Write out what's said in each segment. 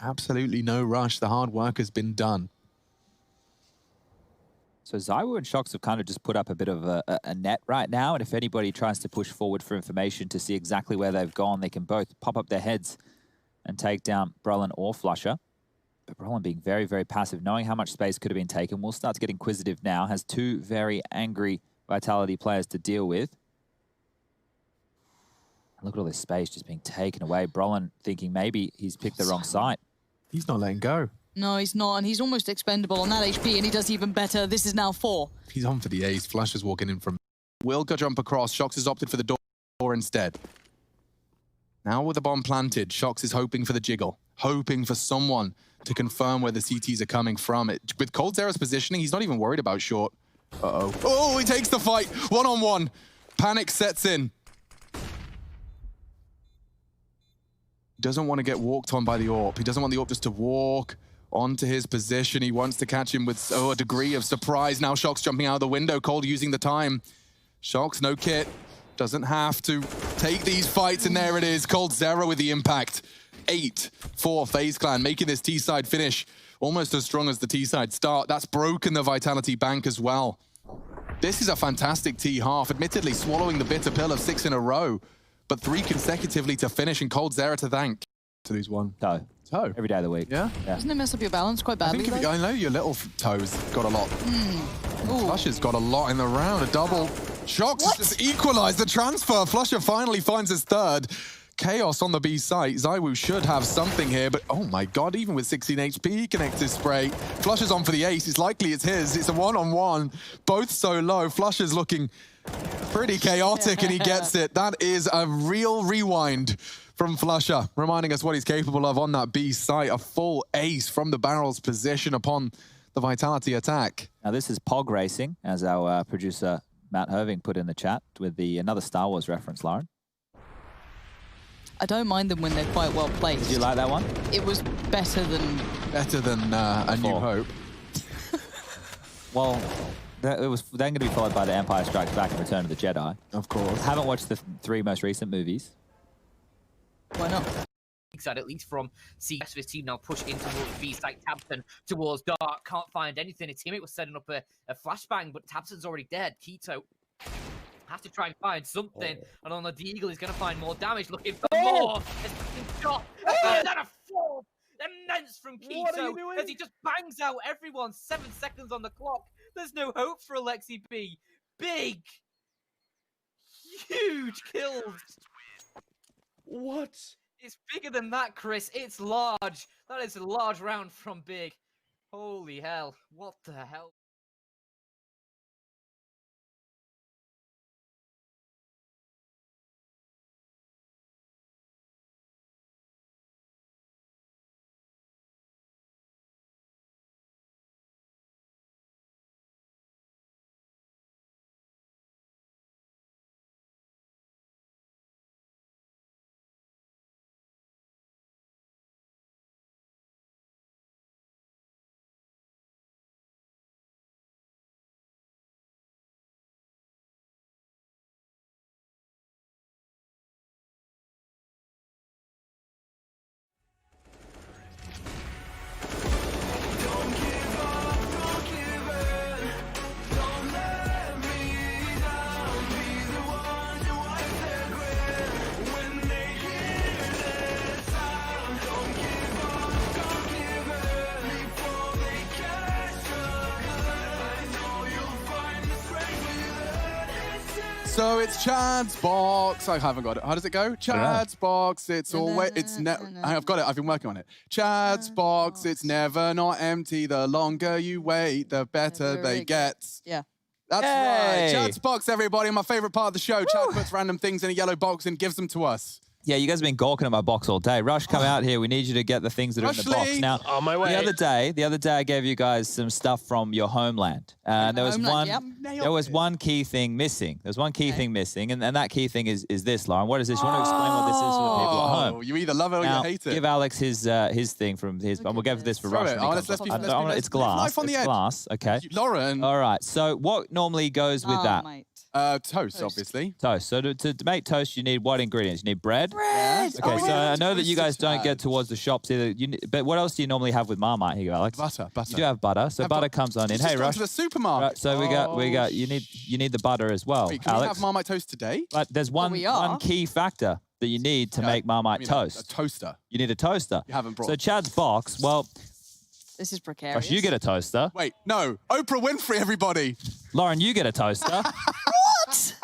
Absolutely no rush. The hard work has been done. So ZywOo and Shox have kind of just put up a bit of a net right now, and if anybody tries to push forward for information to see exactly where they've gone, they can both pop up their heads and take down Brolin or Flusher. But Brolin being very, very passive, knowing how much space could have been taken. Will start to get inquisitive now, has two very angry Vitality players to deal with. Look at all this space just being taken away. Brolin thinking maybe he's picked the wrong site. He's not letting go. No, he's not, and he's almost expendable on that HP, and he does even better. This is now 4. He's on for the ace. Flusher's walking in from... Will go jump across. Shox has opted for the door instead. Now with the bomb planted, Shox is hoping for the jiggle, hoping for someone to confirm where the CTs are coming from. With coldzera's positioning, he's not even worried about short. Uh-oh. Oh, he takes the fight. One-on-one. Panic sets in. Doesn't want to get walked on by the AWP. He doesn't want the AWP just to walk onto his position. He wants to catch him with a degree of surprise. Now Shox jumping out of the window. Cold using the time. Shox, no kit. Doesn't have to take these fights, and there it is. coldzera with the impact. 8 for FaZe Clan, making this T-side finish almost as strong as the T-side start. That's broken the Vitality bank as well. This is a fantastic T-half, admittedly swallowing the bitter pill of 6 in a row, but 3 consecutively to finish, and coldzera to thank. To lose 1. Toe. Every day of the week. Yeah? Doesn't it mess up your balance quite badly? I know your little toes got a lot. Flusher's got a lot in the round. A double. Shox has equalized the transfer. Flusher finally finds his 3rd. Chaos on the B site. ZywOo should have something here, but oh my god, even with 16 HP, he connects his spray. Flusher's on for the ace. It's likely it's his. It's a one-on-one. Both so low. Flusher's looking pretty chaotic, and he gets it. That is a real rewind from Flusher, reminding us what he's capable of on that B site. A full ace from the barrel's position upon the Vitality attack. Now this is Pog Racing, as our producer Matt Herving put in the chat with the another Star Wars reference, Lauren. I don't mind them when they're quite well placed. Did you like that one? It was better than... Better than A New Hope. Well, it was then going to be followed by The Empire Strikes Back and Return of the Jedi. Of course. Haven't watched the 3 most recent movies. Why not? Side, at least from CS for his team now push in towards B site. Tabson towards Dark, can't find anything. His teammate was setting up a flashbang, but Tabson's already dead. Keto has to try and find something, and on the Deagle he's going to find more damage, looking for more. There's shot, and then a 4 immense from Keto as he just bangs out everyone. 7 seconds on the clock. There's no hope for Alexi B. Big, huge kills. What? It's bigger than that, Chris. It's large. That is a large round from Big. Holy hell. What the hell? So it's Chad's box. I haven't got it. How does it go? Chad's box. It's always. I've got it. I've been working on it. Chad's box. It's never not empty. The longer you wait, the better they get. Yeah. That's right. Chad's box, everybody. My favorite part of the show. Chad puts random things in a yellow box and gives them to us. Yeah, you guys have been gawking at my box all day. Rush, come out here. We need you to get the things that are in the box. Now, on my way. The other day I gave you guys some stuff from your homeland. There was one key thing missing. There's one key thing missing, and that key thing is this, Lauren. What is this? You want to explain what this is for the people at home? You either love it or you hate it. Give Alex his thing from his. We'll give this for Rush. It's glass. Life on the edge. Glass. Okay. Lauren. All right. So what normally goes with that? Mate. Toast, obviously. Toast. So to make toast, you need what ingredients? You need bread? Bread. Okay, so I know that you guys Toasted don't get bread. towards the shops either. But what else do you normally have with Marmite? Here you go, Alex. Butter. You do have butter. So butter comes on in. Hey, Just gone Rush. to the supermarket. Right, so we got you need the butter as well, Wait, can we Alex. have Marmite toast today? But there's one we are. key factor that you need to make Marmite A toast. toaster. You need a toaster. You haven't brought. So Chad's box, well, This is precarious. Rush, you get a toaster. Wait, no. Oprah Winfrey, everybody. Lauren, you get a toaster. What?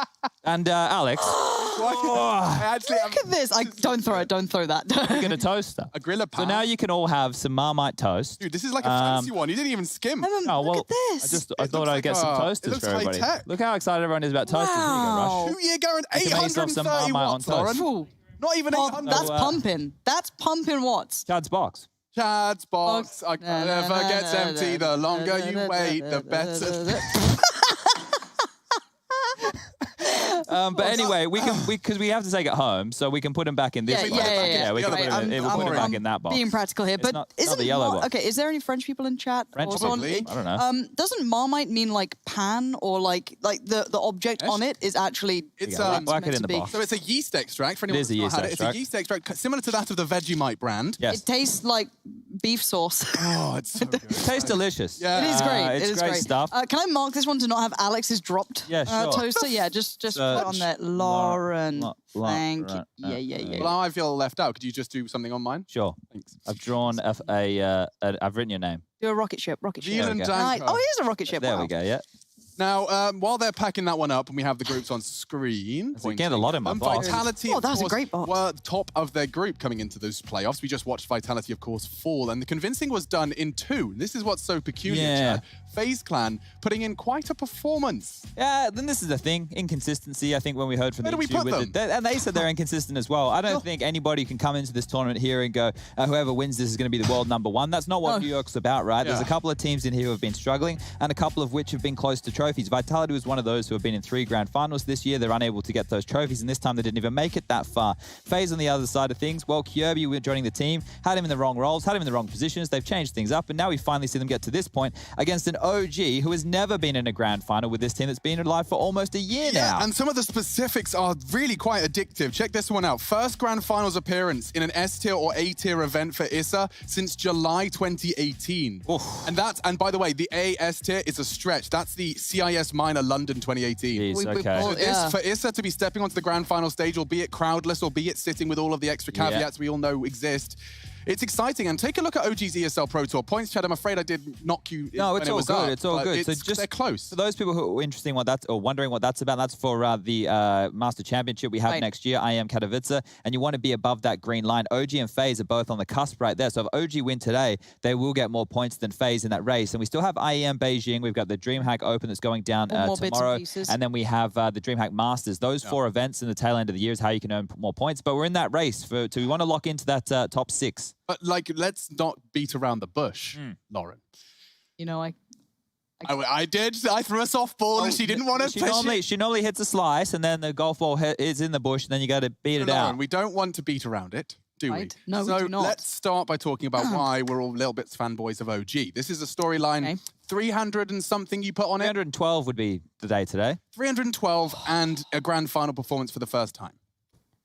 And Alex, I actually have Look at this. Don't throw it. Don't throw that. you get a toaster. a griller pan. So now you can all have some Marmite toast. Dude, this is like a fancy one. You didn't even skim. Oh, well, Look at this. I It thought looks I'd like get some it toasters looks for everybody. high-tech. Look how excited everyone is about toasters. Here you go, Wow. Rush. 2-year guarantee, can make yourself some 830 Marmite on watts, toast. Lauren. Ooh. Not even Oh, 800. that's pumping. That's pumping watts. Chad's box. Chad's box. I never gets empty. The longer you wait, the better. But anyway, because we have to take it home, so we can put them back in this. Yeah, box. yeah. We can Right, put them back in that box. Being practical here, It's but not isn't the yellow box. okay? Is there any French people in chat? French Or someone- Probably. I don't know. Doesn't Marmite mean like pan or like the object Yes. on it is actually? It's Yeah, um. whack it meant in to the be. box. So it's a yeast extract for anyone is a who's yeast not had it. extract. It's a yeast extract similar to that of the Vegemite brand. Yes. It tastes like beef sauce. Oh, it's so good. Tastes delicious. Yeah. It is great. It's it is great stuff. Can I mark this one to not have Alex's dropped Yeah, sure. toaster? Yeah, just put it on there. Lauren, thank you. Yeah. Well, now I feel left out. Could you just do something on mine? Sure. Thanks. I've drawn I've written your name. Do a rocket ship. Zealand Right. Danko. Oh, here's a rocket ship. There wow. we go. Yeah. Now, while they're packing that one up and we have the groups on screen, So again, a lot in my box. Vitality, Oh, of that was a course, great box. were top of their group coming into those playoffs. We just watched Vitality, of course, fall, and the convincing was done in 2. This is what's so peculiar, Yeah. Chad. FaZe Clan putting in quite a performance. Yeah, then this is the thing. Inconsistency, I think, when we heard from Where the do we interview put with them? and they said they're inconsistent as well. I don't think anybody can come into this tournament here and go, whoever wins this is going to be the world #1. That's not what No. New York's about, right? There's a Yeah. couple of teams in here who have been struggling and a couple of which have been close to trophies. Vitality was one of those who have been in 3 grand finals this year. They're unable to get those trophies, and this time they didn't even make it that far. FaZe on the other side of things, well, Kyobi joining the team, had him in the wrong roles, had him in the wrong positions. They've changed things up, and now we finally see them get to this point against an OG who has never been in a grand final with this team that's been alive for almost a year now. And some of the specifics are really quite addictive. Check this one out. First grand finals appearance in an S tier or A tier event for Issa since July 2018. Oof. And by the way, the AS tier is a stretch. That's the CIS minor London 2018. Jeez, We okay. pulled- This, Yeah. for Issa to be stepping onto the grand final stage, albeit crowdless, albeit sitting with all of the extra Yeah. caveats we all know exist, it's exciting. And take a look at OG's ESL Pro Tour points, Chad. I'm afraid I did knock you. No, when it's it all was good. up, It's all but good. So it's- just they're close. For those people who are interested in what that's or wondering what that's about, that's for the Master Championship we have Right. next year, IEM Katowice, and you want to be above that green line. OG and FaZe are both on the cusp right there. So if OG win today, they will get more points than FaZe in that race. And we still have IEM Beijing. We've got the DreamHack Open that's going down More bits and tomorrow, pieces. and then we have the DreamHack Masters. Those 4 events in the tail end of the year is how you can earn more points. But we're in that race we want to lock into that top 6. But like, let's not beat around the bush, Lauren. You know, I did. I threw a softball and she didn't want to She push normally, it. she normally hits a slice, and then the golf ball is in the bush, and then you got to beat it Lauren, out. we don't want to beat around it, do Right. we? No, we so do not. let's start by talking about why we're all little bits fanboys of OG. This is a storyline, Okay. 300 and something you put on it. 312 would be the day today. 312 and a grand final performance for the first time.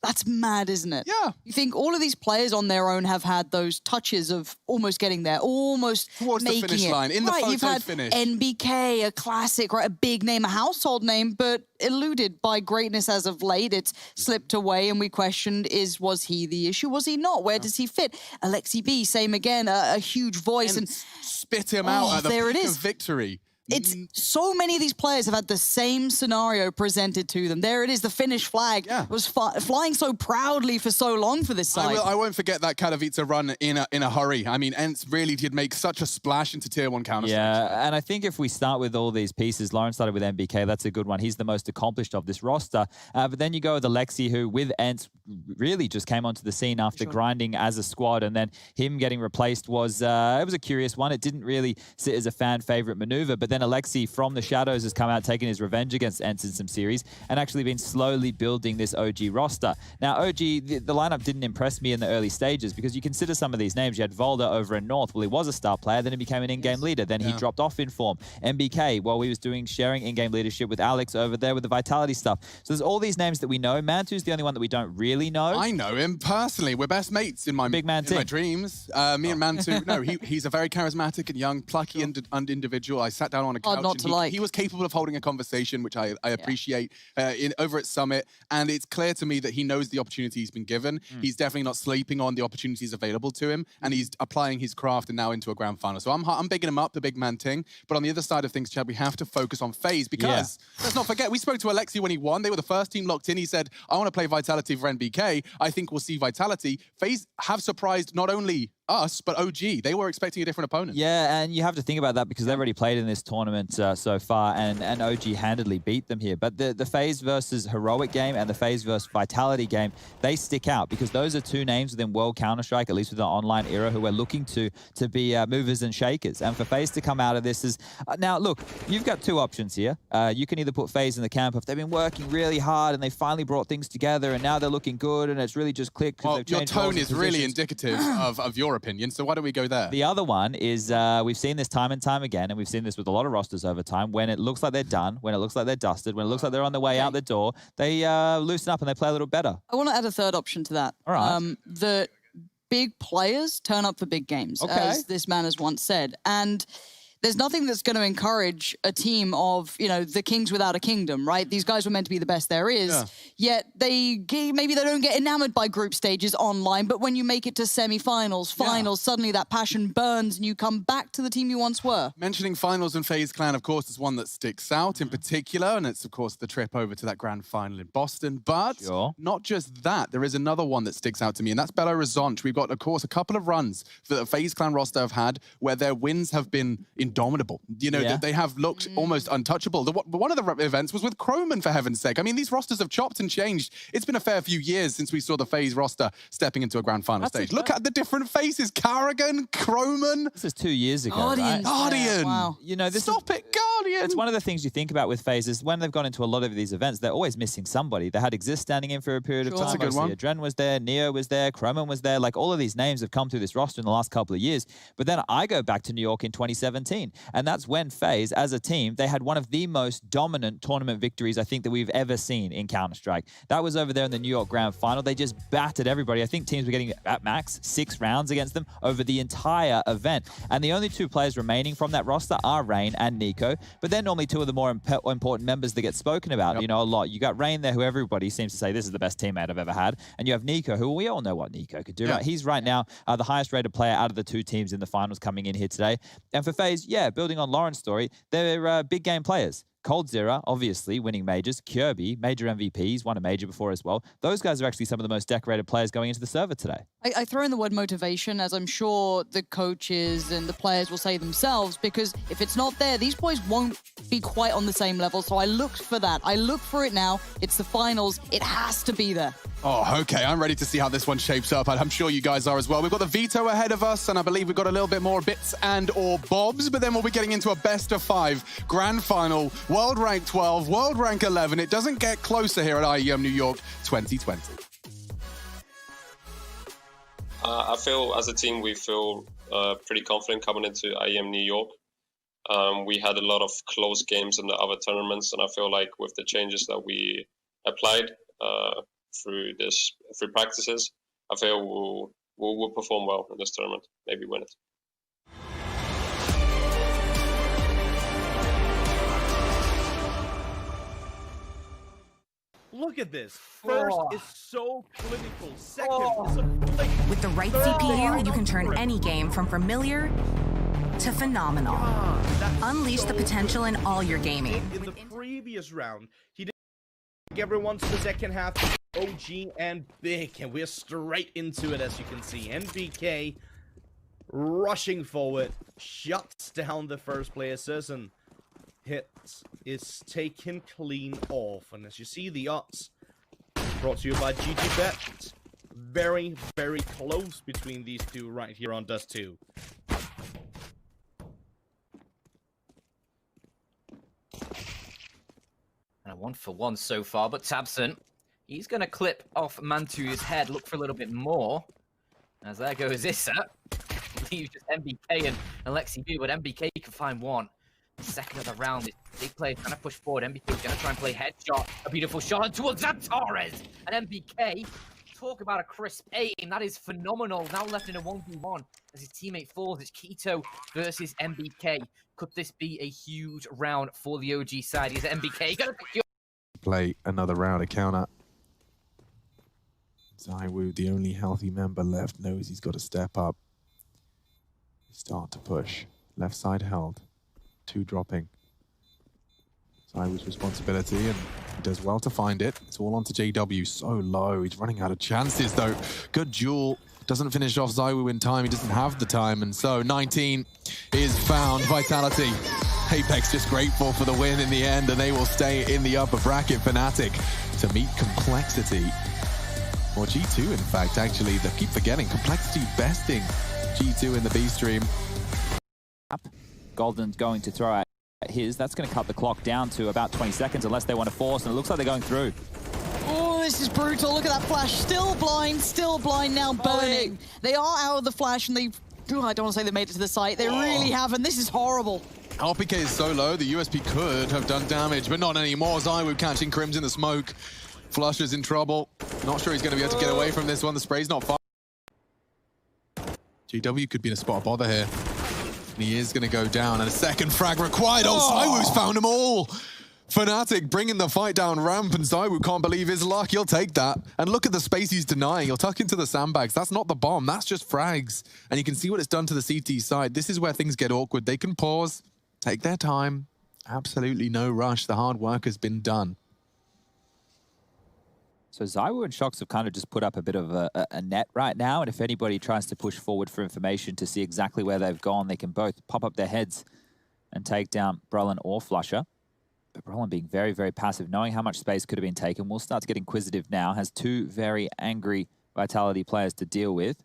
that's mad, isn't it? Yeah. You think all of these players on their own have had those touches of almost getting there, almost Towards the making finish it. line, in the right, you've photo had finish. NBK, a classic, right, a big name, a household name, but eluded by greatness as of late. It's slipped away, and we questioned: was he the issue? Was he not? Where does he fit? Alexi B, same again, a huge voice, and spit him out at the there it peak is. of victory. it's so many of these players have had the same scenario presented to them. There it is, the Finnish flag was flying so proudly for so long for this side. I won't forget that Katowice run in a hurry. I mean, Ents really did make such a splash into Tier 1 Counter-Strike. Yeah, and I think if we start with all these pieces, Lauren started with MBK, that's a good one. He's the most accomplished of this roster. But then you go with Alexi, who with Ents really just came onto the scene after grinding as a squad, and then him getting replaced was, it was a curious one. It didn't really sit as a fan favorite maneuver, but then Alexi from the shadows has come out, taking his revenge against Ents in some series, and actually been slowly building this OG roster. Now, OG, the lineup didn't impress me in the early stages because you consider some of these names. You had Volder over in North. Well, he was a star player, then he became an in-game leader. Then he dropped off in form. MBK, while we was sharing in-game leadership with Alex over there with the Vitality stuff. So there's all these names that we know. Mantu's the only one that we don't really know. I know him personally. We're best mates in my Big man in my dreams. Me and Mantu. No, he's a very charismatic and young, plucky individual. I sat down on a couch. not to like. He was capable of holding a conversation, which I appreciate over at Summit. And it's clear to me that he knows the opportunity he's been given. He's definitely not sleeping on the opportunities available to him, and he's applying his craft and now into a grand final. So I'm bigging him up, the big man ting. But on the other side of things, Chad, we have to focus on FaZe because let's not forget, we spoke to Alexi when he won. They were the first team locked in. He said, I want to play Vitality for NBK. I think we'll see Vitality. FaZe have surprised not only us, but OG. They were expecting a different opponent. Yeah, and you have to think about that because they've already played in this tournament so far, and OG handedly beat them here. But the FaZe versus Heroic game and the FaZe versus Vitality game, they stick out because those are two names within World Counter-Strike, at least with the online era, who we're looking to be movers and shakers. And for FaZe to come out of this is... now, look, you've got two options here. You can either put FaZe in the camp if they've been working really hard and they finally brought things together and now they're looking good and it's really just clicked because they've changed your tone is really positions. indicative of your opinion, so why don't we go there? The other one is we've seen this time and time again, and we've seen this with a lot of rosters over time. When it looks like they're done, when it looks like they're dusted, when it looks like they're on their way out the door, they loosen up and they play a little better. I want to add a third option to that. All right. The big players turn up for big games, as this man has once said. And there's nothing that's going to encourage a team of, the kings without a kingdom, right? These guys were meant to be the best there is, yet maybe they don't get enamored by group stages online, but when you make it to semi-finals, finals, suddenly that passion burns and you come back to the team you once were. Mentioning finals and FaZe Clan, of course, is one that sticks out in particular, and it's, of course, the trip over to that grand final in Boston. But not just that, there is another one that sticks out to me, and that's Belo Horizonte. We've got, of course, a couple of runs that the FaZe Clan roster have had where their wins have been indomitable. They have looked almost untouchable. One of the events was with Croman, for heaven's sake. I mean, these rosters have chopped and changed. It's been a fair few years since we saw the FaZe roster stepping into a grand final stage. Look at the different faces. Carrigan, Croman. This is 2 years ago, Guardian. Wow. Stop it, Guardian. It's one of the things you think about with FaZe is when they've gone into a lot of these events, they're always missing somebody. They had Exist standing in for a period of time. That's a good one. Adren was there, Neo was there, Croman was there. Like, all of these names have come through this roster in the last couple of years. But then I go back to New York in 2017, and that's when FaZe, as a team, they had one of the most dominant tournament victories I think that we've ever seen in Counter-Strike. That was over there in the New York Grand Final. They just battered everybody. I think teams were getting, at max, 6 rounds against them over the entire event. And the only 2 players remaining from that roster are Rain and Nico, but they're normally 2 of the more important members that get spoken about, a lot. You got Rain there, who everybody seems to say this is the best teammate I've ever had, and you have Nico, who we all know what Nico could do, right? He's right now the highest rated player out of the 2 teams in the finals coming in here today. And for FaZe, building on Lauren's story, they're big game players. coldzera, obviously, winning majors. Kirby, major MVPs, won a major before as well. Those guys are actually some of the most decorated players going into the server today. I throw in the word motivation, as I'm sure the coaches and the players will say themselves, because if it's not there, these boys won't be quite on the same level. So I looked for that. I look for it now. It's the finals. It has to be there. Oh, okay. I'm ready to see how this one shapes up, and I'm sure you guys are as well. We've got the veto ahead of us, and I believe we've got a little bit more bits and or bobs, but then we'll be getting into a best of 5 grand final, world rank 12, world rank 11. It doesn't get closer here at IEM New York 2020. I feel as a team, we feel pretty confident coming into IEM New York. We had a lot of close games in the other tournaments, and I feel like with the changes that we applied through practices, I feel we'll perform well in this tournament, maybe win it. Look at this. First is so clinical. Second is a flick. With the right CPU, you can turn any game from familiar to phenomenal. Unleash the potential in all your gaming. In the previous round, he did everyone to the second half. OG and Big, and we're straight into it, as you can see. NBK rushing forward, shuts down the first players, and hit is taken clean off. And as you see, the odds brought to you by GGBet. Very, very close between these two right here on Dust 2. 1-for-1 so far, but Tabson, he's going to clip off Mantu's head, look for a little bit more. As there goes Issa. Leaves just MBK and Alexi B, but MBK can find one. Second of the round, this big player trying to push forward. MBK is going to try and play headshot. A beautiful shot towards Torres. And MBK, talk about a crisp aim. That is phenomenal. Now left in a 1v1 as his teammate falls. It's Keto versus MBK. Could this be a huge round for the OG side? Is MBK going to play another round of counter? Zywoo, the only healthy member left, knows he's got to step up. Start to push. Left side held. 2 dropping. Zywoo's responsibility, and he does well to find it. It's all onto JW. So low. He's running out of chances, though. Good duel. Doesn't finish off Zywoo in time. He doesn't have the time, and so 19 is found. Vitality. Apex just grateful for the win in the end, and they will stay in the upper bracket. Fnatic to meet Complexity. Or G2, in fact, actually. They keep forgetting. Complexity besting G2 in the B stream. Golden's going to throw out his. That's going to cut the clock down to about 20 seconds unless they want to force, and it looks like they're going through. Oh, this is brutal. Look at that flash. Still blind now, burning. They are out of the flash, and they... Oh, I don't want to say they made it to the site. They really haven't. This is horrible. RPK is so low, the USP could have done damage, but not anymore. Zywoo catching Crims in the smoke. Flusher's in trouble. Not sure he's going to be able to get away from this one. The spray's not far. GW could be in a spot of bother here. And he is going to go down, and a second frag required. Oh, Zywoo's found them all. Fnatic bringing the fight down ramp, and Zywoo can't believe his luck. He'll take that. And look at the space he's denying. He'll tuck into the sandbags. That's not the bomb. That's just frags. And you can see what it's done to the CT side. This is where things get awkward. They can pause, take their time. Absolutely no rush. The hard work has been done. So Zywoo and Shox have kind of just put up a bit of a net right now, and if anybody tries to push forward for information to see exactly where they've gone, they can both pop up their heads and take down Brolin or Flusher. But Brolin being very, very passive, knowing how much space could have been taken. Will start to get inquisitive now, has 2 very angry Vitality players to deal with.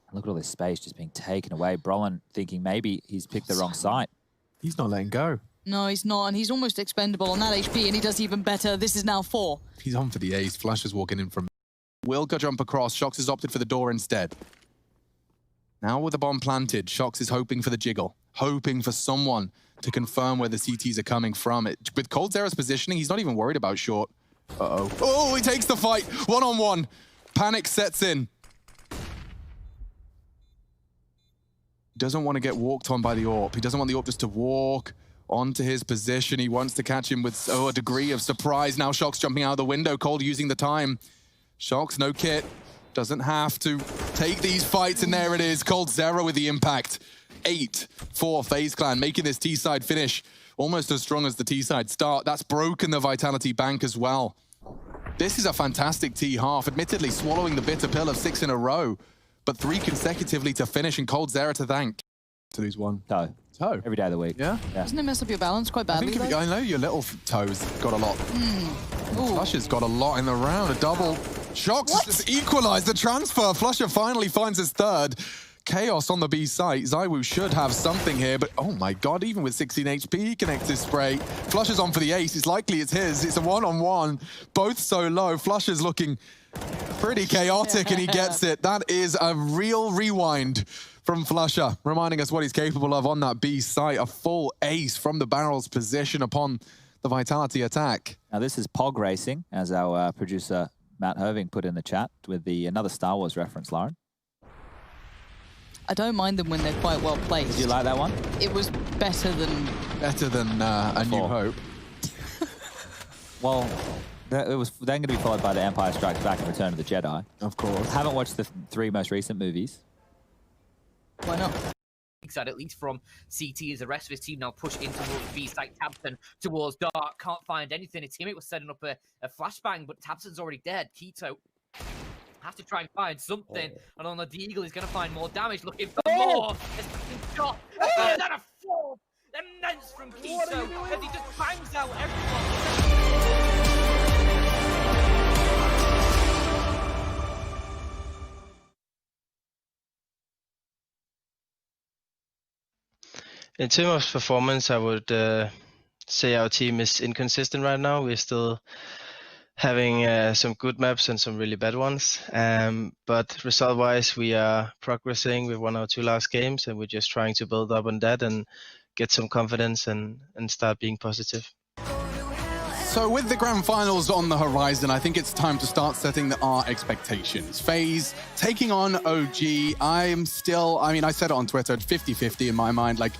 And look at all this space just being taken away. Brolin thinking maybe he's picked the wrong site. He's not letting go. No, he's not, and he's almost expendable on that HP, and he does even better. This is now 4. He's on for the ace. Flusher's walking in from... Will go jump across. Shox has opted for the door instead. Now with the bomb planted, Shox is hoping for the jiggle. Hoping for someone to confirm where the CTs are coming from. With coldzera's positioning, he's not even worried about short. Uh-oh. Oh, he takes the fight. 1-on-1. Panic sets in. Doesn't want to get walked on by the AWP. He doesn't want the AWP just to walk onto his position. He wants to catch him with a degree of surprise. Now Shox jumping out of the window. Cold using the time. Shox, no kit. Doesn't have to take these fights, and there it is. coldzera with the impact. 8 for FaZe Clan, making this T-side finish almost as strong as the T-side start. That's broken the Vitality bank as well. This is a fantastic T-half, admittedly swallowing the bitter pill of 6 in a row, but 3 consecutively to finish, and coldzera to thank. To lose 1. Toe. Toe? Every day of the week. Yeah? Doesn't it mess up your balance quite badly? I know your little toes got a lot. Flusher's got a lot in the round. A double. Shox just equalized the transfer. Flusher finally finds his 3rd. Chaos on the B site. Zywoo should have something here, but oh my god, even with 16 HP, he connects his spray. Flusher's on for the ace. It's likely it's his. It's a 1-on-1. Both so low. Flusher's looking pretty chaotic, and he gets it. That is a real rewind from Flusher, reminding us what he's capable of on that B site. A full ace from the barrel's position upon the Vitality attack. Now this is Pog Racing, as our producer Matt Herving put in the chat with another Star Wars reference, Lauren. I don't mind them when they're quite well placed. Did you like that one? It was better than... Better than A New Hope. Well, it was then going to be followed by The Empire Strikes Back and Return of the Jedi. Of course. Haven't watched the 3 most recent movies. Why not? Side, at least from CT, as the rest of his team now push in towards B site. Tabson towards Dark, can't find anything. His teammate was setting up a flashbang, but Tabson's already dead. Keto has to try and find something, and on the Deagle he's going to find more damage, looking for more. His second shot, and then a 4 immense from Keto as he just bangs out everyone. In terms of performance, I would say our team is inconsistent right now. We're still having some good maps and some really bad ones. But result-wise, we are progressing. We've won our 2 last games, and we're just trying to build up on that and get some confidence and start being positive. So with the grand finals on the horizon, I think it's time to start setting our expectations. FaZe taking on OG. I mean, I said it on Twitter, 50-50 in my mind. Like,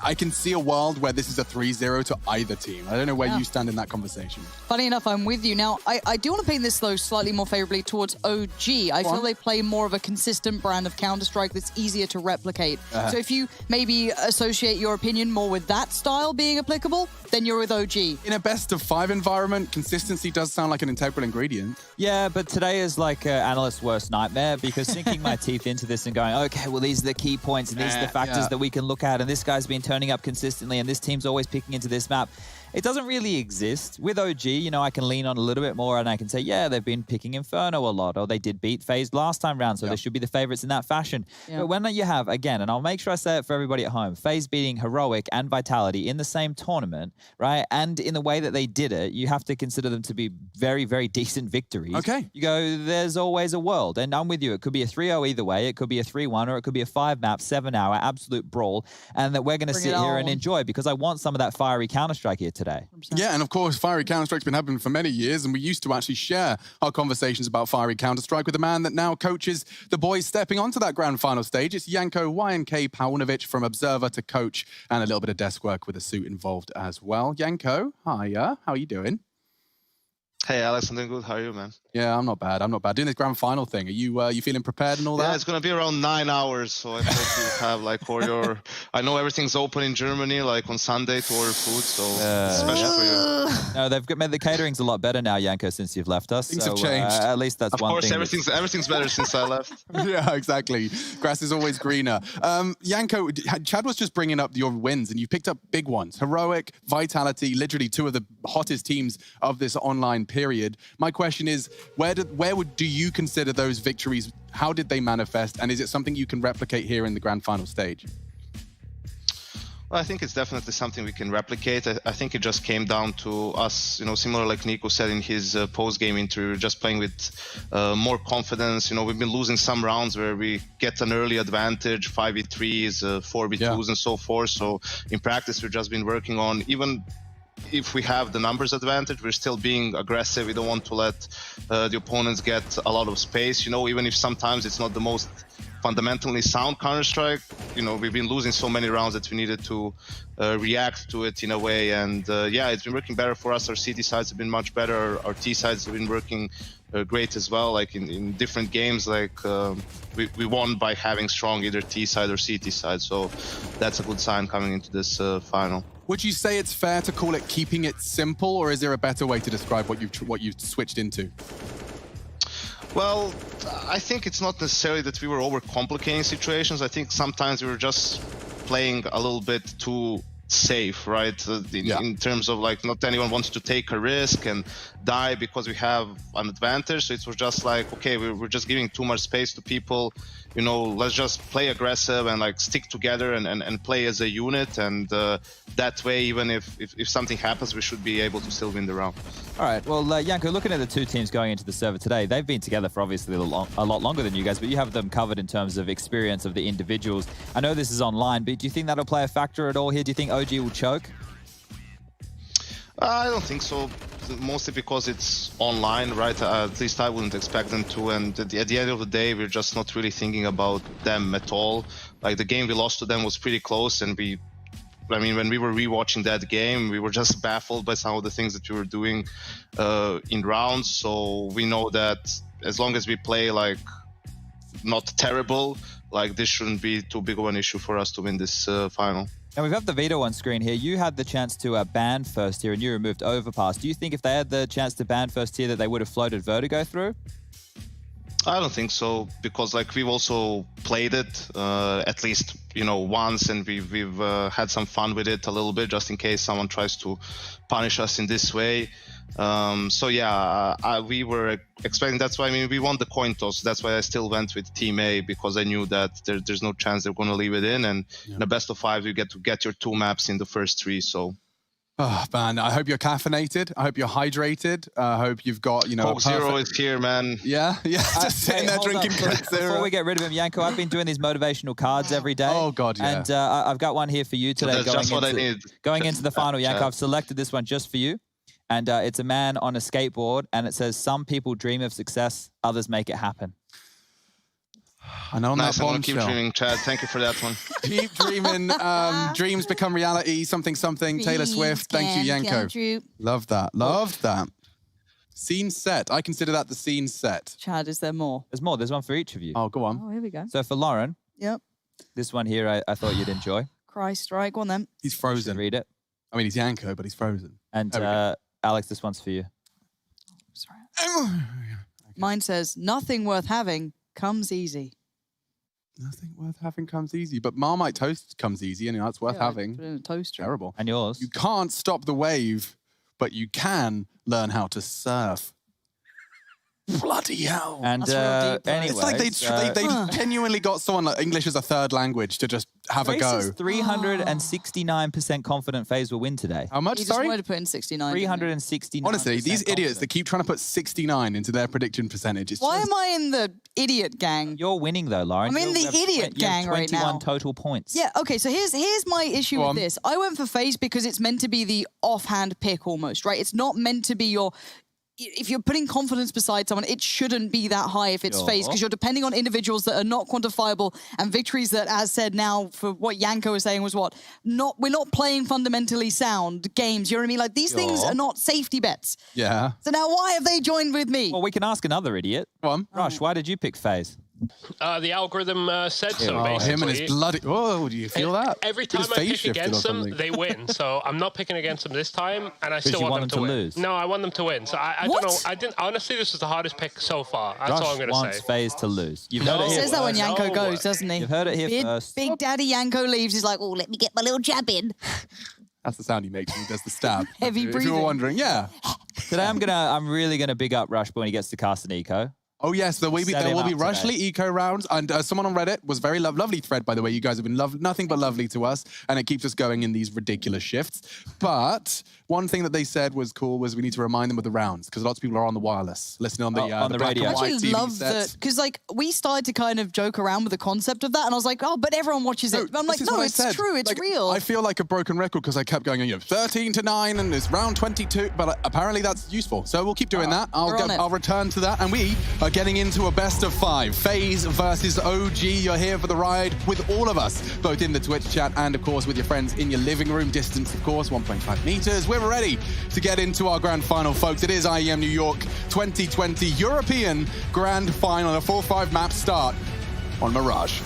I can see a world where this is a 3-0 to either team. I don't know where you stand in that conversation. Funny enough, I'm with you. Now, I do want to paint this, though, slightly more favorably towards OG. I feel they play more of a consistent brand of Counter-Strike that's easier to replicate. So if you maybe associate your opinion more with that style being applicable, then you're with OG. In a best-of-5 environment, consistency does sound like an integral ingredient. Yeah, but today is like an analyst's worst nightmare, because sinking my teeth into this and going, okay, well, these are the key points and these are the factors that we can look at, and this guy's been turning up consistently and this team's always picking into this map. It doesn't really exist. With OG, you know, I can lean on a little bit more and I can say, yeah, they've been picking Inferno a lot, or they did beat FaZe last time round, so they should be the favorites in that fashion. But when you have, again, and I'll make sure I say it for everybody at home, FaZe beating Heroic and Vitality in the same tournament, right? And in the way that they did it, you have to consider them to be very, very decent victories. Okay. You go, there's always a world. And I'm with you. It could be a 3-0 either way. It could be a 3-1, or it could be a 5-map, 7-hour absolute brawl. And that we're going to sit here and enjoy, because I want some of that fiery Counter-Strike here today. Yeah, and of course, fiery Counter-Strike's been happening for many years, and we used to actually share our conversations about fiery Counter-Strike with a man that now coaches the boys stepping onto that grand final stage. It's Janko YNK Paunovic, from Observer to coach, and a little bit of desk work with a suit involved as well. Janko, hiya. How are you doing? Hey, Alex, I'm doing good. How are you, man? Yeah, I'm not bad. I'm not bad. Doing this grand final thing. Are you feeling prepared and all that? Yeah, it's going to be around 9 hours. So I hope you have like all your... I know everything's open in Germany, like on Sunday to order food. So it's special for you. No, they've made the catering's a lot better now, Janko, since you've left us. Things have changed. At least that's one thing. Of course, everything's better since I left. Yeah, exactly. Grass is always greener. Janko, Chad was just bringing up your wins, and you picked up big ones. Heroic, Vitality, literally 2 of the hottest teams of this online period. My question is, where do you consider those victories? How did they manifest? And is it something you can replicate here in the grand final stage? Well, I think it's definitely something we can replicate. I think it just came down to us, you know, similar like Nico said in his post-game interview, just playing with more confidence. You know, we've been losing some rounds where we get an early advantage, 5v3s, 4v2s and so forth. So in practice, we've just been working on, even if we have the numbers advantage, we're still being aggressive. We don't want to let the opponents get a lot of space, you know, even if sometimes it's not the most fundamentally sound Counter-Strike. You know, we've been losing so many rounds that we needed to react to it in a way. And yeah, it's been working better for us. Our CT sides have been much better. Our T sides have been working great as well. Like in different games, like we won by having strong either T side or CT side. So that's a good sign coming into this final. Would you say it's fair to call it keeping it simple, or is there a better way to describe what you've switched into? Well, I think it's not necessarily that we were overcomplicating situations. I think sometimes we were just playing a little bit too safe, right? In terms of like, not anyone wants to take a risk and die because we have an advantage. So it was just like, okay, we're just giving too much space to people. You know, let's just play aggressive and like stick together and play as a unit. And that way, even if something happens, we should be able to still win the round. All right. Well, Janko, looking at the 2 teams going into the server today, they've been together for obviously a lot longer than you guys, but you have them covered in terms of experience of the individuals. I know this is online, but do you think that'll play a factor at all here? Do you think OG will choke? I don't think so. Mostly because it's online, right? At least I wouldn't expect them to. And at the end of the day, we're just not really thinking about them at all. Like the game we lost to them was pretty close, and I mean, when we were rewatching that game, we were just baffled by some of the things that we were doing in rounds. So we know that as long as we play like not terrible, like this shouldn't be too big of an issue for us to win this final. Now we've got the veto on screen here. You had the chance to ban first here, and you removed Overpass. Do you think if they had the chance to ban first here that they would have floated Vertigo through? I don't think so, because like we've also played it at least, you know, once, and we've had some fun with it a little bit, just in case someone tries to punish us in this way. So yeah, we were expecting. That's why, I mean, we won the coin toss. That's why I still went with Team A, because I knew that there's no chance they're going to leave it in. And in a best of 5, you get to get your 2 maps in the first 3. So Oh, man, I hope you're caffeinated. I hope you're hydrated. I hope you've got, you know... Coke Zero is here, man. Yeah? Just sitting there drinking Coke Zero. Before we get rid of him, Yanko, I've been doing these motivational cards every day. Oh, God, yeah. And I've got one here for you today. So that's just what I need. Going into the final, Yanko, I've selected this one just for you. And it's a man on a skateboard, and it says, "Some people dream of success, others make it happen." And on Nice, that I'm gonna keep bombshell. dreaming, Chad. Thank you for that one. Keep dreaming. Dreams become reality. Something. Taylor Swift. Thank you, Yanko. Love that. Loved that. Scene set. I consider that the scene set. Chad, is there more? There's more. There's one for each of you. Oh, go on. Oh, here we go. So for Lauren, Yep. this one here I thought you'd enjoy. Christ, right? Go on then. He's frozen. Read it. I mean, he's Yanko, but he's frozen. And Alex, this one's for you. Sorry. Mine says, "Nothing worth having comes easy." Nothing worth having comes easy, but Marmite toast comes easy, and that's worth having. Put it in a toaster. Terrible. And yours? You can't stop the wave, but you can learn how to surf. Bloody hell. And anyway, it's like they genuinely got someone like English as a third language to just have a go. 369% confident FaZe will win today. How much, He just sorry? wanted to put in 69. 369. Honestly, these idiots that keep trying to put 69 into their prediction percentage. It's Why just... am I in the idiot gang? You're winning though, Lauren. I'm in the idiot gang right now. 21 total points. Yeah, okay, so here's my issue with this. I went for FaZe because it's meant to be the offhand pick almost, right? It's not meant to be your... If you're putting confidence beside someone, it shouldn't be that high if it's FaZe, because you're depending on individuals that are not quantifiable and victories that, as said now, for what Yanko was saying was what? We're not playing fundamentally sound games, you know what I mean? Like, these things are not safety bets. Yeah. So now why have they joined with me? Well, we can ask another idiot. Go on. Rush, why did you pick FaZe? The algorithm said so, basically. Him and his bloody... Oh, do you feel that? Every time I pick against them, they win. So I'm not picking against them this time, and I still want them to win. Lose. No, I want them to win. So I don't know. I didn't. Honestly, this was the hardest pick so far. That's all I'm going to say. wants FaZe to lose. You've heard it here says that when Yanko goes, doesn't he? You've heard it here first. Big Daddy Yanko leaves. He's like, oh, let me get my little jab in. That's the sound he makes when he does the stab. Heavy If you breathing. were wondering, yeah. Today I'm really gonna big up Rush when he gets to cast an eco. Oh, yes, there will be Rushly eco rounds. And someone on Reddit was very lovely thread, by the way. You guys have been nothing but lovely to us. And it keeps us going in these ridiculous shifts. But one thing that they said was cool was we need to remind them of the rounds, because lots of people are on the wireless, listening on the radio. I actually love that, because like we started to kind of joke around with the concept of that. And I was like, oh, but everyone watches it. But I'm like, no, it's true. It's real. I feel like a broken record because I kept going, 13-9 and it's round 22. But apparently that's useful. So we'll keep doing that. I'll return to that. And we are getting into a best of 5. FaZe versus OG. You're here for the ride with all of us, both in the Twitch chat and, of course, with your friends in your living room. Distance, of course, 1.5 meters. We're ready to get into our grand final, folks. It is IEM New York 2020 European Grand Final. A 4-5 map start on Mirage.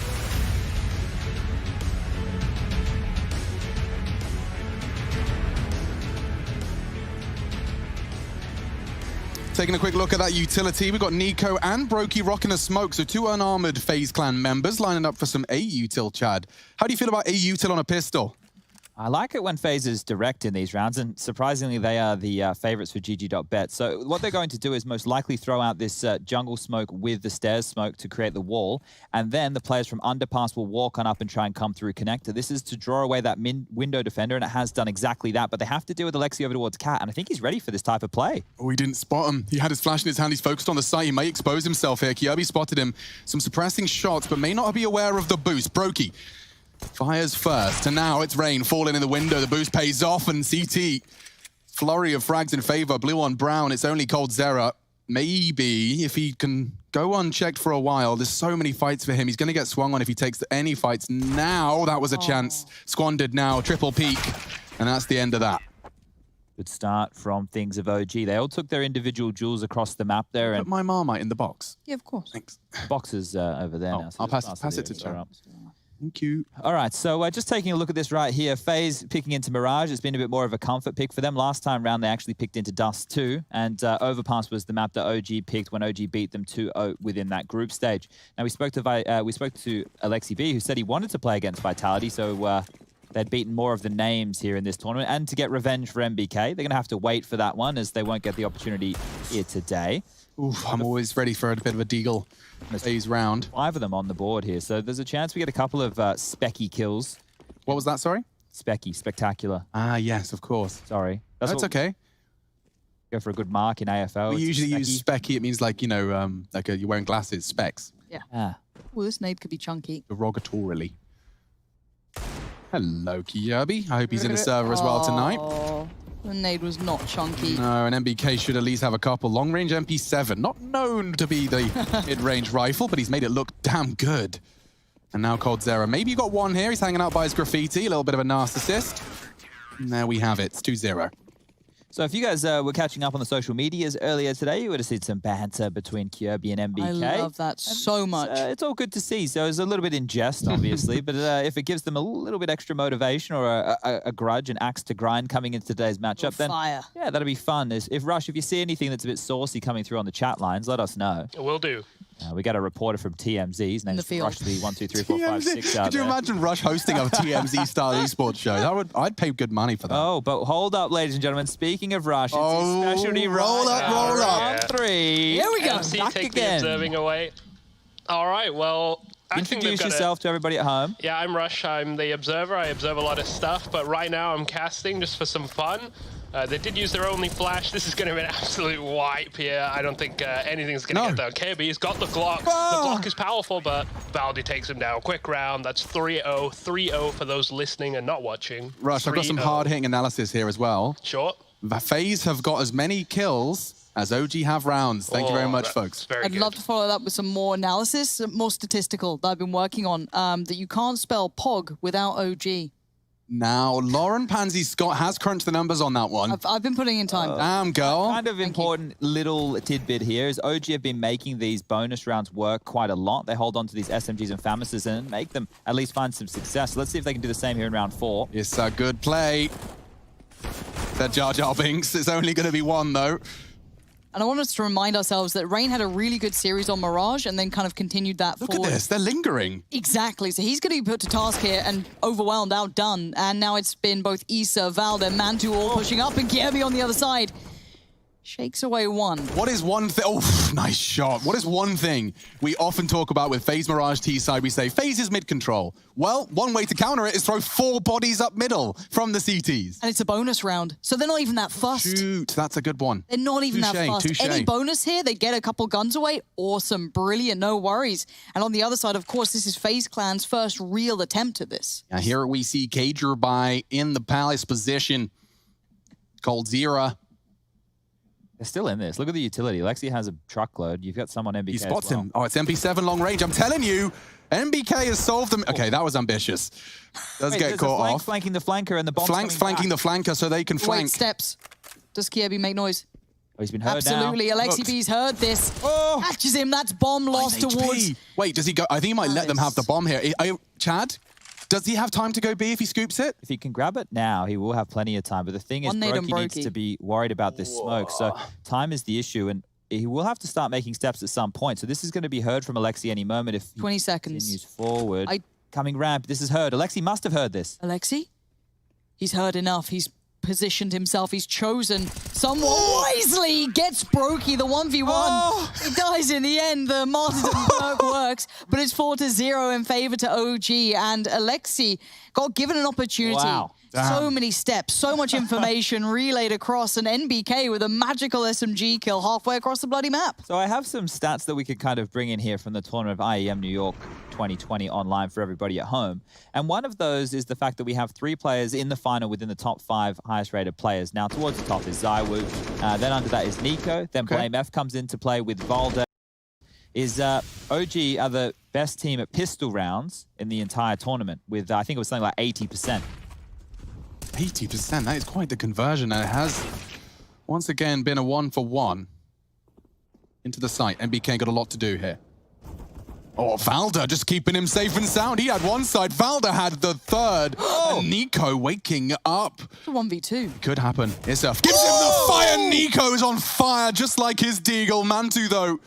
Taking a quick look at that utility, we've got Nico and Brokey rocking a smoke, so 2 unarmored FaZe Clan members lining up for some A-util, Chad. How do you feel about A-util on a pistol? I like it when FaZe is direct in these rounds, and surprisingly, they are the favorites for GG.bet. So what they're going to do is most likely throw out this jungle smoke with the stairs smoke to create the wall, and then the players from underpass will walk on up and try and come through connector. This is to draw away that window defender, and it has done exactly that, but they have to deal with Alexi over towards Cat, and I think he's ready for this type of play. Oh, he didn't spot him. He had his flash in his hand. He's focused on the site. He may expose himself here. Kirby spotted him. Some suppressing shots, but may not be aware of the boost. Brokey fires first, and now it's Rain falling in the window. The boost pays off, and CT, flurry of frags in favor. Blue on brown, it's only Cold Zera. Maybe if he can go unchecked for a while, there's so many fights for him. He's going to get swung on if he takes any fights now. That was a chance squandered now. Triple peak, and that's the end of that. Good start from Things of OG. They all took their individual jewels across the map there. Put And my Marmite in the box. Yeah, of course. Thanks. boxes over there now. So I'll just pass it to Sarah. Chad. Thank you. All right, so just taking a look at this right here, FaZe picking into Mirage. It's been a bit more of a comfort pick for them. Last time round, they actually picked into Dust too, and Overpass was the map that OG picked when OG beat them 2-0 within that group stage. Now, we spoke to Alexi B, who said he wanted to play against Vitality, so they'd beaten more of the names here in this tournament, and to get revenge for MBK, they're going to have to wait for that one, as they won't get the opportunity here today. Oof, I'm always ready for a bit of a deagle FaZe round. 5 of them on the board here, so there's a chance we get a couple of specky kills. What was that, sorry? Specky, spectacular. Ah, yes, of course. Sorry. That's okay. Go for a good mark in AFL. We usually use specky. It means like, you know, you're wearing glasses, specs. Yeah. Ah. Well, this nade could be chunky. Derogatorily. Hello, Kirby. I hope he's in a server as well tonight. The nade was not chunky. No, an MBK should at least have a couple. Long-range MP7, not known to be the mid-range rifle, but he's made it look damn good. And now coldzera. Maybe you got one here. He's hanging out by his graffiti. A little bit of a narcissist. And there we have it. It's 2-0. So if you guys were catching up on the social medias earlier today, you would have seen some banter between Kirby and MBK. I love that so much. It's all good to see. So it's a little bit in jest, obviously, but if it gives them a little bit extra motivation or a grudge, an axe to grind coming into today's matchup, then fire. Yeah, that'll be fun. If Rush, if you see anything that's a bit saucy coming through on the chat lines, let us know. Will do. We got a reporter from TMZ. His name's Rush the 1, 2, 3, 4, 5, 6 out Could you there. imagine Rush hosting a TMZ style esports show? I'd pay good money for that. Oh, but hold up, ladies and gentlemen. Speaking of Rush, it's his specialty roll up, roll up. Round 3. Here we go. MC, Back take again. the observing away. All right, well, I think we've Introduce got yourself to everybody at home. Yeah, I'm Rush. I'm the observer. I observe a lot of stuff, but right now I'm casting just for some fun. They did use their only flash. This is going to be an absolute wipe here. I don't think anything's going to get done. Kirby's got the Glock. The Glock is powerful, but Valdi takes him down. Quick round. That's 3-0. 3-0 for those listening and not watching. Rush, I've got some hard-hitting analysis here as well. Sure. FaZe have got as many kills as OG have rounds. Thank you very much, folks. I'd love to follow that with some more analysis, more statistical that I've been working on, that you can't spell POG without OG. Now, Lauren Pansy Scott has crunched the numbers on that one. I've been putting in time. Damn, girl. Kind of important little tidbit here is OG have been making these bonus rounds work quite a lot. They hold on to these SMGs and FAMASs and make them at least find some success. Let's see if they can do the same here in round 4. It's a good play. That Jar Jar Binks. It's only going to be one, though. And I want us to remind ourselves that Rain had a really good series on Mirage and then kind of continued that Look forward. at this. They're lingering. Exactly. So he's going to be put to task here and overwhelmed, outdone. And now it's been both Issa, Valda, Mantu all pushing up and Kirby on the other side. Shakes away one. What is one thing? Oh, nice shot. What is one thing we often talk about with FaZe Mirage T-side? We say FaZe is mid-control. Well, one way to counter it is throw 4 bodies up middle from the CTs. And it's a bonus round. So they're not even that fussed. Shoot, that's a good one. They're not even that fussed. Touche. Any bonus here, they get a couple guns away. Awesome. Brilliant. No worries. And on the other side, of course, this is FaZe Clan's first real attempt at this. Now here we see Cager by in the Palace position. coldzera. They're still in this. Look at the utility. Lexi has a truckload. You've got someone MBK. He spots as well. him. Oh, it's MP7 long range. I'm telling you, MBK has solved them. Okay, that was ambitious. Does Wait, get there's caught a flank off. flanking the flanker and the bomb's Flanks flanking the flanker so they can flank. Wait, steps. Does Kirby make noise? Oh, he's been heard Absolutely. now. Alexi B's heard this. Oh. Catches him. That's bomb lost towards... Wait, does he go? I think he might let them have the bomb here. Chad, does he have time to go B if he scoops it? If he can grab it now, he will have plenty of time. But the thing is, Brokey needs to be worried about this smoke. So time is the issue, and he will have to start making steps at some point. So this is going to be heard from Alexi any moment if he 20 seconds. continues forward. Coming ramp. This is heard. Alexi must have heard this. Alexi? He's heard enough. He's positioned himself. He's chosen someone wisely. Gets Brokey the 1v1. He dies in the end. The martyrdom perk works, but it's 4-0 in favor to OG. And Alexi got given an opportunity. Wow. So many steps, so much information relayed across an NBK with a magical SMG kill halfway across the bloody map. So I have some stats that we could kind of bring in here from the tournament of IEM New York 2020 online for everybody at home. And one of those is the fact that we have 3 players in the final within the top 5 highest rated players. Now towards the top is Zywoo, then under that is Nico, then Blame F comes into play with Valda. Is OG are the best team at pistol rounds in the entire tournament with, I think it was something like 80%. 80%, that is quite the conversion. And it has, once again, been a 1-for-1 into the site. MBK got a lot to do here. Oh, Valda just keeping him safe and sound. He had one side, Valda had the third. And Nico waking up. It's a 1v2. Could happen. Isaf gives him the fire. Nico's on fire, just like his Deagle. Mantu, though,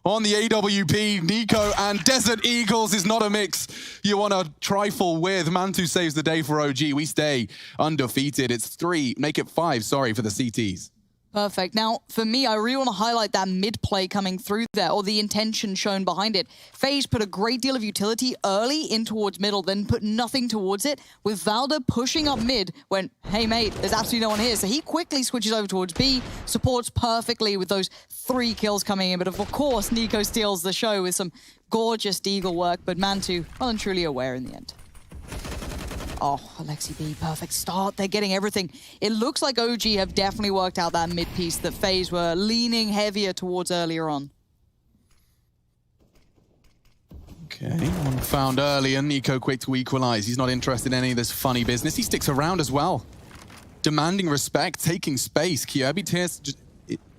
on the AWP, Nico and Desert Eagles is not a mix you want to trifle with. Mantu saves the day for OG. We stay undefeated. It's 3, make it 5, sorry, for the CTs. Perfect. Now, for me, I really want to highlight that mid play coming through there, or the intention shown behind it. FaZe put a great deal of utility early in towards middle, then put nothing towards it, with Valda pushing up mid when, hey mate, there's absolutely no one here. So he quickly switches over towards B, supports perfectly with those 3 kills coming in. But of course, Nico steals the show with some gorgeous Deagle work, but Mantu, well and truly aware in the end. Oh, Alexi B, perfect start. They're getting everything. It looks like OG have definitely worked out that mid piece that FaZe were leaning heavier towards earlier on. Okay, one found early, and Nico quick to equalize. He's not interested in any of this funny business. He sticks around as well. Demanding respect, taking space. Kyobi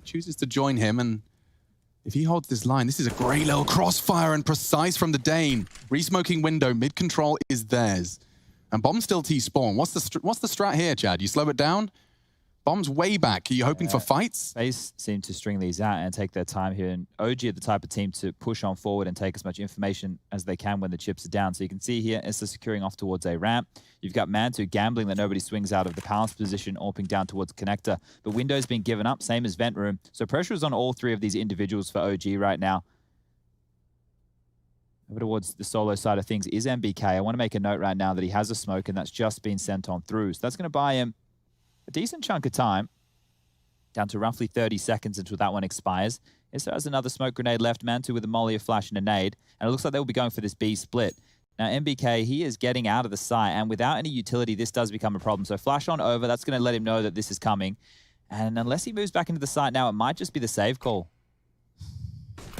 chooses to join him, and if he holds this line, this is a great little crossfire and precise from the Dane. Resmoking window, mid-control is theirs. And Bomb still T-spawn. What's the strat here, Chad? You slow it down? Bomb's way back. Are you hoping for fights? FaZe seem to string these out and take their time here. And OG are the type of team to push on forward and take as much information as they can when the chips are down. So you can see here, it's securing off towards a ramp. You've got Mantu gambling that nobody swings out of the palace position, AWPing down towards connector. The window's been given up, same as vent room. So pressure is on all 3 of these individuals for OG right now. Over towards the solo side of things is MBK. I want to make a note right now that he has a smoke, and that's just been sent on through. So that's going to buy him a decent chunk of time, down to roughly 30 seconds until that one expires. Issa has another smoke grenade left, Mantu with a molly, a flash, and a nade. And it looks like they'll be going for this B split. Now, MBK, he is getting out of the site, and without any utility, this does become a problem. So flash on over, that's going to let him know that this is coming. And unless he moves back into the site now, it might just be the save call.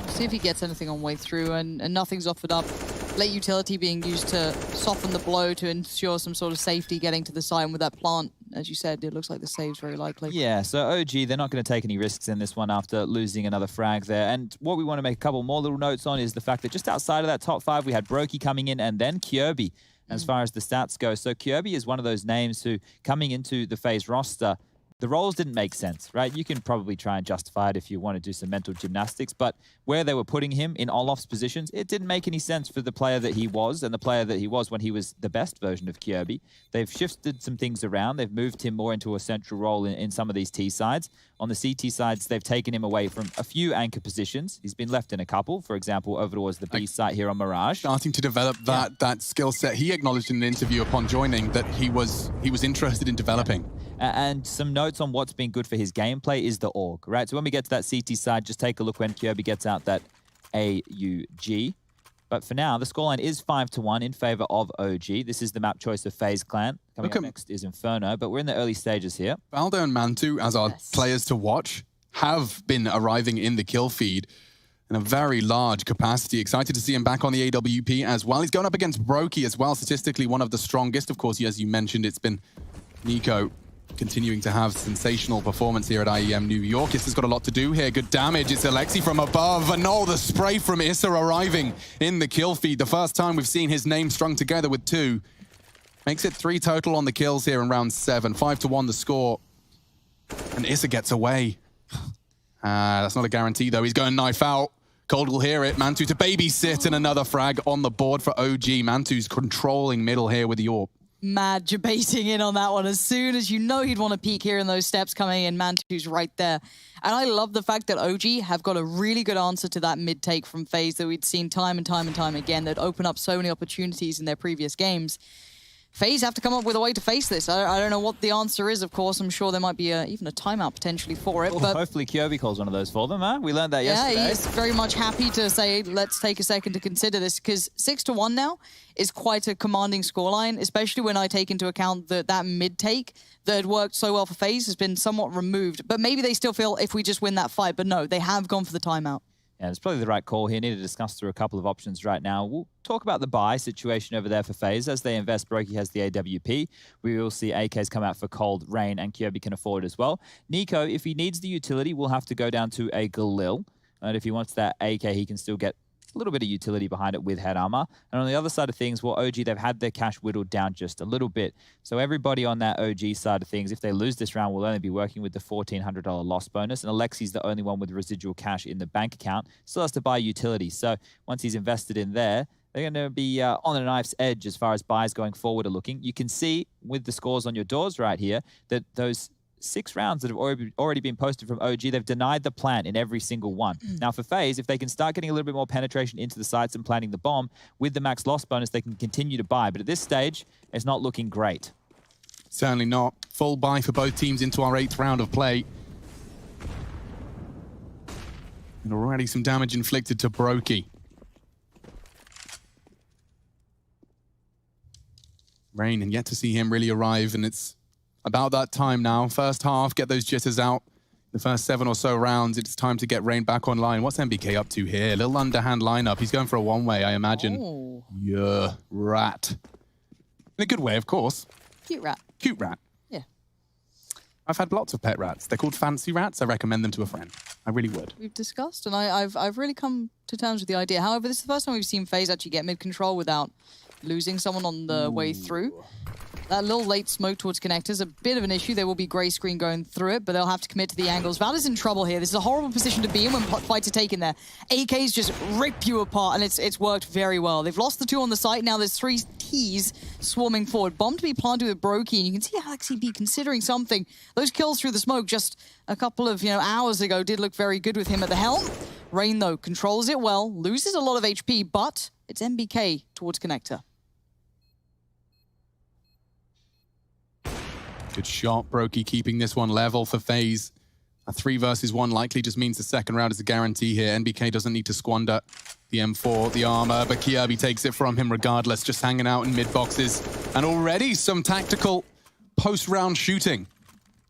See if he gets anything on way through, and nothing's offered up. Late utility being used to soften the blow to ensure some sort of safety getting to the site. And with that plant, as you said, it looks like the save's very likely. Yeah, so OG, they're not going to take any risks in this one after losing another frag there. And what we want to make a couple more little notes on is the fact that just outside of that top 5, we had Brokey coming in and then Kyobi as far as the stats go. So Kyobi is one of those names who, coming into the FaZe roster, the roles didn't make sense, right? You can probably try and justify it if you want to do some mental gymnastics, but where they were putting him in Olof's positions, it didn't make any sense for the player that he was and the player that he was when he was the best version of Kyobi. They've shifted some things around. They've moved him more into a central role in some of these T sides. On the CT sides, they've taken him away from a few anchor positions. He's been left in a couple, for example, over towards the B site here on Mirage. Starting to develop that skill set. He acknowledged in an interview upon joining that he was interested in developing. And some notes on what's been good for his gameplay is the AUG, right? So when we get to that CT side, just take a look when Kyobi gets out that AUG. But for now, the scoreline is 5-1 in favor of OG. This is the map choice of FaZe Clan. Coming up next is Inferno, but we're in the early stages here. Valdo and Mantu, as our players to watch, have been arriving in the kill feed in a very large capacity. Excited to see him back on the AWP as well. He's going up against Brokey as well, statistically one of the strongest. Of course, as you mentioned, it's been Nico continuing to have sensational performance here at IEM New York. Issa's got a lot to do here. Good damage. It's Alexi from above. And oh, the spray from Issa arriving in the kill feed. The first time we've seen his name strung together with 2. Makes it 3 total on the kills here in round 7. 5-1 the score. And Issa gets away. That's not a guarantee, though. He's going knife out. Cold will hear it. Mantu to babysit, and another frag on the board for OG. Mantu's controlling middle here with the AWP. Mad debating in on that one. As soon as you know he'd want to peek here in those steps coming in, Mantu's right there. And I love the fact that OG have got a really good answer to that mid-take from FaZe that we'd seen time and time and time again that open up so many opportunities in their previous games. FaZe have to come up with a way to face this. I don't know what the answer is, of course. I'm sure there might be even a timeout potentially for it. Well, but hopefully Kyobi calls one of those for them, huh? We learned that yesterday. Yeah, he's very much happy to say, let's take a second to consider this, because 6-1 now is quite a commanding scoreline, especially when I take into account that that mid-take that had worked so well for FaZe has been somewhat removed. But maybe they still feel if we just win that fight. But no, they have gone for the timeout. Yeah, it's probably the right call here. Need to discuss through a couple of options right now. We'll talk about the buy situation over there for FaZe. As they invest, Brokey has the AWP. We will see AKs come out for Cold, Rain, and Kyobi can afford it as well. Nico, if he needs the utility, will have to go down to a Galil. And if he wants that AK, he can still get a little bit of utility behind it with head armor. And on the other side of things, well, OG, they've had their cash whittled down just a little bit. So everybody on that OG side of things, if they lose this round, will only be working with the $1,400 loss bonus. And Alexi's the only one with residual cash in the bank account. Still has to buy utility. So once he's invested in there, they're going to be on a knife's edge as far as buys going forward are looking. You can see with the scores on your doors right here that those 6 rounds that have already been posted from OG. They've denied the plant in every single one. Now for FaZe, if they can start getting a little bit more penetration into the sites and planting the bomb, with the max loss bonus, they can continue to buy. But at this stage, it's not looking great. Certainly not. Full buy for both teams into our 8th round of play. And already some damage inflicted to Brokey. Rain, and yet to see him really arrive, and it's about that time now. First half, get those jitters out. The first 7 or so rounds, it's time to get Rain back online. What's MBK up to here? Little underhand lineup. He's going for a one-way, I imagine. Oh. Yeah, rat. In a good way, of course. Cute rat. Cute rat. Yeah. I've had lots of pet rats. They're called fancy rats. I recommend them to a friend. I really would. We've discussed, and I've really come to terms with the idea. However, this is the first time we've seen FaZe actually get mid-control without losing someone on the way through. That little late smoke towards connectors, a bit of an issue. There will be gray screen going through it, but they'll have to commit to the angles. Val is in trouble here. This is a horrible position to be in when fights are taken there. AKs just rip you apart, and it's worked very well. They've lost the 2 on the site. Now there's 3 T's swarming forward. Bomb to be planted with Brokey, and you can see Alexi B considering something. Those kills through the smoke just a couple of hours ago did look very good with him at the helm. Rain, though, controls it well, loses a lot of HP, but it's MBK towards connector. Good shot. Brokey keeping this one level for FaZe. A 3 versus 1 likely just means the second round is a guarantee here. NBK doesn't need to squander the M4, the armor, but Kjaerbye takes it from him regardless, just hanging out in mid boxes. And already some tactical post-round shooting.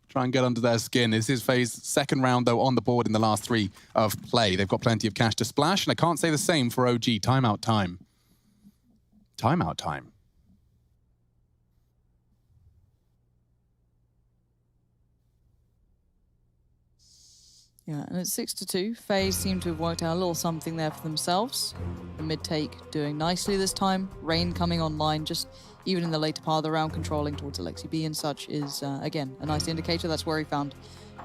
Try and get under their skin. This is FaZe's second round, though, on the board in the last 3 of play. They've got plenty of cash to splash, and I can't say the same for OG. Timeout time. Timeout time. Yeah, and it's 6-2. FaZe seem to have worked out a little something there for themselves. The mid-take doing nicely this time. Rain coming online, just even in the later part of the round, controlling towards Alexi B and such is, again, a nice indicator. That's where he found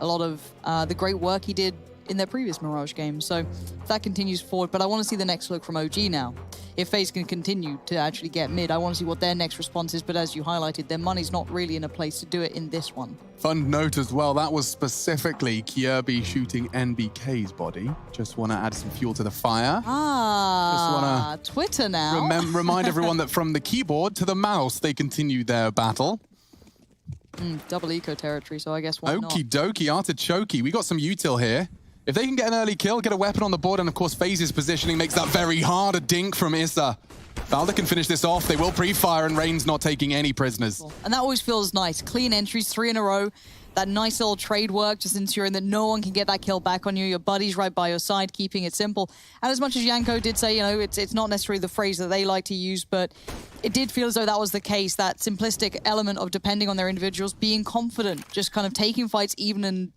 a lot of the great work he did in their previous Mirage game. So that continues forward, but I want to see the next look from OG now. If FaZe can continue to actually get mid, I want to see what their next response is, but as you highlighted, their money's not really in a place to do it in this one. Fun note as well, that was specifically Kjaerbye shooting NBK's body. Just want to add some fuel to the fire. Ah, Twitter now. Remind everyone that from the keyboard to the mouse, they continue their battle. Double eco territory, so I guess why not? Okie dokie, artichoke. We got some util here. If they can get an early kill, get a weapon on the board, and of course FaZe's positioning makes that very hard. A dink from Issa. Valda can finish this off. They will pre-fire, and Rain's not taking any prisoners. And that always feels nice. Clean entries, 3 in a row. That nice little trade work, just ensuring that no one can get that kill back on you. Your buddy's right by your side, keeping it simple. And as much as Yanko did say, it's not necessarily the phrase that they like to use, but it did feel as though that was the case, that simplistic element of depending on their individuals, being confident, just kind of taking fights even in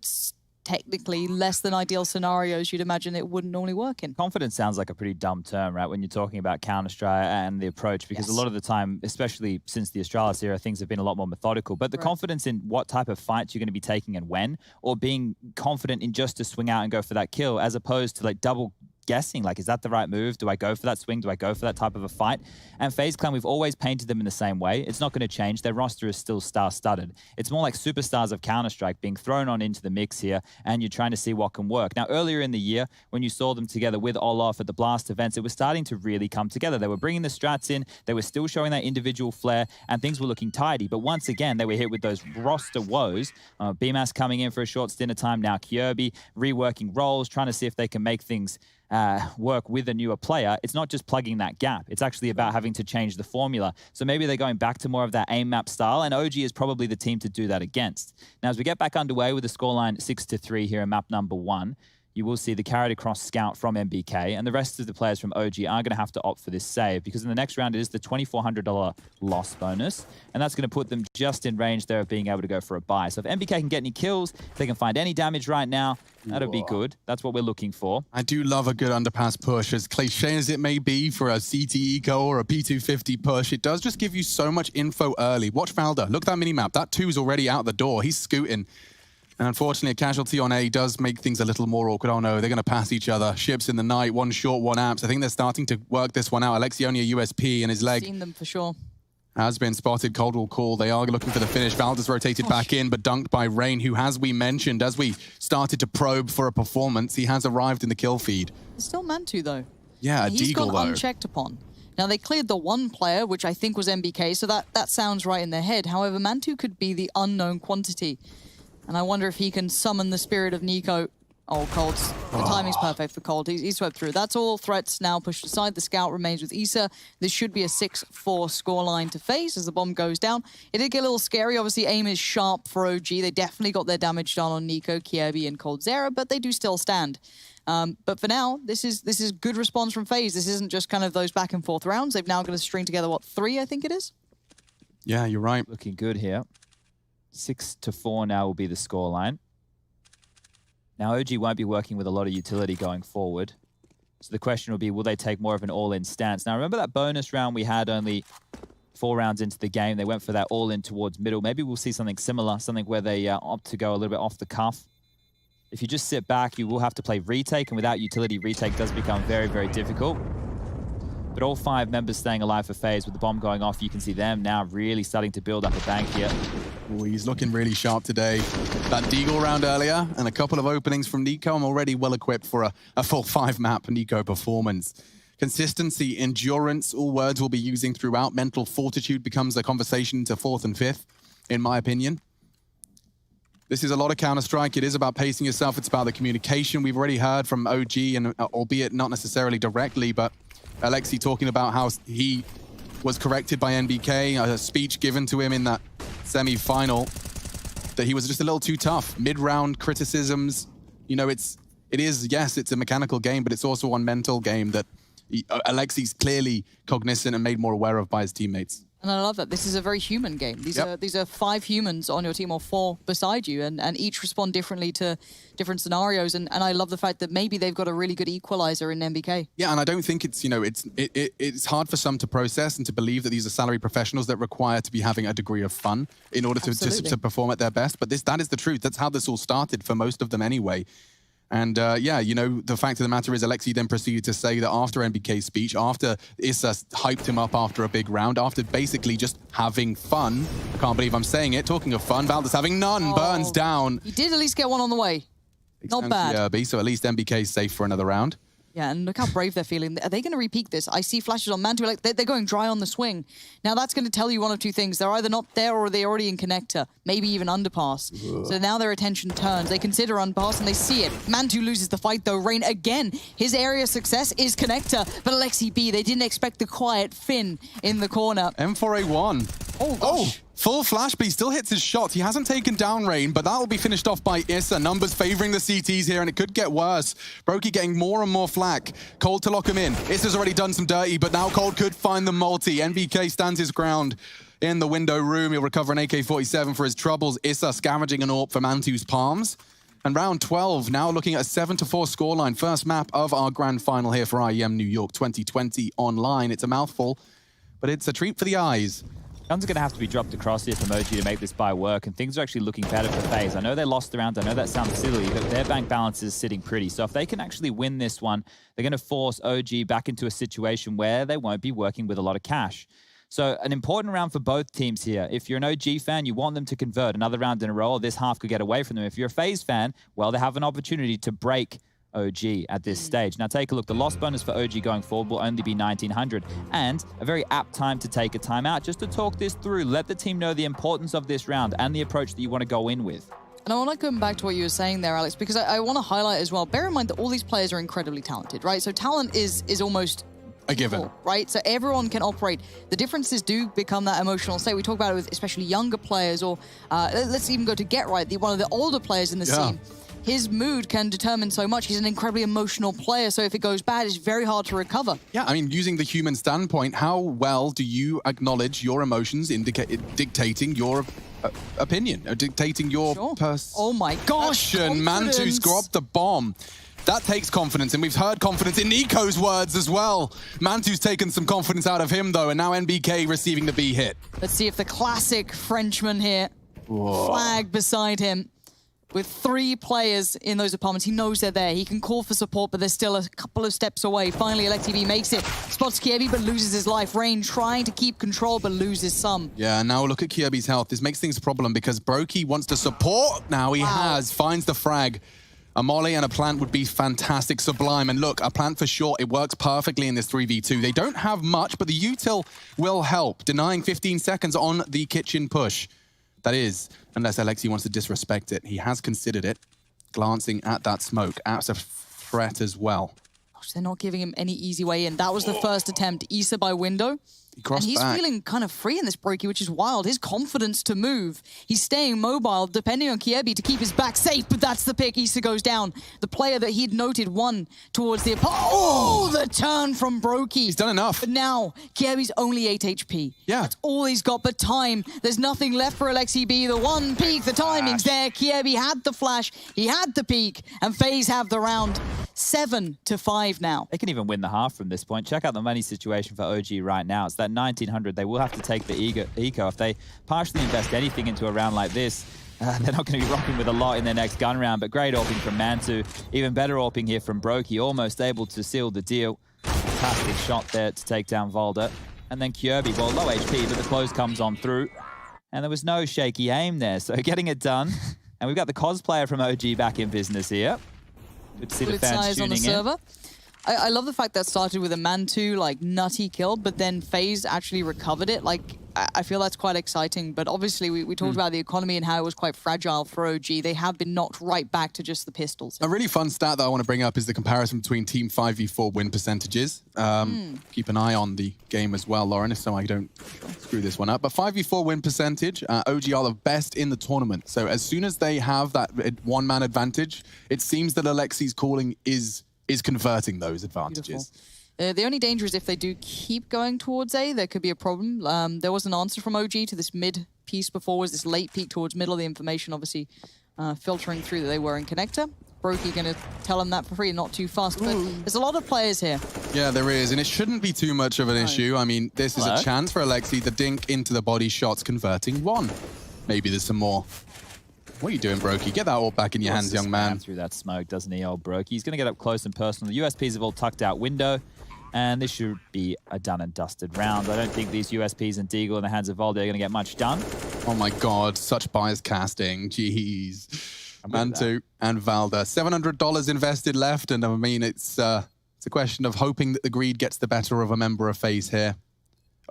technically less than ideal scenarios you'd imagine it wouldn't normally work in. Confidence sounds like a pretty dumb term, right, when you're talking about Counter-Strike and the approach, because a lot of the time, especially since the Astralis era, things have been a lot more methodical. But the confidence in what type of fights you're going to be taking and when, or being confident in just to swing out and go for that kill, as opposed to like double guessing, like, is that the right move? Do I go for that swing? Do I go for that type of a fight? And FaZe Clan, we've always painted them in the same way. It's not going to change. Their roster is still star-studded. It's more like superstars of Counter-Strike being thrown on into the mix here, and you're trying to see what can work. Now, earlier in the year, when you saw them together with Olaf at the Blast events, it was starting to really come together. They were bringing the strats in. They were still showing that individual flair, and things were looking tidy. But once again, they were hit with those roster woes. BMAS coming in for a short stint of time now. Kjaerbye reworking roles, trying to see if they can make things work with a newer player. It's not just plugging that gap. It's actually about having to change the formula. So maybe they're going back to more of that aim map style, and OG is probably the team to do that against. Now, as we get back underway with the scoreline 6-3 here in map number 1, you will see the carried across scout from MBK, and the rest of the players from OG are going to have to opt for this save, because in the next round it is the $2,400 loss bonus, and that's going to put them just in range there of being able to go for a buy. So if MBK can get any kills, if they can find any damage right now, that'll be good. That's what we're looking for. I do love a good underpass push, as cliche as it may be for a CT eco or a P250 push. It does just give you so much info early. Watch Valda. Look at that mini-map. That 2's already out the door. He's scooting. And unfortunately, a casualty on A does make things a little more awkward. Oh no, they're going to pass each other. Ships in the night, one short, one amps. I think they're starting to work this one out. Alexi only a USP in his leg. Seen them for sure. has been spotted. Cold will call. They are looking for the finish. Valda's rotated back in, but dunked by Rain, who, as we mentioned, as we started to probe for a performance, he has arrived in the kill feed. It's still Mantu, though. Yeah, He's Deagle, gone though. unchecked upon. Now, they cleared the one player, which I think was MBK, so that sounds right in their head. However, Mantu could be the unknown quantity. And I wonder if he can summon the spirit of Nico. Oh, Cold's. The timing's perfect for Cold. He's swept through. That's all threats now pushed aside. The scout remains with Issa. This should be a 6-4 scoreline to face as the bomb goes down. It did get a little scary. Obviously, aim is sharp for OG. They definitely got their damage done on Nico, Kiebi, and Cold Zera, but they do still stand. But for now, this is good response from FaZe. This isn't just kind of those back and forth rounds. They've now got to string together, what, 3, I think it is? Yeah, you're right. Looking good here. 6-4 now will be the scoreline. Now, OG won't be working with a lot of utility going forward. So the question will be, will they take more of an all-in stance? Now, remember that bonus round we had only 4 rounds into the game? They went for that all-in towards middle. Maybe we'll see something similar, something where they opt to go a little bit off the cuff. If you just sit back, you will have to play retake, and without utility, retake does become very, very difficult. But all 5 members staying alive for FaZe. With the bomb going off, you can see them now really starting to build up a bank here. Ooh, he's looking really sharp today. That Deagle round earlier and a couple of openings from Nico. I'm already well equipped for a full 5-map Nico performance. Consistency, endurance, all words we'll be using throughout. Mental fortitude becomes a conversation to 4th and 5th, in my opinion. This is a lot of Counter-Strike. It is about pacing yourself. It's about the communication. We've already heard from OG, and albeit not necessarily directly, but Alexi talking about how he was corrected by NBK, a speech given to him in that semi-final, that he was just a little too tough. Mid-round criticisms, you know, it is, yes, it's a mechanical game, but it's also one mental game that Alexi's clearly cognizant and made more aware of by his teammates. And I love that. This is a very human game. These are 5 humans on your team, or 4 beside you, and each respond differently to different scenarios. And I love the fact that maybe they've got a really good equalizer in MBK. Yeah, and I don't think it's, you know, it's hard for some to process and to believe that these are salary professionals that require to be having a degree of fun in order to perform at their best. But that is the truth. That's how this all started for most of them anyway. And yeah, you know, the fact of the matter is Alexi then proceeded to say that after NBK's speech, after Issa hyped him up after a big round, after basically just having fun, can't believe I'm saying it, talking of fun, Valda's having none, burns down. He did at least get one on the way. Not bad. So at least MBK's safe for another round. Yeah, and look how brave they're feeling. Are they going to repeat this? I see flashes on Mantu. Like, they're going dry on the swing. Now, that's going to tell you one of 2 things. They're either not there or they're already in connector, maybe even underpass. Ugh. So now their attention turns. They consider underpass and they see it. Mantu loses the fight, though. Rain, again, his area of success is connector. But Alexi B, they didn't expect the quiet Finn in the corner. M4A1. Oh, gosh. Full flash, but he still hits his shot. He hasn't taken down Rain, but that will be finished off by Issa. Numbers favoring the CTs here, and it could get worse. Brokey getting more and more flack. Cold to lock him in. Issa's already done some dirty, but now Cold could find the multi. NBK stands his ground in the window room. He'll recover an AK-47 for his troubles. Issa scavenging an AWP for Mantu's palms. And round 12, now looking at a 7-4 scoreline. First map of our grand final here for IEM New York 2020 online. It's a mouthful, but it's a treat for the eyes. Guns are going to have to be dropped across here from OG to make this buy work, and things are actually looking better for FaZe. I know they lost the round, I know that sounds silly, but their bank balance is sitting pretty. So if they can actually win this one, they're going to force OG back into a situation where they won't be working with a lot of cash. So an important round for both teams here. If you're an OG fan, you want them to convert another round in a row, or this half could get away from them. If you're a FaZe fan, well, they have an opportunity to break OG at this stage. Now take a look. The loss bonus for OG going forward will only be 1,900, and a very apt time to take a timeout just to talk this through. Let the team know the importance of this round and the approach that you want to go in with. And I want to come back to what you were saying there, Alex, because I want to highlight as well, bear in mind that all these players are incredibly talented, right? So talent is almost a given, right? So everyone can operate. The differences do become that emotional state. We talk about it with especially younger players, or let's even go to Get Right, one of the older players in the scene. His mood can determine so much. He's an incredibly emotional player, so if it goes bad, it's very hard to recover. Yeah, I mean, using the human standpoint, how well do you acknowledge your emotions dictating your opinion, or dictating your Oh my gosh! Mantu's dropped the bomb. That takes confidence, and we've heard confidence in Nico's words as well. Mantu's taken some confidence out of him, though, and now NBK receiving the B hit. Let's see if the classic Frenchman here, flag beside him. with 3 players in those apartments. He knows they're there. He can call for support, but they're still a couple of steps away. Finally, Alexi makes it. Spots Kiebi, but loses his life. Rain trying to keep control, but loses some. Yeah, and now look at Kiebi's health. This makes things a problem because Brokey wants to support. Now he finds the frag. A molly and a plant would be fantastic, sublime. And look, a plant for sure, it works perfectly in this 3v2. They don't have much, but the util will help, denying 15 seconds on the kitchen push. That is, unless Alexi wants to disrespect it. He has considered it, glancing at that smoke. Apps a threat as well. Gosh, they're not giving him any easy way in. That was the first attempt. Issa by window. And he's feeling kind of free in this Brokey, which is wild. His confidence to move. He's staying mobile, depending on Kiebi to keep his back safe, but that's the pick. Issa goes down. The player that he'd noted won towards the... Oh, the turn from Brokey. He's done enough. But now, Kiebi's only 8 HP. Yeah. That's all he's got, but time. There's nothing left for Alexi B. The one peak, the timing's there. Kiebi had the flash, he had the peak, and FaZe have the round. 7-5 now. They can even win the half from this point. Check out the money situation for OG right now. It's that 1900. They will have to take the eco. If they partially invest anything into a round like this, they're not going to be rocking with a lot in their next gun round, but great AWPing from Mantu. Even better AWPing here from Brokey, almost able to seal the deal. Fantastic shot there to take down Valda. And then Kiebi, well, low HP, but the close comes on through. And there was no shaky aim there, so getting it done. And we've got the cosplayer from OG back in business here. Good to see the fans tuning on the server. I love the fact that started with a Mantu, like, nutty kill, but then FaZe actually recovered it. Like, I feel that's quite exciting. But obviously, we talked about the economy and how it was quite fragile for OG. They have been knocked right back to just the pistols. A really fun stat that I want to bring up is the comparison between Team 5v4 win percentages. Keep an eye on the game as well, Lauren, so I don't screw this one up. But 5v4 win percentage, OG are the best in the tournament. So as soon as they have that one-man advantage, it seems that Alexi's calling is converting those advantages. The only danger is if they do keep going towards A, there could be a problem. There was an answer from OG to this mid piece before, was this late peek towards middle. The information obviously filtering through that they were in connector. Brokey going to tell them that for free, not too fast. But there's a lot of players here. Yeah, there is, and it shouldn't be too much of an issue. I mean, this is a chance for Alexi. The dink into the body shots converting 1. Maybe there's some more. What are you doing, Brokey? Get that all back in your hands, young man. Through that smoke, doesn't he, old Brokey? He's going to get up close and personal. The USPs have all tucked out window, and this should be a done and dusted round. I don't think these USPs and Deagle in the hands of Valde are going to get much done. Oh my God, such biased casting. Jeez. Mantu and Valda. $700 invested left, and I mean, it's a question of hoping that the greed gets the better of a member of FaZe here.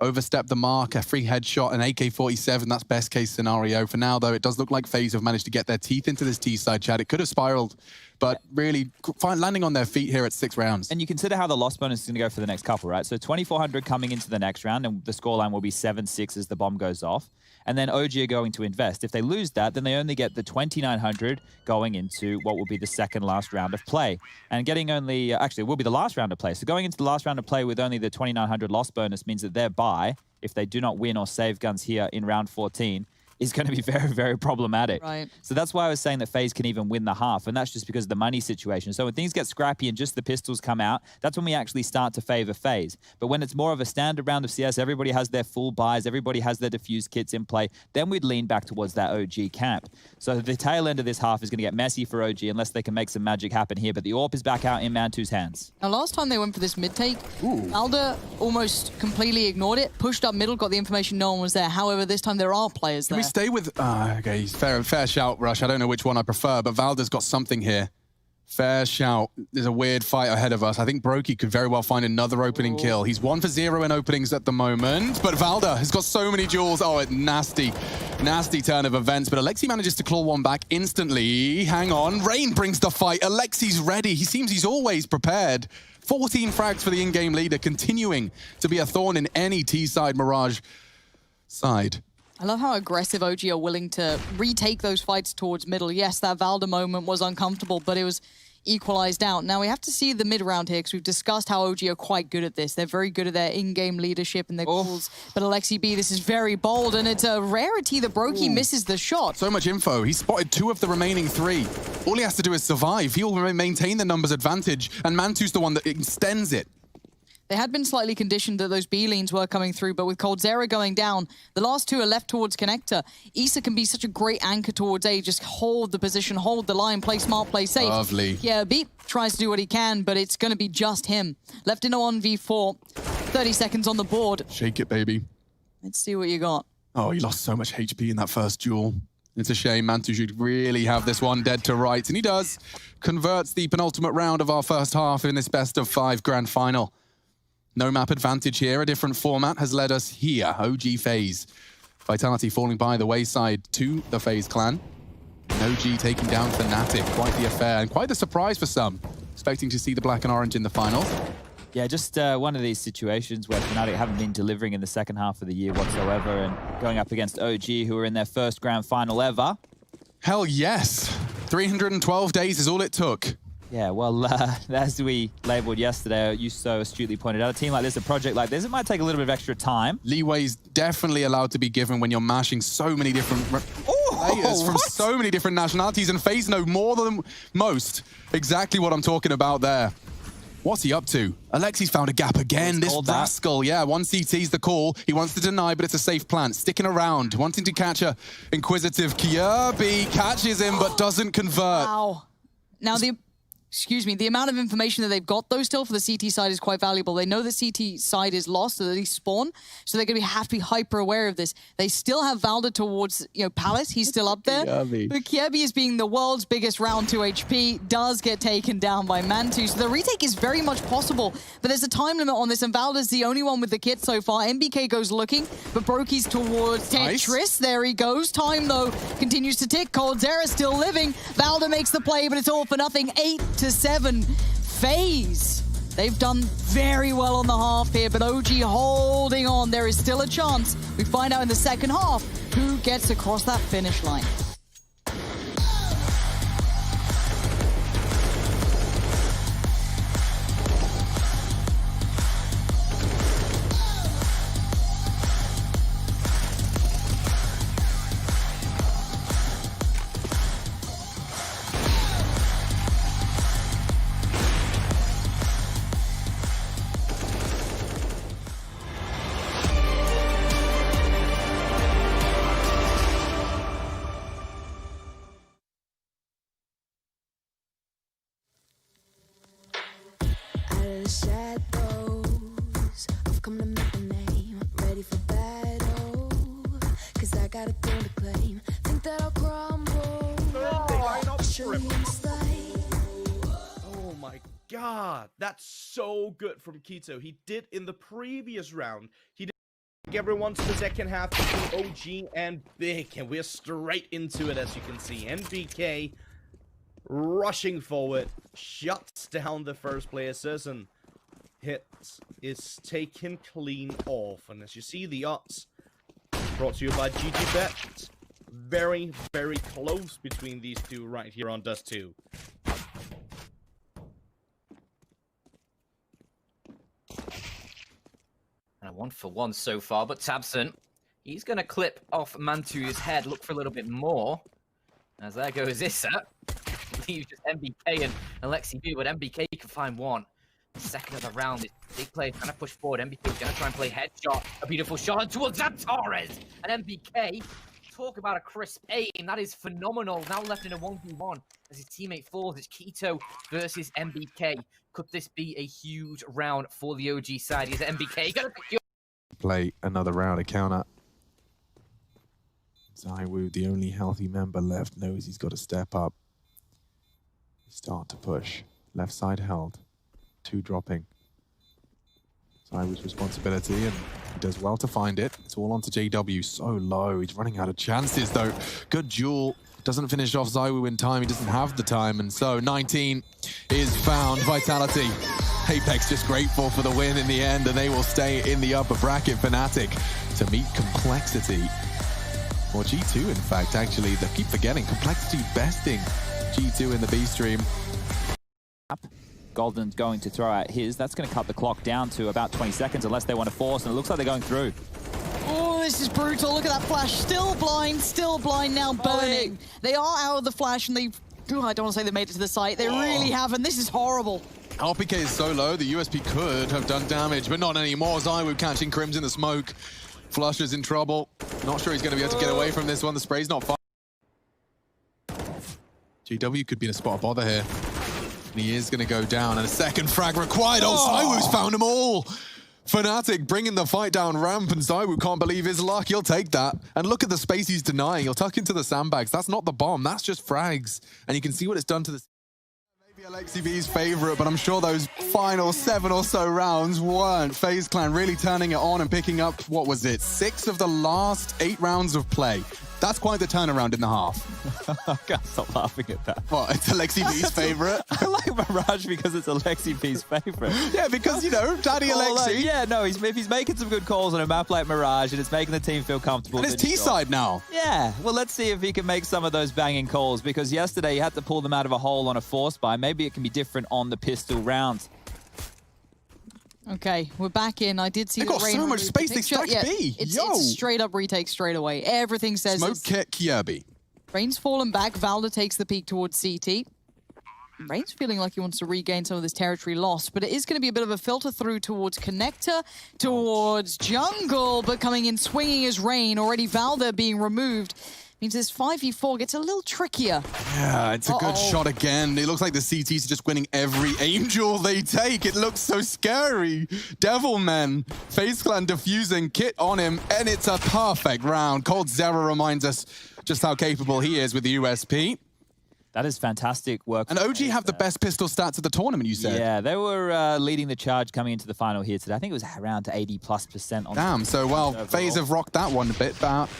Overstep the mark, a free headshot, an AK-47, that's best case scenario. For now, though, it does look like FaZe have managed to get their teeth into this T-side, Chad. It could have spiraled, but really landing on their feet here at 6 rounds. And you consider how the loss bonus is going to go for the next couple, right? So 2,400 coming into the next round, and the scoreline will be 7-6 as the bomb goes off. And then OG are going to invest. If they lose that, then they only get the 2,900 going into what will be the second last round of play. And getting only, actually, it will be the last round of play. So going into the last round of play with only the 2,900 loss bonus means that their buy, if they do not win or save guns here in round 14, is going to be very, very problematic. Right. So that's why I was saying that FaZe can even win the half, and that's just because of the money situation. So when things get scrappy and just the pistols come out, that's when we actually start to favor FaZe. But when it's more of a standard round of CS, everybody has their full buys, everybody has their diffuse kits in play, then we'd lean back towards that OG camp. So the tail end of this half is going to get messy for OG unless they can make some magic happen here, but the AWP is back out in Mantu's hands. Now, last time they went for this mid-take, Alda almost completely ignored it, pushed up middle, got the information no one was there. However, this time there are players there. Can we stay with... okay, fair shout, Rush. I don't know which one I prefer, but Valda's got something here. Fair shout. There's a weird fight ahead of us. I think Brokey could very well find another opening kill. He's 1 for 0 in openings at the moment, but Valda has got so many duels. Oh, a nasty turn of events, but Alexi manages to claw one back instantly. Hang on. Rain brings the fight. Alexi's ready. He seems he's always prepared. 14 frags for the in-game leader, continuing to be a thorn in any T-side Mirage side. I love how aggressive OG are willing to retake those fights towards middle. Yes, that Valda moment was uncomfortable, but it was equalized out. Now, we have to see the mid-round here because we've discussed how OG are quite good at this. They're very good at their in-game leadership and their calls. But Alexi B, this is very bold, and it's a rarity that Brokey misses the shot. So much info. He spotted 2 of the remaining 3. All he has to do is survive. He'll maintain the numbers advantage, and Mantu's the one that extends it. They had been slightly conditioned that those B-leans were coming through, but with coldzera going down, the last two are left towards connector. Issa can be such a great anchor towards A, just hold the position, hold the line, play smart, play safe. Lovely. Yeah, Beep tries to do what he can, but it's going to be just him. Left in a 1v4, 30 seconds on the board. Shake it, baby. Let's see what you got. Oh, he lost so much HP in that first duel. It's a shame. Mantu should really have this one dead to rights, and he does. Converts the penultimate round of our first half in this best of 5 grand final. No map advantage here. A different format has led us here. OG FaZe. Vitality falling by the wayside to the FaZe clan. And OG taking down Fnatic. Quite the affair and quite the surprise for some. Expecting to see the black and orange in the finals. Yeah, just one of these situations where Fnatic haven't been delivering in the second half of the year whatsoever, and going up against OG, who are in their first grand final ever. Hell yes. 312 days is all it took. Yeah, well, as we labeled yesterday, you so astutely pointed out, a team like this, a project like this, it might take a little bit of extra time. Leeway's definitely allowed to be given when you're mashing so many different players from so many different nationalities, and FaZe know more than most exactly what I'm talking about there. What's he up to? Alexi's found a gap again. This rascal, yeah, 1CT's the call. He wants to deny, but it's a safe plant. Sticking around, wanting to catch a inquisitive Kirby. Catches him, but doesn't convert. Wow. Now the amount of information that they've got, though, still for the CT side is quite valuable. They know the CT side is lost, so they spawn, so they're going to have to be hyper aware of this. They still have Valda towards, Palace. He's still up there. But Kirby is being the world's biggest round 2 HP, does get taken down by Mantu. So the retake is very much possible, but there's a time limit on this, and Valda's the only one with the kit so far. MBK goes looking, but Brokey's towards Tetris. Nice. There he goes. Time, though, continues to tick. coldzera still living. Valda makes the play, but it's all for nothing. 8-7. FaZe. They've done very well on the half here, but OG holding on. There is still a chance. We find out in the second half who gets across that finish line. Oh my god, that's so good from k1to. He did in the previous round. He did everyone to the second half between OG and Big, and we're straight into it, as you can see. NBK rushing forward, shuts down the first player, and hit is taken clean off. And as you see, the odds brought to you by GGBet. Very, very close between these two right here on Dust 2. And a 1-for-1 so far, but Tabson, he's going to clip off Mantu's head, look for a little bit more. As there goes Issa. Leaves just MBK and Alexi B, but MBK can find one. Second of the round, this big player trying to push forward. MBK's going to try and play headshot. A beautiful shot towards Zaptares. And MBK, talk about a crisp aim. That is phenomenal. Now left in a 1v1 as his teammate falls. It's k1to versus MBK. Could this be a huge round for the OG side? Is MBK going to play another round of counter? Zywoo, the only healthy member left, knows he's got to step up. Start to push. Left side held. 2 dropping. Zywoo's responsibility, and he does well to find it. It's all onto JW. So low. He's running out of chances, though. Good duel. Doesn't finish off Zywoo in time. He doesn't have the time, and so 19 is found. Vitality. Apex just grateful for the win in the end, and they will stay in the upper bracket. Fnatic to meet Complexity. Or G2, in fact, actually. They keep forgetting. Complexity besting G2 in the B stream. Golden's going to throw out his. That's going to cut the clock down to about 20 seconds unless they want to force, and it looks like they're going through. Oh, this is brutal. Look at that flash. Still blind now, burning. They are out of the flash, and I don't want to say they made it to the site. They really haven't. This is horrible. RPK is so low, the USP could have done damage, but not anymore. ZywOo catching Crims in the smoke. Flusher's in trouble. Not sure he's going to be able to get away from this one. The spray's not far. GW could be in a spot of bother here. And he is going to go down, and a second frag required. Oh, ZywOo's found them all! Fnatic bringing the fight down ramp, and ZywOo can't believe his luck. He'll take that. And look at the space he's denying. He'll tuck into the sandbags. That's not the bomb. That's just frags. And you can see what it's done to the... Maybe Alexi favorite, but I'm sure those final 7 or so rounds weren't. FaZe Clan really turning it on and picking up, what was it, 6 of the last 8 rounds of play. That's quite the turnaround in the half. I can't stop laughing at that. What, it's Alexi V's favorite? I like Mirage because it's Alexi V's favorite. Yeah, because, you know, Daddy Alexi. Yeah, no, if he's making some good calls on a map like Mirage and it's making the team feel comfortable. And it's T-side now. Yeah, well, let's see if he can make some of those banging calls, because yesterday he had to pull them out of a hole on a force buy. Maybe it can be different on the pistol rounds. Okay, we're back in. I did see They got so much space, they stacked B. It's straight up retake straight away. Everything says Smoke kit Kjaerbye. Rain's fallen back. Valda takes the peek towards CT. Rain's feeling like he wants to regain some of this territory lost, but it is going to be a bit of a filter through towards Connector, towards Jungle, but coming in swinging is Rain. Already Valda being removed. Means this 5v4 gets a little trickier. Yeah, it's a good shot again. It looks like the CTs are just winning every angel they take. It looks so scary. Devilman, FaZe Clan defusing, Kit on him, and it's a perfect round. coldzera reminds us just how capable he is with the USP. That is fantastic work. And OG have the best pistol stats of the tournament, you said. Yeah, they were leading the charge coming into the final here today. I think it was around to 80+% on. Damn, so well, FaZe have rocked that one a bit back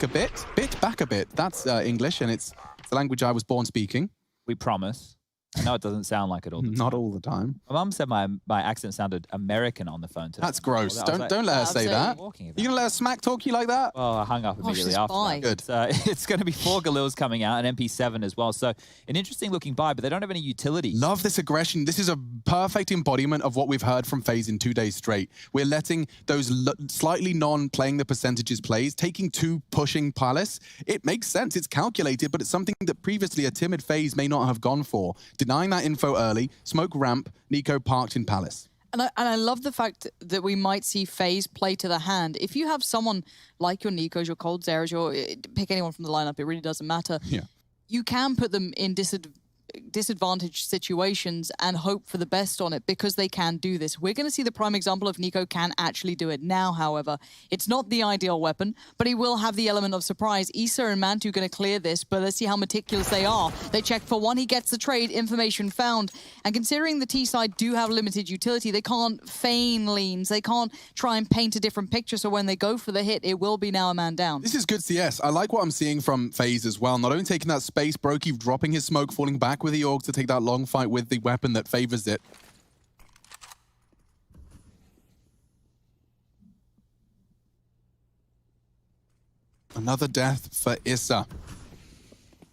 a bit. Bit back a bit. That's English, and it's the language I was born speaking. We promise. I know it doesn't sound like it all the time. Not all the time. My mum said my accent sounded American on the phone today. That's gross. Don't let her say that. You gonna let her smack talk you like that? Oh, I hung up immediately after that. Good. It's going to be 4 Galils coming out, and MP7 as well. So an interesting looking buy, but they don't have any utility. Love this aggression. This is a perfect embodiment of what we've heard from FaZe in 2 days straight. We're letting those slightly non-playing the percentages plays, taking 2 pushing Palace. It makes sense. It's calculated, but it's something that previously a timid FaZe may not have gone for. Denying that info early, smoke ramp, Nico parked in Palace. And I love the fact that we might see FaZe play to the hand. If you have someone like your Nikos, your coldzera's, pick anyone from the lineup, it really doesn't matter. Yeah. You can put them in disadvantaged situations and hope for the best on it, because they can do this. We're going to see the prime example of Nico can actually do it now, however. It's not the ideal weapon, but he will have the element of surprise. Issa and Mantu going to clear this, but let's see how meticulous they are. They check for one, he gets the trade, information found. And considering the T side do have limited utility, they can't feign leans, they can't try and paint a different picture, so when they go for the hit, it will be now a man down. This is good CS. I like what I'm seeing from FaZe as well. Not only taking that space, Brokey dropping his smoke, falling back with the Org to take that long fight with the weapon that favors it. Another death for Issa.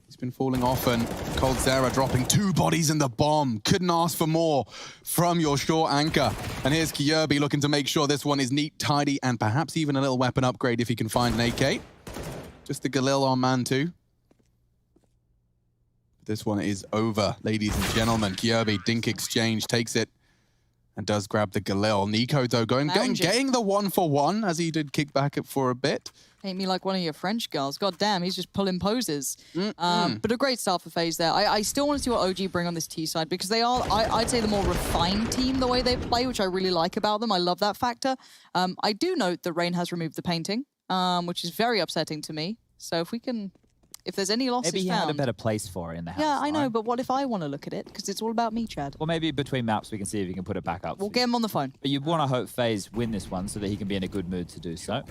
He's been falling off, and coldzera dropping 2 bodies in the bomb. Couldn't ask for more from your short anchor. And here's Kjaerbye looking to make sure this one is neat, tidy, and perhaps even a little weapon upgrade if he can find an AK. Just the Galil on man too. This one is over, ladies and gentlemen. Kjaerbye, dink exchange, takes it and does grab the Galil. Nico, though, getting the 1-for-1 as he did kick back for a bit. Paint me like one of your French girls. God damn, he's just pulling poses. But a great start for FaZe there. I still want to see what OG bring on this T side, because they are, I'd say, the more refined team the way they play, which I really like about them. I love that factor. I do note that Rain has removed the painting, which is very upsetting to me. So if we can... If there's any losses maybe he had a better place for it in the house. Yeah, I know, right? but what if I want to look at it? Because it's all about me, Chad. Well, maybe between maps we can see if you can put it back up. We'll get him on the phone. But you want to hope FaZe win this one so that he can be in a good mood to do so.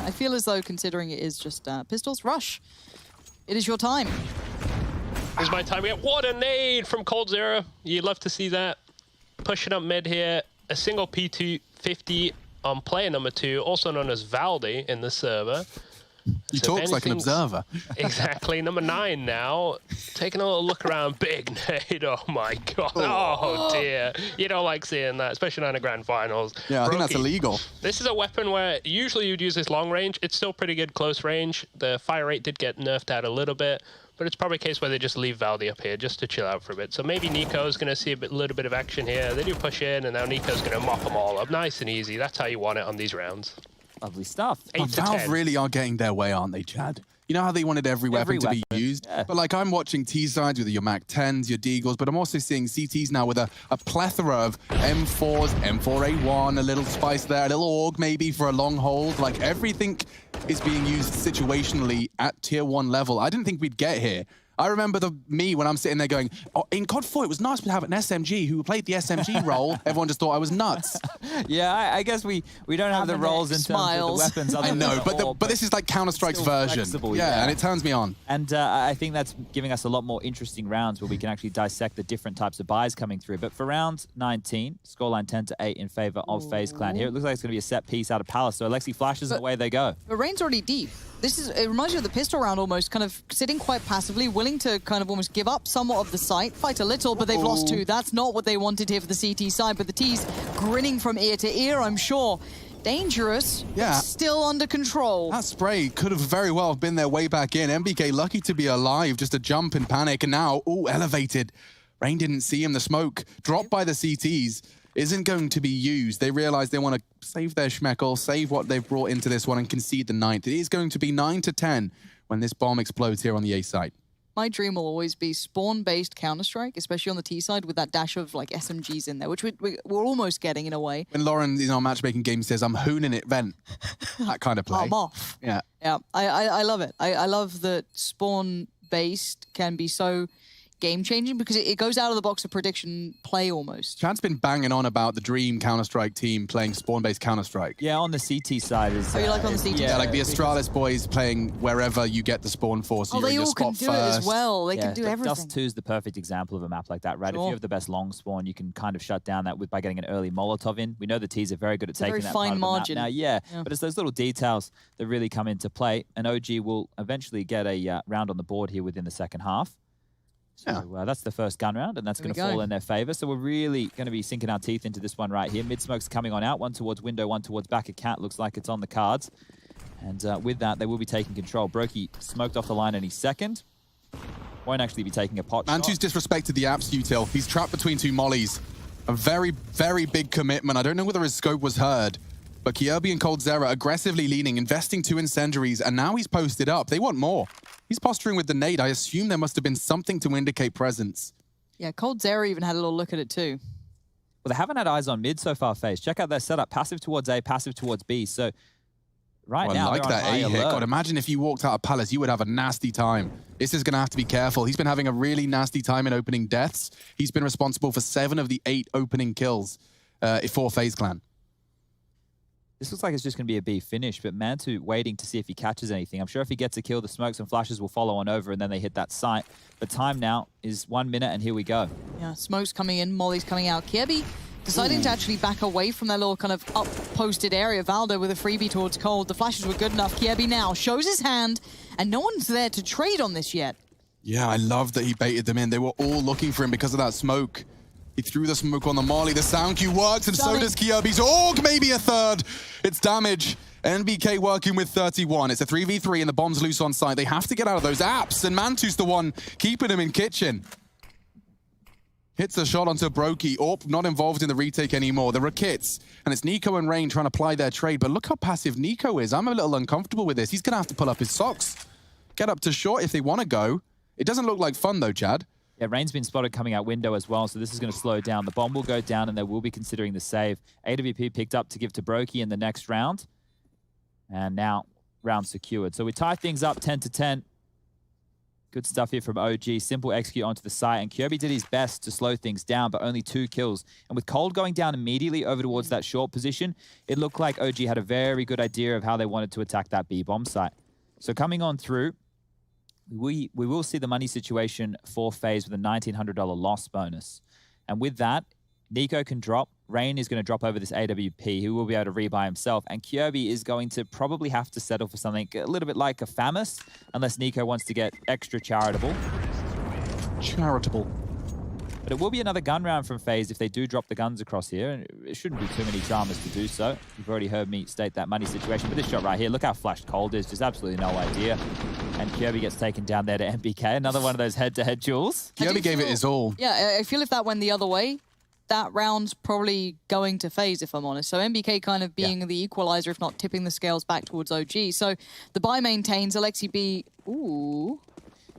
I feel as though, considering it is just pistols, rush. It is your time. It's my time. What a nade from coldzera. You'd love to see that. Pushing up mid here. A single P250 on player number 2, also known as Valdi in the server. He talks like an observer. Exactly. Number 9 now. Taking a little look around. Big nade. Oh, my God. Oh, dear. You don't like seeing that, especially in the grand finals. Yeah, I think that's illegal. This is a weapon where usually you'd use this long range. It's still pretty good close range. The fire rate did get nerfed out a little bit. but it's probably a case where they just leave Valdi up here just to chill out for a bit. So maybe Nico's going to see a little bit of action here. They do push in, and now Nico's going to mop them all up nice and easy. That's how you want it on these rounds. Lovely stuff. 8 to Valve 10. really are getting their way, aren't they, Chad? You know how they wanted every weapon to be used? Yeah. But like I'm watching T-sides with your Mac 10s, your Deagles, but I'm also seeing CTs now with a plethora of M4s, M4A1, a little spice there, a little AUG maybe for a long hold. Like everything is being used situationally at tier 1 level. I didn't think we'd get here. I remember me when I'm sitting there going, oh, in COD 4, it was nice to have an SMG who played the SMG role. Everyone just thought I was nuts. Yeah, I guess we don't have the roles in terms of the weapons. I know, but this is like Counter-Strike's version. Yeah, and it turns me on. And I think that's giving us a lot more interesting rounds where we can actually dissect the different types of buys coming through. But for round 19, scoreline 10-8 in favor of FaZe Clan here. It looks like it's going to be a set piece out of Palace. So Alexi flashes and away they go. But Rain's already deep. It reminds you of the pistol round almost, kind of sitting quite passively, willing to kind of almost give up somewhat of the site, fight a little, but they've lost 2. That's not what they wanted here for the CT side, but the T's grinning from ear to ear, I'm sure. Dangerous, but still under control. That spray could have very well been their way back in. MBK lucky to be alive, just a jump in panic, and now, elevated. Rain didn't see him, the smoke dropped by the CTs. Isn't going to be used. They realize they want to save their schmeckle, save what they've brought into this one and concede the 9th. It is going to be 9-10 when this bomb explodes here on the A side. My dream will always be spawn-based Counter-Strike, especially on the T side with that dash of like SMGs in there, which we're almost getting in a way. When Lauren in our matchmaking game says, I'm hooning it, vent. That kind of play. I'm off. Yeah. Yeah, I love it. I love that spawn-based can be so game-changing because it goes out of the box of prediction play almost. Chad's been banging on about the dream Counter-Strike team playing spawn-based Counter-Strike. Yeah, on the CT side is... Oh, you like on the CT Yeah, side? like the Astralis boys playing wherever you get the spawn for, so you're in they your all can spot do first. it as well. They can do everything. Dust 2 is the perfect example of a map like that, right? If you have the best long spawn, you can kind of shut down that by getting an early Molotov in. We know the T's are very good at taking that part of the map now. Yeah, but it's those little details that really come into play, and OG will eventually get a round on the board here within the second half. So that's the first gun round, and that's going to fall in their favor. So we're really going to be sinking our teeth into this one right here. Mid-smoke's coming on out, one towards window, one towards back of cat. Looks like it's on the cards. And with that, they will be taking control. Brokey smoked off the line any second. Won't actually be taking a pot shot. Mantu's disrespected the apps util. He's trapped between 2 mollies. A very, very big commitment. I don't know whether his scope was heard, but Kierby and Cold Zera aggressively leaning, investing 2 incendiaries, and now he's posted up. They want more. He's posturing with the nade. I assume there must have been something to indicate presence. Yeah, Cold Zera even had a little look at it too. Well, they haven't had eyes on mid so far, FaZe. Check out their setup. Passive towards A, passive towards B. So right now, I like that A hit. God, imagine if you walked out of Palace, you would have a nasty time. This is going to have to be careful. He's been having a really nasty time in opening deaths. He's been responsible for 7 of the 8 opening kills for FaZe Clan. This looks like it's just going to be a B finish, but Mantu waiting to see if he catches anything. I'm sure if he gets a kill, the smokes and flashes will follow on over, and then they hit that site. But time now is 1 minute, and here we go. Yeah, smoke's coming in, Molly's coming out. Kierby deciding to actually back away from their little kind of up-posted area. Valdo with a freebie towards Cold. The flashes were good enough. Kierby now shows his hand, and no one's there to trade on this yet. Yeah, I love that he baited them in. They were all looking for him because of that smoke. He threw the smoke on the molly. The sound cue works, and so does Kierby's AUG, maybe a third. It's damage. NBK working with 31. It's a 3v3, and the bomb's loose on site. They have to get out of those apps, and Mantu's the one keeping him in kitchen. Hits a shot onto Brokey. Orp not involved in the retake anymore. There are kits, and it's Nico and Rain trying to ply their trade, but look how passive Nico is. I'm a little uncomfortable with this. He's going to have to pull up his socks. Get up to short if they want to go. It doesn't look like fun, though, Chad. Yeah, Rain's been spotted coming out window as well, so this is going to slow down. The bomb will go down, and they will be considering the save. AWP picked up to give to Brokey in the next round. And now, round secured. So we tie things up 10-10. Good stuff here from OG. Simple execute onto the site, and Kierby did his best to slow things down, but only 2 kills. And with Cold going down immediately over towards that short position, it looked like OG had a very good idea of how they wanted to attack that B-bomb site. So coming on through, we will see the money situation for FaZe with a $1,900 loss bonus. And with that, Nico can drop. Rain is going to drop over this AWP. He will be able to rebuy himself. And Kierby is going to probably have to settle for something a little bit like a FAMAS, unless Nico wants to get extra charitable. Charitable. But it will be another gun round from FaZe if they do drop the guns across here. And it shouldn't be too many dramas to do so. You've already heard me state that money situation. But this shot right here, look how flashed Cold is. Just absolutely no idea. And Kirby gets taken down there to MBK. Another one of those head-to-head duels. Kirby gave it his all. Yeah, I feel if that went the other way, that round's probably going to FaZe, if I'm honest. So MBK kind of being the equalizer, if not tipping the scales back towards OG. So the buy maintains, Alexi B. Ooh.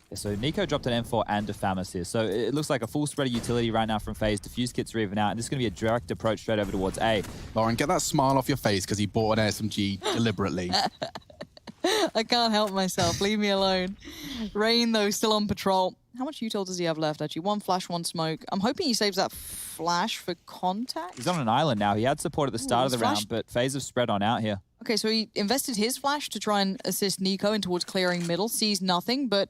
Yeah, so Nico dropped an M4 and a FAMAS here. So it looks like a full spread of utility right now from FaZe. Diffuse kits are even out, and this is going to be a direct approach straight over towards A. Lauren, get that smile off your face because he bought an SMG deliberately. I can't help myself. Leave me alone. Rain, though, still on patrol. How much util does he have left, actually? 1 flash, 1 smoke. I'm hoping he saves that flash for contact. He's on an island now. He had support at the start of the round, but FaZe have spread on out here. Okay, so he invested his flash to try and assist Nico in towards clearing middle. Sees nothing, but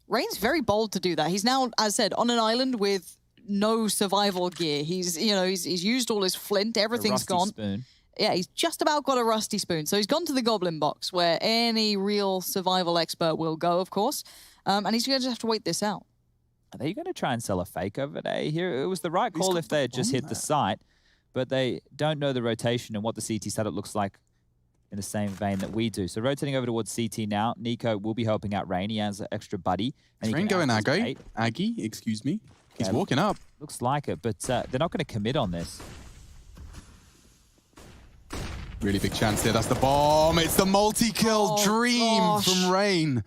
Rain's very bold to do that. He's now, as said, on an island with no survival gear. He's used all his flint. Everything's gone. Spoon. Yeah, he's just about got a rusty spoon. So he's gone to the Goblin box, where any real survival expert will go, of course. And he's going to have to wait this out. Are they going to try and sell a fake over there here? It was the right call if they had just hit the site, but they don't know the rotation and what the CT setup looks like in the same vein that we do. So rotating over towards CT now. Nico will be helping out Rain. He has an extra buddy. Is Rain going Aggie? Excuse me. He's walking up. Looks like it, but they're not going to commit on this. Really big chance here. That's the bomb. It's the multi-kill dream from Rain.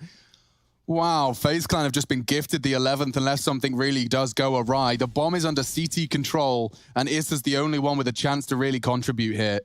Wow, FaZe Clan have just been gifted the 11th unless something really does go awry. The bomb is under CT control, and Issa's the only one with a chance to really contribute here.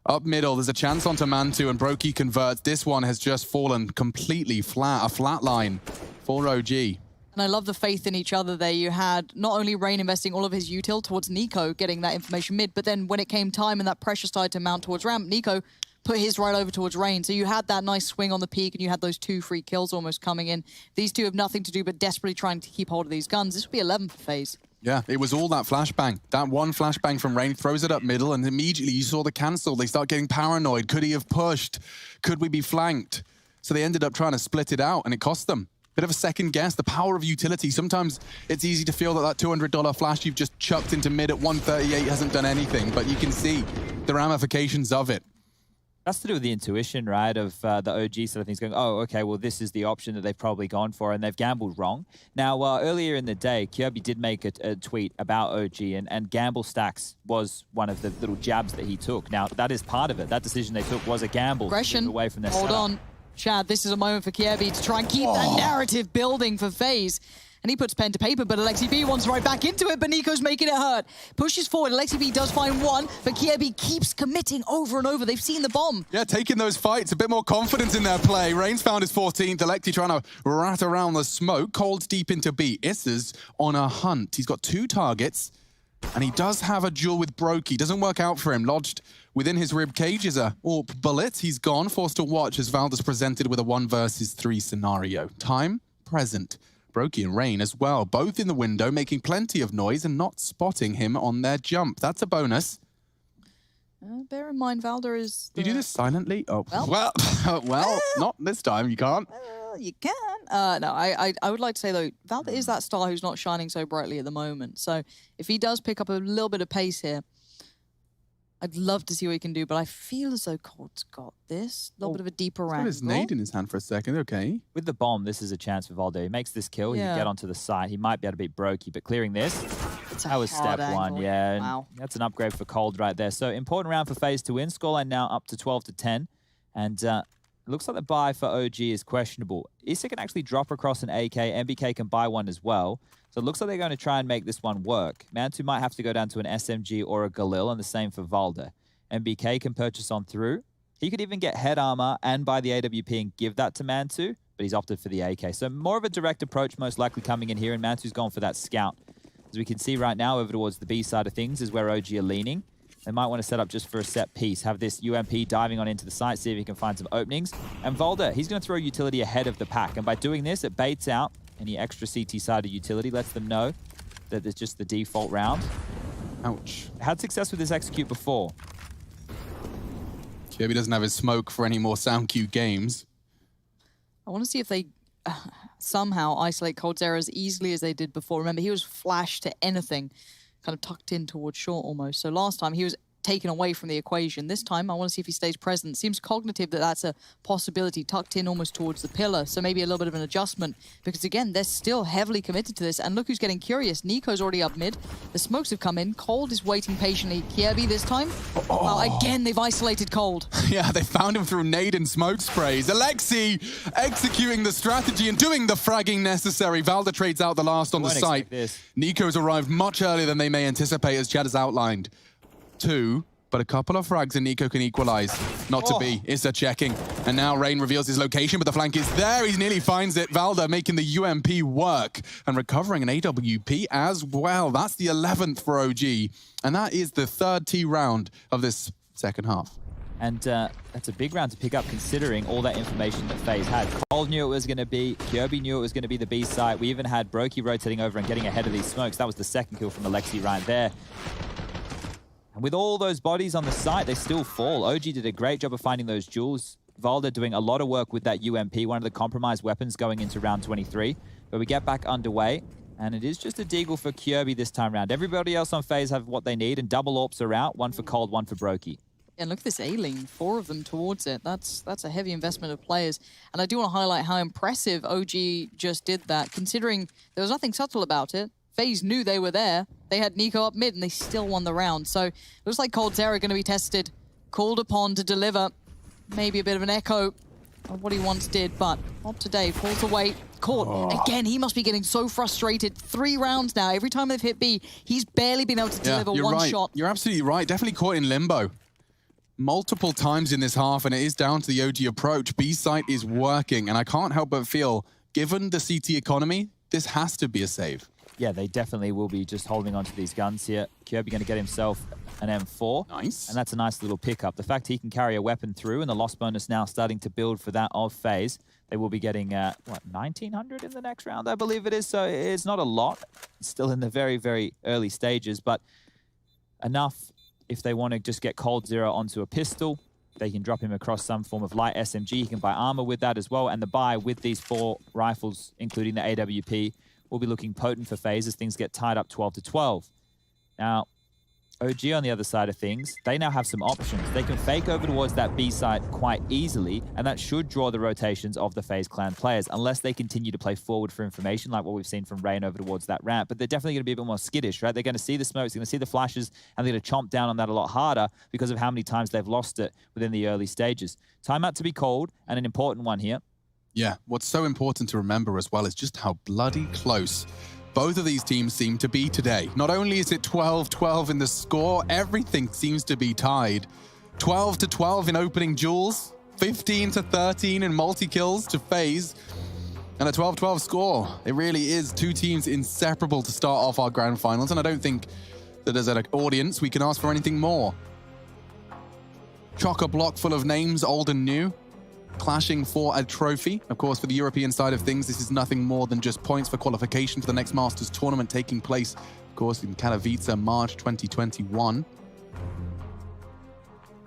Up middle, there's a chance onto Mantu, and Brokey converts. This one has just fallen completely flat, a flat line for OG. And I love the faith in each other there. You had not only Rain investing all of his util towards Nico, getting that information mid, but then when it came time and that pressure started to mount towards ramp, Nico put his right over towards Rain. So you had that nice swing on the peak, and you had those 2 free kills almost coming in. These two have nothing to do but desperately trying to keep hold of these guns. This would be 11 for FaZe. Yeah, it was all that flashbang. That one flashbang from Rain throws it up middle, and immediately you saw the cancel. They start getting paranoid. Could he have pushed? Could we be flanked? So they ended up trying to split it out, and it cost them. Bit of a second guess. The power of utility. Sometimes it's easy to feel that $200 flash you've just chucked into mid at 138 hasn't done anything, but you can see the ramifications of it. That's to do with the intuition, right, of the OG sort of things going, oh, okay, well, this is the option that they've probably gone for, and they've gambled wrong. Now, earlier in the day, Kirby did make a tweet about OG, and gamble stacks was one of the little jabs that he took. Now, that is part of it. That decision they took was a gamble Aggression. Away from their Hold setup. on. Chad, this is a moment for Kirby to try and keep that narrative building for FaZe. And he puts pen to paper, but Alexi B wants right back into it, but Nico's making it hurt. Pushes forward, Alexi B does find one, but Kirby keeps committing over and over. They've seen the bomb. Yeah, taking those fights, a bit more confidence in their play. Rain's found his 14th, Alexi trying to rat around the smoke. Cold's deep into B. Issa's on a hunt. He's got 2 targets, and he does have a duel with Brokey. Doesn't work out for him. Lodged within his rib cage is a AWP bullet. He's gone, forced to watch as Valdes presented with a 1 versus 3 scenario. Time, present. Brokey and Rain as well, both in the window, making plenty of noise and not spotting him on their jump. That's a bonus. Bear in mind, Valder is... Do you do this silently? Oh, well, not this time. You can't. You can. No, I would like to say, though, Valder is that star who's not shining so brightly at the moment. So if he does pick up a little bit of pace here, I'd love to see what he can do, but I feel as though Cold's got this. A little bit of a deeper round. He's got his nade in his hand for a second, okay. With the bomb, this is a chance for Valde. He makes this kill, he can get onto the site. He might be able to beat Brokey, but clearing this, that was step 1, yeah. Wow. That's an upgrade for Cold right there. So important round for FaZe to win. Scoreline now up to 12-10. And it looks like the buy for OG is questionable. Issa can actually drop across an AK. MBK can buy one as well. So it looks like they're going to try and make this one work. Mantu might have to go down to an SMG or a Galil, and the same for Valde. MBK can purchase on through. He could even get head armor and buy the AWP and give that to Mantu, but he's opted for the AK. So more of a direct approach most likely coming in here, and Mantu's gone for that scout. As we can see right now, over towards the B side of things is where OG are leaning. They might want to set up just for a set piece. Have this UMP diving on into the site, see if he can find some openings. And Valde, he's going to throw utility ahead of the pack. And by doing this, it baits out any extra CT side of utility, lets them know that it's just the default round. Ouch. Had success with this execute before. Kirby doesn't have his smoke for any more sound cue games. I want to see if they somehow isolate coldzera as easily as they did before. Remember, he was flashed to anything, kind of tucked in towards short almost. So last time he was taken away from the equation. This time, I want to see if he stays present. Seems cognitive that that's a possibility, tucked in almost towards the pillar. So maybe a little bit of an adjustment, because again, they're still heavily committed to this. And look who's getting curious. Nico's already up mid. The smokes have come in. Cold is waiting patiently. Kjaerbye this time. Well, again, they've isolated Cold. Yeah, they found him through nade and smoke sprays. Alexi executing the strategy and doing the fragging necessary. Valda trades out the last on the site. Nico's arrived much earlier than they may anticipate, as Chad has outlined. 2, but a couple of frags and Nico can equalize. Not to be. Issa checking. And now Rain reveals his location, but the flank is there. He nearly finds it. Valda making the UMP work and recovering an AWP as well. That's the 11th for OG. And that is the 3rd T round of this second half. And that's a big round to pick up, considering all that information that FaZe had. Cold knew it was going to be, Kjaerbye knew it was going to be the B site. We even had Brokey rotating over and getting ahead of these smokes. That was the 2nd kill from Alexi right there. And with all those bodies on the site, they still fall. OG did a great job of finding those jewels. Valda doing a lot of work with that UMP, one of the compromised weapons going into round 23. But we get back underway, and it is just a deagle for Kjaerbye this time round. Everybody else on FaZe have what they need, and double AWPs are out, 1 for Cold, 1 for Brokey. And look at this A-Lane, 4 of them towards it. That's a heavy investment of players. And I do want to highlight how impressive OG just did that, considering there was nothing subtle about it. FaZe knew they were there. They had Nico up mid, and they still won the round. So it looks like coldzera going to be tested, called upon to deliver maybe a bit of an echo of what he once did, but not today. Pulls away, caught. Again, he must be getting so frustrated. 3 rounds now. Every time they've hit B, he's barely been able to deliver one shot. You're absolutely right. Definitely caught in limbo multiple times in this half, and it is down to the OG approach. B site is working, and I can't help but feel, given the CT economy, this has to be a save. Yeah, they definitely will be just holding on to these guns here. Kjaerbye going to get himself an M4. Nice. And that's a nice little pickup. The fact he can carry a weapon through, and the loss bonus now starting to build for that of FaZe. They will be getting, 1,900 in the next round, I believe it is. So it's not a lot. It's still in the very, very early stages, but enough if they want to just get coldzera onto a pistol. They can drop him across some form of light SMG. He can buy armor with that as well. And the buy with these 4 rifles, including the AWP, will be looking potent for FaZe as things get tied up 12-12. Now, OG on the other side of things, they now have some options. They can fake over towards that B site quite easily, and that should draw the rotations of the FaZe clan players, unless they continue to play forward for information, like what we've seen from Rain over towards that ramp. But they're definitely going to be a bit more skittish, right? They're going to see the smokes, they're going to see the flashes, and they're going to chomp down on that a lot harder because of how many times they've lost it within the early stages. Timeout to be called, and an important one here. Yeah, what's so important to remember as well is just how bloody close both of these teams seem to be today. Not only is it 12-12 in the score, everything seems to be tied. 12-12 in opening duels, 15-13 in multi-kills to FaZe, and a 12-12 score. It really is 2 teams inseparable to start off our grand finals, and I don't think that as an audience we can ask for anything more. Chock-a-block full of names, old and new, clashing for a trophy. Of course, for the European side of things, this is nothing more than just points for qualification for the next Masters tournament taking place, of course, in Katowice, March 2021.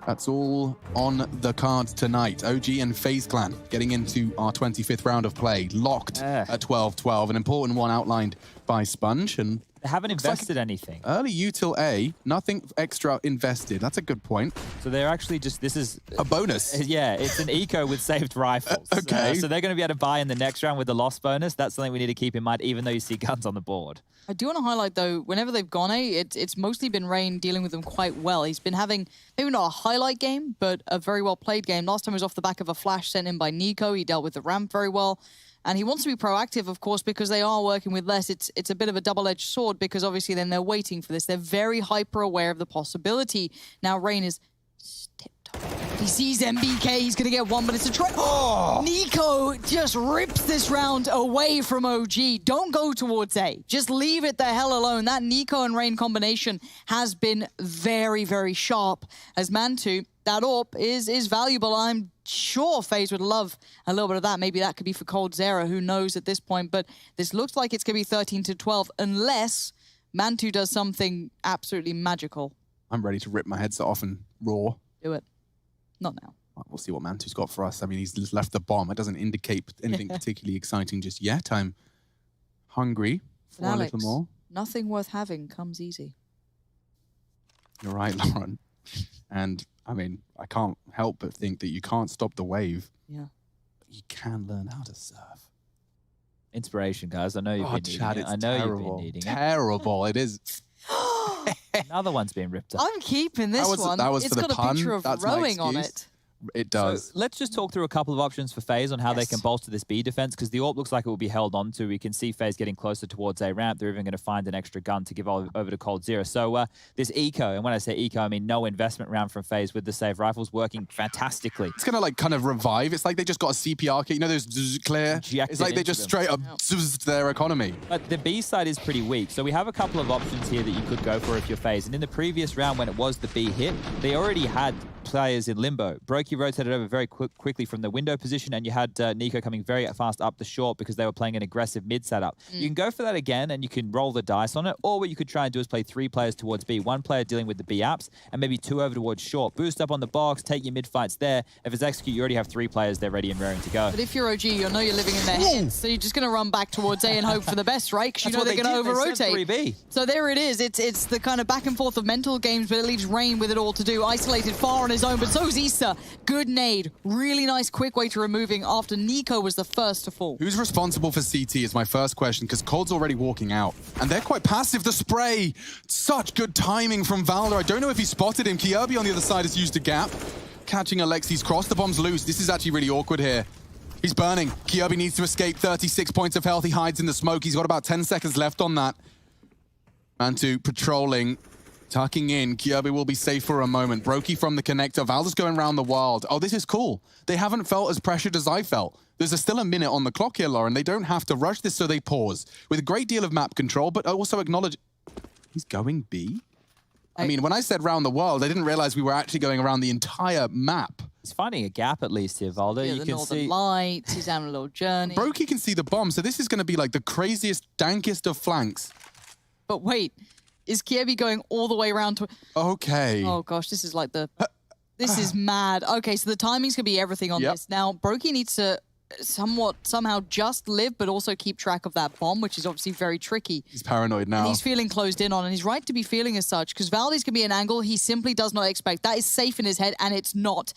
That's all on the cards tonight. OG and FaZe Clan getting into our 25th round of play, locked at 12-12, an important one outlined by Sponge. And they haven't invested anything. Early util A, nothing extra invested. That's a good point. So they're actually just, this is a bonus. Yeah, it's an eco with saved rifles. Okay. So they're going to be able to buy in the next round with the loss bonus. That's something we need to keep in mind, even though you see guns on the board. I do want to highlight, though, whenever they've gone A, it's mostly been Rain dealing with them quite well. He's been having, maybe not a highlight game, but a very well-played game. Last time it was off the back of a flash sent in by Nico. He dealt with the ramp very well. And he wants to be proactive, of course, because they are working with less. It's a bit of a double-edged sword, because obviously then they're waiting for this. They're very hyper-aware of the possibility. Now Rain is tip-top. He sees MBK, he's going to get one, but it's a try. Oh! Nico just rips this round away from OG. Don't go towards A. Just leave it the hell alone. That Nico and Rain combination has been very, very sharp. As Mantu, that AWP is valuable. I'm sure FaZe would love a little bit of that. Maybe that could be for coldzera. Who knows at this point? But this looks like it's going to be 13-12 unless Mantu does something absolutely magical. I'm ready to rip my headset off and roar. Do it. Not now. We'll see what Mantu's got for us. I mean, he's just left the bomb. It doesn't indicate anything particularly exciting just yet. I'm hungry for a little more. Nothing worth having comes easy. You're right, Lauren. And, I mean, I can't help but think that you can't stop the wave. Yeah. But you can learn how to surf. Inspiration, guys. I know you've been needing it. I know you've been needing it. Terrible. It is. Another one's being ripped up. I'm keeping this one. That was it's for the got pun. a picture of That's my rowing on excuse. it. It does. So let's just talk through a couple of options for FaZe on how they can bolster this B defense, because the AWP looks like it will be held on to. We can see FaZe getting closer towards A ramp. They're even going to find an extra gun to give over to coldzera. So this eco, and when I say eco, I mean no investment round from FaZe with the save rifles working fantastically. It's going to like kind of revive. It's like they just got a CPR kit. You know, those clear. It's like they just straight up their economy. But the B side is pretty weak. So we have a couple of options here that you could go for if you're FaZe. And in the previous round, when it was the B hit, they already had players in limbo. Brokey rotated over very quickly from the window position, and you had Nico coming very fast up the short because they were playing an aggressive mid setup. You can go for that again, and you can roll the dice on it, or what you could try and do is play 3 players towards B, 1 player dealing with the B apps, and maybe 2 over towards short. Boost up on the box, take your mid fights there. If it's execute, you already have 3 players there ready and raring to go. But if you're OG, you know you're living in their heads, so you're just going to run back towards A and hope for the best, right? Because you know they're going to over-rotate. So there it is. It's the kind of back and forth of mental games, but it leaves Rain with it all to do. Isolated far on his own, but so's Issa. Good nade. Really nice quick way to removing after Nico was the first to fall. Who's responsible for CT is my first question, because Cold's already walking out. And they're quite passive. The spray. Such good timing from Valder. I don't know if he spotted him. Kierby on the other side has used a gap. Catching Alexi's cross. The bomb's loose. This is actually really awkward here. He's burning. Kierby needs to escape. 36 points of health. He hides in the smoke. He's got about 10 seconds left on that. Mantu patrolling. Tucking in. Kierby will be safe for a moment. Brokey from the connector. Valder's going around the wild. Oh, this is cool. They haven't felt as pressured as I felt. There's still a minute on the clock here, Lauren. They don't have to rush this, so they pause. With a great deal of map control, but also acknowledge... He's going B? I mean, when I said round the world, I didn't realize we were actually going around the entire map. He's finding a gap at least here, Valder. Yeah, you the can Northern see Lights, he's having a little journey. Brokey can see the bomb, so this is going to be like the craziest, dankest of flanks. But wait, is Kierby going all the way around to... Okay. Oh gosh, this is like the... This is mad. Okay, so the timing's going to be everything on this. Now, Brokey needs to somehow just live, but also keep track of that bomb, which is obviously very tricky. He's paranoid now. And he's feeling closed in on, and he's right to be feeling as such, because Valdi's going to be an angle he simply does not expect. That is safe in his head, and it's not.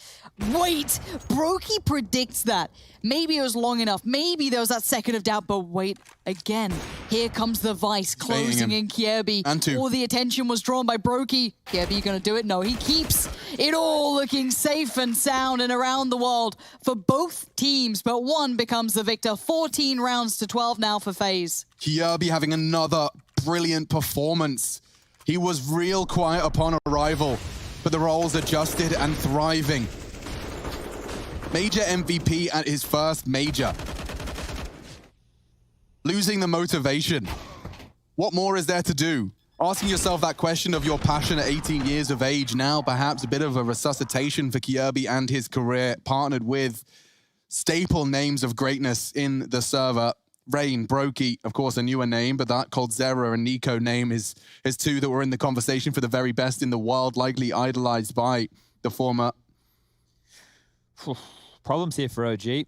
Wait! Brokey predicts that. Maybe it was long enough. Maybe there was that second of doubt, but wait, again. Here comes the Vice closing in Kierby. All the attention was drawn by Brokey. Kierby, you going to do it? No, he keeps it all looking safe and sound and around the world for both teams, but one becomes the victor. 14 rounds to 12 now for FaZe. Kierby having another brilliant performance. He was real quiet upon arrival, but the roles adjusted and thriving. Major MVP at his first major. Losing the motivation. What more is there to do? Asking yourself that question of your passion at 18 years of age. Now perhaps a bit of a resuscitation for Kierby and his career, partnered with staple names of greatness in the server. Rain, Brokey, of course, a newer name, but that coldzera and Nico name is 2 that were in the conversation for the very best in the world, likely idolized by the former. Problems here for OG.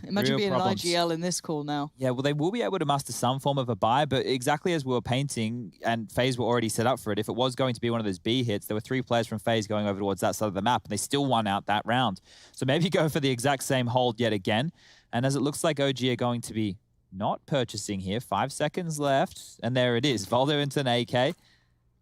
Imagine being problems. An IGL in this call now. Yeah, well, they will be able to muster some form of a buy, but exactly as we were painting, and FaZe were already set up for it, if it was going to be one of those B hits, there were 3 players from FaZe going over towards that side of the map, and they still won out that round. So maybe go for the exact same hold yet again. And as it looks like OG are going to be not purchasing here, 5 seconds left, and there it is. Valder into an AK.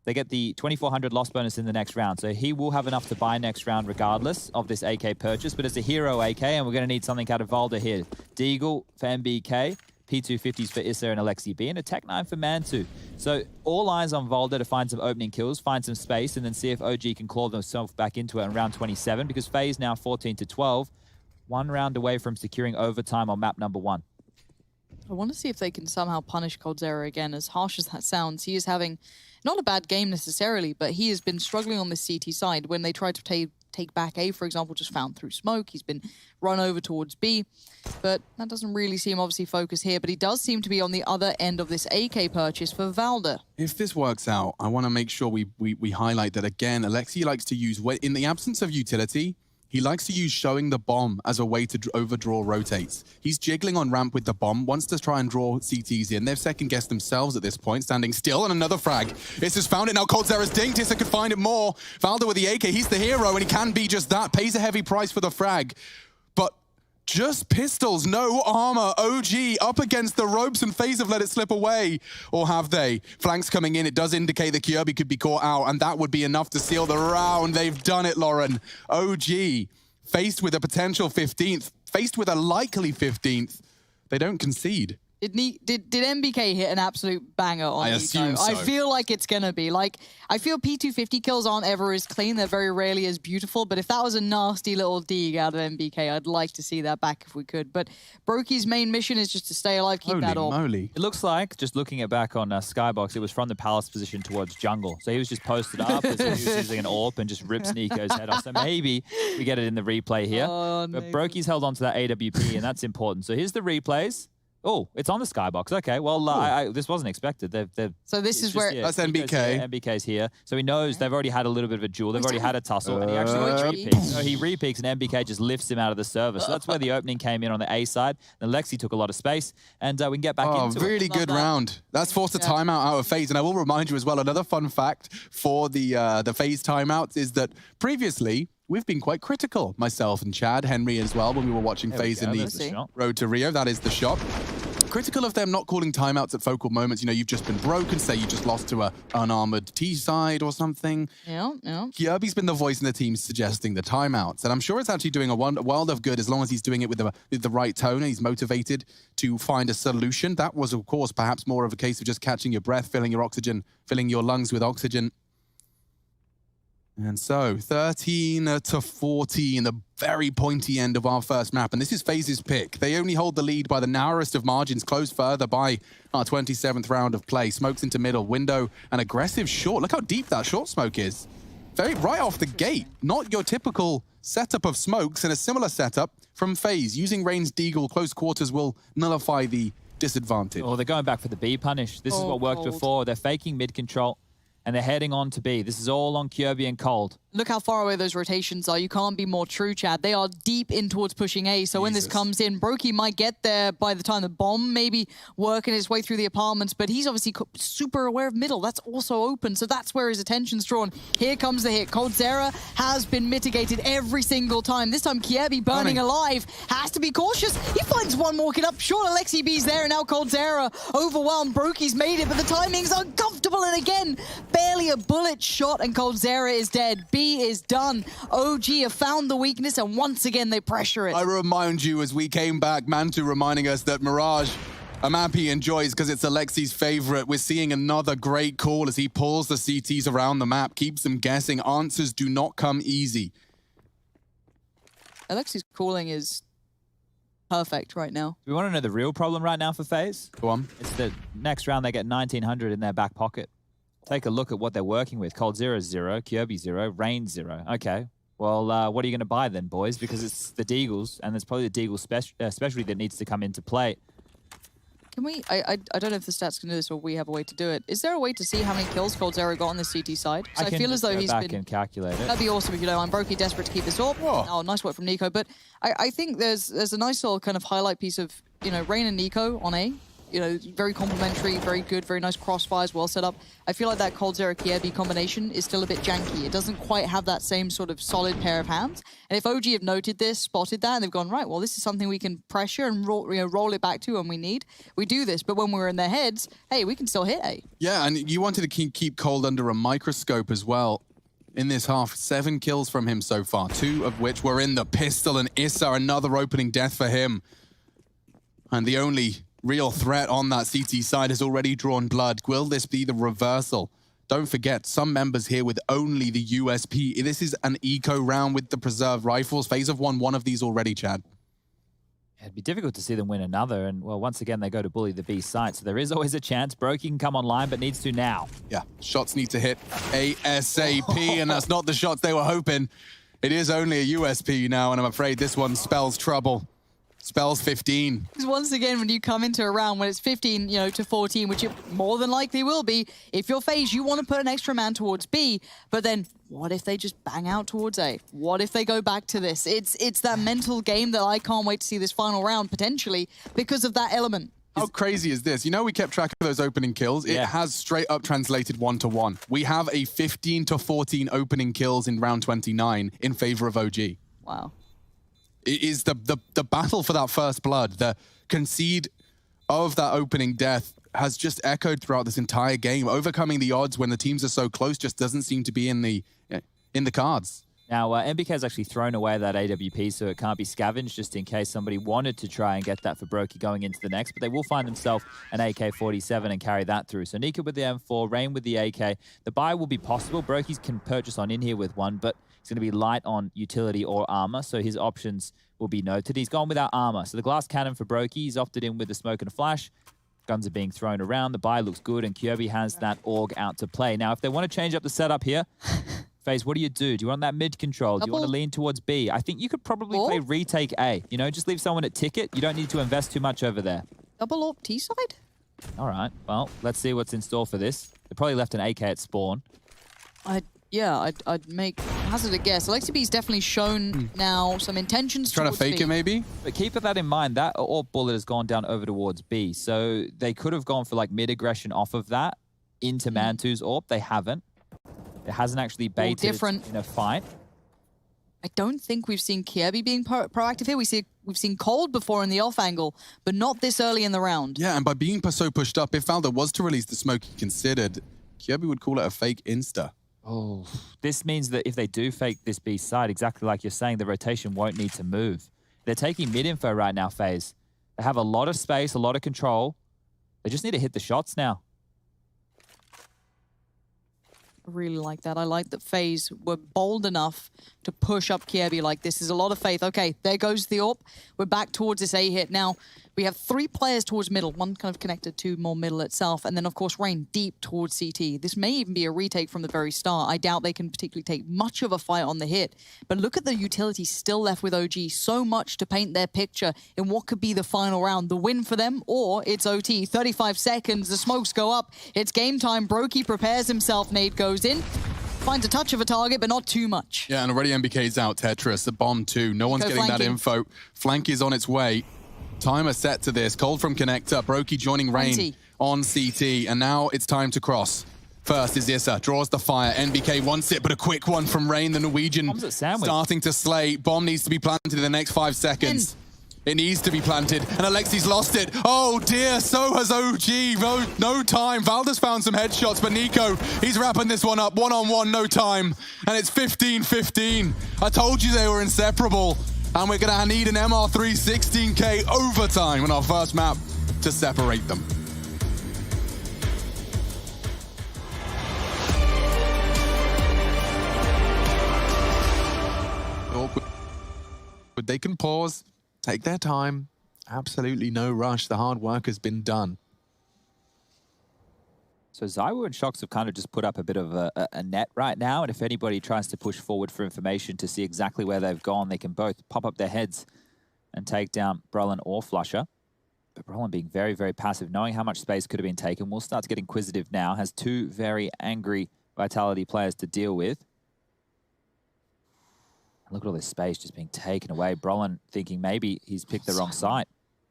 They get the 2,400 loss bonus in the next round, so he will have enough to buy next round regardless of this AK purchase, but it's a hero AK, and we're going to need something out of Valder here. Deagle for MBK, P250s for Issa and Alexi B, and a Tech 9 for Mantu. So all eyes on Valder to find some opening kills, find some space, and then see if OG can claw themselves back into it in round 27, because FaZe now 14-12, 1 round away from securing overtime on map number 1. I want to see if they can somehow punish coldzera again. As harsh as that sounds, he is having not a bad game necessarily, but he has been struggling on the CT side. When they tried to take back A, for example, just found through smoke. He's been run over towards B, but that doesn't really seem obviously focused here. But he does seem to be on the other end of this AK purchase for Valder. If this works out, I want to make sure we highlight that again. Alexi likes to use, in the absence of utility, He likes to use showing the bomb as a way to overdraw rotates. He's jiggling on ramp with the bomb, wants to try and draw CTs in. They've second-guessed themselves at this point, standing still, and another frag. Issa found it now. coldzera's dinked. Issa could find it more. Valda with the AK. He's the hero, and he can be just that. Pays a heavy price for the frag. But just pistols, no armor. OG up against the ropes, and FaZe have let it slip away. Or have they? Flanks coming in. It does indicate that Kirby could be caught out, and that would be enough to seal the round. They've done it, Lauren. OG, faced with a potential 15th, faced with a likely 15th, they don't concede. Did MBK hit an absolute banger on I Nico? assume so. I feel like it's going to be. Like, I feel P250 kills aren't ever as clean. They're very rarely as beautiful. But if that was a nasty little dig out of MBK, I'd like to see that back if we could. But Brokey's main mission is just to stay alive, keep that Holy orb. moly. It looks like, just looking it back on Skybox, it was from the palace position towards jungle. So he was just posted up as he was using an AWP and just rips Nico's head off. So maybe we get it in the replay here. Oh, but Brokey's held on to that AWP, and that's important. So here's the replays. Oh, it's on the Skybox. Okay, well, this wasn't expected. So this is where... That's MBK. MBK's here. So he knows they've already had a little bit of a duel. They've already had a tussle, and he actually repeaks. So he repeaks, and MBK just lifts him out of the server. So that's where the opening came in on the A side. Then Lexi took a lot of space, and we can get back into it. Really good round. That's forced a timeout out of FaZe. And I will remind you as well, another fun fact for the FaZe timeouts is that previously, we've been quite critical, myself and Chad, Henry as well, when we were watching FaZe in the Road to Rio. That is the shot. Critical of them not calling timeouts at focal moments. You know, you've just been broken, say you just lost to a unarmored T side or something. Yeah. Kirby's been the voice in the team suggesting the timeouts, and I'm sure it's actually doing a world of good as long as he's doing it with the right tone and he's motivated to find a solution. That was, of course, perhaps more of a case of just catching your breath, filling your lungs with oxygen. And so, 13-14, the very pointy end of our first map. And this is FaZe's pick. They only hold the lead by the narrowest of margins, close further by our 27th round of play. Smokes into middle, window, an aggressive short. Look how deep that short smoke is. Right off the gate. Not your typical setup of smokes, and a similar setup from FaZe. Using Rain's Deagle, close quarters will nullify the disadvantage. Oh, they're going back for the B punish. This is what worked before. They're faking mid control, and they're heading on to B. This is all on Kirby and Cold. Look how far away those rotations are. You can't be more true, Chad. They are deep in towards pushing A. So when this comes in, Brokey might get there by the time the bomb maybe working its way through the apartments, but he's obviously super aware of middle. That's also open, so that's where his attention's drawn. Here comes the hit. coldzera has been mitigated every single time. This time, Kirby burning alive. Has to be cautious. He finds one walking up. Sure, Alexi B's there, and now coldzera overwhelmed. Brokey's made it, but the timing's uncomfortable, and again, barely a bullet shot, and coldzera is dead. B is done. OG have found the weakness, and once again they pressure it. I remind you, as we came back, Mantu reminding us that Mirage, a map he enjoys because it's Alexi's favorite. We're seeing another great call as he pulls the CTs around the map, keeps them guessing. Answers do not come easy. Alexi's calling is perfect right now. We want to know the real problem right now for FaZe? Go on. It's the next round they get 1900 in their back pocket. Take a look at what they're working with. coldzera 0, Kirby 0, Rain 0. Okay, well, what are you going to buy then, boys? Because it's the Deagles, and it's probably the Deagle specialty that needs to come into play. Can we, I don't know if the stats can do this or we have a way to do it. Is there a way to see how many kills coldzera got on the CT side? I feel as though he's back and calculate it. That'd be awesome if you don't mind. Brokey desperate to keep this up. Oh, nice work from Nico. But I think there's a nice little kind of highlight piece of, you know, Rain and Nico on A. You know, very complimentary, very good, very nice crossfires, well set up. I feel like that coldzera Kirby combination is still a bit janky. It doesn't quite have that same sort of solid pair of hands. And if OG have noted this, spotted that, and they've gone, right, well, this is something we can pressure and roll it back to when we need. We do this, but when we're in their heads, hey, we can still hit A. Yeah, and you wanted to keep Cold under a microscope as well. In this half, 7 kills from him so far, 2 of which were in the pistol, and Issa, another opening death for him. And the only real threat on that CT side has already drawn blood. Will this be the reversal? Don't forget, some members here with only the USP. This is an eco round with the preserved rifles. FaZe have won one of these already, Chad. It'd be difficult to see them win another, and well, once again, they go to bully the B site, so there is always a chance. Brokey can come online, but needs to now. Yeah, shots need to hit ASAP, and that's not the shots they were hoping. It is only a USP now, and I'm afraid this one spells trouble. Spells 15. Because once again, when you come into a round when it's 15, to 14, which it more than likely will be, if you're FaZe, you want to put an extra man towards B, but then what if they just bang out towards A? What if they go back to this? It's that mental game that I can't wait to see this final round, potentially, because of that element. How crazy is this? We kept track of those opening kills. It has straight up translated 1-to-1. We have a 15-to-14 opening kills in round 29 in favor of OG. Wow. It is the battle for that first blood. The concede of that opening death has just echoed throughout this entire game. Overcoming the odds when the teams are so close just doesn't seem to be in the cards. Now, MBK has actually thrown away that AWP, so it can't be scavenged just in case somebody wanted to try and get that for Brokey going into the next, but they will find themselves an AK-47 and carry that through. So Nika with the M4, Rain with the AK. The buy will be possible. Brokey's can purchase on in here with one, but he's going to be light on utility or armor, so his options will be noted. He's gone without armor. So the glass cannon for Brokey, he's opted in with the smoke and a flash. Guns are being thrown around. The buy looks good, and Kirby has that AUG out to play. Now, if they want to change up the setup here, FaZe, what do? Do you want that mid control? Do you want to lean towards B? I think you could probably play retake A. Just leave someone at ticket. You don't need to invest too much over there. Double AWP T side? All right. Well, let's see what's in store for this. They probably left an AK at spawn. I'd hazard a guess. Alexi B's definitely shown now some intentions trying to fake B. it, maybe? But keep that in mind. That AWP bullet has gone down over towards B. So they could have gone for like mid-aggression off of that into Mantu's AWP. They haven't. It hasn't actually baited in a fight. I don't think we've seen Kirby being proactive here. We've seen Cold before in the off angle, but not this early in the round. Yeah, and by being so pushed up, if Valda was to release the smoke he considered, Kirby would call it a fake insta. Oh, this means that if they do fake this B side, exactly like you're saying, the rotation won't need to move. They're taking mid-info right now, FaZe. They have a lot of space, a lot of control. They just need to hit the shots now. I really like that. I like that FaZe were bold enough to push up Kirby like this. Is a lot of faith. Okay, there goes the AWP. We're back towards this A hit. Now, we have 3 players towards middle, one kind of connected to more middle itself, and then, of course, Rain deep towards CT. This may even be a retake from the very start. I doubt they can particularly take much of a fight on the hit, but look at the utility still left with OG. So much to paint their picture in what could be the final round. The win for them, or it's OT. 35 seconds, the smokes go up. It's game time. Brokey prepares himself. Nade goes in. Finds a touch of a target, but not too much. Yeah, and already MBK's out. Tetris, the bomb too. No one's getting that info. Flank is on its way. Timer set to this. Cold from connector. Brokey joining Rain on CT. And now it's time to cross. First is Issa. Draws the fire. NBK wants it, but a quick one from Rain, the Norwegian. Starting to slay. Bomb needs to be planted in the next 5 seconds. It needs to be planted, and Alexi's lost it. Oh dear, so has OG. No time. Valda's found some headshots, but Nico, he's wrapping this one up. 1-on-1, no time. And it's 15-15. I told you they were inseparable. And we're gonna need an MR3 16K overtime on our first map to separate them. But they can pause. Take their time. Absolutely no rush. The hard work has been done. So Zywo and Shox have kind of just put up a bit of a net right now, and if anybody tries to push forward for information to see exactly where they've gone, they can both pop up their heads and take down Brolin or Flusher. But Brolin being very, very passive, knowing how much space could have been taken. Will start to get inquisitive now, has 2 very angry Vitality players to deal with. Look at all this space just being taken away. Brolin thinking maybe he's picked the wrong side.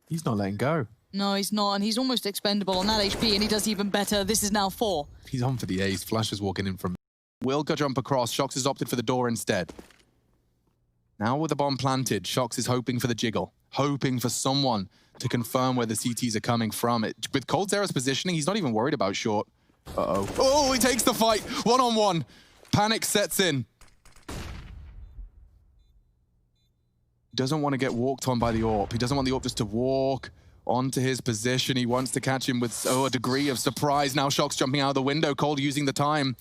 He's not letting go. No, he's not, and he's almost expendable on that HP, and he does even better. This is now 4. He's on for the ace. Flash is walking in from... Wilka jump across. Shox has opted for the door instead. Now with the bomb planted, Shox is hoping for the jiggle. Hoping for someone to confirm where the CTs are coming from. With coldzera's positioning, he's not even worried about short. Uh-oh. Oh, he takes the fight. 1-on-1. Panic sets in. Doesn't want to get walked on by the AWP. He doesn't want the AWP just to walk onto his position. He wants to catch him with a degree of surprise. Now Shox jumping out of the window. Cold using the time.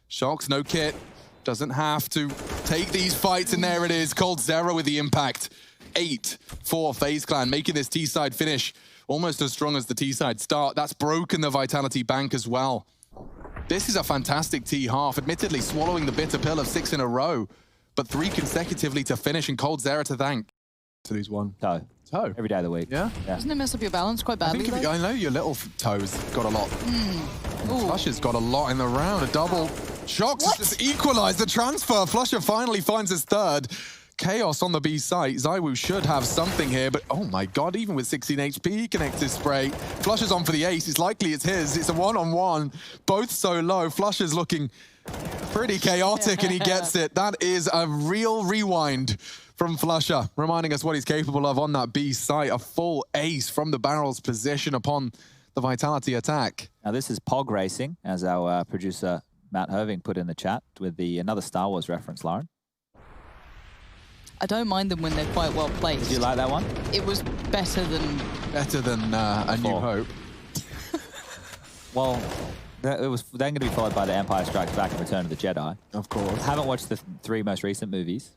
Shox, no kit. Doesn't have to take these fights, and there it is. coldzera with the impact. 8 for FaZe Clan, making this T-side finish almost as strong as the T-side start. That's broken the Vitality bank as well. This is a fantastic T-half, admittedly swallowing the bitter pill of 6 in a row, but 3 consecutively to finish, and coldzera to thank. To lose 1. So Toe? Every day of the week. Yeah? Doesn't it mess up your balance quite I badly? think I know your little toes got a lot. Flusher's got a lot in the round. A double. Shox has just equalized the transfer. Flusher finally finds his third. Chaos on the B site. ZywOo should have something here, but oh my god, even with 16 HP, he connects his spray. Flusher's on for the ace. It's likely it's his. It's a one-on-one. Both so low. Flusher's looking pretty chaotic and he gets it. That is a real rewind from Flusher, reminding us what he's capable of on that B site. A full ace from the barrel's position upon the Vitality attack. Now this is Pog Racing, as our producer Matt Herving put in the chat with the another Star Wars reference, Lauren. I don't mind them when they're quite well placed. Did you like that one? It was better than... Better than A New Hope. Well, it was then going to be followed by The Empire Strikes Back and Return of the Jedi. Of course. I haven't watched the 3 most recent movies.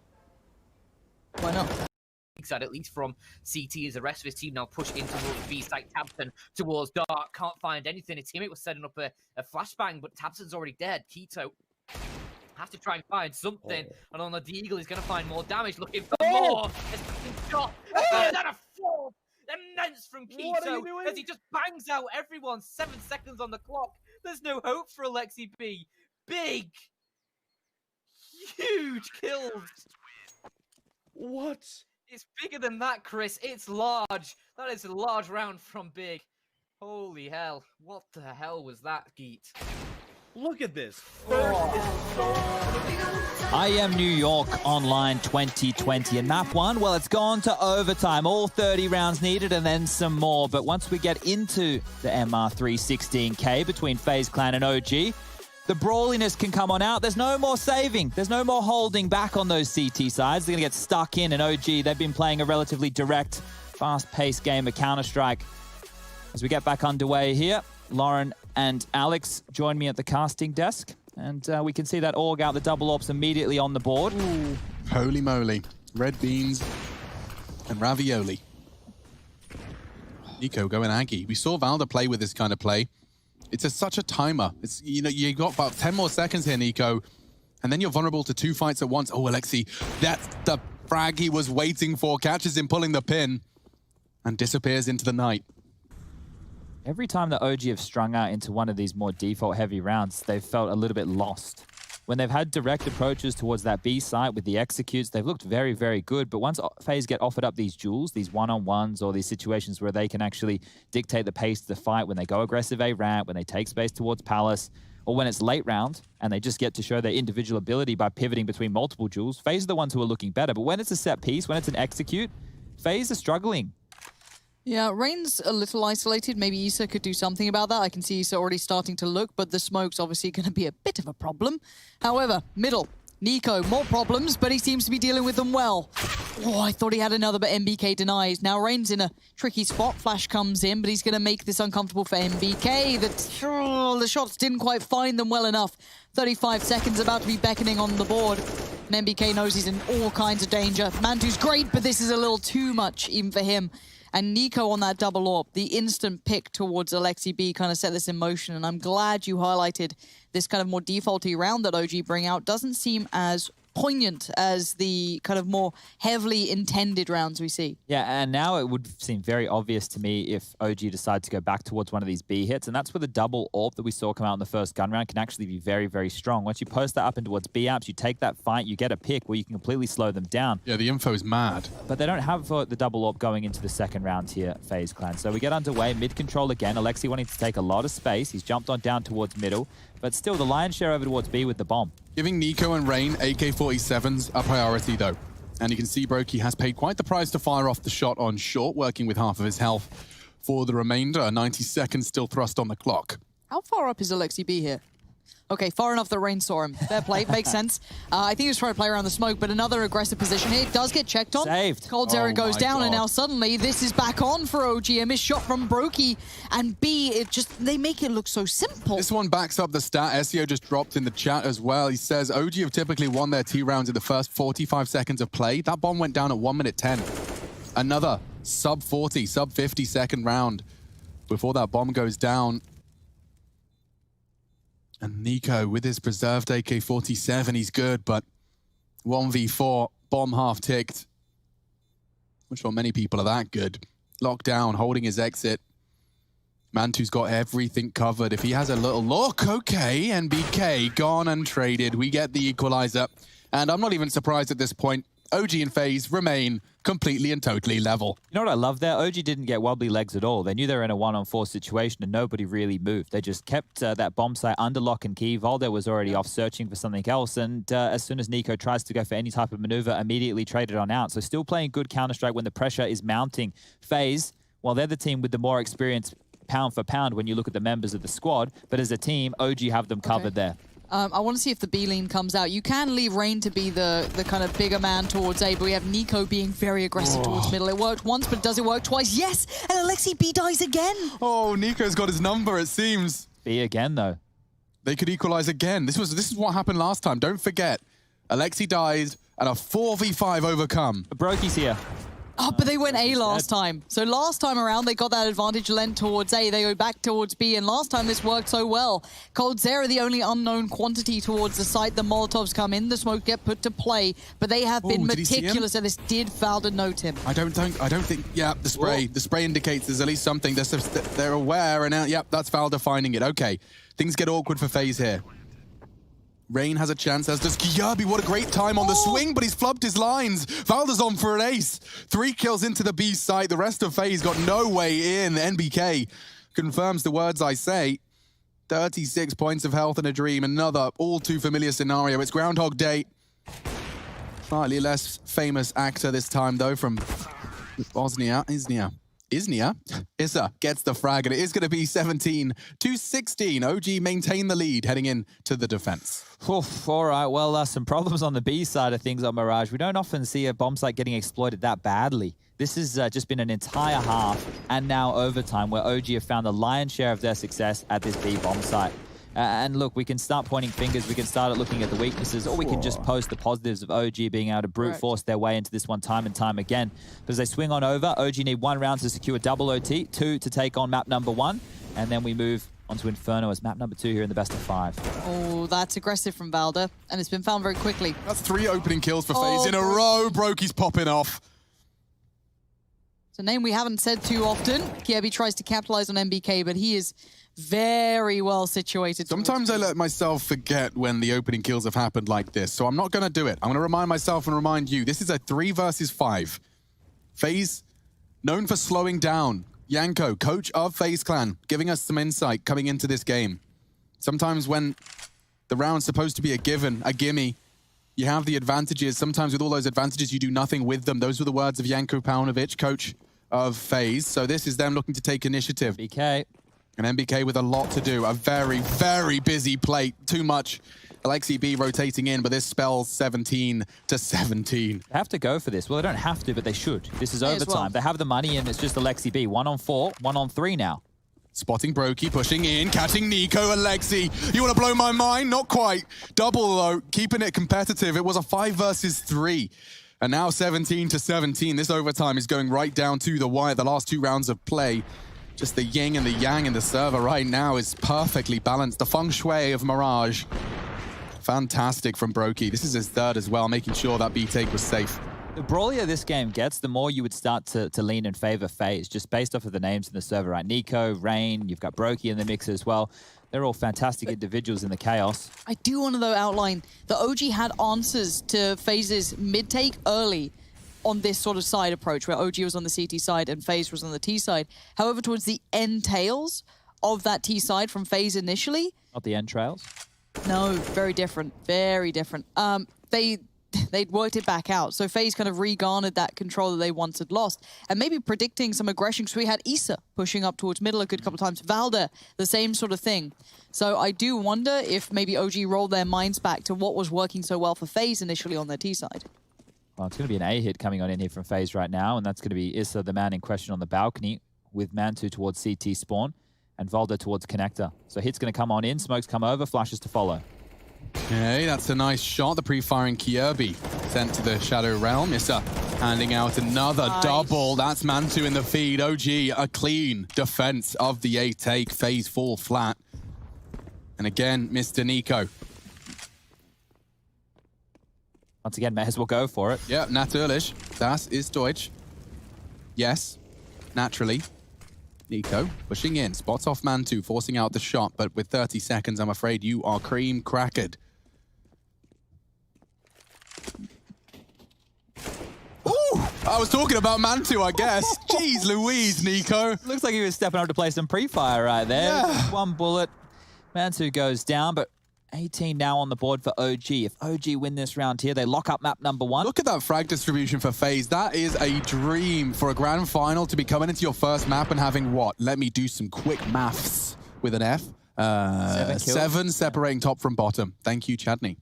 Why not? Side, at least from CT, as the rest of his team now push in towards B site. Tabson towards Dark, can't find anything. His teammate was setting up a flashbang, but Tabson's already dead. Keto has to try and find something, and on the Deagle, he's going to find more damage, looking for more. It's fucking shot, and then a fourth, immense from Keto, as he just bangs out everyone. 7 seconds on the clock. There's no hope for Alexi B. Big, huge kills. What? It's bigger than that, Chris. It's large. That is a large round from Big. Holy hell. What the hell was that, Geet? Look at this. IEM New York Online 2020. And map 1, well, it's gone to overtime. All 30 rounds needed and then some more. But once we get into the MR316K between FaZe Clan and OG, the brawliness can come on out. There's no more saving. There's no more holding back on those CT sides. They're going to get stuck in. And OG, they've been playing a relatively direct, fast-paced game of Counter-Strike. As we get back underway here, Lauren and Alex join me at the casting desk. And we can see that AUG out the double ops immediately on the board. Ooh. Holy moly. Red beans and ravioli. Nico going Aggie. We saw Valda play with this kind of play. It's such a timer. It's, you know, you got about 10 more seconds here, Nico, and then you're vulnerable to 2 fights at once. Oh, Alexi, that's the frag he was waiting for. Catches him pulling the pin and disappears into the night. Every time that OG have strung out into one of these more default-heavy rounds, they've felt a little bit lost. When they've had direct approaches towards that B site with the executes, they've looked very, very good. But once FaZe get offered up these duels, these one-on-ones, or these situations where they can actually dictate the pace of the fight, when they go aggressive A-ramp, when they take space towards Palace, or when it's late round and they just get to show their individual ability by pivoting between multiple duels, FaZe are the ones who are looking better. But when it's a set piece, when it's an execute, FaZe are struggling. Yeah, Rain's a little isolated. Maybe Issa could do something about that. I can see Issa already starting to look, but the smoke's obviously going to be a bit of a problem. However, middle, Nico, more problems, but he seems to be dealing with them well. Oh, I thought he had another, but MBK denies. Now Rain's in a tricky spot. Flash comes in, but he's going to make this uncomfortable for MBK. The shots didn't quite find them well enough. 35 seconds about to be beckoning on the board. And MBK knows he's in all kinds of danger. Mantu's great, but this is a little too much even for him. And Nico on that double AWP, the instant pick towards Alexi B kind of set this in motion. And I'm glad you highlighted this kind of more defaulty round that OG bring out. Doesn't seem as poignant as the kind of more heavily intended rounds we see. Yeah, and now it would seem very obvious to me if OG decide to go back towards one of these B hits, and that's where the double AWP that we saw come out in the first gun round can actually be very, very strong. Once you post that up in towards B apps, you take that fight, you get a pick where you can completely slow them down. Yeah, the info is mad. But they don't have the double AWP going into the second round here, FaZe Clan. So we get underway, mid control again. Alexi wanting to take a lot of space. He's jumped on down towards middle, but still the lion's share over towards B with the bomb. Giving Nico and Rain AK-47s a priority, though. And you can see Brokey has paid quite the price to fire off the shot on short, working with half of his health for the remainder. 90 seconds still thrust on the clock. How far up is Alexi B here? Okay, far enough that Rain saw him. Fair play, makes sense. I think he was trying to play around the smoke, but another aggressive position here. It does get checked on. Saved. Cold Zero goes down, and now suddenly this is back on for OG. A missed shot from Brokey, and B, they make it look so simple. This one backs up the stat. SEO just dropped in the chat as well. He says OG have typically won their T rounds in the first 45 seconds of play. That bomb went down at 1 minute 10. Another sub 40, sub 50 second round before that bomb goes down. And Nico with his preserved AK-47, he's good, but 1v4, bomb half ticked. I'm sure many people are that good. Locked down, holding his exit. Mantu's got everything covered. If he has a little look, okay, NBK gone untraded. We get the equalizer. And I'm not even surprised at this point. OG and FaZe remain completely and totally level. You know what I love there? OG didn't get wobbly legs at all. They knew they were in a 1-on-4 situation and nobody really moved. They just kept that bomb site under lock and key. Valde was already off searching for something else. And as soon as Nico tries to go for any type of maneuver, immediately traded on out. So still playing good Counter-Strike when the pressure is mounting. FaZe, well, they're the team with the more experience pound for pound when you look at the members of the squad. But as a team, OG have them covered there. I want to see if the B lean comes out. You can leave Rain to be the kind of bigger man towards A, but we have Nico being very aggressive towards middle. It worked once, but does it work twice? Yes! And Alexi B dies again! Oh, Nico's got his number, it seems. B again, though. They could equalize again. This is what happened last time. Don't forget. Alexi died and a 4v5 overcome. Brokey's here. Oh, but they went A last time. So last time around, they got that advantage lent towards A. They go back towards B, and last time this worked so well. Coldzera, the only unknown quantity towards the site. The Molotovs come in, the smoke get put to play, but they have been meticulous, and this did Valda note him. I don't think, yeah, the spray. The spray indicates there's at least something. They're aware, and yep, that's Valda finding it. Okay, things get awkward for FaZe here. Rain has a chance, as does Kjaerbye. What a great time on the swing, but he's flubbed his lines. Valda's on for an ace. 3 kills into the B site. The rest of FaZe got no way in. NBK confirms the words I say. 36 points of health in a dream. Another all too familiar scenario. It's Groundhog Day. Slightly less famous actor this time, though, from Bosnia. Issa gets the frag, and it is going to be 17-16. OG maintain the lead heading in to the defense. Oof, all right, well, some problems on the B side of things on Mirage. We don't often see a bomb site getting exploited that badly. This has just been an entire half and now overtime where OG have found the lion's share of their success at this B bomb site. And look, we can start pointing fingers, we can start looking at the weaknesses, or we can just post the positives of OG being able to brute force their way into this one time and time again. But as they swing on over, OG need 1 round to secure double OT, 2 to take on map number 1, and then we move onto Inferno as map number 2 here in the best of 5. Oh, that's aggressive from Valda, and it's been found very quickly. That's 3 opening kills for FaZe in a row. Brokey's popping off. It's a name we haven't said too often. Kjaerbye tries to capitalize on NBK, but he is very well situated. Sometimes I let myself forget when the opening kills have happened like this, so I'm not going to do it. I'm going to remind myself and remind you, this is a 3 versus 5. FaZe, known for slowing down. Yanko, coach of FaZe Clan, giving us some insight coming into this game. Sometimes when the round's supposed to be a given, a gimme, you have the advantages. Sometimes with all those advantages, you do nothing with them. Those were the words of Yanko Paunovic, coach of FaZe. So this is them looking to take initiative. BK. And NBK with a lot to do. A very, very busy plate. Too much. Alexi B rotating in, but this spells 17-17. They have to go for this. Well, they don't have to, but they should. This is overtime. They have the money, and it's just Alexi B. 1-on-4, 1-on-3 now. Spotting Brokey, pushing in, catching Nico. Alexi, you want to blow my mind? Not quite. Double, though, keeping it competitive. It was a 5 versus 3. And now 17-17. This overtime is going right down to the wire. The last 2 rounds of play. Just the yin and the yang in the server right now is perfectly balanced. The feng shui of Mirage. Fantastic from Brokey. This is his 3rd as well, making sure that B-take was safe. The brawlier this game gets, the more you would start to lean in favor FaZe, just based off of the names in the server, right? Nico, Rain, you've got Brokey in the mix as well. They're all fantastic individuals in the chaos. I do want to, though, outline that OG had answers to FaZe's mid-take early on this sort of side approach, where OG was on the CT side and FaZe was on the T side. However, towards the end tails of that T side from FaZe initially... Not the end trails? No, very different. Very different. They'd worked it back out. So FaZe kind of re-garnered that control that they once had lost. And maybe predicting some aggression. So we had Issa pushing up towards middle a good couple of times. Valda, the same sort of thing. So I do wonder if maybe OG rolled their minds back to what was working so well for FaZe initially on their T side. Well, it's going to be an A hit coming on in here from FaZe right now, and that's going to be Issa, the man in question on the balcony, with Mantu towards CT spawn, and Valda towards connector. So hit's going to come on in, smokes come over, flashes to follow. Okay, that's a nice shot. The pre-firing Kjaerbye sent to the Shadow Realm. Issa handing out another double. That's Mantu in the feed. OG, a clean defense of the A take. FaZe fall flat. And again, Mr. Nico. Once again, may as well go for it. Yeah, natürlich. Das ist Deutsch. Yes, naturally. Nico pushing in, spots off Mantu, forcing out the shot, but with 30 seconds, I'm afraid you are cream crackered. Ooh, I was talking about Mantu, I guess. Jeez Louise, Nico. Looks like he was stepping up to play some pre-fire right there. Yeah. One bullet. Mantu goes down, but 18 now on the board for OG. If OG win this round here, they lock up map number 1. Look at that frag distribution for FaZe. That is a dream for a grand final to be coming into your first map and having what? Let me do some quick maths with an F. 7 separating top from bottom. Thank you, Chadney.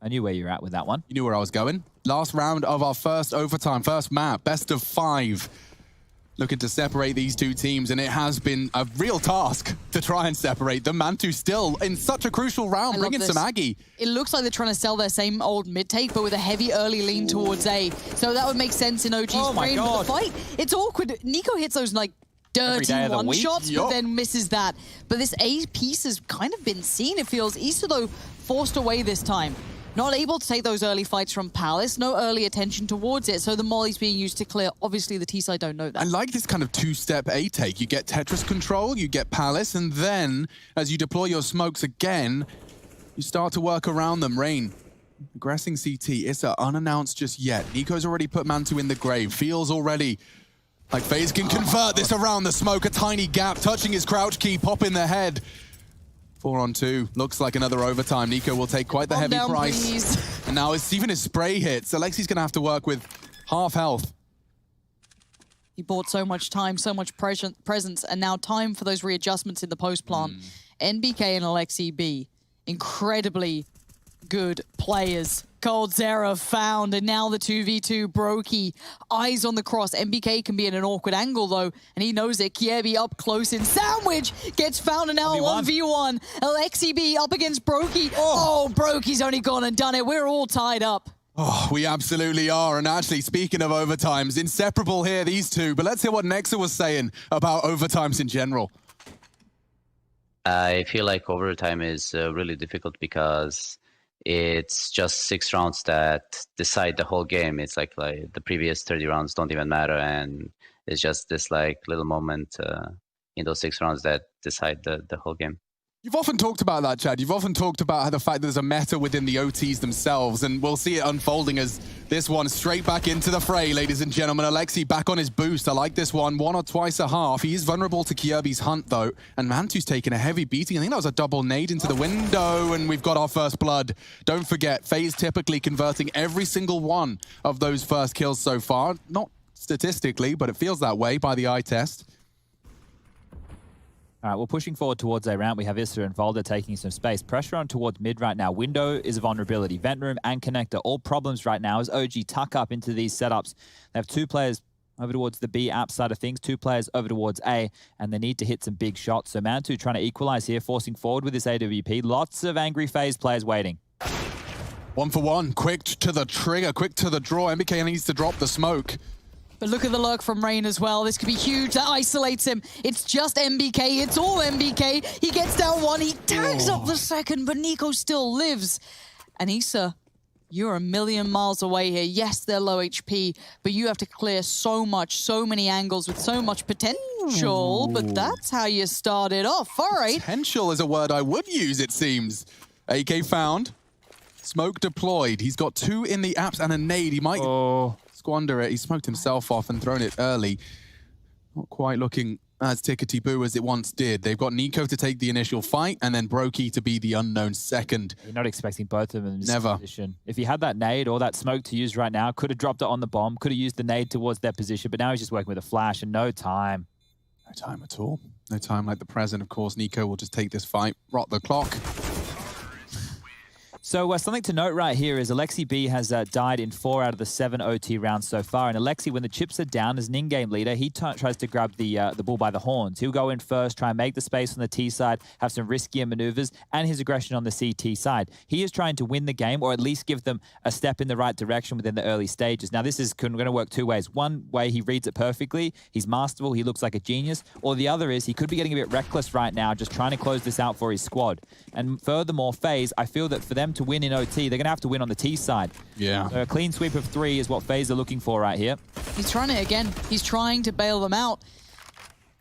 I knew where you were at with that one. You knew where I was going. Last round of our first overtime, first map, best of 5. Looking to separate these two teams, and it has been a real task to try and separate them. Mantu still in such a crucial round, bringing some Aggie. It looks like they're trying to sell their same old mid-take, but with a heavy early lean towards A. So that would make sense in OG's frame. But the fight, it's awkward. Nico hits those, like, dirty one-shots, but then misses that. But this A piece has kind of been seen, it feels. Issa, though, forced away this time. Not able to take those early fights from Palace, no early attention towards it, so the molly's being used to clear. Obviously, the T-side don't know that. I like this kind of two-step A take. You get Tetris control, you get Palace, and then, as you deploy your smokes again, you start to work around them. Rain, aggressing CT. Issa, unannounced just yet. Nico's already put Mantu in the grave. Feels already like FaZe can convert this around the smoke. A tiny gap, touching his crouch key, pop in the head. 4-on-2. Looks like another overtime. Nico will take quite the heavy price. Please. And now it's even his spray hits. Alexi's going to have to work with half health. He bought so much time, so much presence, and now time for those readjustments in the post plant. NBK and Alexi B, incredibly good players. coldzera found, and now the 2v2 Brokey. Eyes on the cross. NBK can be in an awkward angle, though, and he knows it. Kiebi up close in sandwich. Gets found, and now 1v1. Alexi B up against Brokey. Oh, Brokey's only gone and done it. We're all tied up. Oh, we absolutely are. And actually, speaking of overtimes, inseparable here, these two. But let's hear what Nexa was saying about overtimes in general. I feel like overtime is really difficult because it's just 6 rounds that decide the whole game. It's like the previous 30 rounds don't even matter, and it's just this like little moment in those 6 rounds that decide the whole game. You've often talked about that, Chad. You've often talked about how the fact that there's a meta within the OTs themselves, and we'll see it unfolding as this one straight back into the fray, ladies and gentlemen. Alexi back on his boost. I like this one. 1 or twice a half. He is vulnerable to Kiebi's hunt, though, and Mantu's taking a heavy beating. I think that was a double nade into the window, and we've got our first blood. Don't forget, FaZe typically converting every single one of those first kills so far. Not statistically, but it feels that way by the eye test. All right, we're pushing forward towards a round. We have Issa and Volder taking some space. Pressure on towards mid right now. Window is a vulnerability. Vent room and connector, all problems right now as OG tuck up into these setups. They have 2 players over towards the B app side of things, 2 players over towards A, and they need to hit some big shots. So Mantu trying to equalize here, forcing forward with this AWP. Lots of angry FaZe players waiting. 1 for 1. Quick to the trigger, quick to the draw. MBK needs to drop the smoke. But look at the lurk from Rain as well. This could be huge. That isolates him. It's just MBK. It's all MBK. He gets down 1. He tags up the second, but Nico still lives. And Issa, you're a million miles away here. Yes, they're low HP, but you have to clear so much, so many angles with so much potential. But that's how you start it off. All right. Potential is a word I would use, it seems. AK found. Smoke deployed. He's got 2 in the apps and a nade. He might squander it. He smoked himself off and thrown it early. Not quite looking as tickety-boo as it once did. They've got Nico to take the initial fight and then Brokey to be the unknown second. You're not expecting both of them in this Never. position. If he had that nade or that smoke to use right now, could have dropped it on the bomb, could have used the nade towards their position, but now he's just working with a flash and no time. No time at all. No time like the present. Of course, Nico will just take this fight, rot the clock. So something to note right here is Alexi B has died in 4 out of the 7 OT rounds so far. And Alexi, when the chips are down as an in-game leader, he tries to grab the bull by the horns. He'll go in first, try and make the space on the T side, have some riskier maneuvers, and his aggression on the CT side. He is trying to win the game, or at least give them a step in the right direction within the early stages. Now, this is going to work 2 ways. One way, he reads it perfectly. He's masterful. He looks like a genius. Or the other is he could be getting a bit reckless right now, just trying to close this out for his squad. And furthermore, FaZe, I feel that for them to win in OT, they're going to have to win on the T side. Yeah. So a clean sweep of 3 is what FaZe are looking for right here. He's trying it again. He's trying to bail them out.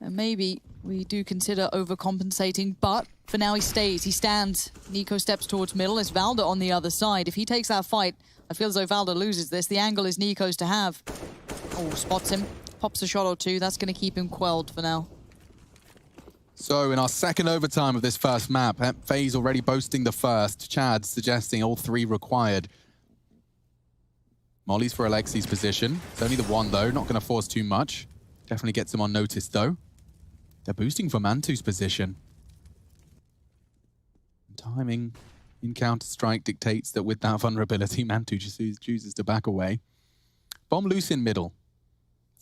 And maybe we do consider overcompensating, but for now he stays. He stands. Nico steps towards middle. It's Valda on the other side. If he takes that fight, I feel as though Valda loses this. The angle is Nico's to have. Oh, spots him. Pops a shot or two. That's going to keep him quelled for now. So in our second overtime of this first map, FaZe already boasting the first. Chad suggesting all 3 required. Molly's for Alexi's position. It's only the 1 though, not going to force too much. Definitely gets him on notice though. They're boosting for Mantu's position. Timing in Counter-Strike dictates that with that vulnerability, Mantu just chooses to back away. Bomb loose in middle.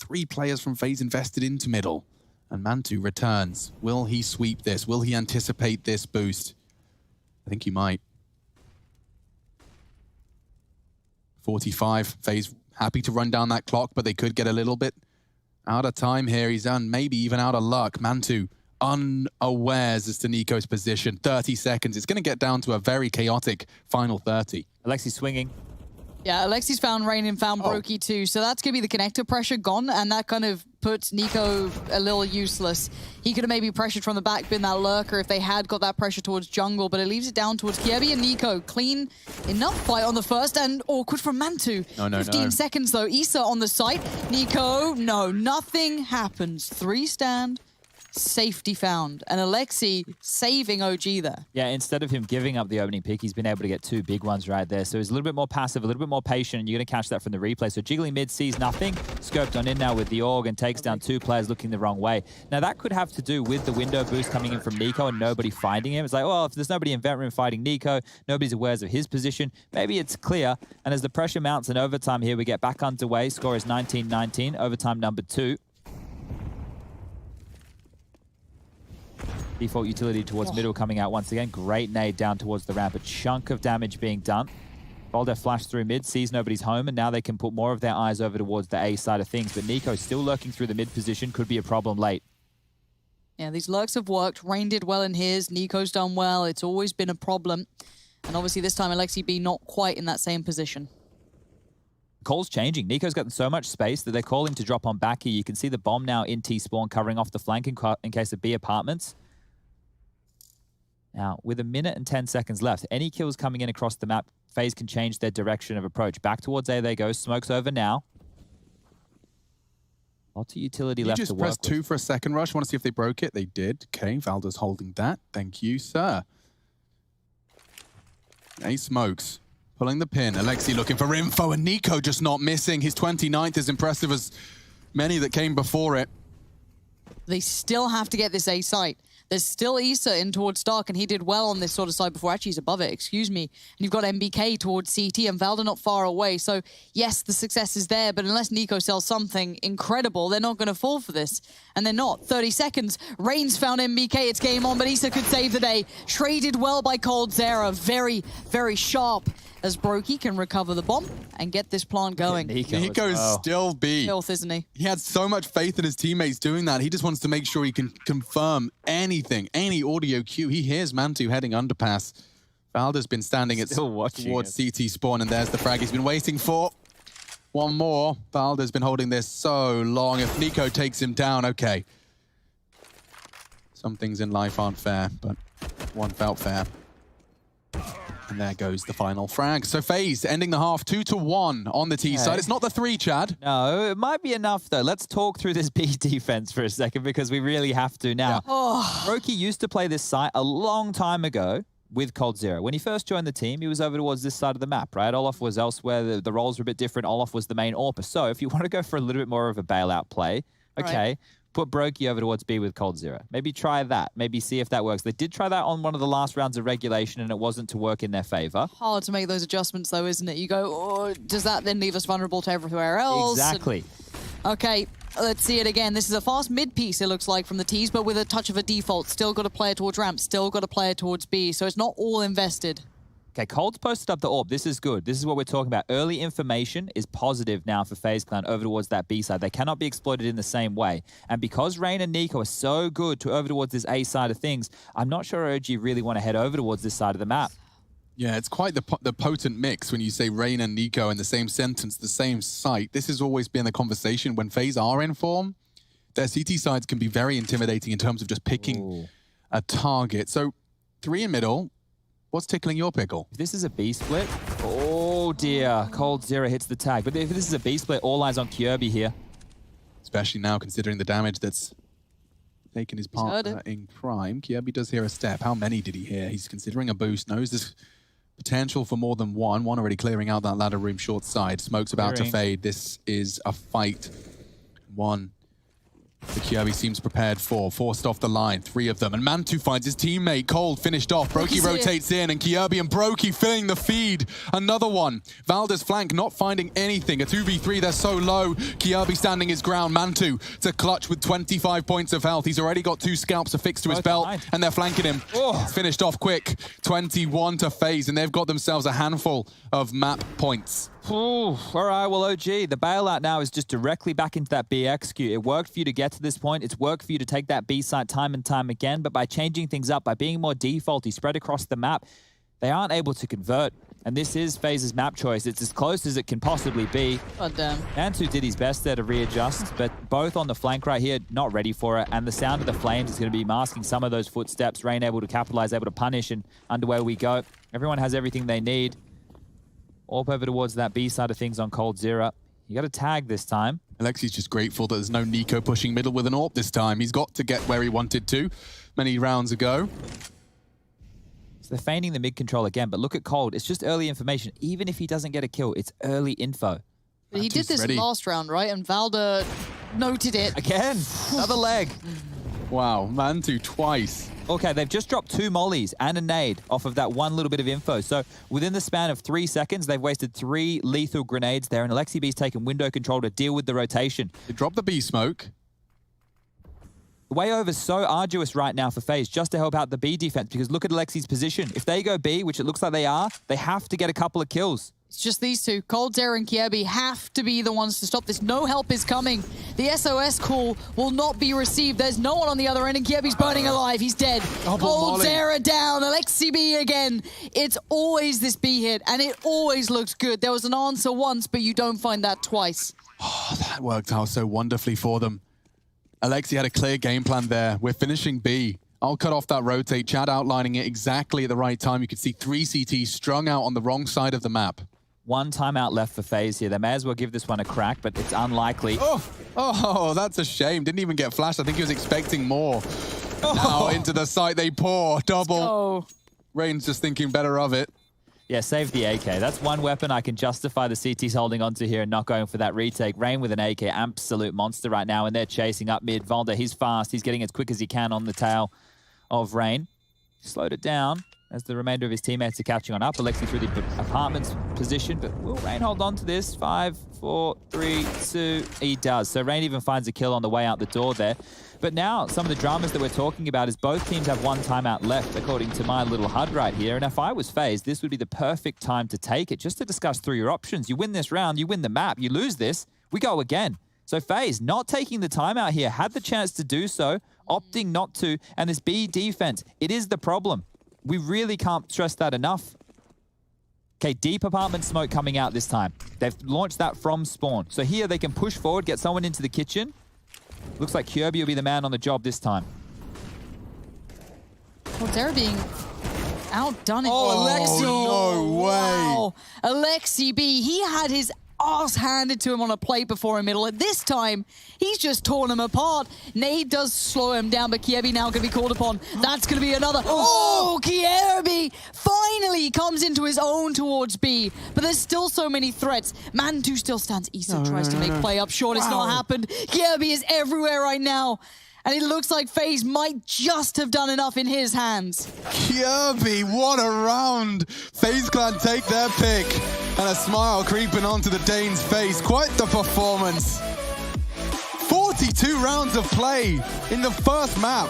3 players from FaZe invested into middle. And Mantu returns. Will he sweep this? Will he anticipate this boost? I think he might. 45. FaZe happy to run down that clock, but they could get a little bit out of time here. He's done, maybe even out of luck. Mantu unawares as to Nico's position. 30 seconds. It's going to get down to a very chaotic final 30. Alexi swinging. Yeah, Alexi's found Rain and found Brokey too, so that's going to be the connector pressure gone, and that kind of puts Nico a little useless. He could have maybe pressured from the back, been that lurker if they had got that pressure towards jungle, but it leaves it down towards Kiebi and Nico. Clean enough fight on the first, and awkward from Mantu. 15 seconds though. Issa on the site. Nico, no, nothing happens. 3 stand. Safety found, and Alexi saving OG there. Yeah, instead of him giving up the opening pick, he's been able to get 2 big ones right there. So he's a little bit more passive, a little bit more patient, and you're going to catch that from the replay. So Jiggly mid sees nothing, scoped on in now with the AUG and takes down 2 players looking the wrong way. Now that could have to do with the window boost coming in from Nico and nobody finding him. It's like, well, if there's nobody in vent room fighting Nico, nobody's aware of his position, maybe it's clear. And as the pressure mounts in overtime here, we get back underway. Score is 19-19, overtime number 2. Default utility towards middle coming out once again. Great nade down towards the ramp. A chunk of damage being done. Volder flashed through mid, sees nobody's home, and now they can put more of their eyes over towards the A side of things. But Nico still lurking through the mid position. Could be a problem late. Yeah, these lurks have worked. Rain did well in his. Nico's done well. It's always been a problem. And obviously this time Alexi B not quite in that same position. Call's changing. Nico's gotten so much space that they're calling to drop on back here. You can see the bomb now in T-spawn covering off the flank in case of B apartments. Now, with 1 minute and 10 seconds left, any kills coming in across the map, FaZe can change their direction of approach. Back towards A they go. Smoke's over now. Lots of utility left to work with. You just pressed 2 for a second rush. Want to see if they broke it? They did. Okay, Valda's holding that. Thank you, sir. A smokes. Pulling the pin. Alexi looking for info, and Nico just not missing. His 29th is impressive as many that came before it. They still have to get this A site. There's still Issa in towards Stark, and he did well on this sort of side before. Actually, he's above it, excuse me. And you've got MBK towards CT, and Valda not far away. So, yes, the success is there, but unless Nico sells something incredible, they're not going to fall for this. And they're not. 30 seconds. Reigns found MBK. It's game on, but Issa could save the day. Traded well by coldzera. Very, very sharp as Brokey can recover the bomb and get this plant going. Nico's still B. Filth, isn't he? He had so much faith in his teammates doing that. He just wants to make sure he can confirm anything, any audio cue. He hears Mantu heading underpass. Valda's been standing towards CT spawn, and there's the frag he's been waiting for. One more. Valda's been holding this so long. If Nico takes him down, okay. Some things in life aren't fair, but one felt fair. And there goes the final frag. So FaZe ending the half 2-1 on the T side. It's not the 3, Chad. No, it might be enough though. Let's talk through this B defense for a second because we really have to now. Brokey used to play this site a long time ago with coldzera. When he first joined the team, he was over towards this side of the map, right? Olaf was elsewhere. The roles were a bit different. Olaf was the main AWPer. So if you want to go for a little bit more of a bailout play, okay. Right. Put Brokey over towards B with coldzera. Maybe try that. Maybe see if that works. They did try that on one of the last rounds of regulation, and it wasn't to work in their favor. Hard to make those adjustments, though, isn't it? You go, oh, does that then leave us vulnerable to everywhere else? Exactly. Okay, let's see it again. This is a fast mid piece, it looks like, from the T's, but with a touch of a default. Still got a player towards ramp, still got a player towards B, so it's not all invested. Okay, Cold's posted up the AWP. This is good. This is what we're talking about. Early information is positive now for FaZe Clan over towards that B side. They cannot be exploited in the same way. And because Rain and Nico are so good to over towards this A side of things, I'm not sure OG really want to head over towards this side of the map. Yeah, it's quite the potent mix when you say Rain and Nico in the same sentence, the same site. This has always been the conversation when FaZe are in form. Their CT sides can be very intimidating in terms of just picking a target. So 3 in middle. What's tickling your pickle? If this is a B split, oh dear, coldzera hits the tag. But if this is a B split, all eyes on Kirby here. Especially now considering the damage that's taken his partner in crime. Kirby does hear a step. How many did he hear? He's considering a boost. Knows there's potential for more than one. One already clearing out that ladder room short side. Smoke's about to fade. This is a fight. One. The Kirby seems prepared for. Forced off the line. 3 of them. And Mantu finds his teammate. Cold finished off. Brokey rotates in. And Kirby and Brokey filling the feed. Another one. Valda's flank not finding anything. A 2v3. They're so low. Kirby standing his ground. Mantu to clutch with 25 points of health. He's already got 2 scalps affixed to his belt. And they're flanking him. It's finished off quick. 21 to FaZe. And they've got themselves a handful of map points. Ooh, all right, well, OG, the bailout now is just directly back into that BX queue. It worked for you to get to this point. It's worked for you to take that B site time and time again. But by changing things up, by being more defaulty, spread across the map, they aren't able to convert. And this is FaZe's map choice. It's as close as it can possibly be. God damn. Antu did his best there to readjust, but both on the flank right here, not ready for it. And the sound of the flames is going to be masking some of those footsteps. Rain able to capitalize, able to punish, and underway we go. Everyone has everything they need. Orp over towards that B side of things on coldzera. You got to tag this time. Alexi's just grateful that there's no Nico pushing middle with an Orp this time. He's got to get where he wanted to many rounds ago. So they're feigning the mid control again, but look at Cold. It's just early information. Even if he doesn't get a kill, it's early info. But he did this last round, right? And Valda noted it. Again, another leg. Wow, Mantu twice. Okay, they've just dropped 2 mollies and a nade off of that one little bit of info. So within the span of 3 seconds, they've wasted 3 lethal grenades there, and Alexi B's taken window control to deal with the rotation. They dropped the B smoke. The way over is so arduous right now for FaZe just to help out the B defense, because look at Alexi's position. If they go B, which it looks like they are, they have to get a couple of kills. It's just these two. coldzera and Kirby have to be the ones to stop this. No help is coming. The SOS call will not be received. There's no one on the other end, and Kirby's burning alive. He's dead. coldzera down. Alexi B again. It's always this B hit, and it always looks good. There was an answer once, but you don't find that twice. Oh, that worked out so wonderfully for them. Alexi had a clear game plan there. We're finishing B. I'll cut off that rotate. Chad outlining it exactly at the right time. You could see 3 CTs strung out on the wrong side of the map. 1 timeout left for FaZe here. They may as well give this one a crack, but it's unlikely. Oh, that's a shame. Didn't even get flashed. I think he was expecting more. Now into the site they pour. Double. Rain's just thinking better of it. Yeah, save the AK. That's one weapon I can justify the CT's holding onto here and not going for that retake. Rain with an AK, absolute monster right now, and they're chasing up mid. Valda, he's fast. He's getting as quick as he can on the tail of Rain. Slowed it down as the remainder of his teammates are catching on up. Alexi through the apartment's position, but will Rain hold on to this? 5, 4, 3, 2. He does. So Rain even finds a kill on the way out the door there. But now, some of the dramas that we're talking about is both teams have 1 timeout left, according to my little HUD right here. And if I was FaZe, this would be the perfect time to take it, just to discuss through your options. You win this round, you win the map. You lose this, we go again. So FaZe, not taking the timeout here, had the chance to do so, opting not to. And this B defense, it is the problem. We really can't stress that enough. Okay, deep apartment smoke coming out this time. They've launched that from spawn. So here they can push forward, get someone into the kitchen. Looks like Kirby will be the man on the job this time. coldzera being outdone. Alexi! No way! Wow. Alexi B, he had his ass handed to him on a plate before in middle. At this time, he's just torn him apart. Nade does slow him down, but Kirby now going to be called upon. That's going to be another. Oh, Kirby finally comes into his own towards B, but there's still so many threats. Mantu still stands. Issa tries to make play up short. It's not happened. Kirby is everywhere right now. And it looks like FaZe might just have done enough in his hands. Kirby, what a round. FaZe Clan take their pick. And a smile creeping onto the Dane's face. Quite the performance. 42 rounds of play in the first map.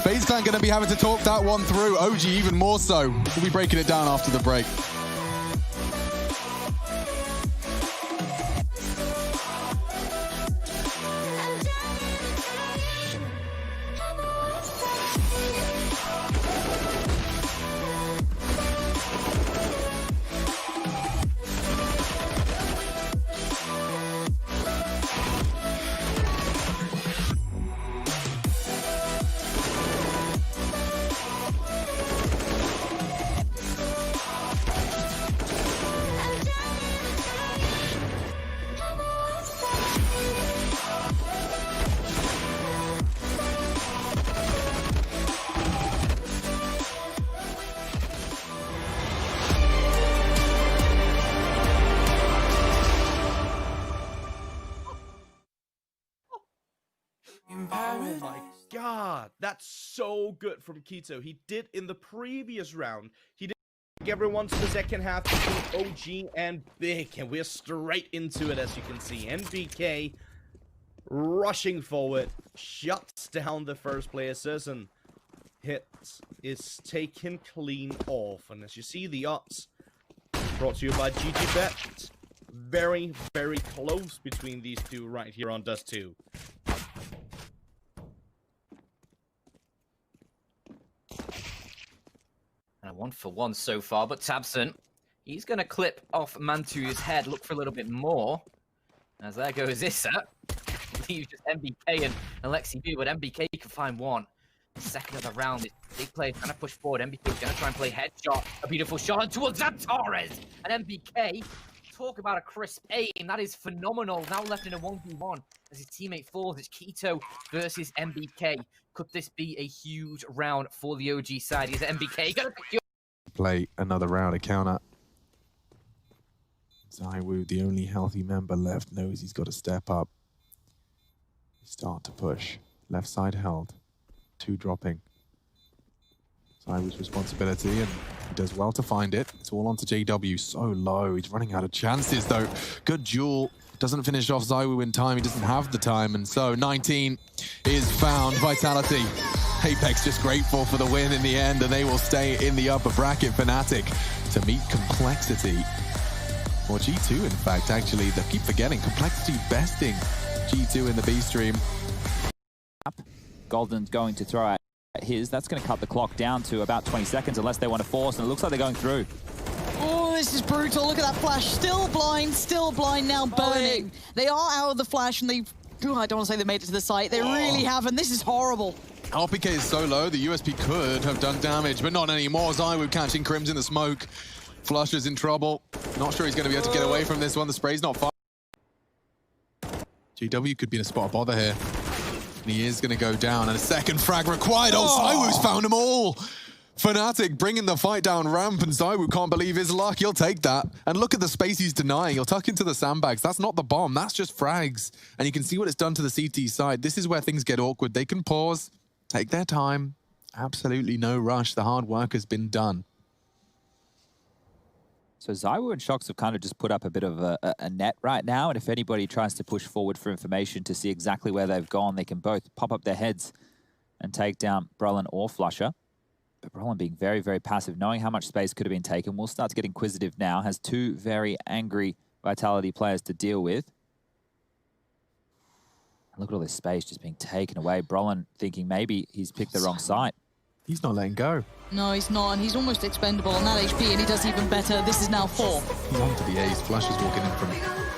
FaZe Clan going to be having to talk that one through. OG even more so. We'll be breaking it down after the break. That's so good from Keto. He did in the previous round. He did everyone to the second half between OG and Big, and we're straight into it, as you can see. NBK rushing forward, shuts down the first players, and hit is taken clean off. And as you see, the odds brought to you by GGBet. Very, very close between these two right here on Dust 2. And a 1-for-1 so far, but Tabson, he's going to clip off Mantu's head, look for a little bit more. As there goes Issa. Leaves just MBK and Alexi B, but MBK can find one. Second of the round, this big player trying to push forward. MBK going to try and play headshot. A beautiful shot towards Torres. And MBK, talk about a crisp aim. That is phenomenal. Now left in a 1v1 as his teammate falls. It's Keto versus MBK. Could this be a huge round for the OG side? Is MBK going to play another round of counter? Zywoo, the only healthy member left, knows he's got to step up. Start to push. Left side held. 2 dropping. Zywoo's responsibility, and he does well to find it. It's all onto JW. So low. He's running out of chances, though. Good duel. Doesn't finish off Zywoo in time. He doesn't have the time, and so 19 is found. Vitality. Apex just grateful for the win in the end, and they will stay in the upper bracket. Fnatic to meet Complexity. Or G2, in fact, actually. They keep forgetting. Complexity besting G2 in the B stream. Golden's going to throw out his. That's going to cut the clock down to about 20 seconds unless they want to force, and it looks like they're going through. Oh, this is brutal. Look at that flash. Still blind now, burning. They are out of the flash, and they... Ooh, I don't want to say they made it to the site. They really haven't. This is horrible. RPK is so low, the USP could have done damage, but not anymore. Zywoo catching Crims in the smoke. Flusher's in trouble. Not sure he's going to be able to get away from this one. The spray's not far. GW could be in a spot of bother here. And he is going to go down, and a second frag required. Oh, Zywoo's found them all. Fnatic bringing the fight down ramp, and Zywoo can't believe his luck. He'll take that. And look at the space he's denying. He'll tuck into the sandbags. That's not the bomb. That's just frags. And you can see what it's done to the CT side. This is where things get awkward. They can pause, take their time. Absolutely no rush. The hard work has been done. So Zywoo and Shox have kind of just put up a bit of a net right now, and if anybody tries to push forward for information to see exactly where they've gone, they can both pop up their heads and take down Brolin or Flusher. But Brolin being very, very passive, knowing how much space could have been taken. Will start to get inquisitive now, has 2 very angry Vitality players to deal with. And look at all this space just being taken away. Brolin thinking maybe he's picked the wrong site. He's not letting go. No, he's not, and he's almost expendable on that HP, and he does even better. This is now 4. He's on to the ace. Flusher's walking in from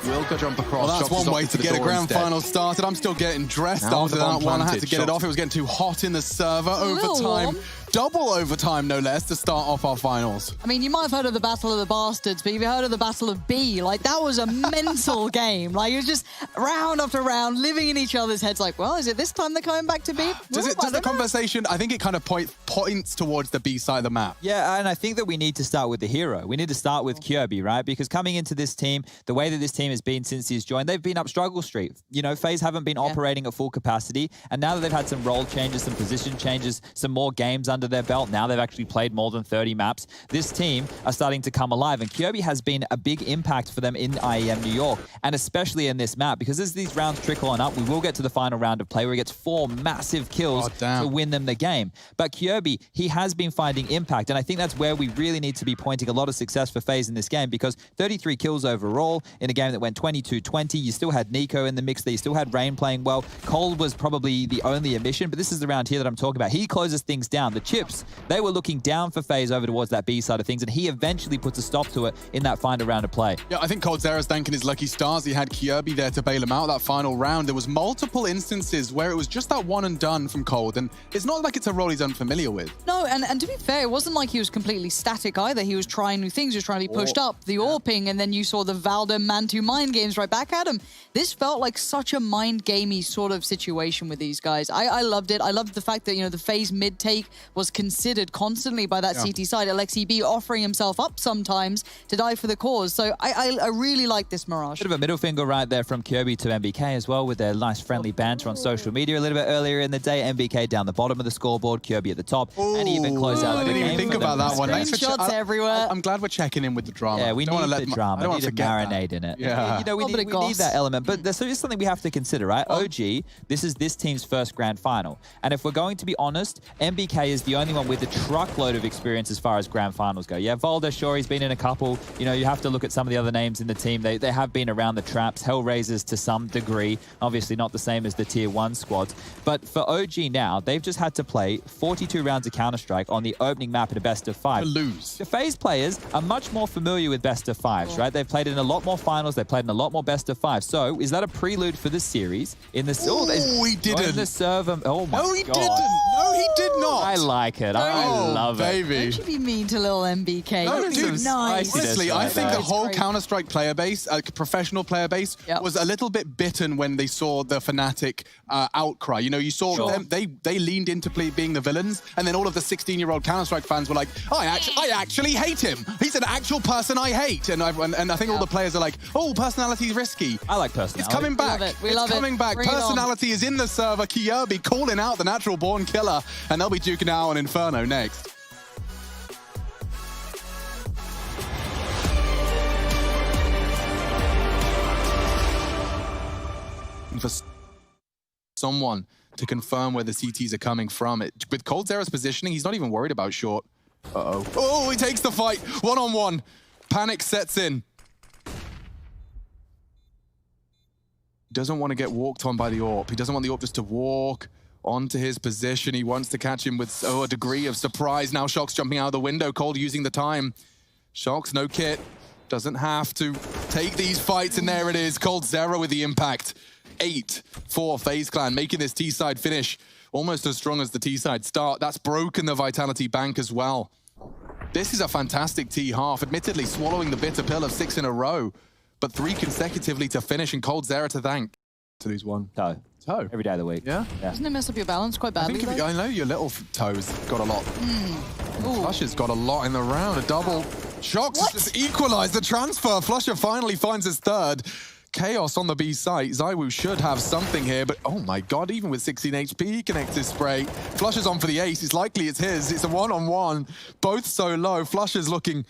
Wilka jump across. Well, that's one way to get a grand final started. I'm still getting dressed after that one. I had to get it off. It was getting too hot in the server. Overtime. Double overtime, no less, to start off our finals. I mean, you might have heard of the Battle of the Bastards, but have you heard of the Battle of B? Like, that was a mental game. Like, it was just round after round, living in each other's heads like, well, is it this time they're coming back to B? Does the conversation, I think it kind of points towards the B side of the map. Yeah, and I think that we need to start with the hero. We need to start with Kirby, right? Because coming into this team, the way that this team has been since he's joined, they've been up struggle street. You know, FaZe haven't been operating at full capacity, and now that they've had some role changes, some position changes, some more games under their belt, now they've actually played more than 30 maps, this team are starting to come alive, and Kirby has been a big impact for them in IEM New York, and especially in this map, because as these rounds trickle on up, we will get to the final round of play where he gets 4 massive kills to win them the game. But Kirby, he has been finding impact, and I think that's where we really need to be pointing a lot of success for FaZe in this game, because 33 kills overall in a game that went 22-20. You still had Nico in the mix there. You still had Rain playing well. Cole was probably the only omission, but this is the round here that I'm talking about. He closes things down. The Chips, they were looking down for FaZe over towards that B side of things, and he eventually puts a stop to it in that final round of play. Yeah, I think Coldzera's thanking his lucky stars. He had Kirby there to bail him out that final round. There was multiple instances where it was just that one and done from Cold, and it's not like it's a role he's unfamiliar with. with. No, and to be fair, it wasn't like he was completely static either. He was trying new things. He was trying to be pushed up, the AWPing, and then you saw the Valda Man-2 mind games right back at him. This felt like such a mind gamey sort of situation with these guys. I loved it. I loved the fact that, you know, the phase mid-take was considered constantly by that CT side. Alexi B offering himself up sometimes to die for the cause. So I really like this Mirage. Bit of a middle finger right there from Kirby to MBK as well, with their nice friendly banter on social media a little bit earlier in the day. MBK down the bottom of the scoreboard, Kirby at the top, and even close out. I didn't even think about that one. Screenshots everywhere. I'm glad we're checking in with the drama. Yeah, we need the drama. I don't We want need to to forget marinate that. in it. Yeah. You know, we need that element. But there's something we have to consider, right? OG, this is this team's first grand final. And if we're going to be honest, MBK is the only one with a truckload of experience as far as grand finals go. Yeah, Valda, sure, he's been in a couple. You know, you have to look at some of the other names in the team. They have been around the traps, Hellraisers to some degree. Obviously not the same as the tier 1 squads. But for OG now, they've just had to play 42 rounds of Counter-Strike on the opening map in a best of 5. To lose. The FaZe players are much more familiar with best of 5s, right? They've played in a lot more finals. They've played in a lot more best of 5. So is that a prelude for this series? In the he didn't. In the server. Oh my god. No, he didn't. No, he did not. I like it. I love baby. Don't you be mean to little MBK. No, You're dude, nice. honestly, I think the whole Great. Counter-Strike player base, professional player base, was a little bit bitten when they saw the Fnatic outcry. You know, you saw them, they leaned into being the villains, and then all of the 16-year-old Counter-Strike fans were like, I actually hate him. He's an actual person I hate. And I think all the players are like, oh, personality's risky. I like personality. It's coming back. We love it. It's coming back. Bring it on. Personality is in the server. Kirby calling out the natural born killer, and they'll be duking out on Inferno next. And for someone to confirm where the CTs are coming from, with coldzera's positioning, he's not even worried about short. Uh-oh. Oh, he takes the fight. One-on-one. Panic sets in. Doesn't want to get walked on by the AWP. He doesn't want the AWP just to walk onto his position. He wants to catch him with a degree of surprise. Now Shox jumping out of the window. Cold using the time. Shox, no kit. Doesn't have to take these fights, and there it is. coldzera with the impact. 8 for FaZe Clan, making this T-side finish almost as strong as the T-side start. That's broken the Vitality bank as well. This is a fantastic T-half, admittedly swallowing the bitter pill of 6 in a row, but 3 consecutively to finish, and coldzera to thank. To lose one. Toe. Every day of the week. Yeah? Doesn't it mess up your balance quite badly? I know your little toes got a lot. Flusher's got a lot in the round. A double. Shox just equalized the transfer. Flusher finally finds his third. Chaos on the B site. ZywOo should have something here, but oh my god, even with 16 HP, he connects his spray. Flusher's on for the ace. It's likely it's his. It's a one-on-one. Both so low. Flusher's looking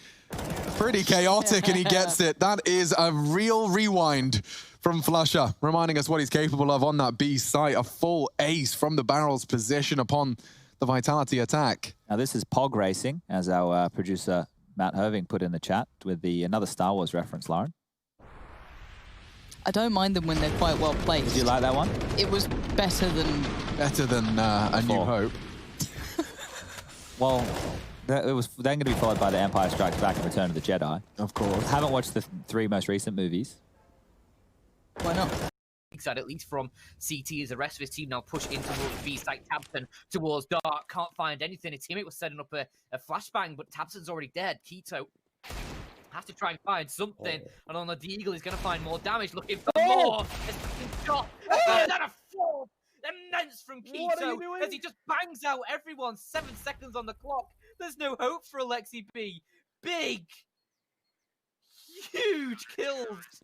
pretty chaotic, and he gets it. That is a real rewind from Flusher, reminding us what he's capable of on that B site. A full ace from the barrel's position upon the Vitality attack. Now this is Pog Racing, as our producer Matt Herving put in the chat with another Star Wars reference, Lauren. I don't mind them when they're quite well placed. Did you like that one? It was better than... A New Hope. Well, it was then going to be followed by The Empire Strikes Back and Return of the Jedi. Of course. Haven't watched the 3 most recent movies. Why not? Side, at least from CT, as the rest of his team now push in towards B site. Tabson towards Dark, can't find anything. His teammate was setting up a flashbang, but Tabson's already dead. Keto has to try and find something, and on the Deagle he's going to find more damage, looking for more. His fucking shot, and then a fourth immense from Keto as he just bangs out everyone. 7 seconds on the clock. There's no hope for Alexi B. Big, huge kills.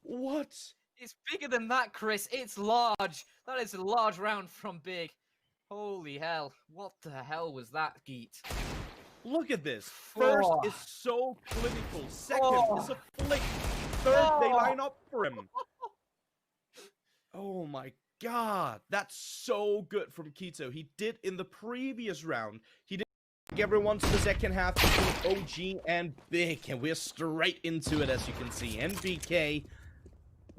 What? It's bigger than that, Chris. It's large. That is a large round from Big. Holy hell. What the hell was that, Geet? Look at this. First is so clinical. Second is a flick. Third, they line up for him. Oh my god. That's so good from Keto. He did in the previous round. He did everyone to the second half between OG and Big. And we're straight into it, as you can see. MBK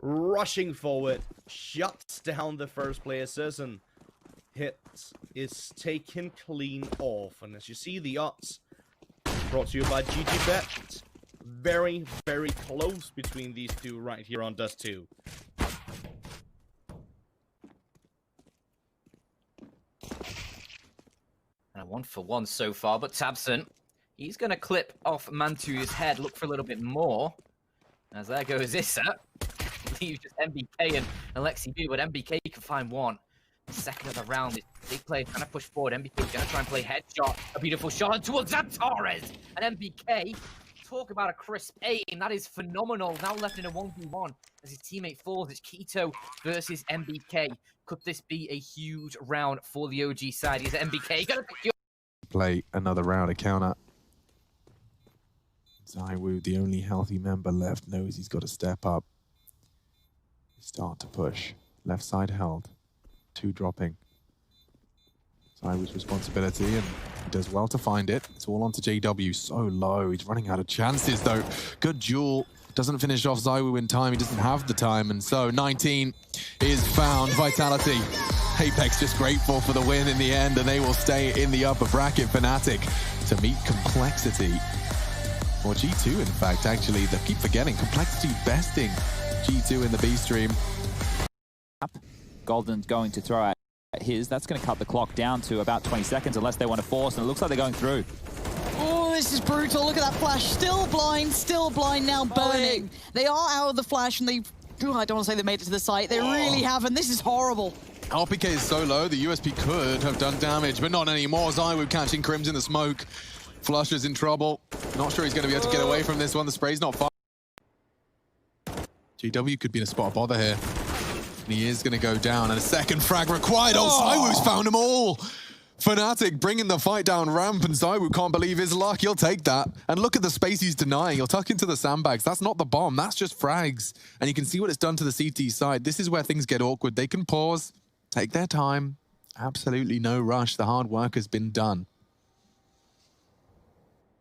rushing forward, shuts down the first player. Certain hit is taken clean off, and as you see, the odds brought to you by GGBet. Very, very close between these two right here on Dust 2. And a 1-for-1 so far, but Tabson, he's going to clip off Mantu's head, look for a little bit more. As there goes Issa. Leaves just MBK and Alexi B, but MBK can find one. Second of the round, this big player trying to push forward. MBK going to try and play headshot. A beautiful shot on towards Torres. And MBK, talk about a crisp aim. That is phenomenal. Now left in a 1v1 as his teammate falls. It's Keto versus MBK. Could this be a huge round for the OG side? Is MBK going to play another round of counter? Zywoo, the only healthy member left, knows he's got to step up. Start to push. Left side held. 2 dropping. Zywoo's responsibility, and he does well to find it. It's all onto JW. So low. He's running out of chances, though. Good duel. Doesn't finish off Zywoo in time. He doesn't have the time, and so 19 is found. Vitality. Apex just grateful for the win in the end, and they will stay in the upper bracket. Fnatic to meet Complexity. Or G2, in fact, actually. They keep forgetting. Complexity besting G2 in the B stream. Golden's going to throw out his. That's going to cut the clock down to about 20 seconds unless they want to force, and it looks like they're going through. Oh, this is brutal. Look at that flash. Still blind, now burning. They are out of the flash, and they... Ooh, I don't want to say they made it to the site. They really haven't. This is horrible. RPK is so low, the USP could have done damage, but not anymore. Zywoo catching Crims in the smoke. Flusher's in trouble. Not sure he's going to be able to get away from this one. The spray's not far. GW could be in a spot of bother here. And he is going to go down, and a second frag required. Oh, Zywoo's found them all. Fnatic bringing the fight down ramp, and Zywoo can't believe his luck. He'll take that. And look at the space he's denying. He'll tuck into the sandbags. That's not the bomb. That's just frags. And you can see what it's done to the CT side. This is where things get awkward. They can pause, take their time. Absolutely no rush. The hard work has been done.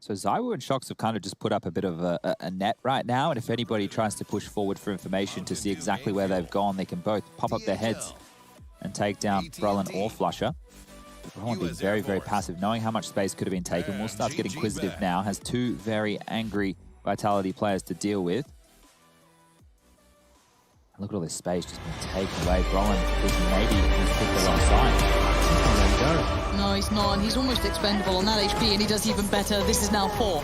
So Zywoo and Shox have kind of just put up a bit of a net right now, and if anybody tries to push forward for information to see exactly where they've gone, they can both pop up their heads and take down Brolin or Flusher. Brolin being very, very passive, knowing how much space could have been taken. Will starts getting inquisitive now, has 2 very angry Vitality players to deal with. And look at all this space just being taken away. Brolin thinking maybe he's picked the wrong side. There you go. No, he's not, and he's almost expendable on that HP, and he does even better. This is now 4.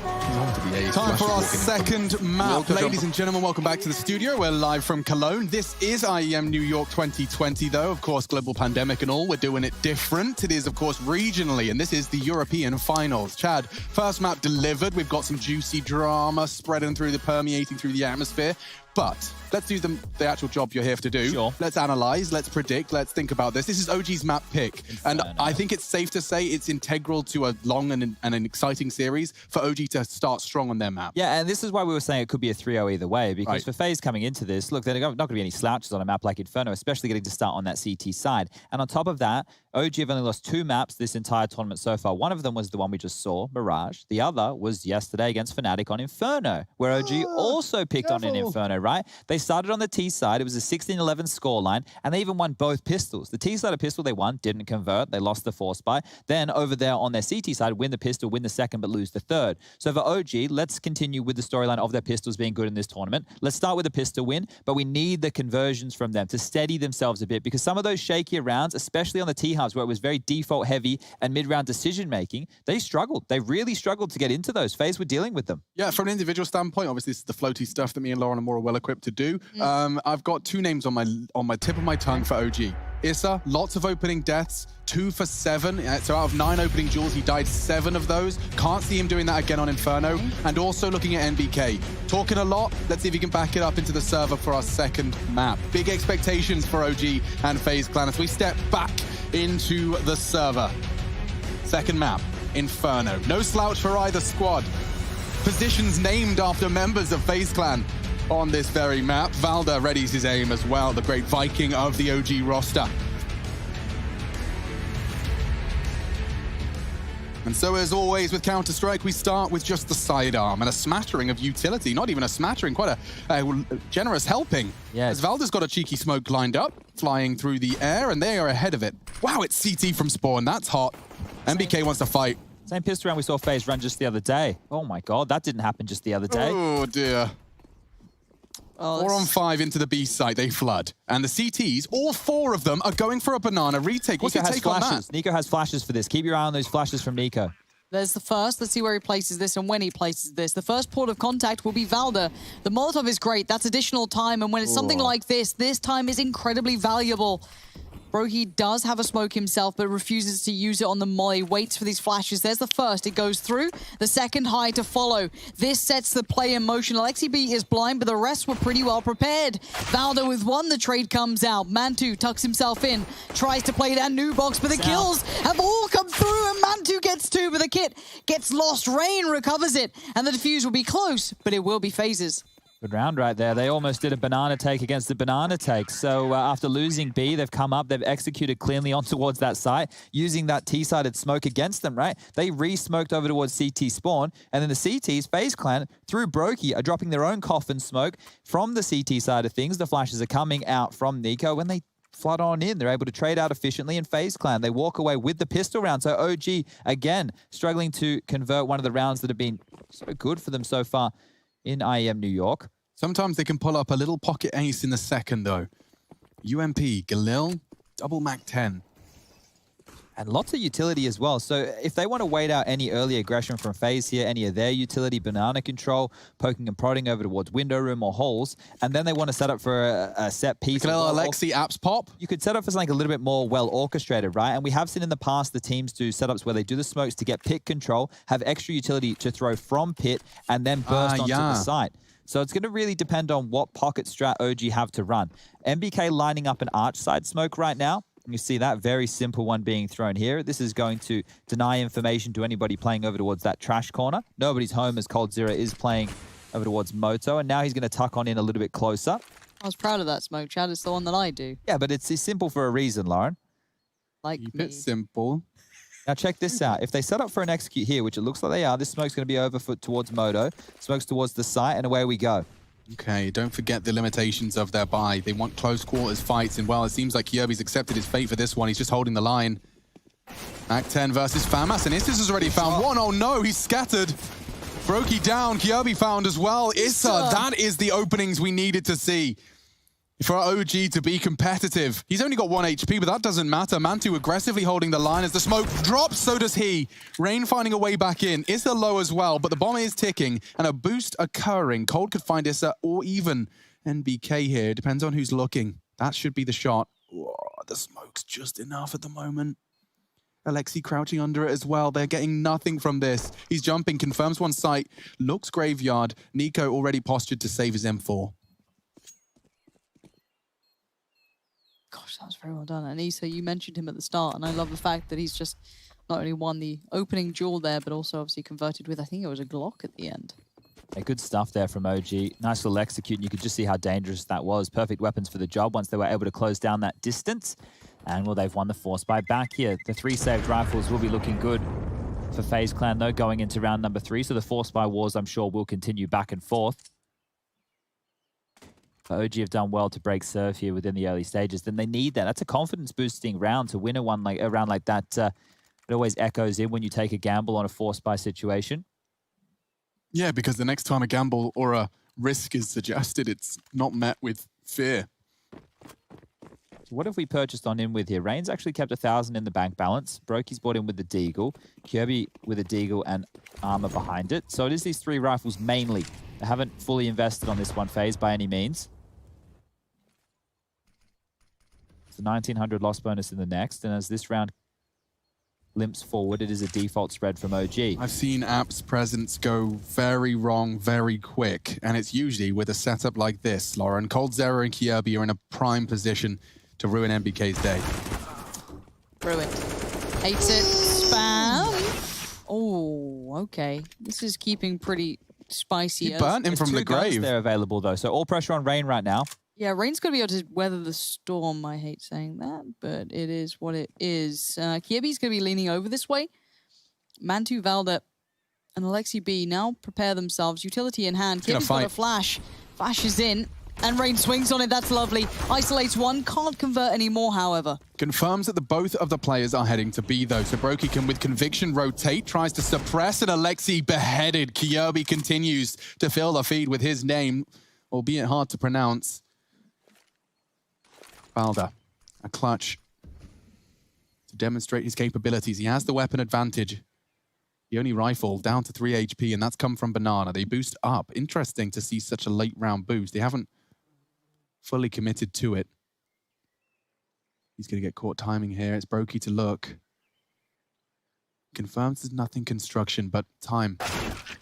Time for our second map. Ladies and gentlemen, welcome back to the studio. We're live from Cologne. This is IEM New York 2020, though. Of course, global pandemic and all, we're doing it different. It is, of course, regionally, and this is the European finals. Chad, first map delivered. We've got some juicy drama spreading through permeating through the atmosphere. But let's do the actual job you're here to do. Sure. Let's analyze, let's predict, let's think about this. This is OG's map pick. And I think it's safe to say it's integral to a long and an exciting series for OG to start strong on their map. Yeah, and this is why we were saying it could be a 3-0 either way, because for FaZe coming into this, look, there are not going to be any slouches on a map like Inferno, especially getting to start on that CT side. And on top of that, OG have only lost 2 maps this entire tournament so far. One of them was the one we just saw, Mirage. The other was yesterday against Fnatic on Inferno, where OG also picked on an Inferno, right? They started on the T side. It was a 16-11 scoreline, and they even won both pistols. The T side of pistol they won, didn't convert. They lost the force buy. Then over there on their CT side, win the pistol, win the second, but lose the third. So for OG, let's continue with the storyline of their pistols being good in this tournament. Let's start with a pistol win, but we need the conversions from them to steady themselves a bit, because some of those shakier rounds, especially on the T-hubs where it was very default heavy and mid-round decision-making, they struggled. They really struggled to get into those. FaZe were dealing with them. Yeah, from an individual standpoint, obviously this is the floaty stuff that me and Lauren are more well-equipped to do. I've got 2 names on my tip of my tongue for OG. Issa, lots of opening deaths, 2 for 7. So out of 9 opening duels, he died 7 of those. Can't see him doing that again on Inferno. And also looking at NBK. Talking a lot. Let's see if he can back it up into the server for our second map. Big expectations for OG and FaZe Clan as we step back into the server. Second map, Inferno. No slouch for either squad. Positions named after members of FaZe Clan on this very map. Valda readies his aim as well, the great Viking of the OG roster. And so as always with Counter-Strike, we start with just the sidearm and a smattering of utility. Not even a smattering, quite a generous helping. Yeah. As Valda's got a cheeky smoke lined up, flying through the air, and they are ahead of it. Wow, it's CT from spawn, that's hot. MBK wants to fight. Same pistol round we saw FaZe run just the other day. Oh my god, that didn't happen just the other day. Oh dear. Oh, 4 on 5 into the B site, they flood. And the CTs, all 4 of them are going for a banana retake. What's your take on that? Nico has flashes for this. Keep your eye on those flashes from Nico. There's the first. Let's see where he places this and when he places this. The first port of contact will be Valda. The Molotov is great. That's additional time. And when it's something like this time is incredibly valuable. Broky does have a smoke himself, but refuses to use it on the molly. Waits for these flashes. There's the first. It goes through. The second high to follow. This sets the play in motion. Alexi B is blind, but the rest were pretty well prepared. Valda with 1. The trade comes out. Mantu tucks himself in. Tries to play that new box, but the kills have all come through, and Mantu gets 2, but the kit gets lost. Rain recovers it, and the defuse will be close, but it will be phases. Good round right there. They almost did a banana take against the banana take. So after losing B, they've come up, they've executed cleanly on towards that site, using that T-sided smoke against them, right? They re-smoked over towards CT spawn, and then the CTs, FaZe Clan, through Broky, are dropping their own coffin smoke from the CT side of things. The flashes are coming out from Nico. When they flood on in, they're able to trade out efficiently, and FaZe Clan, they walk away with the pistol round. So OG, again, struggling to convert one of the rounds that have been so good for them so far in IEM New York. Sometimes they can pull up a little pocket ace in the second, though. UMP, Galil, double Mac 10. And lots of utility as well. So if they want to wait out any early aggression from FaZe here, any of their utility, banana control, poking and prodding over towards window room or holes, and then they want to set up for a set piece. Alexi apps pop. You could set up for something a little bit more well orchestrated, right? And we have seen in the past the teams do setups where they do the smokes to get pit control, have extra utility to throw from pit, and then burst onto the site. So it's going to really depend on what pocket strat OG have to run. MBK lining up an arch side smoke right now. You see that very simple one being thrown here. This is going to deny information to anybody playing over towards that trash corner. Nobody's home as Cold Zero is playing over towards Moto. And now he's going to tuck on in a little bit closer. I was proud of that smoke, Chad. It's the one that I do. Yeah, but it's simple for a reason, Lauren. Like Keep me. it simple. Now check this out. If they set up for an execute here, which it looks like they are, this smoke's going to be over towards Moto. Smoke's towards the site, and away we go. Okay, don't forget the limitations of their buy. They want close quarters fights, and well, it seems like Kyobi's accepted his fate for this one. He's just holding the line. Act 10 versus Famas, and Issa's has already found one. Oh no, he's scattered. Broky down, Kyobi found as well. Issa, that is the openings we needed to see for OG to be competitive. He's only got 1 HP, but that doesn't matter. Mantu aggressively holding the line as the smoke drops, so does he. Rain finding a way back in. Issa low as well, but the bomb is ticking and a boost occurring. Cold could find Issa or even NBK here. Depends on who's looking. That should be the shot. Whoa, the smoke's just enough at the moment. Alexi crouching under it as well. They're getting nothing from this. He's jumping, confirms one site, looks graveyard. Nico already postured to save his M4. Gosh, that was very well done. And Issa, you mentioned him at the start, and I love the fact that he's just not only won the opening duel there, but also obviously converted with, I think it was a Glock at the end. Yeah, good stuff there from OG. Nice little execute, and you could just see how dangerous that was. Perfect weapons for the job once they were able to close down that distance. And well, they've won the force buy back here. The 3 saved rifles will be looking good for FaZe Clan, though, going into round number 3. So the force buy wars, I'm sure, will continue back and forth. But OG have done well to break serve here within the early stages. Then they need that. That's a confidence-boosting round to win a round like that. It always echoes in when you take a gamble on a force buy situation. Yeah, because the next time a gamble or a risk is suggested, it's not met with fear. So what have we purchased on in with here? Rain's actually kept 1,000 in the bank balance. Broky's bought in with the Deagle. Kirby with a Deagle and armor behind it. So it is these 3 rifles mainly. They haven't fully invested on this one phase by any means. It's the 1,900 loss bonus in the next. And as this round limps forward, it is a default spread from OG. I've seen App's presence go very wrong very quick, and it's usually with a setup like this. Lauren, Cold Zero and Kyobi are in a prime position to ruin MBK's day. Ruined. Hates it. Spam. Oh, okay. This is keeping pretty spicy. He burnt him from the grave. They're available, though, so all pressure on Rain right now. Yeah, Rain's going to be able to weather the storm. I hate saying that, but it is what it is. Kyobi's going to be leaning over this way. Mantu, Valda, and Alexi B now prepare themselves. Utility in hand. Kyobi's got a flash. Flashes in, and Rain swings on it. That's lovely. Isolates one. Can't convert anymore, however. Confirms that both of the players are heading to B, though. So Broky can, with conviction, rotate, tries to suppress, and Alexi beheaded. Kyobi continues to fill the feed with his name. albeit hard to pronounce. Valda, a clutch to demonstrate his capabilities. He has the weapon advantage. The only rifle down to 3 HP, and that's come from Banana. They boost up. Interesting to see such a late round boost. They haven't fully committed to it. He's going to get caught timing here. It's Brokey to look. Confirms there's nothing construction, but time.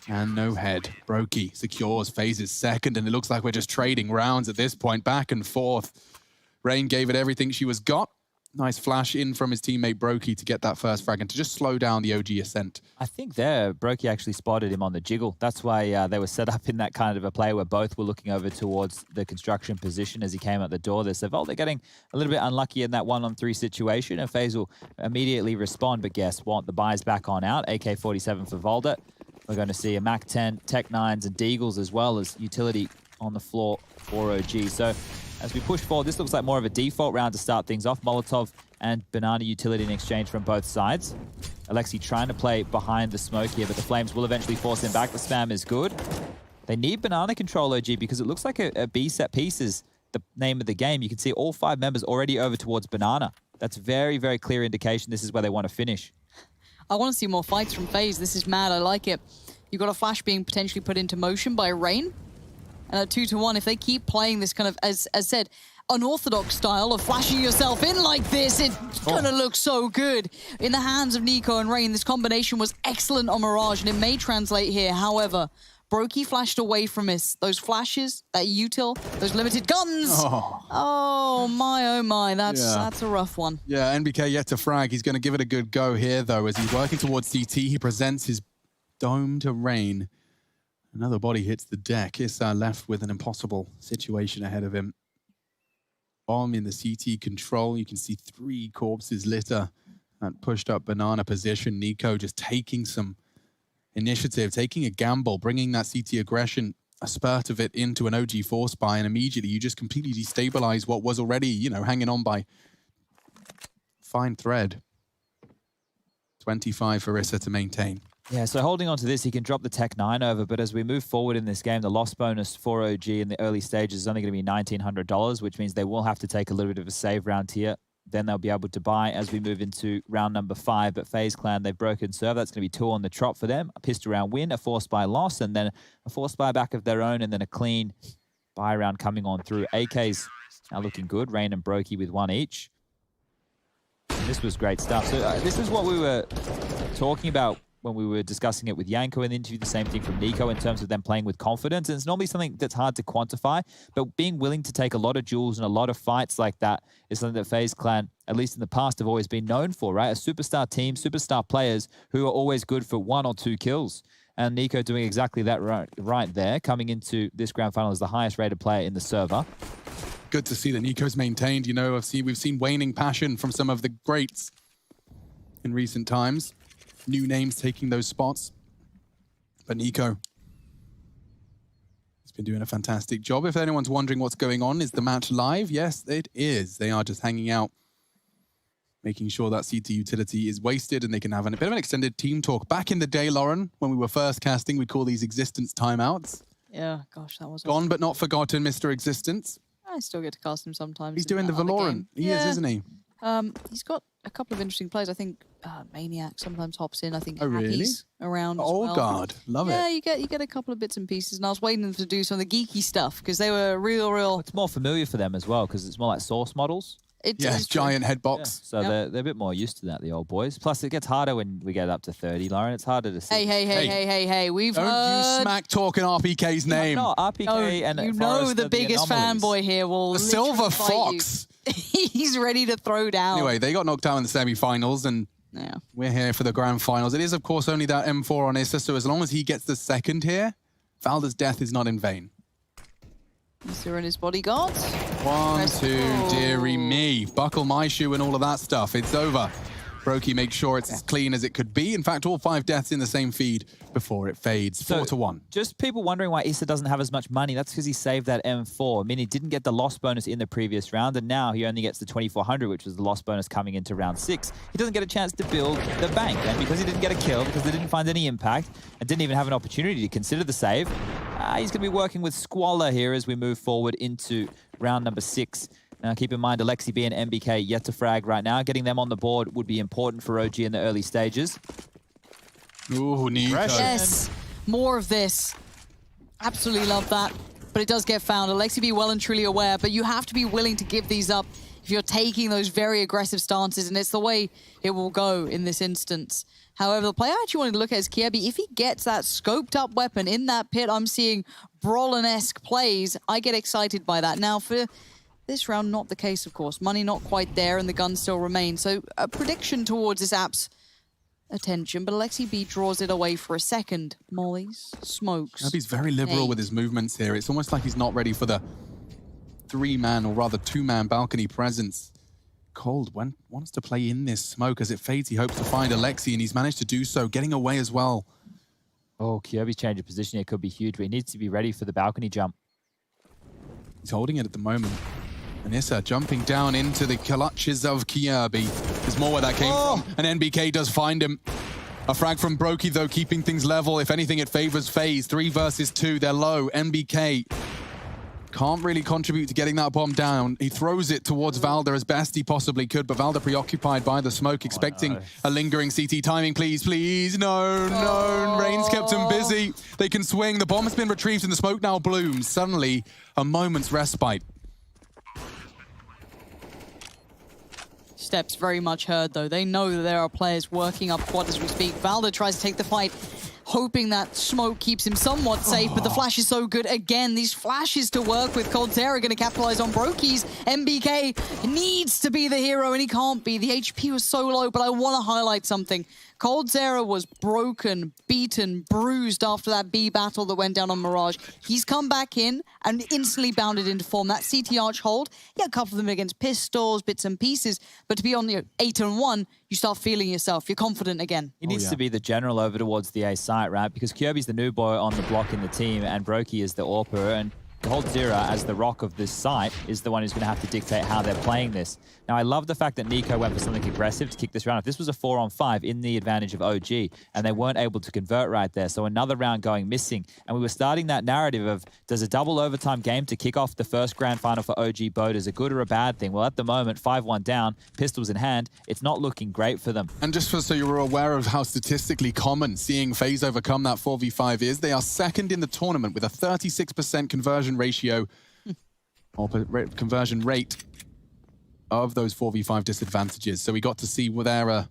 And no head. Brokey secures phases second, and it looks like we're just trading rounds at this point, back and forth. Rain gave it everything she was got. Nice flash in from his teammate Brokey to get that first frag and to just slow down the OG ascent. I think there, Brokey actually spotted him on the jiggle. That's why they were set up in that kind of a play where both were looking over towards the construction position as he came out the door there. So Volta getting a little bit unlucky in that 1-on-3 situation, and FaZe will immediately respond, but guess what? The buy's back on out. AK-47 for Volta. We're going to see a MAC-10, Tech-9s, and Deagles as well as utility on the floor for OG. So as we push forward, this looks like more of a default round to start things off. Molotov and Banana utility in exchange from both sides. Alexi trying to play behind the smoke here, but the Flames will eventually force him back. The spam is good. They need Banana control, OG, because it looks like a B set piece is the name of the game. You can see all 5 members already over towards Banana. That's very, very clear indication this is where they want to finish. I want to see more fights from FaZe. This is mad. I like it. You've got a flash being potentially put into motion by Rain. And at 2-1, if they keep playing this kind of, as said, unorthodox style of flashing yourself in like this, it's gonna look so good. In the hands of Nico and Rain, this combination was excellent on Mirage, and it may translate here. However, Brokey flashed away from us. Those flashes, that util, those limited guns. Oh my, that's a rough one. Yeah, NBK yet to frag. He's going to give it a good go here, though, as he's working towards CT. He presents his dome to Rain. Another body hits the deck. Issa left with an impossible situation ahead of him. Bomb in the CT control. You can see 3 corpses litter and pushed up Banana position. Nico just taking some initiative, taking a gamble, bringing that CT aggression, a spurt of it into an OG force buy, and immediately you just completely destabilize what was already, you know, hanging on by fine thread. 25 for Issa to maintain. Yeah, so holding on to this, he can drop the Tech-9 over, but as we move forward in this game, the loss bonus for OG in the early stages is only going to be $1,900, which means they will have to take a little bit of a save round here. Then they'll be able to buy as we move into round number 5. But FaZe Clan, they've broken serve. That's going to be 2 on the trot for them. A pistol round win, a force buy loss, and then a force buy back of their own, and then a clean buy round coming on through. AK's now looking good. Rain and Brokey with 1 each. And this was great stuff. So this is what we were talking about when we were discussing it with Yanko in the interview, the same thing from Nico in terms of them playing with confidence. And it's normally something that's hard to quantify, but being willing to take a lot of duels and a lot of fights like that is something that FaZe Clan, at least in the past, have always been known for, right? A superstar team, superstar players who are always good for 1 or 2 kills. And Nico doing exactly that right there, coming into this grand final as the highest rated player in the server. Good to see that Nico's maintained. You know, we've seen waning passion from some of the greats in recent times. New names taking those spots. But Nico has been doing a fantastic job. If anyone's wondering what's going on, is the match live? Yes, it is. They are just hanging out, making sure that CT utility is wasted and they can have a bit of an extended team talk. Back in the day, Lauren, when we were first casting, we'd call these existence timeouts. Yeah, gosh, that was Gone but not forgotten, Mr. Existence. I still get to cast him sometimes. He's doing the Valorant. He is, isn't he? He's got a couple of interesting plays. I think Maniac sometimes hops in. I think Happy's around as Oh, well. God. Love it. Yeah, you get a couple of bits and pieces. And I was waiting them to do some of the geeky stuff because they were real... It's more familiar for them as well because it's more like source models. Yes, giant headbox. Yeah. So they're a bit more used to that, the old boys. Plus, it gets harder when we get up to 30, Lauren. It's harder to see. Hey. We've Don't heard... you smack talking RPK's name. No, RPK and you know Forrest the biggest fanboy here will The Silver Fox. He's ready to throw down. Anyway, they got knocked out in the semi-finals, and we're here for the grand finals. It is, of course, only that M4 on Issa, so as long as he gets the second here, Valda's death is not in vain. Mr. and his bodyguard. 1, 2, dearie me. Buckle my shoe and all of that stuff. It's over. Brokey makes sure it's as clean as it could be. In fact, all 5 deaths in the same feed before it fades. 4-1. Just people wondering why Issa doesn't have as much money. That's because he saved that M4. I mean, he didn't get the loss bonus in the previous round, and now he only gets the 2,400, which was the loss bonus coming into round 6. He doesn't get a chance to build the bank. And because he didn't get a kill, because they didn't find any impact, and didn't even have an opportunity to consider the save, He's going to be working with Squalor here as we move forward into round number 6. Now, keep in mind, Alexi B and MBK yet to frag right now. Getting them on the board would be important for OG in the early stages. Ooh, Nico. Yes, more of this. Absolutely love that. But it does get found. Alexi B well and truly aware, but you have to be willing to give these up if you're taking those very aggressive stances, and it's the way it will go in this instance. However, the player I actually wanted to look at is Kiebi. If he gets that scoped up weapon in that pit, I'm seeing Brolin-esque plays. I get excited by that. Now, for this round, not the case, of course. Money not quite there, and the gun still remains. So a prediction towards this app's attention, but Alexi B draws it away for a second. Mollies, smokes. He's very liberal with his movements here. It's almost like he's not ready for the 3-man, or rather 2-man balcony presence. Cold wants to play in this smoke. As it fades, he hopes to find Alexi, and he's managed to do so, getting away as well. Oh, Kyobi's change of position here could be huge, but he needs to be ready for the balcony jump. He's holding it at the moment. Anissa jumping down into the clutches of Kyobi. There's more where that came from. And NBK does find him. A frag from Brokey, though, keeping things level. If anything, it favors FaZe. 3 versus 2. They're low. NBK can't really contribute to getting that bomb down. He throws it towards Valda as best he possibly could, but Valda preoccupied by the smoke, expecting a lingering CT timing. Please, please. No, no. Rain's kept him busy. They can swing. The bomb has been retrieved and the smoke now blooms. Suddenly, a moment's respite. Steps very much heard, though. They know that there are players working up quad as we speak. Valda tries to take the fight, hoping that smoke keeps him somewhat safe, but the flash is so good. Again, these flashes to work with. coldzera going to capitalize on Brokey's. MBK needs to be the hero, and he can't be. The HP was so low, but I want to highlight something. coldzera was broken, beaten, bruised after that B battle that went down on Mirage. He's come back in and instantly bounded into form. That CT Arch hold, yeah, a couple of them against pistols, bits and pieces, but to be on the 8-1, you start feeling yourself. You're confident again. He needs to be the general over towards the A site, right? Because Kirby's the new boy on the block in the team, and Brokey is the AWPer, and coldzera, as the rock of this site, is the one who's going to have to dictate how they're playing this. Now, I love the fact that Nico went for something aggressive to kick this round. If this was a 4-on-5 in the advantage of OG, and they weren't able to convert right there, so another round going missing. And we were starting that narrative of, does a double overtime game to kick off the first grand final for OG Boat is a good or a bad thing? Well, at the moment, 5-1 down, pistols in hand, it's not looking great for them. And just so you were aware of how statistically common seeing FaZe overcome that 4v5 is, they are second in the tournament with a 36% conversion ratio, or conversion rate of those 4v5 disadvantages. So we got to see there a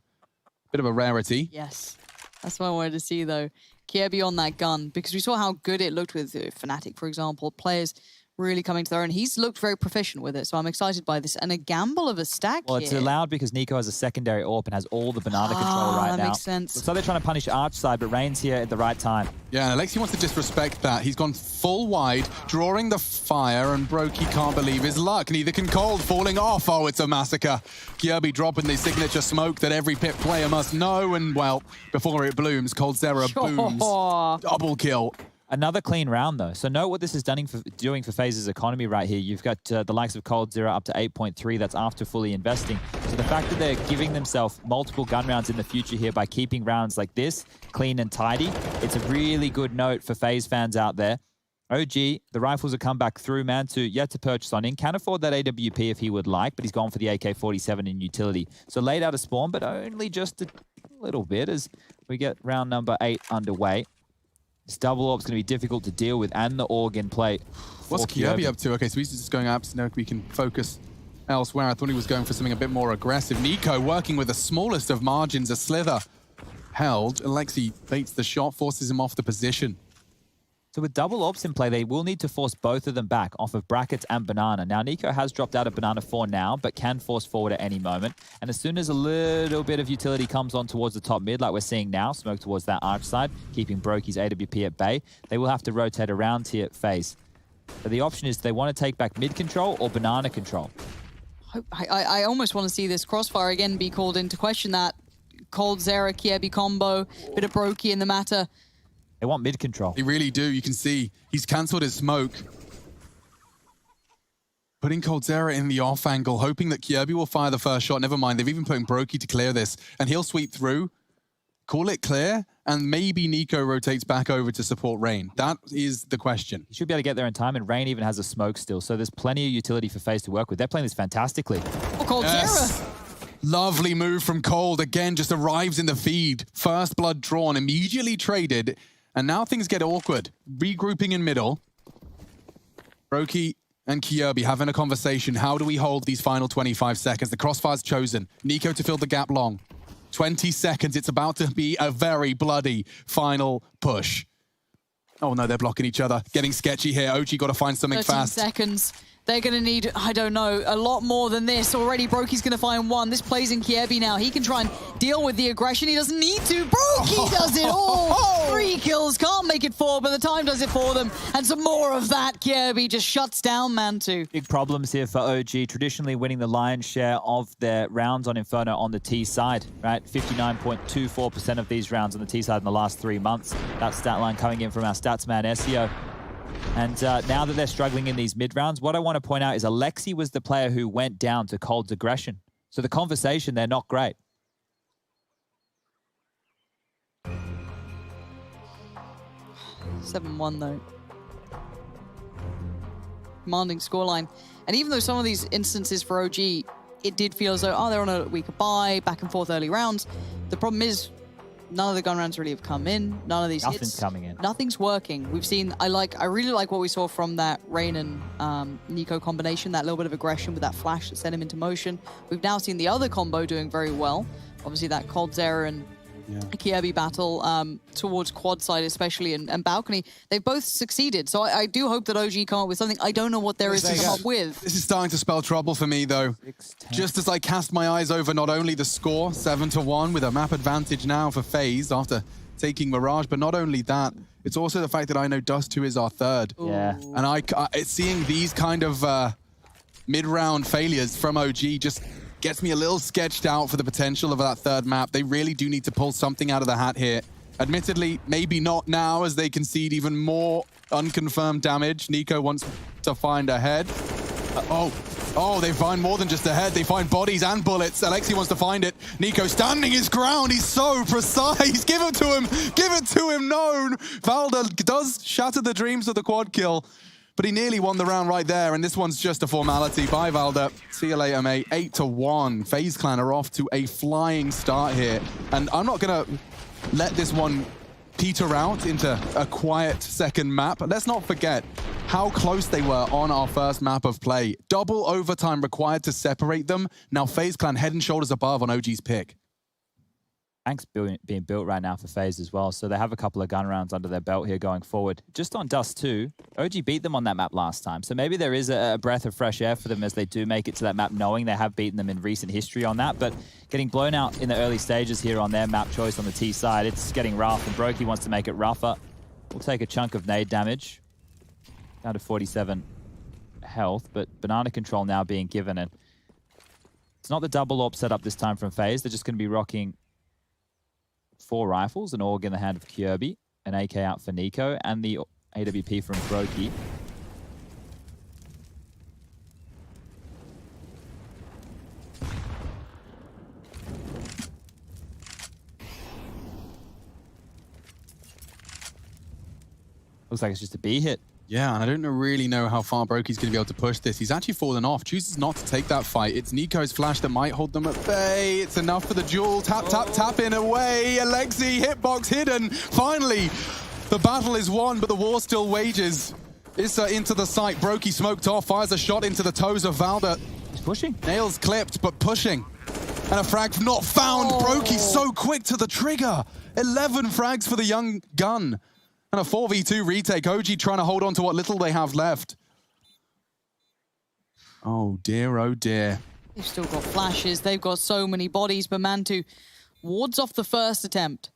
bit of a rarity. Yes, that's what I wanted to see, though. Kiebi on that gun, because we saw how good it looked with Fnatic, for example. Players really coming to their own. He's looked very proficient with it, so I'm excited by this. And a gamble of a stack Well, it's allowed because Nico has a secondary AWP and has all the banana control right now. That makes sense. So they're trying to punish Arch side, but Rain's here at the right time. Yeah, and Alexi wants to disrespect that. He's gone full wide, drawing the fire, and Brokey can't believe his luck. Neither can Cold, falling off. Oh, it's a massacre. Kyobi dropping the signature smoke that every pit player must know, and, well, before it blooms, coldzera booms. Double kill. Another clean round, though. So note what this is doing for FaZe's economy right here. You've got the likes of coldzera up to 8.3. That's after fully investing. So the fact that they're giving themselves multiple gun rounds in the future here by keeping rounds like this clean and tidy, it's a really good note for FaZe fans out there. OG, the rifles have come back through. Mantu yet to purchase on in. Can afford that AWP if he would like, but he's gone for the AK-47 in utility. So laid out a spawn, but only just a little bit as we get round number 8 underway. This double AWP's going to be difficult to deal with, and the organ play. What's Kyobi up to? Okay, so he's just going up, so now we can focus elsewhere. I thought he was going for something a bit more aggressive. Nico working with the smallest of margins, a slither held. Alexi baits the shot, forces him off the position. So with double AWPs in play, they will need to force both of them back off of brackets and banana. Now, Nico has dropped out of banana for now, but can force forward at any moment. And as soon as a little bit of utility comes on towards the top mid, like we're seeing now, smoke towards that arch side, keeping Brokey's AWP at bay, they will have to rotate around here at FaZe. But the option is, do they want to take back mid control or banana control? I almost want to see this crossfire again be called into question. That coldzera Kiebi combo, bit of Brokey in the matter. They want mid control. They really do. You can see he's cancelled his smoke. Putting coldzera in the off angle, hoping that Kyobi will fire the first shot. Never mind, they've even put in Brokey to clear this. And he'll sweep through. call it clear, and maybe Nico rotates back over to support Rain. That is the question. You should be able to get there in time, and Rain even has a smoke still, so there's plenty of utility for FaZe to work with. They're playing this fantastically. Oh, Cold Yes. Lovely move from Cold. Again, just arrives in the feed. First blood drawn, immediately traded, and now things get awkward. Regrouping in middle. Brokey and Kyobi having a conversation. How do we hold these final 25 seconds? The crossfire's chosen. Nico to fill the gap long. 20 seconds. It's about to be a very bloody final push. Oh no, they're blocking each other. Getting sketchy here. OG got to find something 13 fast. seconds. They're going to need, I don't know, a lot more than this. Already, Brokey's going to find one. This plays in Kyobi now. He can try and deal with the aggression. He doesn't need to. Brokey does it all. 3 kills. Can't make it 4, but the time does it for them. And some more of that. Kyobi just shuts down Mantu. Big problems here for OG, traditionally winning the lion's share of their rounds on Inferno on the T side, right? 59.24% of these rounds on the T side in the last 3 months. That stat line coming in from our stats man, SEO. And now that they're struggling in these mid rounds, what I want to point out is Alexi was the player who went down to Cold's aggression. So the conversation, they're not great. $7-1 though. Commanding scoreline. And even though some of these instances for OG, it did feel as though, oh, they're on a weaker bye, back and forth early rounds. The problem is, none of the gun rounds really have come in. None of these Nothing's hits. coming in. Nothing's working. We've seen, I really like what we saw from that Rain and Nico combination, that little bit of aggression with that flash that set him into motion. We've now seen the other combo doing very well. Obviously that Cold Zera and Kyobi battle towards quad side especially and balcony, they've both succeeded. So I do hope that OG come up with something. I don't know what there is to come up with. This is starting to spell trouble for me though. Just as I cast my eyes over not only the score, 7-1 with a map advantage now for FaZe after taking Mirage, but not only that, it's also the fact that I know Dust 2 is our third. Yeah. And it's seeing these kind of mid-round failures from OG just gets me a little sketched out for the potential of that third map. They really do need to pull something out of the hat here. Admittedly, maybe not now as they concede even more unconfirmed damage. Nico wants to find a head. Oh, they find more than just a head. They find bodies and bullets. Alexi wants to find it. Nico standing his ground. He's so precise. Give it to him. Give it to him. No. Valda does shatter the dreams of the quad kill, but he nearly won the round right there, and this one's just a formality. Bye, Valda. See you later, mate. 8-1. FaZe Clan are off to a flying start here, and I'm not going to let this one peter out into a quiet second map. Let's not forget how close they were on our first map of play. Double overtime required to separate them. Now FaZe Clan head and shoulders above on OG's pick. Tanks being built right now for FaZe as well, so they have a couple of gun rounds under their belt here going forward. Just on Dust 2, OG beat them on that map last time, so maybe there is a breath of fresh air for them as they do make it to that map, knowing they have beaten them in recent history on that, but getting blown out in the early stages here on their map choice on the T side, it's getting rough, and Brokey wants to make it rougher. We'll take a chunk of nade damage, down to 47 health, but banana control now being given, and it's not the double AWP setup this time from FaZe. They're just going to be rocking 4 rifles, an AUG in the hand of Kyobi, an AK out for Nico, and the AWP from Brokey. Looks like it's just a B hit. Yeah, and I don't really know how far Brokey's going to be able to push this. He's actually fallen off, chooses not to take that fight. It's Nico's flash that might hold them at bay. It's enough for the duel. Tap, tap, tap in away. Alexi, hitbox hidden. Finally, the battle is won, but the war still wages. Issa into the site. Brokey smoked off, fires a shot into the toes of Valda. He's pushing. Nails clipped, but pushing. And a frag not found. Brokey so quick to the trigger. 11 frags for the young gun. And a 4v2 retake. OG trying to hold on to what little they have left. Oh dear, oh dear. They've still got flashes. They've got so many bodies, but Mantu wards off the first attempt.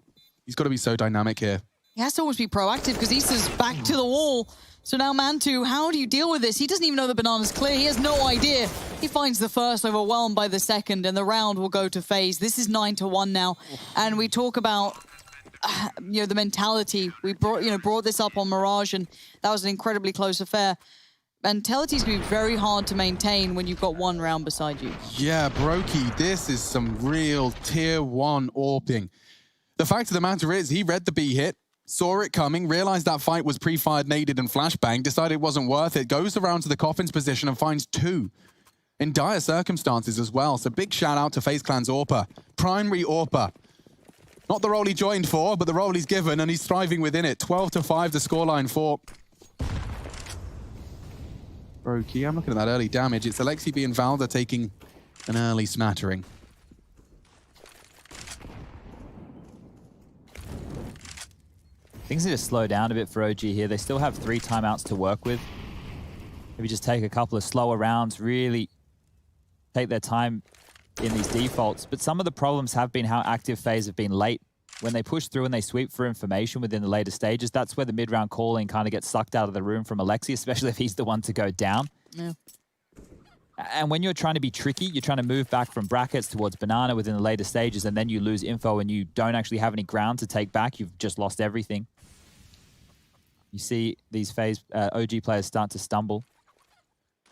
He's got to be so dynamic here. He has to always be proactive because Issa's back to the wall. So now Mantu, how do you deal with this? He doesn't even know the banana's clear. He has no idea. He finds the first, overwhelmed by the second, and the round will go to FaZe. This is 9-1 now. And we talk about the mentality. We brought this up on Mirage, and that was an incredibly close affair. Mentality is going to be very hard to maintain when you've got one round beside you. Yeah, Brokey, this is some real tier 1 AWPing. The fact of the matter is, he read the B hit, saw it coming, realized that fight was pre-fired, naded, and flashbang, decided it wasn't worth it, goes around to the Coffin's position and finds 2 in dire circumstances as well. So big shout out to FaZe Clan's Orpa. Primary Orpa. Not the role he joined for, but the role he's given, and he's thriving within it. 12-5 the scoreline for Brokey. I'm looking at that early damage. It's Alexi B and Valda taking an early smattering. Things need to slow down a bit for OG here. They still have 3 timeouts to work with. Maybe just take a couple of slower rounds, really take their time in these defaults. But some of the problems have been how active FaZe have been late. When they push through and they sweep for information within the later stages, that's where the mid-round calling kind of gets sucked out of the room from Alexi, especially if he's the one to go down. Yeah. And when you're trying to be tricky, you're trying to move back from brackets towards banana within the later stages, and then you lose info and you don't actually have any ground to take back. You've just lost everything. You see these FaZe OG players start to stumble.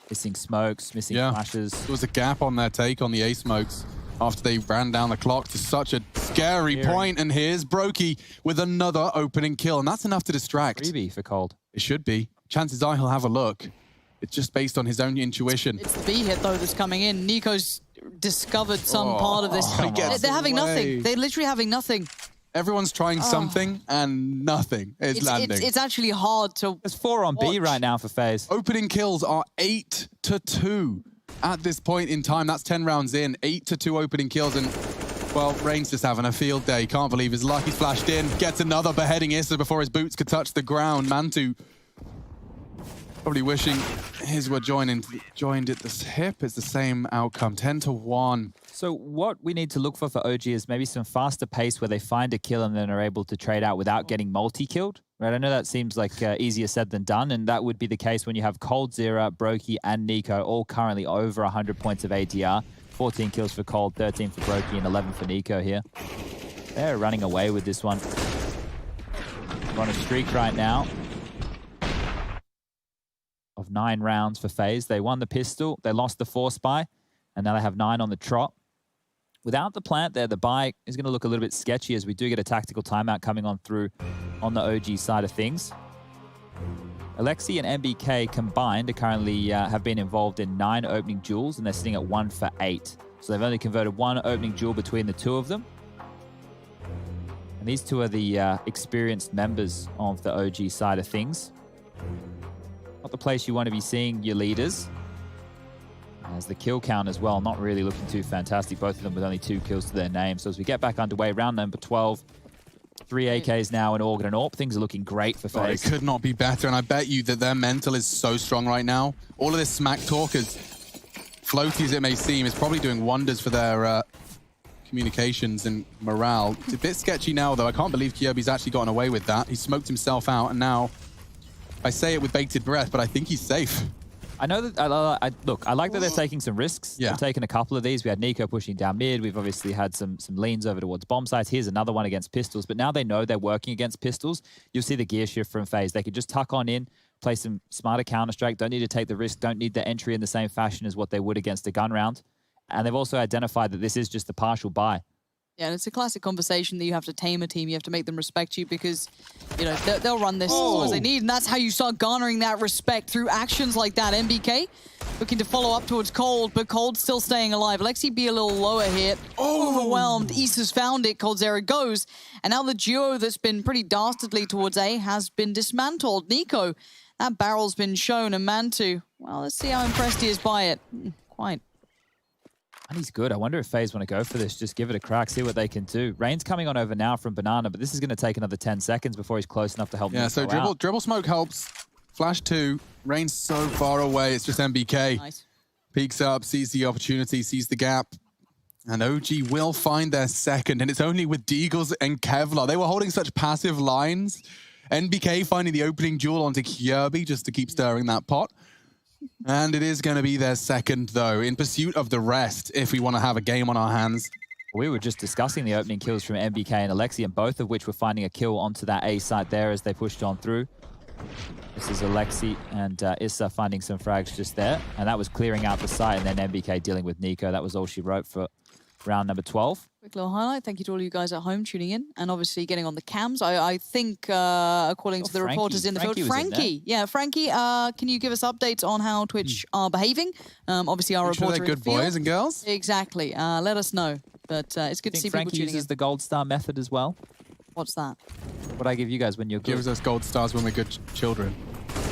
Missing smokes, missing flashes. There was a gap on their take on the A smokes after they ran down the clock to such a scary point. And here's Brokey with another opening kill. And that's enough to distract. Freebie for Cold. It should be. Chances are he'll have a look. It's just based on his own intuition. It's the B hit, though, that's coming in. Nico's discovered some part of this. They're having nothing. They're literally having nothing. Everyone's trying something and nothing is landing. It's actually hard to There's 4 on B right now for FaZe. Opening kills are 8-2 at this point in time. That's 10 rounds in. 8-2 opening kills. And, well, Rain's just having a field day. Can't believe his luck. He's flashed in. Gets another beheading Issa before his boots could touch the ground. Mantu probably wishing his were joined at the hip. It's the same outcome. 10-1. So what we need to look for OG is maybe some faster pace where they find a kill and then are able to trade out without getting multi-killed. Right? I know that seems like easier said than done, and that would be the case when you have Cold, Zera, Brokey, and Nico all currently over 100 points of ADR. 14 kills for Cold, 13 for Brokey, and 11 for Nico here. They're running away with this one. We're on a streak right now of 9 rounds for FaZe. They won the pistol, they lost the 4-spy, and now they have 9 on the trot. Without the plant there, the buy is going to look a little bit sketchy as we do get a tactical timeout coming on through on the OG side of things. Alexi and MBK combined are currently have been involved in 9 opening duels, and they're sitting at 1 for 8. So they've only converted 1 opening duel between the 2 of them. And these 2 are the experienced members of the OG side of things. Not the place you want to be seeing your leaders. As the kill count as well, not really looking too fantastic. Both of them with only 2 kills to their name. So as we get back underway, round number 12, 3 AKs now in Organ and AWP. Things are looking great for FaZe. It could not be better, and I bet you that their mental is so strong right now. All of this smack talk, as floaty as it may seem, is probably doing wonders for their communications and morale. It's a bit sketchy now, though. I can't believe Kyobi's actually gotten away with that. He smoked himself out, and now I say it with bated breath, but I think he's safe. I know that, look, I like that they're taking some risks. Yeah. They've taken a couple of these. We had Nico pushing down mid. We've obviously had some leans over towards bomb sites. Here's another one against pistols. But now they know they're working against pistols. You'll see the gear shift from FaZe. They could just tuck on in, play some smarter Counter-Strike. Don't need to take the risk. Don't need the entry in the same fashion as what they would against a gun round. And they've also identified that this is just a partial buy. Yeah, and it's a classic conversation that you have to tame a team. You have to make them respect you because, you know, they'll run this as long as they need. And that's how you start garnering that respect through actions like that. MBK looking to follow up towards Cold, but Cold still staying alive. Alexi B a little lower here. Overwhelmed. Issa's found it. Cold Zera goes. And now the duo that's been pretty dastardly towards A has been dismantled. Nico, that barrel's been shown. And Mantu, well, let's see how impressed he is by it. Quite. And he's good. I wonder if FaZe want to go for this. Just give it a crack, see what they can do. Rain's coming on over now from Banana, but this is going to take another 10 seconds before he's close enough to help. Yeah, so dribble smoke helps. Flash 2. Rain's so far away. It's just MBK. Nice. Peeks up, sees the opportunity, sees the gap. And OG will find their second. And it's only with Deagles and Kevlar. They were holding such passive lines. NBK finding the opening duel onto Kyobi just to keep stirring that pot. And it is going to be their second, though, in pursuit of the rest, if we want to have a game on our hands. We were just discussing the opening kills from MBK and Alexi, and both of which were finding a kill onto that A site there as they pushed on through. This is Alexi and Issa finding some frags just there, and that was clearing out the site, and then MBK dealing with Nico. That was all she wrote for round number 12. Quick little highlight. Thank you to all you guys at home tuning in and obviously getting on the cams. I think, according to the reporters in the field, Frankie. Yeah, Frankie, can you give us updates on how Twitch are behaving? Obviously, our Make sure reporter they're in the good field. boys and girls. Exactly. Let us know. But it's good to see Frankie people tuning uses in. the gold star method as well. What's that? What I give you guys when you're good. Gives us gold stars when we're good children.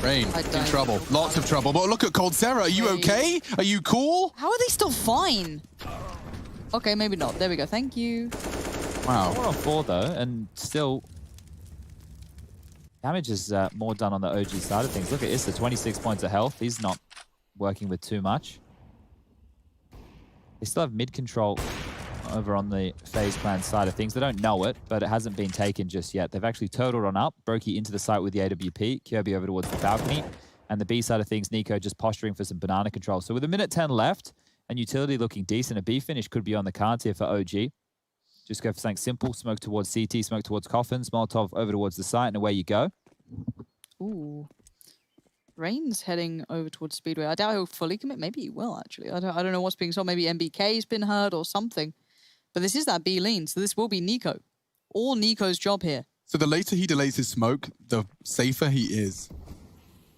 Rain, I in don't trouble. know. Lots of trouble. But look at Cold Sarah. Are you okay? Are you cool? How are they still fine? Okay, maybe not. There we go. Thank you. Wow. 4 on 4 though, and still damage is more done on the OG side of things. Look at Issa, 26 points of health. He's not working with too much. They still have mid control over on the FaZe Clan side of things. They don't know it, but it hasn't been taken just yet. They've actually turtled on up. Brokey into the site with the AWP. Kirby over towards the balcony. And the B side of things, Nico just posturing for some banana control. So with 1:10 left and utility looking decent, a B finish could be on the cards here for OG. Just go for something simple. Smoke towards CT, smoke towards Coffins. Molotov over towards the site, and away you go. Ooh. Rain's heading over towards Speedway. I doubt he'll fully commit. Maybe he will, actually. I don't know what's being sold. Maybe MBK's been hurt or something. But this is that B lean, so this will be Nico. All Nico's job here. So the later he delays his smoke, the safer he is.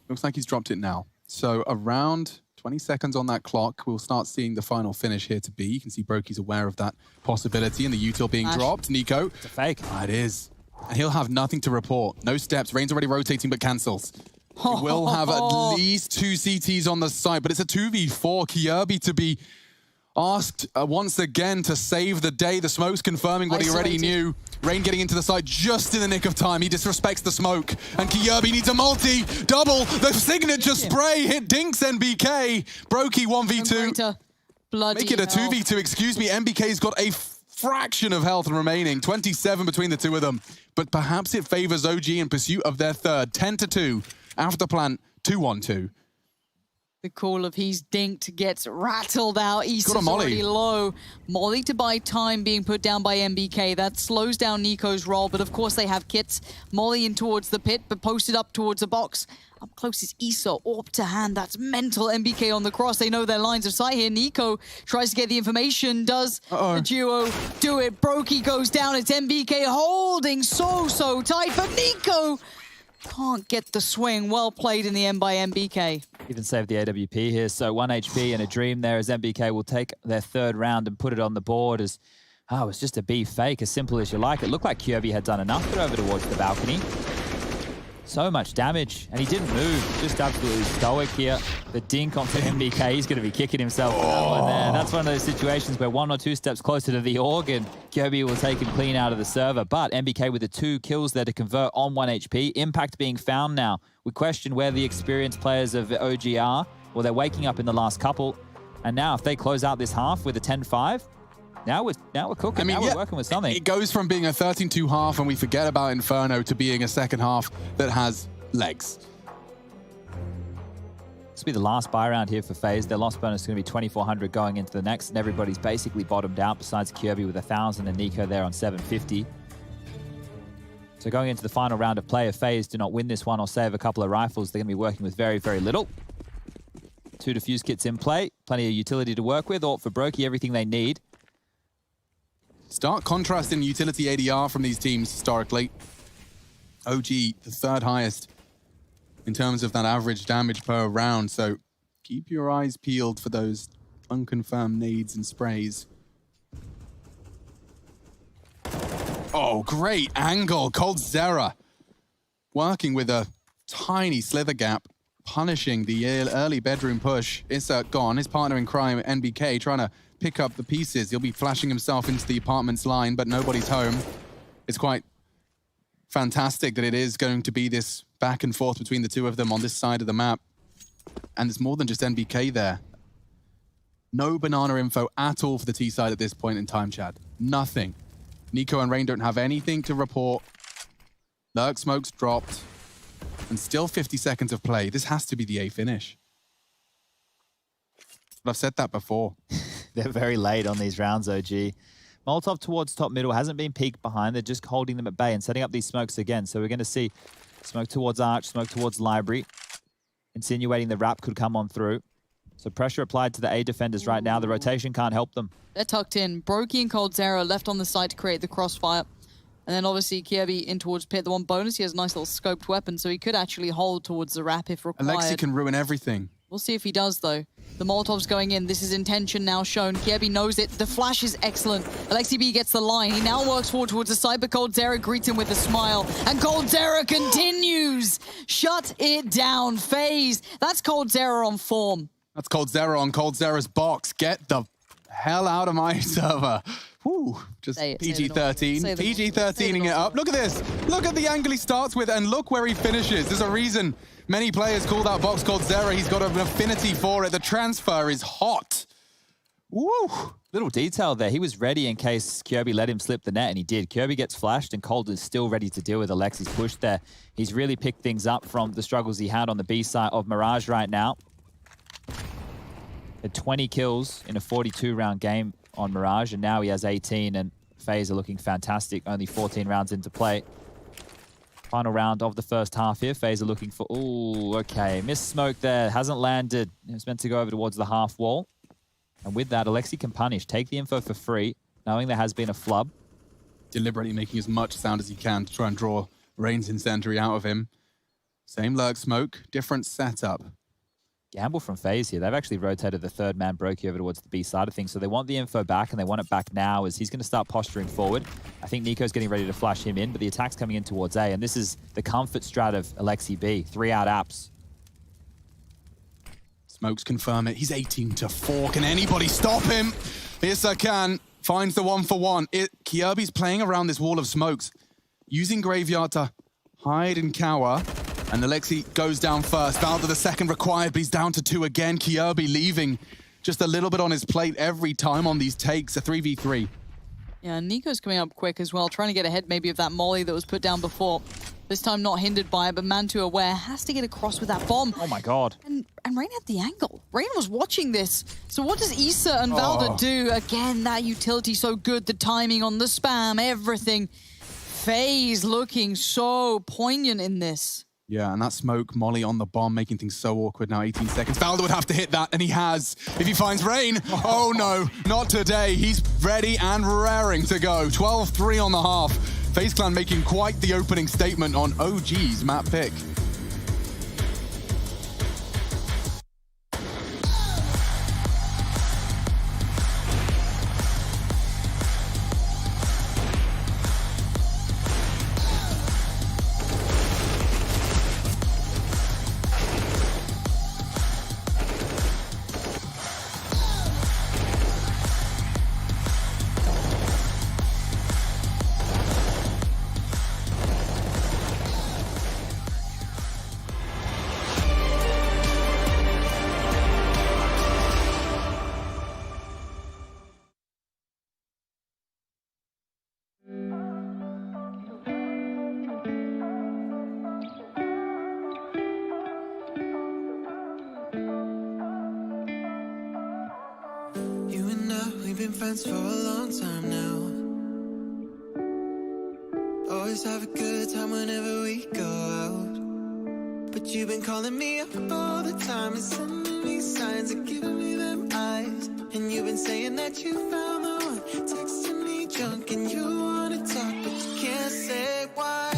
Looks like he's dropped it now. So around 20 seconds on that clock, we'll start seeing the final finish here to B. You can see Brokey's aware of that possibility and the util being dropped. Nico. It's a fake. It is. And he'll have nothing to report. No steps. Rain's already rotating, but cancels. He will have at least 2 CTs on the side, but it's a 2v4. Kirby to be asked once again to save the day. The smoke's confirming what he already knew. Rain getting into the side just in the nick of time. He disrespects the smoke. And Kirby needs a multi. Double. The signature spray hit Dinks NBK. Brokey 1v2. Make it a 2v2, excuse me. NBK's got a fraction of health remaining. 27 between the two of them. But perhaps it favors OG in pursuit of their third. 10-2. After plant, 2-1-2. The call of he's dinked gets rattled out. Issa's Molly. already low. Molly to buy time being put down by MBK. That slows down Nico's roll, but of course they have kits. Molly in towards the pit, but posted up towards the box. Up close is Issa, orb to hand. That's mental. MBK on the cross. They know their lines of sight here. Nico tries to get the information. Does the duo do it? Brokey goes down. It's MBK holding so tight, but Nico can't get the swing. Well played in the end by MBK. Even saved the AWP here. So 1 HP and a dream there as MBK will take their third round and put it on the board as, it's just a B fake, as simple as you like. It looked like Kirby had done enough, but over towards the balcony. So much damage, and he didn't move. Just absolutely stoic here. The dink onto MBK, he's going to be kicking himself for that one there. That's one of those situations where 1 or 2 steps closer to the organ, Kirby will take him clean out of the server. But MBK with the 2 kills there to convert on 1 HP. Impact being found now. We question where the experienced players of OG are. Well, they're waking up in the last couple. And now if they close out this half with a 10-5, now we're cooking. I mean, we're working with something. It goes from being a 13-2 half and we forget about Inferno to being a second half that has legs. This will be the last buy round here for FaZe. Their loss bonus is going to be 2,400 going into the next, and everybody's basically bottomed out besides Kirby with 1,000 and Nico there on 750. So going into the final round of play, if FaZe do not win this one or save a couple of rifles, they're going to be working with very, very little. 2 defuse kits in play, plenty of utility to work with, or for Brokey, everything they need. Stark contrast in utility ADR from these teams historically. OG, the 3rd highest in terms of that average damage per round. So keep your eyes peeled for those unconfirmed nades and sprays. Oh, great angle. Cold Zera working with a tiny slither gap, punishing the early bedroom push. Issa gone. His partner in crime, NBK, trying to pick up the pieces. He'll be flashing himself into the apartment's line, but nobody's home. It's quite fantastic that it is going to be this back and forth between the two of them on this side of the map. And it's more than just NBK there. No banana info at all for the T side at this point in time, Chad. Nothing. Nico and Rain don't have anything to report. Lurk smoke's dropped. And still 50 seconds of play. This has to be the A finish. But I've said that before. They're very late on these rounds, OG. Molotov towards top middle hasn't been peeked behind. They're just holding them at bay and setting up these smokes again. So we're going to see smoke towards Arch, smoke towards Library. Insinuating the wrap could come on through. So pressure applied to the A defenders right now. The rotation can't help them. They're tucked in. Brokey and coldzera left on the side to create the crossfire. And then obviously Kirby in towards Pit. The one bonus, he has a nice little scoped weapon, so he could actually hold towards the wrap if required. Alexi can ruin everything. We'll see if he does, though. The Molotov's going in. This is intention now shown. Kirby knows it. The flash is excellent. Alexi B gets the line. He now works forward towards the side, but coldzera greets him with a smile. And coldzera continues. Shut it down. FaZe. That's coldzera on form. That's coldzera on coldzera's box. Get the hell out of my server. Whew, just PG-13. PG-13ing it up. Look at this. Look at the angle he starts with, and look where he finishes. There's a reason many players call that box coldzera. He's got an affinity for it. The transfer is hot. Woo! Little detail there. He was ready in case Kirby let him slip the net, and he did. Kirby gets flashed, and Cold is still ready to deal with Alexi's push there. He's really picked things up from the struggles he had on the B side of Mirage right now. Had 20 kills in a 42-round game on Mirage, and now he has 18, and FaZe are looking fantastic. Only 14 rounds into play. Final round of the first half here. FaZe are looking for... Ooh, okay. Missed smoke there. Hasn't landed. It was meant to go over towards the half wall. And with that, Alexi can punish. Take the info for free, knowing there has been a flub. Deliberately making as much sound as he can to try and draw Rain's incendiary out of him. Same lurk smoke, different setup. Gamble from FaZe here. They've actually rotated the third man Brokey over towards the B side of things, so they want the info back, and they want it back now as he's going to start posturing forward. I think Nico's getting ready to flash him in, but the attack's coming in towards A, and this is the comfort strat of Alexi B. 3 out apps. Smokes confirm it. He's 18-4. Can anybody stop him? Yes, I can. Finds the 1-for-1. Kirby's playing around this wall of smokes, using Graveyard to hide and cower. And Alexi goes down first. Valda the second required, but he's down to 2 again. Kirby leaving just a little bit on his plate every time on these takes. A 3v3. Yeah, Nico's coming up quick as well, trying to get ahead maybe of that molly that was put down before. This time not hindered by it, but Mantu aware, has to get across with that bomb. Oh my god. And Rain had the angle. Rain was watching this. So what does Issa and Valda do? Again, that utility so good, the timing on the spam, everything. FaZe looking so poignant in this. Yeah, and that smoke molly on the bomb, making things so awkward now. 18 seconds. Valda would have to hit that, and he has. If he finds Rain, oh no, not today. He's ready and raring to go. 12-3 on the half. FaZe Clan making quite the opening statement on OG's map pick. Friends for a long time now. Always have a good time whenever we go out. But you've been calling me up all the time and sending me signs and giving me them eyes. And you've been saying that you found the one, texting me junk and you wanna talk, but you can't say why.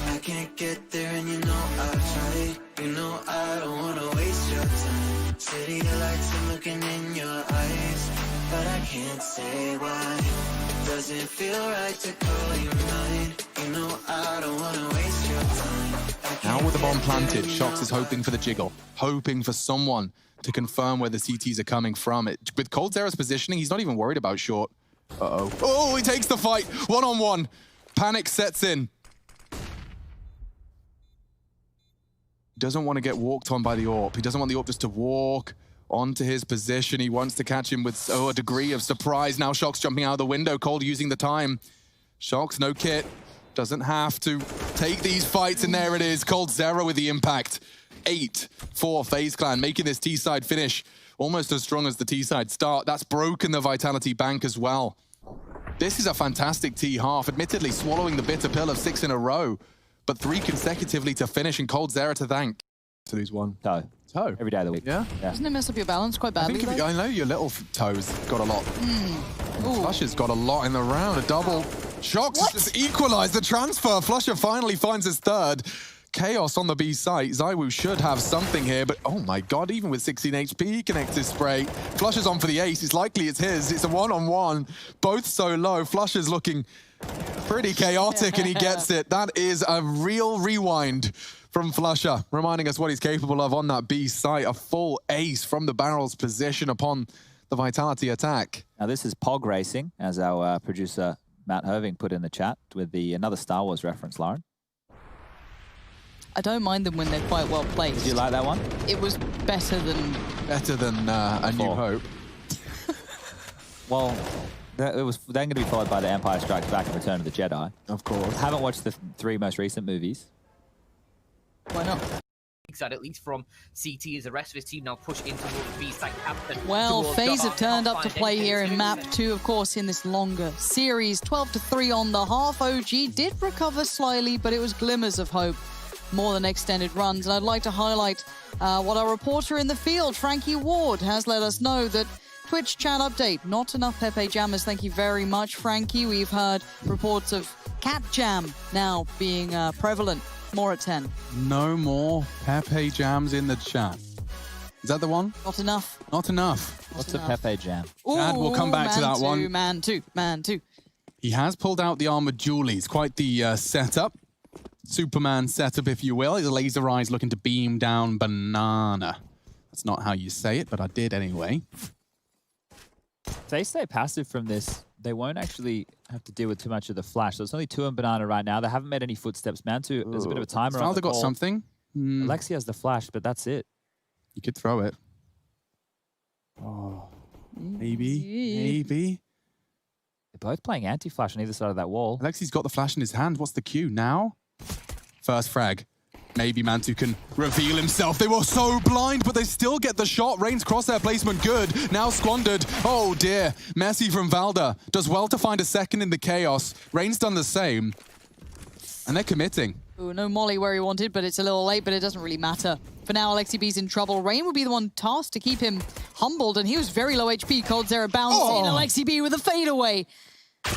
I can't get there and you know I've tried. You know I don't wanna waste your time. City lights and looking in your eyes, but I can't say why. It doesn't feel right to call you mine. You know I don't wanna waste your time. Now with the bomb planted, Shox is hoping for the jiggle, hoping for someone to confirm where the CTs are coming from. With coldzera's positioning, he's not even worried about short. Uh-oh. Oh, he takes the fight. One-on-one. Panic sets in. Doesn't want to get walked on by the AWP. He doesn't want the AWP just to walk onto his position. He wants to catch him with a degree of surprise. Now Shox jumping out of the window. Cold using the time. Shox, no kit. Doesn't have to take these fights, and there it is. coldzera with the impact. 8 for FaZe Clan, making this T-side finish almost as strong as the T-side start. That's broken the Vitality bank as well. This is a fantastic T-half, admittedly swallowing the bitter pill of 6 in a row, but 3 consecutively to finish, and coldzera to thank. So lose 1. No. Toe. Every day of the week. Yeah? Doesn't it mess up your balance quite I badly? think though? I know your little toes got a lot. Ooh. Flusher's got a lot in the round. A double. Shox just equalized the transfer. Flusher finally finds his third. Chaos on the B site. ZywOo should have something here, but oh my god, even with 16 HP, he connects his spray. Flusher's on for the ace. It's likely it's his. It's a one-on-one. Both so low. Flusher's looking pretty chaotic and he gets it. That is a real rewind from Flusher, reminding us what he's capable of on that B site. A full ace from the barrel's position upon the Vitality attack. Now this is Pog Racing, as our producer Matt Herving put in the chat with the another Star Wars reference, Lauren. I don't mind them when they're quite well placed. Did you like that one? It was better than... Better than A New Hope. Well, it was then going to be followed by The Empire Strikes Back and Return of the Jedi. Of course. Haven't watched the 3 most recent movies. Why not? Side, at least from CT, as the rest of his team now push into the B side captain. Well, FaZe have turned up to find play anything here in to map 2, of course, in this longer series. 12-3 on the half. OG did recover slightly, but it was glimmers of hope more than extended runs. And I'd like to highlight what our reporter in the field, Frankie Ward, has let us know that Twitch chat update, not enough Pepe Jammers. Thank you very much, Frankie. We've heard reports of Cat Jam now being prevalent. More at 10. No more Pepe Jams in the chat. Is that the one? Not enough. Not enough. What's a Pepe Jam? Chad, we'll come back to that one. Man two. He has pulled out the armored Julies. Quite the setup. Superman setup, if you will. His laser eyes looking to beam down Banana. That's not how you say it, but I did anyway. If they stay passive from this, they won't actually have to deal with too much of the flash. So it's only 2 on Banana right now. They haven't made any footsteps. Mantu, there's a bit of a timer on the Valda got call. something. Alexi has the flash, but that's it. You could throw it. Oh, maybe. They're both playing anti-flash on either side of that wall. Alexi's got the flash in his hand. What's the cue now? First frag. Maybe Mantu can reveal himself. They were so blind, but they still get the shot. Rain's crosshair placement good. Now squandered. Oh dear. Messy from Valda. Does well to find a second in the chaos. Rain's done the same. And they're committing. Ooh, no Molly where he wanted, but it's a little late, but it doesn't really matter. For now, Alexi B's in trouble. Rain would be the one tasked to keep him humbled, and he was very low HP. Cold Zera bouncing. Alexi B with a fadeaway.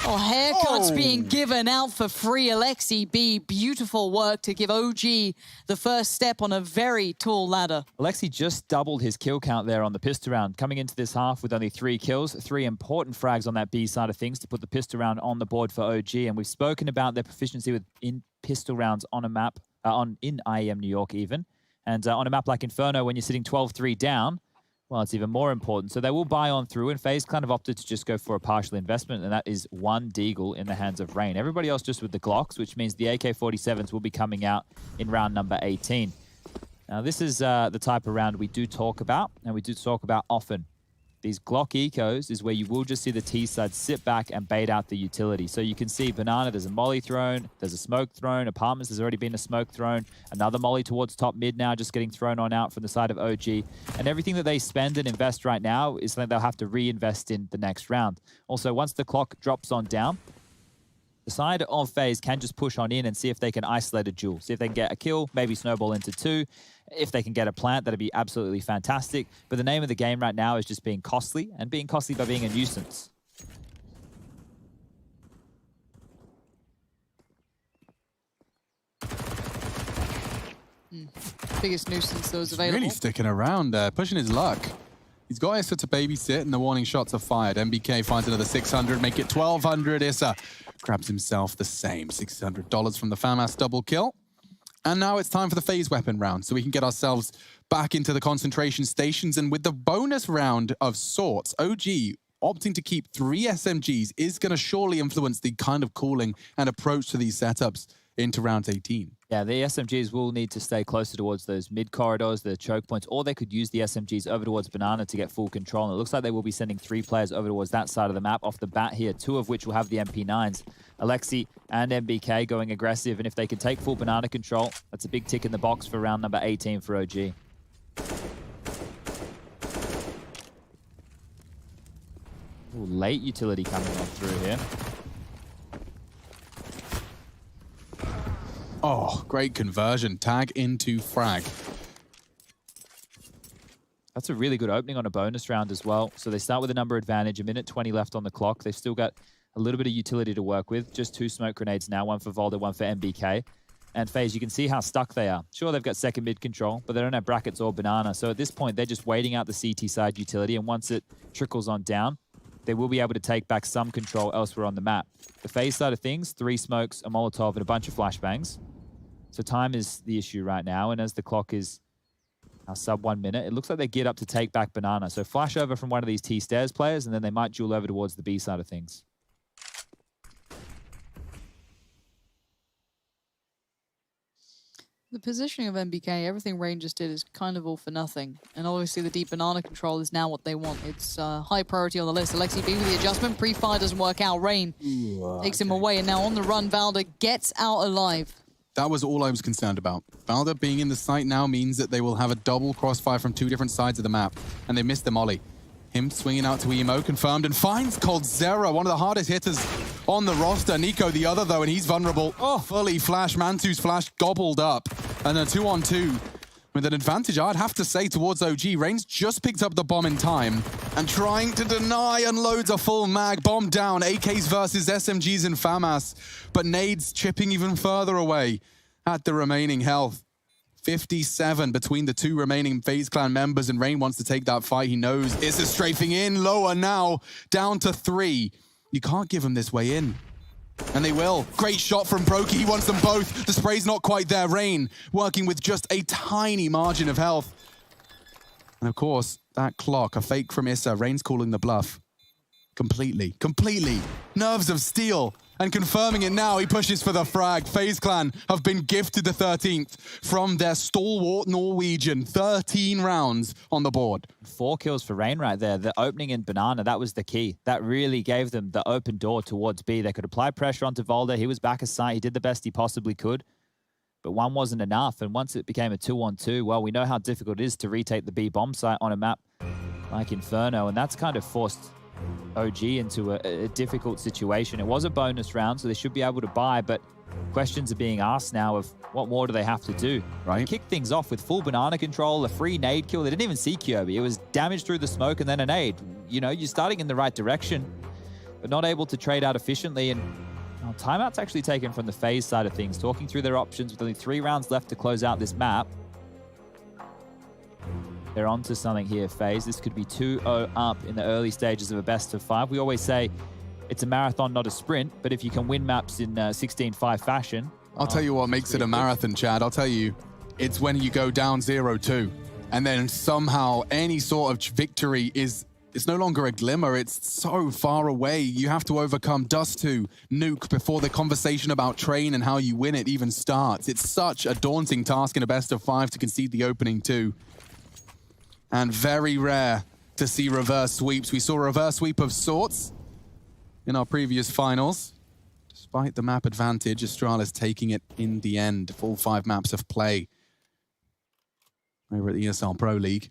Oh, haircuts being given out for free. Alexi B, beautiful work to give OG the first step on a very tall ladder. Alexi just doubled his kill count there on the pistol round, coming into this half with only 3 kills, 3 important frags on that B side of things to put the pistol round on the board for OG. And we've spoken about their proficiency in pistol rounds on a map, in IEM New York even. And on a map like Inferno, when you're sitting 12-3 down, well, it's even more important. So they will buy on through, and FaZe kind of opted to just go for a partial investment, and that is 1 Deagle in the hands of Rain. Everybody else just with the Glocks, which means the AK-47s will be coming out in round number 18. Now, this is the type of round we do talk about, and we do talk about often. These Glock Ecos is where you will just see the T side sit back and bait out the utility. So you can see Banana, there's a molly thrown, there's a smoke thrown, Apartments, there's already been a smoke thrown, another molly towards top mid now, just getting thrown on out from the side of OG. And everything that they spend and invest right now is something they'll have to reinvest in the next round. Also, once the clock drops on down, the side of FaZe can just push on in and see if they can isolate a duel. See if they can get a kill, maybe snowball into 2. If they can get a plant, that'd be absolutely fantastic. But the name of the game right now is just being costly, and being costly by being a nuisance. Biggest nuisance that was available. Really sticking around there, pushing his luck. He's got Issa to babysit, and the warning shots are fired. MBK finds another 600, make it 1,200. Issa grabs himself the same $600 from the FAMAS double kill. And now it's time for the FaZe weapon round, so we can get ourselves back into the concentration stations. And with the bonus round of sorts, OG opting to keep 3 SMGs is going to surely influence the kind of cooling and approach to these setups into round 18. Yeah, the SMGs will need to stay closer towards those mid corridors, the choke points, or they could use the SMGs over towards Banana to get full control. And it looks like they will be sending 3 players over towards that side of the map off the bat here, 2 of which will have the MP9s. Alexi and MBK going aggressive, and if they can take full Banana control, that's a big tick in the box for round number 18 for OG. Ooh, late utility coming on through here. Oh, great conversion. Tag into frag. That's a really good opening on a bonus round as well. So they start with a number advantage, a minute 20 left on the clock. They've still got a little bit of utility to work with. Just 2 smoke grenades now, one for Volder, one for MBK. And FaZe, you can see how stuck they are. Sure, they've got second mid control, but they don't have brackets or banana. So at this point, they're just waiting out the CT side utility. And once it trickles on down, they will be able to take back some control elsewhere on the map. The FaZe side of things, 3 smokes, a Molotov, and a bunch of flashbangs. So time is the issue right now. And as the clock is sub 1 minute, it looks like they geared up to take back banana. So flash over from one of these T-Stairs players, and then they might duel over towards the B side of things. The positioning of MBK, everything Rain just did is kind of all for nothing. And obviously the deep banana control is now what they want. It's high priority on the list. Alexi B with the adjustment. Pre-fire doesn't work out. Rain takes him away. And now on the run, Valder gets out alive. That was all I was concerned about. Valder being in the site now means that they will have a double crossfire from 2 different sides of the map. And they missed the molly. Him swinging out to EMO, confirmed, and finds coldzera, one of the hardest hitters on the roster. Nico the other, though, and he's vulnerable. Oh, fully flash. Mantu's flash gobbled up. And a 2-on-2 with an advantage, I'd have to say, towards OG. Reigns just picked up the bomb in time and trying to deny, unloads a full mag. Bomb down, AKs versus SMGs and FAMAS. But nades chipping even further away at the remaining health. 57 between the 2 remaining FaZe Clan members, and Rain wants to take that fight. He knows it's a strafing in, lower now, down to 3. You can't give him this way in. And they will. Great shot from Brokey. He wants them both. The spray's not quite there. Rain working with just a tiny margin of health. And of course, that clock, a fake from Issa. Rain's calling the bluff. Completely. Nerves of steel. And confirming it now, he pushes for the frag. FaZe Clan have been gifted the 13th from their stalwart Norwegian. 13 rounds on the board. 4 kills for Rain right there. The opening in banana, that was the key. That really gave them the open door towards B. They could apply pressure onto Volder. He was back aside. He did the best he possibly could. But 1 wasn't enough. And once it became a 2-on-2, well, we know how difficult it is to retake the B bomb site on a map like Inferno. And that's kind of forced OG into a difficult situation. It was a bonus round, so they should be able to buy, but questions are being asked now of what more do they have to do. Right. They kicked things off with full banana control, a free nade kill. They didn't even see Kirby. It was damage through the smoke and then a nade. You know, you're starting in the right direction, but not able to trade out efficiently. And timeout's actually taken from the FaZe side of things, talking through their options with only 3 rounds left to close out this map. They're onto something here, FaZe. This could be 2-0 up in the early stages of a best of 5. We always say it's a marathon, not a sprint, but if you can win maps in 16-5 fashion... I'll tell you what makes it a marathon, Chad. I'll tell you, it's when you go down 0-2, and then somehow any sort of victory is... It's no longer a glimmer, it's so far away. You have to overcome Dust 2, Nuke, before the conversation about Train and how you win it even starts. It's such a daunting task in a best of 5 to concede the opening 2. And very rare to see reverse sweeps. We saw a reverse sweep of sorts in our previous finals. Despite the map advantage, Astralis taking it in the end. Full 5 maps of play over at the ESL Pro League.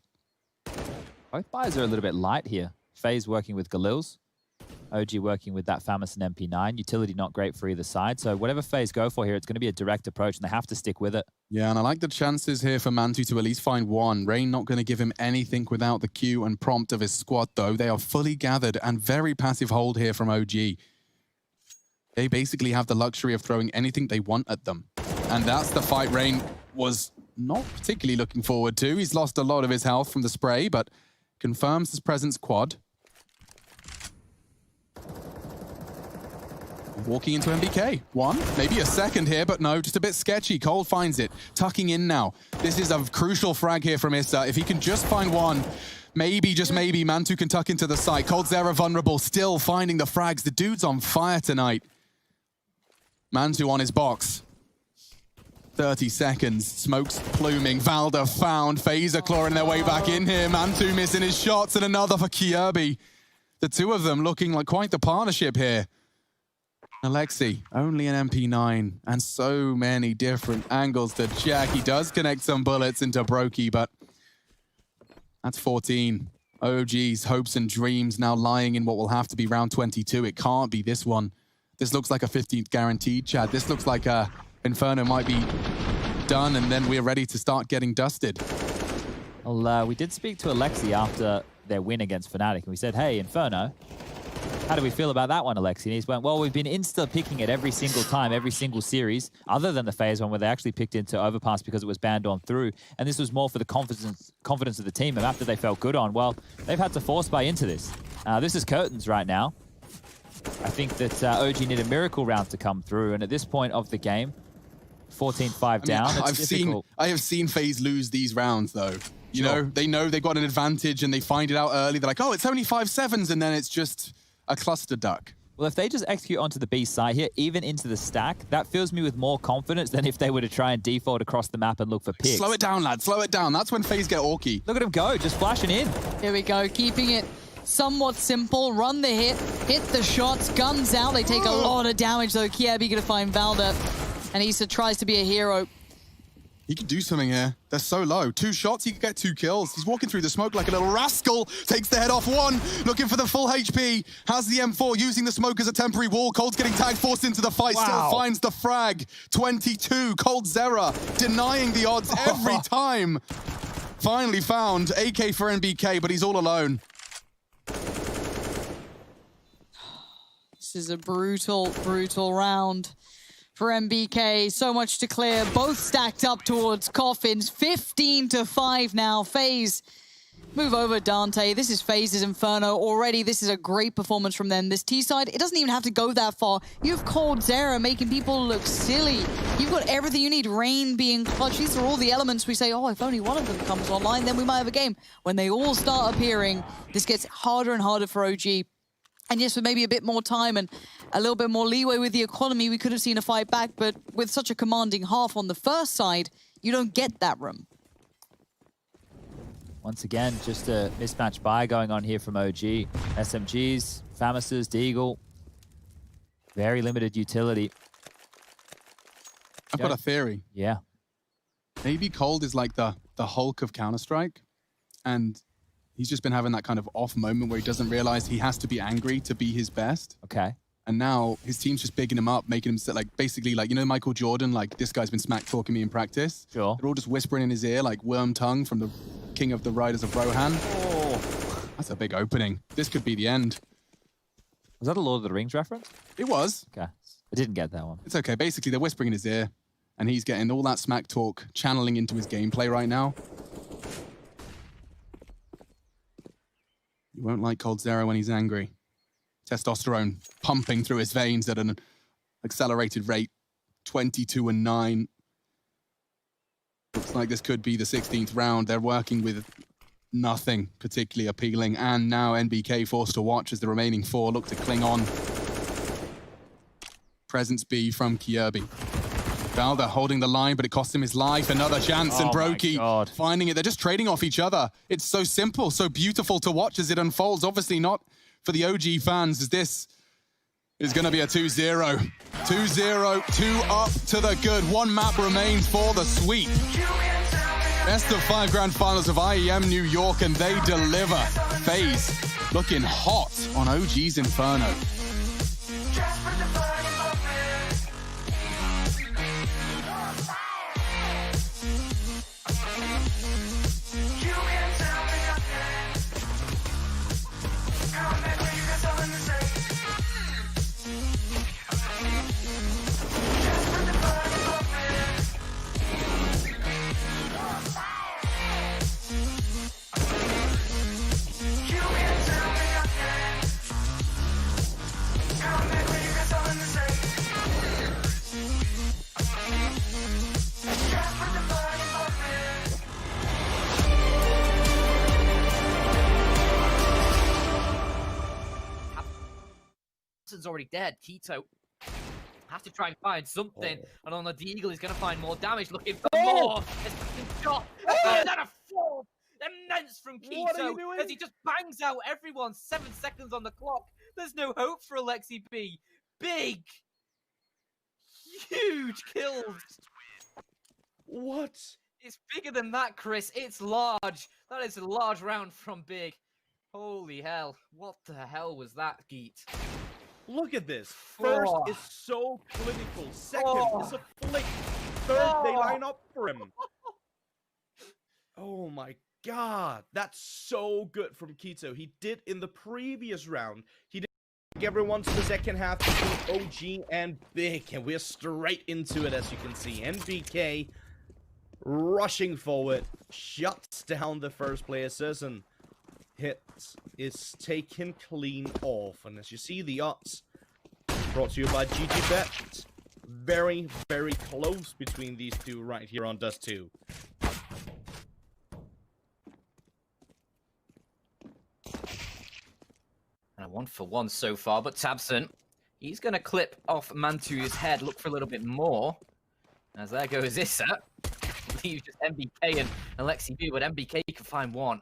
Both buyers are a little bit light here. FaZe working with Galils, OG working with that FAMAS and MP9. Utility not great for either side. So whatever FaZe go for here, it's going to be a direct approach, and they have to stick with it. Yeah, and I like the chances here for Mantu to at least find 1. Rain not going to give him anything without the cue and prompt of his squad, though. They are fully gathered and very passive hold here from OG. They basically have the luxury of throwing anything they want at them. And that's the fight Rain was not particularly looking forward to. He's lost a lot of his health from the spray, but confirms his presence quad. Walking into MBK. 1, maybe a second here, but no, just a bit sketchy. Cole finds it, tucking in now. This is a crucial frag here from Issa. If he can just find 1, maybe, just maybe, Mantu can tuck into the site. coldzera vulnerable, still finding the frags. The dude's on fire tonight. Mantu on his box. 30 seconds, smokes pluming, Valder found, Phaser clawing their way back in here, Mantu missing his shots, and another for Kirby. The 2 of them looking like quite the partnership here. Alexi, only an MP9, and so many different angles to check. He does connect some bullets into Brokey, but that's 14. OG's hopes and dreams now lying in what will have to be round 22. It can't be this one. This looks like a 15th guaranteed, Chad. This looks like Inferno might be done, and then we're ready to start getting dusted. Well, we did speak to Alexi after their win against Fnatic, and we said, hey, Inferno, how do we feel about that one, Alexi? And he went, well, we've been insta-picking it every single time, every single series, other than the phase one where they actually picked into Overpass because it was banned on through. And this was more for the confidence of the team, and after they felt good on, well, they've had to force buy into this. This is curtains right now. I think that OG need a miracle round to come through, and at this point of the game, 14-5 down, it's difficult. I have seen FaZe lose these rounds, though. You know, they they've got an advantage, and they find it out early. They're like, oh, it's only 5-7s, and then it's just a cluster duck. Well, if they just execute onto the B side here, even into the stack, that fills me with more confidence than if they were to try and default across the map and look for picks. Slow it down, lad. Slow it down. That's when FaZe get orky. Look at him go, just flashing in. Here we go, keeping it somewhat simple. Run the hit the shots, guns out. They take a lot of damage, though. Kiebi gonna find Valda, and Issa tries to be a hero. He could do something here. They're so low. 2 shots, he could get 2 kills. He's walking through the smoke like a little rascal. Takes the head off one, looking for the full HP. Has the M4, using the smoke as a temporary wall. Cold's getting tagged, forced into the fight, still finds the frag. 22, coldzera, denying the odds every time. Finally found AK for NBK, but he's all alone. This is a brutal, brutal round for MBK. So much to clear. Both stacked up towards coffins. 15-5 now. FaZe move over Dante. This is FaZe's Inferno. Already, this is a great performance from them. This T-side, it doesn't even have to go that far. You have coldzera making people look silly. You've got everything you need. Rain being clutch. These are all the elements we say, oh, if only one of them comes online, then we might have a game. When they all start appearing, this gets harder and harder for OG. And yes, with maybe a bit more time and a little bit more leeway with the economy, we could have seen a fight back, but with such a commanding half on the first side, you don't get that room. Once again, just a mismatch buy going on here from OG. SMGs, Famis's, Deagle. Very limited utility. I've got a theory. Yeah. Maybe Cold is like the Hulk of Counter-Strike, and he's just been having that kind of off moment where he doesn't realize he has to be angry to be his best. Okay. And now his team's just bigging him up, making him sit like, basically like, you know, Michael Jordan, like, this guy's been smack talking me in practice. Sure. They're all just whispering in his ear like Worm Tongue from the King of the Riders of Rohan. Oh, that's a big opening. This could be the end. Was that a Lord of the Rings reference? It was. Okay. I didn't get that one. It's okay. Basically, they're whispering in his ear, and he's getting all that smack talk channeling into his gameplay right now. You won't like coldzera when he's angry. Testosterone pumping through his veins at an accelerated rate. 22-9. Looks like this could be the 16th round. They're working with nothing particularly appealing. And now NBK forced to watch as the remaining 4 look to cling on. Presence B from Kiebi. Valda holding the line, but it cost him his life. Another chance, and Brokey finding it. They're just trading off each other. It's so simple, so beautiful to watch as it unfolds. Obviously not for the OG fans, as this is going to be a 2-0. 2-0, 2 up to the good. 1 map remains for the sweep. Best of 5 grand finals of IEM New York, and they deliver. FaZe looking hot on OG's Inferno. Already dead. Keto has to try and find something, and on the Deagle he's going to find more damage, looking for more. There's a shot, and then a fourth immense from Keto as he just bangs out everyone. 7 seconds on the clock. There's no hope for Alexi B. Big, huge kills. What? It's bigger than that, Chris. It's large. That is a large round from Big. Holy hell! What the hell was that, Geet? Look at this. First is so clinical. Second is a flick. Third, they line up for him. Oh my god, that's so good from Keto. He did in the previous round. He did everyone to the second half between OG and Big, and we're straight into it, as you can see. NBK rushing forward, shuts down the first player, and hit is taken clean off. And as you see, the odds brought to you by GGBet. Very, very close between these two right here on Dust 2. And a 1-for-1 so far, but Tabson, he's going to clip off Mantu's head, look for a little bit more. As there goes Issa. Leaves just MBK and Alexi B, but MBK can find one.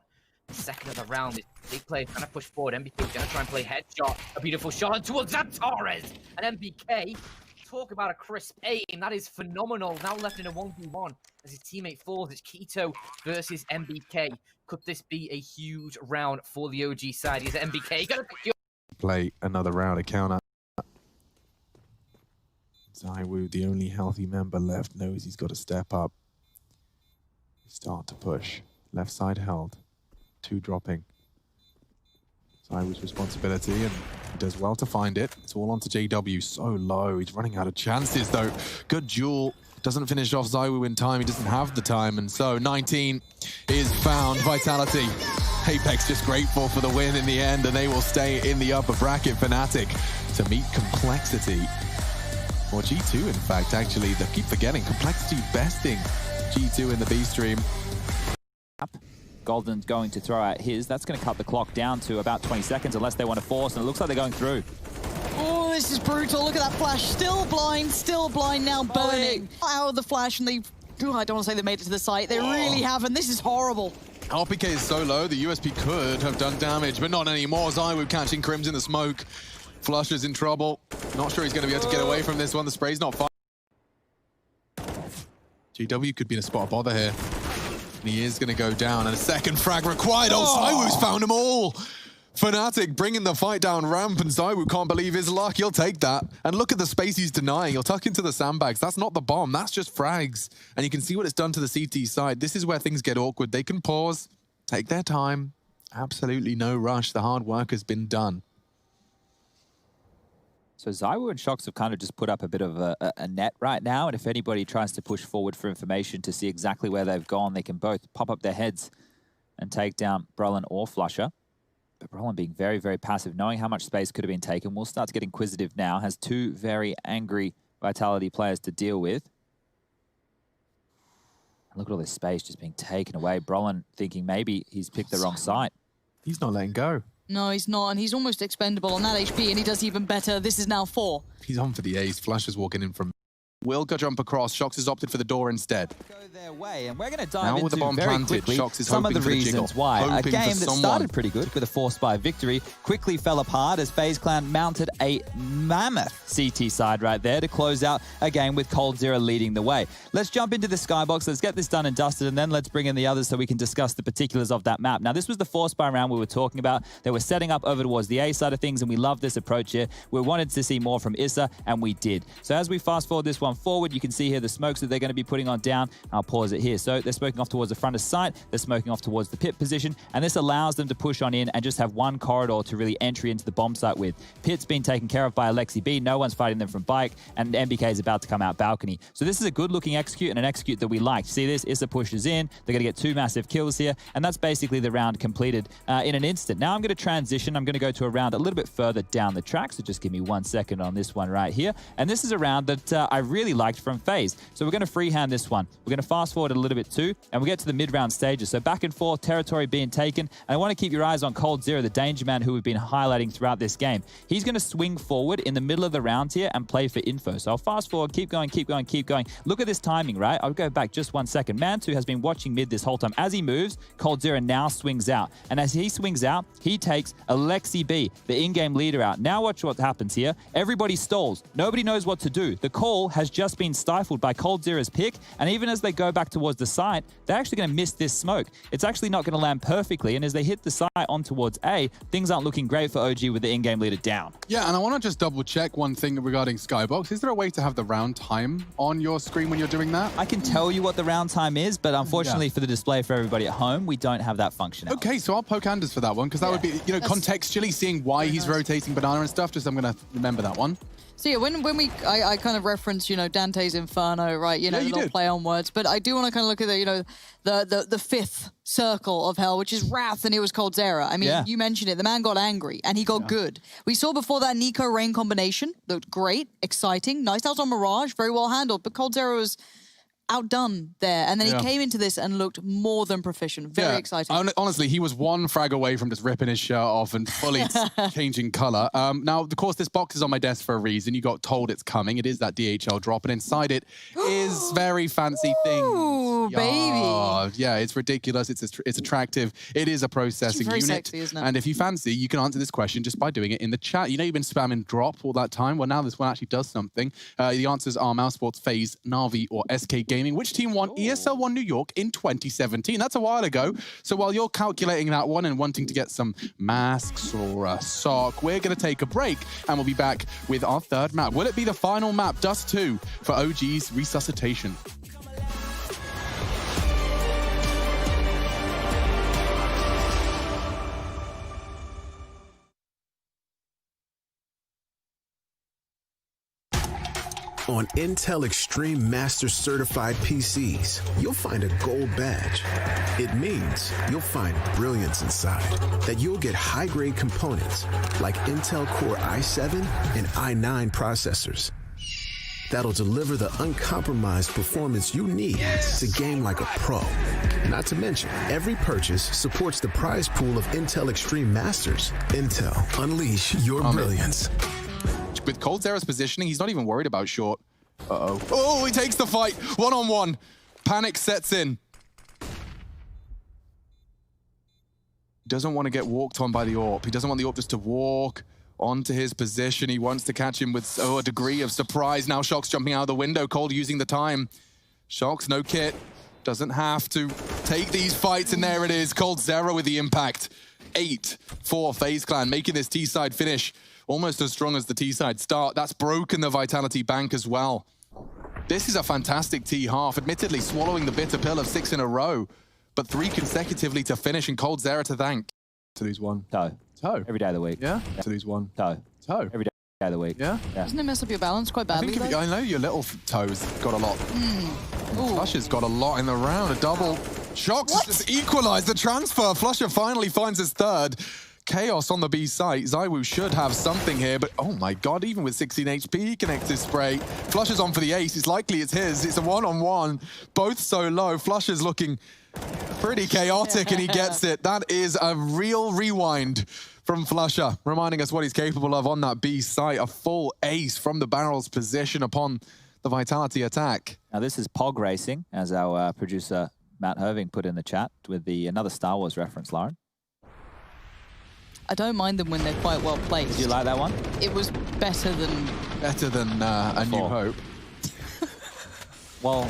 Second of the round, this big player trying to push forward. MBK going to try and play headshot. A beautiful shot towards Torres. And MBK, talk about a crisp aim. That is phenomenal. Now left in a 1v1 as his teammate falls. It's Keto versus MBK. Could this be a huge round for the OG side? Is MBK going to play another round of counter? Zywoo, the only healthy member left, knows he's got to step up. Start to push. Left side held. 2 dropping. Zywoo's responsibility, and he does well to find it. It's all onto JW. So low. He's running out of chances, though. Good duel. Doesn't finish off Zywoo in time. He doesn't have the time, and so 19 is found. Vitality. Apex just grateful for the win in the end, and they will stay in the upper bracket. Fnatic to meet Complexity. Or G2, in fact, actually. They keep forgetting. Complexity besting G2 in the B stream. Golden's going to throw out his. That's going to cut the clock down to about 20 seconds unless they want to force, and it looks like they're going through. Oh, this is brutal. Look at that flash. Still blind now, burning. Out of the flash, and they... Ooh, I don't want to say they made it to the site. They really haven't. This is horrible. RPK is so low, the USP could have done damage, but not anymore. Zywoo catching Crims in the smoke. Flusher's in trouble. Not sure he's going to be able to get away from this one. The spray's not fine. GW could be in a spot of bother here. And he is going to go down, and a second frag required. Oh, Zywoo's found them all. Fnatic bringing the fight down ramp, and Zywoo can't believe his luck. He'll take that. And look at the space he's denying. He'll tuck into the sandbags. That's not the bomb. That's just frags. And you can see what it's done to the CT side. This is where things get awkward. They can pause, take their time. Absolutely no rush. The hard work has been done. So Zywoo and Shox have kind of just put up a bit of a net right now, and if anybody tries to push forward for information to see exactly where they've gone, they can both pop up their heads and take down Brolin or Flusher. But Brolin being very, very passive, knowing how much space could have been taken. We'll start to get inquisitive now, has 2 very angry Vitality players to deal with. And look at all this space just being taken away. Brolin thinking maybe he's picked the wrong site. He's not letting go. No, he's not, and he's almost expendable on that HP, and he does even better. This is now 4. He's on for the ace. Flusher's walking in from... Will go jump across. Shox has opted for the door instead. Go their way, and we're going to dive now into with the bomb very planted, quickly Shox is some of the hoping for the reasons jiggle. why. A Hoping game for that started pretty good with a force by victory quickly fell apart as FaZe Clan mounted a mammoth CT side right there to close out a game with coldzera leading the way. Let's jump into the skybox. Let's get this done and dusted, and then let's bring in the others so we can discuss the particulars of that map. Now, this was the force by round we were talking about. They were setting up over towards the A side of things, and we love this approach here. We wanted to see more from Issa, and we did. So as we fast forward this one forward, you can see here the smokes that they're going to be putting on down. I'll pause it here. So they're smoking off towards the front of site. They're smoking off towards the pit position, and this allows them to push on in and just have one corridor to really entry into the bomb site with. Pit's been taken care of by Alexi B. No one's fighting them from bike, and MBK is about to come out balcony. So this is a good-looking execute and an execute that we like. See this? Issa pushes in. They're going to get 2 massive kills here, and that's basically the round completed in an instant. Now I'm going to transition. I'm going to go to a round a little bit further down the track, so just give me 1 second on this one right here. And this is a round that I really liked from FaZe. So we're going to freehand this one. We're going to fast forward a little bit too, and we get to the mid-round stages. So back and forth, territory being taken. And I want to keep your eyes on coldzera, the danger man who we've been highlighting throughout this game. He's going to swing forward in the middle of the round here and play for info. So I'll fast forward, keep going, keep going, keep going. Look at this timing, right? I'll go back just 1 second. Mantu has been watching mid this whole time. As he moves, coldzera now swings out. And as he swings out, he takes Alexi B, the in-game leader, out. Now watch what happens here. Everybody stalls. Nobody knows what to do. The call has just been stifled by coldzera's pick, and even as they go back towards the site, they're actually going to miss this smoke. It's actually not going to land perfectly, and as they hit the site on towards A, things aren't looking great for OG with the in-game leader down. Yeah, and I want to just double check one thing regarding Skybox. Is there a way to have the round time on your screen when you're doing that? I can tell you what the round time is, but unfortunately for the display for everybody at home, we don't have that function. Okay, so I'll poke Anders for that one, because that would be, you know, contextually seeing why he's rotating Banana and stuff, just I'm going to remember that one. So yeah, when I kind of reference, you know, Dante's Inferno, right? You know, the little play on words, but I do want to kind of look at the, you know, the fifth circle of hell, which is Wrath, and it was coldzera. I mean, you mentioned it. The man got angry, and he got good. We saw before that Nico Rain combination. Looked great, exciting. Nice out on Mirage, very well handled, but coldzera was outdone there. And then he came into this and looked more than proficient. Very exciting. Honestly, he was one frag away from just ripping his shirt off and fully changing color. Now, of course, this box is on my desk for a reason. You got told it's coming. It is that DHL drop, and inside it is very fancy things. Ooh, baby. Yeah, it's ridiculous. It's attractive. It is a processing very unit. sexy, isn't it? And if you fancy, you can answer this question just by doing it in the chat. You know you've been spamming drop all that time. Well, now this one actually does something. The answers are Mouse Sports, FaZe, Na'Vi, or SK Gaming. Which team won ESL 1 New York in 2017? That's a while ago. So while you're calculating that one and wanting to get some masks or a sock, we're going to take a break and we'll be back with our third map. Will it be the final map, Dust 2, for OG's Resuscitation? On Intel Extreme Master Certified PCs, you'll find a gold badge. It means you'll find brilliance inside, that you'll get high-grade components like Intel Core i7 and i9 processors that'll deliver the uncompromised performance you need to game like a pro. Not to mention, every purchase supports the prize pool of Intel Extreme Masters. Intel, unleash your brilliance. With coldzera's positioning, he's not even worried about short. Oh, he takes the fight. One-on-one. Panic sets in. Doesn't want to get walked on by the AWP. He doesn't want the AWP just to walk onto his position. He wants to catch him with a degree of surprise. Now Shock's jumping out of the window. Cold using the time. Shock's no kit. Doesn't have to take these fights, and there it is. coldzera with the impact. 8 for FaZe Clan, making this T-side finish almost as strong as the T-side start. That's broken the Vitality bank as well. This is a fantastic T-half, admittedly swallowing the bitter pill of 6 in a row, but 3 consecutively to finish, and coldzera to thank. To lose one. Toe. Every day of the week. Yeah? To lose one. Toe. Every day of the week. Yeah? Doesn't it mess up your balance quite badly? I know your little toes got a lot. Flusher's got a lot in the round. A double. Shox just equalized the transfer. Flusher finally finds his third. Chaos on the B site. ZywOo should have something here, but oh my god, even with 16 HP, he connects his spray. Flusher's on for the ace. It's likely it's his. It's a one-on-one. Both so low. Flusher's looking pretty chaotic, and he gets it. That is a real rewind from Flusher, reminding us what he's capable of on that B site. A full ace from the barrel's position upon the Vitality attack. Now this is Pog Racing, as our producer Matt Herving put in the chat with the another Star Wars reference, Lauren. I don't mind them when they're quite well placed. Did you like that one? It was better than A New Hope. Well,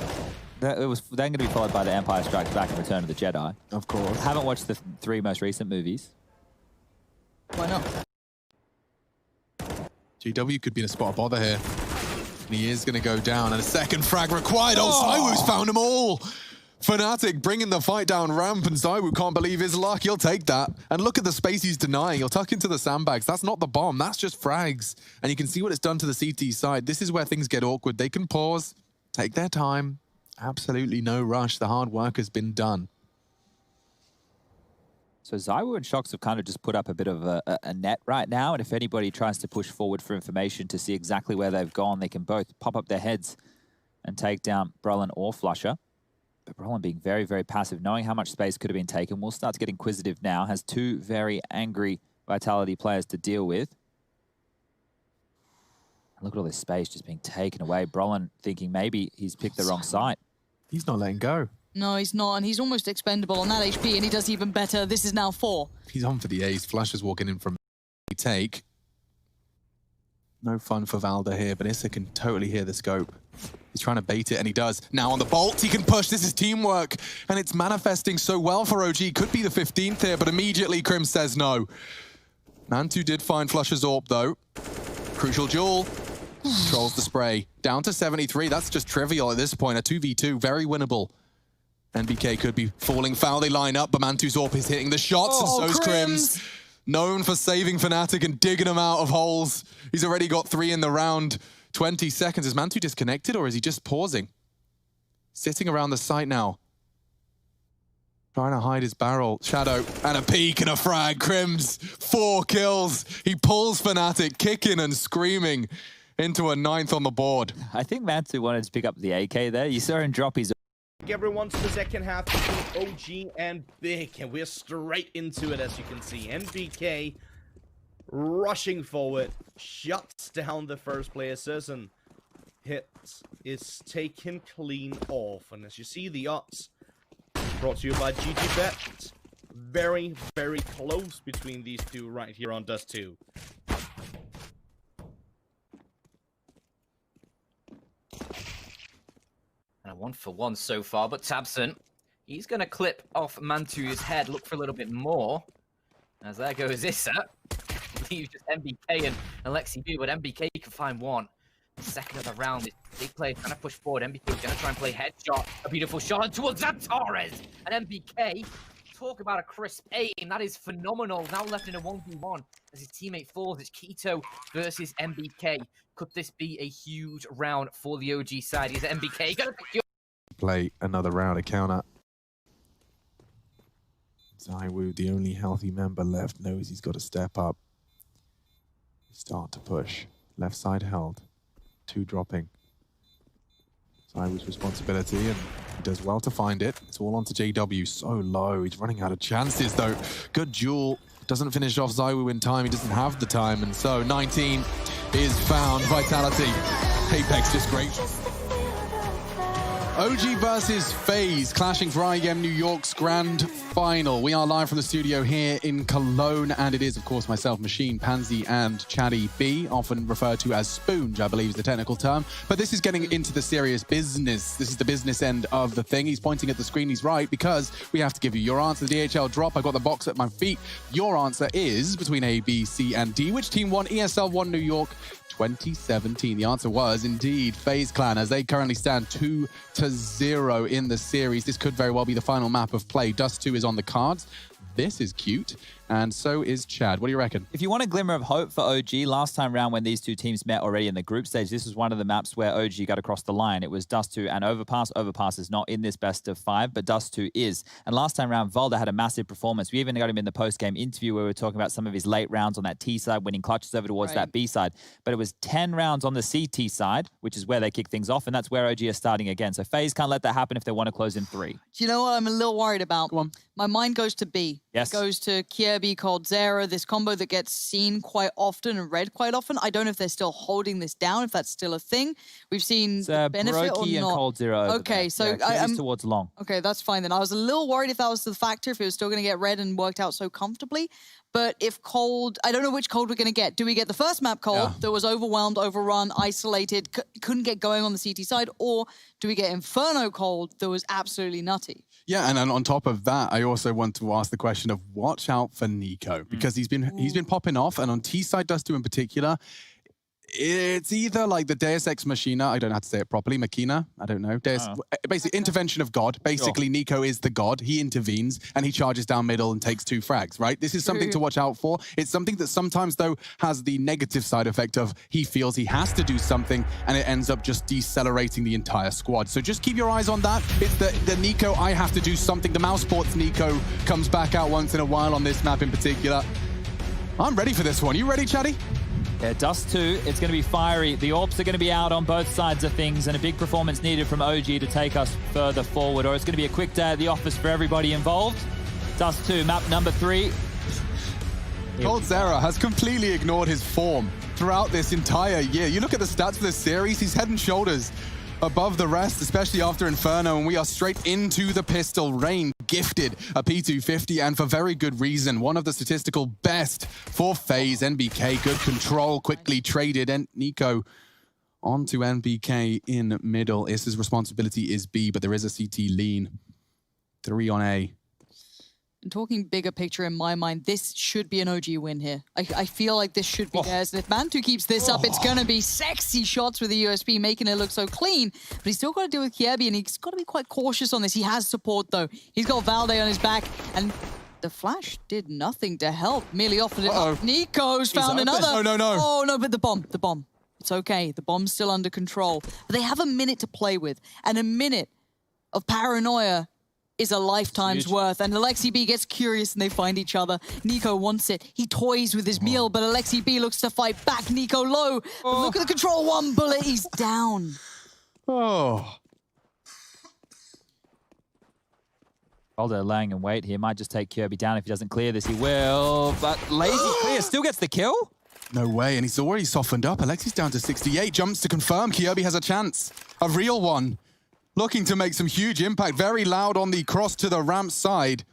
it was then going to be followed by The Empire Strikes Back and Return of the Jedi. Of course. Haven't watched the 3 most recent movies. Why not? GW could be in a spot of bother here. And he is going to go down, and a second frag required. Oh, ZywOo's found them all. Fnatic bringing the fight down ramp, and ZywOo can't believe his luck. He'll take that. And look at the space he's denying. He'll tuck into the sandbags. That's not the bomb. That's just frags. And you can see what it's done to the CT side. This is where things get awkward. They can pause, take their time. Absolutely no rush. The hard work has been done. So ZywOo and Shox have kind of just put up a bit of a net right now, and if anybody tries to push forward for information to see exactly where they've gone, they can both pop up their heads and take down Brolin or Flusher. But Brolin being very, very passive, knowing how much space could have been taken. Will start to get inquisitive now, has 2 very angry Vitality players to deal with. And look at all this space just being taken away. Brolin thinking maybe he's picked the wrong site. He's not letting go. No, he's not, and he's almost expendable on that HP, and he does even better. This is now 4. He's on for the ace. Flusher's walking in from take. No fun for Valda here, but Issa can totally hear the scope. He's trying to bait it, and he does. Now on the bolt, he can push. This is teamwork, and it's manifesting so well for OG. Could be the 15th here, but immediately Krim says no. Mantu did find Flusher's AWP, though. Crucial duel. Controls the spray. Down to 73. That's just trivial at this point. A 2v2, very winnable. NBK could be falling foul. They line up, but Mantu's AWP is hitting the shots, and so's Krim's. Known for saving Fnatic and digging them out of holes. He's already got 3 in the round. 20 seconds. Is Mantu disconnected, or is he just pausing? Sitting around the site now. Trying to hide his barrel. Shadow and a peek and a frag. Krim's 4 kills. He pulls Fnatic, kicking and screaming into a 9th on the board. I think Mantu wanted to pick up the AK there. You saw him drop his... Everyone to the second half between OG and Big, and we're straight into it, as you can see. NBK rushing forward, shuts down the first player. Certain hit is taken clean off, and as you see, the odds brought to you by GGBet. Very, very close between these two right here on Dust 2. And a 1-for-1 so far, but Tabson, he's going to clip off Mantu's head, look for a little bit more. As there goes Issa. Leaves just MBK and Alexi B, but MBK can find one. Second of the round, big play trying to push forward. MBK is going to try and play headshot. A beautiful shot towards Torres. And MBK, talk about a crisp aim. That is phenomenal. Now left in a 1v1 as his teammate falls. It's Keto versus MBK. Could this be a huge round for the OG side? Is MBK going to secure? Play another round of counter. Zywoo, the only healthy member left, knows he's got to step up. Start to push. Left side held. 2 dropping. Zywoo's responsibility, and he does well to find it. It's all onto JW. So low. He's running out of chances, though. Good duel. Doesn't finish off Zywoo in time. He doesn't have the time, and so 19 is found. Vitality. Apex just great. OG versus FaZe, clashing for IEM New York's grand final. We are live from the studio here in Cologne, and it is, of course, myself, Machine, Pansy, and Chatty B, often referred to as Spoonge, I believe is the technical term. But this is getting into the serious business. This is the business end of the thing. He's pointing at the screen. He's right, because we have to give you your answer. The DHL drop. I got the box at my feet. Your answer is between A, B, C, and D. Which team won ESL 1 New York 2017? The answer was indeed FaZe Clan, as they currently stand 2-0 in the series. This could very well be the final map of play. Dust 2 is on the cards. This is cute, and so is Chad. What do you reckon? If you want a glimmer of hope for OG, last time round when these two teams met already in the group stage, this was one of the maps where OG got across the line. It was Dust 2 and Overpass. Overpass is not in this best of 5, but Dust 2 is. And last time round, Valda had a massive performance. We even got him in the post-game interview where we were talking about some of his late rounds on that T side, winning clutches over towards that B side. But it was 10 rounds on the CT side, which is where they kick things off, and that's where OG are starting again. So FaZe can't let that happen if they want to close in 3. Do you know what I'm a little worried about? Go on. My mind goes to B. Yes. It goes to Kirby, Coldzera, this combo that gets seen quite often and read quite often. I don't know if they're still holding this down, if that's still a thing. We've seen the benefit or Brokey and not. Coldzera over Okay, there. so yeah, Kirby's towards long. Okay, that's fine then. I was a little worried if that was the factor, if it was still going to get read and worked out so comfortably. But if Cold, I don't know which Cold we're going to get. Do we get the first map Cold that was overwhelmed, overrun, isolated, couldn't get going on the CT side? Or do we get Inferno Cold that was absolutely nutty? Yeah, and on top of that, I also want to ask the question of watch out for Nico, because he's been popping off, and on T side Dust 2 in particular, it's either like the Deus Ex Machina, I don't know how to say it properly, Machina, I don't know, basically intervention of God. Basically, Nico is the God. He intervenes and he charges down middle and takes 2 frags, right? This is something to watch out for. It's something that sometimes, though, has the negative side effect of he feels he has to do something and it ends up just decelerating the entire squad. So just keep your eyes on that. It's the Nico, I have to do something. The Mouse Sports Nico comes back out once in a while on this map in particular. I'm ready for this one. You ready, Chatty? Yeah, Dust 2, it's going to be fiery. The AWPs are going to be out on both sides of things, and a big performance needed from OG to take us further forward, or it's going to be a quick day at the office for everybody involved. Dust 2, map number 3. Coldzera has completely ignored his form throughout this entire year. You look at the stats for this series, he's head and shoulders above the rest, especially after Inferno, and we are straight into the pistol. Rain gifted a P250, and for very good reason. One of the statistical best for FaZe. NBK, good control, quickly traded, and Nico onto NBK in middle. Issa's responsibility is B, but there is a CT lean. 3 on A. And talking bigger picture in my mind, this should be an OG win here. I feel like this should be theirs. And if Mantu keeps this up, it's going to be sexy shots with the USP, making it look so clean. But he's still got to deal with Kiebi, and he's got to be quite cautious on this. He has support, though. He's got Valde on his back, and the flash did nothing to help. Merely offered it up. Nico's found another. No. Oh, no, but the bomb. It's okay. The bomb's still under control. But they have a minute to play with, and a minute of paranoia is a lifetime's worth. And Alexi B gets curious and they find each other. Nico wants it. He toys with his meal, but Alexi B looks to fight back. Nico low. But look at the control. One bullet. He's down. Oh. Aldo laying in wait here. Might just take Kirby down. If he doesn't clear this, he will. But lazy clear still gets the kill. No way, and he's already softened up. Alexi's down to 68. Jumps to confirm. Kirby has a chance. A real one. Looking to make some huge impact. Very loud on the cross to the ramp side.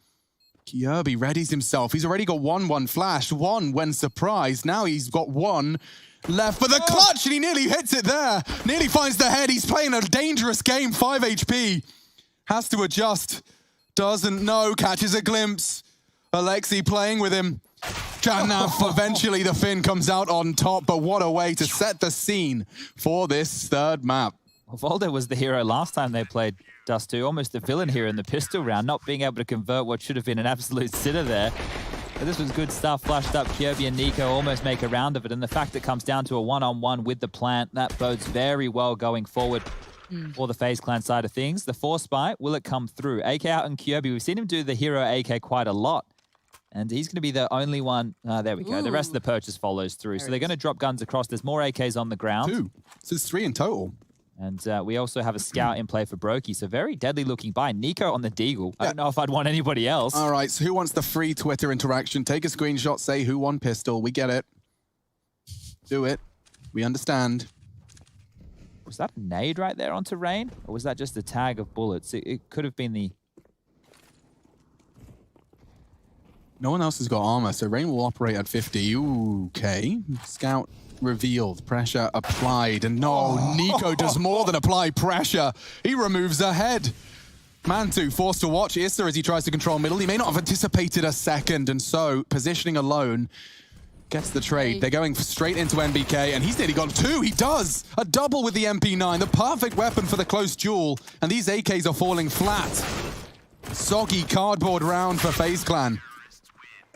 Kirby readies himself. He's already got 1-1 flash. 1 when surprised. Now he's got 1 left. But the clutch, and he nearly hits it there. Nearly finds the head. He's playing a dangerous game. 5 HP. Has to adjust. Doesn't know. Catches a glimpse. Alexi playing with him. Janaf, eventually the Finn comes out on top. But what a way to set the scene for this third map. Well, Valde was the hero last time they played Dust 2, almost the villain here in the pistol round, not being able to convert what should have been an absolute sitter there. But this was good stuff, flashed up. Kirby and Nico almost make a round of it, and the fact it comes down to a one-on-one with the plant, that bodes very well going forward for the FaZe Clan side of things. The Force Spy, will it come through? AK out on Kirby, we've seen him do the hero AK quite a lot, and he's going to be the only one. There we go. The rest of the purchase follows through. So they're going to drop guns across. There's more AKs on the ground. 2. So it's 3 in total. And we also have a scout in play for Brokey. So very deadly looking by. Nico on the Deagle. I don't know if I'd want anybody else. All right, so who wants the free Twitter interaction? Take a screenshot, say who won pistol. We get it. Do it. We understand. Was that a nade right there onto Rain? Or was that just a tag of bullets? It could have been the... No one else has got armor, so Rain will operate at 50. Ooh, okay. Scout revealed, pressure applied, and no, Nico does more than apply pressure. He removes the head. Mantu forced to watch Issa as he tries to control middle. He may not have anticipated a second, and so positioning alone gets the trade. They're going straight into NBK, and he's nearly got 2. He does! A double with the MP9, the perfect weapon for the close duel, and these AKs are falling flat. Soggy cardboard round for FaZe Clan.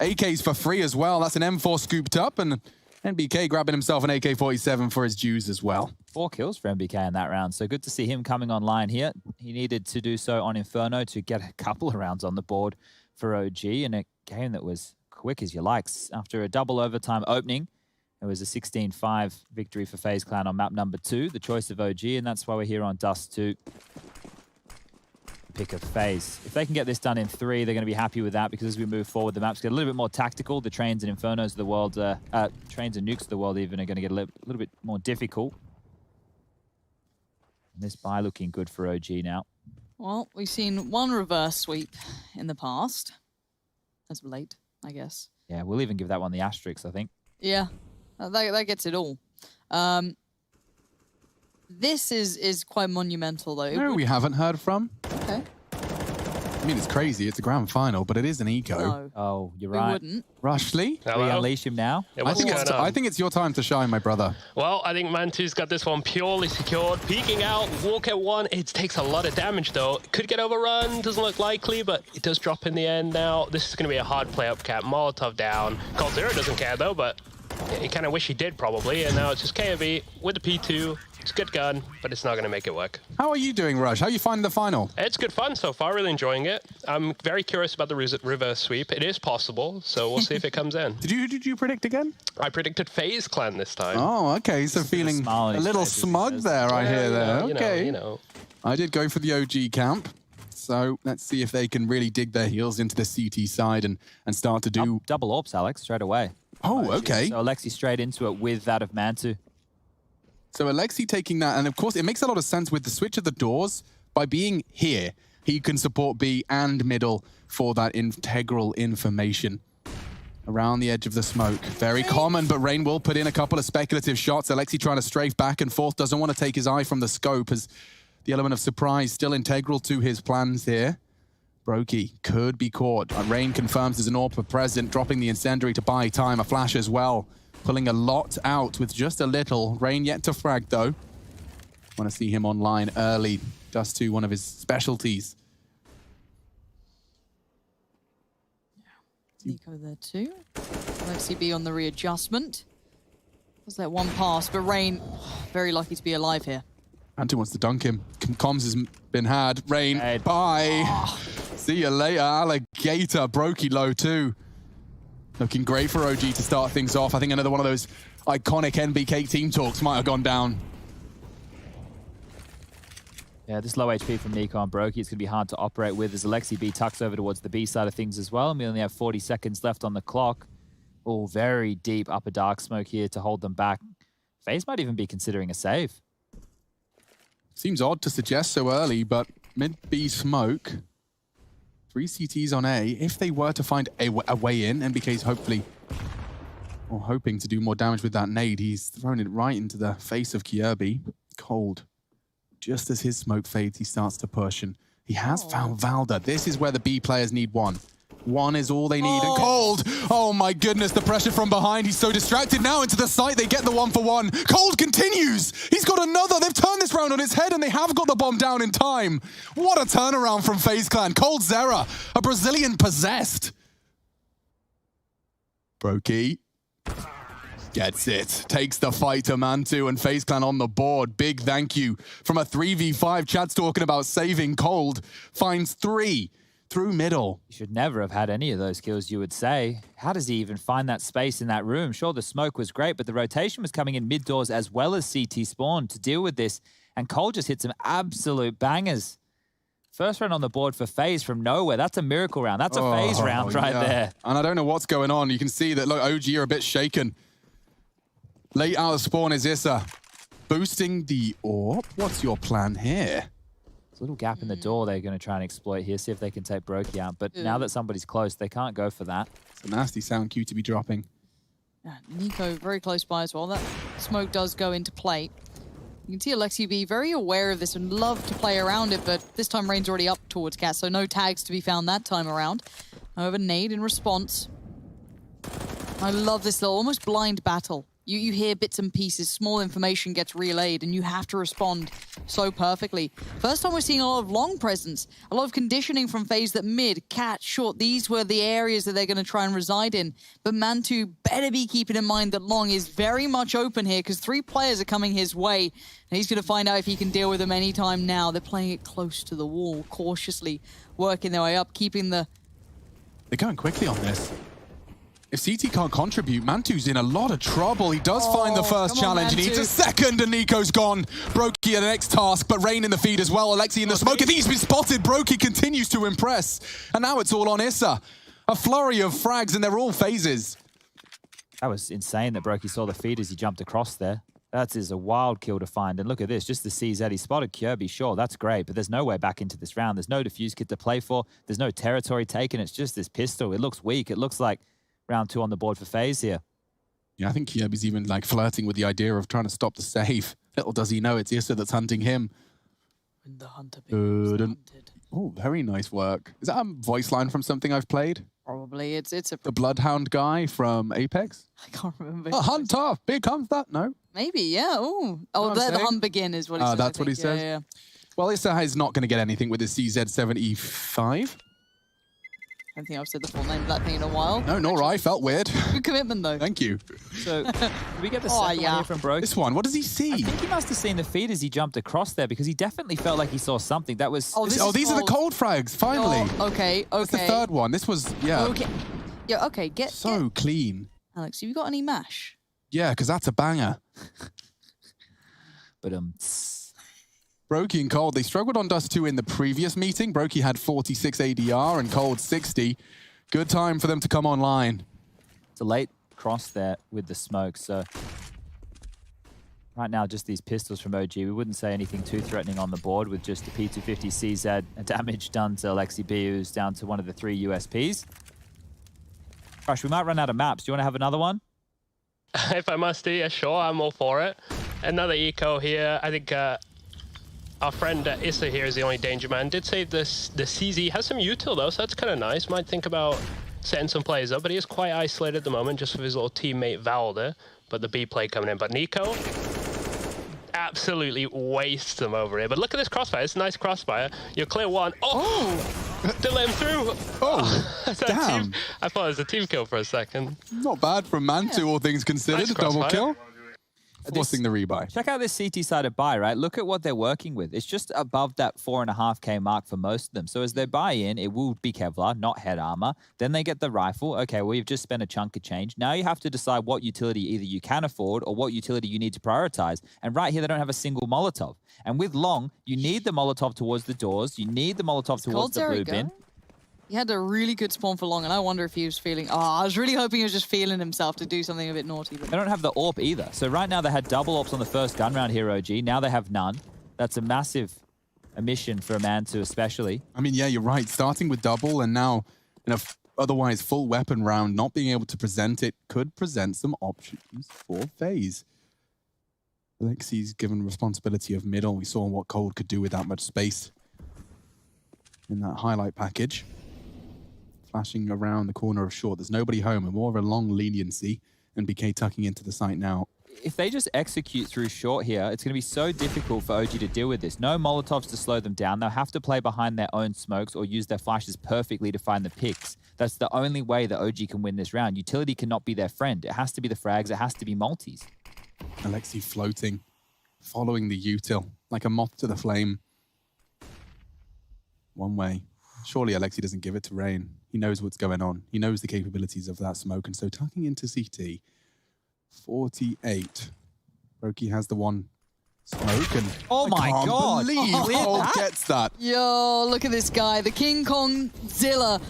AKs for free as well. That's an M4 scooped up, and NBK grabbing himself an AK-47 for his dues as well. 4 kills for NBK in that round, so good to see him coming online here. He needed to do so on Inferno to get a couple of rounds on the board for OG in a game that was quick as you like. After a double overtime opening, it was a 16-5 victory for FaZe Clan on map number 2, the choice of OG, and that's why we're here on Dust 2. Pick of FaZe. If they can get this done in 3, they're going to be happy with that, because as we move forward, the maps get a little bit more tactical. The trains and infernos of the world, trains and nukes of the world even are going to get a little bit more difficult. And this buy looking good for OG now. Well, we've seen 1 reverse sweep in the past. As of late, I guess. Yeah, we'll even give that one the asterisk, I think. Yeah, that gets it all. This is quite monumental, though. No, we haven't heard from. Okay. I mean, it's crazy. It's a grand final, but it is an eco. No. Oh, you're We right. wouldn't. Rushley? Hello? We unleash him now? Yeah, I what's think, going on? I think it's your time to shine, my brother. Well, I think Mantu's got this one purely secured. Peeking out, walk at 1. It takes a lot of damage, though. Could get overrun, doesn't look likely, but it does drop in the end now. This is going to be a hard play up cap. Molotov down. Cold Zero doesn't care, though, but he kind of wish he did, probably. And now it's just KOV with the P2. It's a good gun, but it's not going to make it work. How are you doing, Rush? How are you finding the final? It's good fun so far. Really enjoying it. I'm very curious about the reverse sweep. It is possible, so we'll see if it comes in. Did you predict again? I predicted FaZe Clan this time. Oh, okay. So feeling a little smug there, I hear there. Okay. You know. I did go for the OG camp. So let's see if they can really dig their heels into the CT side and start to do... Double AWPs, Alex, straight away. Oh, okay. So Alexi straight into it with that of Mantu. So Alexi taking that, and of course it makes a lot of sense with the switch of the doors. By being here, he can support B and middle for that integral information. Around the edge of the smoke. Very common, but Rain will put in a couple of speculative shots. Alexi trying to strafe back and forth, doesn't want to take his eye from the scope as the element of surprise still integral to his plans here. Brokey could be caught. Rain confirms there's an AWP present, dropping the incendiary to buy time. A flash as well. Pulling a lot out with just a little. Rain yet to frag though. Want to see him online early. Dust 2, one of his specialties. Nico there too. Alexi B on the readjustment. Was that one pass, but Rain very lucky to be alive here. Antu wants to dunk him. Comms has been had. Rain, bye. Oh. See you later, Alligator. Brokey low too. Looking great for OG to start things off. I think another one of those iconic NBK team talks might have gone down. Yeah, this low HP from Nico and Brokey, it's going to be hard to operate with as Alexi B tucks over towards the B side of things as well. And we only have 40 seconds left on the clock. Oh, very deep upper dark smoke here to hold them back. FaZe might even be considering a save. Seems odd to suggest so early, but mid B smoke. 3 CTs on A. If they were to find a way in, NBK's hopefully, or hoping to do more damage with that nade. He's thrown it right into the face of Kjaerbye. Cold. Just as his smoke fades, he starts to push, and he has found Valda. This is where the B players need one. One is all they need. And Cold! Oh my goodness, the pressure from behind. He's so distracted now into the site. They get the 1-for-1. Cold continues! He's got another! They've turned this round on its head, and they have got the bomb down in time. What a turnaround from FaZe Clan. Cold Zera, a Brazilian possessed. Brokey gets it. Takes the fight to Mantu, and FaZe Clan on the board. Big thank you from a 3v5. Chad's talking about saving Cold. Finds 3 through middle. He should never have had any of those kills, you would say. How does he even find that space in that room? Sure, the smoke was great, but the rotation was coming in mid doors as well as CT spawn to deal with this. And Cold just hit some absolute bangers. First round on the board for FaZe from nowhere. That's a miracle round. That's a FaZe round right there. And I don't know what's going on. You can see that, look, OG are a bit shaken. Late out of spawn is Issa. Boosting the AWP. What's your plan here? There's a little gap in the door they're going to try and exploit here, see if they can take Brokey out. But now that somebody's close, they can't go for that. It's a nasty sound cue to be dropping. Yeah, Nico very close by as well. That smoke does go into play. You can see Alexi B very aware of this and love to play around it, but this time Rain's already up towards Cat, so no tags to be found that time around. However, nade in response. I love this little almost blind battle. You hear bits and pieces, small information gets relayed, and you have to respond so perfectly. First time we're seeing a lot of long presence, a lot of conditioning from FaZe that mid, Cat, short, these were the areas that they're going to try and reside in. But Mantu better be keeping in mind that long is very much open here because 3 players are coming his way, and he's going to find out if he can deal with them anytime now. They're playing it close to the wall, cautiously working their way up, keeping the... They're going quickly on this. If CT can't contribute, Mantu's in a lot of trouble. He does find the first challenge. He needs a second, and Nico's gone. Brokey at the next task, but Rain in the feed as well. Alexi in the smoke. I think he's been spotted. Brokey continues to impress. And now it's all on Issa. A flurry of frags, and they're all phases. That was insane that Brokey saw the feed as he jumped across there. That is a wild kill to find. And look at this, just the CZ. He spotted Kjaerbye, sure, that's great, but there's no way back into this round. There's no defuse kit to play for. There's no territory taken. It's just this pistol. It looks weak. It looks like round 2 on the board for FaZe here. Yeah, I think Kjaerbye's even like flirting with the idea of trying to stop the save. Little does he know it's Issa that's hunting him. When the hunter becomes hunted. Oh, very nice work. Is that a voice line from something I've played? Probably. It's a... The Bloodhound guy from Apex? I can't remember. A hunter! Becomes that? No? Maybe, yeah. Ooh. Oh, the hunt begin is what he says. That's what he says? Yeah. Well, Issa is not going to get anything with his CZ75. I don't think I've said the full name of that thing in a while. No, nor I. Felt weird. Good commitment, though. Thank you. So, did we get the second one here from Brokey? This one, what does he see? I think he must have seen the feed as he jumped across there because he definitely felt like he saw something. That was... these are the cold frags, finally. Oh, okay. That's the third one. This was, yeah. Okay. Yeah, okay. So clean. Alex, have you got any mash? Yeah, because that's a banger. But, Brokey and Cold, they struggled on Dust 2 in the previous meeting. Brokey had 46 ADR and Cold 60. Good time for them to come online. It's a late cross there with the smoke, so Right now, just these pistols from OG. We wouldn't say anything too threatening on the board with just a P250 CZ damage done to Alexi B, who's down to one of the 3 USPs. Crush, we might run out of maps. Do you want to have another one? If I must do, yeah, sure, I'm all for it. Another eco here. I think our friend Issa here is the only danger man. Did say the CZ has some util though, so that's kind of nice. Might think about setting some plays up, but he is quite isolated at the moment, just with his little teammate Val there. But the B play coming in. But Nico absolutely wastes them over here. But look at this crossfire. It's a nice crossfire. You're clear one. Oh! Didn't let him through. Oh, damn. I thought it was a team kill for a second. Not bad from Mantu, all things considered. Nice A double crossfire. kill. Forcing the rebuy. Check out this CT-sided buy, right? Look at what they're working with. It's just above that 4.5K mark for most of them. So as they buy in, it will be Kevlar, not head armor. Then they get the rifle. Okay, well, you've just spent a chunk of change. Now you have to decide what utility either you can afford or what utility you need to prioritize. And right here, they don't have a single Molotov. And with Long, you need the Molotov towards the doors. You need the Molotov towards the blue bin. He had a really good spawn for Long, and I wonder if he was feeling... Oh, I was really hoping he was just feeling himself to do something a bit naughty. But... They don't have the AWP either. So right now they had double AWPs on the first gun round here, OG. Now they have none. That's a massive omission for a Mantu especially. I mean, yeah, you're right. Starting with double and now in a otherwise full weapon round, not being able to present it could present some options for FaZe. Alexi's given responsibility of middle. We saw what Cold could do with that much space in that highlight package. Flashing around the corner of short. There's nobody home and more of a long leniency. And BK tucking into the site now. If they just execute through short here, it's going to be so difficult for OG to deal with this. No Molotovs to slow them down. They'll have to play behind their own smokes or use their flashes perfectly to find the picks. That's the only way that OG can win this round. Utility cannot be their friend. It has to be the frags. It has to be multis. Alexi floating, following the util like a moth to the flame. One way. Surely Alexi doesn't give it to Rain. He knows what's going on. He knows the capabilities of that smoke. And so tucking into CT, 48. Roki has the one smoke. And oh my God. I can't believe Cold gets that. Yo, look at this guy. The King Kong Zilla.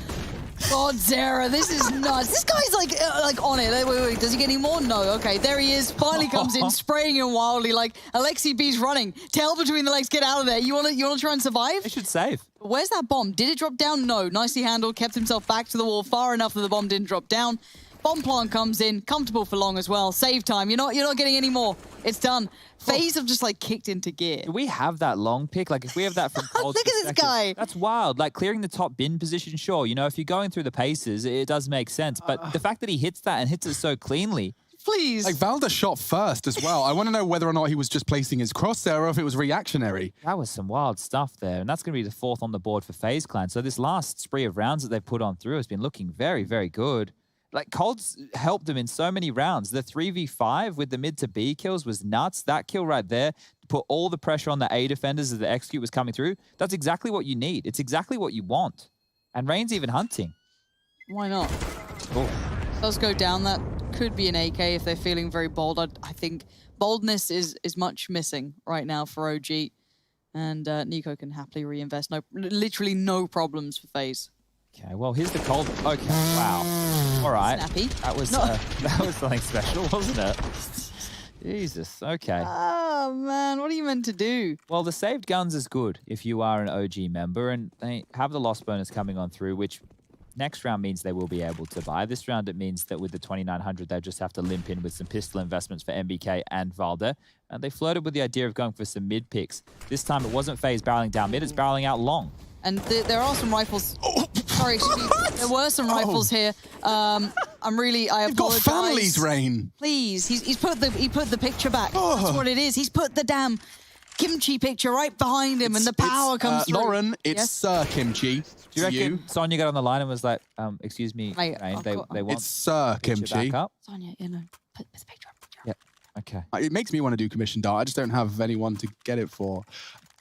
Godzilla, this is nuts. This guy's like on it. Wait, does he get any more? No. Okay, there he is. Finally comes in, spraying him wildly. Like Alexi B's running. Tail between the legs. Get out of there. You wanna try and survive? They should save. Where's that bomb? Did it drop down? No. Nicely handled. Kept himself back to the wall far enough that the bomb didn't drop down. Bomb plant comes in, comfortable for Long as well. Save time. You're not getting any more. It's done. FaZe have just like kicked into gear. Do we have that Long pick? Like if we have that from Cold's Look at this guy. That's wild. Like clearing the top bin position, sure. You know, if you're going through the paces, it does make sense. But the fact that he hits that and hits it so cleanly. Please. Like Valda shot first as well. I want to know whether or not he was just placing his crosshair or if it was reactionary. That was some wild stuff there. And that's going to be the 4th on the board for FaZe Clan. So this last spree of rounds that they've put on through has been looking very, very good. Like, Cold's helped them in so many rounds. The 3v5 with the mid to B kills was nuts. That kill right there put all the pressure on the A defenders as the execute was coming through. That's exactly what you need. It's exactly what you want. And Rain's even hunting. Why not? Oh. Does go down. That could be an AK if they're feeling very bold. I think boldness is much missing right now for OG. And Nico can happily reinvest. Literally no problems for FaZe. Okay, well, here's the Cold. Okay, wow. All right. Snappy. That was something special, wasn't it? Jesus, okay. Oh, man, what are you meant to do? Well, the saved guns is good if you are an OG member, and they have the loss bonus coming on through, which next round means they will be able to buy. This round, it means that with the 2,900, they'll just have to limp in with some pistol investments for MBK and Valde. And they flirted with the idea of going for some mid picks. This time, it wasn't FaZe barreling down mid, it's barreling out long. And there are some rifles. Sorry, there were some rifles here. I apologize. You've got families, Rain. Please, he put the picture back. That's what it is. He's put the damn kimchi picture right behind him, and the power comes through. Lauren, it's Sir Kimchi. Do you reckon Sonia got on the line and was like, excuse me, Rain, they want it's Sir Kimchi. Sonia, put the picture up. Yep. Okay. It makes me want to do commission dart. I just don't have anyone to get it for.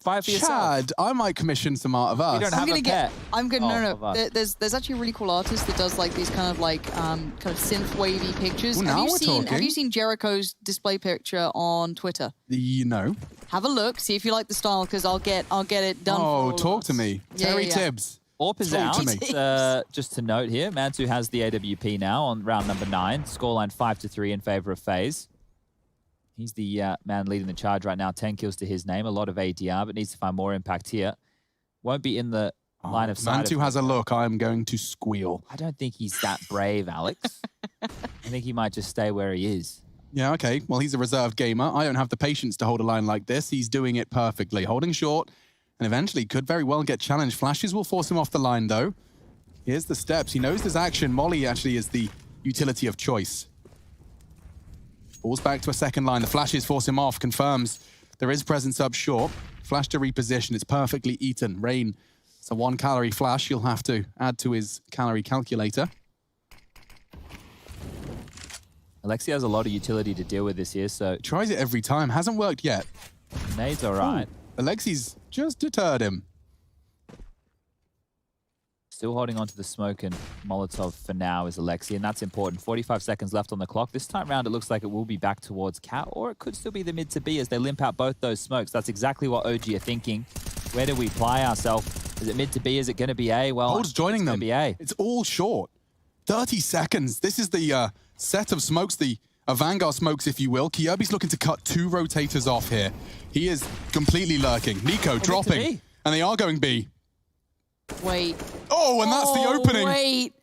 Buy it for yourself. Chad, I might commission some art of us. You don't have a pet. I'm good. No. There's actually a really cool artist that does like these kind of synth wavy pictures. Ooh, now we're talking. Have you seen Jericho's display picture on Twitter? No. Have a look. See if you like the style, because I'll get it done. Oh, talk to me, Terry Tibbs. AWP is out. Just to note here, Mantu has the AWP now on round number 9. Scoreline 5-3 in favor of FaZe. He's the man leading the charge right now. 10 kills to his name. A lot of ADR, but needs to find more impact here. Won't be in the line of sight. Mantu has a look. I'm going to squeal. I don't think he's that brave, Alex. I think he might just stay where he is. Yeah, okay. Well, he's a reserved gamer. I don't have the patience to hold a line like this. He's doing it perfectly. Holding short, and eventually could very well get challenged. Flashes will force him off the line, though. Here's the steps. He knows there's action. Molly actually is the utility of choice. Falls back to a second line. The flashes force him off. Confirms there is presence up short. Flash to reposition. It's perfectly eaten. Rain. It's a 1 calorie flash. He'll have to add to his calorie calculator. Alexi has a lot of utility to deal with this year, so... Tries it every time. Hasn't worked yet. Nade's all right. Alexi's just deterred him. Still holding on to the smoke and Molotov for now is Alexi, and that's important. 45 seconds left on the clock. This time round, it looks like it will be back towards Cat, or it could still be the mid to B as they limp out both those smokes. That's exactly what OG are thinking. Where do we apply ourselves? Is it mid to B? Is it going to be A? Well, Cold's joining them. Be A. It's all short. 30 seconds. This is the set of smokes, the Vanguard smokes, if you will. Kirby's looking to cut 2 rotators off here. He is completely lurking. Nico dropping. And they are going B. Wait. Oh, and that's the opening. Wait.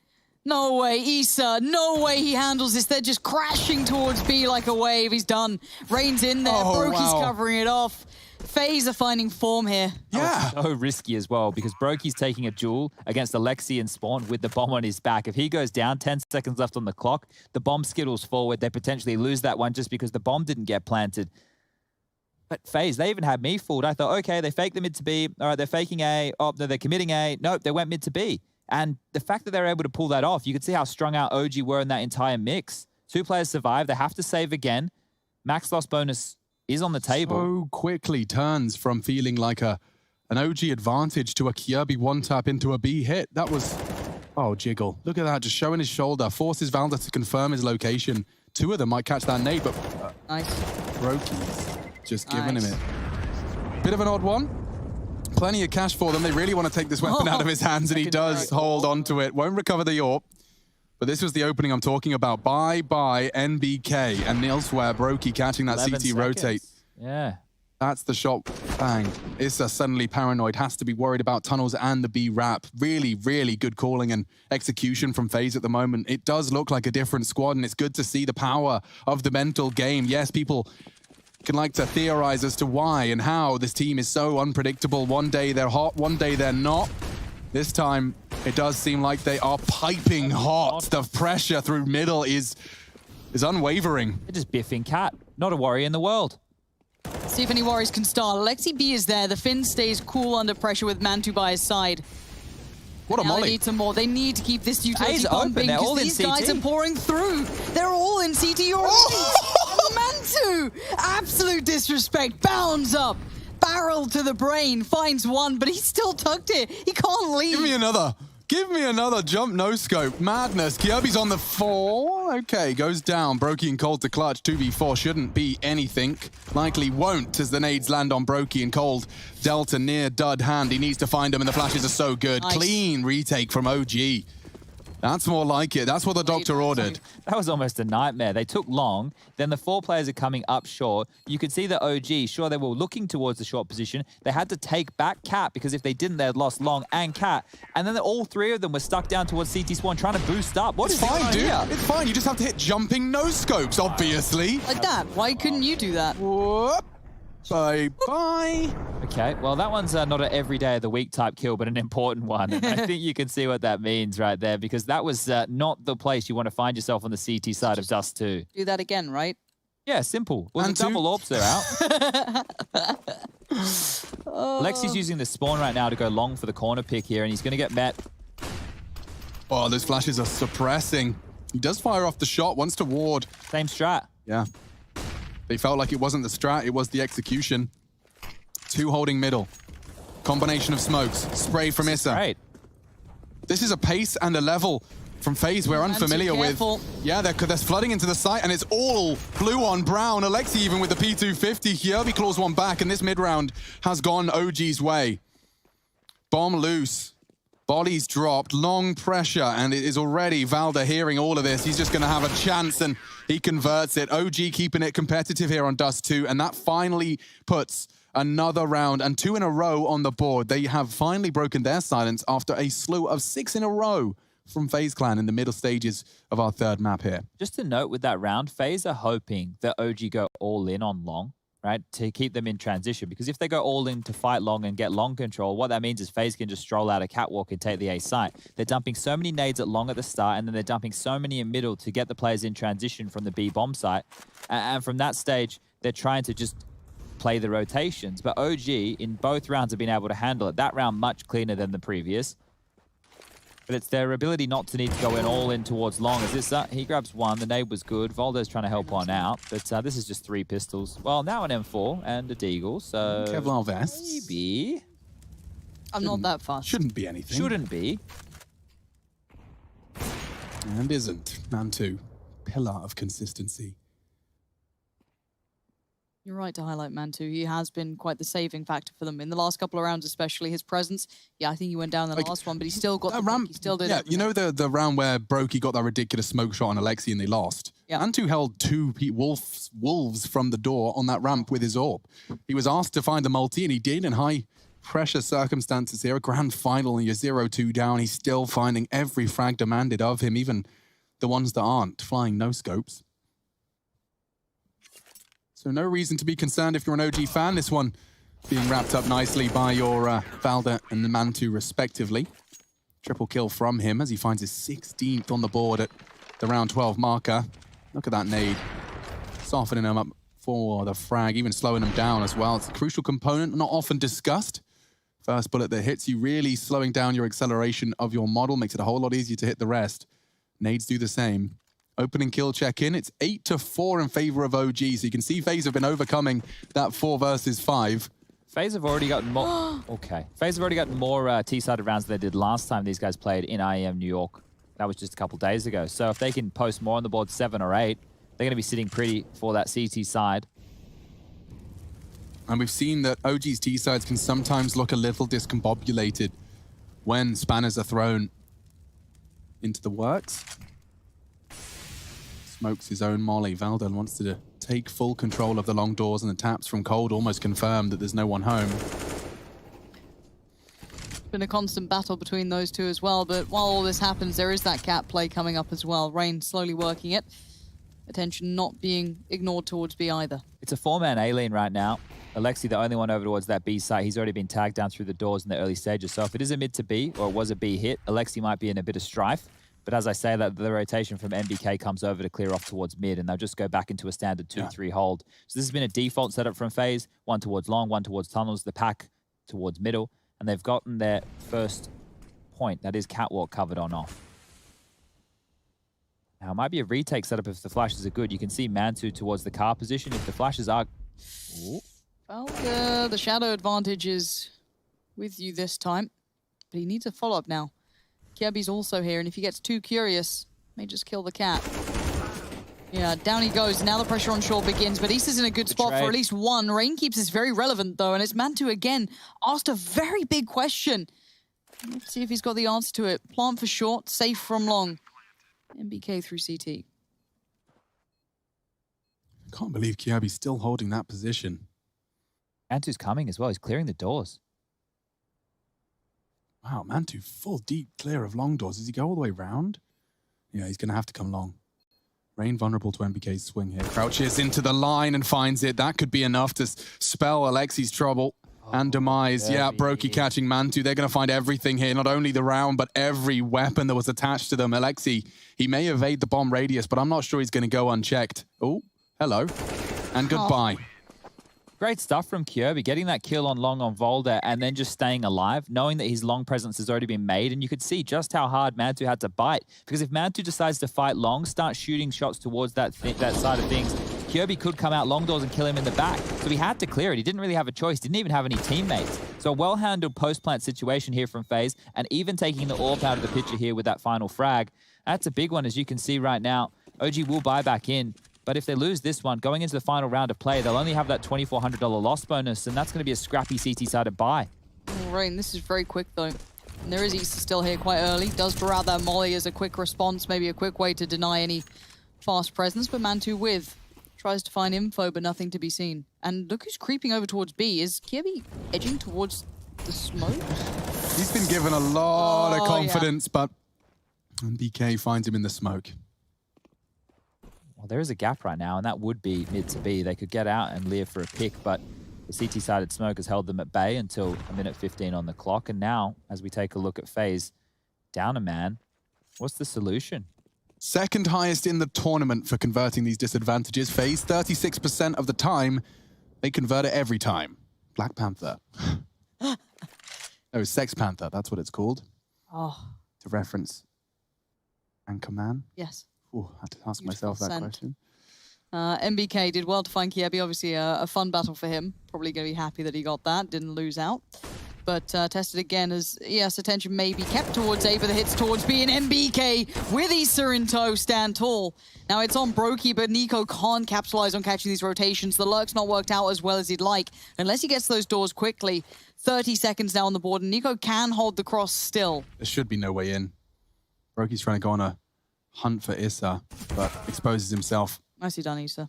No way, Issa. No way he handles this. They're just crashing towards B like a wave. He's done. Rain's in there. Brokey's covering it off. FaZe are finding form here. Yeah. So risky as well because Brokey's taking a duel against Alexi and Spawn with the bomb on his back. If he goes down, 10 seconds left on the clock, the bomb skittles forward. They potentially lose that one just because the bomb didn't get planted. But FaZe, they even had me fooled. I thought, okay, they faked the mid to B. All right, they're faking A. Oh, no, they're committing A. Nope, they went mid to B. And the fact that they're able to pull that off, you could see how strung out OG were in that entire mix. 2 players survive. They have to save again. Max loss bonus is on the table. So quickly turns from feeling like an OG advantage to a Kirby one-tap into a B hit. That was... Oh, Jiggle. Look at that, just showing his shoulder. Forces Valda to confirm his location. 2 of them might catch that nade, but... Nice. Brokey's just giving him it. Bit of an odd one. Plenty of cash for them. They really want to take this weapon out of his hands, and he does hold on to it. Won't recover the AWP. But this was the opening I'm talking about. Bye-bye, NBK. And elsewhere, Brokey catching that CT rotate. Yeah. That's the shot. Bang. Issa suddenly paranoid. Has to be worried about tunnels and the B wrap. Really, really good calling and execution from FaZe at the moment. It does look like a different squad, and it's good to see the power of the mental game. Yes, people can like to theorize as to why and how this team is so unpredictable. One day they're hot, one day they're not. This time, it does seem like they are piping hot. The pressure through middle is unwavering. They're just biffing Cat. Not a worry in the world. See if any worries can start. Alexi B is there. The Finn stays cool under pressure with Mantu by his side. What a now molly. They need some more. They need to keep this utility A's pumping open. because these guys are pouring through. They're all in CT already. Mantu! Absolute disrespect. Bounds up. Barrel to the brain. Finds one, but he's still tucked it. He can't leave. Give me another. Give me another jump no scope. Madness. Kirby's on the 4. Okay, goes down. Brokey and Cold to clutch. 2v4 shouldn't be anything. Likely won't as the nades land on Brokey and Cold. Delta near dud hand. He needs to find him and the flashes are so good. Nice. Clean retake from OG. That's more like it. That's what the doctor ordered. That was almost a nightmare. They took long. Then the 4 players are coming up short. You could see the OG, sure, they were looking towards the short position. They had to take back Cat because if they didn't, they had lost Long and Cat. And then all 3 of them were stuck down towards CT Spawn trying to boost up. What is fine, dude. Here? It's fine. You just have to hit jumping no scopes, obviously. Like that. Why couldn't you do that? Whoop. Bye-bye. Okay, well, that one's not an every day of the week type kill, but an important one. And I think you can see what that means right there, because that was not the place you want to find yourself on the CT side of Dust 2. Do that again, right? Yeah, simple. Well, the double AWPs are out. Lexi's using the spawn right now to go long for the corner pick here, and he's going to get met. Oh, those flashes are suppressing. He does fire off the shot, wants to ward. Same strat. Yeah. They felt like it wasn't the strat, it was the execution. 2 holding middle. Combination of smokes. Spray from Issa. Right. This is a pace and a level from FaZe we're unfamiliar with. Yeah, they're flooding into the site, and it's all blue on brown. Alexi even with the P250. Kirby claws one back, and this mid-round has gone OG's way. Bomb loose. Bodies dropped, long pressure, and it is already Valda hearing all of this. He's just going to have a chance, and he converts it. OG keeping it competitive here on Dust 2, and that finally puts another round and 2 in a row on the board. They have finally broken their silence after a slew of 6 in a row from FaZe Clan in the middle stages of our third map here. Just to note with that round, FaZe are hoping that OG go all in on long, right, to keep them in transition. Because if they go all in to fight long and get long control, what that means is FaZe can just stroll out a catwalk and take the A site. They're dumping so many nades at long at the start, and then they're dumping so many in middle to get the players in transition from the B bomb site. And from that stage, they're trying to just play the rotations. But OG, in both rounds, have been able to handle it. That round much cleaner than the previous. But it's their ability not to need to go in all in towards long. As this, he grabs one. The nade was good. Voldo's trying to help one out. But this is just 3 pistols. Well, now an M4 and a Deagle. So Kevlar vests. Maybe. I'm not that fast. Shouldn't be anything. Shouldn't be. And isn't. Mantu, pillar of consistency. You're right to highlight Mantu. He has been quite the saving factor for them in the last couple of rounds, especially his presence. Yeah, I think he went down in the last one, but he still got the ramp. He still did. Yeah, you know the round where Brokey got that ridiculous smoke shot on Alexi and they lost. Yeah, Mantu held 2 wolves from the door on that ramp with his AWP. He was asked to find the multi, and he did in high pressure circumstances here. A grand final, and you're 0-2 down. He's still finding every frag demanded of him, even the ones that aren't, flying no scopes. So no reason to be concerned if you're an OG fan. This one being wrapped up nicely by your Valda and the Mantu respectively. Triple kill from him as he finds his 16th on the board at the round 12 marker. Look at that nade. Softening him up for the frag, even slowing him down as well. It's a crucial component, not often discussed. First bullet that hits you, really slowing down your acceleration of your model, makes it a whole lot easier to hit the rest. Nades do the same. Opening kill check-in. It's 8-4 in favor of OG. So you can see FaZe have been overcoming that 4 versus 5. FaZe have already gotten more... Okay. FaZe have already gotten more T-sided rounds than they did last time these guys played in IEM New York. That was just a couple days ago. So if they can post more on the board, 7 or 8, they're going to be sitting pretty for that CT side. And we've seen that OG's T-sides can sometimes look a little discombobulated when spanners are thrown into the works. Smokes his own molly. Valda wants to take full control of the long doors, and the taps from Cold almost confirmed that there's no one home. Been a constant battle between those two as well, but while all this happens, there is that cat play coming up as well. Rain slowly working it. Attention not being ignored towards B either. It's a 4-man A lane right now. Alexi, the only one over towards that B site. He's already been tagged down through the doors in the early stages. So if it is a mid to B, or it was a B hit, Alexi might be in a bit of strife. But as I say that, the rotation from MBK comes over to clear off towards mid, and they'll just go back into a standard 2-3 hold. So this has been a default setup from FaZe. 1 towards long, 1 towards tunnels, the pack towards middle. And they've gotten their first point. That is catwalk covered on off. Now, it might be a retake setup if the flashes are good. You can see Mantu towards the car position. If the flashes are... Ooh. Well, the shadow advantage is with you this time. But he needs a follow-up now. Kirby's also here, and if he gets too curious, may just kill the cat. Yeah, down he goes. Now the pressure on shore begins, but East is in a good spot for at least one. Rain keeps this very relevant, though, and it's Mantu again asked a very big question. Let's see if he's got the answer to it. Plant for short, safe from long. MBK through CT. I can't believe Kiabi's still holding that position. Mantu's coming as well. He's clearing the doors. Wow, Mantu full deep clear of long doors. Does he go all the way round? Yeah, he's going to have to come long. Rain vulnerable to MBK's swing here. Crouches into the line and finds it. That could be enough to spell Alexi's trouble and demise. Yeah, Brokey catching Mantu. They're going to find everything here. Not only the round, but every weapon that was attached to them. Alexi, he may evade the bomb radius, but I'm not sure he's going to go unchecked. Oh, hello. And goodbye. Great stuff from Kirby, getting that kill on long on Volda and then just staying alive, knowing that his long presence has already been made. And you could see just how hard Mantu had to bite. Because if Mantu decides to fight long, start shooting shots towards that side of things, Kirby could come out long doors and kill him in the back. So he had to clear it. He didn't really have a choice. Didn't even have any teammates. So a well-handled post-plant situation here from FaZe, and even taking the AWP out of the picture here with that final frag. That's a big one, as you can see right now. OG will buy back in. But if they lose this one, going into the final round of play, they'll only have that $2,400 loss bonus, and that's going to be a scrappy CT-sided buy. Oh, Rain, this is very quick, though. And there is Easter still here quite early. Does draw out that molly as a quick response, maybe a quick way to deny any fast presence, but Man2 with tries to find info, but nothing to be seen. And look who's creeping over towards B. Is Kirby edging towards the smoke? He's been given a lot of confidence, but BK finds him in the smoke. Well, there is a gap right now, and that would be mid to B. They could get out and leer for a pick, but the CT-sided smoke has held them at bay until a minute 15 on the clock. And now, as we take a look at FaZe, down a man, what's the solution? Second highest in the tournament for converting these disadvantages. FaZe, 36% of the time, they convert it every time. Black Panther. No, Sex Panther, that's what it's called. Oh. To reference Anchorman. Yes. Ooh, I had to ask myself that question. MBK did well to find Kiebi. Obviously, a fun battle for him. Probably going to be happy that he got that. Didn't lose out. But tested again as, yes, attention may be kept towards A, but the hits towards B, and MBK with Issa in tow stand tall. Now it's on Brokey, but Nico can't capitalize on catching these rotations. The lurk's not worked out as well as he'd like, unless he gets those doors quickly. 30 seconds now on the board, and Nico can hold the cross still. There should be no way in. Brokey's trying to go on a hunt for Issa, but exposes himself. Nicely done, Issa.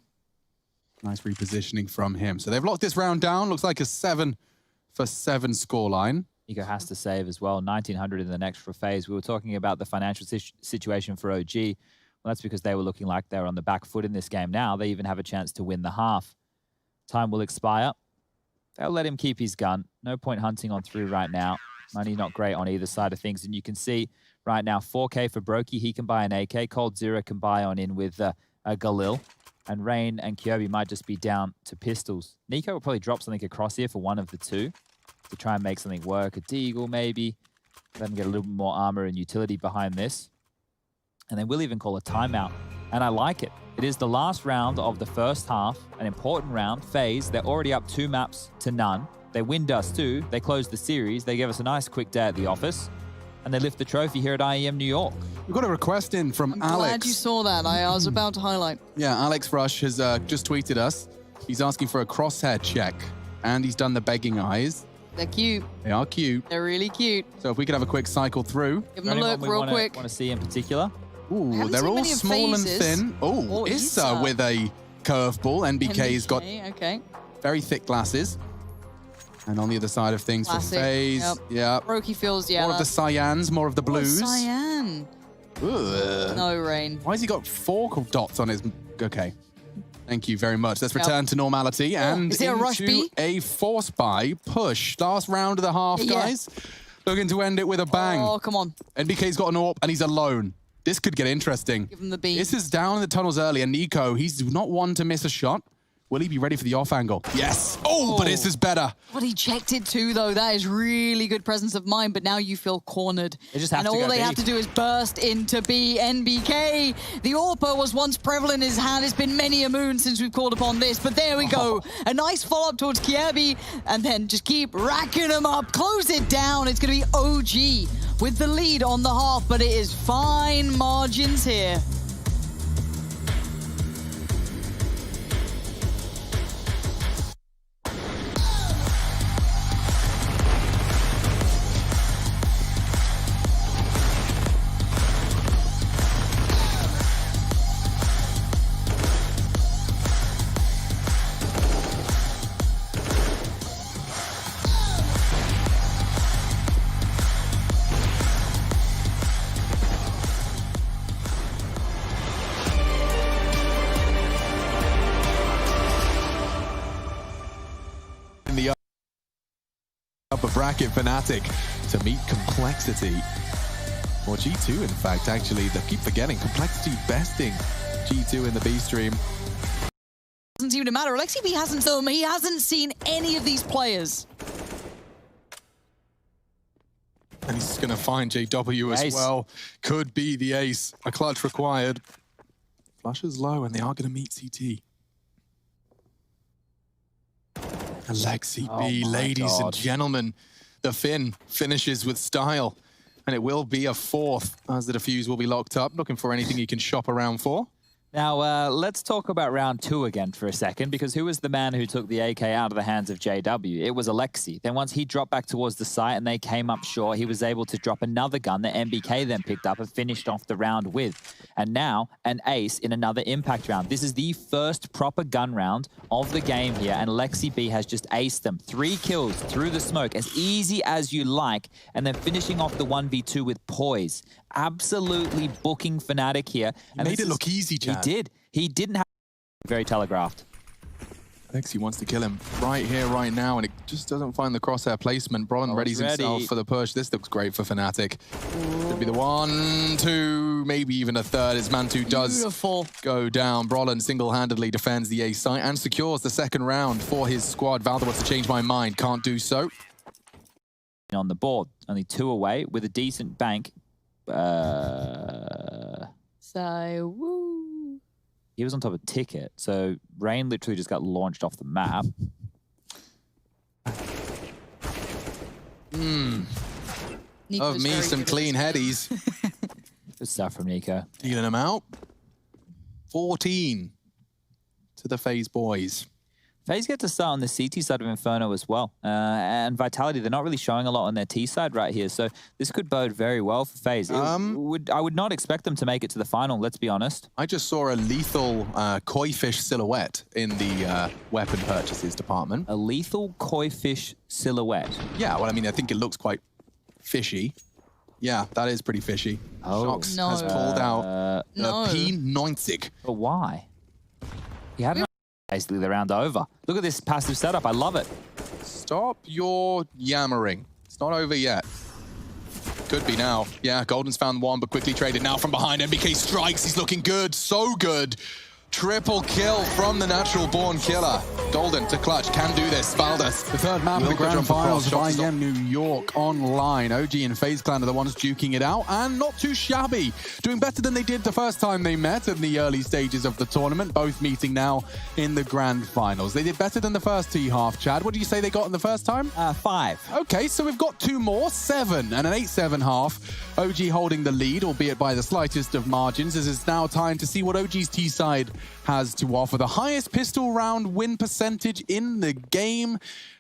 Nice repositioning from him. So they've locked this round down. Looks like a 7-for-7 scoreline. Nico has to save as well. 1900 in the next for FaZe. We were talking about the financial situation for OG. Well, that's because they were looking like they were on the back foot in this game now. They even have a chance to win the half. Time will expire. They'll let him keep his gun. No point hunting on through right now. Money not great on either side of things. And you can see right now, 4K for Brokey. He can buy an AK. Cold Zero can buy on in with a Galil. And Rain and Kirby might just be down to pistols. Nico will probably drop something across here for one of the two to try and make something work. A Deagle maybe. Let him get a little bit more armor and utility behind this. And then we'll even call a timeout. And I like it. It is the last round of the first half. An important round. FaZe, they're already up 2 maps to none. They win Dust 2. They close the series. They give us a nice quick day at the office. And they lift the trophy here at IEM New York. We've got a request in from I'm Alex. glad you saw that. I was about to highlight. Yeah, Alex Rush has just tweeted us. He's asking for a crosshair check. And he's done the begging eyes. They're cute. They are cute. They're really cute. So if we could have a quick cycle through. Give them a look real quick. Want to see in particular? Ooh, they're all small and thin. Oh, Issa with a curveball. NBK's got very thick glasses. And on the other side of things for FaZe, yeah. Brokey feels, more of the cyans, more of the blues. Cyan. Ugh. No rain. Why has he got 4 dots on his... Okay. Thank you very much. Let's return to normality and is it a rush B? A force buy push. Last round of the half, guys. Looking to end it with a bang. Oh, come on. NBK's got an AWP and he's alone. This could get interesting. Give him the B. This is down in the tunnels early, and Nico, he's not one to miss a shot. Will he be ready for the off angle? Yes. Oh, but this is better. But he checked it too, though. That is really good presence of mind, but now you feel cornered. They just have and to all go they B. have to do is burst into B. NBK. The AWP was once prevalent in his hand. It's been many a moon since we've called upon this, but there we go. A nice follow-up towards Kiebi, and then just keep racking them up. Close it down. It's going to be OG with the lead on the half, but it is fine margins here. Upper bracket Fnatic to meet Complexity. Or G2, in fact, actually. They keep forgetting. Complexity besting G2 in the B stream. Doesn't seem to matter. Alexi B hasn't told him. He hasn't seen any of these players. And he's going to find JW as well. Could be the ace. A clutch required. Flush is low, and they are going to meet CT. Alexi B, ladies and gentlemen, the Finn finishes with style, and it will be a 4th as the defuse will be locked up, looking for anything he can shop around for. Now, let's talk about round 2 again for a second, because who was the man who took the AK out of the hands of JW? It was Alexi. Then once he dropped back towards the site and they came up short, he was able to drop another gun that MBK then picked up and finished off the round with. And now, an ace in another impact round. This is the first proper gun round of the game here, and Alexi B has just aced them. 3 kills through the smoke, as easy as you like, and then finishing off the 1v2 with poise. Absolutely booking Fnatic here. And made it look easy, Chad. He did. He didn't have very telegraphed. Alexi wants to kill him right here, right now, and it just doesn't find the crosshair placement. Brolin readies himself for the push. This looks great for Fnatic. Could be the 1, 2, maybe even a third, as Mantu does go down. Brolin single-handedly defends the A site and secures the second round for his squad. Valda wants to change my mind, can't do so. On the board, only 2 away with a decent bank. So, woo. He was on top of Ticket, so Rain literally just got launched off the map. Of me some clean headies. Good stuff from Nico. Dealing them out. 14 to the FaZe boys. FaZe get to start on the CT side of Inferno as well. And Vitality, they're not really showing a lot on their T side right here. So this could bode very well for FaZe. I would not expect them to make it to the final, let's be honest. I just saw a lethal koi fish silhouette in the weapon purchases department. A lethal koi fish silhouette? Yeah, well, I mean, I think it looks quite fishy. Yeah, that is pretty fishy. Oh. Shox has pulled out no. P90. But why? He had basically the round over. Look at this passive setup. I love it. Stop your yammering. It's not over yet. Could be now. Yeah, Golden's found one, but quickly traded now from behind. MBK strikes. He's looking good. So good. Triple kill from the natural-born killer. Golden to clutch. Can do this. Valdas. The third map of the grand finals of IEM New York online. OG and FaZe Clan are the ones duking it out, and not too shabby. Doing better than they did the first time they met in the early stages of the tournament, both meeting now in the grand finals. They did better than the first T-half, Chad. What did you say they got in the first time? 5. Okay, so we've got 2 more, 7, and an 8-7 half. OG holding the lead, albeit by the slightest of margins, as it's now time to see what OG's T-side has to offer. The highest pistol round win percentage in the game.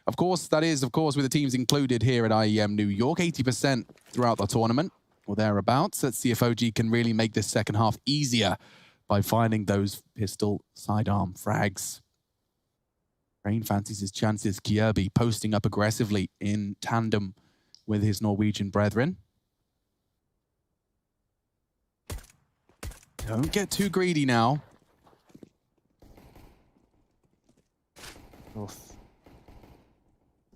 Of course, that is, of course, with the teams included here at IEM New York. 80% throughout the tournament, or thereabouts. Let's see if OG can really make this second half easier by finding those pistol sidearm frags. Rain fancies his chances. Kjærby posting up aggressively in tandem with his Norwegian brethren. Don't get too greedy now. Oof.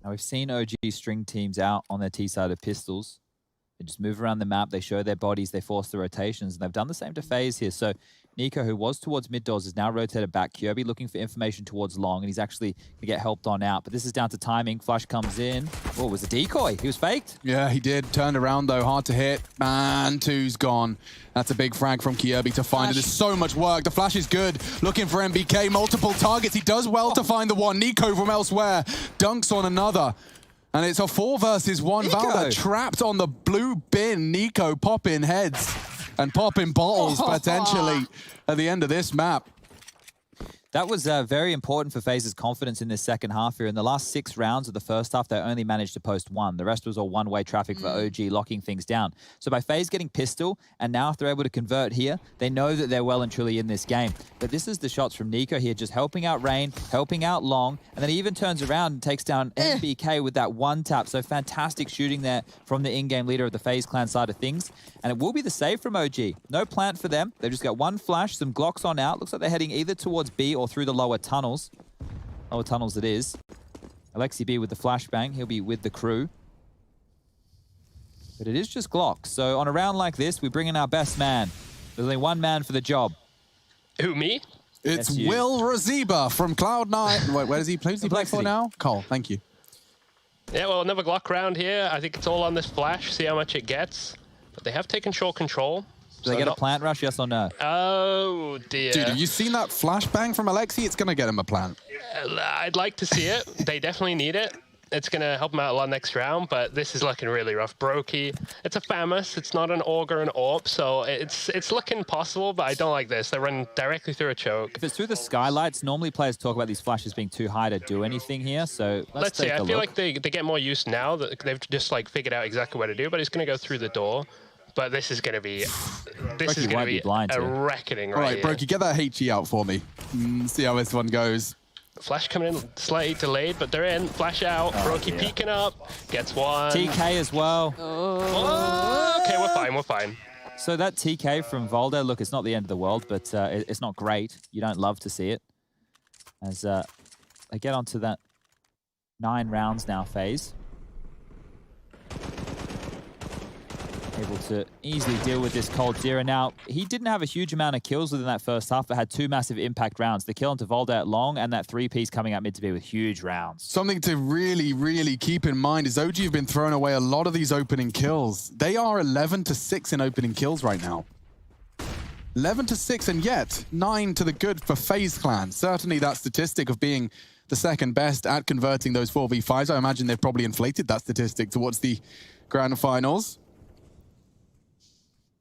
Now we've seen OG string teams out on their T side of pistols. They just move around the map, they show their bodies, they force the rotations, and they've done the same to FaZe here. So Nico, who was towards mid doors, is now rotated back. Kjærby looking for information towards long, and he's actually going to get helped on out. But this is down to timing. Flash comes in. Oh, it was a decoy. He was faked. Yeah, he did. Turned around, though. Hard to hit. Man, 2's gone. That's a big frag from Kjærby to find it. There's so much work. The flash is good. Looking for MBK. Multiple targets. He does well to find the one. Nico from elsewhere dunks on another. And it's a 4 versus 1. Valda trapped on the blue bin. Nico popping heads and popping bottles potentially at the end of this map. That was very important for FaZe's confidence in this second half here. In the last 6 rounds of the first half, they only managed to post 1. The rest was all one-way traffic for OG, locking things down. So by FaZe getting pistol, and now if they're able to convert here, they know that they're well and truly in this game. But this is the shots from Nico here, just helping out Rain, helping out Long, and then he even turns around and takes down MBK with that 1 tap. So fantastic shooting there from the in-game leader of the FaZe clan side of things. And it will be the save from OG. No plant for them. They've just got 1 flash, some Glocks on out. Looks like they're heading either towards B or through the lower tunnels. Lower tunnels it is. Alexi B with the flashbang. He'll be with the crew. But it is just Glocks. So on a round like this, we bring in our best man. There's only 1 man for the job. Who, me? It's Will Raziba from Cloud9. Wait, where does he play? Does he play for now? Cole, thank you. Yeah, well, another Glock round here. I think it's all on this flash. See how much it gets. But they have taken short control. Do they get a plant rush, yes or no? Oh, dear. Dude, have you seen that flashbang from Alexi? It's going to get him a plant. I'd like to see it. They definitely need it. It's going to help him out a lot next round, but this is looking really rough. Brokey, it's a FAMAS. It's not an AUG or an AWP, so it's looking possible, but I don't like this. They run directly through a choke. If it's through the skylights, normally players talk about these flashes being too high to do anything here, so let's take see. a I feel look. like they get more used now that they've just like figured out exactly what to do, but he's going to go through the door. But this is going to be a reckoning right All right, here. Brokey, get that HE out for me. See how this one goes. Flash coming in slightly delayed, but they're in. Flash out. Brokey peeking up. Gets one. TK as well. Oh, okay, we're fine. So that TK from Volder, look, it's not the end of the world, but it's not great. You don't love to see it. As they get onto that 9 rounds now phase. Able to easily deal with this Cold Zero. Now, he didn't have a huge amount of kills within that first half, but had 2 massive impact rounds. The kill onto Volder at long, and that 3-piece coming out mid to be with huge rounds. Something to really, really keep in mind is OG have been throwing away a lot of these opening kills. They are 11-6 in opening kills right now. 11-6, and yet 9 to the good for FaZe Clan. Certainly that statistic of being the second best at converting those 4v5s. I imagine they've probably inflated that statistic towards the grand finals.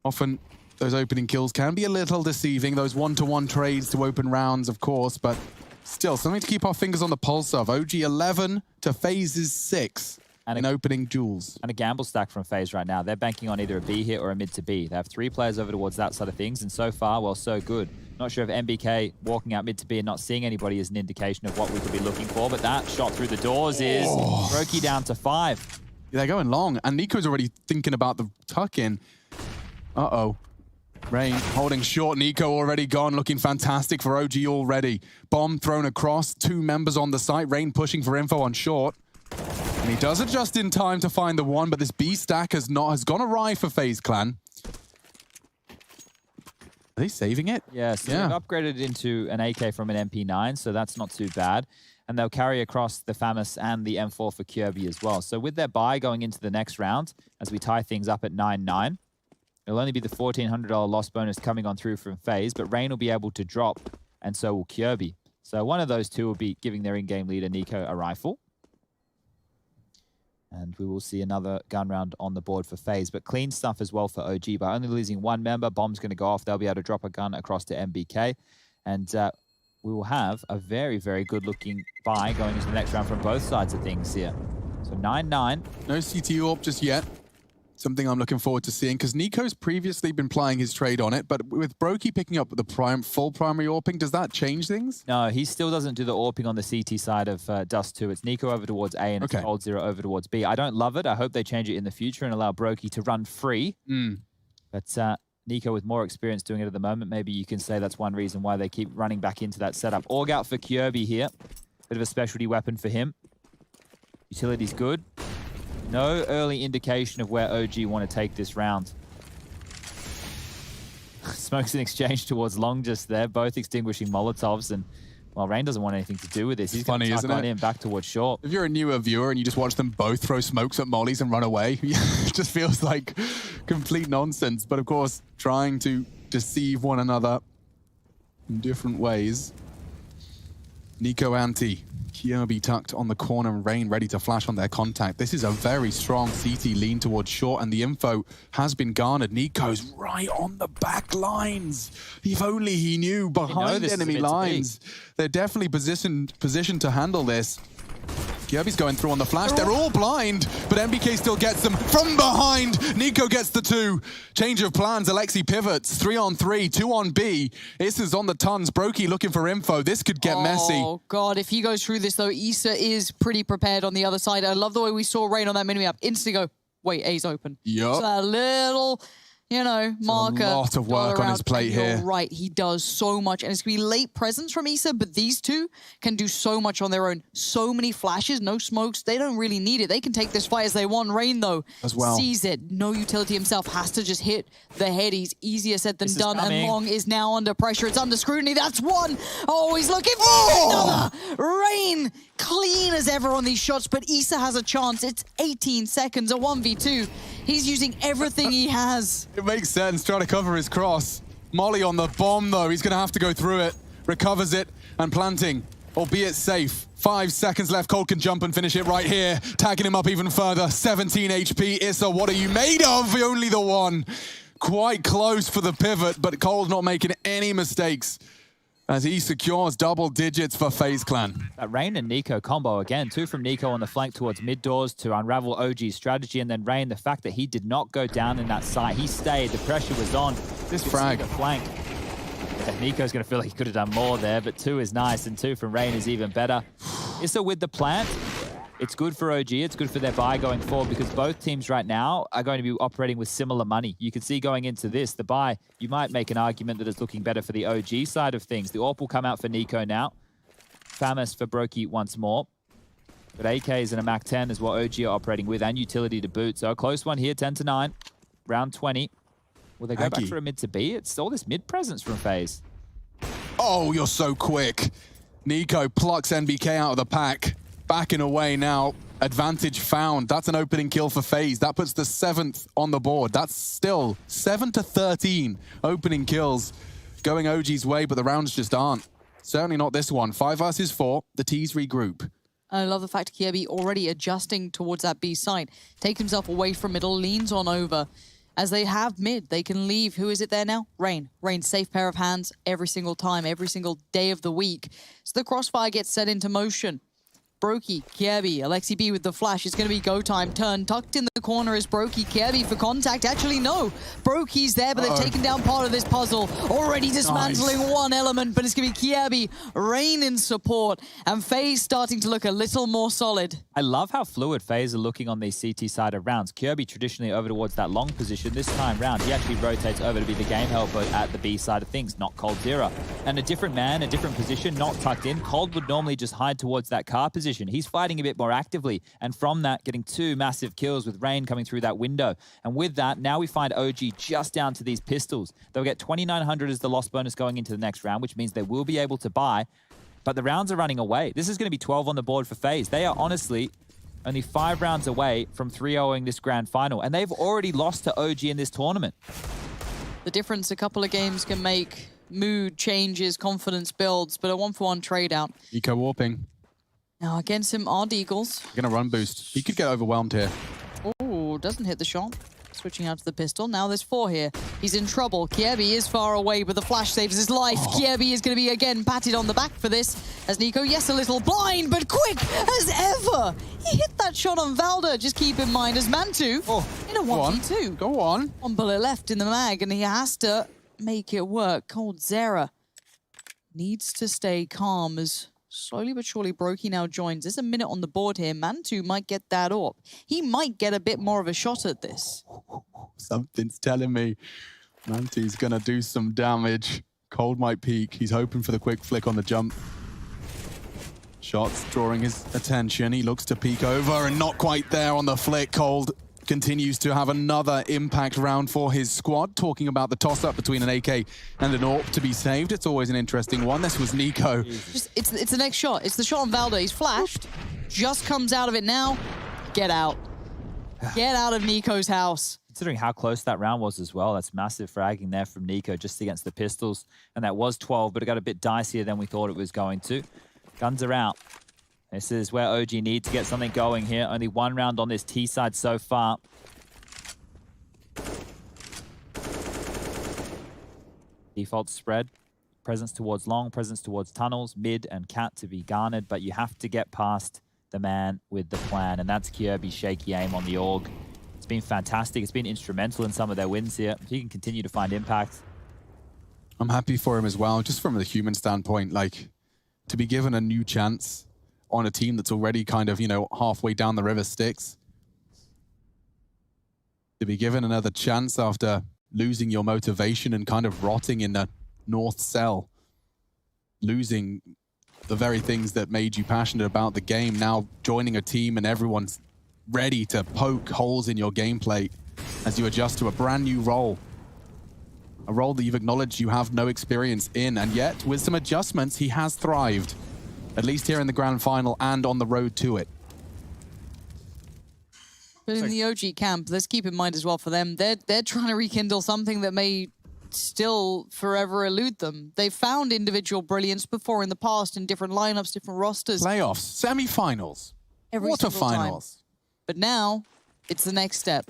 Often, those opening kills can be a little deceiving. Those one-to-one trades to open rounds, of course, but still, something to keep our fingers on the pulse of. OG 11 to FaZe's 6 in opening duels. And a gamble stack from FaZe right now. They're banking on either a B hit or a mid to B. They have 3 players over towards that side of things, and so far, well, so good. Not sure if MBK walking out mid to B and not seeing anybody is an indication of what we could be looking for, but that shot through the doors is Brokey down to 5. Yeah, they're going long, and Nico's already thinking about the tuck-in. Uh-oh. Rain holding short. Nico already gone, looking fantastic for OG already. Bomb thrown across, 2 members on the site. Rain pushing for info on short. And he does it just in time to find the one, but this B stack has gone awry for FaZe Clan. Are they saving it? Yeah, so they've upgraded into an AK from an MP9, so that's not too bad. And they'll carry across the FAMAS and the M4 for Kirby as well. So with their buy going into the next round, as we tie things up at 9-9, it'll only be the $1,400 loss bonus coming on through from FaZe, but Rain will be able to drop, and so will Kirby. So one of those two will be giving their in-game leader, Nico, a rifle. And we will see another gun round on the board for FaZe, but clean stuff as well for OG. By only losing 1 member, Bomb's going to go off. They'll be able to drop a gun across to MBK. And we will have a very, very good-looking buy going into the next round from both sides of things here. So 9-9. No CT AWP just yet. Something I'm looking forward to seeing, because Nico's previously been plying his trade on it, but with Brokey picking up the full primary AWPing, does that change things? No, he still doesn't do the AWPing on the CT side of Dust 2. It's Nico over towards A and it's Cold Zero over towards B. I don't love it. I hope they change it in the future and allow Brokey to run free. But Nico with more experience doing it at the moment, maybe you can say that's one reason why they keep running back into that setup. AUG out for Kirby here. Bit of a specialty weapon for him. Utility's good. No early indication of where OG want to take this round. Smokes an exchange towards long just there, both extinguishing Molotovs, and well, Rain doesn't want anything to do with this. He's going to tuck on in back towards short. If you're a newer viewer and you just watch them both throw smokes at mollies and run away, it just feels like complete nonsense. But of course, trying to deceive one another in different ways. Nico anti. Kirby tucked on the corner and Rain ready to flash on their contact. This is a very strong CT lean towards short, and the info has been garnered. Nico's right on the back lines. If only he knew behind enemy lines. They're definitely positioned to handle this. Kirby's going through on the flash. They're all blind, but MBK still gets them from behind. Nico gets the 2. Change of plans. Alexi pivots. 3 on 3, 2 on B. Issa's on the tons. Brokey looking for info. This could get messy. Oh, God. If he goes through this, though, Issa is pretty prepared on the other side. I love the way we saw Rain on that mini-map. Instantly go, wait, A's open. Yup. So that little, you know, marker. A lot of work on his plate here. You're right, he does so much. And it's going to be late presence from Issa, but these two can do so much on their own. So many flashes, no smokes. They don't really need it. They can take this fight as they want. Rain, though, as well, sees it. No utility himself. Has to just hit the head. He's easier said than done. And Long is now under pressure. It's under scrutiny. That's 1. Oh, he's looking for another. Rain, clean as ever on these shots, but Issa has a chance. It's 18 seconds, a 1v2. He's using everything he has. It makes sense, trying to cover his cross. Molly on the bomb, though. He's going to have to go through it. Recovers it and planting, albeit safe. 5 seconds left. Cold can jump and finish it right here. Tagging him up even further. 17 HP. Issa, what are you made of? Only the one. Quite close for the pivot, but Cold not making any mistakes as he secures double digits for FaZe Clan. That Rain and Nico combo again. 2 from Nico on the flank towards mid doors to unravel OG's strategy. And then Rain, the fact that he did not go down in that site. He stayed. The pressure was on. This frag. The flank. Yeah, Nico's going to feel like he could have done more there, but 2 is nice, and 2 from Rain is even better. Issa with the plant. It's good for OG. It's good for their buy going forward because both teams right now are going to be operating with similar money. You can see going into this, the buy, you might make an argument that it's looking better for the OG side of things. The AWP will come out for Nico now. Famas for Brokey once more. But AKs and a Mac 10 is what OG are operating with, and utility to boot. So a close one here, 10-9. Round 20. Will they go back for a mid to B? It's all this mid presence from FaZe. Oh, you're so quick. Nico plucks NBK out of the pack. Backing away now. Advantage found. That's an opening kill for FaZe. That puts the 7th on the board. That's still 7-13 opening kills going OG's way, but the rounds just aren't. Certainly not this one. 5 versus 4. The T's regroup. I love the fact Kirby already adjusting towards that B side. Takes himself away from middle, leans on over. As they have mid, they can leave. Who is it there now? Rain. Rain, safe pair of hands every single time, every single day of the week. So the crossfire gets set into motion. Brokey, Kirby, Alexi B with the flash. It's going to be go time. Turn tucked in the corner is Brokey. Kirby for contact. Actually, no. Brokey's there, but they've taken down part of this puzzle. Already dismantling one element, but it's going to be Kirby, Rain in support, and FaZe starting to look a little more solid. I love how fluid FaZe are looking on these CT side of rounds. Kirby traditionally over towards that long position. This time round, he actually rotates over to be the game helper at the B side of things, not Cold Zero. And a different man, a different position, not tucked in. Cold would normally just hide towards that car position. He's fighting a bit more actively, and from that, getting 2 massive kills with Rain coming through that window. And with that, now we find OG just down to these pistols. They'll get 2,900 as the loss bonus going into the next round, which means they will be able to buy, but the rounds are running away. This is going to be 12 on the board for FaZe. They are honestly only 5 rounds away from 3-0ing this grand final, and they've already lost to OG in this tournament. The difference a couple of games can make. Mood changes, confidence builds, but a 1-for-1 trade out. Eco warping. Now against him are Deagles. Gonna run boost. He could get overwhelmed here. Oh, doesn't hit the shot. Switching out to the pistol. Now there's 4 here. He's in trouble. Kiebi is far away, but the flash saves his life. Kiebi is going to be again patted on the back for this. As Nico, yes, a little blind, but quick as ever. He hit that shot on Valda. Just keep in mind as Mantu in a 1v2. Go on. 1 bullet left in the mag, and he has to make it work. Cold Zera needs to stay calm as slowly but surely Brokey now joins. There's a minute on the board here. Mantu might get that up. He might get a bit more of a shot at this. Something's telling me Mantu's gonna do some damage. Cold might peek. He's hoping for the quick flick on the jump. Shots drawing his attention. He looks to peek over and not quite there on the flick. Cold continues to have another impact round for his squad. Talking about the toss-up between an AK and an AWP to be saved. It's always an interesting one. This was Nico. It's the next shot. It's the shot on Valda. He's flashed. Just comes out of it now. Get out. Get out of Nico's house. Considering how close that round was as well, that's massive fragging there from Nico just against the pistols. And that was 12, but it got a bit dicier than we thought it was going to. Guns are out. This is where OG need to get something going here. Only 1 round on this T side so far. Default spread. Presence towards long, presence towards tunnels, mid and cat to be garnered, but you have to get past the man with the plan, and that's Kirby's shaky aim on the AUG. It's been fantastic. It's been instrumental in some of their wins here. If he can continue to find impact. I'm happy for him as well, just from a human standpoint, like to be given a new chance on a team that's already kind of, you know, halfway down the river Styx. To be given another chance after losing your motivation and kind of rotting in the North Cell. Losing the very things that made you passionate about the game. Now joining a team and everyone's ready to poke holes in your gameplay as you adjust to a brand new role. A role that you've acknowledged you have no experience in, and yet with some adjustments, he has thrived. At least here in the grand final and on the road to it. But in the OG camp, let's keep in mind as well for them, they're trying to rekindle something that may still forever elude them. They've found individual brilliance before in the past in different lineups, different rosters. Playoffs, semi-finals, quarterfinals. But now, it's the next step.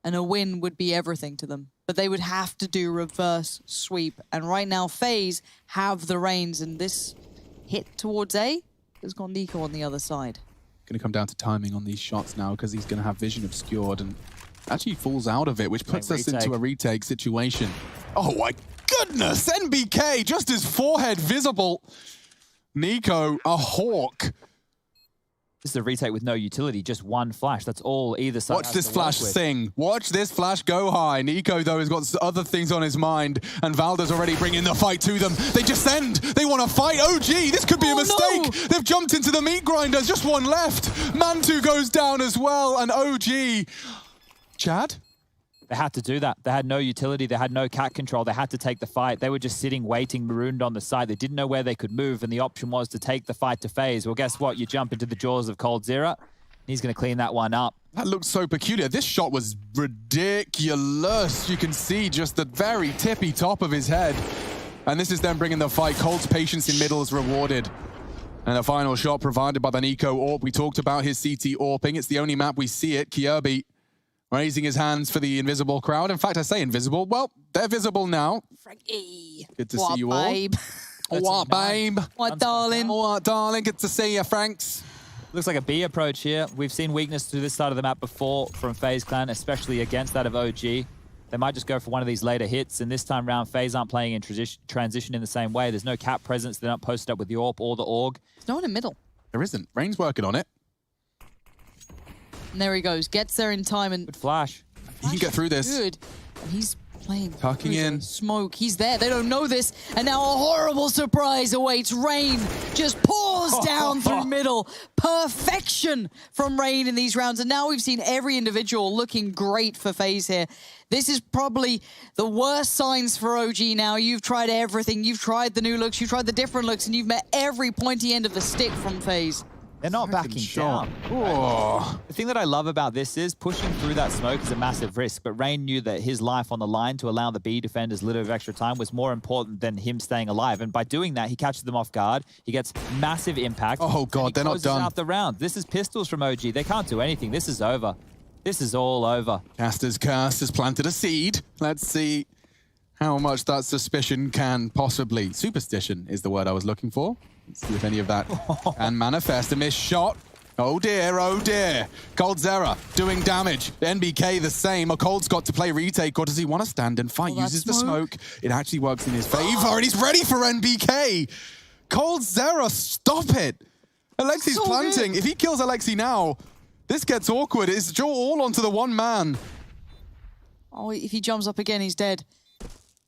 And a win would be everything to them. But they would have to do reverse sweep. And right now, FaZe have the reins. And this hit towards A has got Nico on the other side. Going to come down to timing on these shots now because he's going to have vision obscured and actually falls out of it, which puts us into a retake situation. Oh my goodness! NBK, just his forehead visible. Nico, a hawk. This is a retake with no utility, just one flash. That's all either side. Watch this flash sing. Watch this flash go high. Nico, though, has got other things on his mind, and Valda's already bringing the fight to them. They descend. They want to fight. OG, this could be a mistake. No. They've jumped into the meat grinders. Just one left. Mantu goes down as well, and OG... Chad? They had to do that. They had no utility. They had no cat control. They had to take the fight. They were just sitting, waiting, marooned on the side. They didn't know where they could move, and the option was to take the fight to FaZe. Well, guess what? You jump into the jaws of coldzera. He's going to clean that one up. That looked so peculiar. This shot was ridiculous. You can see just the very tippy top of his head. And this is them bringing the fight. Cold's patience in middle is rewarded. And the final shot provided by the Nico AWP. We talked about his CT AWPing. It's the only map we see it. Kirby raising his hands for the invisible crowd. In fact, I say invisible. Well, they're visible now. Frankie. Good to see you all. What, babe? What, darling? What, darling? Good to see you, Franks. Looks like a B approach here. We've seen weakness to this side of the map before from FaZe Clan, especially against that of OG. They might just go for one of these later hits, and this time round, FaZe aren't playing in transition in the same way. There's no cap presence. They're not posted up with the AWP or the AUG. There's no one in middle. There isn't. Rain's working on it. And there he goes. Gets there in time and... Good flash. He can get through this. Good. And he's playing. Tucking in. Smoke. He's there. They don't know this. And now a horrible surprise awaits. Rain just pours down through middle. Perfection from Rain in these rounds. And now we've seen every individual looking great for FaZe here. This is probably the worst signs for OG now. You've tried everything. You've tried the new looks. You've tried the different looks. And you've met every pointy end of the stick from FaZe. They're not backing down. The thing that I love about this is pushing through that smoke is a massive risk, but Rain knew that his life on the line to allow the B defenders a little bit of extra time was more important than him staying alive. And by doing that, he catches them off guard. He gets massive impact. Oh, God, they're not done. Out the round. This is pistols from OG. They can't do anything. This is over. This is all over. Caster's curse has planted a seed. Let's see how much that suspicion can possibly... Superstition is the word I was looking for. Let's see if any of that can manifest. A missed shot. Oh dear, oh dear. coldzera doing damage. NBK the same. A Cold's got to play retake, or does he want to stand and fight? Uses the smoke. It actually works in his favor, and he's ready for NBK. coldzera, stop it. Alexi's planting. If he kills Alexi now, this gets awkward. It's draw all onto the one man. Oh, if he jumps up again, he's dead.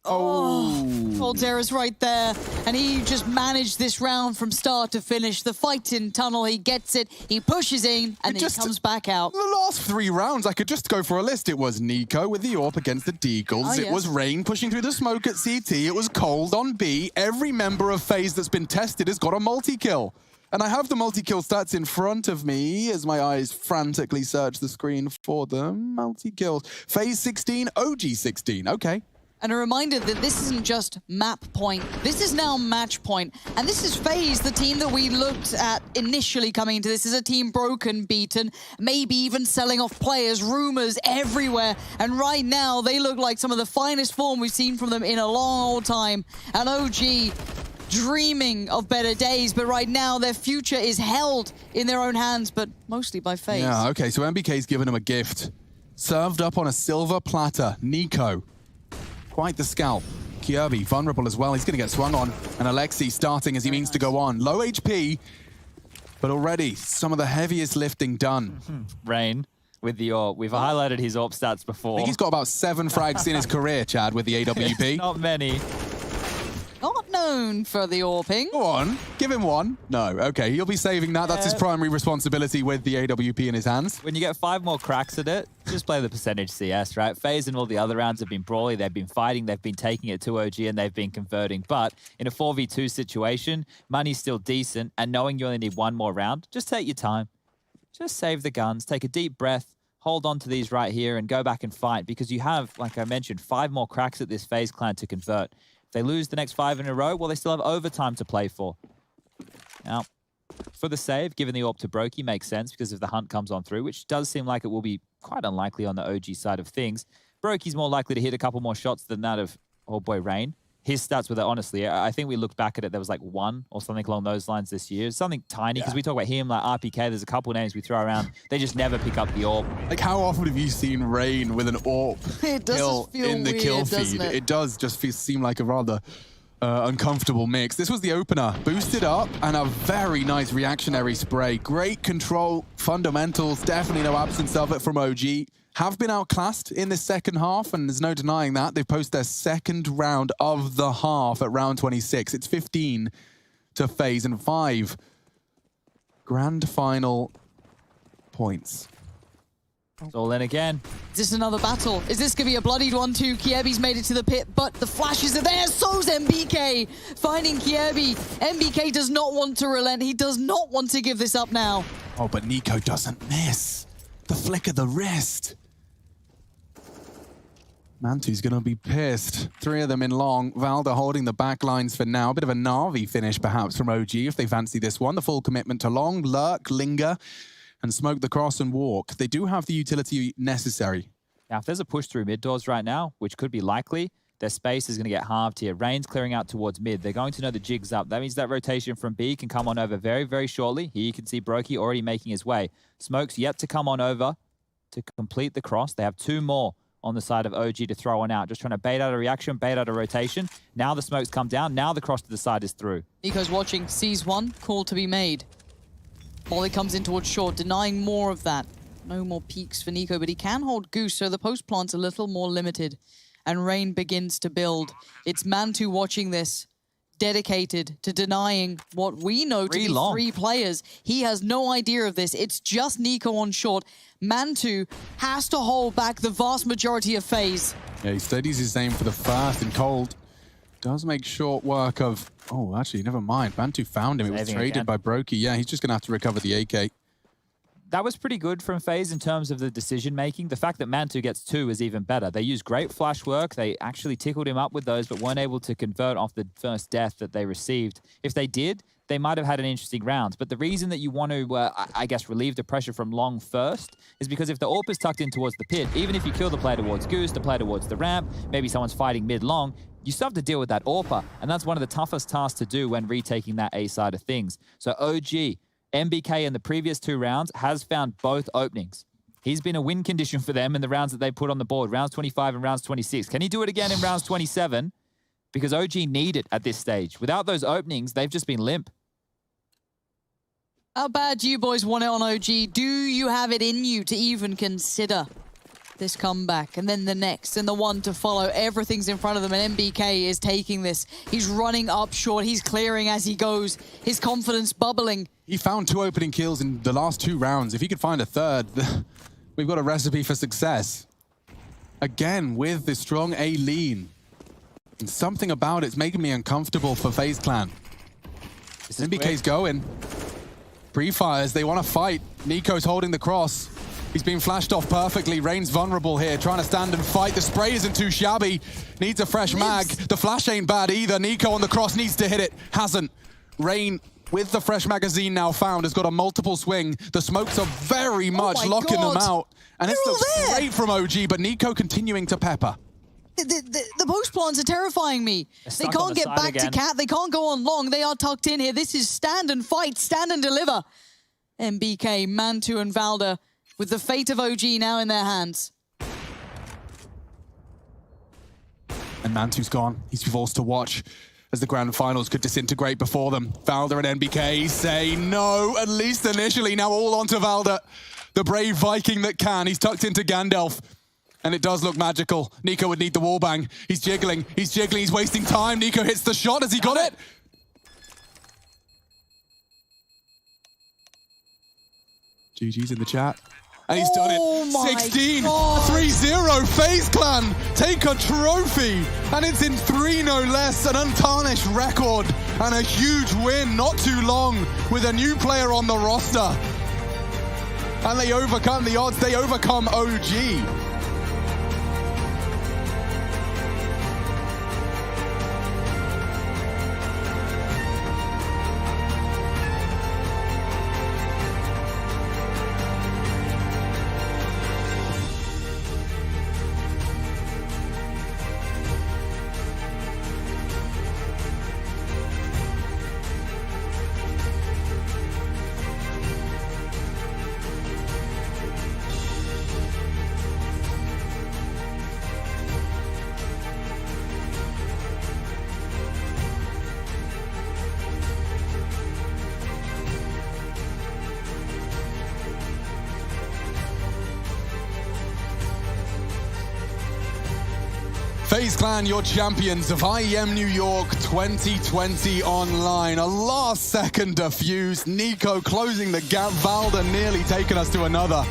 Oh, coldzera's right there, and he just managed this round from start to finish. The fight in tunnel, he gets it, he pushes in, and then he comes back out. The last 3 rounds, I could just go for a list. It was Nico with the AWP against the Deagles. It was Rain pushing through the smoke at CT. It was Cold on B. Every member of FaZe that's been tested has got a multi-kill. And I have the multi-kill stats in front of me as my eyes frantically search the screen for them. Multi-kills. FaZe 16, OG 16. Okay. And a reminder that this isn't just map point, this is now match point. And this is FaZe, the team that we looked at initially coming into this, is a team broken, beaten, maybe even selling off players, rumors everywhere. And right now, they look like some of the finest form we've seen from them in a long time. And OG dreaming of better days, but right now their future is held in their own hands, but mostly by FaZe. Yeah, okay, so NBK's given him a gift. Served up on a silver platter, Nico. Quite the scalp. Kirby, vulnerable as well. He's going to get swung on. And Alexi starting as he means to go on. Low HP, but already some of the heaviest lifting done. Rain with the AWP. We've highlighted his AWP stats before. I think he's got about 7 frags in his career, Chad, with the AWP. Not many. Not known for the AWPing. Go on, give him one. No, okay, he'll be saving that. That's his primary responsibility with the AWP in his hands. When you get 5 more cracks at it, just play the percentage CS, right? FaZe and all the other rounds have been brawly, they've been fighting, they've been taking it to OG, and they've been converting. But in a 4v2 situation, money's still decent, and knowing you only need 1 more round, just take your time. Just save the guns, take a deep breath, hold on to these right here and go back and fight, because you have, like I mentioned, 5 more cracks at this FaZe clan to convert. If they lose the next 5 in a row, well, they still have overtime to play for. Now, for the save, giving the AWP to Brokey makes sense because if the hunt comes on through, which does seem like it will be quite unlikely on the OG side of things. Brokey's more likely to hit a couple more shots than that of old boy Rain. His stats were that, honestly, I think we looked back at it, there was like 1 or something along those lines this year. Something tiny, because we talk about him, like RPK, there's a couple names we throw around. They just never pick up the AWP. Like, how often have you seen Rain with an AWP kill in the kill feed? It does just seem like a rather uncomfortable mix. This was the opener. Boosted up and a very nice reactionary spray. Great control, fundamentals, definitely no absence of it from OG. Have been outclassed in the second half, and there's no denying that. They've posted their second round of the half at round 26. It's 15 to FaZe and 5 grand final points. It's all in again. Is this another battle? Is this going to be a bloodied one too? Kiebi's made it to the pit, but the flashes are there. So's MBK finding Kiebi. MBK does not want to relent. He does not want to give this up now. Oh, but Nico doesn't miss. The flick of the wrist. Mantu's going to be pissed. 3 of them in long. Valda holding the back lines for now. A bit of a Na'Vi finish, perhaps, from OG if they fancy this one. The full commitment to long, lurk, linger, and smoke the cross and walk. They do have the utility necessary. Now, if there's a push through mid doors right now, which could be likely, their space is going to get halved here. Rain's clearing out towards mid. They're going to know the jig's up. That means that rotation from B can come on over very, very shortly. Here you can see Brokey already making his way. Smoke's yet to come on over to complete the cross. They have 2 more on the side of OG to throw one out. Just trying to bait out a reaction, bait out a rotation. Now the smoke's come down. Now the cross to the side is through. Nico's watching, sees one, call to be made. Molly comes in towards short, denying more of that. No more peaks for Nico, but he can hold Goose, so the post plant's a little more limited. And Rain begins to build. It's Mantu watching this, dedicated to denying what we know to be 3 players. He has no idea of this. It's just Nico on short. Mantu has to hold back the vast majority of FaZe. Yeah, he steadies his aim for the first and cold. Does make short work of... Oh, actually, never mind. Mantu found him. It was traded by Brokey. Yeah, he's just going to have to recover the AK. That was pretty good from FaZe in terms of the decision-making. The fact that Mantu gets 2 is even better. They used great flash work. They actually tickled him up with those, but weren't able to convert off the first death that they received. If they did, they might have had an interesting round. But the reason that you want to, I guess, relieve the pressure from long first is because if the AWP is tucked in towards the pit, even if you kill the player towards Goose, the player towards the ramp, maybe someone's fighting mid-long, you still have to deal with that AWPer. And that's one of the toughest tasks to do when retaking that A side of things. So OG... MBK in the previous 2 rounds has found both openings. He's been a win condition for them in the rounds that they put on the board, rounds 25 and rounds 26. Can he do it again in rounds 27? Because OG need it at this stage. Without those openings, they've just been limp. How bad do you boys want it on OG? Do you have it in you to even consider this comeback? And then the next, and the one to follow. Everything's in front of them, and MBK is taking this. He's running up short. He's clearing as he goes. His confidence bubbling. He found 2 opening kills in the last 2 rounds. If he could find a third, we've got a recipe for success. Again, with the strong A lean. And something about it's making me uncomfortable for FaZe Clan. MBK's going. Pre-fires, they want to fight. Nico's holding the cross. He's been flashed off perfectly. Rain's vulnerable here, trying to stand and fight. The spray isn't too shabby. Needs a fresh mag. The flash ain't bad either. Nico on the cross needs to hit it. Hasn't. Rain, with the fresh magazine now found, has got a multiple swing. The smokes are very much locking them out. And this looks great from OG, but Nico continuing to pepper. The post plants are terrifying me. They can't get back to Cat. They can't go on long. They are tucked in here. This is stand and fight, stand and deliver. MBK, Mantu, and Valda with the fate of OG now in their hands. And Mantu's gone. He's forced to watch as the grand finals could disintegrate before them. Valda and MBK say no, at least initially. Now all onto Valda, the brave Viking that can. He's tucked into Gandalf, and it does look magical. Nico would need the wallbang. He's jiggling, he's wasting time. Nico hits the shot. Has he got it? GG's in the chat. And he's done it. 16, 3-0, FaZe Clan take a trophy. And it's in 3 no less, an untarnished record. And a huge win, not too long, with a new player on the roster. and they overcome the odds. They overcome OG. FaZe Clan, your champions of IEM New York 2020 online. A last-second defuse. Nico closing the gap. Valda nearly taking us to another.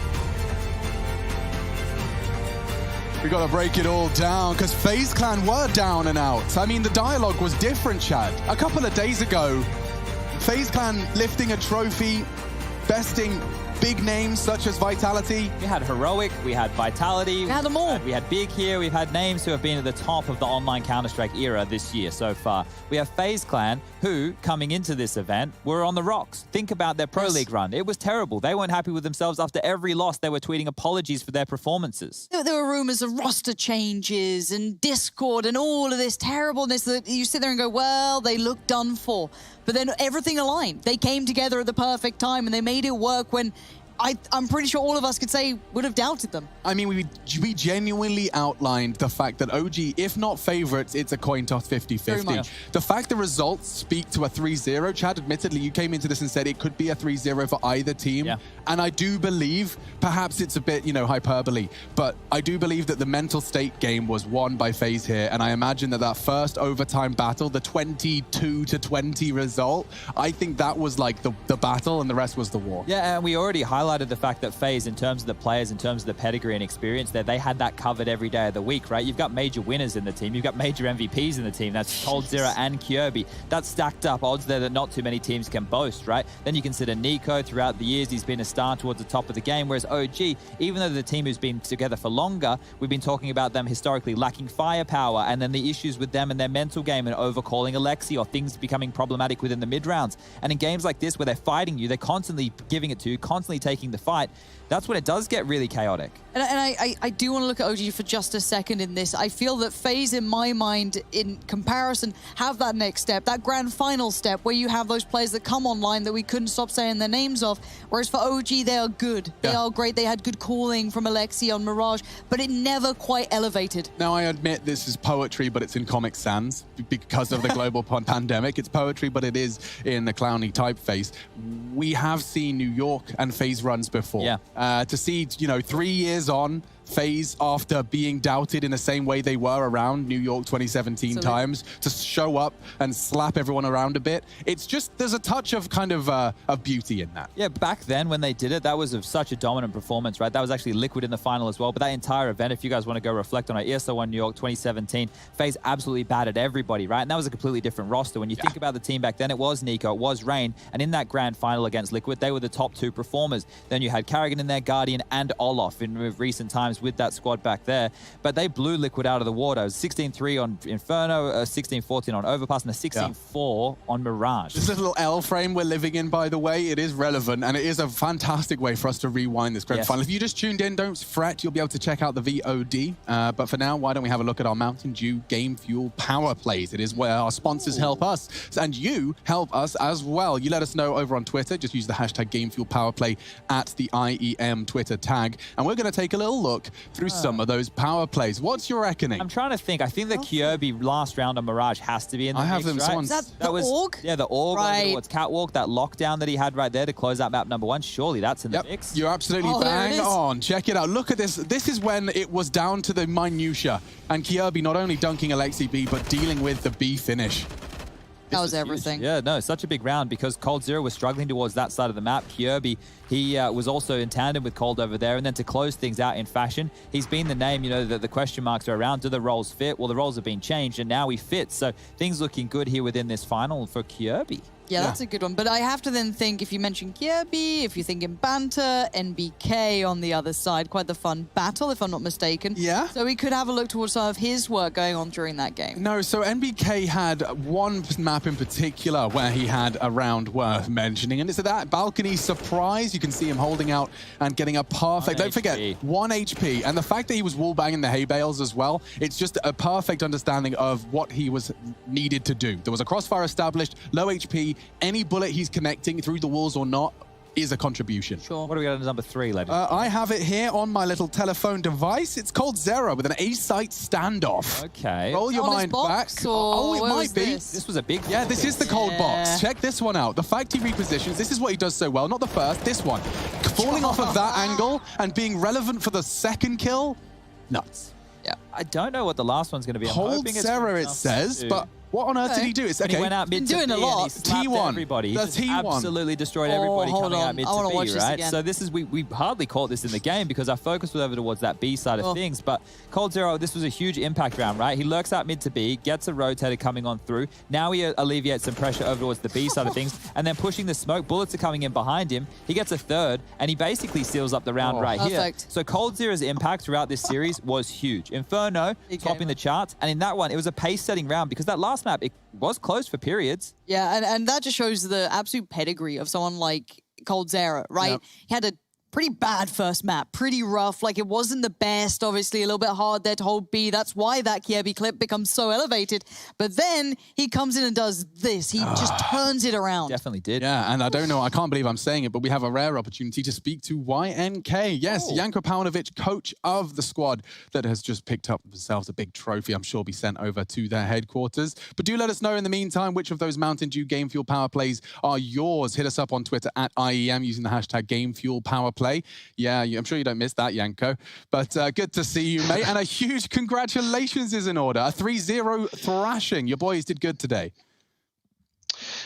We got to break it all down because FaZe Clan were down and out. I mean, the dialogue was different, Chad. A couple of days ago, FaZe Clan lifting a trophy, besting big names such as Vitality. We had Heroic, we had Vitality. We had them all. We had Big here. We've had names who have been at the top of the online Counter-Strike era this year so far. We have FaZe Clan, who, coming into this event, were on the rocks. Think about their Pro League run. It was terrible. They weren't happy with themselves. After every loss, they were tweeting apologies for their performances. There were rumors of roster changes and Discord and all of this terribleness that you sit there and go, well, they look done for. But then everything aligned. They came together at the perfect time and they made it work when I'm pretty sure all of us could say would have doubted them. I mean, we genuinely outlined the fact that OG, if not favorites, it's a coin toss 50-50. The fact the results speak to a 3-0, Chad, admittedly, you came into this and said it could be a 3-0 for either team. Yeah. And I do believe, perhaps it's a bit, hyperbole, but I do believe that the mental state game was won by FaZe here. And I imagine that first overtime battle, the 22-20 result, I think that was like the battle and the rest was the war. Yeah, and we already highlighted the fact that FaZe, in terms of the players, in terms of the pedigree and experience, that they had that covered every day of the week, right? You've got major winners in the team. You've got major MVPs in the team. That's coldzera and Kirby. That's stacked up odds there that not too many teams can boast, right? Then you consider Nico. Throughout the years, he's been a star towards the top of the game, whereas OG, even though the team who's been together for longer, we've been talking about them historically lacking firepower, and then the issues with them and their mental game and overcalling Alexi, or things becoming problematic within the mid-rounds. And in games like this where they're fighting you, they're constantly giving it to you, constantly taking the fight, that's when it does get really chaotic. And I do want to look at OG for just a second in this. I feel that FaZe, in my mind, in comparison, have that next step, that grand final step, where you have those players that come online that we couldn't stop saying their names of. Whereas for OG, they are good. They are great. They had good calling from Alexi on Mirage, but it never quite elevated. Now, I admit this is poetry, but it's in Comic Sans because of the global pandemic. It's poetry, but it is in the clowny typeface. We have seen New York and FaZe runs before. Yeah. To see, 3 years on, FaZe, after being doubted in the same way they were around New York 2017 times, to show up and slap everyone around a bit. It's just, there's a touch of kind of beauty in that. Yeah, back then when they did it, that was such a dominant performance, right? That was actually Liquid in the final as well. But that entire event, if you guys want to go reflect on it, ESL 1 New York 2017, FaZe absolutely battered everybody, right? And that was a completely different roster. When you think about the team back then, it was Nico, it was Rain. And in that grand final against Liquid, they were the top 2 performers. Then you had Carrigan in there, Guardian, and Olaf in recent times with that squad back there, but they blew Liquid out of the water. It was 16-3 on Inferno, 16-14 on Overpass, and a 16-4 on Mirage. This little L frame we're living in, by the way, it is relevant, and it is a fantastic way for us to rewind this grand final. If you just tuned in, don't fret, you'll be able to check out the VOD. But for now, why don't we have a look at our Mountain Dew Game Fuel Power Plays? It is where our sponsors help us, and you help us as well. You let us know over on Twitter. Just use the hashtag Game Fuel Power Play at the IEM Twitter tag, and we're going to take a little look through some of those power plays. What's your reckoning? I'm trying to think. I think the Kirby last round on Mirage has to be in the mix, have them. right? Is that was, Org? Yeah, the Org. Right. It's Catwalk, that lockdown that he had right there to close out map number 1. Surely that's in the mix. You're absolutely bang on. Check it out. Look at this. This is when it was down to the minutia, and Kirby not only dunking Alexi B, but dealing with the B finish. That was everything. Yeah, no, such a big round because coldzera was struggling towards that side of the map. Kirby He was also in tandem with Cold over there. And then to close things out in fashion, he's been the name, you know, the question marks are around. Do the roles fit? Well, the roles have been changed and now he fits. So things looking good here within this final for Kirby. Yeah, that's a good one. But I have to then think, if you mention Kirby, if you're thinking banter, NBK on the other side, quite the fun battle, if I'm not mistaken. Yeah. So we could have a look towards some of his work going on during that game. No, so NBK had one map in particular where he had a round worth mentioning, and it's that balcony surprise. You can see him holding out and getting a perfect, don't forget, 1 HP. And the fact that he was wall banging the hay bales as well, it's just a perfect understanding of what he was needed to do. There was a crossfire established, low HP, any bullet he's connecting through the walls or not is a contribution. Sure. What do we got at number 3, ladies? I have it here on my little telephone device. It's called Zero with an A-site standoff. Okay. Roll your mind back. Oh, it might be. This was a big Yeah, this is the cold box. Check this one out. The fact he repositions, this is what he does so well. Not the first, this one. Falling off of that angle and being relevant for the second kill, nuts. Yeah. I don't know what the last one's going to be. I'm Cold hoping it's Zero, it says, but what on earth did he do? It's okay. He went out mid to doing B a lot. and he slapped T1. everybody. He The just T1. absolutely destroyed everybody hold coming on. out mid I wanna to watch B, this right? again. So this is, we hardly caught this in the game because our focus was over towards that B side of things. But Cold Zero, this was a huge impact round, right? He lurks out mid to B, gets a rotator coming on through. Now he alleviates some pressure over towards the B side of things, and then pushing the smoke. Bullets are coming in behind him. He gets a third, and he basically seals up the round right here. So Cold Zero's impact throughout this series was huge. Inferno topping the charts, and in that one, it was a pace-setting round because that last map, it was close for periods. Yeah, and that just shows the absolute pedigree of someone like Cold Zero, right? Yep. He had a pretty bad first map, pretty rough. Like, it wasn't the best, obviously, a little bit hard there to hold B. That's why that Kirby clip becomes so elevated. But then he comes in and does this. He just turns it around. Definitely did. Yeah, and I don't know, I can't believe I'm saying it, but we have a rare opportunity to speak to YNK. Yes, Janko Paunovic, coach of the squad that has just picked up themselves a big trophy. I'm sure will be sent over to their headquarters. But do let us know in the meantime which of those Mountain Dew Game Fuel Power Plays are yours. Hit us up on Twitter at IEM using the hashtag Game Fuel Power Play. Yeah, I'm sure you don't miss that, Janko. But good to see you, mate. And a huge congratulations is in order. A 3-0 thrashing. Your boys did good today.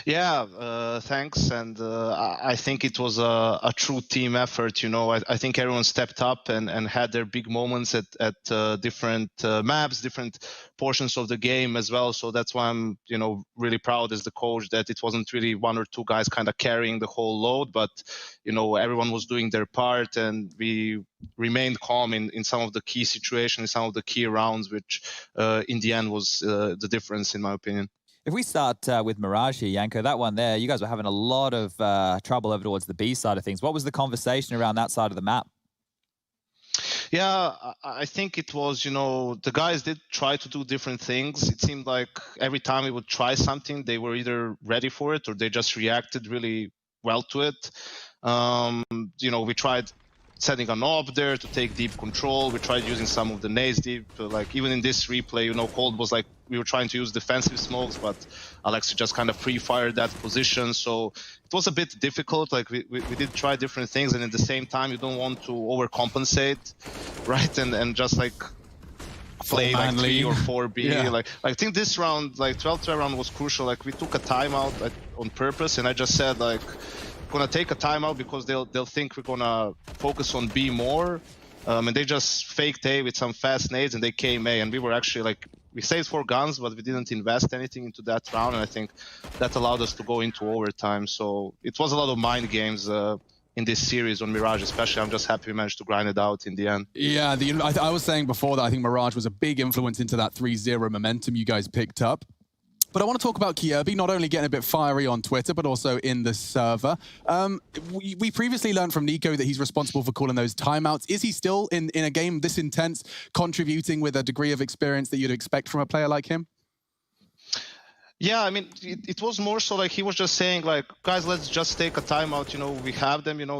Yeah, thanks. And I think it was a true team effort. You know, I think everyone stepped up and had their big moments at different maps, different portions of the game as well. So that's why I'm, you know, really proud as the coach that it wasn't really one or two guys kind of carrying the whole load, but, you know, everyone was doing their part and we remained calm in some of the key situations, some of the key rounds, which in the end was the difference, in my opinion. If we start with Mirage here, Janko, that one there, you guys were having a lot of trouble over towards the B side of things. What was the conversation around that side of the map? Yeah, I think it was, you know, the guys did try to do different things. It seemed like every time we would try something, they were either ready for it or they just reacted really well to it. You know, we tried setting an AWP there to take deep control. We tried using some of the nades deep. Like even in this replay, you know, Cold was like, we were trying to use defensive smokes, but Alexi just kind of pre-fired that position. So it was a bit difficult. Like we did try different things, and at the same time, you don't want to overcompensate, right? And just like play like 3 or 4B. Yeah. Like I think this round, like 12-12 round was crucial. Like we took a timeout on purpose, and I just said like, gonna take a timeout because they'll think we're gonna focus on B more, and they just faked A with some fast nades and they came A, and we were actually like, we saved 4 guns, but we didn't invest anything into that round, and I think that allowed us to go into overtime. So it was a lot of mind games in this series on Mirage, especially. I'm just happy we managed to grind it out in the end. Yeah, I was saying before that I think Mirage was a big influence into that 3-0 momentum you guys picked up. But I want to talk about Kirby, not only getting a bit fiery on Twitter, but also in the server. We previously learned from Nico that he's responsible for calling those timeouts. Is he still, in a game this intense, contributing with a degree of experience that you'd expect from a player like him? Yeah, I mean, it was more so like he was just saying like, guys, let's just take a timeout. You know, we have them, you know,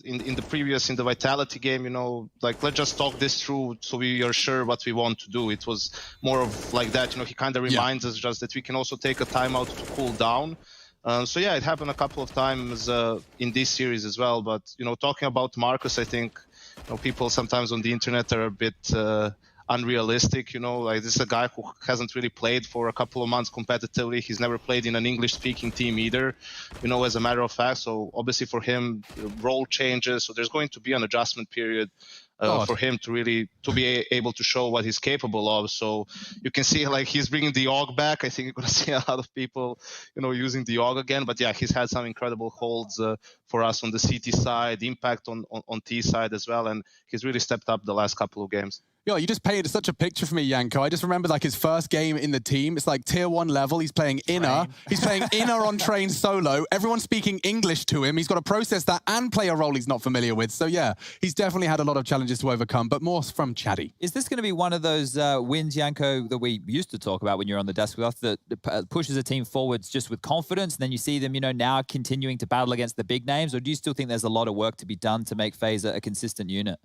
in the Vitality game, you know, like, let's just talk this through so we are sure what we want to do. It was more of like that, you know, he kind of reminds us just that we can also take a timeout to cool down. So yeah, it happened a couple of times in this series as well. But, you know, talking about Marcus, I think, you know, people sometimes on the internet are a bit unrealistic. You know, like this is a guy who hasn't really played for a couple of months competitively. He's never played in an English-speaking team either, you know, as a matter of fact. So obviously for him, role changes. So there's going to be an adjustment period for him to really be able to show what he's capable of. So you can see like he's bringing the AUG back. I think you're going to see a lot of people, you know, using the AUG again. But yeah, he's had some incredible holds for us on the CT side, impact on T side as well. And he's really stepped up the last couple of games. Yo, you just painted such a picture for me, Yanko. I just remember like his first game in the team. It's like tier 1 level. He's playing inner. He's playing inner on train solo. Everyone's speaking English to him. He's got to process that and play a role he's not familiar with. So yeah, he's definitely had a lot of challenges to overcome, but more from Chaddy. Is this going to be one of those wins, Yanko, that we used to talk about when you're on the desk with us, that pushes a team forwards just with confidence, and then you see them, you know, now continuing to battle against the big names? Or do you still think there's a lot of work to be done to make FaZe a consistent unit?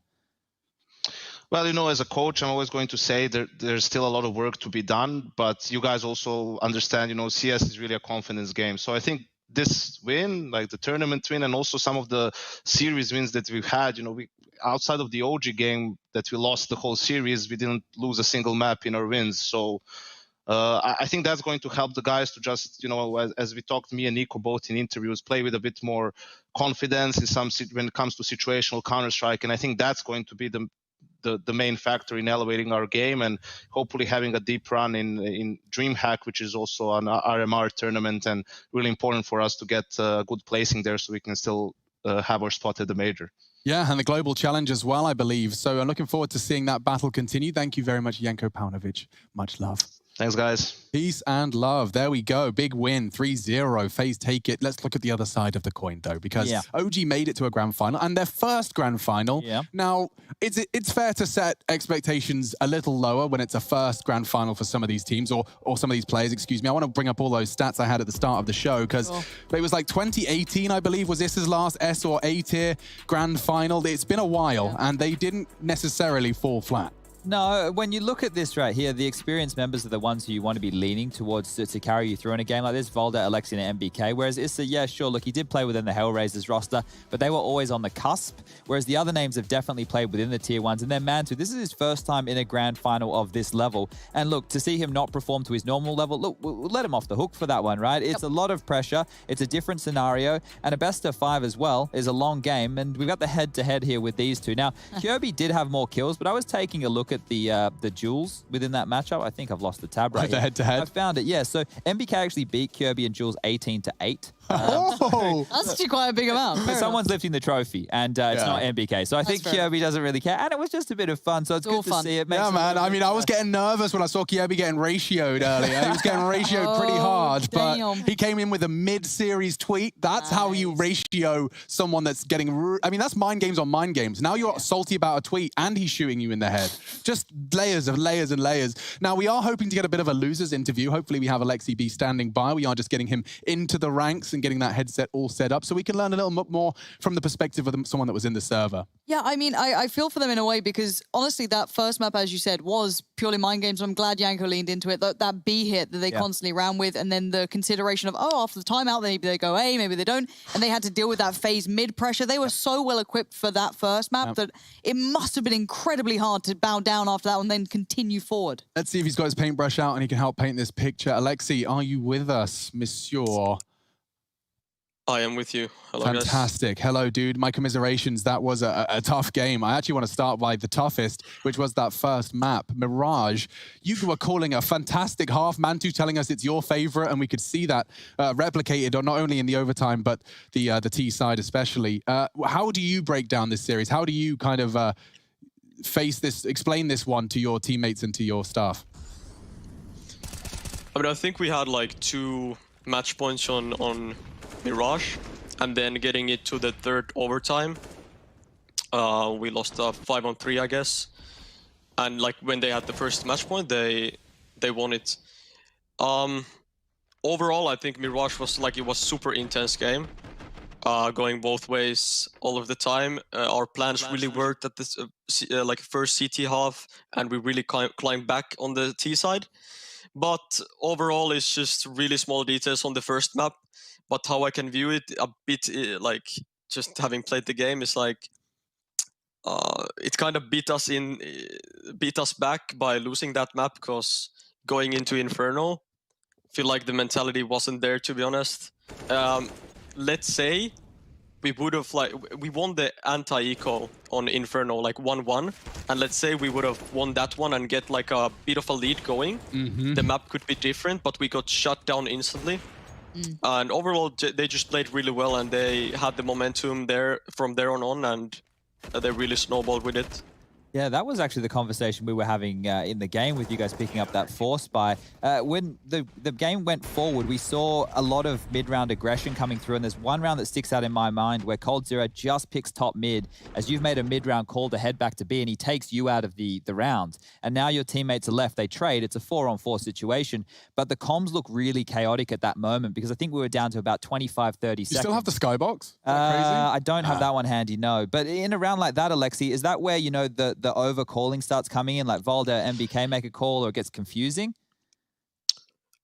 Well, you know, as a coach, I'm always going to say there's still a lot of work to be done, but you guys also understand, you know, CS is really a confidence game. So I think this win, like the tournament win, and also some of the series wins that we've had, you know, we outside of the OG game that we lost the whole series, we didn't lose a single map in our wins. So I think that's going to help the guys to just, you know, as we talked, me and Nico both in interviews, play with a bit more confidence in when it comes to situational Counter-Strike. And I think that's going to be the main factor in elevating our game, and hopefully having a deep run in DreamHack, which is also an RMR tournament, and really important for us to get good placing there so we can still have our spot at the major. Yeah, and the global challenge as well, I believe. So I'm looking forward to seeing that battle continue. Thank you very much, Yanko Paunovic. Much love. Thanks, guys. Peace and love. There we go. Big win, 3-0. FaZe take it. Let's look at the other side of the coin, though, because OG made it to a grand final, and their first grand final. Yeah. Now, it's fair to set expectations a little lower when it's a first grand final for some of these teams, or some of these players, excuse me. I want to bring up all those stats I had at the start of the show, because it was like 2018, I believe, was this last S or A tier grand final. It's been a while, and they didn't necessarily fall flat. No, when you look at this right here, the experienced members are the ones who you want to be leaning towards to carry you through in a game like this. Volda, Alexian, and MBK. Whereas Issa, yeah, sure, look, he did play within the Hellraisers roster, but they were always on the cusp. Whereas the other names have definitely played within the tier 1s. And then Mantu, this is his first time in a grand final of this level. And look, to see him not perform to his normal level, look, we'll let him off the hook for that one, right? It's a lot of pressure. It's a different scenario. And a best of 5 as well is a long game. And we've got the head-to-head here with these two. Now, Kirby did have more kills, but I was taking a look at the Jules within that matchup. I think I've lost the tab right the head-to-head. I found it, yeah. So MBK actually beat Kirby and Jules 18-8. That's actually quite a big amount. But someone's lifting the trophy, and it's not MBK. So I think Kirby doesn't really care. And it was just a bit of fun, so it's good to see it. Yeah, man. I mean, I was getting nervous when I saw Kirby getting ratioed earlier. He was getting ratioed pretty hard, but he came in with a mid-series tweet. That's how you ratio someone that's getting... I mean, that's mind games on mind games. Now you're salty about a tweet, and he's shooting you in the head. Just layers of layers and layers. Now, we are hoping to get a bit of a loser's interview. Hopefully, we have Alexi B standing by. We are just getting him into the ranks and getting that headset all set up so we can learn a little more from the perspective of someone that was in the server. Yeah, I mean, I feel for them in a way because, honestly, that first map, as you said, was purely mind games. I'm glad Yanko leaned into it. That B hit that they constantly ran with, and then the consideration of, after the timeout, maybe they go A, maybe they don't, and they had to deal with that FaZe mid-pressure. They were so well equipped for that first map that it must have been incredibly hard to bow down after that and then continue forward. Let's see if he's got his paintbrush out and he can help paint this picture. Alexi, are you with us, monsieur? I am with you. Hello, Fantastic. Guys. Hello, dude. My commiserations. That was a tough game. I actually want to start by the toughest, which was that first map, Mirage. You were calling a fantastic half. Mantu telling us it's your favorite, and we could see that replicated, not only in the overtime, but the T side especially. How do you break down this series? How do you kind of explain this one to your teammates and to your staff? I mean, I think we had like 2 match points on Mirage, and then getting it to the third overtime, we lost 5-on-3, I guess. And like when they had the first match point, they won it. Overall, I think Mirage was like, it was super intense game, going both ways all of the time. Our plans really worked at this like first CT half, and we really climbed back on the T side. But overall, it's just really small details on the first map. But how I can view it a bit, like just having played the game, is like it kind of beat us back by losing that map, because going into Inferno, I feel like the mentality wasn't there, to be honest. Let's say we would have we won the anti-eco on Inferno like 1-1, and let's say we would have won that one and get like a bit of a lead going. The map could be different, but we got shut down instantly. And overall, they just played really well, and they had the momentum there from there on, and they really snowballed with it. Yeah, that was actually the conversation we were having in the game with you guys picking up that force buy. When the game went forward, we saw a lot of mid-round aggression coming through, and there's one round that sticks out in my mind where coldzera just picks top mid as you've made a mid-round call to head back to B, and he takes you out of the round. And now your teammates are left, they trade. It's a 4-on-4 situation, but the comms look really chaotic at that moment because I think we were down to about 25, 30 seconds. You still have the skybox? I don't have that one handy, no. But in a round like that, Alexi, is that where, you know, the over-calling starts coming in, like Valda, MBK make a call, or it gets confusing?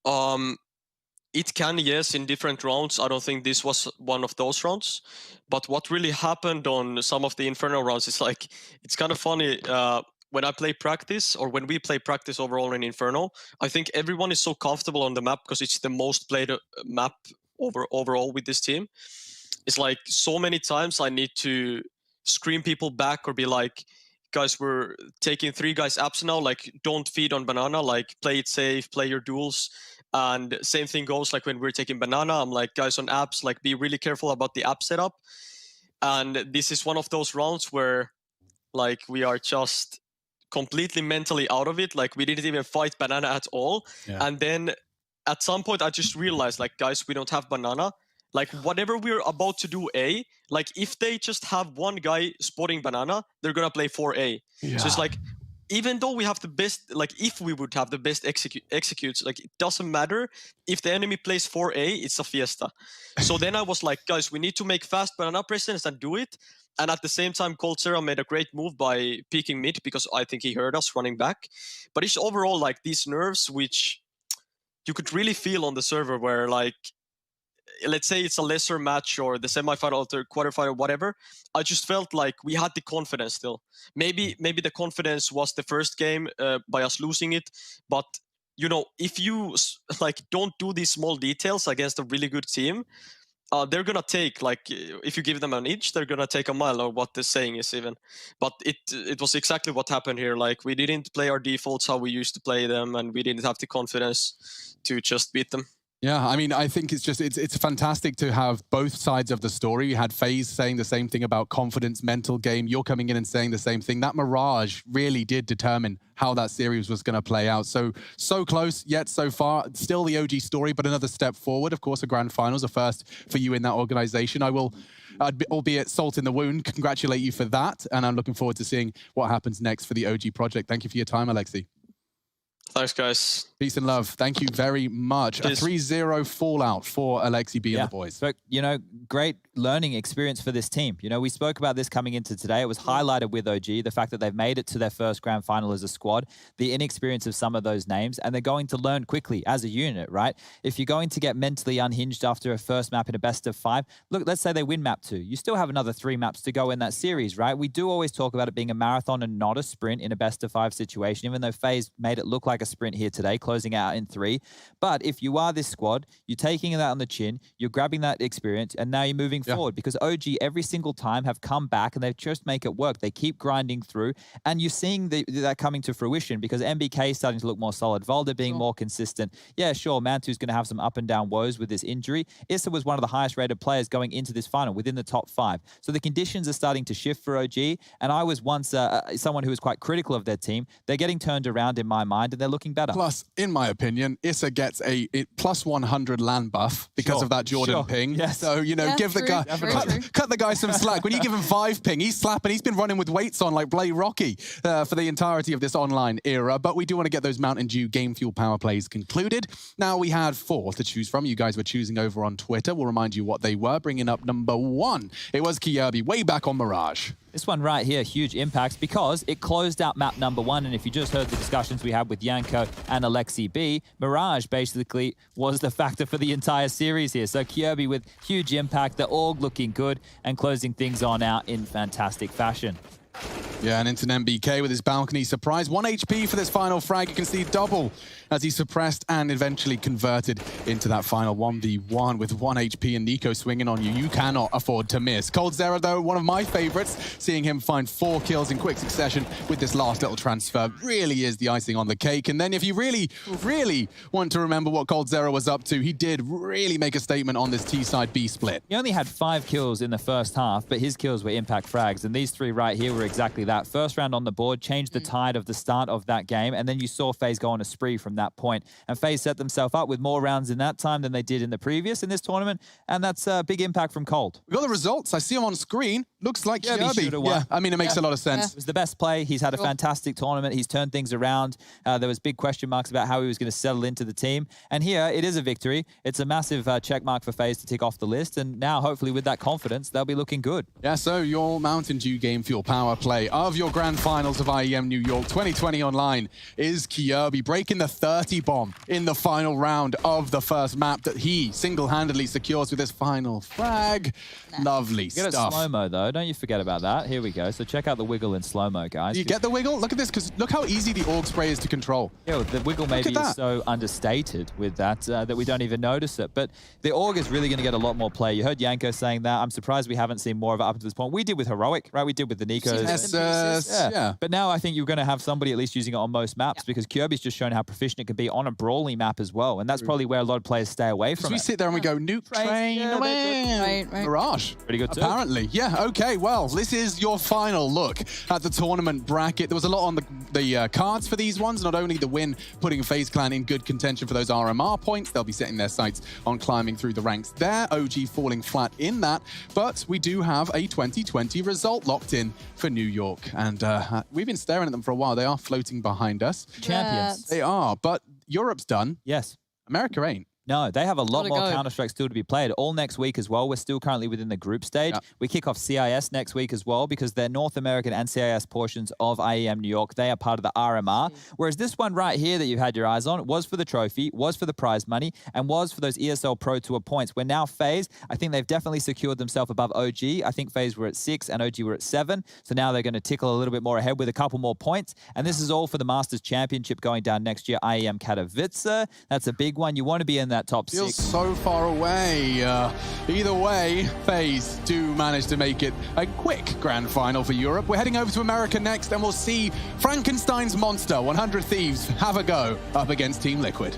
It can, yes, in different rounds. I don't think this was one of those rounds. But what really happened on some of the Inferno rounds is like, it's kind of funny. When I play practice, or when we play practice overall in Inferno, I think everyone is so comfortable on the map because it's the most played map overall with this team. It's like so many times I need to scream people back or be like, guys, we're taking 3 guys abs now, like don't feed on banana, like play it safe, play your duels. And same thing goes like when we're taking banana, I'm like, guys on apps, like be really careful about the app setup. And this is one of those rounds where like we are just completely mentally out of it. Like we didn't even fight banana at all. Yeah. And then at some point I just realized like, guys, we don't have banana. Like whatever we're about to do A, like if they just have one guy spotting banana, they're gonna play 4A. Yeah. So it's like, even though we have the best, like if we would have the best executes, like it doesn't matter. If the enemy plays 4A, it's a fiesta. So then I was like, guys, we need to make fast banana presence and do it. And at the same time, coldzera made a great move by peeking mid because I think he heard us running back. But it's overall like these nerves, which you could really feel on the server where like, let's say it's a lesser match or the semifinal or quarterfinal, whatever. I just felt like we had the confidence still. Maybe the confidence was the first game by us losing it. But, you know, if you like don't do these small details against a really good team, they're going to take, like, if you give them an inch, they're going to take a mile, or what the saying is even. But it was exactly what happened here. Like, we didn't play our defaults how we used to play them, and we didn't have the confidence to just beat them. Yeah, I mean, I think it's fantastic to have both sides of the story. You had FaZe saying the same thing about confidence, mental game. You're coming in and saying the same thing. That mirage really did determine how that series was going to play out. So close, yet so far. Still the OG story, but another step forward. Of course, a grand finals, a first for you in that organization. I will, albeit salt in the wound, congratulate you for that. And I'm looking forward to seeing what happens next for the OG project. Thank you for your time, Alexi. Thanks, guys. Peace and love. Thank you very much. Cheers. A 3-0 fallout for Alexi B and the boys. But, you know, great learning experience for this team. You know, we spoke about this coming into today. It was highlighted with OG, the fact that they've made it to their first grand final as a squad, the inexperience of some of those names, and they're going to learn quickly as a unit, right? If you're going to get mentally unhinged after a first map in a best of 5, look, let's say they win map 2. You still have another 3 maps to go in that series, right? We do always talk about it being a marathon and not a sprint in a best of 5 situation, even though FaZe made it look like a sprint here today, closing out in 3. But if you are this squad, you're taking that on the chin, you're grabbing that experience, and now you're moving forward, because OG every single time have come back and they just make it work. They keep grinding through, and you're seeing that coming to fruition because MBK is starting to look more solid, Valda being more consistent. Yeah, sure, Mantu's going to have some up and down woes with this injury. Issa was one of the highest rated players going into this final, within the top 5. So the conditions are starting to shift for OG, and I was once someone who was quite critical of their team. They're getting turned around in my mind, and they're looking better. Plus, in my opinion, Issa gets a plus 100 land buff because of that Jordan ping. Yes. So, you know, give the guy, cut the guy some slack. When you give him 5 ping, he's slapping. He's been running with weights on like Blade Rocky for the entirety of this online era. But we do want to get those Mountain Dew game fuel power plays concluded. Now, we had 4 to choose from. You guys were choosing over on Twitter. We'll remind you what they were. Bringing up number 1. It was Kjaerbye, way back on Mirage. This one right here, huge impacts because it closed out map number 1. And if you just heard the discussions we had with Yanko and Alexi B, Mirage basically was the factor for the entire series here. So Kjaerbye with huge impact, the org looking good and closing things on out in fantastic fashion. Yeah, and into an MBK with his balcony surprise. 1 HP for this final frag. You can see double as he suppressed and eventually converted into that final 1v1 with 1 HP and Nico swinging on you. You cannot afford to miss. coldzera, though, one of my favorites, seeing him find 4 kills in quick succession with this last little transfer really is the icing on the cake. And then if you really want to remember what coldzera was up to, he did really make a statement on this T-side B split. He only had 5 kills in the first half, but his kills were impact frags. And these 3 right here were exactly that. First round on the board, changed the tide of the start of that game. And then you saw FaZe go on a spree from that point. And FaZe set themselves up with more rounds in that time than they did in the previous in this tournament. And that's a big impact from Cold. We got the results. I see them on screen. Looks like Kirby. Yeah, I mean, it makes a lot of sense. It was the best play. He's had a fantastic tournament. He's turned things around. There was big question marks about how he was going to settle into the team. And here, it is a victory. It's a massive check mark for FaZe to tick off the list. And now, hopefully, with that confidence, they'll be looking good. Yeah, so your Mountain Dew Game Fuel power play of your grand finals of IEM New York 2020 online is Kirby breaking the 30 bomb in the final round of the first map that he single-handedly secures with his final frag. Lovely stuff. Get it slow-mo, though. Don't you forget about that. Here we go. So check out the wiggle in slow-mo, guys. You get the wiggle? Look at this, because look how easy the org spray is to control. Yeah, well, the wiggle maybe is so understated with that that we don't even notice it. But the org is really going to get a lot more play. You heard Yanko saying that. I'm surprised we haven't seen more of it up to this point. We did with Heroic, right? We did with the Nikos. Yeah. But now I think you're going to have somebody at least using it on most maps because Kirby's just shown how proficient it can be on a brawly map as well. And that's probably where a lot of players stay away from it. We sit there and we go, nuke train, Mirage. Pretty good too. Apparently. Yeah, okay. Well, this is your final look at the tournament bracket. There was a lot on the cards for these ones. Not only the win, putting FaZe Clan in good contention for those RMR points. They'll be setting their sights on climbing through the ranks there. OG falling flat in that. But we do have a 2020 result locked in for New York. And we've been staring at them for a while. They are floating behind us. Champions. They are. But Europe's done. Yes. America ain't. No, they have a lot more Counter-Strike still to be played. All next week as well. We're still currently within the group stage. We kick off CIS next week as well because they're North American and CIS portions of IEM New York. They are part of the RMR. Whereas this one right here that you've had your eyes on was for the trophy, was for the prize money, and was for those ESL Pro Tour points. Where now FaZe, I think they've definitely secured themselves above OG. I think FaZe were at 6 and OG were at 7. So now they're going to tickle a little bit more ahead with a couple more points. And this is all for the Masters Championship going down next year, IEM Katowice. That's a big one. You want to be in that top 6. So far away. Either way, FaZe do manage to make it a quick grand final for Europe. We're heading over to America next, and we'll see Frankenstein's monster, 100 Thieves, have a go up against Team Liquid.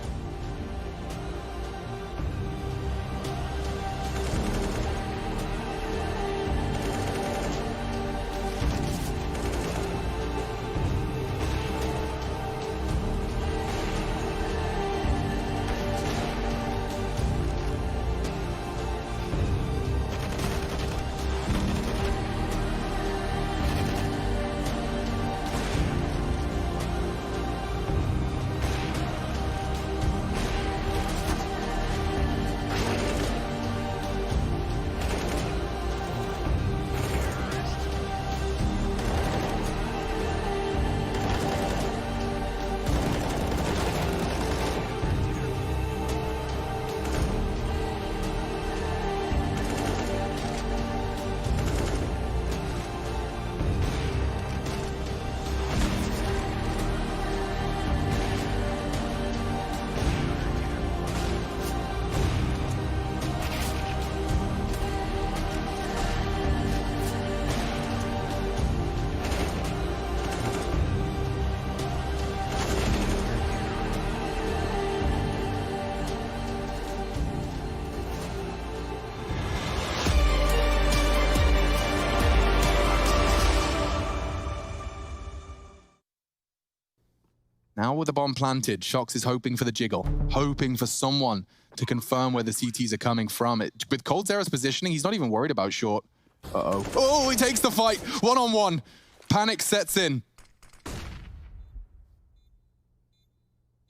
Now with the bomb planted, Shox is hoping for the jiggle, hoping for someone to confirm where the CTs are coming from. With coldzera's positioning, he's not even worried about short. Uh-oh. Oh, he takes the fight, one-on-one. Panic sets in.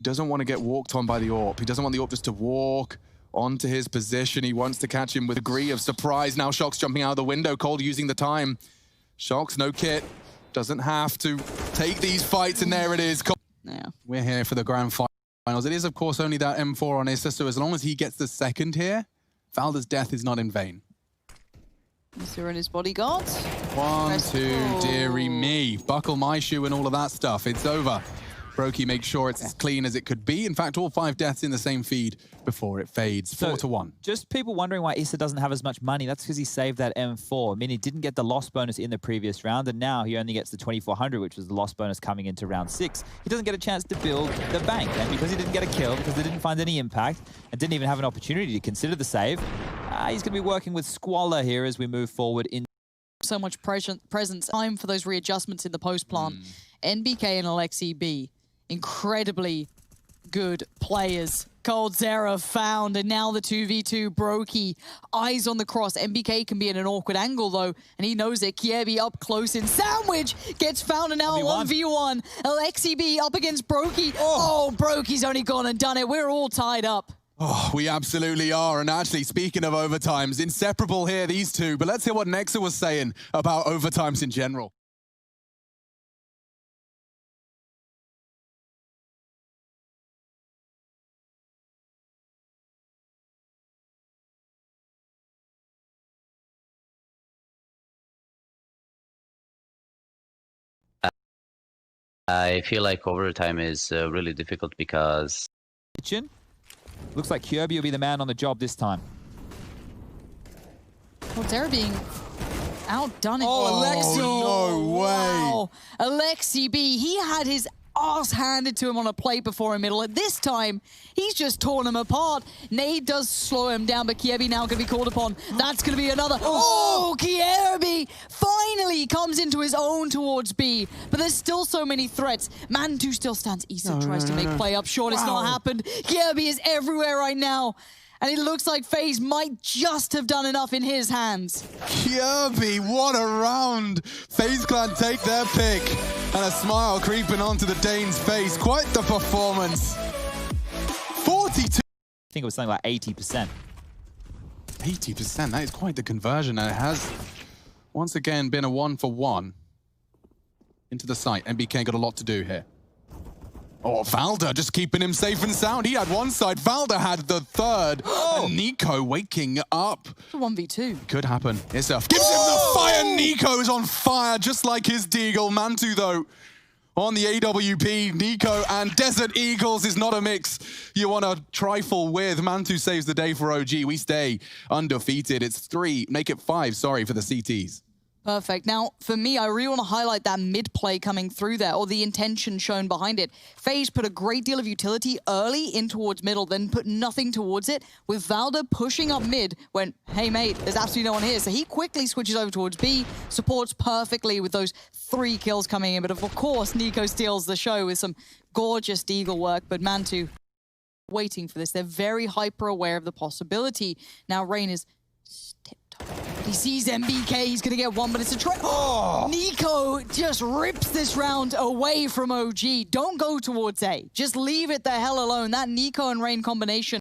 Doesn't want to get walked on by the AWP. He doesn't want the AWP just to walk onto his position. He wants to catch him with a degree of surprise. Now Shox jumping out of the window, Cold using the time. Shox, no kit, doesn't have to take these fights, and there it is. Yeah. We're here for the grand finals. It is, of course, only that M4 on Issa, so as long as he gets the second here, Valda's death is not in vain. Issa and his bodyguards. 1, 2, dearie me. Buckle my shoe and all of that stuff. It's over. Brokey makes sure it's as clean as it could be. In fact, all 5 deaths in the same feed before it fades. 4 to 1. Just people wondering why Issa doesn't have as much money. That's because he saved that M4. I mean, he didn't get the loss bonus in the previous round, and now he only gets the 2,400, which was the loss bonus coming into round 6. He doesn't get a chance to build the bank. And because he didn't get a kill, because they didn't find any impact, and didn't even have an opportunity to consider the save, he's going to be working with Squalor here as we move forward in. So much presence. Time for those readjustments in the post plant. NBK and Alexi B, incredibly good players. Cold Zera found, and now the 2v2. Brokey, eyes on the cross. MBK can be in an awkward angle, though, and he knows it. Kiebi up close in sandwich, gets found, and now 1v1. Alexi B up against Brokey. Oh, Brokey's only gone and done it. We're all tied up. Oh, we absolutely are. And actually, speaking of overtimes, inseparable here, these two. But let's hear what Nexa was saying about overtimes in general. I feel like overtime is really difficult because... Looks like Kirby will be the man on the job this time. Well, they're being outdone. Oh, Alexi. no way. Wow. Alexi B, he had his ass handed to him on a plate before a middle. At this time, he's just torn him apart. Nade does slow him down, but Kiebi now going to be called upon. That's going to be another. Oh, Kiebi finally comes into his own towards B, but there's still so many threats. Mantu still stands. Issa tries to make play up short. It's not happened. Kiebi is everywhere right now. And it looks like FaZe might just have done enough in his hands. Kirby, what a round. FaZe Clan take their pick. And a smile creeping onto the Dane's face. Quite the performance. 42. I think it was something like 80%. 80%, that is quite the conversion. And it has, once again, been a 1-for-1 into the site. MBK got a lot to do here. Oh, Valda just keeping him safe and sound. He had one side, Valda had the third. And Nico waking up. It's a 1v2. Could happen. Issa gives him the fire. Nico is on fire, just like his Deagle. Mantu, though, on the AWP. Nico and Desert Eagles is not a mix you want to trifle with. Mantu saves the day for OG. We stay undefeated. It's 3, make it 5, sorry, for the CTs. Perfect. Now, for me, I really want to highlight that mid play coming through there, or the intention shown behind it. FaZe put a great deal of utility early in towards middle, then put nothing towards it, with Valda pushing up mid when, hey mate, there's absolutely no one here. So he quickly switches over towards B, supports perfectly with those 3 kills coming in. But of course, Nico steals the show with some gorgeous Deagle work, but Mantu waiting for this. They're very hyper aware of the possibility. Now, Rain is he sees MBK, he's gonna get one, but it's a try. Oh! Nico just rips this round away from OG. Don't go towards A. Just leave it the hell alone. That Nico and Rain combination.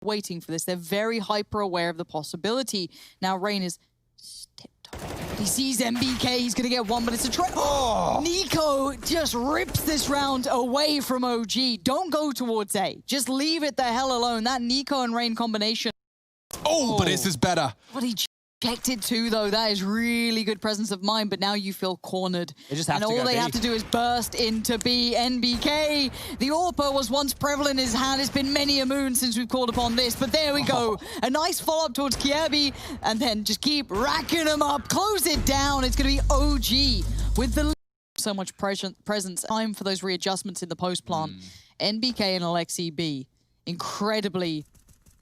Waiting for this. They're very hyper aware of the possibility. Now Rain is he sees MBK, he's gonna get one, but it's a try. Oh! Nico just rips this round away from OG. Don't go towards A. Just leave it the hell alone. That Nico and Rain combination. Oh, but this is better. What he checked it too, though. That is really good presence of mind, but now you feel cornered. They just have and to all go they B. have to do is burst into B. NBK. The AWPer was once prevalent in his hand. It's been many a moon since we've called upon this, but there we go. A nice follow-up towards Kiebi, and then just keep racking them up. Close it down. It's going to be OG with the so much presence. Time for those readjustments in the post plant. NBK and Alexi B, incredibly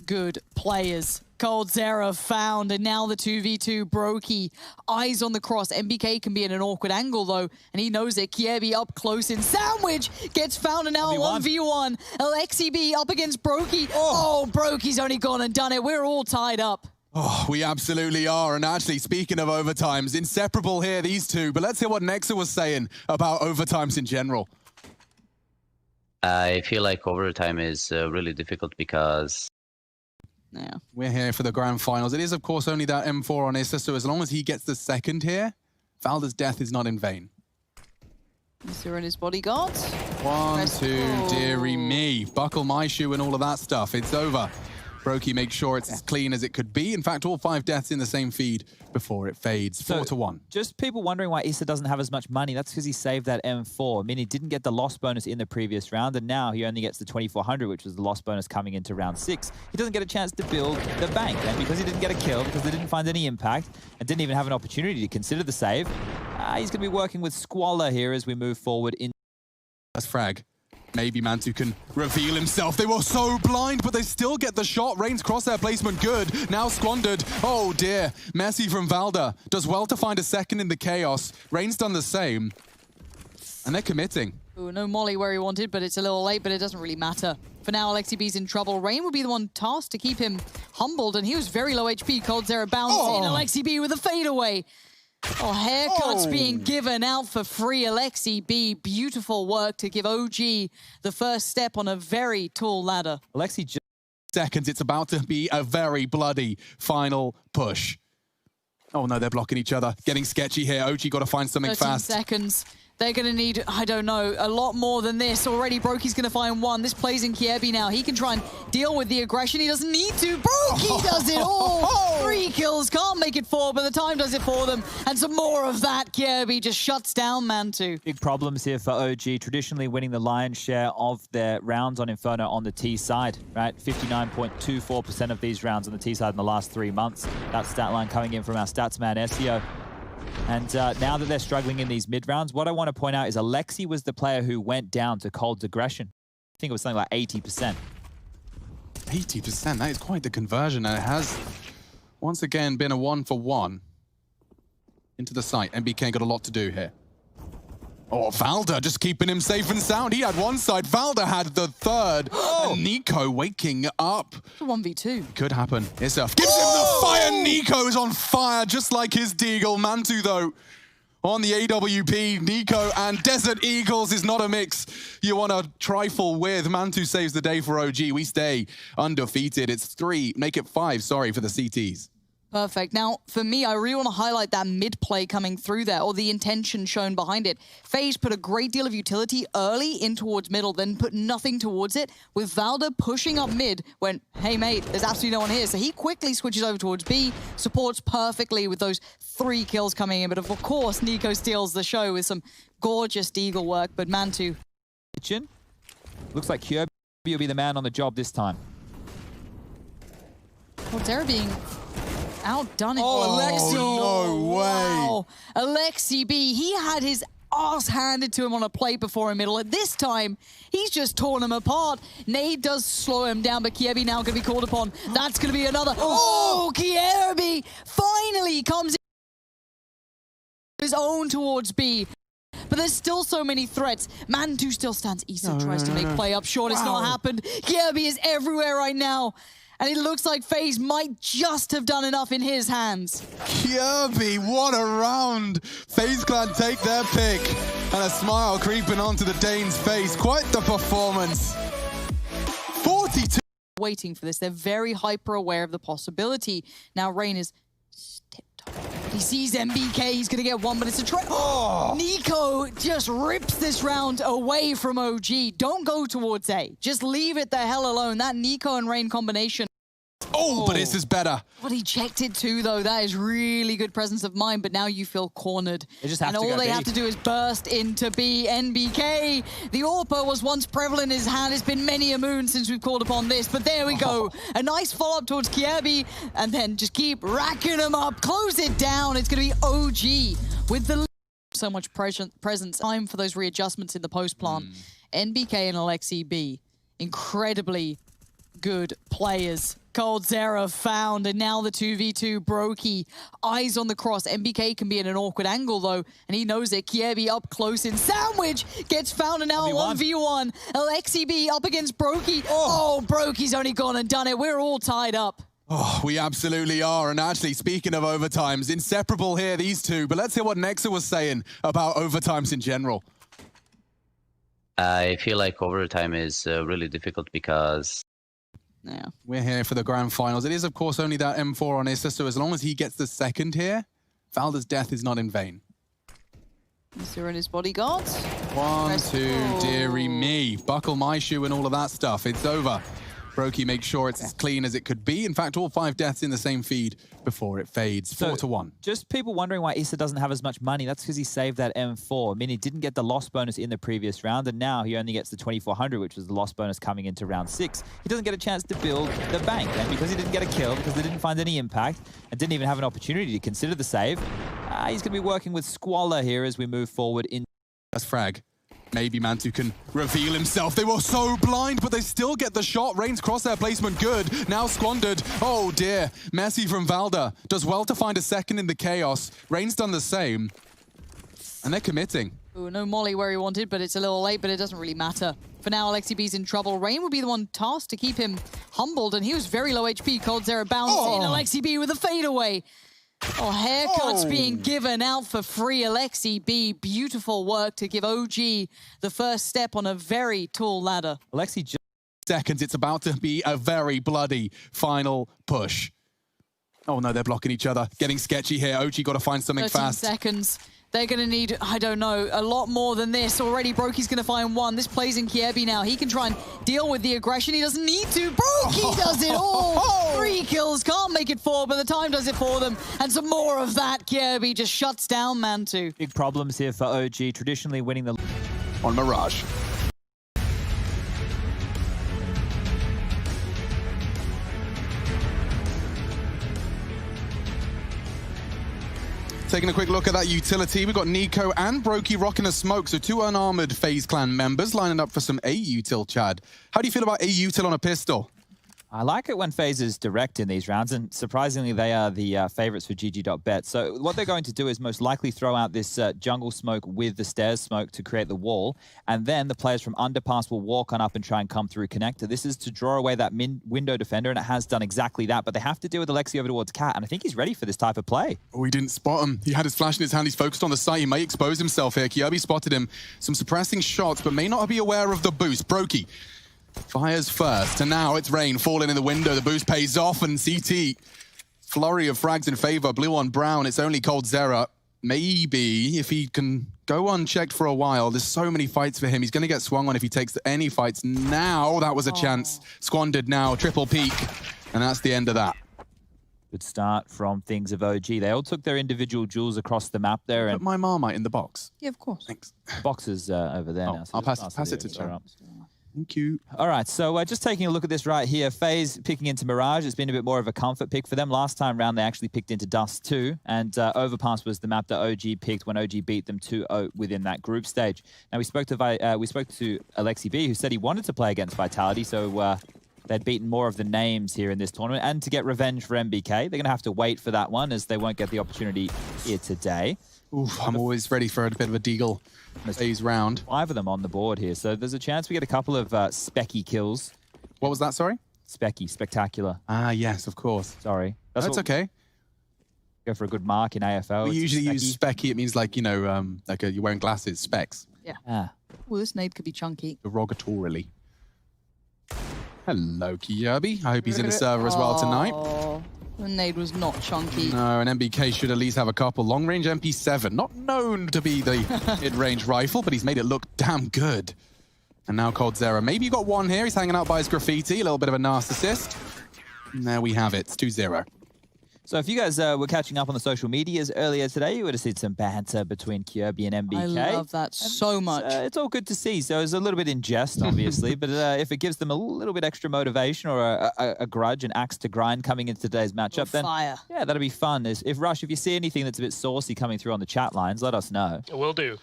good players. coldzera found, and now the 2v2. Brokey, eyes on the cross. MBK can be in an awkward angle, though, and he knows it. Kiebi up close in sandwich, gets found, and now 1v1. Alexi B up against Brokey. Oh, Brokey's only gone and done it. We're all tied up. Oh, we absolutely are. And actually, speaking of overtimes, inseparable here, these two. But let's hear what Nexa was saying about overtimes in general. I feel like overtime is really difficult because... Yeah. We're here for the grand finals. It is, of course, only that M4 on Issa, so as long as he gets the second here, Valda's death is not in vain. Issa and his bodyguards. 1, 2, dearie me. Buckle my shoe and all of that stuff. It's over. Brokey makes sure it's as clean as it could be. In fact, all 5 deaths in the same feed before it fades. 4-1. Just people wondering why Issa doesn't have as much money. That's because he saved that M4. I mean, he didn't get the loss bonus in the previous round, and now he only gets the 2,400, which was the loss bonus coming into round 6. He doesn't get a chance to build the bank. And because he didn't get a kill, because they didn't find any impact, and didn't even have an opportunity to consider the save, he's going to be working with Squalor here as we move forward. That's frag. Maybe Mantu can reveal himself. They were so blind, but they still get the shot. Rain's crosshair placement good. Now squandered. Oh dear. Messy from Valda. Does well to find a second in the chaos. Rain's done the same. And they're committing. Ooh, no molly where he wanted, but it's a little late, but it doesn't really matter. For now, Alexi B's in trouble. Rain will be the one tasked to keep him humbled, and he was very low HP. coldzera bouncing in. Alexi B with a fadeaway. Oh, haircuts being given out for free. Alexi B, beautiful work to give OG the first step on a very tall ladder. Alexi just seconds. It's about to be a very bloody final push. Oh no, they're blocking each other. Getting sketchy here. OG got to find something 13 fast. seconds. They're going to need, I don't know, a lot more than this. Already, Brokey's going to find one. This plays in Kiebi now. He can try and deal with the aggression. He doesn't need to. Brokey does it all. 3 kills. Can't make it 4, but the time does it for them. And some more of that. Kiebi just shuts down Mantu. Big problems here for OG. Traditionally winning the lion's share of their rounds on Inferno on the T side, right? 59.24% of these rounds on the T side in the last 3 months. That stat line coming in from our stats man, SEO. And now that they're struggling in these mid-rounds, what I want to point out is Alexi was the player who went down to Cold's aggression. I think it was something like 80%. 80%, that is quite the conversion. And it has, once again, been a 1-for-1 into the site. MBK got a lot to do here. Oh, Valda just keeping him safe and sound. He had one side, Valda had the third. And Nico waking up. It's a 1v2. Could happen. Issa gives him the fire. Nico is on fire, just like his Deagle. Mantu, though, on the AWP. Nico and Desert Eagles is not a mix you want to trifle with. Mantu saves the day for OG. We stay undefeated. It's 3, make it 5, sorry, for the CTs. Perfect. Now, for me, I really want to highlight that mid play coming through there, or the intention shown behind it. FaZe put a great deal of utility early in towards middle, then put nothing towards it, with Valda pushing up mid when, hey mate, there's absolutely no one here. So he quickly switches over towards B, supports perfectly with those 3 kills coming in. But of course, Nico steals the show with some gorgeous Deagle work, but Mantu. Kitchen. Looks like Kirby will be the man on the job this time. coldzera being outdone it. Oh, Alexi. no way. Wow. Alexi B, he had his ass handed to him on a plate before in middle. At this time, he's just torn him apart. Nade does slow him down, but Kiebi now going to be called upon. That's going to be another. Oh, Kiebi finally comes in his own towards B. But there's still so many threats. Mantu still stands. Issa tries to make play up short. It's not happened. Kiebi is everywhere right now. And it looks like FaZe might just have done enough in his hands. Kirby, what a round. FaZe Clan take their pick. And a smile creeping onto the Dane's face. Quite the performance. 42. Waiting for this. They're very hyper aware of the possibility. Now Rain is tip-top. He sees MBK. He's going to get one, but it's a trap. Nico just rips this round away from OG. Don't go towards A. Just leave it the hell alone. That Nico and Rain combination. Oh, but this is better. What he checked it too, though. That is really good presence of mind, but now you feel cornered. They just have and to all go they B. have to do is burst into B. NBK. The AWPer was once prevalent in his hand. It's been many a moon since we've called upon this, but there we go. A nice follow-up towards Kiebi, and then just keep racking them up. Close it down. It's going to be OG with the so much presence. Time for those readjustments in the post plant. NBK and Alexi B, incredibly good players. coldzera found, and now the 2v2. Brokey, eyes on the cross. MBK can be in an awkward angle, though, and he knows it. Kiebi up close in sandwich, gets found, and now 1v1. Alexi B up against Brokey. Oh, Brokey's only gone and done it. We're all tied up. Oh, we absolutely are. And actually, speaking of overtimes, inseparable here, these two. But let's hear what Nexa was saying about overtimes in general. I feel like overtime is really difficult because... Yeah. We're here for the grand finals. It is, of course, only that M4 on Issa, so as long as he gets the second here, Valda's death is not in vain. Issa and his bodyguards. 1, 2, dearie me. Buckle my shoe and all of that stuff. It's over. Brokey makes sure it's as clean as it could be. In fact, all 5 deaths in the same feed before it fades. 4-1. Just people wondering why Issa doesn't have as much money. That's because he saved that M4. I mean, he didn't get the loss bonus in the previous round, and now he only gets the 2,400, which was the loss bonus coming into round 6. He doesn't get a chance to build the bank. And because he didn't get a kill, because they didn't find any impact, and didn't even have an opportunity to consider the save, he's going to be working with Squalor here as we move forward in... That's frag. Maybe Mantu can reveal himself. They were so blind, but they still get the shot. Rain's crosshair placement good. Now squandered. Oh dear. Messy from Valda. Does well to find a second in the chaos. Rain's done the same. And they're committing. Ooh, no molly where he wanted, but it's a little late, but it doesn't really matter. For now, Alexi B's in trouble. Rain will be the one tasked to keep him humbled, and he was very low HP. coldzera bouncing. Alexi B with a fadeaway. Oh, haircuts being given out for free. Alexi B, beautiful work to give OG the first step on a very tall ladder. Alexi just seconds. It's about to be a very bloody final push. Oh no, they're blocking each other. Getting sketchy here. OG got to find something 13 fast. seconds. They're going to need, I don't know, a lot more than this. Already, Brokey's going to find one. This plays in Kiebi now. He can try and deal with the aggression. He doesn't need to. Brokey does it all. 3 kills. Can't make it 4, but the time does it for them. And some more of that. Kiebi just shuts down Mantu. Big problems here for OG. Traditionally winning the... On Mirage. Taking a quick look at that utility, we've got Nico and Brokey rocking a smoke, so 2 unarmored FaZe Clan members lining up for some A-util, Chad. How do you feel about A-util on a pistol? I like it when FaZe is direct in these rounds, and surprisingly, they are the favorites for GG.bet. So what they're going to do is most likely throw out this jungle smoke with the stairs smoke to create the wall, and then the players from underpass will walk on up and try and come through connector. This is to draw away that window defender, and it has done exactly that, but they have to deal with Alexi over towards Cat, and I think he's ready for this type of play. Oh, he didn't spot him. He had his flash in his hand. He's focused on the site. He may expose himself here. Kiobi spotted him. Some suppressing shots, but may not be aware of the boost. Brokey fires first, and now it's Rain falling in the window. The boost pays off, and CT, flurry of frags in favor. Blue on brown, it's only coldzera. Maybe if he can go unchecked for a while, there's so many fights for him. He's going to get swung on if he takes any fights now. That was a chance. Squandered now, triple peak, and that's the end of that. Good start from things of OG. They all took their individual jewels across the map there. Put my Marmite in the box. Yeah, of course. Thanks. Box is over there now. So I'll pass it to Chad. Thank you. All right, so just taking a look at this right here. FaZe picking into Mirage. It's been a bit more of a comfort pick for them. Last time round, they actually picked into Dust too, and Overpass was the map that OG picked when OG beat them 2-0 within that group stage. Now, we spoke to Alexi B, who said he wanted to play against Vitality, so they'd beaten more of the names here in this tournament. And to get revenge for MBK, they're going to have to wait for that one, as they won't get the opportunity here today. Oof, I'm always ready for a bit of a deagle FaZe round. 5 of them on the board here, so there's a chance we get a couple of specky kills. What was that, sorry? Specky, spectacular. Ah, yes, of course. Sorry. That's okay. Go for a good mark in AFL. We usually use specky. It means like, you know, you're wearing glasses, specs. Yeah. Ah. Well, this nade could be chunky. Derogatorily. Hello, Kiobi. I hope he's in the server as well tonight. The nade was not chunky. No, and MBK should at least have a couple. Long-range MP7, not known to be the mid-range rifle, but he's made it look damn good. And now coldzera. Maybe you got one here. He's hanging out by his graffiti. A little bit of a narcissist. And there we have it. It's 2-0. So if you guys were catching up on the social medias earlier today, you would have seen some banter between Kiobi and MBK. I love that so much. It's all good to see. So it's a little bit in jest, obviously, but if it gives them a little bit extra motivation or a grudge, an axe to grind coming into today's matchup, then yeah, that'll be fun. If Rush, if you see anything that's a bit saucy coming through on the chat lines, let us know. Will do.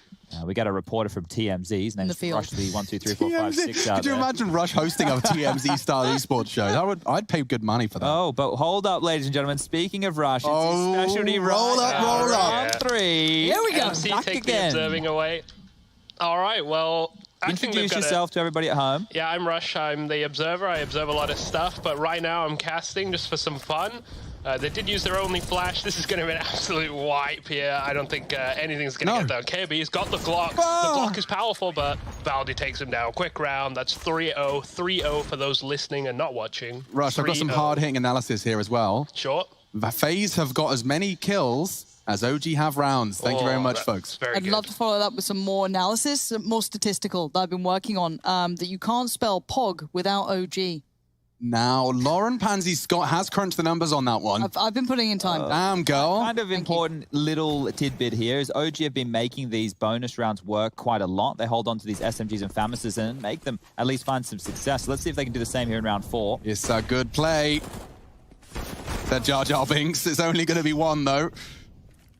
We got a reporter from TMZ. His name's Rush, the 1, 2, 3, 4, 5, 6 out Could you there. imagine Rush hosting a TMZ style esports show? I'd pay good money for that. Oh, but hold up, ladies and gentlemen. Speaking of Rush, it's his specialty roll up, roll up. Round 3. Here we go. MC Back take again. the observing away. All right, well, I think Introduce yourself to everybody at home. Yeah, I'm Rush. I'm the observer. I observe a lot of stuff, but right now I'm casting just for some fun. They did use their only flash. This is going to be an absolute wipe here. I don't think anything's going to get down. KB's got the Glock. The Glock is powerful, but Valdi takes him down. Quick round. That's 3-0. 3-0 for those listening and not watching. Rush, I've got some hard-hitting analysis here as well. Sure. FaZe have got as many kills as OG have rounds. Thank you very much, folks. I'd love to follow that up with some more analysis, more statistical that I've been working on, that you can't spell POG without OG. Now, Lauren Pansy Scott has crunched the numbers on that one. I've been putting in time. Damn, girl. Kind of important little tidbit here is OG have been making these bonus rounds work quite a lot. They hold on to these SMGs and FAMASs and make them at least find some success. So let's see if they can do the same here in round 4. It's a good play. That Jar Jar Binks. It's only going to be one, though.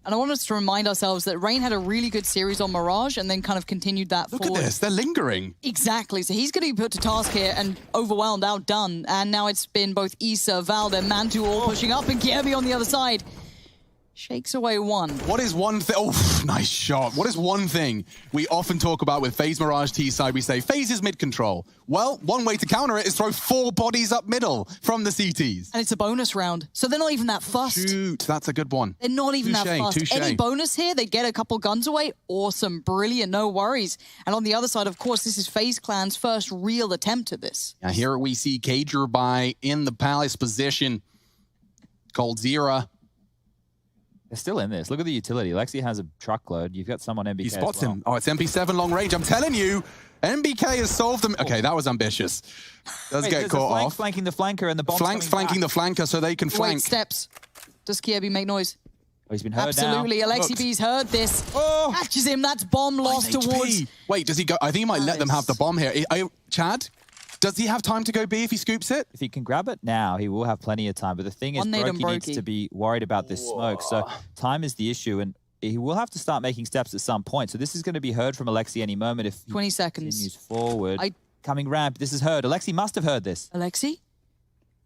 And I want us to remind ourselves that Rain had a really good series on Mirage and then kind of continued that forward. Look at this. They're lingering. Exactly. So he's going to be put to task here and overwhelmed, outdone. And now it's been both Issa, Valda, Mantu all pushing up and Kirby on the other side. Shakes away one. What is one thing? Oh, nice shot. What is one thing we often talk about with FaZe Mirage T-side? We say FaZe is mid-control. Well, one way to counter it is throw 4 bodies up middle from the CTs. And it's a bonus round. So they're not even that fussed. Shoot, that's a good one. They're not even that fussed. Touché. Any bonus here, they get a couple guns away. Awesome. Brilliant. No worries. And on the other side, of course, this is FaZe Clan's first real attempt at this. Now here we see Cager in the Palace position. Cold Zera. They're still in this. Look at the utility. Lexi has a truckload. You've got someone MBK He spots as well. him. Oh, it's MP7 long range. I'm telling you, MBK has solved them. Okay, that was ambitious. Does get caught off. Flanking the flanker and the bomb's Flanks flanking the flanker so they can flank. Wait, steps. Does Kirby make noise? Oh, he's been heard Absolutely. now. Alexi B's heard this. Oh. Catches him. That's bomb lost towards... Wait, does he go? I think he might let them have the bomb here. Chad? Does he have time to go B if he scoops it? If he can grab it now, he will have plenty of time. But the thing is, Brokey needs to be worried about this smoke. So time is the issue, and he will have to start making steps at some point. So this is going to be heard from Alexi any moment if 20 he seconds. continues forward. Coming ramp. This is heard. Alexi must have heard this. Alexi?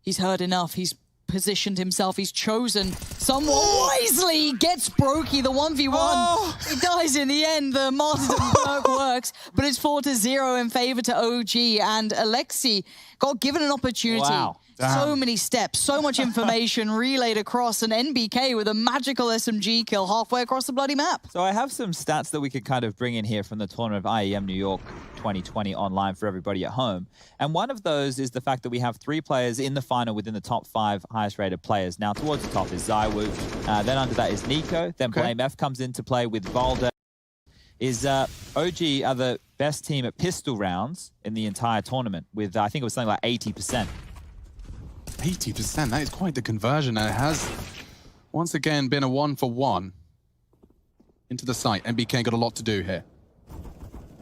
He's heard enough. He's positioned himself. He's chosen somewhat wisely. Gets Brokey the 1v1. He dies in the end. The martyrdom works, but it's 4-0 in favor to OG, and Alexi got given an opportunity. Wow. So many steps, so much information relayed across an NBK with a magical SMG kill halfway across the bloody map. So I have some stats that we could kind of bring in here from the tournament of IEM New York 2020 online for everybody at home. And one of those is the fact that we have 3 players in the final within the top 5 highest rated players. Now towards the top is Zywoo, then under that is Nico, then Blame F comes into play with Valda. OG are the best team at pistol rounds in the entire tournament with, I think it was something like 80%. 80%, that is quite the conversion. And it has, once again, been a 1-for-1 into the site. MBK got a lot to do here.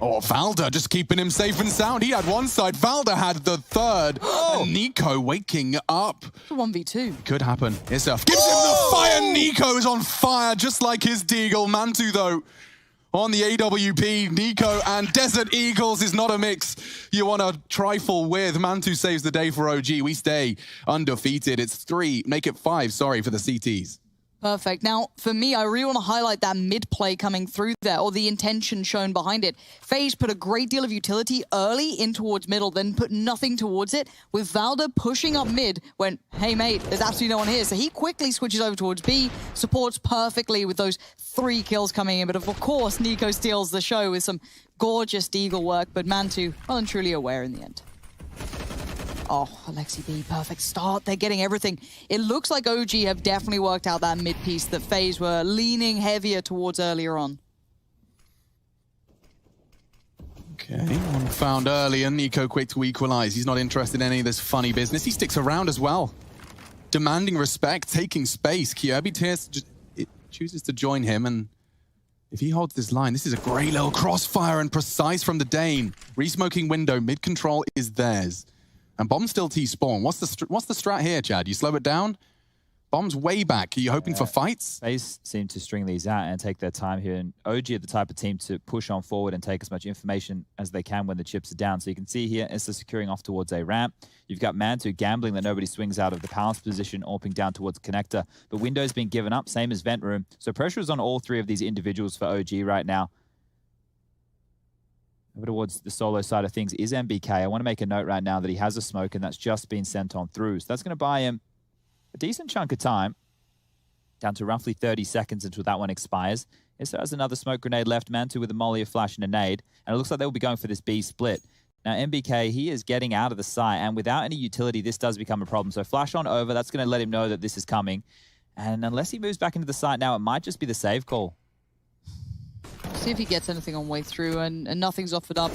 Oh, Valda just keeping him safe and sound. He had one side, Valda had the third. And Nico waking up. It's a 1v2. Could happen. Isaf gives him the fire. Nico is on fire, just like his Deagle. Mantu, though, on the AWP, Nico and Desert Eagles is not a mix you want to trifle with. Mantu saves the day for OG. We stay undefeated. It's 3, make it 5, sorry, for the CTs. Perfect. Now, for me, I really want to highlight that mid play coming through there, or the intention shown behind it. FaZe put a great deal of utility early in towards middle, then put nothing towards it, with Valda pushing up mid, went, hey mate, there's absolutely no one here. So he quickly switches over towards B, supports perfectly with those 3 kills coming in. But of course, Nico steals the show with some gorgeous Deagle work, but Mantu, well and truly aware in the end. Oh, Alexi B, perfect start. They're getting everything. It looks like OG have definitely worked out that mid piece that FaZe were leaning heavier towards earlier on. Okay, one found early, and Nico quick to equalize. He's not interested in any of this funny business. He sticks around as well. Demanding respect, taking space. Kirby chooses to join him, and if he holds this line, this is a great little crossfire and precise from the Dane. Resmoking window, mid-control is theirs. And bomb still T-spawn. What's the strat here, Chad? You slow it down? Bomb's way back. Are you hoping for fights? FaZe seem to string these out and take their time here. And OG are the type of team to push on forward and take as much information as they can when the chips are down. So you can see here, Issa securing off towards a ramp. You've got Mantu gambling that nobody swings out of the palace position, AWPing down towards connector. But window's been given up, same as vent room. So pressure is on all three of these individuals for OG right now. Over towards the solo side of things is MBK. I want to make a note right now that he has a smoke and that's just been sent on through. So that's going to buy him a decent chunk of time, down to roughly 30 seconds until that one expires. Issa has another smoke grenade left, Mantu with a molly, a flash, and a nade. And it looks like they'll be going for this B split. Now, MBK, he is getting out of the site, and without any utility, this does become a problem. So flash on over, that's going to let him know that this is coming. And unless he moves back into the site now, it might just be the save call. See if he gets anything on way through, and nothing's offered up.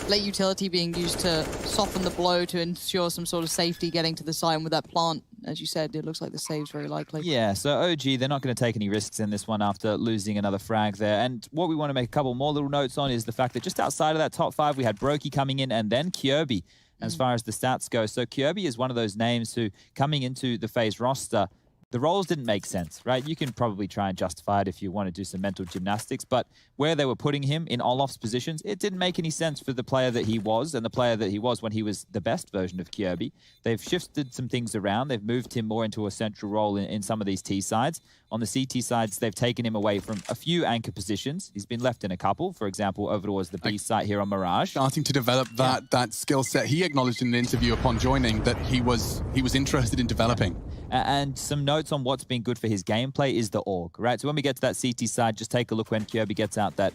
Late utility being used to soften the blow to ensure some sort of safety getting to the side. And with that plant, as you said, it looks like the save's very likely. Yeah, so OG, they're not going to take any risks in this one after losing another frag there. And what we want to make a couple more little notes on is the fact that just outside of that top 5, we had Brokey coming in and then Kirby as far as the stats go. So Kirby is one of those names who, coming into the FaZe roster, the roles didn't make sense, right? You can probably try and justify it if you want to do some mental gymnastics, but where they were putting him in Olof's positions, it didn't make any sense for the player that he was and the player that he was when he was the best version of Kirby. They've shifted some things around. They've moved him more into a central role in some of these T sides. On the CT sides, they've taken him away from a few anchor positions. He's been left in a couple, for example, over towards the B site here on Mirage. Starting to develop that skill set. He acknowledged in an interview upon joining that he was interested in developing. And some notes on what's been good for his gameplay is the AUG, right? So when we get to that CT side, just take a look when Kirby gets out that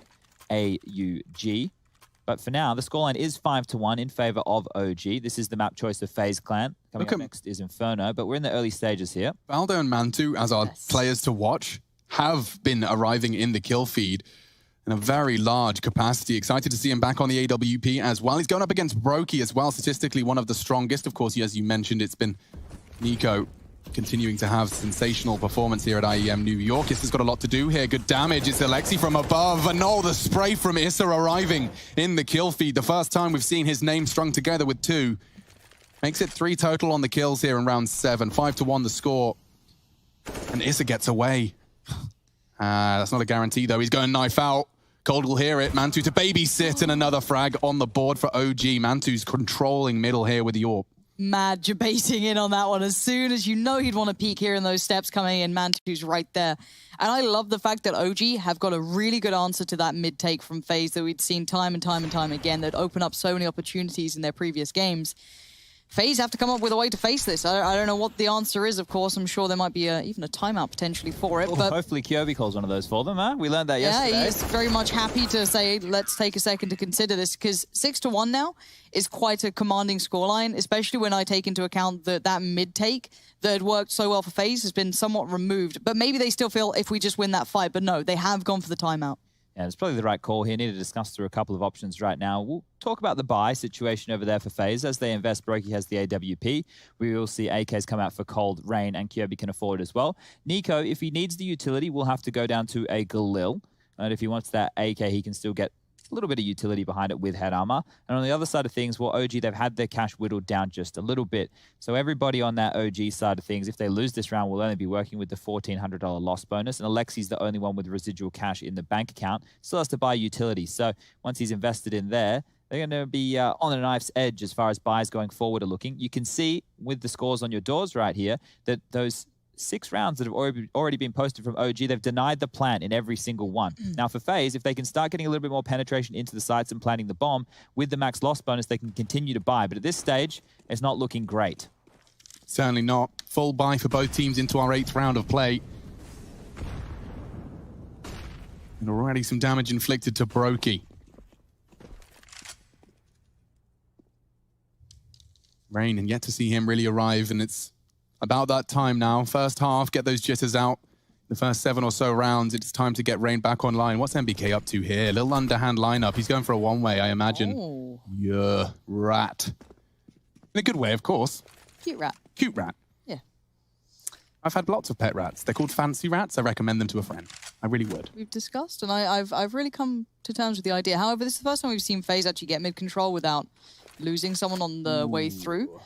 AUG. But for now, the scoreline is 5-1 in favor of OG. This is the map choice of FaZe Clan. Coming up next is Inferno, but we're in the early stages here. Valdo and Mantu, as our players to watch, have been arriving in the kill feed in a very large capacity. Excited to see him back on the AWP as well. He's going up against Brokey as well, statistically one of the strongest. Of course, as you mentioned, it's been Nico continuing to have sensational performance here at IEM New York. Issa's got a lot to do here. Good damage. It's Alexi from above. And the spray from Issa arriving in the kill feed. The first time we've seen his name strung together with 2. Makes it 3 total on the kills here in round 7. 5-1 the score. And Issa gets away. That's not a guarantee, though. He's going knife out. Cold will hear it. Mantu to babysit, and another frag on the board for OG. Mantu's controlling middle here with the AWP. Mad debating in on that one. As soon as you know he'd want to peek here in those steps coming in, Mantu's right there. And I love the fact that OG have got a really good answer to that mid-take from FaZe that we'd seen time and time again that open up so many opportunities in their previous games. FaZe have to come up with a way to face this. I don't know what the answer is, of course. I'm sure there might be even a timeout potentially for it. Well, but hopefully Kirby calls one of those for them, huh? We learned that yesterday. Yeah, he's very much happy to say, let's take a second to consider this, because 6-1 now is quite a commanding scoreline, especially when I take into account that mid-take that had worked so well for FaZe has been somewhat removed. But maybe they still feel if we just win that fight. But no, they have gone for the timeout. Yeah, it's probably the right call here. Need to discuss through a couple of options right now. We'll talk about the buy situation over there for FaZe. As they invest, Brokey has the AWP. We will see AKs come out for Cold, Rain, and Kirby can afford as well. Nico, if he needs the utility, will have to go down to a Galil. And if he wants that AK, he can still get a little bit of utility behind it with head armor. And on the other side of things, well, OG, they've had their cash whittled down just a little bit. So everybody on that OG side of things, if they lose this round, will only be working with the $1,400 loss bonus. And Alexi's the only one with residual cash in the bank account. Still has to buy utility. So once he's invested in there, they're going to be on a knife's edge as far as buys going forward are looking. You can see with the scores on your doors right here that those 6 rounds that have already been posted from OG, they've denied the plant in every single one. Now for FaZe, if they can start getting a little bit more penetration into the sites and planting the bomb, with the max loss bonus, they can continue to buy. But at this stage, it's not looking great. Certainly not. Full buy for both teams into our 8th round of play. And already some damage inflicted to Brokey. Rain, and yet to see him really arrive, and it's about that time now. First half, get those jitters out. The first 7 or so rounds, it's time to get Rain back online. What's MBK up to here? A little underhand lineup. He's going for a one-way, I imagine. Oh. Yeah, rat. In a good way, of course. Cute rat. Cute rat. Yeah. I've had lots of pet rats. They're called fancy rats. I recommend them to a friend. I really would. We've discussed, and I've really come to terms with the idea. However, this is the first time we've seen FaZe actually get mid-control without losing someone on the way through.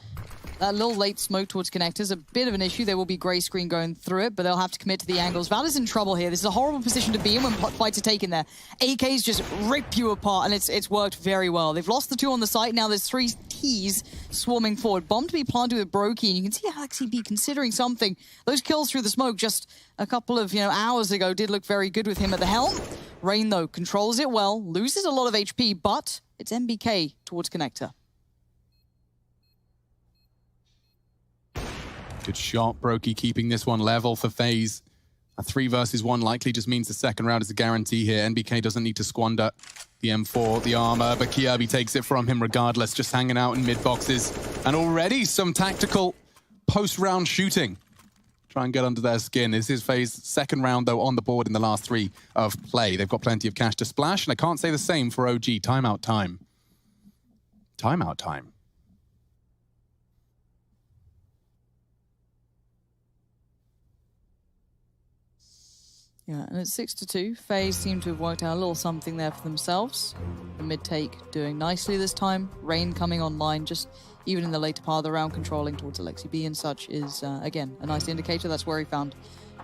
That little late smoke towards connector is a bit of an issue. There will be gray screen going through it, but they'll have to commit to the angles. Val is in trouble here. This is a horrible position to be in when fights are taken there. AKs just rip you apart, and it's worked very well. They've lost the 2 on the site. Now there's 3 T's swarming forward. Bomb to be planted with Brokey, and you can see AlexyB considering something. Those kills through the smoke just a couple of hours ago did look very good with him at the helm. Rain, though, controls it well, loses a lot of HP, but it's MBK towards connector. Good shot, Brokey keeping this one level for FaZe. A 3 versus 1 likely just means the second round is a guarantee here. NBK doesn't need to squander the M4, the armor, but Kjaerbye takes it from him regardless, just hanging out in mid boxes. And already some tactical post-round shooting. Try and get under their skin. This is FaZe's second round, though, on the board in the last 3 of play. They've got plenty of cash to splash, and I can't say the same for OG. Timeout time. Timeout time. Yeah, and it's 6-2. FaZe seem to have worked out a little something there for themselves. The mid-take doing nicely this time. Rain coming online, just even in the later part of the round, controlling towards AlexyB and such is, again, a nice indicator. That's where he found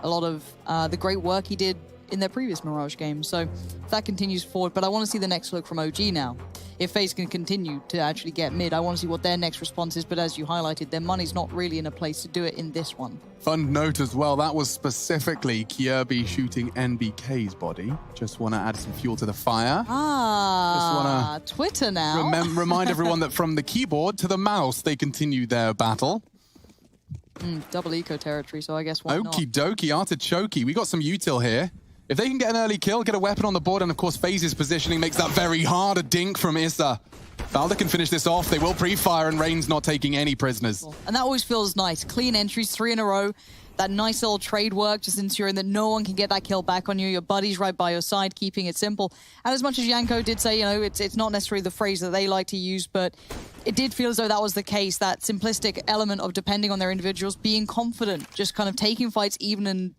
a lot of the great work he did in their previous Mirage game. So that continues forward, but I want to see the next look from OG now. If FaZe can continue to actually get mid, I want to see what their next response is, but as you highlighted, their money's not really in a place to do it in this one. Fun note as well, that was specifically Kjaerbye shooting NBK's body. Just want to add some fuel to the fire. Ah, Twitter now. Remind everyone that from the keyboard to the mouse, they continue their battle. Double eco territory, so I guess why not? Okie dokie, artichoke. We got some util here. If they can get an early kill, get a weapon on the board, and of course FaZe's positioning makes that very hard. A dink from Issa. Valda can finish this off. They will pre-fire, and Rain's not taking any prisoners. And that always feels nice. Clean entries, 3 in a row. That nice little trade work, just ensuring that no one can get that kill back on you. Your buddy's right by your side, keeping it simple. And as much as Yanko did say, it's not necessarily the phrase that they like to use, but it did feel as though that was the case. That simplistic element of depending on their individuals, being confident, just kind of taking fights even in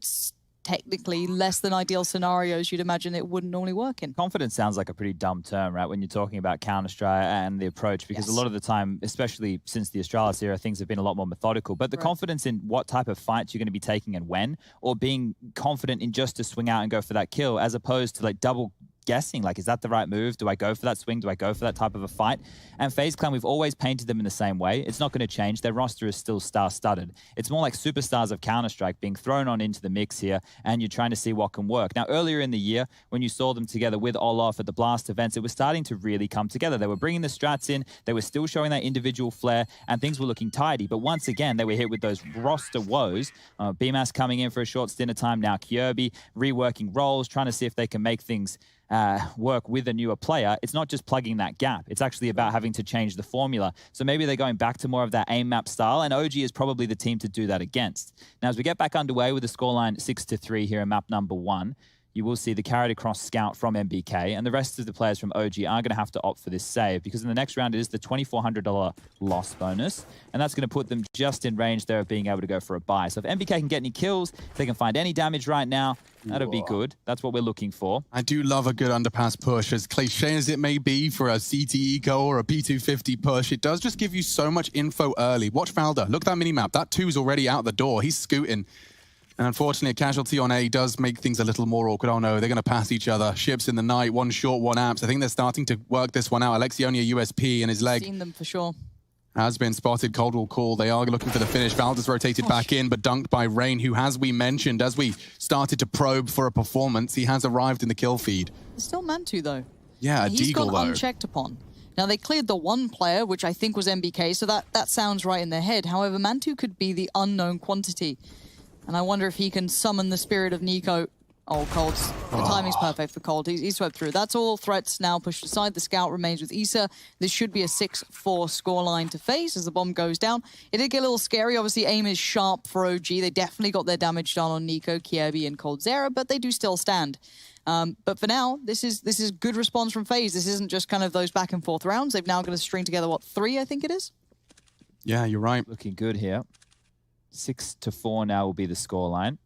technically less than ideal scenarios you'd imagine it wouldn't normally work in. Confidence sounds like a pretty dumb term, right, when you're talking about Counter-Strike and the approach, because a lot of the time, especially since the Astralis era, things have been a lot more methodical. But the confidence in what type of fights you're going to be taking and when, or being confident in just to swing out and go for that kill, as opposed to like double guessing, like, is that the right move? Do I go for that swing? Do I go for that type of a fight? And FaZe Clan, we've always painted them in the same way. It's not going to change. Their roster is still star-studded. It's more like superstars of Counter-Strike being thrown on into the mix here, and you're trying to see what can work. Now, earlier in the year, when you saw them together with Olaf at the Blast events, it was starting to really come together. They were bringing the strats in, they were still showing that individual flair, and things were looking tidy. But once again, they were hit with those roster woes. BMAS coming in for a short stint of time now. Kjaerbye reworking roles, trying to see if they can make things work with a newer player. It's not just plugging that gap. It's actually about having to change the formula. So maybe they're going back to more of that aim map style, and OG is probably the team to do that against. Now, as we get back underway with the scoreline 6-3 here in map number 1, you will see the carried across scout from MBK, and the rest of the players from OG are going to have to opt for this save, because in the next round it is the $2,400 loss bonus, and that's going to put them just in range there of being able to go for a buy. So if MBK can get any kills, if they can find any damage right now, that'll be good. That's what we're looking for. I do love a good underpass push, as cliche as it may be for a CT Eco or a P250 push. It does just give you so much info early. Watch Valda. Look at that mini-map. That 2's already out the door. He's scooting. And unfortunately, a casualty on A does make things a little more awkward. Oh no, they're going to pass each other. Ships in the night, one short, one apps. I think they're starting to work this one out. Alexionia USP in his leg. Seen them for sure. Has been spotted. Cold will call. They are looking for the finish. Valda's rotated back in, but dunked by Rain, who, as we mentioned, as we started to probe for a performance, he has arrived in the kill feed. There's still Mantu, though. Yeah, a He's Deagle, gone though. unchecked upon. Now, they cleared the one player, which I think was MBK, so that sounds right in their head. However, Mantu could be the unknown quantity. And I wonder if he can summon the spirit of Nico. Oh, Cold's. The timing's perfect for Cold. He's swept through. That's all threats now pushed aside. The scout remains with Issa. This should be a 6-4 scoreline to FaZe as the bomb goes down. It did get a little scary. Obviously, aim is sharp for OG. They definitely got their damage done on Nico, Kjaerbye, and Coldzera, but they do still stand. But for now, this is good response from FaZe. This isn't just kind of those back and forth rounds. They've now got to string together, what, 3, I think it is? Yeah, you're right. Looking good here. 6-4 now will be the scoreline.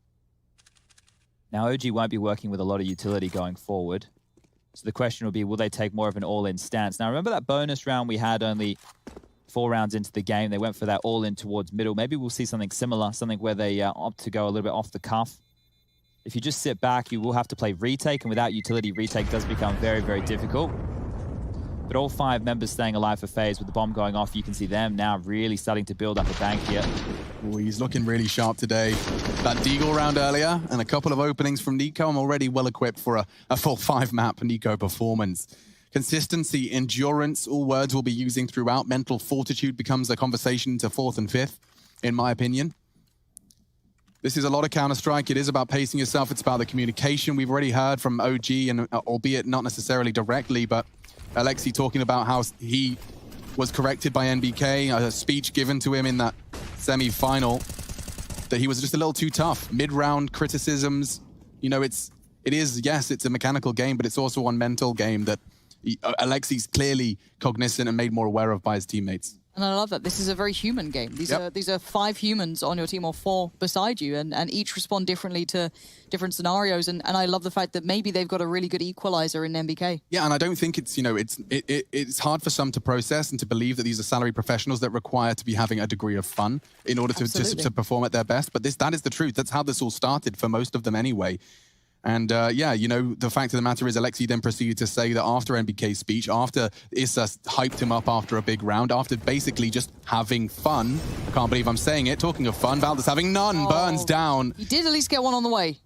Now, OG won't be working with a lot of utility going forward. So the question will be, will they take more of an all-in stance? Now, remember that bonus round we had only 4 rounds into the game? They went for that all-in towards middle. Maybe we'll see something similar, something where they opt to go a little bit off the cuff. If you just sit back, you will have to play retake, and without utility, retake does become very, very difficult. But all 5 members staying alive for FaZe with the bomb going off, you can see them now really starting to build up a bank here. Ooh, he's looking really sharp today. That Deagle round earlier and a couple of openings from Nico. I'm already well equipped for a full 5-map Nico performance. Consistency, endurance, all words we'll be using throughout. Mental fortitude becomes the conversation to 4th and 5th, in my opinion. This is a lot of Counter-Strike. It is about pacing yourself. It's about the communication. We've already heard from OG, and albeit not necessarily directly, but Alexi talking about how he was corrected by NBK, a speech given to him in that semi-final, that he was just a little too tough. Mid-round criticisms, you know, it is, yes, it's a mechanical game, but it's also one mental game that Alexi's clearly cognizant and made more aware of by his teammates. And I love that. This is a very human game. These are 5 humans on your team, or 4 beside you, and each respond differently to different scenarios. And I love the fact that maybe they've got a really good equalizer in NBK. Yeah, and I don't think it's, you know, it's hard for some to process and to believe that these are salary professionals that require to be having a degree of fun in order to perform at their best. But that is the truth. That's how this all started for most of them anyway. And yeah, you know, the fact of the matter is Alexi then proceeded to say that after NBK's speech, after Issa hyped him up after a big round, after basically just having fun, I can't believe I'm saying it, talking of fun, Valda's having none, burns down. He did at least get one on the way.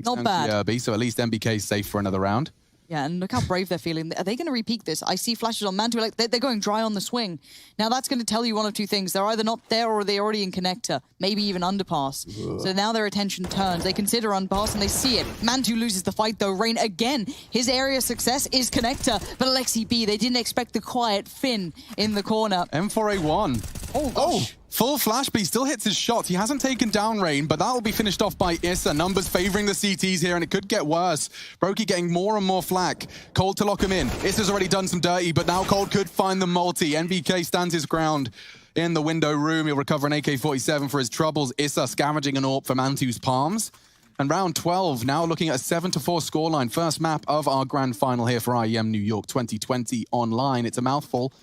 Not bad. So at least NBK's safe for another round. Yeah, and look how brave they're feeling. Are they going to repeat this? I see flashes on Mantu, like they're going dry on the swing. Now that's going to tell you one of 2 things. They're either not there or they're already in connector, maybe even underpass. So now their attention turns. They consider underpass and they see it. Mantu loses the fight though. Rain again. His area of success is connector, but Alexi B, they didn't expect the quiet Finn in the corner. M4A1. Oh, gosh. Full flash, but he still hits his shots. He hasn't taken down Rain, but that will be finished off by Issa. Numbers favoring the CTs here, and it could get worse. Brokey getting more and more flack. Cold to lock him in. Issa's already done some dirty, but now Cold could find the multi. NBK stands his ground in the window room. He'll recover an AK-47 for his troubles. Issa scavenging an AWP for Mantu's palms. And round 12, now looking at a 7-4 scoreline. First map of our grand final here for IEM New York 2020 online. It's a mouthful,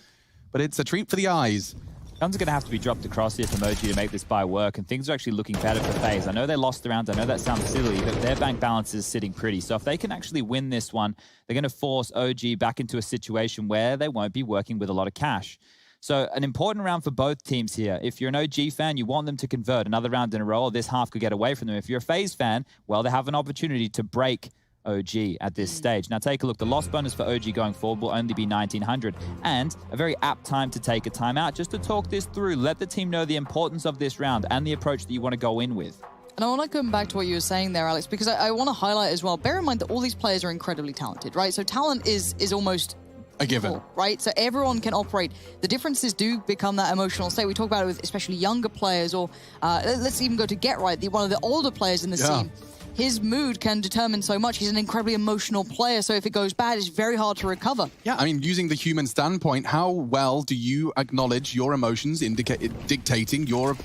but it's a treat for the eyes. Guns are going to have to be dropped across here for Moji to make this buy work, and things are actually looking better for FaZe. I know they lost the round, I know that sounds silly, but their bank balance is sitting pretty. So if they can actually win this one, they're going to force OG back into a situation where they won't be working with a lot of cash. So an important round for both teams here. If you're an OG fan, you want them to convert another round in a row, or this half could get away from them. If you're a FaZe fan, well, they have an opportunity to break OG at this stage. Now take a look. The loss bonus for OG going forward will only be 1,900, and a very apt time to take a timeout just to talk this through. Let the team know the importance of this round and the approach that you want to go in with. And I want to come back to what you were saying there, Alex, because I want to highlight as well, bear in mind that all these players are incredibly talented, right? So talent is almost a given, right? So everyone can operate. The differences do become that emotional state. We talk about it with especially younger players, or let's even go to Get Right, one of the older players in the scene. His mood can determine so much. He's an incredibly emotional player, so if it goes bad, it's very hard to recover. Yeah, I mean, using the human standpoint, how well do you acknowledge your emotions dictating your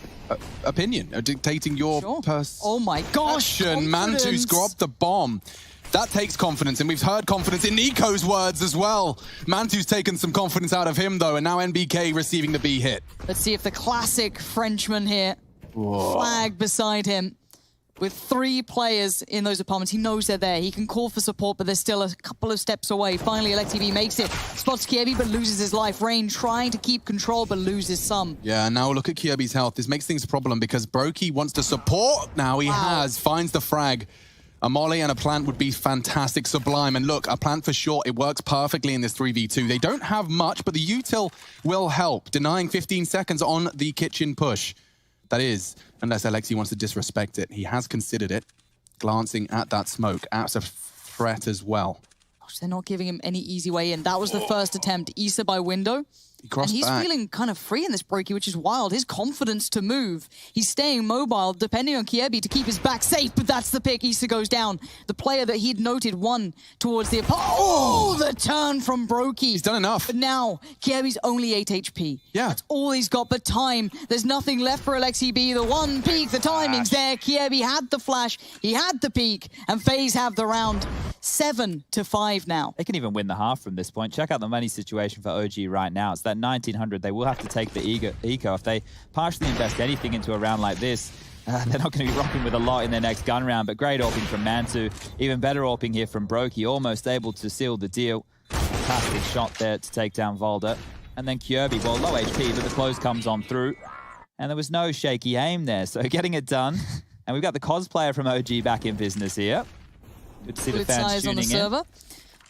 opinion, or dictating your Oh my gosh! Mantu's dropped the bomb. That takes confidence, and we've heard confidence in Nico's words as well. Mantu's taken some confidence out of him, though, and now NBK receiving the B hit. Let's see if the classic Frenchman here, flag beside him, with 3 players in those apartments. He knows they're there. He can call for support, but they're still a couple of steps away. Finally, LXTV makes it. Spots Kiebi, but loses his life. Rain trying to keep control, but loses some. Yeah, now look at Kiebi's health. This makes things a problem because Brokey wants to support. Now he finds the frag. A molly and a plant would be fantastic, sublime. And look, a plant for sure, it works perfectly in this 3v2. They don't have much, but the util will help, denying 15 seconds on the kitchen push. That is, unless Alexi wants to disrespect it. He has considered it, glancing at that smoke. As a threat as well. Gosh, they're not giving him any easy way in. That was the first attempt. Issa by window. And he's feeling kind of free in this Brokey, which is wild. His confidence to move. He's staying mobile, depending on Kiebi to keep his back safe, but that's the pick. Issa goes down. The player that he'd noted won towards the... Oh, the turn from Brokey. He's done enough. But now, Kiebi's only 8 HP. Yeah. That's all he's got, but time. There's nothing left for Alexi B. The one peak, the timing's there. Kiebi had the flash, he had the peak, and FaZe have the round. 7-5 now. They can even win the half from this point. Check out the money situation for OG right now. It's that 1900. They will have to take the eco. If they partially invest anything into a round like this, they're not going to be rocking with a lot in their next gun round, but great AWPing from Mantu. Even better AWPing here from Brokey, almost able to seal the deal. Fantastic shot there to take down Valda. And then Kiebi, well, low HP, but the close comes on through. And there was no shaky aim there, so getting it done. And we've got the cosplayer from OG back in business here. Good to see the fans tuning on the in. server.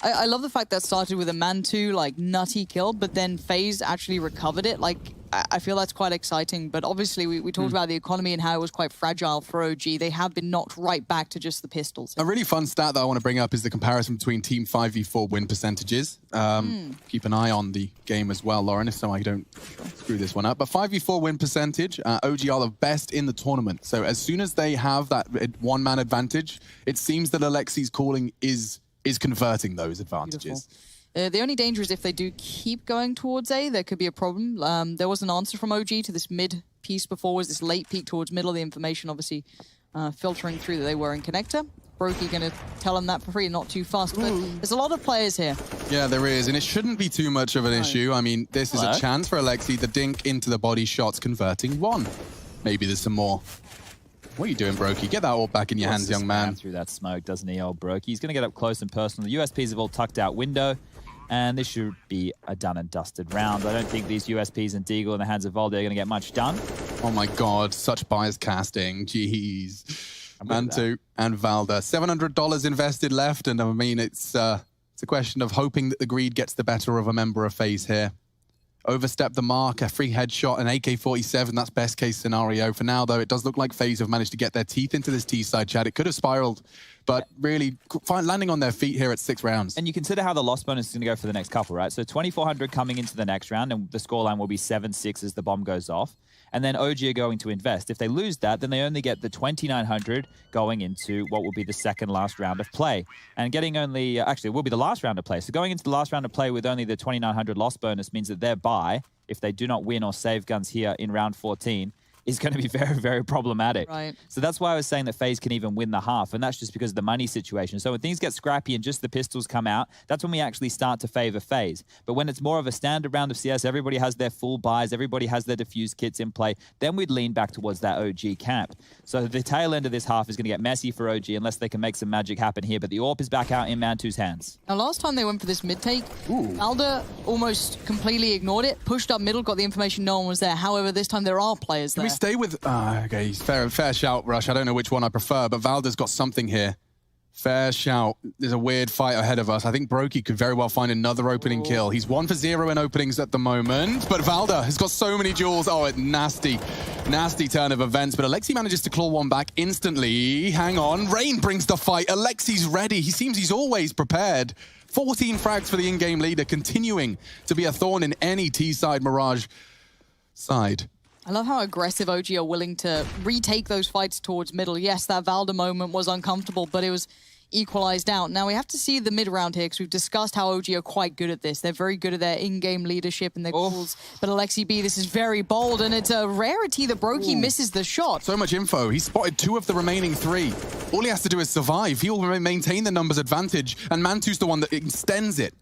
I love the fact that started with a Mantu, like, nutty kill, but then FaZe actually recovered it. Like, I feel that's quite exciting. But obviously, we talked about the economy and how it was quite fragile for OG. They have been knocked right back to just the pistols. A really fun stat that I want to bring up is the comparison between Team 5v4 win percentages. Keep an eye on the game as well, Lauren, if so I don't screw this one up. But 5v4 win percentage, OG are the best in the tournament. So as soon as they have that one-man advantage, it seems that Alexi's calling is converting those advantages. The only danger is if they do keep going towards A, there could be a problem. There was an answer from OG to this mid piece before, was this late peek towards middle. The information obviously filtering through that they were in connector. Brokey going to tell them that for free, not too fast. But there's a lot of players here. Yeah, there is, and it shouldn't be too much of an issue. I mean, this is a chance for Alexi. The dink into the body shots converting one. Maybe there's some more. What are you doing, Brokey? Get that all back in your hands, young man. Through that smoke, doesn't he, old Brokey? He's going to get up close and personal. The USPs have all tucked out window, and this should be a done and dusted round. I don't think these USPs and Deagle in the hands of Valde are going to get much done. Oh my God, such biased casting. Jeez. Mantu and Valda. $700 invested left, and I mean, it's a question of hoping that the greed gets the better of a member of FaZe here. Overstep the mark, a free headshot, an AK-47, that's best case scenario. For now, though, it does look like FaZe have managed to get their teeth into this T-side, Chad. It could have spiraled, but really landing on their feet here at 6 rounds. And you consider how the loss bonus is going to go for the next couple, right? So 2,400 coming into the next round, and the scoreline will be 7-6 as the bomb goes off. And then OG are going to invest. If they lose that, then they only get the 2,900 going into what will be the second last round of play. And getting only, actually, it will be the last round of play. So going into the last round of play with only the 2,900 loss bonus means that their bye, if they do not win or save guns here in round 14, is going to be very, very problematic. Right. So that's why I was saying that FaZe can even win the half, and that's just because of the money situation. So when things get scrappy and just the pistols come out, that's when we actually start to favor FaZe. But when it's more of a standard round of CS, everybody has their full buys, everybody has their diffuse kits in play, then we'd lean back towards that OG camp. So the tail end of this half is going to get messy for OG unless they can make some magic happen here, but the AWP is back out in Mantu's hands. Now, last time they went for this mid-take, Valda almost completely ignored it, pushed up middle, got the information no one was there. However, this time there are players there. Can we stay with... okay, fair shout, Rush. I don't know which one I prefer, but Valda's got something here. Fair shout. There's a weird fight ahead of us. I think Brokey could very well find another opening kill. He's 1 for 0 in openings at the moment, but Valda has got so many duels. Oh, a nasty turn of events, but Alexi manages to claw one back instantly. Hang on. Rain brings the fight. Alexi's ready. He seems he's always prepared. 14 frags for the in-game leader, continuing to be a thorn in any T-side Mirage side. I love how aggressive OG are willing to retake those fights towards middle. Yes, that Valda moment was uncomfortable, but it was equalized out. Now, we have to see the mid-round here because we've discussed how OG are quite good at this. They're very good at their in-game leadership and their calls. But Alexi B, this is very bold, and it's a rarity that Brokey misses the shot. So much info. He spotted 2 of the remaining 3. All he has to do is survive. He will maintain the numbers advantage, and Mantu's the one that extends it.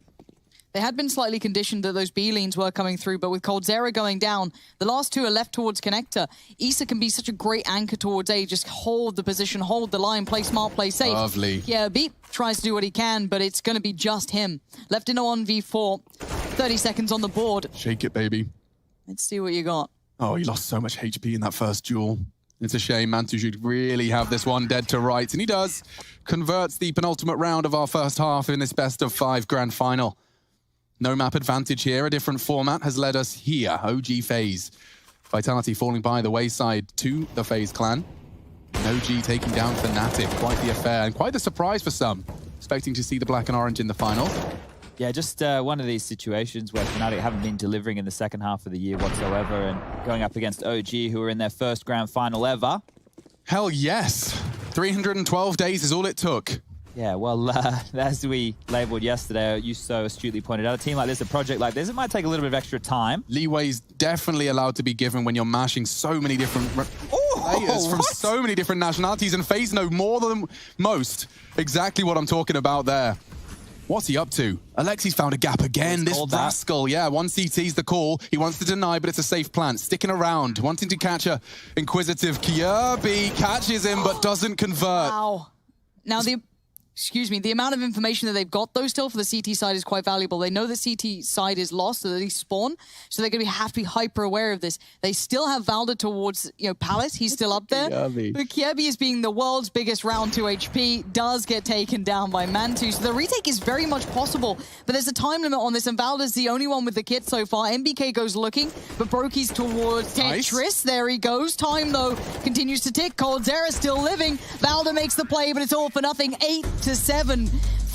They had been slightly conditioned that those B-leans were coming through, but with coldzera going down, the last 2 are left towards connector. Issa can be such a great anchor towards A. Just hold the position, hold the line, play smart, play safe. Lovely. Yeah, Beat tries to do what he can, but it's going to be just him. Left in a 1v4. 30 seconds on the board. Shake it, baby. Let's see what you got. Oh, he lost so much HP in that first duel. It's a shame. Mantu should really have this one dead to rights, and he does. Converts the penultimate round of our first half in this best of 5 grand final. No map advantage here. A different format has led us here. OG FaZe. Vitality falling by the wayside to the FaZe clan. And OG taking down Fnatic. Quite the affair and quite the surprise for some. Expecting to see the black and orange in the finals. Yeah, just one of these situations where Fnatic haven't been delivering in the second half of the year whatsoever, and going up against OG, who are in their first grand final ever. Hell yes. 312 days is all it took. Yeah, well, as we labeled yesterday, you so astutely pointed out, a team like this, a project like this, it might take a little bit of extra time. Leeway's definitely allowed to be given when you're mashing so many different players from so many different nationalities, and FaZe know more than most exactly what I'm talking about there. What's he up to? Alexi's found a gap again. This rascal, yeah, 1CT's the call. He wants to deny, but it's a safe plant. Sticking around, wanting to catch a inquisitive Kirby. Catches him, but doesn't convert. Wow. Now, the amount of information that they've got, though, still for the CT side is quite valuable. They know the CT side is lost, so they spawn, so they're going to have to be hyper aware of this. They still have Valda towards, Palace. He's still up there. But Kirby is being the world's biggest round 2 HP, does get taken down by Mantu. So the retake is very much possible, but there's a time limit on this, and Valda's the only one with the kit so far. MBK goes looking, but Broki's towards Tetris. Nice. There he goes. Time, though, continues to tick. Coldzera still living. Valda makes the play, but it's all for nothing. 8-7.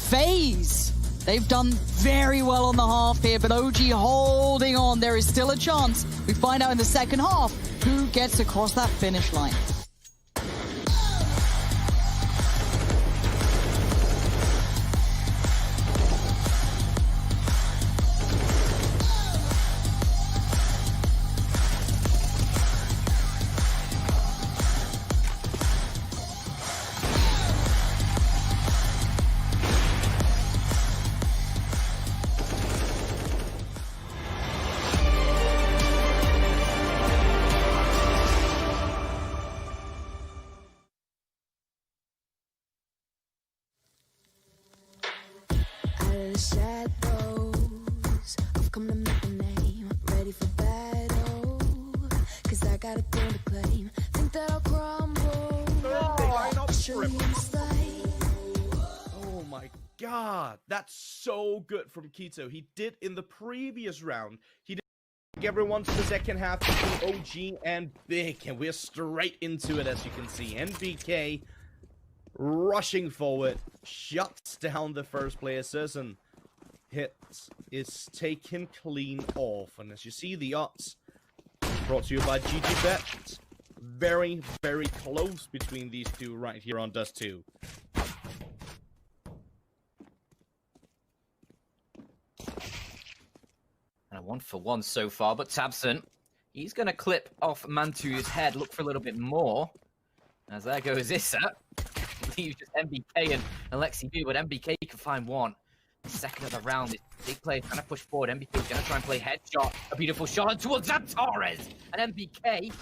FaZe. They've done very well on the half here, but OG holding on. There is still a chance. We find out in the second half who gets across that finish line. Shadows, I've come to make a name, ready for battle, cause I got a thing to claim, think that I'll crumble, Oh my god, that's so good from Keto. He did in the previous round, he did everyone to the second half between OG and Big, and we're straight into it, as you can see. NBK rushing forward, shuts down the first player. Certain hit is taken clean off, and as you see, the odds brought to you by GGBet. Very, very close between these two right here on Dust 2. And a 1-for-1 so far, but Tabson, he's going to clip off Mantu's head, look for a little bit more. As there goes Issa. Leaves just MBK and Alexi B, but MBK can find one. Second of the round, this big player trying to push forward. MBK is going to try and play headshot. A beautiful shot towards Torres. And MBK,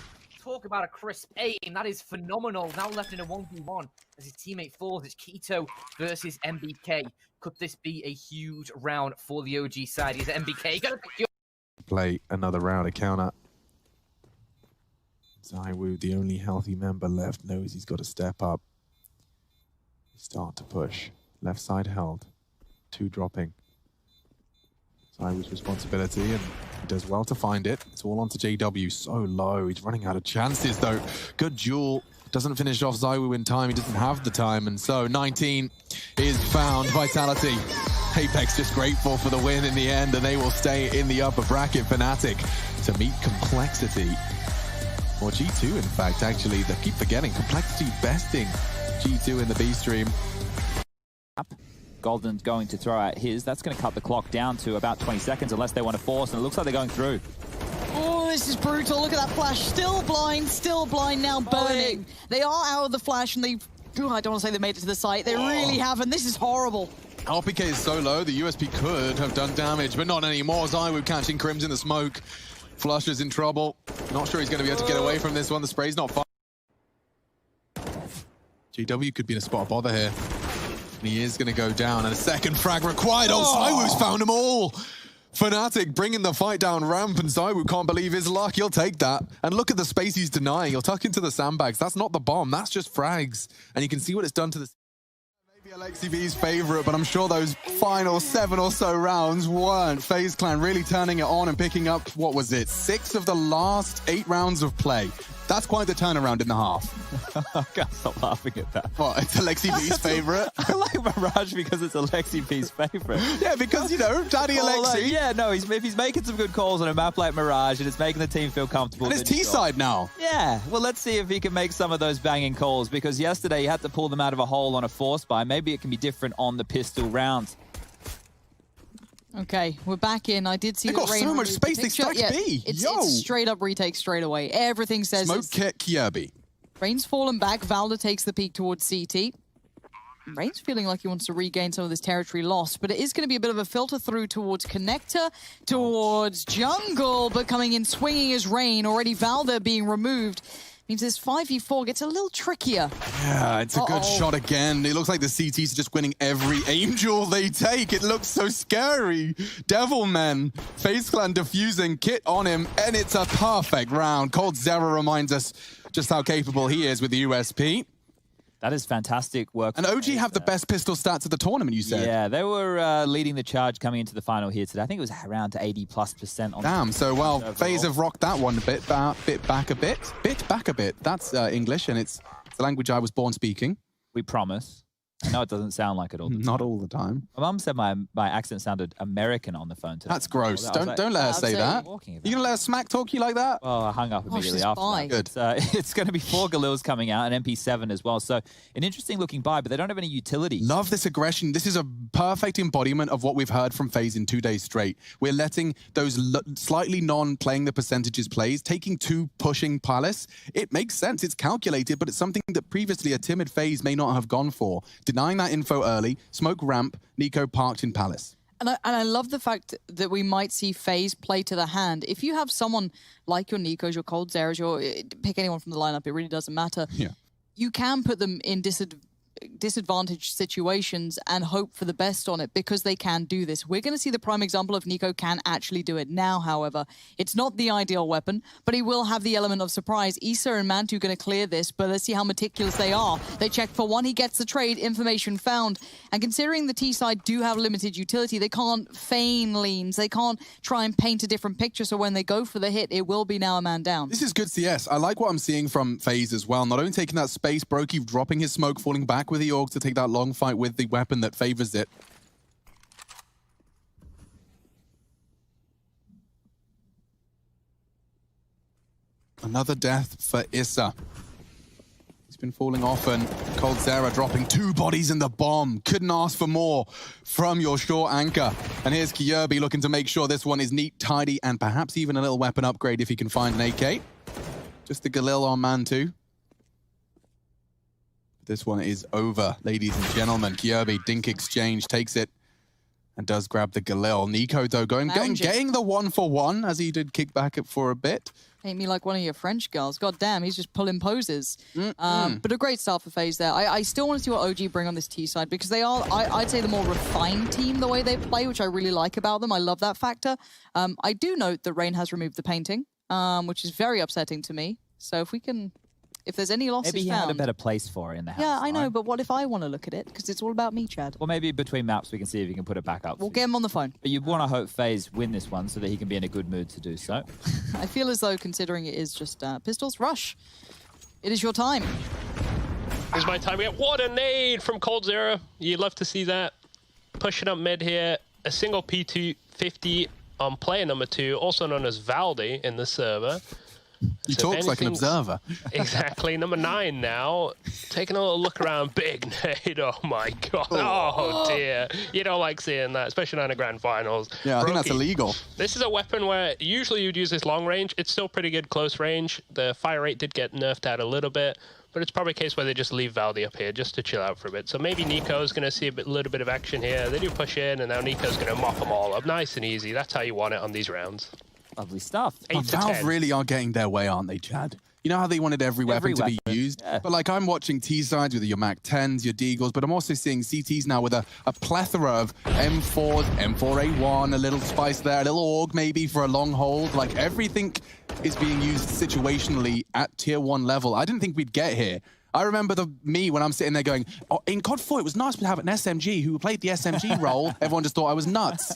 talk about a crisp aim. That is phenomenal. Now left in a 1v1 as his teammate falls. It's Keto versus MBK. Could this be a huge round for the OG side? Is MBK going to play another round of counter? ZywOo, the only healthy member left, knows he's got to step up. Start to push. Left side held. 2 dropping. ZywOo's responsibility, and he does well to find it. It's all onto JW. So low. He's running out of chances, though. Good duel. Doesn't finish off ZywOo in time. He doesn't have the time, and so 19 is found. Vitality. Apex just grateful for the win in the end, and they will stay in the upper bracket. Fnatic to meet Complexity. Or G2, in fact, actually. They keep forgetting. Complexity besting G2 in the B stream. Golden's going to throw out his. That's going to cut the clock down to about 20 seconds unless they want to force, and it looks like they're going through. Oh, this is brutal. Look at that flash. Still blind now, burning. They are out of the flash, and they've... I don't want to say they made it to the site. They really haven't. This is horrible. RPK is so low, the USP could have done damage, but not anymore. ZywOo catching Crims in the smoke. Flusher's in trouble. Not sure he's going to be able to get away from this one. The spray's not far. GW could be in a spot of bother here. And he is going to go down, and a second frag required. Oh, ZywOo's found them all. Fnatic bringing the fight down ramp, and ZywOo can't believe his luck. He'll take that. And look at the space he's denying. He'll tuck into the sandbags. That's not the bomb. That's just frags. And you can see what it's done to the... Maybe Alexi V's favorite, but I'm sure those final 7 or so rounds weren't. FaZe Clan really turning it on and picking up, what was it, 6 of the last 8 rounds of play. That's quite the turnaround in the half. I can't stop laughing at that. What, it's Alexi B's favorite? I like Mirage because it's Alexi B's favorite. Yeah, because, you know, Daddy Alexi. Yeah, no, if he's making some good calls on a map like Mirage and it's making the team feel comfortable. And it's T-side now. Yeah, well, let's see if he can make some of those banging calls, because yesterday he had to pull them out of a hole on a force buy. Maybe it can be different on the pistol rounds. Okay, we're back in. I did see They got Rain so much remove space, the they picture. stacked Yeah, B. It's Yo. straight up retake straight away. Everything says Smoke it's... kit Kirby. Rain's fallen back. Valda takes the peek towards CT. Rain's feeling like he wants to regain some of this territory lost, but it is going to be a bit of a filter through towards Connector, towards Jungle, but coming in swinging is Rain. Already Valda being removed. Means this 5v4 gets a little trickier. Yeah, it's a good shot again. It looks like the CTs are just winning every aim duel they take. It looks so scary. Devilman, FaZe Clan defusing, kit on him, and it's a perfect round. coldzera reminds us just how capable he is with the USP. That is fantastic work. And OG have the best pistol stats of the tournament, you said? Yeah, they were leading the charge coming into the final here today. I think it was around 80+% on. Damn, so well, overall. FaZe have rocked that one a bit back a bit. That's English, and it's the language I was born speaking. We promise. I know it doesn't sound like it all. Not all the time. My mum said my accent sounded American on the phone today. That's gross. I was like, Don't let her say that. You gonna let her smack talk you like that? Well, I hung up immediately she's after bi. that. Good. It's going to be 4 Galils coming out, and MP7 as well. So an interesting looking buy, but they don't have any utility. Love this aggression. This is a perfect embodiment of what we've heard from FaZe in 2 days straight. We're letting those slightly non-playing the percentages plays, taking 2 pushing Palace. It makes sense. It's calculated, but it's something that previously a timid FaZe may not have gone for. Denying that info early, smoke ramp, Nico parked in Palace. And I love the fact that we might see FaZe play to the hand. If you have someone like your Nikos, your coldzera's, pick anyone from the lineup, it really doesn't matter. Yeah. You can put them in disadvantaged situations and hope for the best on it, because they can do this. We're going to see the prime example of Nico can actually do it now, however. It's not the ideal weapon, but he will have the element of surprise. Issa and Mantu going to clear this, but let's see how meticulous they are. They check for one, he gets the trade, information found. And considering the T side do have limited utility, they can't feign leans, they can't try and paint a different picture, so when they go for the hit, it will be now a man down. This is good CS. I like what I'm seeing from FaZe as well. Not only taking that space, Brokey dropping his smoke, falling back with the Org to take that long fight with the weapon that favors it. Another death for Issa. He's been falling off, and coldzera dropping 2 bodies in the bomb. Couldn't ask for more from your short anchor. And here's Kirby looking to make sure this one is neat, tidy, and perhaps even a little weapon upgrade if he can find an AK. Just the Galil on man too. This one is over, ladies and gentlemen. Kirby, Dink exchange, takes it and does grab the Galil. Nico, though, getting the 1-for-1 as he did kick back it for a bit. Ain't me like one of your French girls. God damn, he's just pulling poses. But a great start for FaZe there. I still want to see what OG bring on this T side, because they are, I'd say, the more refined team, the way they play, which I really like about them. I love that factor. I do note that Rain has removed the painting, which is very upsetting to me. So if there's any losses Maybe he found... had a better place for it in the house. Yeah, I know, right? but what if I want to look at it? Because it's all about me, Chad. Well, maybe between maps we can see if he can put it back up. We'll get him on the phone. But you want to hope FaZe win this one so that he can be in a good mood to do so. I feel as though, considering it is just pistols, rush. It is your time. Here's my time. What a nade from coldzera. You'd love to see that. Pushing up mid here. A single P250 on player number 2, also known as Valdi in the server. He talks like an observer. Exactly. Number 9 now. Taking a little look around. Big nade. Oh, my God. Oh, dear. You don't like seeing that, especially not in the grand finals. Yeah, I think that's illegal. This is a weapon where usually you'd use this long range. It's still pretty good close range. The fire rate did get nerfed out a little bit, but it's probably a case where they just leave Valdi up here just to chill out for a bit. So maybe Nico's going to see a little bit of action here. They do push in, and now Nico's going to mop them all up. Nice and easy. That's how you want it on these rounds. Lovely stuff. 8 to Valve 10. really are getting their way, aren't they, Chad? You know how they wanted every weapon to be used? Yeah. But like, I'm watching T-sides with your Mac 10s, your Deagles, but I'm also seeing CTs now with a plethora of M4s, M4A1, a little spice there, a little Org maybe for a long hold. Like, everything is being used situationally at tier 1 level. I didn't think we'd get here. I remember me when I'm sitting there going, oh, in COD 4, it was nice to have an SMG who played the SMG role. Everyone just thought I was nuts.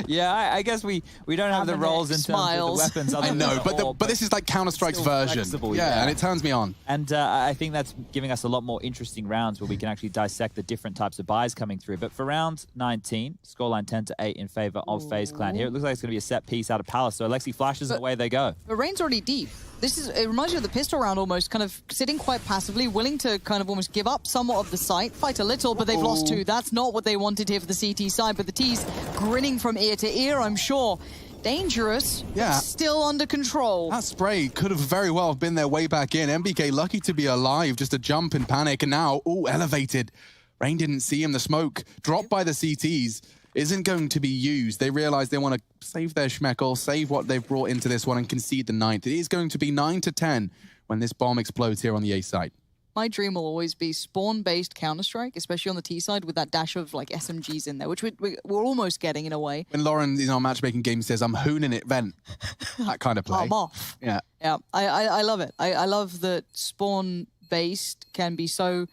Yeah, I guess we don't have the roles in terms of the weapons. I know, but this is like Counter-Strike's version. Yeah, and it turns me on. And I think that's giving us a lot more interesting rounds where we can actually dissect the different types of buys coming through. But for round 19, scoreline 10-8 in favor of FaZe Clan here. It looks like it's going to be a set piece out of Palace. So Alexi flashes and away they go. But Rain's already deep. It reminds you of the pistol round almost, kind of sitting quite passively, willing to kind of almost give up somewhat of the site, fight a little, but they've lost 2. That's not what they wanted here for the CT side, but the T's grinning from ear to ear, I'm sure. Dangerous, but still under control. That spray could have very well been their way back in. MBK lucky to be alive, just a jump in panic, and now, elevated. Rain didn't see him, the smoke dropped by the CTs. Isn't going to be used. They realize they want to save their schmeckle, save what they've brought into this one and concede the 9th. It is going to be 9-10 when this bomb explodes here on the A side. My dream will always be spawn-based Counter-Strike, especially on the T side with that dash of like SMGs in there, which we're almost getting in a way. When Lauren in our matchmaking game says, I'm hooning it, vent. That kind of play. I'm off. Yeah. Yeah, I love it. I love that spawn-based can be so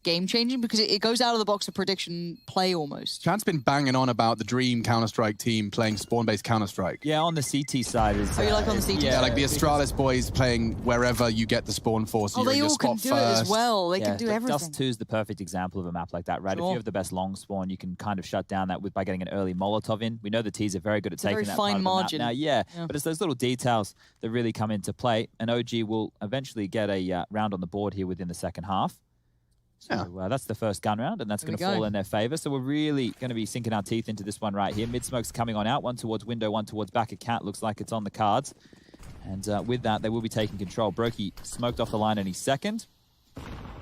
game-changing because it goes out of the box of prediction play almost. Chad's been banging on about the dream Counter-Strike team playing spawn-based Counter-Strike. Yeah, on the CT side. You like on the CT Yeah, side? like the Astralis boys playing wherever you get the spawn for. So they all can do it as well. They can do everything. Dust 2 is the perfect example of a map like that, right? If you have the best long spawn, you can kind of shut down that by getting an early Molotov in. We know the T's are very good at taking that part of the map now. Yeah, but it's those little details that really come into play. And OG will eventually get a round on the board here within the second half. So that's the first gun round, and that's going to fall in their favor. So we're really going to be sinking our teeth into this one right here. Mid-smoke's coming on out, one towards window, one towards back of cat. Looks like it's on the cards. And with that, they will be taking control. Brokey smoked off the line any second.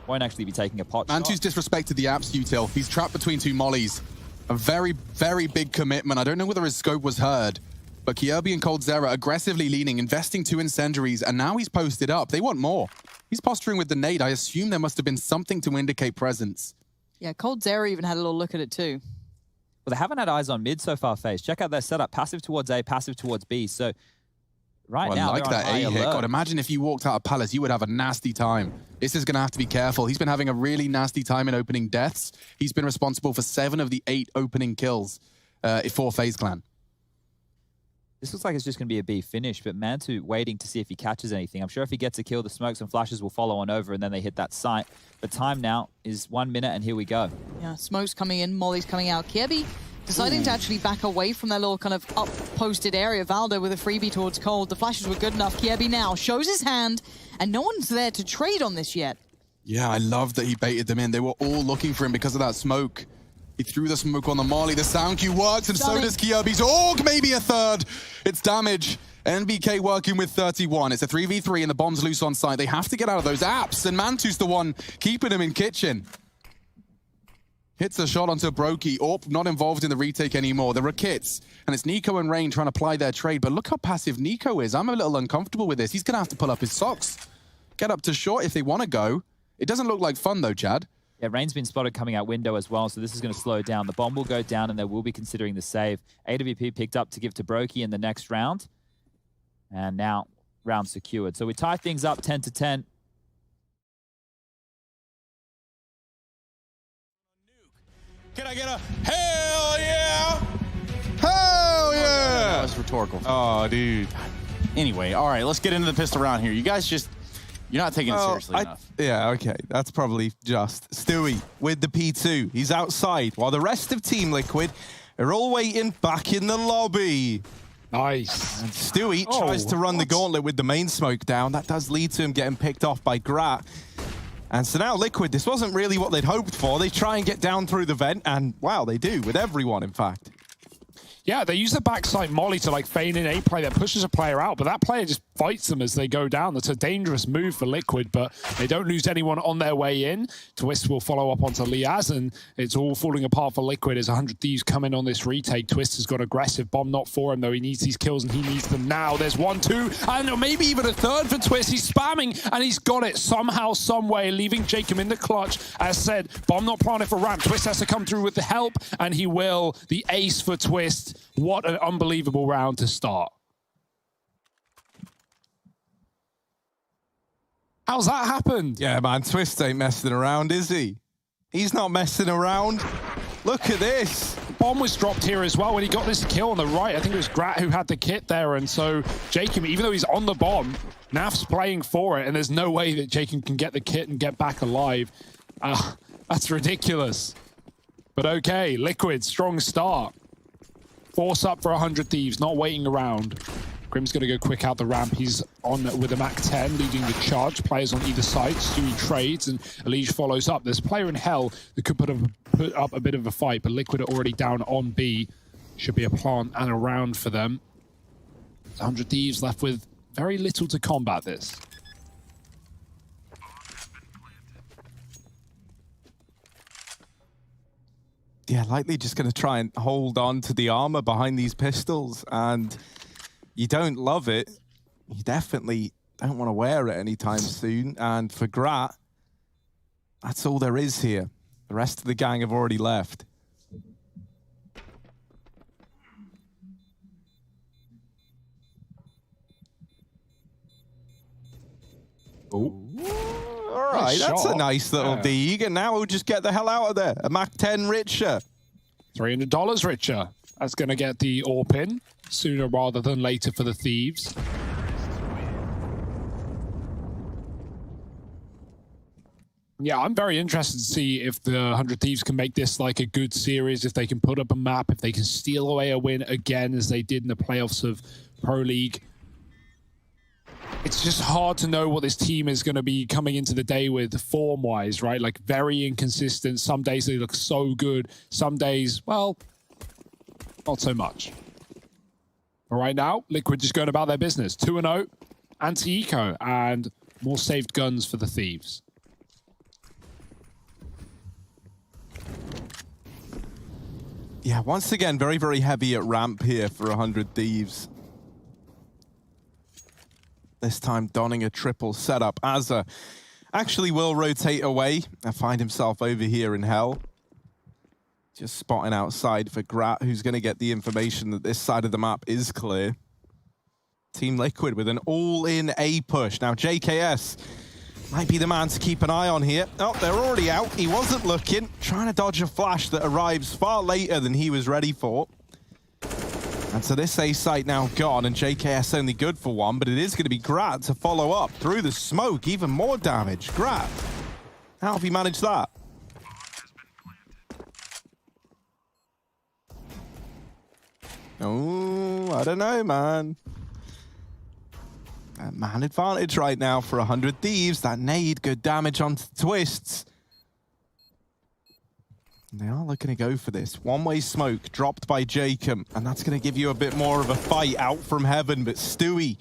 Won't actually be taking a pot shot. Mantu's disrespected the apps util. He's trapped between 2 mollies. A very, very big commitment. I don't know whether his scope was heard, but Kierby and coldzera aggressively leaning, investing 2 incendiaries, and now he's posted up. They want more. He's posturing with the nade. I assume there must have been something to indicate presence. Yeah, coldzera even had a little look at it too. Well, they haven't had eyes on mid so far, FaZe. Check out their setup. Passive towards A, passive towards B. So now, I like that A hit. God, imagine if you walked out of Palace, you would have a nasty time. This is going to have to be careful. He's been having a really nasty time in opening deaths. He's been responsible for 7 of the 8 opening kills for FaZe Clan. This looks like it's just going to be a B finish, but Mantu waiting to see if he catches anything. I'm sure if he gets a kill, the smokes and flashes will follow on over, and then they hit that site. The time now is 1 minute, and here we go. Yeah, smoke's coming in, molly's coming out. Kierby deciding to actually back away from their little kind of up-posted area. Valdo with a freebie towards Cold. The flashes were good enough. Kierby now shows his hand, and no one's there to trade on this yet. Yeah, I love that he baited them in. They were all looking for him because of that smoke. He threw the smoke on the molly. The sound cue works, and so does Kierby's AUG, maybe a third. It's damage. NBK working with 31. It's a 3v3, and the bomb's loose on site. They have to get out of those apps, and Mantu's the one keeping him in kitchen. Hits a shot onto Brokey. Orp not involved in the retake anymore. There are kits, and it's Nico and Rain trying to apply their trade, but look how passive Nico is. I'm a little uncomfortable with this. He's going to have to pull up his socks. Get up to short if they want to go. It doesn't look like fun, though, Chad. Yeah, Rain's been spotted coming out window as well, so this is going to slow down. The bomb will go down, and they will be considering the save. AWP picked up to give to Brokey in the next round. And now, round secured. So we tie things up 10-10. Can I get a hell yeah? Hell yeah! That was rhetorical. Oh, dude. Anyway, all right, let's get into the pistol round here. You guys just... You're not taking it seriously enough. Yeah, okay. That's probably just. Stewie with the P2. He's outside while the rest of Team Liquid are all waiting back in the lobby. Nice. And Stewie tries to run the gauntlet with the main smoke down. That does lead to him getting picked off by Grat. And so now Liquid, this wasn't really what they'd hoped for. They try and get down through the vent, and wow, they do, with everyone, in fact. Yeah, they use the backside molly to like feign in a play that pushes a player out, but that player just fights them as they go down. That's a dangerous move for Liquid, but they don't lose anyone on their way in. Twist will follow up onto Liaz, and it's all falling apart for Liquid as 100 Thieves come in on this retake. Twist has got aggressive. Bomb not for him, though. He needs these kills, and he needs them now. There's 1, 2, and maybe even a third for Twist. He's spamming, and he's got it somehow, some way, leaving Jacob in the clutch. As said, Bomb not planted for ramp. Twist has to come through with the help, and he will. The ace for Twist. What an unbelievable round to start. How's that happened? Yeah, man, Twist ain't messing around, is he? He's not messing around. Look at this. Bomb was dropped here as well when he got this kill on the right. I think it was Grat who had the kit there, and so Jacob, even though he's on the bomb, Naf's playing for it, and there's no way that Jacob can get the kit and get back alive. That's ridiculous. But okay, Liquid, strong start. Force up for 100 Thieves, not waiting around. Grim's going to go quick out the ramp. He's on with a Mac-10, leading the charge. Players on either side. Stewie trades, and Elige follows up. There's a player in Hell that could put up a bit of a fight, but Liquid are already down on B. Should be a plant and a round for them. 100 Thieves left with very little to combat this. Yeah, likely just going to try and hold on to the armor behind these pistols, and you don't love it. You definitely don't want to wear it anytime soon. And for Grat, that's all there is here. The rest of the gang have already left. Oh. All right, that's a nice little dig, and now we'll just get the hell out of there. A Mac-10 Richer. $300 Richer. That's going to get the AWP in sooner rather than later for the Thieves. Yeah, I'm very interested to see if the 100 Thieves can make this like a good series, if they can put up a map, if they can steal away a win again as they did in the playoffs of Pro League. It's just hard to know what this team is going to be coming into the day with form-wise, right? Like, very inconsistent. Some days they look so good. Some days, well, not so much. But right now, Liquid just going about their business. 2-0, anti-eco, and more saved guns for the Thieves. Yeah, once again, very, very heavy at ramp here for 100 Thieves. This time donning a triple setup. Azza actually will rotate away and find himself over here in Hell. Just spotting outside for Grat, who's going to get the information that this side of the map is clear. Team Liquid with an all-in A push. Now JKS might be the man to keep an eye on here. Oh, they're already out. He wasn't looking. Trying to dodge a flash that arrives far later than he was ready for. And so this A site now gone, and JKS only good for one, but it is going to be Grat to follow up through the smoke. Even more damage. Grat, how have you managed that? Oh, I don't know, man. Man advantage right now for 100 Thieves. That nade, good damage onto Twists. They are looking to go for this. One-way smoke dropped by Jacob, and that's going to give you a bit more of a fight out from heaven, but Stewie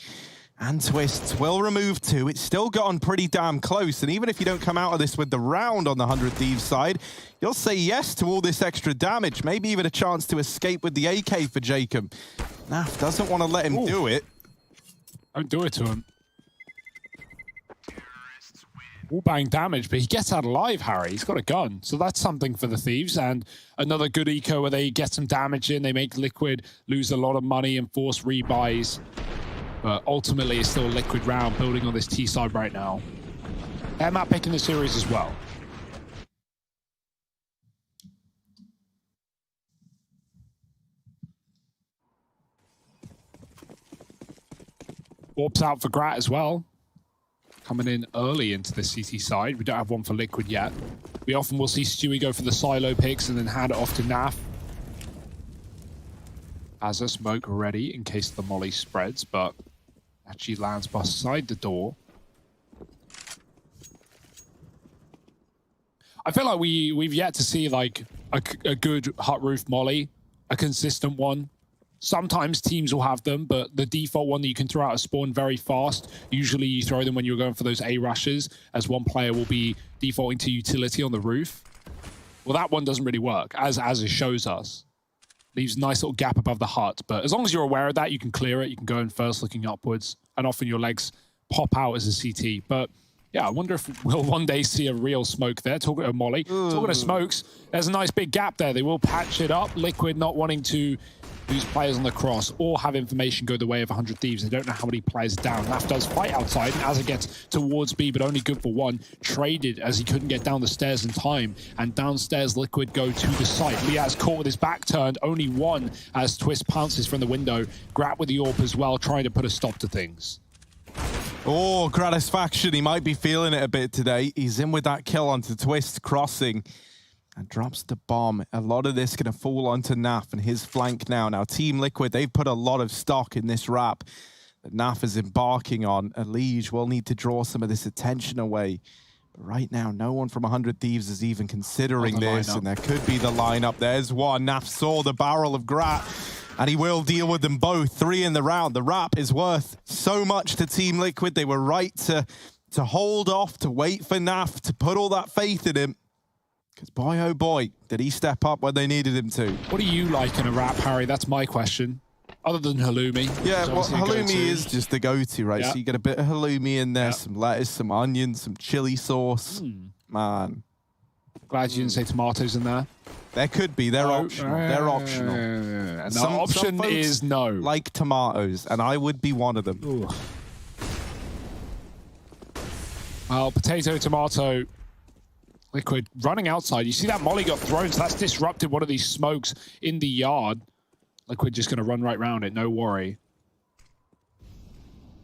and Twists will remove two. It's still gotten pretty damn close, and even if you don't come out of this with the round on the 100 Thieves side, you'll say yes to all this extra damage, maybe even a chance to escape with the AK for Jacob. Naf doesn't want to let him do it. Don't do it to him. All bang damage, but he gets out alive, Harry. He's got a gun. So that's something for the Thieves. And another good eco where they get some damage in. They make Liquid lose a lot of money and force rebuys. But ultimately, it's still a Liquid round building on this T side right now. They're map picking the series as well. Warps out for Grat as well. Coming in early into the CT side. We don't have one for Liquid yet. We often will see Stewie go for the silo picks and then hand it off to Naf. As a smoke ready in case the molly spreads, but actually lands beside the door. I feel like we've yet to see like a good hut roof molly, a consistent one. Sometimes teams will have them, but the default one that you can throw out a spawn very fast, usually you throw them when you're going for those A rushes, as one player will be defaulting to utility on the roof. Well, that one doesn't really work, as it shows us. Leaves a nice little gap above the hut, but as long as you're aware of that, you can clear it. You can go in first looking upwards, and often your legs pop out as a CT. But yeah, I wonder if we'll one day see a real smoke there. Talking to Molly, talking to smokes, there's a nice big gap there. They will patch it up. Liquid not wanting to lose players on the cross, or have information go the way of 100 Thieves. They don't know how many players are down. Naf does fight outside, and as it gets towards B, but only good for one, traded as he couldn't get down the stairs in time, and downstairs Liquid go to the site. Liaz caught with his back turned, only one as Twist pounces from the window. Grat with the AWP as well, trying to put a stop to things. Oh, Gratisfaction, he might be feeling it a bit today. He's in with that kill onto Twist, crossing, and drops the bomb. A lot of this going to fall onto Naf and his flank now. Now, Team Liquid, they've put a lot of stock in this wrap that Naf is embarking on. Elige will need to draw some of this attention away. But right now, no one from 100 Thieves is even considering this, and there could be the lineup. There's one. Naf saw the barrel of Grat, and he will deal with them both. 3 in the round. The wrap is worth so much to Team Liquid. They were right to hold off, to wait for Naf, to put all that faith in him. Because boy, oh boy, did he step up when they needed him to. What do you like in a wrap, Harry? That's my question. Other than halloumi. Yeah, well, halloumi is just the go-to, right? Yeah. So you get a bit of halloumi in there, some lettuce, some onion, some chili sauce. Man. Glad you didn't say tomatoes in there. There could be. They're optional. They're optional. And the option folks is no. Like tomatoes, and I would be one of them. Ooh. Well, potato, tomato, Liquid running outside. You see that molly got thrown, so that's disrupted one of these smokes in the yard. Liquid just going to run right round it, no worry.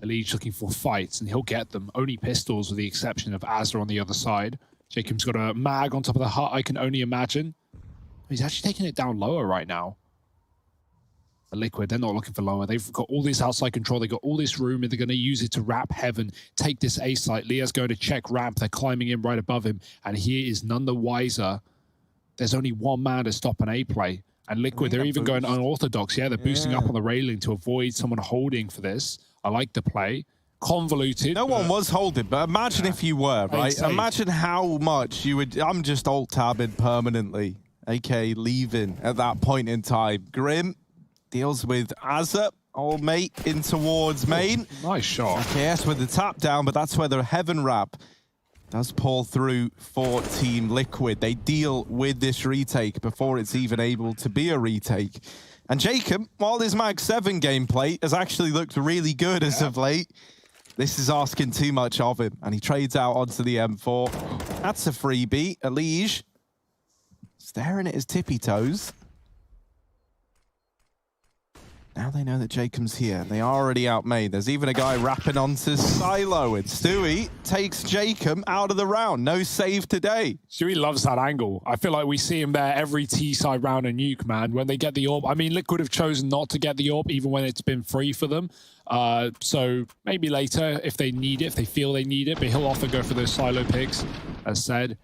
Elige looking for fights, and he'll get them. Only pistols with the exception of Azra on the other side. Jacob's got a mag on top of the hut, I can only imagine. He's actually taking it down lower right now. The Liquid, they're not looking for lower. They've got all this outside control. They've got all this room, and they're going to use it to wrap Heaven, take this A site. Leah's going to check ramp. They're climbing in right above him, and he is none the wiser. There's only one man to stop an A play. And Liquid, they're even going unorthodox. Yeah, they're boosting up on the railing to avoid someone holding for this. I like the play. Convoluted. No one was holding, but imagine if you were, right? Insane. Imagine how much you would... I'm just alt-tabbing permanently, aka leaving at that point in time. Grim deals with Azza, old mate, in towards main. Nice shot. KS with the tap down, but that's where the Heaven wrap does pull through for Team Liquid. They deal with this retake before it's even able to be a retake. And Jacob, while this Mag 7 gameplay has actually looked really good as of late, this is asking too much of him, and he trades out onto the M4. That's a freebie. Elige staring at his tippy toes. Now they know that Jacob's here. They are already outmade. There's even a guy rapping onto Silo, and Stewie takes Jacob out of the round. No save today. Stewie loves that angle. I feel like we see him there every T-side round in Nuke, man. When they get the AWP. I mean, Liquid have chosen not to get the AWP, even when it's been free for them. So maybe later, if they need it, if they feel they need it, but he'll often go for those Silo picks, as said.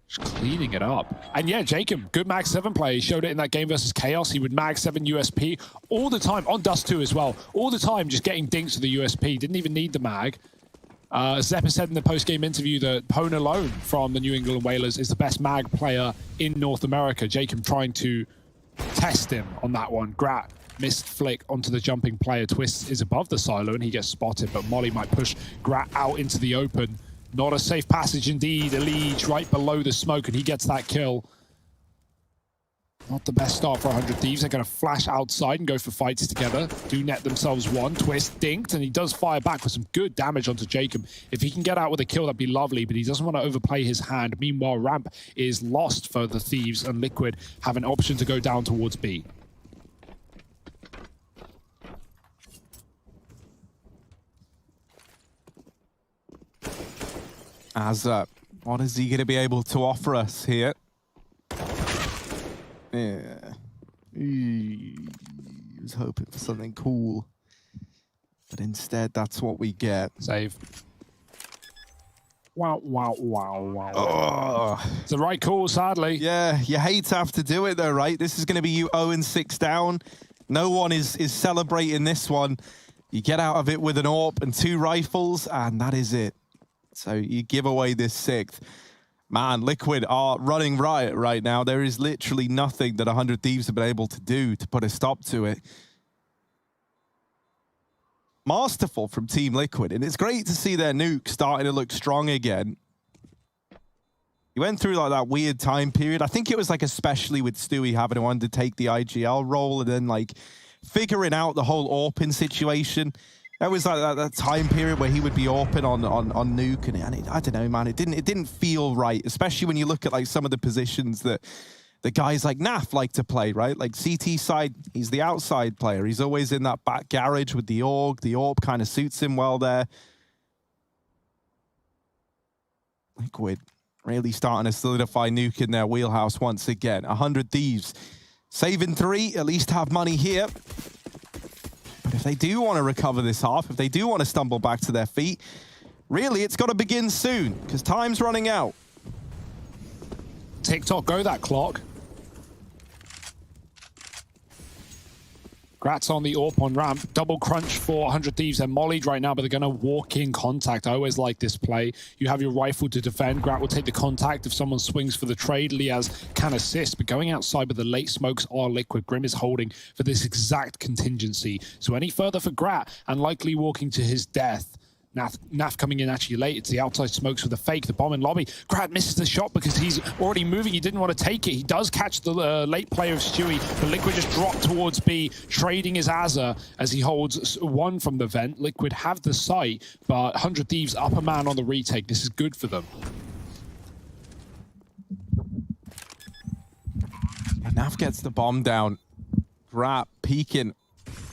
Just cleaning it up. And yeah, Jacob, good Mag 7 play. He showed it in that game versus Chaos. He would Mag 7 USP all the time, on Dust 2 as well. All the time, just getting dinks with the USP. Didn't even need the Mag. Zeppa said in the post-game interview that Pone alone from the New England Whalers is the best Mag player in North America. Jacob trying to test him on that one. Grat missed flick onto the jumping player. Twist is above the silo and he gets spotted, but Molly might push Grat out into the open. Not a safe passage indeed. Elige right below the smoke, and he gets that kill. Not the best start for 100 Thieves. They're going to flash outside and go for fights together. Do net themselves one. Twist dinked, and he does fire back with some good damage onto Jacob. If he can get out with a kill, that'd be lovely, but he doesn't want to overplay his hand. Meanwhile, ramp is lost for the Thieves, and Liquid have an option to go down towards B. Azza, what is he going to be able to offer us here? Yeah. He was hoping for something cool. But instead, that's what we get. Save. Wow, wow, wow, wow. Oh. It's the right call, sadly. Yeah, you hate to have to do it though, right? This is going to be you 0-6 down. No one is celebrating this one. You get out of it with an AWP and 2 rifles, and that is it. So you give away this 6th. Man, Liquid are running riot right now. There is literally nothing that 100 Thieves have been able to do to put a stop to it. Masterful from Team Liquid, and it's great to see their nuke starting to look strong again. He went through like that weird time period. I think it was like especially with Stewie having to undertake the IGL role and then like figuring out the whole Orpin situation. That was like that time period where he would be Orpin on Nuke, and I don't know, man. It didn't feel right, especially when you look at like some of the positions that the guys like Naf like to play, right? Like CT side, he's the outside player. He's always in that back garage with the AUG. The AWP kind of suits him well there. Liquid really starting to solidify Nuke in their wheelhouse once again. 100 Thieves. Saving 3, at least have money here. But if they do want to recover this half, if they do want to stumble back to their feet, really, it's got to begin soon, because time's running out. TikTok, go that clock. Gratz on the AWP on ramp. Double crunch for 100 Thieves. They're mollied right now, but they're going to walk in contact. I always like this play. You have your rifle to defend. Grat will take the contact if someone swings for the trade. Liaz can assist, but going outside with the late smokes are Liquid. Grim is holding for this exact contingency. So any further for Grat and likely walking to his death. Naf coming in actually late. It's the outside smokes with a fake. The bomb in lobby. Grat misses the shot because he's already moving. He didn't want to take it. He does catch the late player of Stewie, but Liquid just dropped towards B, trading his Azza as he holds one from the vent. Liquid have the site, but 100 Thieves up a man on the retake. This is good for them. Naf gets the bomb down. Grat peeking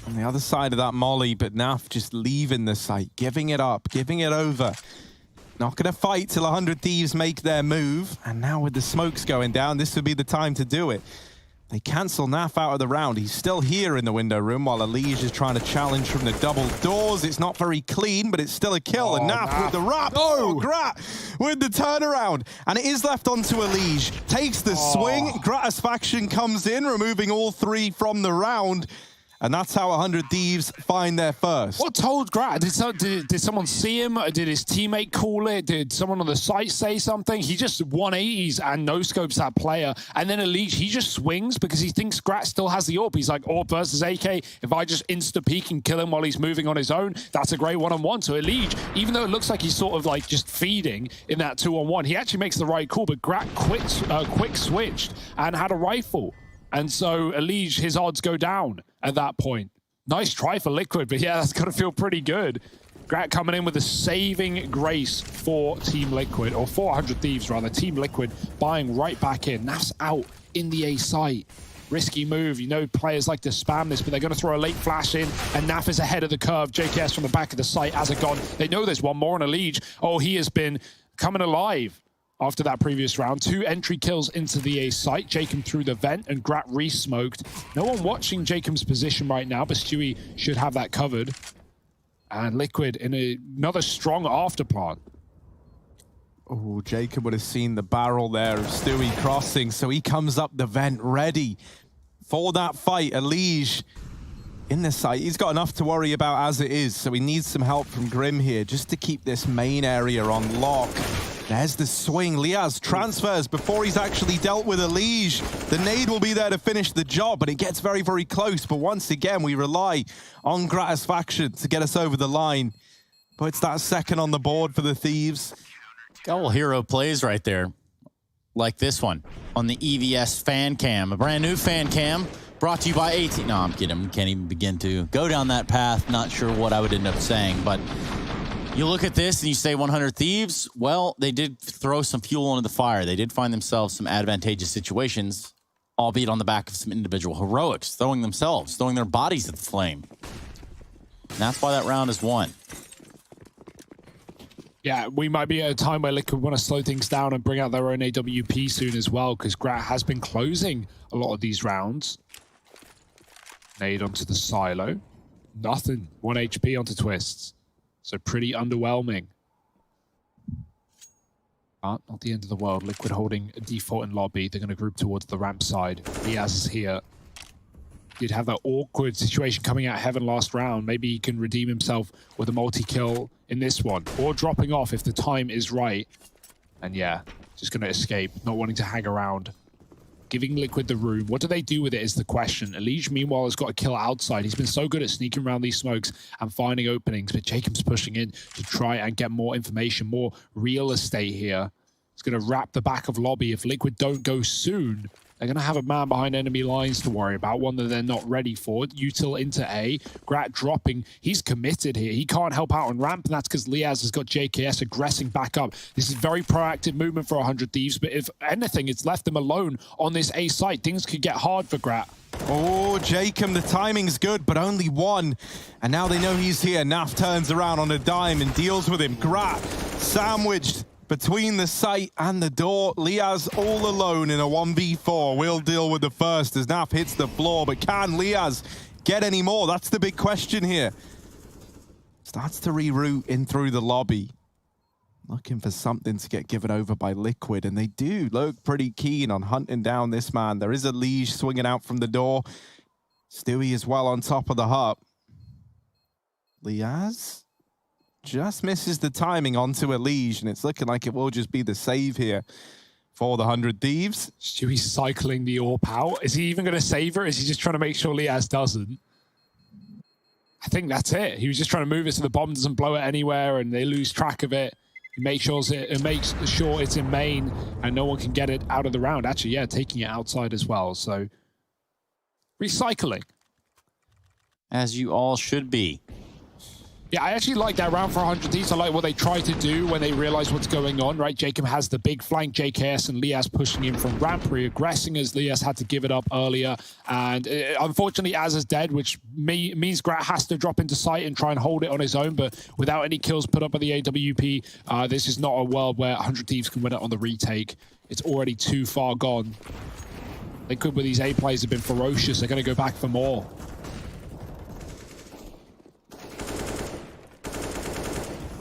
on the other side of that molly, but Naf just leaving the site, giving it up, giving it over. Not going to fight till 100 Thieves make their move. And now with the smokes going down, this would be the time to do it. They cancel Naf out of the round. He's still here in the window room while Elige is trying to challenge from the double doors. It's not very clean, but it's still a kill. And Naf with the wrap. Oh, Grat with the turnaround. And it is left onto Elige. Takes the swing. Gratisfaction comes in, removing all 3 from the round. And that's how 100 Thieves find their first. What told Grat? Did someone see him? Did his teammate call it? Did someone on the site say something? He just 180s and no-scopes that player. And then Elige, he just swings because he thinks Grat still has the AWP. He's like, AWP versus AK. If I just insta-peek and kill him while he's moving on his own, that's a great one-on-one. So Elige, even though it looks like he's sort of like just feeding in that 2-on-1, he actually makes the right call. But Grat quick switched and had a rifle. And so Elige, his odds go down at that point. Nice try for Liquid, but yeah, that's got to feel pretty good. Grat coming in with a saving grace for Team Liquid, or 400 Thieves rather. Team Liquid buying right back in. Naf's out in the A site. Risky move. You know players like to spam this, but they're going to throw a late flash in, and Naf is ahead of the curve. JKS from the back of the site as a god. They know there's one more on Elige. Oh, he has been coming alive. After that previous round, 2 entry kills into the A site. Jacob through the vent and Grat re-smoked. No one watching Jacob's position right now, but Stewie should have that covered. And Liquid in another strong afterplant. Oh, Jacob would have seen the barrel there of Stewie crossing, so he comes up the vent ready for that fight. Elige in the site. He's got enough to worry about as it is, so he needs some help from Grim here just to keep this main area on lock. There's the swing. Liaz transfers before he's actually dealt with Elige. The nade will be there to finish the job, but it gets very, very close. But once again, we rely on Gratisfaction to get us over the line. But it's that second on the board for the Thieves. Couple hero plays right there, like this one on the EVS fan cam, a brand new fan cam brought to you by 18. No, I'm kidding. Can't even begin to go down that path. Not sure what I would end up saying, but you look at this and you say 100 Thieves. Well, they did throw some fuel into the fire. They did find themselves some advantageous situations, albeit on the back of some individual heroics, throwing their bodies at the flame. And that's why that round is won. Yeah, we might be at a time where Liquid want to slow things down and bring out their own AWP soon as well, because Grat has been closing a lot of these rounds. Nade onto the silo. Nothing. 1 HP onto Twists. So pretty underwhelming. But not the end of the world. Liquid holding a default in lobby. They're going to group towards the ramp side. Diaz is here. Did have that awkward situation coming out Heaven last round. Maybe he can redeem himself with a multi-kill in this one. Or dropping off if the time is right. And yeah, just going to escape. Not wanting to hang around. Giving Liquid the room. What do they do with it is the question. Elige, meanwhile, has got a kill outside. He's been so good at sneaking around these smokes and finding openings, but Jacob's pushing in to try and get more information, more real estate here. It's going to wrap the back of lobby. If Liquid don't go soon, they're going to have a man behind enemy lines to worry about, one that they're not ready for. Util into A. Grat dropping. He's committed here. He can't help out on ramp, and that's because Liaz has got JKS aggressing back up. This is very proactive movement for 100 Thieves, but if anything, it's left them alone on this A site. Things could get hard for Grat. Oh, Jacob, the timing's good, but only one. And now they know he's here. Naf turns around on a dime and deals with him. Grat sandwiched between the site and the door. Liaz all alone in a 1v4. Will deal with the first as Naf hits the floor, but can Liaz get any more? That's the big question here. Starts to reroute in through the lobby. Looking for something to get given over by Liquid, and they do look pretty keen on hunting down this man. There is a Liege swinging out from the door. Stewie as well on top of the hut. Liaz just misses the timing onto a Liege, and it's looking like it will just be the save here for the 100 Thieves. Stewie's cycling the AWP out. Is he even going to save her? Is he just trying to make sure Liaz doesn't? I think that's it. He was just trying to move it so the bomb doesn't blow it anywhere and they lose track of it. He makes sure it's in main and no one can get it out of the round. Actually, yeah, taking it outside as well. So, recycling. As you all should be. Yeah, I actually like that round for 100 Thieves. I like what they try to do when they realize what's going on, right? Jacob has the big flank, JKS and Liaz pushing him from ramp, re-aggressing as Liaz had to give it up earlier. And unfortunately, Az is dead, which means Grat has to drop into site and try and hold it on his own. But without any kills put up by the AWP, this is not a world where 100 Thieves can win it on the retake. It's already too far gone. They could, with these A plays, have been ferocious. They're going to go back for more.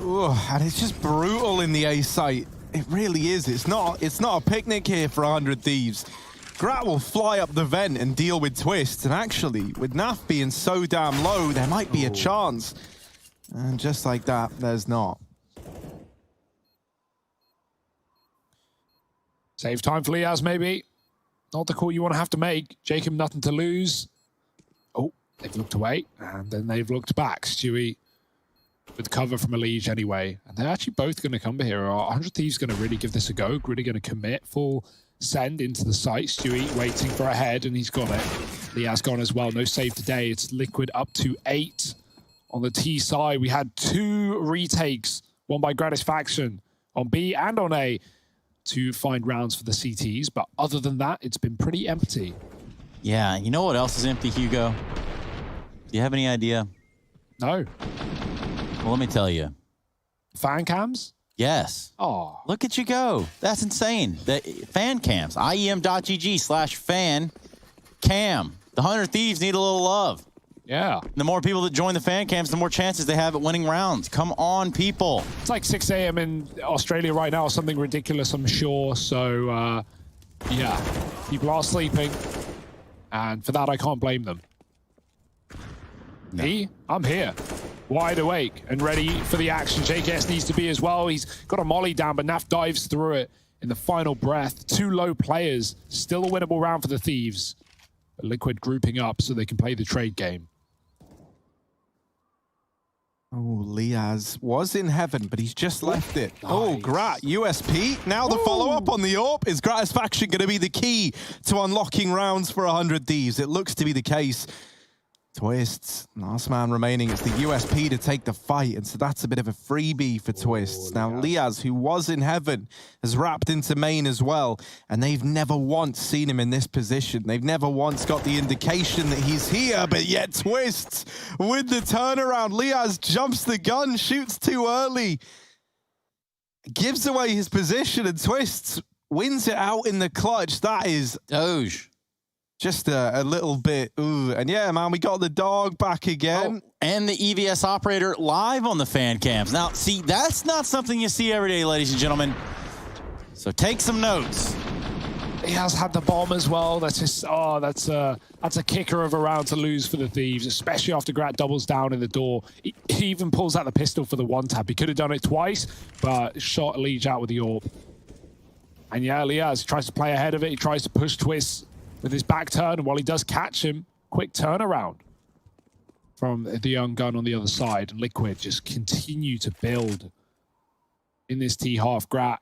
Ooh, and it's just brutal in the A site. It really is. It's not a picnic here for 100 Thieves. Grat will fly up the vent and deal with twists. And actually, with Naf being so damn low, there might be a chance. And just like that, there's not. Save time for Liaz, maybe. Not the call you want to have to make. Jacob, nothing to lose. Oh, they've looked away. And then they've looked back. Stewie with cover from a Liege anyway. And they're actually both going to come here. 100 Thieves going to really give this a go. Really going to commit full send into the site. Stewie waiting for a head, and he's got it. Liaz gone as well. No save today. It's Liquid up to 8 on the T side. We had 2 retakes, one by Gratisfaction on B and on A to find rounds for the CTs. But other than that, it's been pretty empty. Yeah, you know what else is empty, Hugo? Do you have any idea? No. Well, let me tell you. Fan cams? Yes. Oh. Look at you go. That's insane. The fan cams. IEM.gg/fan cam. The 100 Thieves need a little love. Yeah. The more people that join the fan cams, the more chances they have at winning rounds. Come on, people. It's like 6 a.m. in Australia right now, or something ridiculous, I'm sure. So, yeah. People are sleeping. And for that, I can't blame them. No. Me? I'm here. Wide awake and ready for the action. JKS needs to be as well. He's got a molly down, but Naf dives through it in the final breath. 2 low players. Still a winnable round for the Thieves. But Liquid grouping up so they can play the trade game. Oh, Liaz was in heaven, but he's just left it. Nice. Oh, Grat, USP. Now the follow-up on the AWP. Is Gratisfaction going to be the key to unlocking rounds for 100 Thieves? It looks to be the case. Twists, last man remaining. It's the USP to take the fight, and so that's a bit of a freebie for Twists. Now, Liaz, who was in heaven, has wrapped into main as well, and they've never once seen him in this position. They've never once got the indication that he's here, but yet Twists with the turnaround. Liaz jumps the gun, shoots too early, gives away his position, and Twists wins it out in the clutch. That is Doge. Just a little bit, ooh. And yeah, man, we got the dog back again. Oh, and the EVS operator live on the fan cams. Now, see, that's not something you see every day, ladies and gentlemen. So take some notes. He has had the bomb as well. That's just, that's a kicker of a round to lose for the Thieves, especially after Grat doubles down in the door. He even pulls out the pistol for the one tap. He could have done it twice, but shot Liege out with the AWP. And yeah, Liaz tries to play ahead of it. He tries to push Twist with his back turn, and while he does catch him, quick turnaround from the young gun on the other side. Liquid just continue to build in this T half. Grat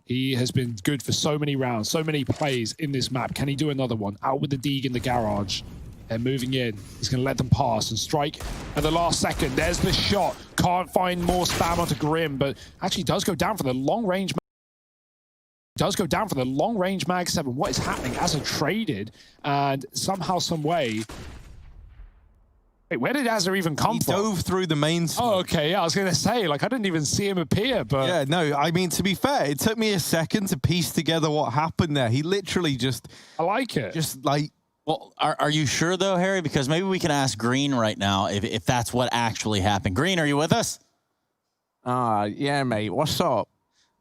He has been good for so many rounds, so many plays in this map. Can he do another one? Out with the Deeg in the garage. They're moving in. He's going to let them pass and strike at the last second. There's the shot. Can't find more spam onto Grim, but actually does go down for the long range. Mag 7. What is happening? Azza traded, and somehow, some way. Wait, where did Azza even come from? He dove through the main smoke. Oh, okay. Yeah, I was going to say, like, I didn't even see him appear, but... Yeah, no, I mean, to be fair, it took me a second to piece together what happened there. He literally just... I like it. Just, like... Well, are you sure, though, Harry? Because maybe we can ask Green right now if that's what actually happened. Green, are you with us? Yeah, mate. What's up?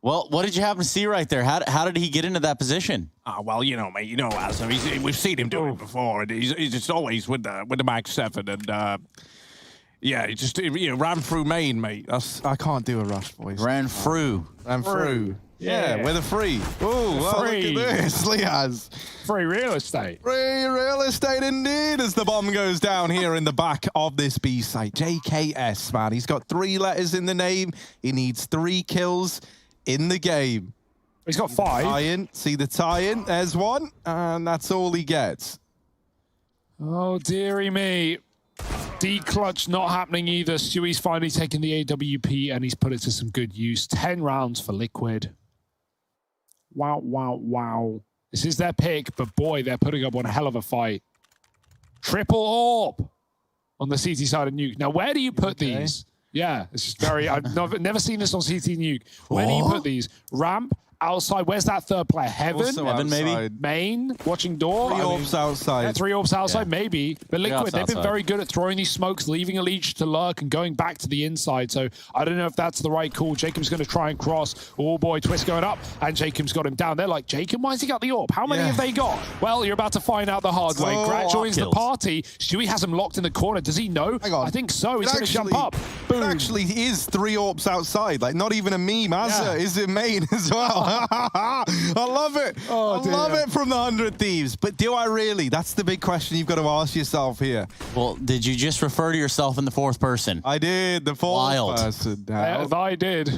Well, what did you happen to see right there? How did he get into that position? Well, you know, mate. You know, Azza. We've seen him do it before, and he's just always with the Mag 7, and yeah, he just ran through main, mate. I can't do a rush, boys. Ran through. Yeah, with a free. Oh, well, look at this, Liaz. Free real estate. Free real estate indeed, as the bomb goes down here in the back of this B site. JKS, man. He's got 3 letters in the name. He needs 3 kills in the game. He's got 5. See the tie-in? There's one, and that's all he gets. Oh, dearie me. D-clutch not happening either. Stewie's finally taken the AWP, and he's put it to some good use. 10 rounds for Liquid. Wow, wow, wow. This is their pick, but boy, they're putting up one hell of a fight. Triple AWP on the CT side of Nuke. Now, where do you put these? Yeah, this is very... I've never seen this on CT Nuke. Where do you put these? Ramp? Outside, where's that third player? Heaven? Heaven, maybe? Main? Watching door? 3 AWPs outside. Yeah, 3 AWPs outside, maybe. But Liquid, they've been outside. very good at throwing these smokes, leaving a leech to lurk and going back to the inside. So I don't know if that's the right call. Jacob's going to try and cross. Oh boy, Twist going up, and Jacob's got him down. They're like, Jacob, why has he got the AWP? How many have they got? Well, you're about to find out the hard way. Grat joins the party. Stewie has him locked in the corner. Does he know? Hang on. I think so. He's going to jump up. Boom. It actually is 3 AWPs outside. Like, not even a meme. Azza is in main as well. I love it. I love it from the 100 Thieves. But do I really? That's the big question you've got to ask yourself here. Well, did you just refer to yourself in the 4th person? I did. The 4th person. I did.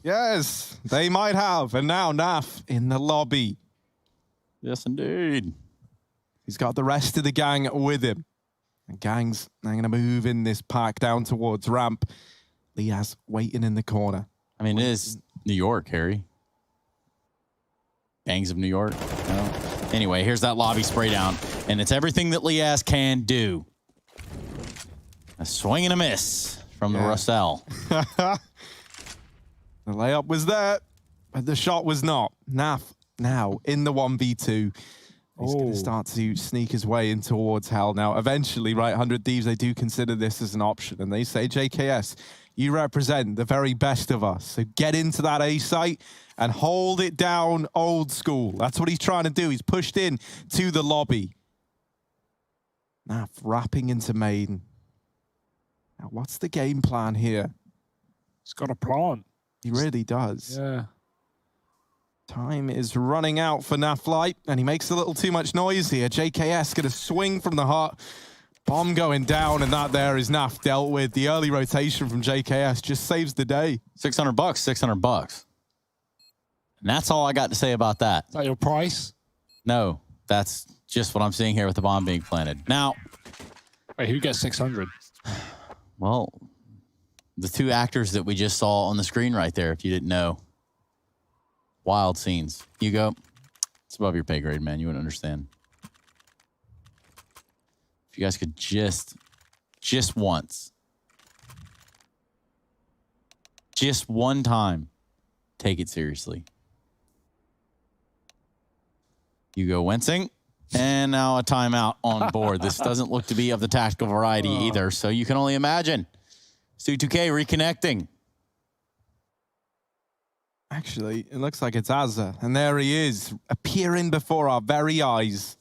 Yes, they might have. And now Naf in the lobby. Yes, indeed. He's got the rest of the gang with him. And gang's now going to move in this pack down towards ramp. Liaz waiting in the corner. I mean, it is New York, Harry. Gangs of New York. No. Anyway, here's that lobby spray down, and it's everything that Liaz can do. A swing and a miss from the Russell. The layup was there, but the shot was not. Naf now in the 1v2. He's going to start to sneak his way in towards hell. Now, eventually, right, 100 Thieves, they do consider this as an option, and they say, JKS, you represent the very best of us. So get into that A site and hold it down old school. That's what he's trying to do. He's pushed in to the lobby. Now, wrapping into main. Now, what's the game plan here? He's got a plan. He really does. Yeah. Time is running out for Naflight, and he makes a little too much noise here. JKS going to swing from the heart. Bomb going down, and that there is Naf dealt with. The early rotation from JKS just saves the day. $600, $600. And that's all I got to say about that. Is that your price? No, that's just what I'm seeing here with the bomb being planted. Now, wait, who gets 600? Well, the 2 actors that we just saw on the screen right there, if you didn't know. Wild scenes. Hugo, it's above your pay grade, man. You wouldn't understand. If you guys could just once, just one time, take it seriously. Hugo wincing, and now a timeout on board. This doesn't look to be of the tactical variety either, so you can only imagine. Stu2K reconnecting. Actually, it looks like it's Azza, and there he is, appearing before our very eyes.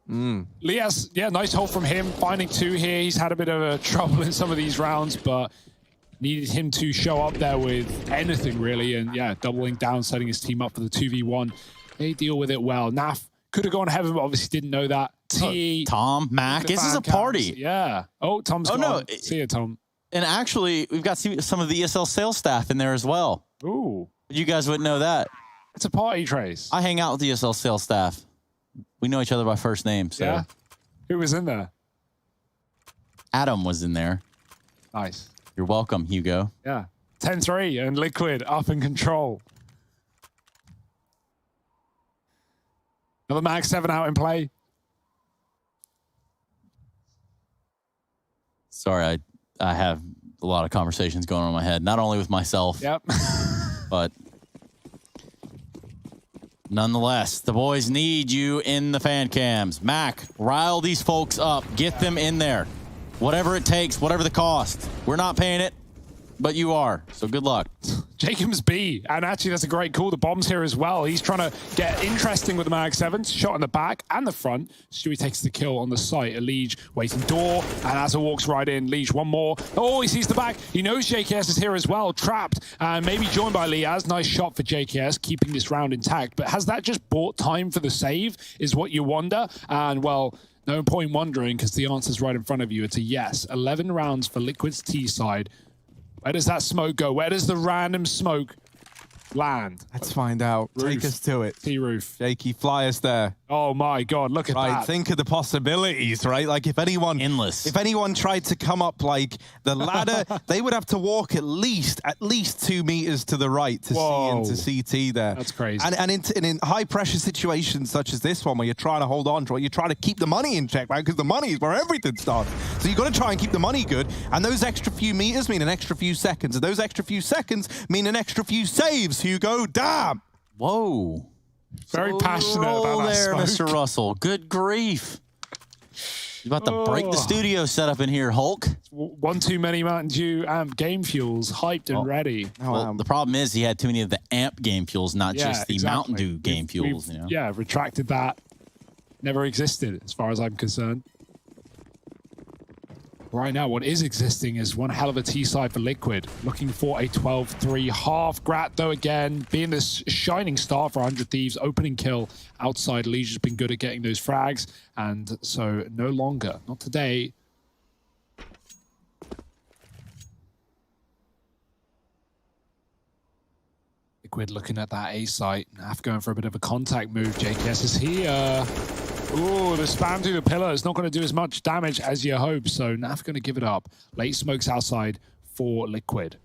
Liaz, yeah, nice hold from him, finding 2 here. He's had a bit of trouble in some of these rounds, but needed him to show up there with anything, really, and yeah, doubling down, setting his team up for the 2v1. They deal with it well. Naf could have gone heaven, but obviously didn't know that. T. Tom, Mac, this is a party. Yeah. Oh, Tom's gone. No. See you, Tom. And actually, we've got some of the ESL sales staff in there as well. Ooh. You guys wouldn't know that. It's a party, Trace. I hang out with the ESL sales staff. We know each other by first name. So. Yeah. Who was in there? Adam was in there. Nice. You're welcome, Hugo. Yeah. 10-3 and Liquid up in control. Another Mag 7 out in play. Sorry, I have a lot of conversations going on in my head, not only with myself, but nonetheless, the boys need you in the fan cams. Mac, rile these folks up. Get them in there. Whatever it takes, whatever the cost. We're not paying it, but you are. So good luck. Jacob's B, and actually that's a great call. The bomb's here as well. He's trying to get interesting with the Mag 7. Shot in the back and the front. Stewie takes the kill on the site. Liege waiting door, and Azza walks right in. Liege, one more. Oh, he sees the back. He knows JKS is here as well. Trapped, and maybe joined by Liaz. Nice shot for JKS, keeping this round intact. But has that just bought time for the save, is what you wonder? And, well, no point wondering, because the answer's right in front of you. It's a yes. 11 rounds for Liquid's T side. Where does that smoke go? Where does the random smoke land? Let's find out. Take us to it. T-roof. Jakey, fly us there. Oh my God, look at that. Right, think of the possibilities, right? Like if anyone... Endless. If anyone tried to come up like the ladder, they would have to walk at least 2 meters to the right to see into CT there. That's crazy. And in high pressure situations such as this one where you're trying to hold on to it, you're trying to keep the money in check, right? Because the money is where everything starts. So you've got to try and keep the money good. And those extra few meters mean an extra few seconds. And those extra few seconds mean an extra few saves, Hugo. Damn! Whoa. Very passionate about that there, smoke. Mr. Russell. Good grief. You're about to break the studio setup in here, Hulk. One too many Mountain Dew amp game fuels, hyped and ready. Well, the problem is he had too many of the amp game fuels, not just the Mountain Dew game fuels. You know? Yeah, retracted that. Never existed, as far as I'm concerned. Right now, what is existing is one hell of a T-side for Liquid. Looking for a 12-3 half. Grat, though, again, being this shining star for 100 Thieves. Opening kill outside. Liege has been good at getting those frags. And so, no longer. Not today. Liquid looking at that A site. Naf going for a bit of a contact move. JKS is here. Ooh, the spam through the pillar is not going to do as much damage as you hope, so Naf going to give it up. Late smokes outside for Liquid.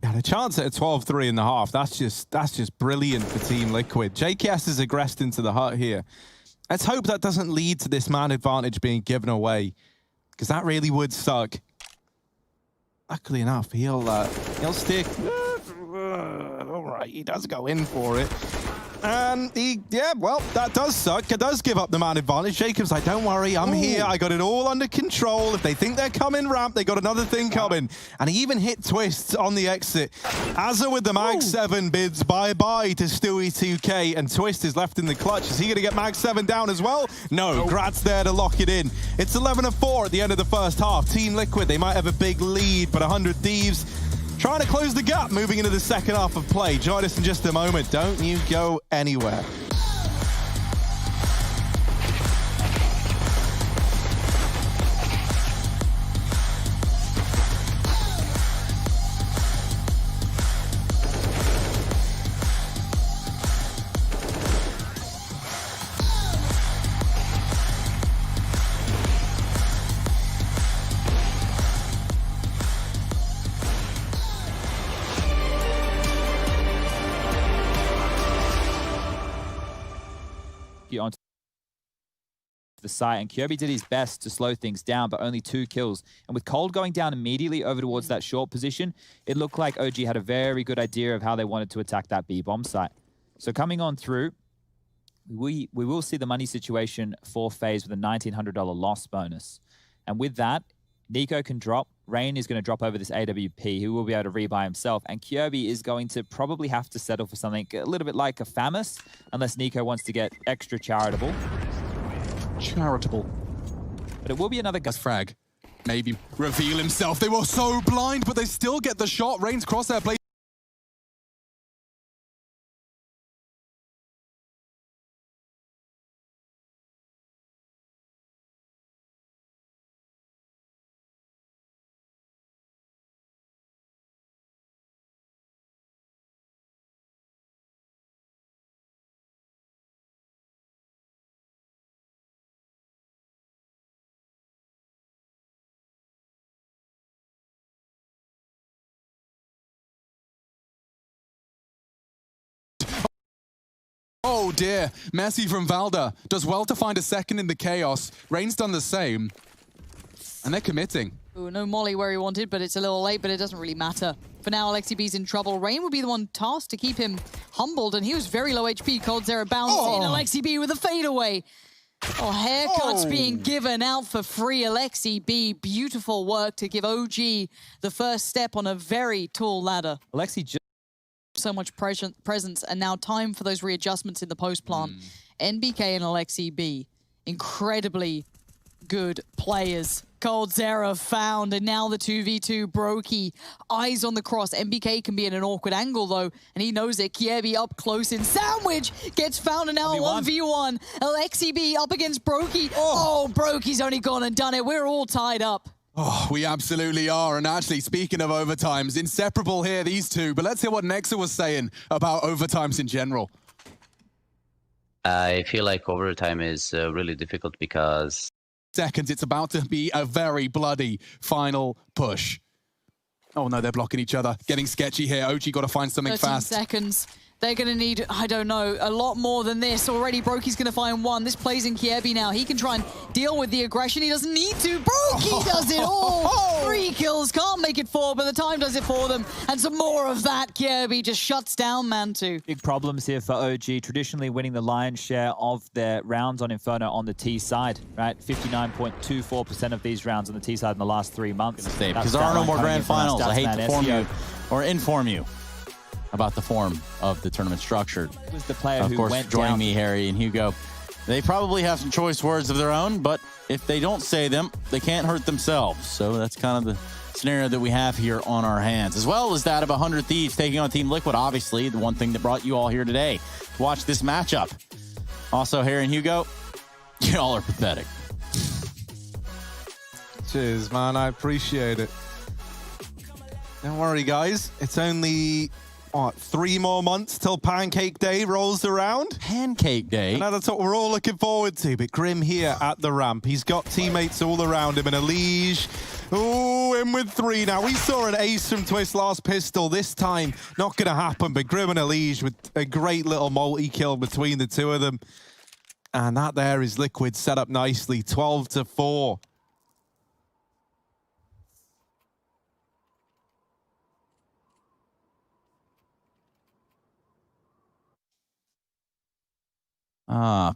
Got a chance at a 12-3 in the half. That's just brilliant for Team Liquid. JKS has aggressed into the hut here. Let's hope that doesn't lead to this man advantage being given away, because that really would suck. Luckily enough, he'll stick. All right, he does go in for it. And that does suck. It does give up the man advantage. Jacob's like, don't worry, I'm here. I got it all under control. If they think they're coming ramp, they got another thing coming. And he even hit Twists on the exit. Azza with the Mag 7 bids bye-bye to Stewie 2K, and Twist is left in the clutch. Is he going to get Mag 7 down as well? No, Grat's there to lock it in. It's 11-4 at the end of the first half. Team Liquid, they might have a big lead, but 100 Thieves trying to close the gap moving into the second half of play. Join us in just a moment. Don't you go anywhere. Onto the site, and Kyobi did his best to slow things down, but only 2 kills. And with Cold going down immediately over towards that short position, it looked like OG had a very good idea of how they wanted to attack that B-bomb site. So coming on through, we will see the money situation for FaZe with a $1,900 loss bonus. And with that, Nico can drop. Rain is going to drop over this AWP. He will be able to rebuy himself. And Kyobi is going to probably have to settle for something a little bit like a Famus, unless Nico wants to get extra charitable. Charitable. But it will be another Gus frag. Maybe reveal himself. They were so blind, but they still get the shot. Rain's crosshair play. Oh dear, Messi from Valda does well to find a second in the chaos. Rain's done the same, and they're committing. Ooh, no molly where he wanted, but it's a little late, but it doesn't really matter. For now, Alexi B's in trouble. Rain will be the one tasked to keep him humbled, and he was very low HP. coldzera bounce in, Alexi B with a fadeaway. Oh, haircuts being given out for free. Alexi B, beautiful work to give OG the first step on a very tall ladder. Alexi just so much presence, and now time for those readjustments in the post plant. NBK and Alexi B, incredibly good players. coldzera found, and now the 2v2. Brokey, eyes on the cross. NBK can be in an awkward angle though, and he knows it. Kiebi up close in sandwich, gets found, and now 1v1. Alexi B up against Brokey. Oh, Brokey's only gone and done it. We're all tied up. Oh, we absolutely are. And actually, speaking of overtimes, inseparable here, these two. But let's hear what Nexa was saying about overtimes in general. I feel like overtime is really difficult because seconds, it's about to be a very bloody final push. Oh no, they're blocking each other. Getting sketchy here. OG got to find something 13 fast. seconds. They're going to need, I don't know, a lot more than this. Already, Brokey's going to find one. This plays in Kiebi now. He can try and deal with the aggression. He doesn't need to. Brokey does it all. 3 kills. Can't make it 4, but the time does it for them. And some more of that. Kiebi just shuts down Man2. Big problems here for OG. Traditionally winning the lion's share of their rounds on Inferno on the T side, right? 59.24% of these rounds on the T side in the last 3 months. Because there are no more grand finals. I hate to inform you about the form of the tournament structure. Was the player of who course, went joining down. me, Harry and Hugo. They probably have some choice words of their own, but if they don't say them, they can't hurt themselves. So that's kind of the scenario that we have here on our hands, as well as that of 100 Thieves taking on Team Liquid. Obviously, the one thing that brought you all here today to watch this matchup. Also, Harry and Hugo, y'all are pathetic. Cheers, man. I appreciate it. Don't worry, guys. It's only 3 more months till Pancake Day rolls around. Pancake Day? I know that's what we're all looking forward to, but Grim here at the ramp. He's got teammates all around him, and Elige, oh, in with 3 now. We saw an ace from Twist last pistol. This time, not going to happen, but Grim and Elige with a great little multi-kill between the two of them. And that there is Liquid set up nicely, 12-4.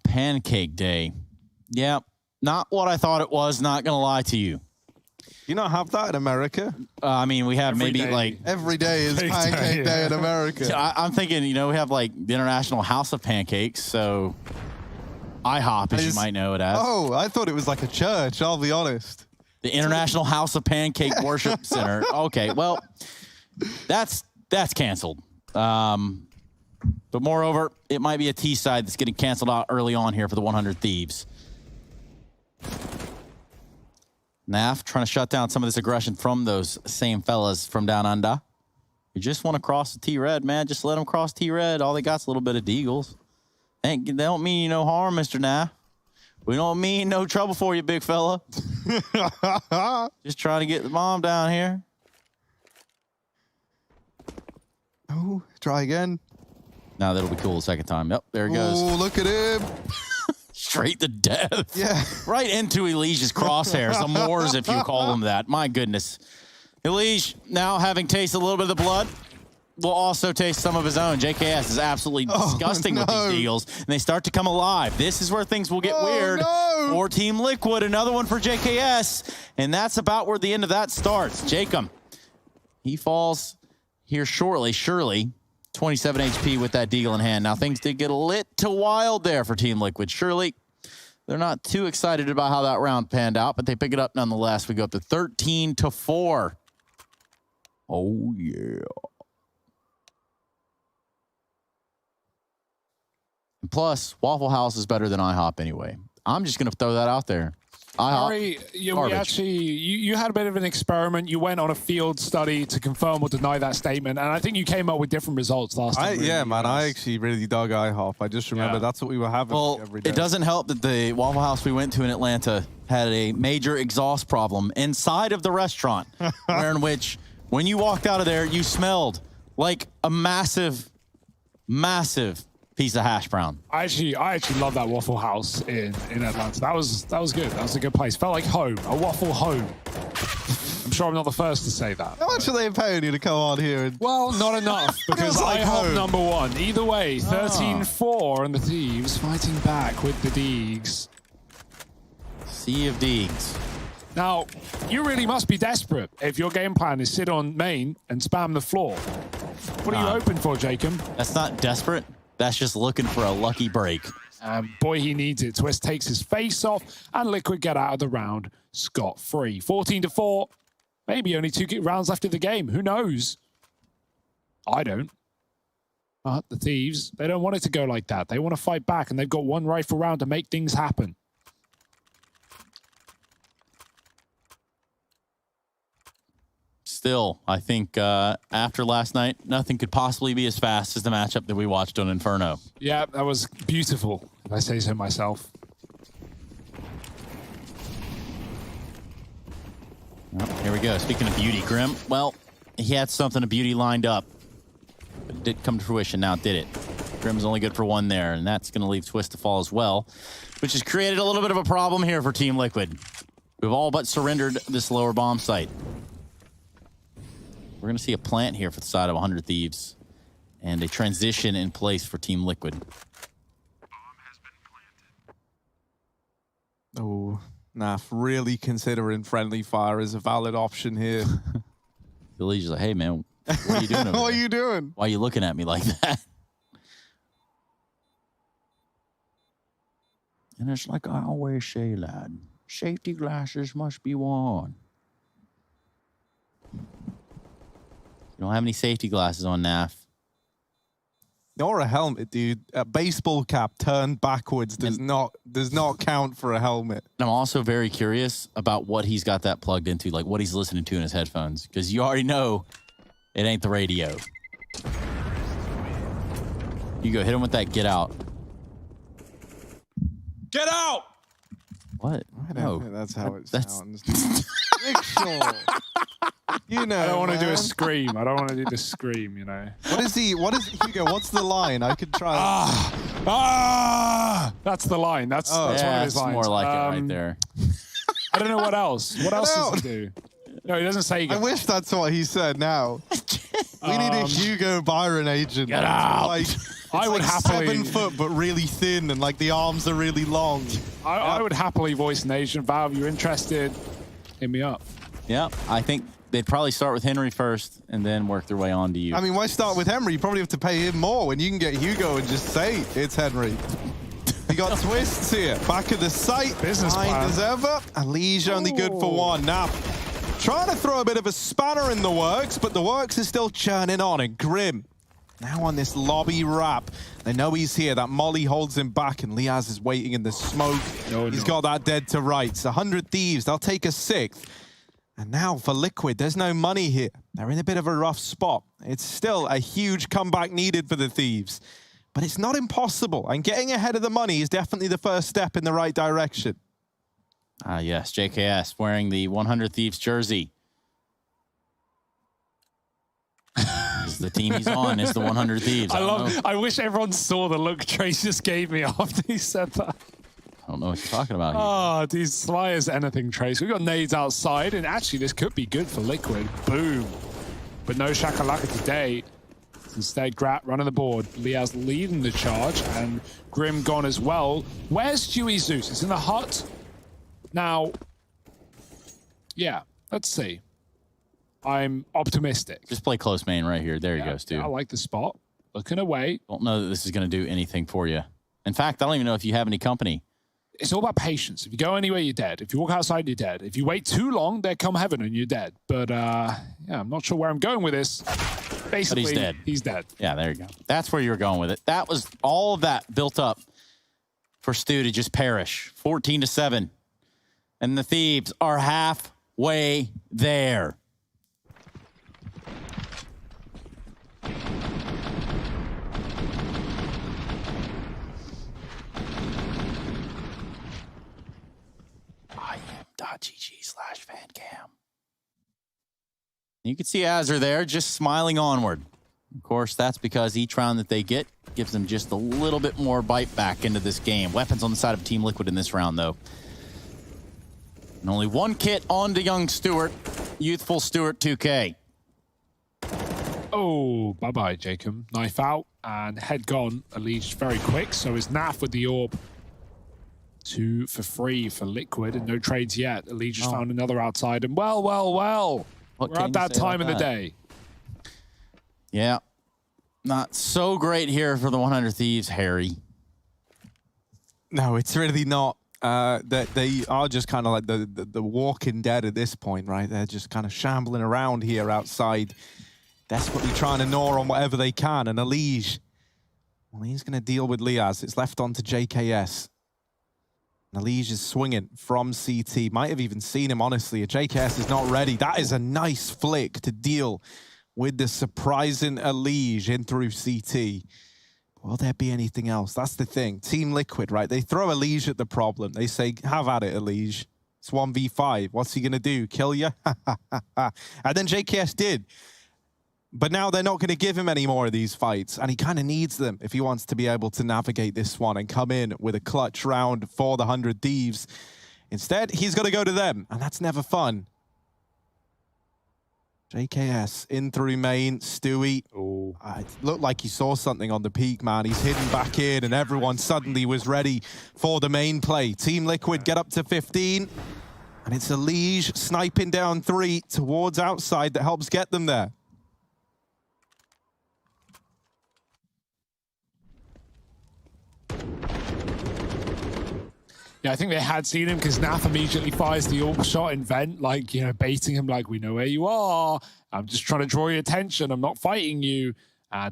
Pancake Day. Yeah, not what I thought it was, not gonna lie to you. You not have that in America? I mean, we have Every maybe day. like... Every day is Pancake Day in America. So I'm thinking, you know, we have like the International House of Pancakes, so IHOP, as you might know it as. Oh, I thought it was like a church, I'll be honest. The International House of Pancake Worship Center. Okay, well, that's canceled. But moreover, it might be a T side that's getting canceled out early on here for the 100 Thieves. Naf trying to shut down some of this aggression from those same fellas from down under. You just want to cross the T-Red, man. Just let them cross T-Red. All they got's a little bit of deagles. They don't mean you no harm, Mr. Naf. We don't mean no trouble for you, big fella. Just trying to get the bomb down here. Oh, try again. Now that'll be cool the second time. Yep, there he goes. Oh, look at him. Straight to death. Yeah. Right into Elige's crosshairs. The Moors, if you call them that. My goodness. Elige, now having tasted a little bit of the blood, will also taste some of his own. JKS is absolutely disgusting with these deals, and they start to come alive. This is where things will get weird. For Team Liquid, another one for JKS, and that's about where the end of that starts. Jacob, he falls here shortly, surely. 27 HP with that deagle in hand. Now things did get a little wild there for Team Liquid. Surely they're not too excited about how that round panned out, but they pick it up nonetheless. We go up to 13-4. Oh, yeah. And plus, Waffle House is better than IHOP anyway. I'm just going to throw that out there. Harry, you had a bit of an experiment. You went on a field study to confirm or deny that statement, and I think you came up with different results last time. Yeah, man, I actually really dug IHOP. I just remember that's what we were having every day. It doesn't help that the Waffle House we went to in Atlanta had a major exhaust problem inside of the restaurant, in which when you walked out of there, you smelled like a massive, massive piece of hash brown. I actually love that Waffle House in Atlanta. That was good. That was a good place. Felt like home, a waffle home. I'm sure I'm not the first to say that. How much are they paying you to come on here? Well, not enough, because like IHOP home. #1. Either way, 13-4, and the Thieves fighting back with the Deegs. Sea of Deegs. Now, you really must be desperate if your game plan is sit on main and spam the floor. What are you hoping for, Jacob? That's not desperate. That's just looking for a lucky break. Boy, he needs it. Twist takes his face off, and Liquid get out of the round scot-free. 14-4. Maybe only 2 rounds left of the game. Who knows? I don't. But the Thieves, they don't want it to go like that. They want to fight back, and they've got one rifle round to make things happen. Still, I think after last night, nothing could possibly be as fast as the matchup that we watched on Inferno. Yeah, that was beautiful, if I say so myself. Well, here we go. Speaking of beauty, Grim, well, he had something of beauty lined up. But it did come to fruition now, did it? Grim's only good for 1 there, and that's going to leave Twist to fall as well, which has created a little bit of a problem here for Team Liquid. We've all but surrendered this lower bomb site. We're going to see a plant here for the side of 100 Thieves, and a transition in place for Team Liquid. Oh, Naf really considering friendly fire as a valid option here. Billy's just like, hey, man, what are you doing over What are there? you doing? Why are you looking at me like that? And it's like I always say, lad, safety glasses must be worn. You don't have any safety glasses on, Naf. Or a helmet, dude. A baseball cap turned backwards does not count for a helmet. And I'm also very curious about what he's got that plugged into, like what he's listening to in his headphones, because you already know it ain't the radio. You go hit him with that get out. Get out! What? I don't think that's how it sounds. Make sure. You know, I don't want to do a man. scream. I don't want to do the scream, you know. What is Hugo, what's the line? I could try. That's the line. That's one of Yeah, his it's lines. more like it right there. I don't know what else. What else does he do? No, he doesn't say. I wish that's what he said now. We need a Hugo Byron agent. Get out. Like, I would like happily 7 foot, but really thin, and like the arms are really long. I would happily voice an agent. Valve, you interested? Hit me up. Yeah, I think they'd probably start with Henry first and then work their way on to you. I mean, why start with Henry? You probably have to pay him more when you can get Hugo and just say it's Henry. We got Twists here. Back of the site. Business behind plan. as ever. And Liege only good for 1. Now, trying to throw a bit of a spanner in the works, but the works is still churning on. And Grim, now on this lobby wrap. They know he's here. That Molly holds him back, and Liaz is waiting in the smoke. He's got that dead to rights. 100 Thieves. They'll take a 6th. And now for Liquid, there's no money here. They're in a bit of a rough spot. It's still a huge comeback needed for the Thieves. But it's not impossible. And getting ahead of the money is definitely the first step in the right direction. Ah, yes, JKS wearing the 100 Thieves jersey. This is the team he's on, is the 100 Thieves. I wish everyone saw the look Trace just gave me after he said that. I don't know what you're talking about here. Oh, these sly as anything, Trace. We've got nades outside, and actually this could be good for Liquid. Boom. But no shakalaka today. Instead, Grat running the board. Liaz leading the charge, and Grim gone as well. Where's Stewie Zeus? It's in the hut. Now, yeah, let's see. I'm optimistic. Just play close main right here. There he goes, dude. I like the spot. Looking away. Don't know that this is going to do anything for you. In fact, I don't even know if you have any company. It's all about patience. If you go anywhere, you're dead. If you walk outside, you're dead. If you wait too long, there come heaven and you're dead. But yeah, I'm not sure where I'm going with this. Basically, but he's dead. He's dead. Yeah, there you go. That's where you were going with it. That was all of that built up for Stu to just perish. 14-7. And the Thieves are halfway there. IEM.gg/fancam. You can see Azure there just smiling onward. Of course, that's because each round that they get gives them just a little bit more bite back into this game. Weapons on the side of Team Liquid in this round, though. And only one kit on to young Stewart, youthful Stewart 2K. Oh, bye-bye, Jacob. Knife out and head gone. Elise very quick, so is Naf with the orb. 2 for free for Liquid and no trades yet. Elise just found another outside and well. We're at that time of the day. Yeah. Not so great here for the 100 Thieves, Harry. No, it's really not. They are just kind of like the walking dead at this point, right? They're just kind of shambling around here outside, desperately trying to gnaw on whatever they can. And Elige, well, he's going to deal with Liaz. It's left on to JKS. And Elige is swinging from CT. Might have even seen him, honestly. JKS is not ready. That is a nice flick to deal with the surprising Elige in through CT. Will there be anything else? That's the thing. Team Liquid, right? They throw Elige at the problem. They say, have at it, Elige. It's 1v5. What's he going to do? Kill you? And then JKS did. But now they're not going to give him any more of these fights. And he kind of needs them if he wants to be able to navigate this one and come in with a clutch round for the 100 Thieves. Instead, he's got to go to them. And that's never fun. JKS in through main. Stewie. It looked like he saw something on the peak, man. He's hidden back in, and everyone suddenly was ready for the main play. Team Liquid get up to 15, and it's Elige sniping down 3 towards outside that helps get them there. Yeah, I think they had seen him because Naf immediately fires the AWP shot in vent, like, you know, baiting him like, we know where you are. I'm just trying to draw your attention. I'm not fighting you.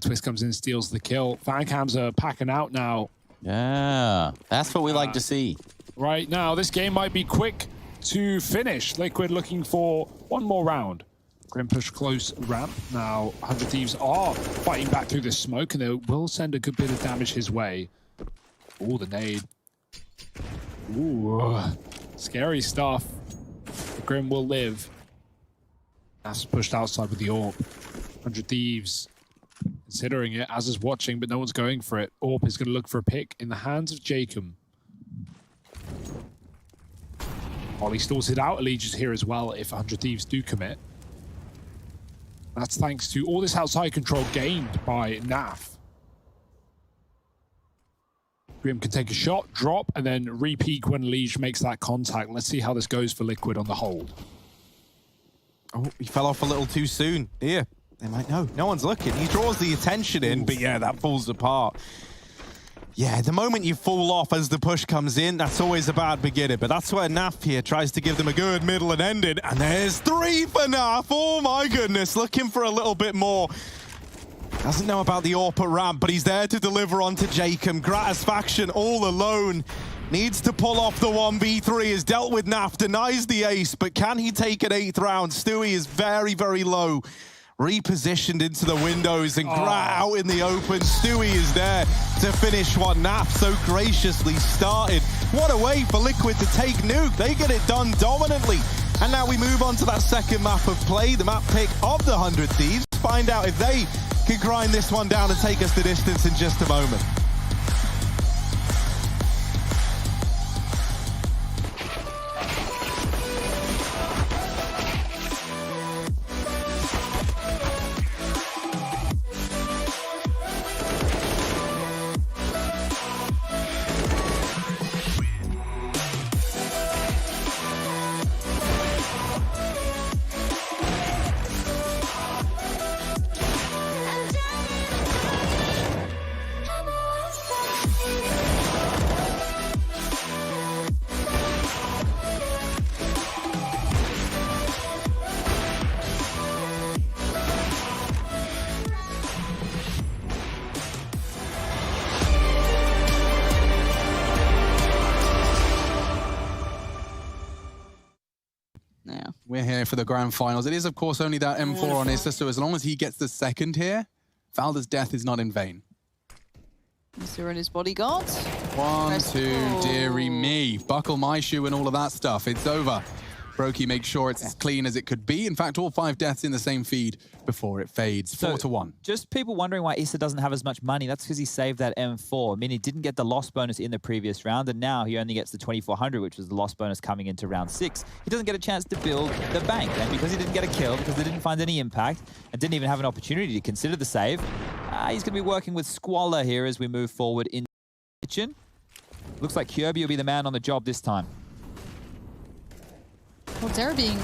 Twist comes in, steals the kill. Fan cams are packing out now. Yeah, that's what we like to see. Right now, this game might be quick to finish. Liquid looking for one more round. Grim push close ramp. Now, 100 Thieves are fighting back through the smoke, and they will send a good bit of damage his way. Oh, the nade. Ooh, scary stuff. The Grim will live. That's pushed outside with the AWP. 100 Thieves considering it, as is watching, but no one's going for it. AWP is going to look for a pick in the hands of Jacob. Ollie stalls it out. Elige is here as well if 100 Thieves do commit. That's thanks to all this outside control gained by Naf. Grim can take a shot, drop, and then re-peek when Elige makes that contact. Let's see how this goes for Liquid on the hold. Oh, he fell off a little too soon. Here, they might know. No one's looking. He draws the attention in, but yeah, that falls apart. Yeah, the moment you fall off as the push comes in, that's always a bad beginning. But that's where Naf here tries to give them a good middle and ending. And there's 3 for Naf. Oh my goodness, looking for a little bit more. Doesn't know about the AWP at ramp, but he's there to deliver onto Jacob. Gratisfaction all alone. Needs to pull off the 1v3. Has dealt with Naf, denies the ace, but can he take an 8th round? Stewie is very, very low. Repositioned into the windows and Grat out in the open. Stewie is there to finish what Naf so graciously started. What a way for Liquid to take Nuke. They get it done dominantly. And now we move on to that second map of play, the map pick of the 100 Thieves. Find out if they can grind this one down and take us the distance in just a moment. We're here for the grand finals. It is, of course, only that M4 on Issa, so as long as he gets the second here, Valda's death is not in vain. Issa and his bodyguards. 1, 2, dearie me. Buckle my shoe and all of that stuff. It's over. Brokey makes sure it's as clean as it could be. In fact, all 5 deaths in the same feed before it fades. 4-1. Just people wondering why Issa doesn't have as much money. That's because he saved that M4. I mean, he didn't get the loss bonus in the previous round, and now he only gets the 2,400, which was the loss bonus coming into round 6. He doesn't get a chance to build the bank. And because he didn't get a kill, because they didn't find any impact, and didn't even have an opportunity to consider the save, he's going to be working with Squalor here as we move forward in the kitchen. Looks like Kirby will be the man on the job this time. Well, Zera being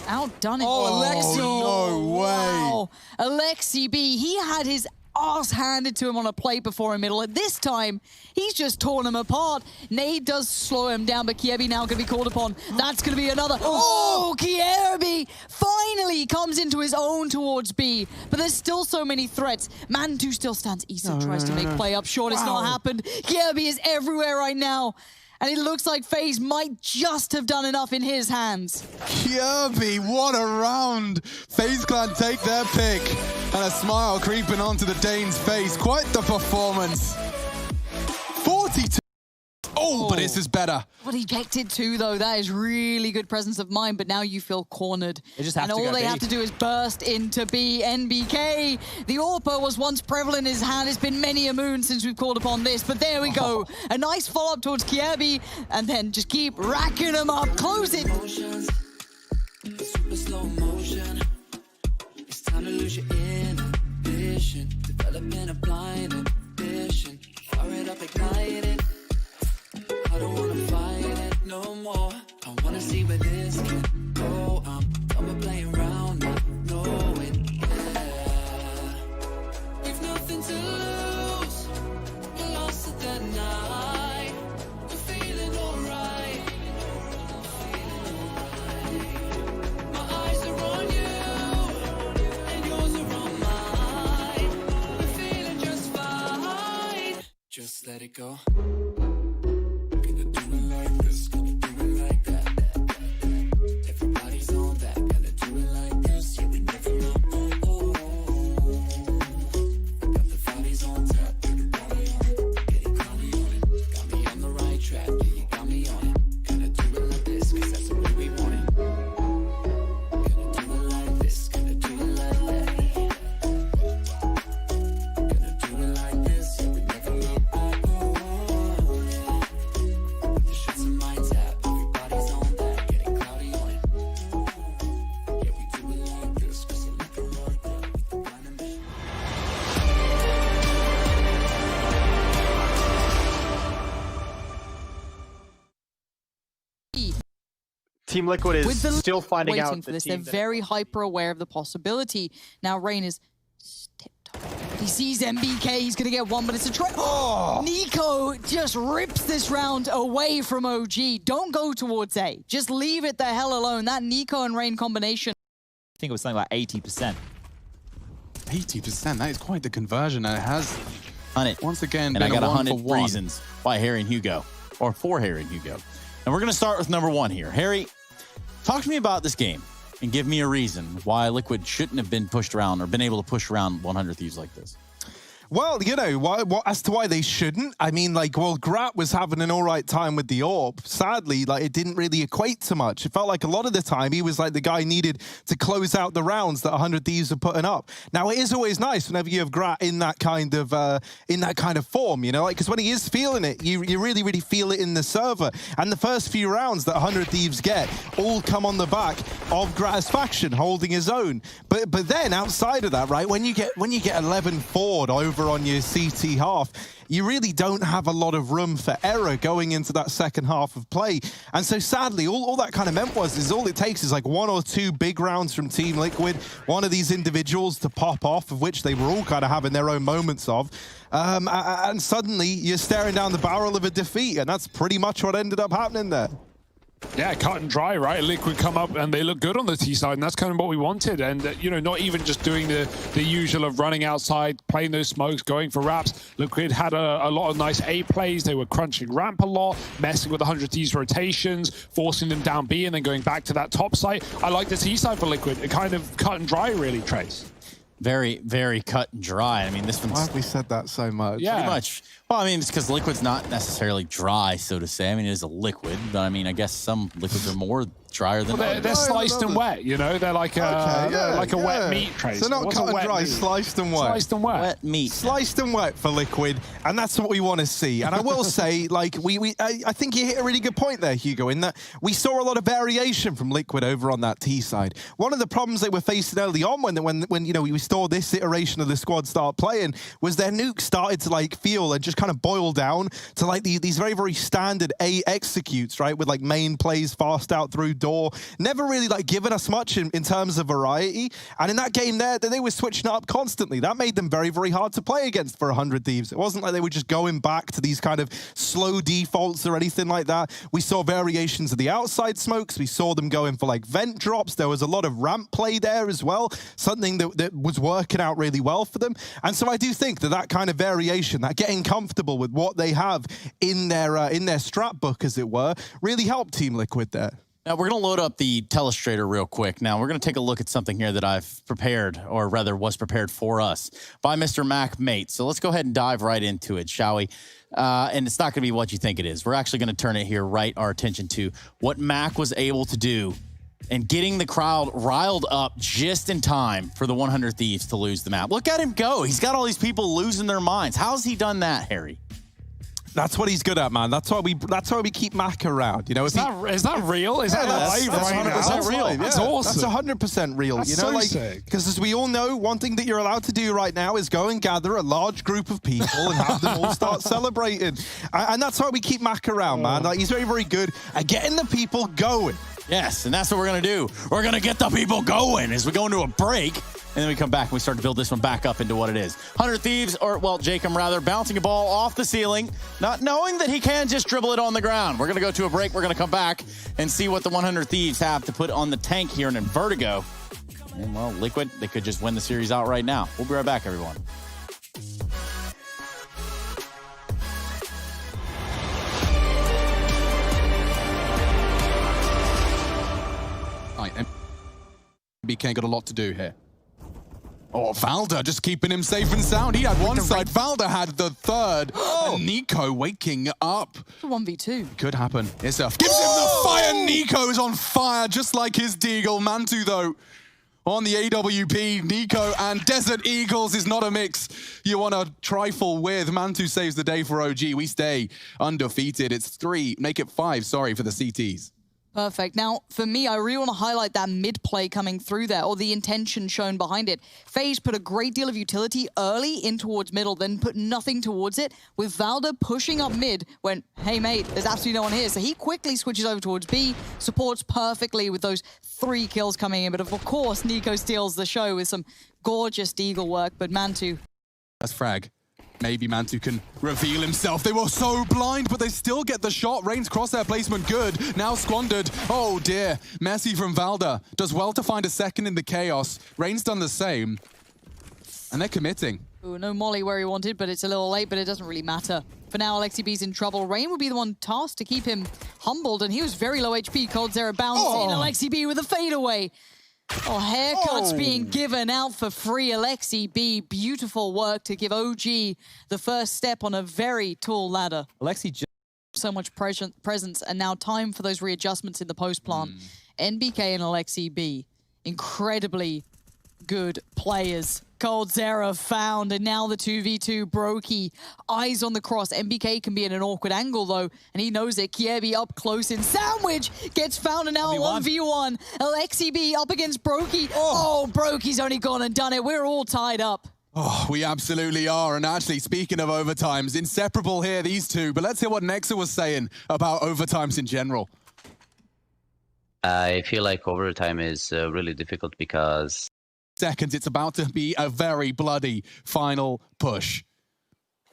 outdone. Alexi! No way! Wow. Alexi B, he had his ass handed to him on a plate before a middle. At this time, he's just torn him apart. Nade does slow him down, but Kirby now going to be called upon. That's going to be another. Oh, Kirby finally comes into his own towards B, but there's still so many threats. Mantu still stands. Issa tries to make play up short. It's not happened. Kirby is everywhere right now. And it looks like FaZe might just have done enough in his hands. Kirby, what a round. FaZe Clan take their pick. And a smile creeping onto the Dane's face. Quite the performance. 42. Oh, but this is better. What he ejected too, though. That is really good presence of mind, but now you feel cornered. They just have and to all go they B. have to do is burst into B. NBK. The AWPer was once prevalent in his hand. It's been many a moon since we've called upon this, but there we go. A nice follow-up towards Kirby, and then just keep racking them up. Close it. Super slow motion. It's time to lose your inhibition. Developing a blind ambition. Fire it up, ignite it. I don't wanna fight it no more. I wanna see where this can go. I'm done with playing around, not knowing. Yeah. We've nothing to lose. We're lost at that night. We're feeling alright. My eyes are on you, and yours are on mine. We're feeling just fine. Just let it go. Team Liquid is still finding waiting out for this. They're very hyper aware of the possibility. Now Rain is stepped up. He sees MBK, he's gonna get one, but it's a try. Oh! Nico just rips this round away from OG. Don't go towards A. Just leave it the hell alone. That Nico and Rain combination. I think it was something like 80%. 80%, that is quite the conversion, and it has once again and been I got a 100 1-for-1. reasons why Harry and Hugo, or for Harry and Hugo. And we're going to start with number 1 here. Harry, talk to me about this game and give me a reason why Liquid shouldn't have been pushed around or been able to push around 100 Thieves like this. Well, you know, as to why they shouldn't, I mean, like, well, Grat was having an all right time with the AWP. Sadly, like, it didn't really equate to much. It felt like a lot of the time he was like the guy needed to close out the rounds that 100 Thieves are putting up. Now, it is always nice whenever you have Grat in that kind of form, you know, like, because when he is feeling it, you really, really feel it in the server. And the first few rounds that 100 Thieves get all come on the back of Grat's faction holding his own. But then outside of that, right, when you get 11 forward over on your CT half, you really don't have a lot of room for error going into that second half of play. And so sadly, all that kind of meant is all it takes is like 1 or 2 big rounds from Team Liquid, one of these individuals to pop off, of which they were all kind of having their own moments of. And suddenly you're staring down the barrel of a defeat. And that's pretty much what ended up happening there. Yeah, cut and dry, right? Liquid come up and they look good on the T side, and that's kind of what we wanted. And, you know, not even just doing the usual of running outside, playing those smokes, going for wraps. Liquid had a lot of nice A plays. They were crunching ramp a lot, messing with 100 T's rotations, forcing them down B, and then going back to that top side. I like the T side for Liquid. It kind of cut and dry, really, Trace. Very, very cut and dry. I mean, this one's... Why have we said that so much? Yeah. Pretty much. Well, I mean, it's because Liquid's not necessarily dry, so to say. I mean, it is a liquid, but I mean, I guess some liquids are more drier than they're sliced and wet, you know? They're like a wet meat trace. So not What's a cut and wet dry, meat? sliced and wet. Sliced and wet. Wet meat. Sliced and wet for Liquid, and that's what we want to see. And I will say, like, I think you hit a really good point there, Hugo, in that we saw a lot of variation from Liquid over on that T side. One of the problems they were facing early on when you know, we saw this iteration of the squad start playing was their nuke started to like feel and just kind of boil down to like these very, very standard A executes, right? With like main plays fast out through door, never really like given us much in terms of variety. And in that game there, they were switching it up constantly. That made them very, very hard to play against for 100 Thieves. It wasn't like they were just going back to these kind of slow defaults or anything like that. We saw variations of the outside smokes. We saw them going for like vent drops. There was a lot of ramp play there as well, something that was working out really well for them. And so I do think that kind of variation, that getting comfortable with what they have in their strat book, as it were, really helped Team Liquid there. Now, we're going to load up the Telestrator real quick. Now, we're going to take a look at something here that I've prepared, or rather was prepared for us by Mr. Mac Mate. So let's go ahead and dive right into it, shall we? And it's not going to be what you think it is. We're actually going to turn it here, right our attention to what Mac was able to do and getting the crowd riled up just in time for the 100 Thieves to lose the map. Look at him go. He's got all these people losing their minds. How's he done that, Harry? That's what he's good at, man. That's why we keep Mac around. You know, is that real? Is that live right now? That's real. That's awesome. That's 100% real. That's you know, so like, sick. because as we all know, one thing that you're allowed to do right now is go and gather a large group of people and have them all start celebrating. And that's why we keep Mac around, man. Like, he's very, very good at getting the people going. Yes, and that's what we're going to do. We're going to get the people going as we go into a break. And then we come back and we start to build this one back up into what it is. 100 Thieves, or, well, Jacob rather, bouncing a ball off the ceiling, not knowing that he can just dribble it on the ground. We're going to go to a break. We're going to come back and see what the 100 Thieves have to put on the tank here in Vertigo. And, well, Liquid, they could just win the series out right now. We'll be right back, everyone. All right, BK got a lot to do here. Oh, Valda just keeping him safe and sound. He had one side, Valda had the third. And Nico waking up. It's a 1v2. Could happen. Isuf gives him the fire. Nico is on fire, just like his Deagle. Mantu, though, on the AWP. Nico and Desert Eagles is not a mix you want to trifle with. Mantu saves the day for OG. We stay undefeated. It's 3, make it 5, sorry, for the CTs. Perfect. Now, for me, I really want to highlight that mid play coming through there, or the intention shown behind it. FaZe put a great deal of utility early in towards middle, then put nothing towards it, with Valda pushing up mid when, hey, mate, there's absolutely no one here. So he quickly switches over towards B, supports perfectly with those 3 kills coming in. But of course, Nico steals the show with some gorgeous Deagle work, but Mantu. That's frag. Maybe Mantu can reveal himself. They were so blind, but they still get the shot. Rain's crosshair placement good. Now squandered. Oh dear. Messy from Valda. Does well to find a second in the chaos. Rain's done the same. And they're committing. Ooh, no Molly where he wanted, but it's a little late, but it doesn't really matter. For now, Alexi B's in trouble. Rain will be the one tasked to keep him humbled, and he was very low HP. coldzera bounces in. Alexi B with a fadeaway. Oh, haircuts being given out for free. Alexi B, beautiful work to give OG the first step on a very tall ladder. Alexi just so much presence, and now time for those readjustments in the post plant. NBK and Alexi B, incredibly good players. coldzera found, and now the 2v2 Brokey. Eyes on the cross. NBK can be in an awkward angle, though, and he knows it. Kiebi up close in. Sandwich gets found, and now 1v1. Alexi B up against Brokey. Oh, Brokey's only gone and done it. We're all tied up. Oh, we absolutely are. And actually, speaking of overtimes, inseparable here, these two. But let's hear what Nexa was saying about overtimes in general. I feel like overtime is really difficult because seconds, it's about to be a very bloody final push.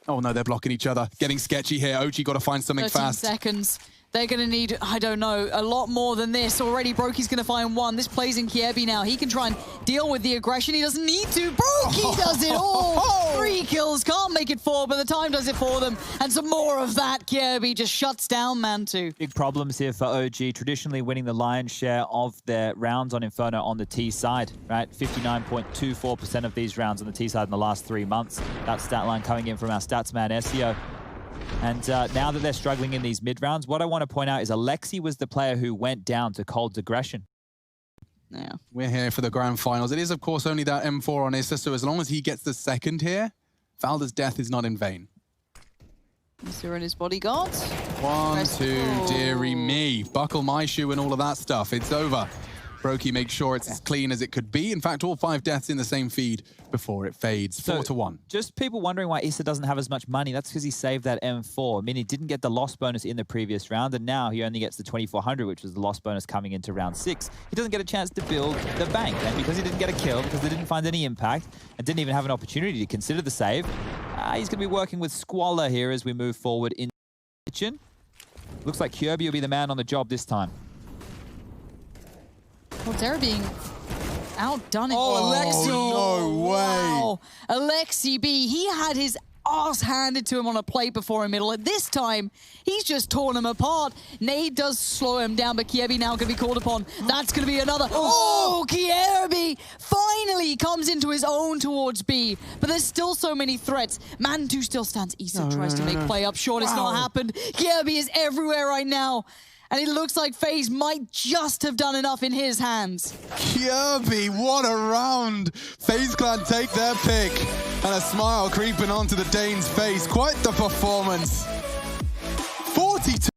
Oh no, they're blocking each other. Getting sketchy here. OG got to find something 13 fast. seconds. They're going to need, I don't know, a lot more than this. Already, Brokey's going to find one. This plays in Kiebi now. He can try and deal with the aggression. He doesn't need to. Brokey does it all. 3 kills. Can't make it 4, but the time does it for them. And some more of that. Kiebi just shuts down Mantu. Big problems here for OG. Traditionally winning the lion's share of their rounds on Inferno on the T side, right? 59.24% of these rounds on the T side in the last 3 months. That stat line coming in from our stats man, SEO. And now that they're struggling in these mid rounds, what I want to point out is Alexi was the player who went down to Cold's aggression. Yeah, we're here for the grand finals. It is, of course, only that M4 on Issa, so as long as he gets the second here, Valda's death is not in vain. Issa and his bodyguards. 1, 2, dearie me. Buckle my shoe and all of that stuff. It's over. Brokey makes sure it's as clean as it could be. In fact, all 5 deaths in the same feed before it fades. 4-1. Just people wondering why Issa doesn't have as much money. That's because he saved that M4. I mean, he didn't get the loss bonus in the previous round, and now he only gets the 2,400, which was the loss bonus coming into round 6. He doesn't get a chance to build the bank, and because he didn't get a kill, because they didn't find any impact, and didn't even have an opportunity to consider the save, he's going to be working with Squalor here as we move forward in the kitchen. Looks like Kirby will be the man on the job this time. Well, Zera being outdone. Oh, Alexi. no way. Wow. Alexi B, he had his ass handed to him on a plate before a middle. At this time, he's just torn him apart. Nade does slow him down, but Kirby now going to be called upon. That's going to be another. Oh, Kirby finally comes into his own towards B, but there's still so many threats. Mantu still stands. Issa tries to make play up short. It's not happened. Kirby is everywhere right now. And it looks like FaZe might just have done enough in his hands. Kirby, what a round. FaZe Clan take their pick. And a smile creeping onto the Dane's face. Quite the performance. 42.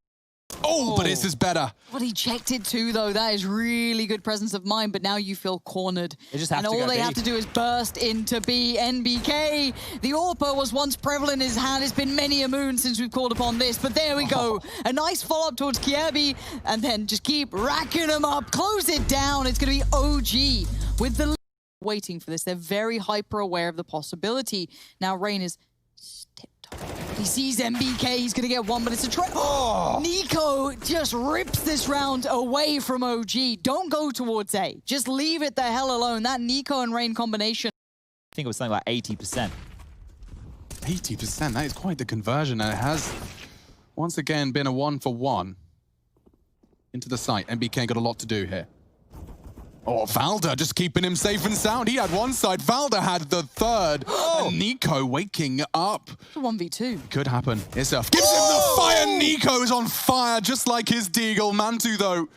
Oh, but this is better. But he checked it too, though. That is really good presence of mind, but now you feel cornered. They just have and to all go they B. have to do is burst into B. NBK. The AWPer was once prevalent in his hand. It's been many a moon since we've called upon this, but there we go. A nice follow-up towards Kirby, and then just keep racking him up. Close it down. It's going to be OG with the waiting for this. They're very hyper-aware of the possibility. Now Rain is he sees MBK, he's going to get one, but it's a try. Oh! Nico just rips this round away from OG. Don't go towards A. Just leave it the hell alone. That Nico and Rain combination. I think it was something like 80%. 80%, that is quite the conversion, and it has once again been a 1-for-1 into the site. MBK got a lot to do here. Oh, Valda just keeping him safe and sound. He had one side, Valda had the third. And Nico waking up. It's a 1v2. Could happen. Issa gives him the fire. Nico's on fire, just like his Deagle. Mantu, though,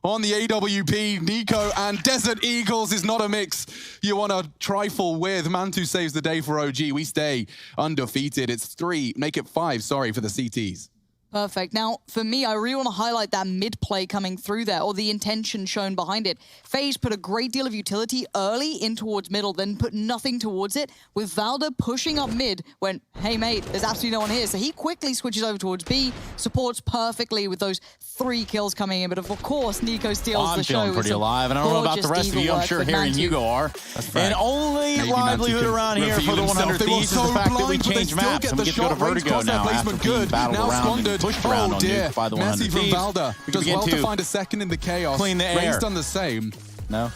on the AWP. Nico and Desert Eagles is not a mix you want to trifle with. Mantu saves the day for OG. We stay undefeated. It's 3, make it 5, sorry, for the CTs. Perfect. Now, for me, I really want to highlight that mid play coming through there, or the intention shown behind it. FaZe put a great deal of utility early in towards middle, then put nothing towards it, with Valda pushing up mid when, hey mate, there's absolutely no one here. So he quickly switches over towards B, supports perfectly with those 3 kills coming in. But of course, Nico steals the show. I'm feeling pretty alive, and I don't know about the rest of you. I'm sure Harry and Hugo are. And only livelihood around here for the 100 Thieves is the fact that we changed maps and we get to go to Vertigo now after being battled around and pushed around on Nuke by the 100 Messi from Thieves. Valda does well to find a second in the chaos. Clean the air. Rain's done the same. No.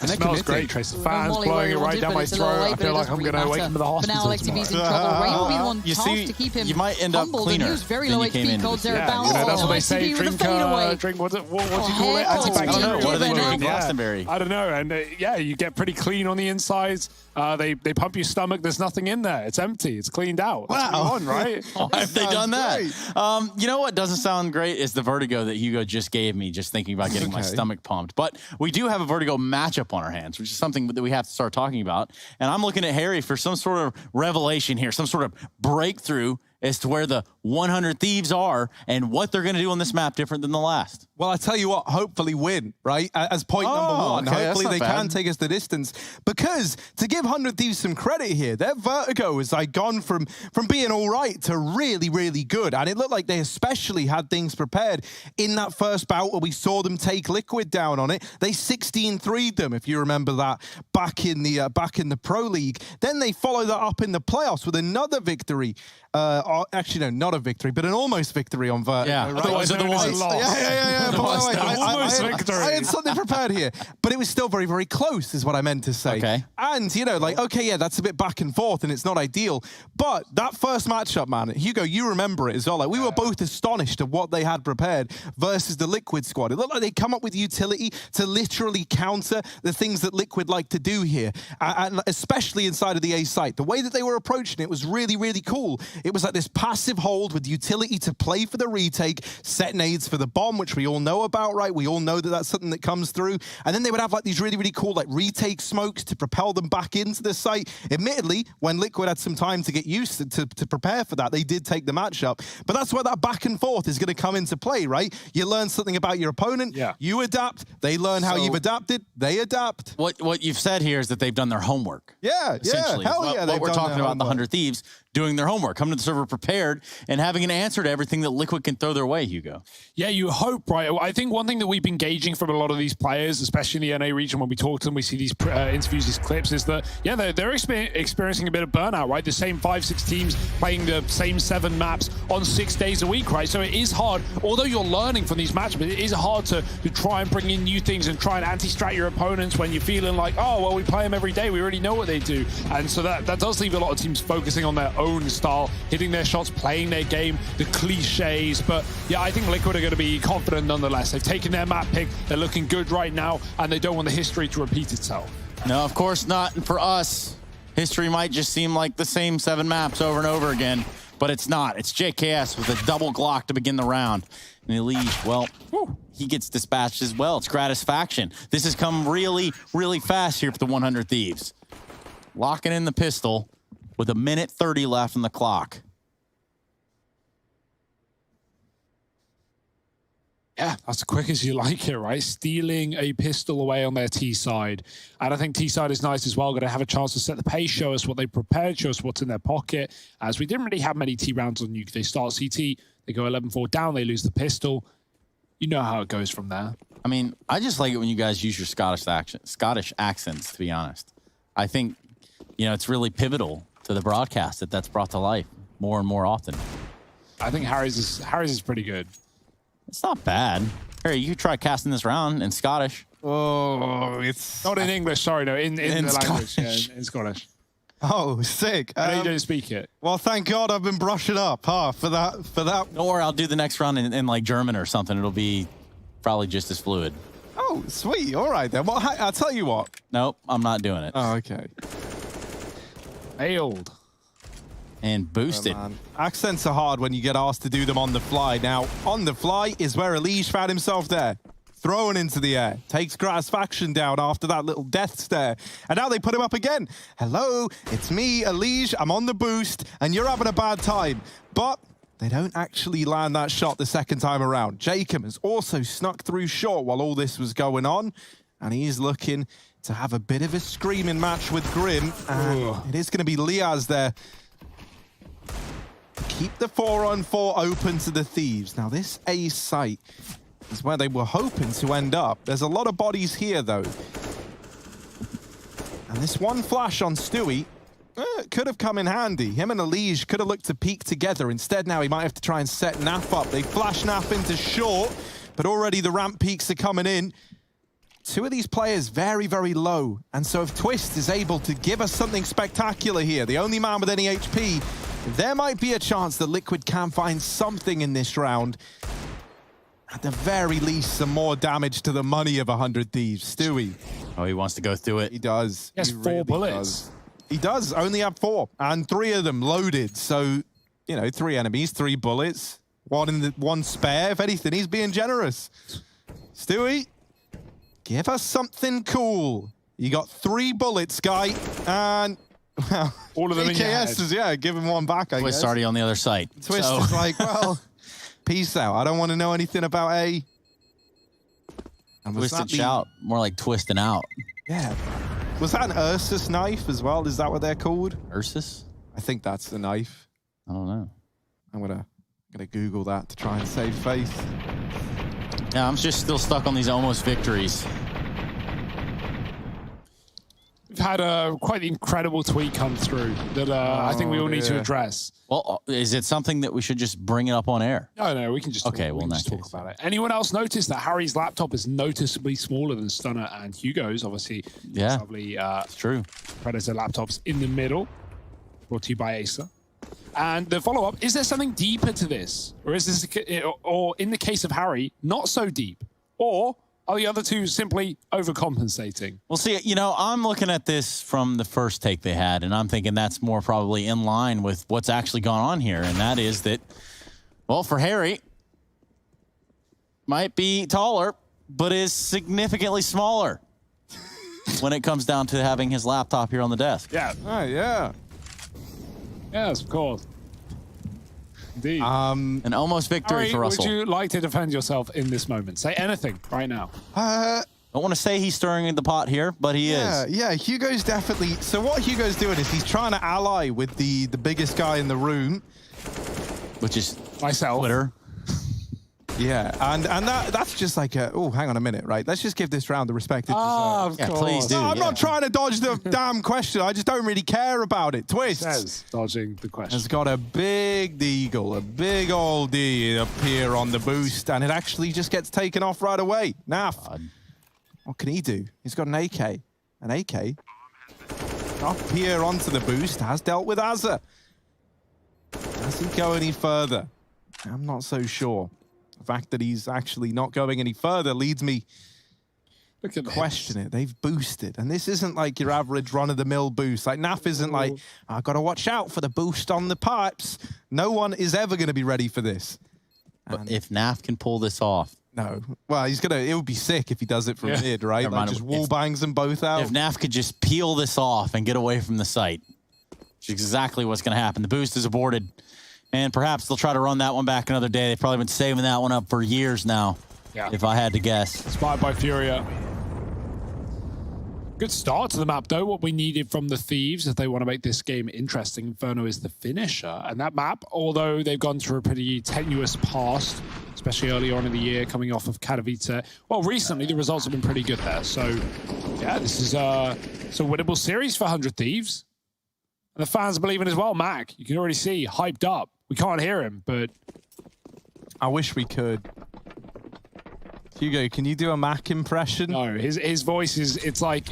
It smells great, Trace. The fans blowing it right down my throat. I feel like I'm going to wake up in the hospital. But now Alexi B's in trouble. Rain will be the one You tasked see, to keep him you might end up humbled, cleaner and he was very than low you came HP. into Cold this. Zero Yeah, bounce. that's what they say. Drink, Drink, what do you call it? Antibacterial. What do they drink? Yeah. Glastonbury. I don't know. And yeah, you get pretty clean on the insides. They pump your stomach. There's nothing in there. It's empty. It's cleaned out. That's what you want, right? Why have they done that? You know what doesn't sound great is the Vertigo that Hugo just gave me, just thinking about getting my stomach pumped. But we do have a Vertigo matchup on our hands, which is something that we have to start talking about. And I'm looking at Harry for some sort of revelation here, some sort of breakthrough as to where the 100 Thieves are and what they're going to do on this map different than the last. Well, I tell you what, hopefully win, right? As point number one. Okay, hopefully they bad. can take us the distance. Because to give 100 Thieves some credit here, their Vertigo has like gone from being all right to really, really good. And it looked like they especially had things prepared in that first bout where we saw them take Liquid down on it. They 16-3'd them, if you remember that, back in the Pro League. Then they followed that up in the playoffs with another victory. Actually, no, not a victory, but an almost victory on Vertigo. Yeah, right? those are the ones. Yeah. But Almost victory. I had something prepared here, but it was still very, very close, is what I meant to say. Okay. And, you know, like, okay, yeah, that's a bit back and forth, and it's not ideal. But that first matchup, man, Hugo, you remember it as well. Like, we were both astonished at what they had prepared versus the Liquid squad. It looked like they come up with utility to literally counter the things that Liquid like to do here, and especially inside of the A site. The way that they were approaching it was really, really cool. It was like this passive hold with utility to play for the retake, set nades for the bomb, which we all know about, right? We all know that that's something that comes through. And then they would have like these really, really cool like retake smokes to propel them back into the site. Admittedly, when Liquid had some time to get used to prepare for that, they did take the matchup. But that's where that back and forth is going to come into play, right? You learn something about your opponent, you adapt, they learn how you've adapted, they adapt. What you've said here is that they've done their homework. Essentially. Hell yeah. What we're talking about, the 100 Thieves doing their homework, coming to the server prepared and having an answer to everything that Liquid can throw their way, Hugo. Yeah, you hope, right? I think one thing that we've been gauging from a lot of these players, especially in the NA region, when we talk to them, we see these interviews, these clips, is that, yeah, they're experiencing a bit of burnout, right? The same 5-6 teams playing the same 7 maps on 6 days a week, right? So it is hard, although you're learning from these matches, it is hard to try and bring in new things and try and anti-strat your opponents when you're feeling like, oh, well, we play them every day, we already know what they do. And so that does leave a lot of teams focusing on their own style, hitting their shots, playing their game, the cliches. But yeah, I think Liquid are going to be confident nonetheless. They've taken their map pick, they're looking good right now, and they don't want the history to repeat itself. No, of course not. And for us, history might just seem like the same 7 maps over and over again, but it's not. It's JKS with a double Glock to begin the round. And Elige, well, he gets dispatched as well. It's Gratisfaction. This has come really, really fast here for the 100 Thieves. Locking in the pistol with 1:30 left on the clock. Yeah, that's as quick as you like it, right? Stealing a pistol away on their T side. And I think T side is nice as well. Going to have a chance to set the pace, show us what they prepared, show us what's in their pocket. As we didn't really have many T rounds on Nuke. They start CT, they go 11-4 down, they lose the pistol. You know how it goes from there. I mean, I just like it when you guys use your Scottish accents, to be honest. I think, you know, it's really pivotal to the broadcast that's brought to life more and more often. I think Harry's is pretty good. It's not bad. Harry, you could try casting this round in Scottish. Oh, it's not in English. Sorry, no, in the language, in Scottish. Oh, sick. I know you don't speak it. Well, thank God I've been brushing up, for that. Don't worry, I'll do the next round in like German or something. It'll be probably just as fluid. Oh, sweet. All right, then. Well, I'll tell you what. Nope, I'm not doing it. Oh, okay. Failed. And boosted. Oh, accents are hard when you get asked to do them on the fly. Now, on the fly is where Elige found himself there. Thrown into the air. Takes Gratisfaction down after that little death stare. And now they put him up again. Hello, it's me, Elige. I'm on the boost, and you're having a bad time. But they don't actually land that shot the second time around. Jacob has also snuck through short while all this was going on. And he's looking to have a bit of a screaming match with Grim. And it is going to be Liaz there. Keep the 4-on-4 open to the Thieves. Now, this A site is where they were hoping to end up. There's a lot of bodies here, though. And this one flash on Stewie could have come in handy. Him and Elige could have looked to peek together. Instead, now he might have to try and set Naf up. They flash Naf into short, but already the ramp peaks are coming in. 2 of these players very, very low. And so if Twist is able to give us something spectacular here, the only man with any HP, there might be a chance that Liquid can find something in this round. At the very least, some more damage to the money of 100 Thieves. Stewie. Oh, he wants to go through it. He does. He has 4 bullets. He does only have 4, and 3 of them loaded. So, you know, 3 enemies, 3 bullets, one spare. If anything, he's being generous. Stewie, give us something cool. You got 3 bullets, guy, and well, all of them AKS is, give him 1 back, I guess. Twist already on the other side. Twist is like, well, peace out. I don't want to know anything about A. And Twisted shout, more like twisting out. Yeah. Was that an Ursus knife as well? Is that what they're called? Ursus? I think that's the knife. I don't know. I'm gonna Google that to try and save face. Yeah, I'm just still stuck on these almost victories. We've had quite the incredible tweet come through that I think we all need to address. Well, is it something that we should just bring it up on air? No, we can just okay. Talk, talk about it. Anyone else notice that Harry's laptop is noticeably smaller than Stunner and Hugo's? Obviously, lovely. It's true. Predator laptops in the middle, brought to you by Acer. And the follow-up: is there something deeper to this, or is this, or in the case of Harry, not so deep, or Are the other two simply overcompensating? Well, see, you know, I'm looking at this from the first take they had, and I'm thinking that's more probably in line with what's actually gone on here, and that is that, well, for Harry, might be taller, but is significantly smaller when it comes down to having his laptop here on the desk. Yeah. Oh, yeah. Yes, of course. Indeed. An almost victory Harry, for Russell. would you like to defend yourself in this moment? Say anything right now. I don't want to say he's stirring the pot here, but he is. Yeah, Hugo's definitely... So what Hugo's doing is he's trying to ally with the biggest guy in the room. Which is myself. Twitter. Yeah, and that's just like a... Oh, hang on a minute, right? Let's just give this round the respect it deserves. Of course. Please do. No, I'm not trying to dodge the damn question. I just don't really care about it. Twist. Says dodging the question. Has got a big eagle, a big old D up here on the boost, and it actually just gets taken off right away. Naf, what can he do? He's got an AK. An AK. Up here onto the boost, has dealt with Azza. Does he go any further? I'm not so sure. The fact that he's actually not going any further leads me to question it. They've boosted. And this isn't like your average run-of-the-mill boost. Like, Naf isn't like, I've got to watch out for the boost on the pipes. No one is ever going to be ready for this. But if Naf can pull this off. No. Well, it would be sick if he does it from mid, right? Never Like mind. just wall bangs them both out. If Naf could just peel this off and get away from the site, which is exactly what's going to happen. The boost is aborted. And perhaps they'll try to run that one back another day. They've probably been saving that one up for years now, if I had to guess. Spied by Furia. Good start to the map, though. What we needed from the Thieves, if they want to make this game interesting, Inferno is the finisher. And that map, although they've gone through a pretty tenuous past, especially early on in the year, coming off of Katowice, well, recently the results have been pretty good there. So, yeah, this is it's a winnable series for 100 Thieves. And the fans believe in as well. Mac, you can already see, hyped up. We can't hear him, but... I wish we could. Hugo, can you do a Mac impression? No, his voice is, it's like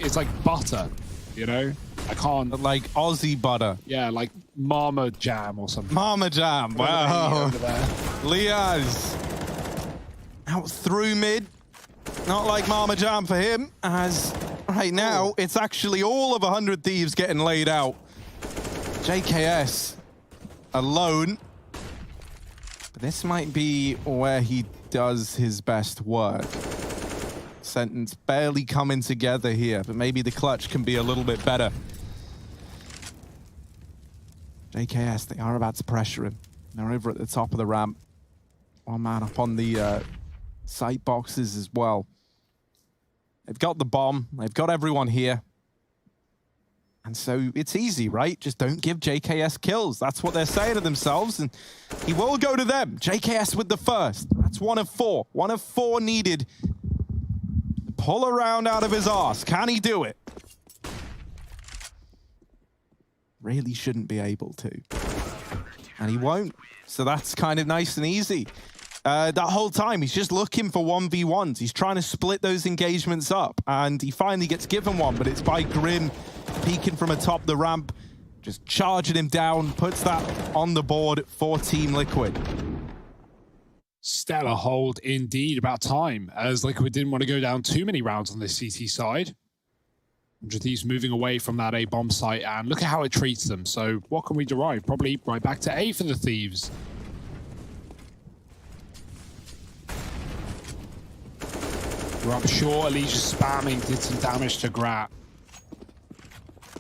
butter, you know? I can't... Like Aussie butter. Yeah, like Mama Jam or something. Mama Jam, wow. Liaz. Out through mid. Not like Mama Jam for him, as right now, it's actually all of 100 Thieves getting laid out. JKS alone. But this might be where he does his best work. Sentence barely coming together here, but maybe the clutch can be a little bit better. JKS, they are about to pressure him. They're over at the top of the ramp. One man up on the sight boxes as well. They've got the bomb. They've got everyone here. And so it's easy, right? Just don't give JKS kills. That's what they're saying to themselves, and he will go to them. JKS with the first. That's 1 of 4. 1 of 4 needed. Pull a round out of his arse. Can he do it? Really shouldn't be able to. And he won't. So that's kind of nice and easy. That whole time, he's just looking for 1v1s. He's trying to split those engagements up, and he finally gets given one, but it's by Grim peeking from atop the ramp, just charging him down, puts that on the board for Team Liquid. Stellar hold indeed. About time, as Liquid didn't want to go down too many rounds on this CT side. 100 Thieves moving away from that A bomb site, and look at how it treats them. So what can we derive? Probably right back to A for the Thieves. We're up short. Elijah spamming, did some damage to Grat.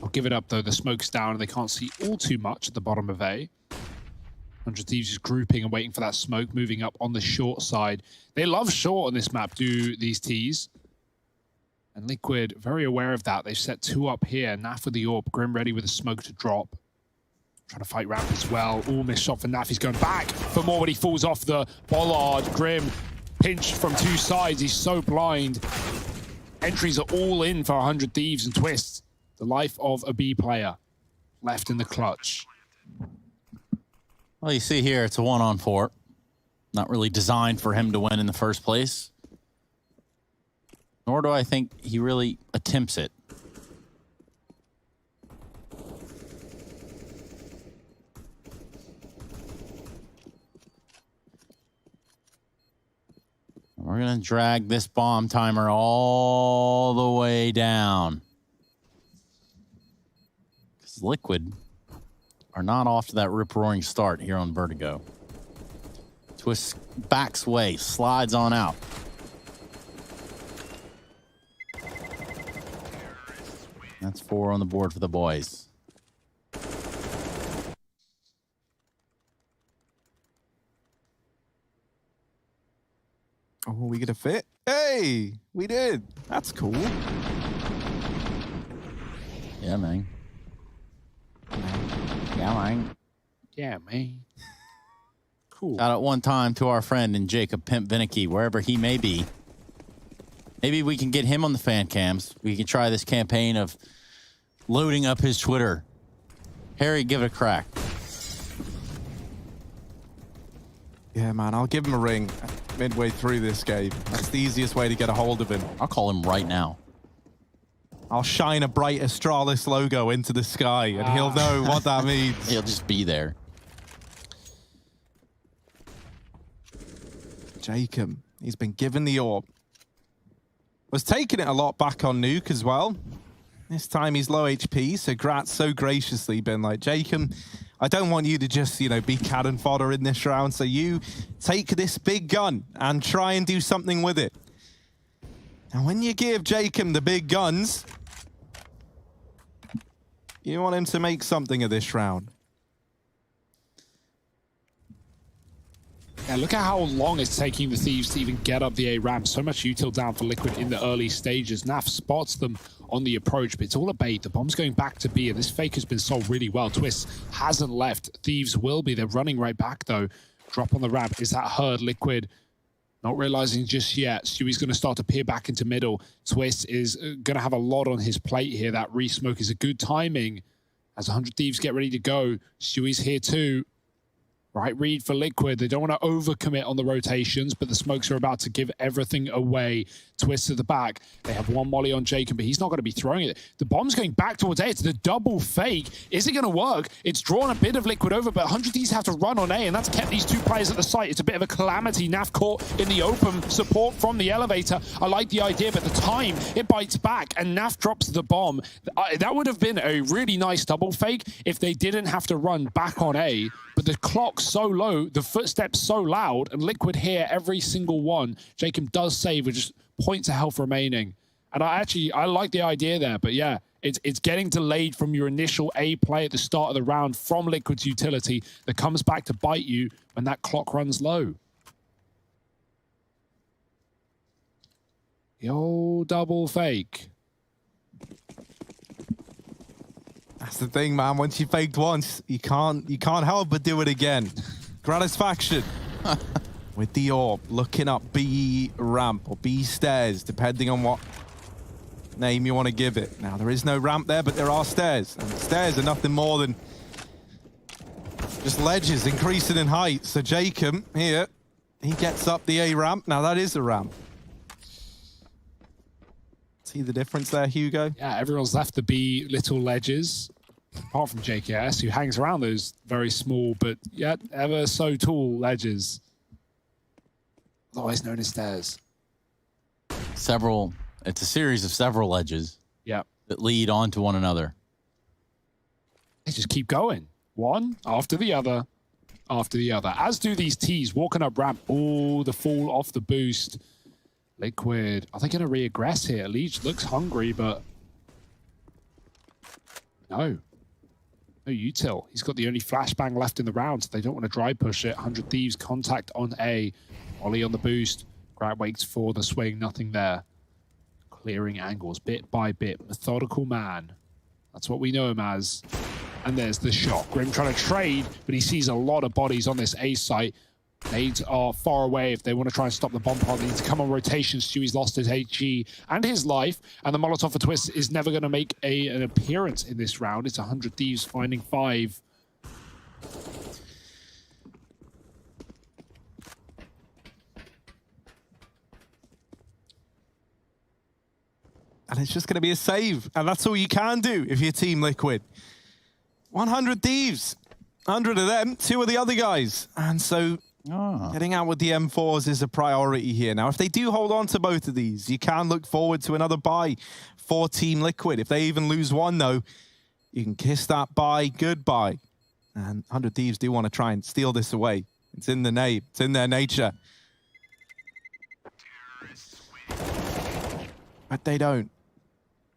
I'll give it up though. The smoke's down and they can't see all too much at the bottom of A. 100 Thieves is grouping and waiting for that smoke, moving up on the short side. They love short on this map, do these T's. And Liquid, very aware of that. They've set 2 up here. Naf with the AWP, Grim ready with the smoke to drop. Trying to fight ramp as well. All missed shot for Naf. He's going back for more, but he falls off the bollard. Grim pinched from 2 sides. He's so blind. Entries are all in for 100 Thieves and Twists. The life of a B player left in the clutch. Well, you see here, it's a 1-on-4. Not really designed for him to win in the first place. Nor do I think he really attempts it. We're going to drag this bomb timer all the way down. Because Liquid are not off to that rip-roaring start here on Vertigo. Twist backs way, slides on out. That's 4 on the board for the boys. Oh, we get a fit? Hey, we did. That's cool. Yeah, man. Yeah, man. Yeah, man. Cool. Shout out one time to our friend and Jacob Pimp Vinicky, wherever he may be. Maybe we can get him on the fan cams. We can try this campaign of loading up his Twitter. Harry, give it a crack. Yeah, man, I'll give him a ring midway through this game. That's the easiest way to get a hold of him. I'll call him right now. I'll shine a bright Astralis logo into the sky, and he'll know what that means. He'll just be there. Jacob, he's been given the orb. Was taking it a lot back on Nuke as well. This time he's low HP, so Grat's so graciously been like, Jacob, I don't want you to just, be cannon fodder in this round, so you take this big gun and try and do something with it. Now, when you give Jacob the big guns, you want him to make something of this round. Yeah, look at how long it's taking the Thieves to even get up the A ramp. So much util down for Liquid in the early stages. Naf spots them on the approach, but it's all a bait. The bomb's going back to B, and this fake has been sold really well. Twist hasn't left. Thieves will be. They're running right back, though. Drop on the ramp. Is that heard? Liquid not realizing just yet. Stewie's going to start to peer back into middle. Twist is going to have a lot on his plate here. That re-smoke is a good timing. As 100 Thieves get ready to go, Stewie's here too. Right read for Liquid. They don't want to overcommit on the rotations, but the smokes are about to give everything away. Twist to the back. They have one molly on Jacob, but he's not going to be throwing it. The bomb's going back towards A. It's the double fake. Is it going to work? It's drawn a bit of Liquid over, but 100 Ds have to run on A, and that's kept these two players at the site. It's a bit of a calamity. Naf caught in the open. Support from the elevator. I like the idea, but the time, it bites back, and Naf drops the bomb. That would have been a really nice double fake if they didn't have to run back on A, but the clock's so low, the footsteps so loud, and Liquid here every single one. Jacob does save with just points of health remaining. And I like the idea there, but yeah, it's getting delayed from your initial A play at the start of the round from Liquid's utility that comes back to bite you when that clock runs low. The old double fake. That's the thing, man. Once you faked once, you can't help but do it again. Gratisfaction with the orb, looking up B ramp or B stairs, depending on what name you want to give it. Now, there is no ramp there, but there are stairs. And stairs are nothing more than just ledges increasing in height. So Jacob here, he gets up the A ramp. Now, that is a ramp. See the difference there, Hugo? Yeah, everyone's left the B little ledges, apart from JKS, who hangs around those very small but yet ever so tall ledges. Otherwise known as stairs. It's a series of several ledges. Yeah. That lead on to one another. They just keep going. One after the other, after the other. As do these Ts walking up ramp. Oh, the fall off the boost. Liquid. Are they going to re-aggress here? Leech looks hungry, but no. No util. He's got the only flashbang left in the round, so they don't want to dry push it. 100 Thieves contact on A. Ollie on the boost. Grat waits for the swing. Nothing there. Clearing angles bit by bit. Methodical man. That's what we know him as. And there's the shot. Grim trying to trade, but he sees a lot of bodies on this A site. Nades are far away. If they want to try and stop the bomb pod, they need to come on rotation. Stewie's lost his HG and his life, and the Molotov for Twist is never going to make an appearance in this round. It's 100 Thieves finding 5. And it's just going to be a save, and that's all you can do if you're Team Liquid. 100 Thieves, 100 of them, 2 of the other guys. And so Getting out with the M4s is a priority here. Now, if they do hold on to both of these, you can look forward to another buy for Team Liquid. If they even lose one, though, you can kiss that buy goodbye. And 100 Thieves do want to try and steal this away. It's in the name. It's in their nature. But they don't.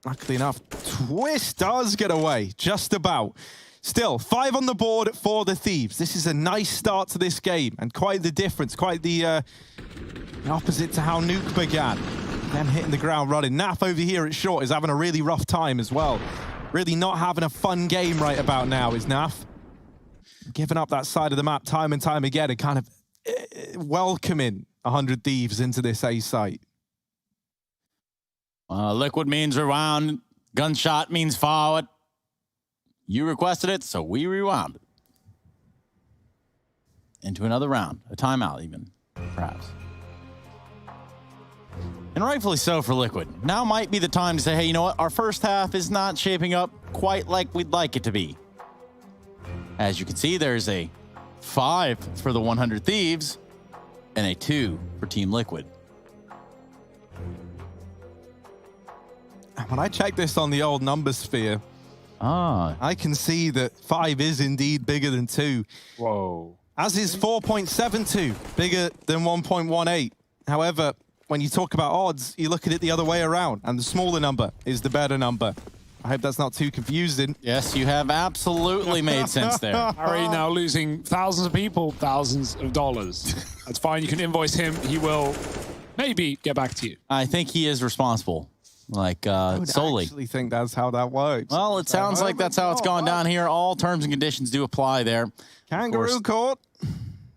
Luckily enough, Twist does get away, just about. Still, 5 on the board for the Thieves. This is a nice start to this game, and quite the difference, quite the opposite to how Nuke began. Them hitting the ground running. Naf over here at short is having a really rough time as well. Really not having a fun game right about now is Naf. Giving up that side of the map time and time again and kind of welcoming 100 Thieves into this A site. Liquid means rewound. Gunshot means forward. You requested it, so we rewound it. Into another round. A timeout even, perhaps. And rightfully so for Liquid. Now might be the time to say, hey, you know what? Our first half is not shaping up quite like we'd like it to be. As you can see, there's a 5 for the 100 Thieves and a 2 for Team Liquid. When I check this on the old number sphere, I can see that 5 is indeed bigger than 2. Whoa. As is 4.72, bigger than 1.18. However, when you talk about odds, you look at it the other way around, and the smaller number is the better number. I hope that's not too confusing. Yes, you have absolutely made sense there. Harry now losing thousands of people, thousands of dollars. That's fine. You can invoice him. He will maybe get back to you. I think he is responsible. Like, solely. I actually think that's how that works. Well, it sounds like that's how it's gone down here. All terms and conditions do apply there. Kangaroo court,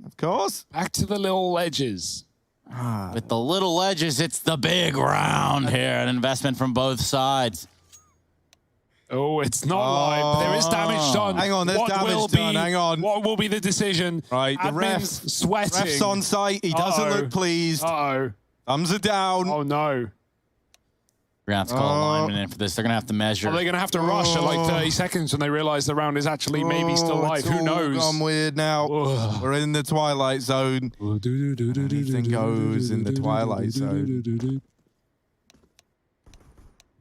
of course. Back to the little ledges. With the little ledges, it's the big round here. An investment from both sides. Oh, it's not live, but there is damage done. Hang on, there's damage done. Hang on. What will be the decision? Right, the Admin's sweating. Ref's on site. He doesn't look pleased. Uh-oh. Thumbs are down. Oh, no. We're going to have to call a lineman in for this. They're going to have to measure. Are they going to have to rush at like 30 seconds when they realize the round is actually maybe still live? Who knows? It's gone weird now. We're in the twilight zone. Anything goes in the twilight zone.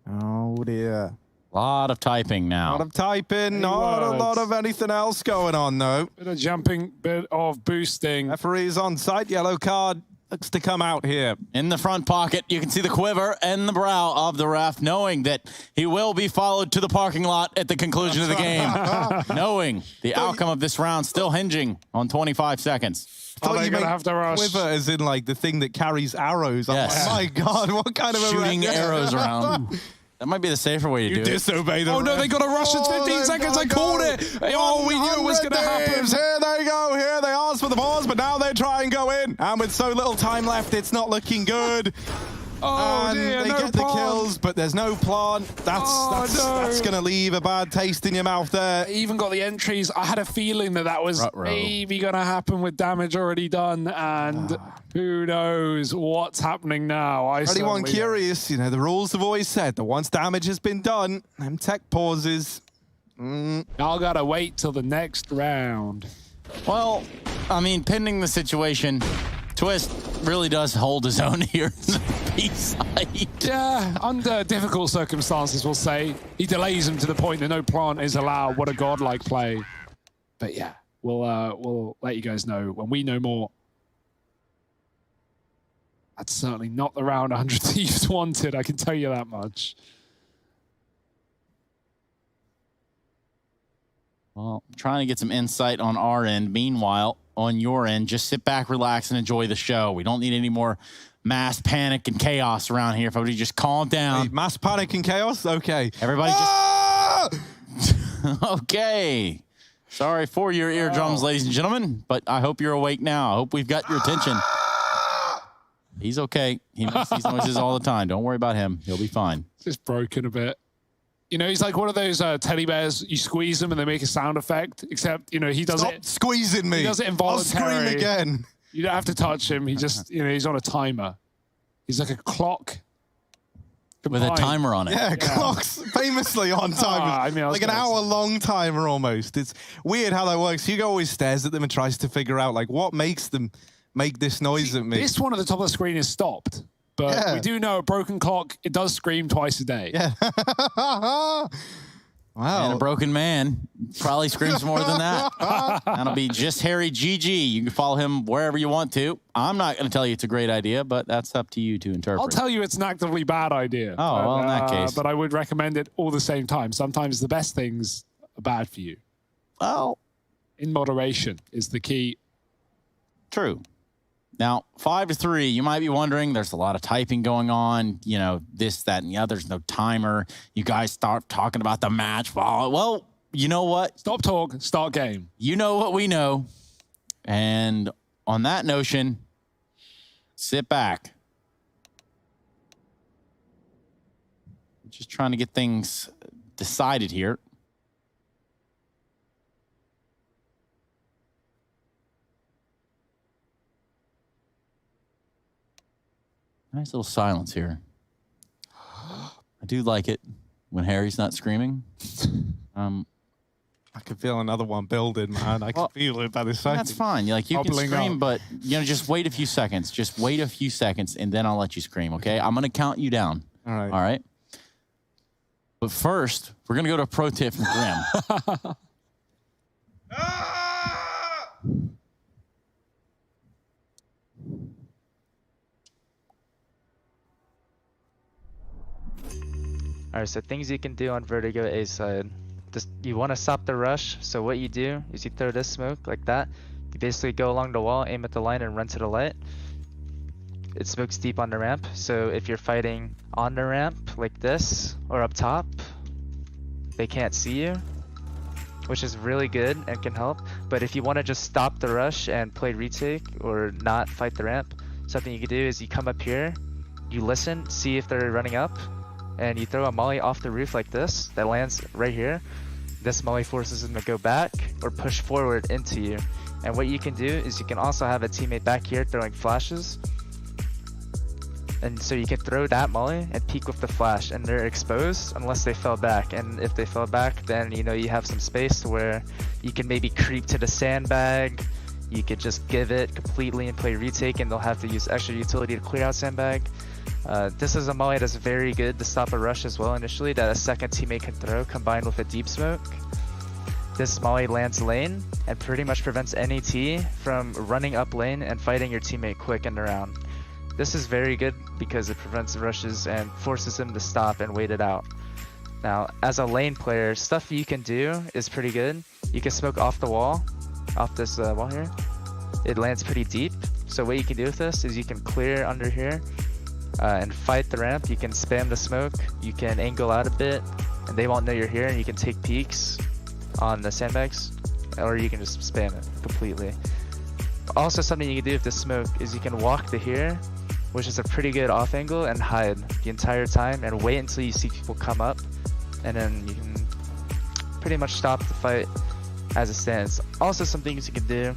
Oh, dear. A lot of typing now. A lot of typing. Not a lot of anything else going on, though. Bit of jumping, bit of boosting. Referee's on site. Yellow card. Looks to come out here. In the front pocket, you can see the quiver and the brow of the ref, knowing that he will be followed to the parking lot at the conclusion of the game. Knowing the outcome of this round still hinging on 25 seconds. Are they going to have to rush? Quiver is in like the thing that carries arrows. Yes. Oh my God, what kind of shooting arrows around. That might be the safer way to do it. Disobey the Oh no, they got to rush in 15 seconds. I called it. Oh, we knew it was going to happen. Here they go. Here they asked for the pause, but now they try and go in. And with so little time left, it's not looking good. Oh and dear, they no get plant. the kills, but there's no plant. That's going to leave a bad taste in your mouth there. Even got the entries. I had a feeling that was maybe going to happen with damage already done, and who knows what's happening now. Anyone curious, you know, the rules have always said that once damage has been done, them tech pauses. Y'all got to wait till the next round. Well, I mean, pending the situation, Twist really does hold his own here in the B side. Yeah, under difficult circumstances, we'll say. He delays him to the point that no plant is allowed. What a godlike play. But yeah, we'll let you guys know when we know more. That's certainly not the round 100 Thieves wanted, I can tell you that much. Well, I'm trying to get some insight on our end. Meanwhile, on your end, just sit back, relax, and enjoy the show. We don't need any more mass panic and chaos around here. If everybody just calm down. Hey, mass panic and chaos? Okay. Everybody just... Okay. Sorry for your eardrums, ladies and gentlemen, but I hope you're awake now. I hope we've got your attention. He's okay. He makes these noises all the time. Don't worry about him. He'll be fine. It's just broken a bit. You know, he's like one of those teddy bears. You squeeze them and they make a sound effect. Except, you know, he does Stop it. Squeezing me. He does it involuntarily. I'll scream again. You don't have to touch him. He just, you know, he's on a timer. He's like a clock. With a timer on it. Yeah, clocks famously on time. I mean, like an hour-long timer almost. It's weird how that works. Hugo always stares at them and tries to figure out like what makes them make this noise at me. This one at the top of the screen is stopped, but we do know a broken clock, it does scream twice a day. Yeah. Wow. And a broken man probably screams more than that. That'll be just Harry GG. You can follow him wherever you want to. I'm not going to tell you it's a great idea, but that's up to you to interpret. I'll tell you it's an actively bad idea. Oh, well, in that case. But I would recommend it all the same time. Sometimes the best things are bad for you. Well, in moderation is the key. True. Now, 5-3, you might be wondering, there's a lot of typing going on, you know, this, that, and the other. There's no timer. You guys start talking about the match. Well, you know what? Stop talk, start game. You know what we know. And on that notion, sit back. Just trying to get things decided here. Nice little silence here. I do like it when Harry's not screaming. I can feel another one building, man. I can feel it by the second. That's fine. You can scream, but just wait a few seconds. Just wait a few seconds, and then I'll let you scream, okay? I'm going to count you down. All right. All right? But first, we're going to go to a pro tip from Grim. Alright, so things you can do on Vertigo A side. Just you want to stop the rush, so what you do is you throw this smoke like that. You basically go along the wall, aim at the line, and run to the light. It smokes deep on the ramp, so if you're fighting on the ramp like this or up top, they can't see you, which is really good and can help. But if you want to just stop the rush and play retake or not fight the ramp, something you can do is you come up here, you listen, see if they're running up, and you throw a molly off the roof like this that lands right here. This molly forces them to go back or push forward into you. And what you can do is you can also have a teammate back here throwing flashes. And so you can throw that molly and peek with the flash, and they're exposed unless they fell back. And if they fell back, then you have some space to where you can maybe creep to the sandbag. You could just give it completely and play retake, and they'll have to use extra utility to clear out sandbag. This is a molly that's very good to stop a rush as well initially, that a second teammate can throw combined with a deep smoke. This molly lands lane and pretty much prevents any T from running up lane and fighting your teammate quick in the round. This is very good because it prevents rushes and forces him to stop and wait it out. Now, as a lane player, stuff you can do is pretty good. You can smoke off the wall, off this wall here. It lands pretty deep. So what you can do with this is you can clear under here and fight the ramp. You can spam the smoke. You can angle out a bit, and they won't know you're here. And you can take peeks on the sandbags, or you can just spam it completely. Also, something you can do with the smoke is you can walk to here, which is a pretty good off angle, and hide the entire time and wait until you see people come up, and then you can pretty much stop the fight as it stands. Also, some things you can do.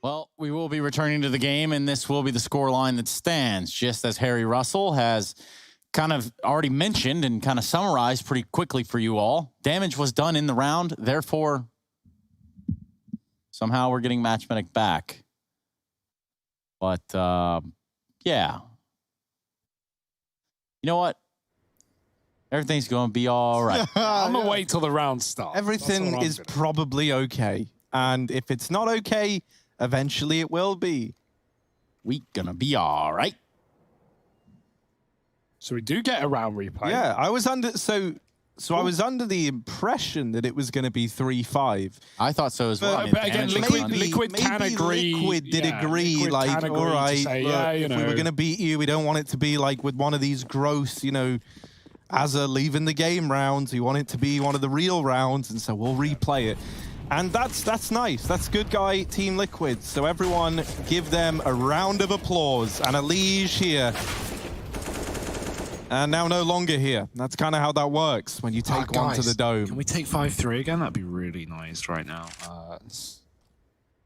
Well, we will be returning to the game, and this will be the scoreline that stands, just as Harry Russell has kind of already mentioned and kind of summarized pretty quickly for you all. Damage was done in the round, therefore, somehow we're getting Match Medic back. But, yeah. You know what? Everything's going to be all right. I'm going to wait till the round starts. Everything is probably okay. And if it's not okay, eventually it will be. We gonna be all right. So we do get a round replay. Yeah, I was under I was under the impression that it was going to be 3-5. I thought so as well. But again, Liquid can agree. Liquid did agree. Liquid like, can agree all right, to say, look, yeah, if we were going to beat you, we don't want it to be like with one of these gross, Azza leaving the game rounds. We want it to be one of the real rounds, and so we'll replay it. And that's nice. That's good guy, Team Liquid. So everyone give them a round of applause and a liege here. And now no longer here. That's kind of how that works when you take one to the dome. Can we take 5-3 again? That'd be really nice right now.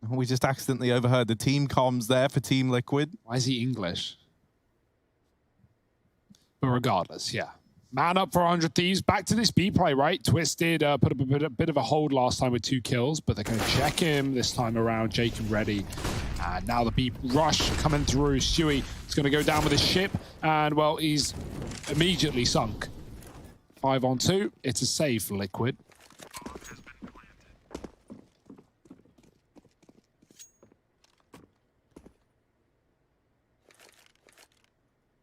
We just accidentally overheard the team comms there for Team Liquid. Why is he English? But regardless, yeah. Man up for 100 Thieves. Back to this B play, right? Twisted put up a bit of a hold last time with 2 kills, but they're going to check him this time around. Jacob ready. And now the B rush coming through. Stewie is going to go down with his ship. And, well, he's immediately sunk. 5 on 2. It's a save for Liquid.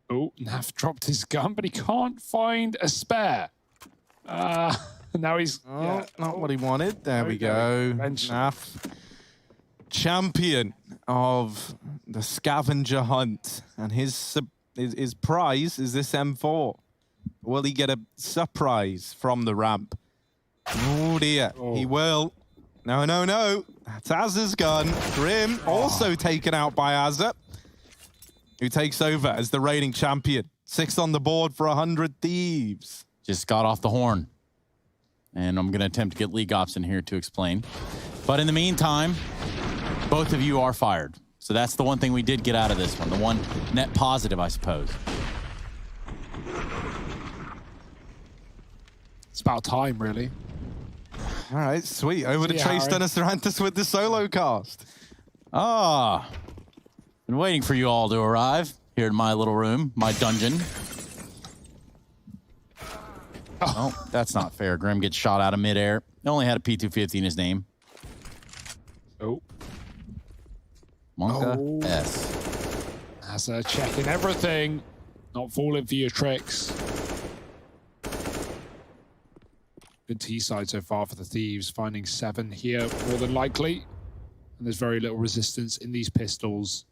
Oh, Naf dropped his gun, but he can't find a spare. Now he's... Not what he wanted. There we go. Naf, champion of the scavenger hunt. And his prize is this M4. Will he get a surprise from the ramp? Oh, dear. He will. No, no, no. That's Azza's gun. Grim also taken out by Azza, who takes over as the reigning champion. 6 on the board for 100 Thieves. Just got off the horn. And I'm going to attempt to get League Ops in here to explain. But in the meantime, both of you are fired. So that's the one thing we did get out of this one. The one net positive, I suppose. It's about time, really. All right, sweet. Over to Trace Dennis Durantis with the solo cast. Been waiting for you all to arrive here in my little room, my dungeon. Oh, that's not fair. Grim gets shot out of midair. He only had a P250 in his name. Oh. Monka S. That's checking everything. Not falling for your tricks. Good T side so far for the Thieves. Finding 7 here, more than likely. And there's very little resistance in these pistols.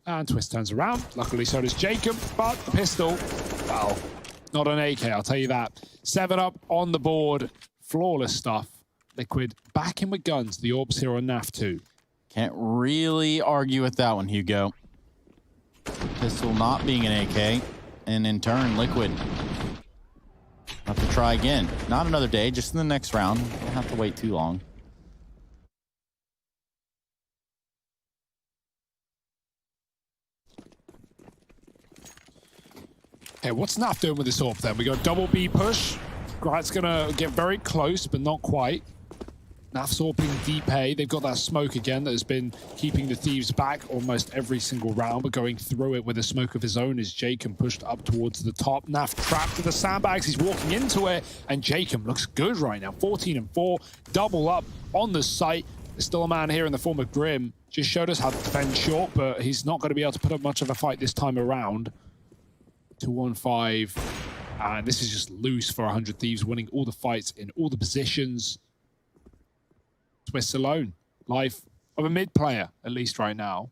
And Twist turns around. Luckily, so does Jacob. But the pistol, well, not an AK, I'll tell you that. 7 up on the board. Flawless stuff. Liquid back in with guns. The orbs here on NAF 2. Can't really argue with that one, Hugo. Pistol not being an AK. And in turn, Liquid. Have to try again. Not another day, just in the next round. Don't have to wait too long. Okay, what's Naf doing with this orb then? We got double B push. Grat's gonna get very close, but not quite. Naf's orping deep A. They've got that smoke again that has been keeping the Thieves back almost every single round, but going through it with a smoke of his own is Jacob pushed up towards the top. Naf trapped to the sandbags. He's walking into it, and Jacob looks good right now. 14 and 4, double up on the site. There's still a man here in the form of Grim. Just showed us how to defend short, but he's not going to be able to put up much of a fight this time around. 2-1-5. And this is just loose for 100 Thieves, winning all the fights in all the positions. Twist alone. Life of a mid player, at least right now.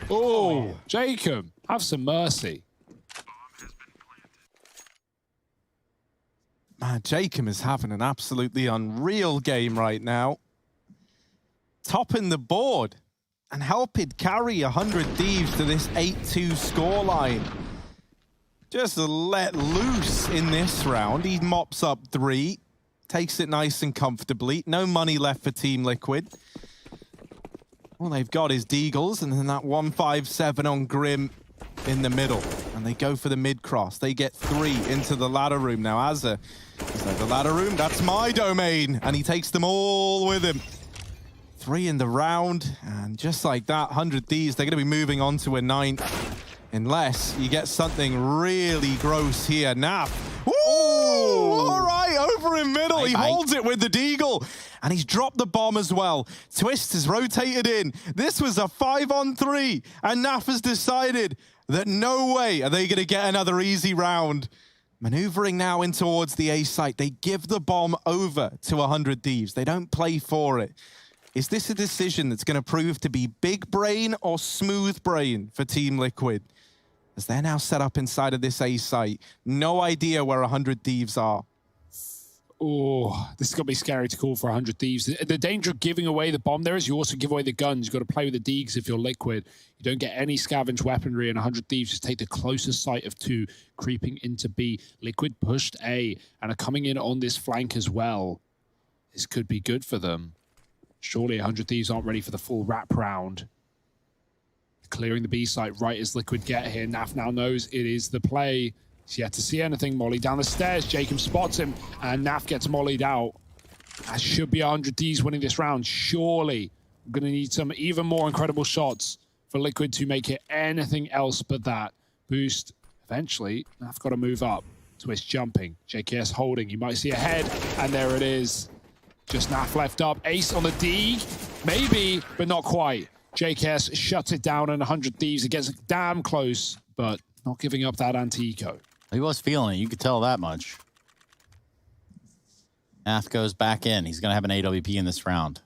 Oh, Jacob, have some mercy. Man, Jacob is having an absolutely unreal game right now. Topping the board and helping carry 100 Thieves to this 8-2 scoreline. Just let loose in this round. He mops up 3. Takes it nice and comfortably. No money left for Team Liquid. All they've got is Deagles, and then that 157 on Grim in the middle. And they go for the mid-cross. They get 3 into the ladder room. Now, Azza, he's like, the ladder room, that's my domain. And he takes them all with him. 3 in the round. And just like that, 100 Thieves, they're going to be moving on to a 9th. Unless you get something really gross here. Naf. Ooh, all right, over in middle. He holds it with the Deagle. And he's dropped the bomb as well. Twist has rotated in. This was a 5-on-3. And Naf has decided that no way are they going to get another easy round. Maneuvering now in towards the A site. They give the bomb over to 100 Thieves. They don't play for it. Is this a decision that's going to prove to be big brain or smooth brain for Team Liquid? As they're now set up inside of this A site. No idea where 100 Thieves are. Oh, this is going to be scary to call for 100 Thieves. The danger of giving away the bomb there is you also give away the guns. You've got to play with the Deags if you're Liquid. You don't get any scavenge weaponry, and 100 Thieves just take the closest site of 2, creeping into B. Liquid pushed A and are coming in on this flank as well. This could be good for them. Surely 100 Thieves aren't ready for the full wrap round. Clearing the B site right as Liquid get here. Naf now knows it is the play. He's yet to see anything. Molly down the stairs. Jacob spots him, and Naf gets mollied out. That should be 100 Thieves winning this round. Surely, we're going to need some even more incredible shots for Liquid to make it anything else but that. Boost. Eventually, Naf got to move up. Twist jumping. JKS holding. You might see a head, and there it is. Just Naf left up. Ace on the D. Maybe, but not quite. JKS shuts it down, and 100 Thieves. It gets damn close, but not giving up that anti-eco. He was feeling it. You could tell that much. Naf goes back in. He's going to have an AWP in this round.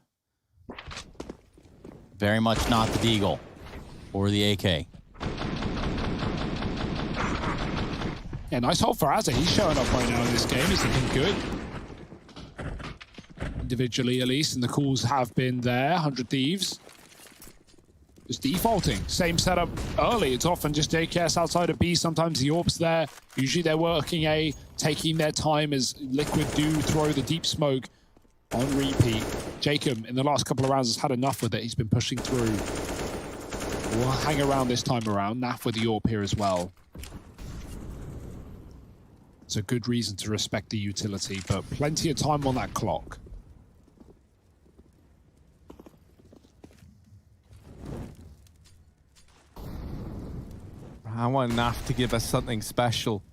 Very much not the Deagle or the AK. Yeah, nice hold for Azza. He's showing up right now in this game. He's looking good. Individually, at least, and the calls have been there. 100 Thieves. Just defaulting. Same setup early. It's often just JKS outside of B. Sometimes the AWP's there. Usually they're working A, taking their time as Liquid do throw the deep smoke on repeat. Jacob, in the last couple of rounds, has had enough with it. He's been pushing through. We'll hang around this time around. Naf with the AWP here as well. It's a good reason to respect the utility, but plenty of time on that clock. I want Naf to give us something special.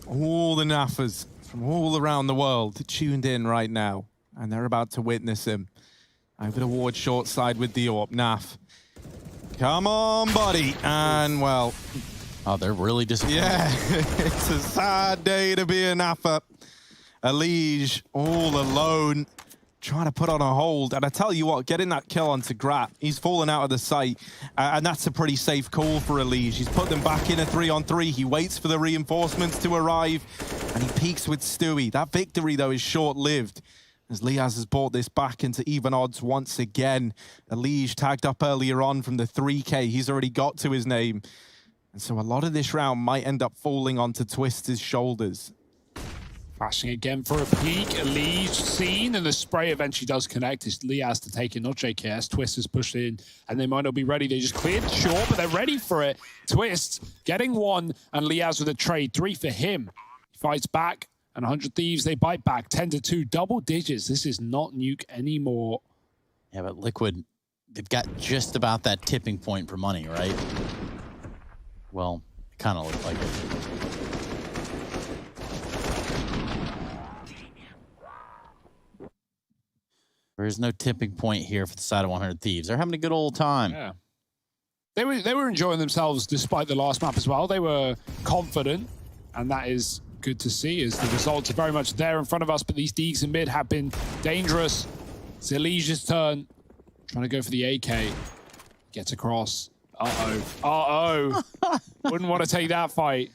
All the Nafers from all around the world tuned in right now, and they're about to witness him. Over the ward short side with the AWP. Naf. Come on, buddy. And, well... Oh, they're really disappointed. Yeah, it's a sad day to be a Nafa. Elige all alone, trying to put on a hold. And I tell you what, getting that kill onto Grat, he's fallen out of the sight. And that's a pretty safe call for Elige. He's put them back in a 3-on-3. He waits for the reinforcements to arrive, and he peaks with Stewie. That victory, though, is short-lived, as Liaz has brought this back into even odds once again. Elige tagged up earlier on from the 3K. He's already got to his name. And so a lot of this round might end up falling onto Twist's shoulders. Flashing again for a peek. Elige seen, and the spray eventually does connect. It's Liaz to take it, not JKS. Twist has pushed in, and they might not be ready. They just cleared short, but they're ready for it. Twist getting one, and Liaz with a trade. 3 for him. He fights back, and 100 Thieves, they bite back. 10-2, double digits. This is not Nuke anymore. Yeah, but Liquid, they've got just about that tipping point for money, right? Well, it kind of looked like it. There is no tipping point here for the side of 100 Thieves. They're having a good old time. Yeah. They were enjoying themselves despite the last map as well. They were confident, and that is good to see as the results are very much there in front of us, but these Deags in mid have been dangerous. It's Elige's turn. Trying to go for the AK. Gets across. Uh-oh. Wouldn't want to take that fight.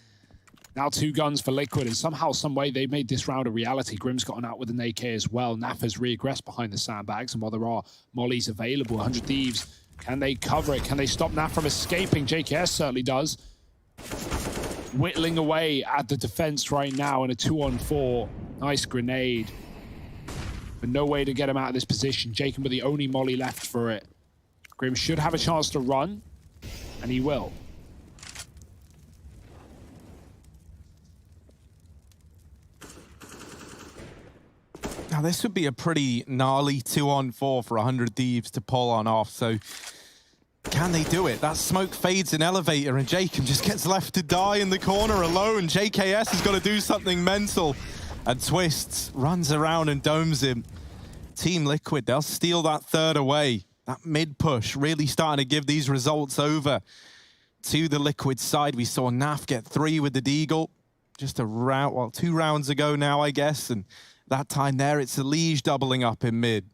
Now 2 guns for Liquid, and somehow, some way, they made this round a reality. Grim's gotten out with an AK as well. Naf has regressed behind the sandbags, and while there are mollies available, 100 Thieves, can they cover it? Can they stop Naf from escaping? JKS certainly does. Whittling away at the defense right now in a 2-on-4. Nice grenade. But no way to get him out of this position. Jacob with the only molly left for it. Grim should have a chance to run, and he will. Now, this would be a pretty gnarly 2-on-4 for 100 Thieves to pull on off, so can they do it? That smoke fades in elevator, and Jacob just gets left to die in the corner alone. JKS has got to do something mental, and Twists runs around and domes him. Team Liquid, they'll steal that third away. That mid-push really starting to give these results over to the Liquid side. We saw Naf get 3 with the Deagle just a round, well, 2 rounds ago now, I guess, and that time there, it's Elige doubling up in mid.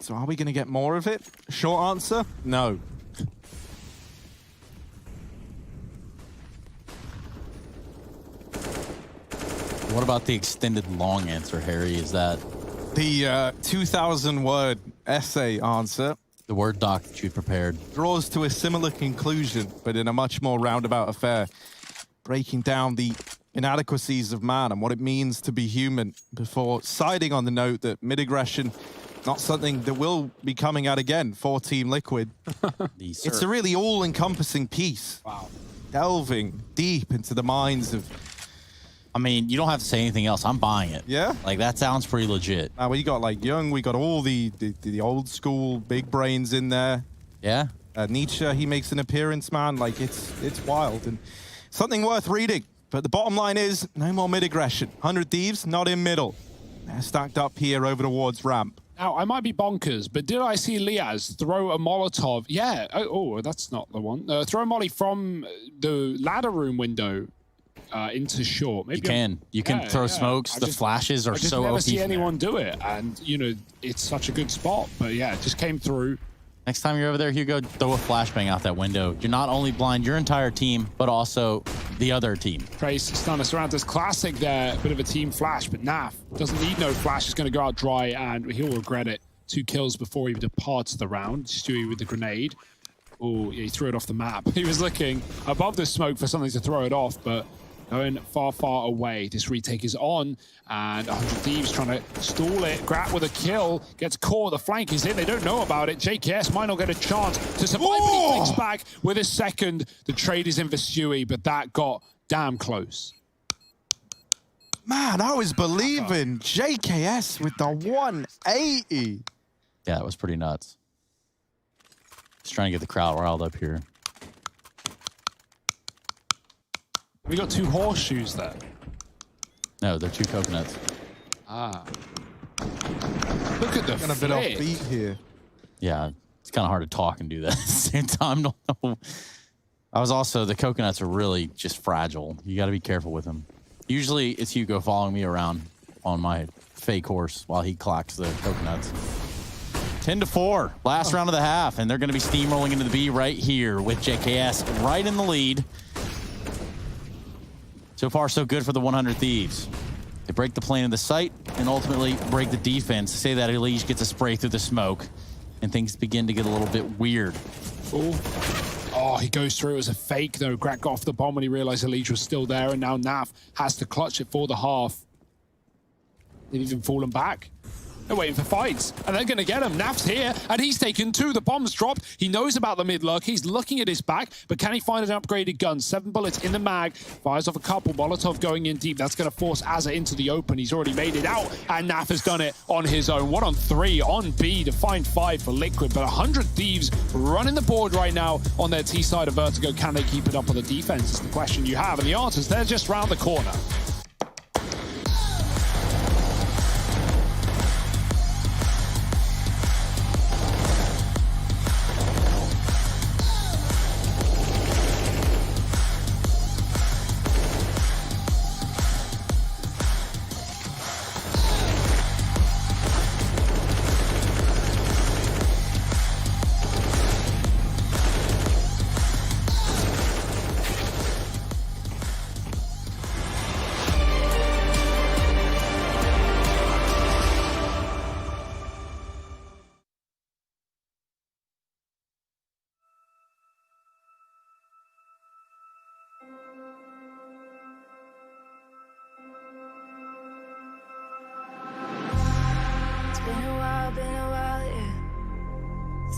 So are we going to get more of it? Short answer, no. What about the extended long answer, Harry? Is that the 2,000-word essay answer? The Word doc that you prepared. Draws to a similar conclusion, but in a much more roundabout affair, breaking down the inadequacies of man and what it means to be human before siding on the note that mid-aggression, not something that will be coming out again for Team Liquid. It's a really all-encompassing piece. Wow. Delving deep into the minds of... I mean, you don't have to say anything else. I'm buying it. Yeah? Like, that sounds pretty legit. Now, we got, like, Young, we got all the old school big brains in there. Yeah? Nietzsche, he makes an appearance, man. Like, it's wild and something worth reading. But the bottom line is, no more mid-aggression. 100 Thieves, not in middle. They're stacked up here over towards ramp. Now, I might be bonkers, but did I see Liaz throw a Molotov? Yeah. Oh, that's not the one. Throw a molly from the ladder room window into short. Maybe you can throw smokes. The flashes are so OP. I never see anyone do it, and you know it's such a good spot. But yeah, it just came through. Next time you're over there, Hugo, throw a flashbang out that window. You're not only blind your entire team, but also the other team. Trace, Stunner, Sarantas, classic there. Bit of a team flash, but Naf doesn't need no flash. He's going to go out dry, and he'll regret it. 2 kills before he departs the round. Stewie with the grenade. Oh, yeah, he threw it off the map. He was looking above the smoke for something to throw it off, but going far, far away. This retake is on, and 100 Thieves trying to stall it. Grat with a kill, gets caught. The flank is in. They don't know about it. JKS might not get a chance to survive, but he flicks back with a second. The trade is in for Stewie, but that got damn close. Man, I was believing JKS with the 180. Yeah, it was pretty nuts. Just trying to get the crowd riled up here. We got 2 horseshoes there. No, they're 2 coconuts. Ah. Look at the Kind of bit off beat here. Yeah, it's kind of hard to talk and do that at the same time. No. I was also, the coconuts are really just fragile. You got to be careful with them. Usually it's Hugo following me around on my fake horse while he clocks the coconuts. 10-4, last round of the half, and they're going to be steamrolling into the B right here with JKS right in the lead. So far, so good for the 100 Thieves. They break the plane of the sight and ultimately break the defense. Say that Elige gets a spray through the smoke, and things begin to get a little bit weird. Oh, he goes through as a fake, though. Grat got off the bomb when he realized Elige was still there, and now Naf has to clutch it for the half. They've even fallen back. They're waiting for fights, and they're going to get him. Naf's here, and he's taken 2. The bomb's dropped. He knows about the mid-luck. He's looking at his back, but can he find an upgraded gun? 7 bullets in the mag. Fires off a couple. Molotov going in deep. That's going to force Azza into the open. He's already made it out, and Naf has done it on his own. 1 on 3 on B to find 5 for Liquid, but 100 Thieves running the board right now on their T side of Vertigo. Can they keep it up on the defense is the question you have, and the answers, they're just round the corner.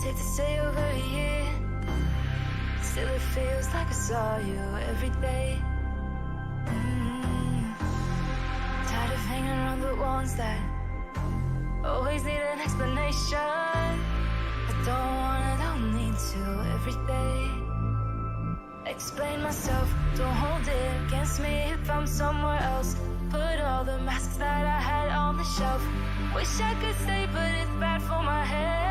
Safe to say over a year. Still it feels like I saw you every day. Tired of hanging around the ones that always need an explanation. I don't need to every day. Explain myself, don't hold it against me if I'm somewhere else. Put all the masks that I had on the shelf. Wish I could stay, but it's bad for my head.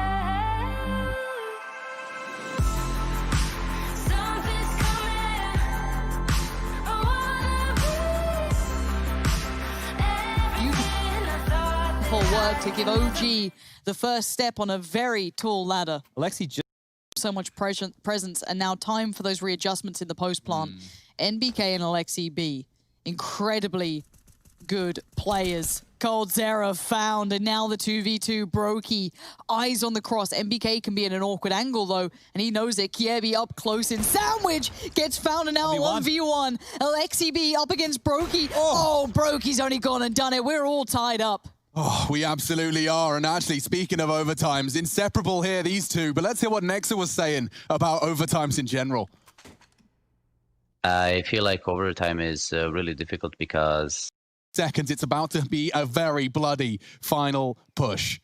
Something's coming. I wanna be Beautiful work to give OG the first step on a very tall ladder. Alexi just so much presence, and now time for those readjustments in the post plant. NBK and Alexi B, incredibly good players Cold Zera found, and now the 2v2. Brokey, eyes on the cross. MBK can be in an awkward angle, though, and he knows it. Kiebi up close in sandwich, gets found, and now 1v1. Alexi B up against Brokey. Oh, Brokey's only gone and done it. We're all tied up. Oh, we absolutely are. And actually, speaking of overtimes, inseparable here, these two. But let's hear what Nexa was saying about overtimes in general. I feel like overtime is really difficult because... Seconds, it's about to be a very bloody final push.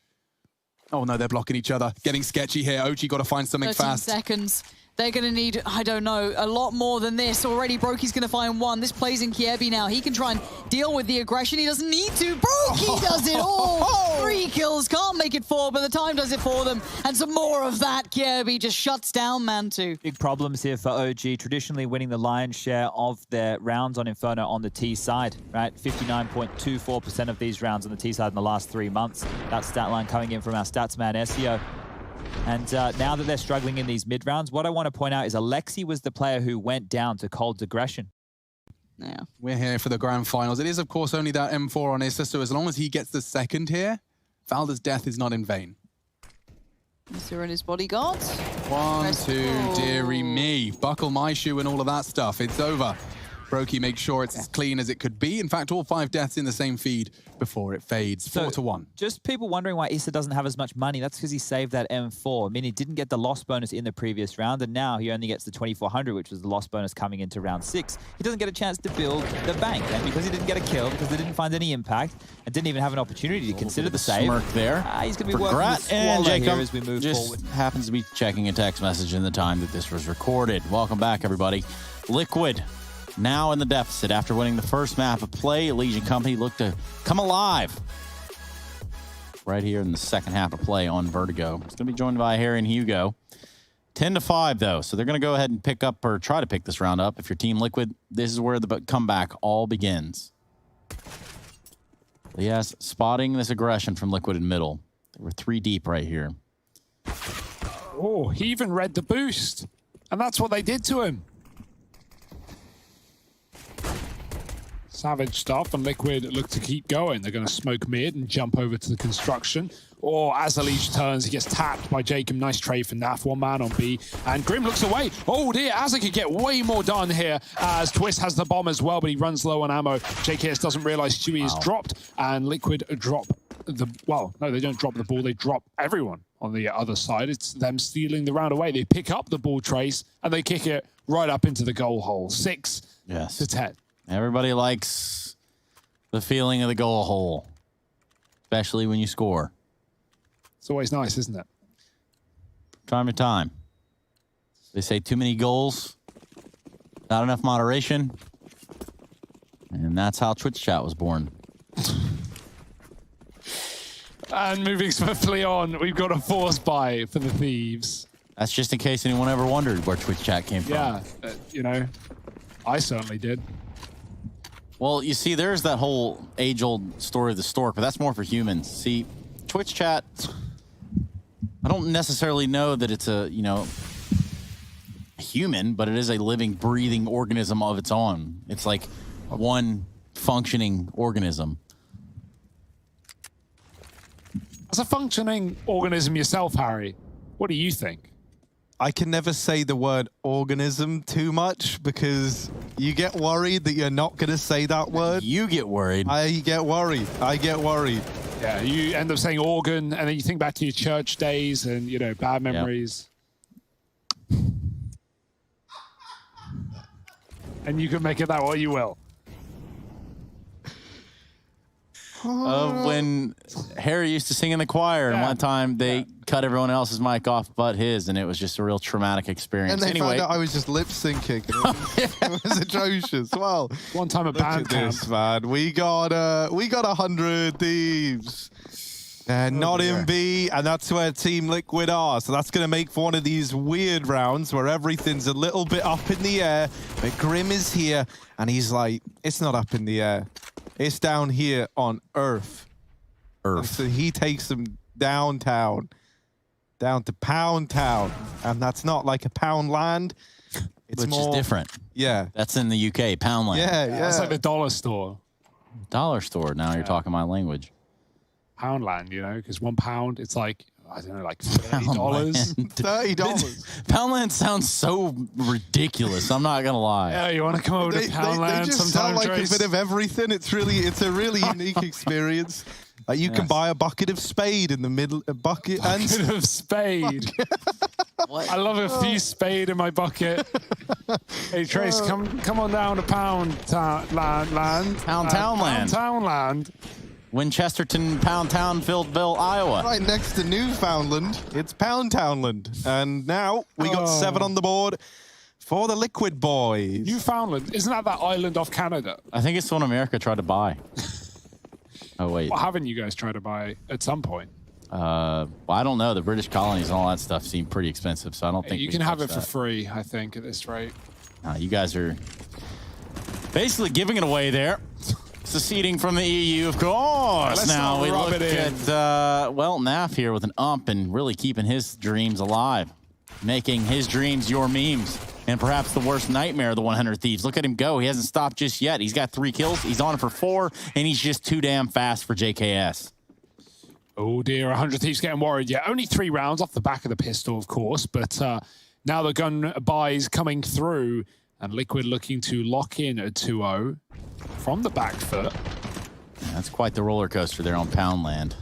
Oh no, they're blocking each other. Getting sketchy here. OG got to find something 13 fast. seconds. They're going to need, I don't know, a lot more than this. Already, Brokey's going to find one. This plays in Kiebi now. He can try and deal with the aggression. He doesn't need to. Brokey does it all. 3 kills. Can't make it 4, but the time does it for them. And some more of that. Kiebi just shuts down Man2. Big problems here for OG. Traditionally winning the lion's share of their rounds on Inferno on the T side, right? 59.24% of these rounds on the T side in the last 3 months. That stat line coming in from our stats man, SEO. And now that they're struggling in these mid rounds, what I want to point out is Alexi was the player who went down to Cold's aggression. Yeah. We're here for the grand finals. It is, of course, only that M4 on Issa, so as long as he gets the second here, Valda's death is not in vain. Issa and his bodyguards. 1, 2, dearie me. Buckle my shoe and all of that stuff. It's over. Brokey makes sure it's as clean as it could be. In fact, all 5 deaths in the same feed before it fades. 4-1. Just people wondering why Issa doesn't have as much money. That's because he saved that M4. I mean, he didn't get the loss bonus in the previous round, and now he only gets the 2400, which was the loss bonus coming into round 6. He doesn't get a chance to build the bank, and because he didn't get a kill, because they didn't find any impact, and didn't even have an opportunity to consider the save. Smirk there. He's going to be For working with Grat and Squalor Jacob here as we move just forward. happens to be checking a text message in the time that this was recorded. Welcome back, everybody. Liquid now in the deficit after winning the first map of play. Legion Company looked to come alive right here in the second half of play on Vertigo. It's going to be joined by Harry and Hugo. 10-5, though, so they're going to go ahead and pick up or try to pick this round up. If you're Team Liquid, this is where the comeback all begins. Yes, spotting this aggression from Liquid in middle. They were 3 deep right here. Oh, he even read the boost. And that's what they did to him. Savage stuff, and Liquid look to keep going. They're going to smoke mid and jump over to the construction. Or as Alish turns, he gets tapped by Jacob. Nice trade for Naf. 1 man on B. And Grim looks away. Oh dear, Azza could get way more done here as Twist has the bomb as well, but he runs low on ammo. JKS doesn't realize Stewie is dropped, and Liquid drop the... Well, no, they don't drop the ball. They drop everyone on the other side. It's them stealing the round away. They pick up the ball trace, and they kick it right up into the goal hole. 6-10. Everybody likes the feeling of the goal hole, especially when you score. It's always nice, isn't it? Time to time. They say too many goals, not enough moderation, and that's how Twitch chat was born. And moving swiftly on, we've got a force buy for the Thieves. That's just in case anyone ever wondered where Twitch chat came from. Yeah, you know, I certainly did. Well, you see, there's that whole age-old story of the stork, but that's more for humans. See, Twitch chat, I don't necessarily know that it's a, you know, human, but it is a living, breathing organism of its own. It's like one functioning organism. As a functioning organism yourself, Harry, what do you think? I can never say the word organism too much because you get worried that you're not going to say that word. You get worried. I get worried. I get worried. Yeah, you end up saying organ, and then you think back to your church days and, you know, bad memories. Yep. And you can make it that what you will. Of when Harry used to sing in the choir, and one time they cut everyone else's mic off but his, and it was just a real traumatic experience. And they anyway, found out I was just lip syncing. It was atrocious. Well, one time at band camp, man, we got 100 Thieves. And not in B, and that's where Team Liquid are. So that's going to make for one of these weird rounds where everything's a little bit up in the air. But Grim is here, and he's like, it's not up in the air. It's down here on Earth. And so he takes them downtown, down to Pound Town. And that's not like a pound land. It's which more is different. Yeah. That's in the UK, Poundland. Yeah. It's like the dollar store. Dollar store. Now you're talking my language. Poundland, you know, because £1, it's like, I don't know, like $30. $30. Poundland sounds so ridiculous. I'm not gonna lie. Yeah, you want to come over to Poundland they just sometime, sound like Trace? a bit of everything. It's a really unique experience. You can buy a bucket of spade in the middle, a bucket of spade. I love a few spade in my bucket. Hey Trace, come on down to Poundtownland. Poundtownland. Winchesterton, Pound Townville, Iowa. Right next to Newfoundland, it's Poundtownland. And now we got 7 on the board for the Liquid Boys. Newfoundland, isn't that island off Canada? I think it's the one America tried to buy. Oh, wait. What haven't you guys tried to buy at some point? Well, I don't know. The British colonies and all that stuff seem pretty expensive, so I don't think you we can have it touch for that. free, I think, at this rate. You guys are basically giving it away there. Seceding from the EU, of course. Let's now not we rub look it in. at, Naf here with an ump and really keeping his dreams alive. Making his dreams your memes. And perhaps the worst nightmare of the 100 Thieves. Look at him go. He hasn't stopped just yet. He's got 3 kills. He's on for 4, and he's just too damn fast for JKS. Oh dear, 100 Thieves getting worried. Yeah, only 3 rounds off the back of the pistol, of course. But now the gun buys coming through, and Liquid looking to lock in a 2-0 from the back foot. Yeah, that's quite the roller coaster there on Poundland.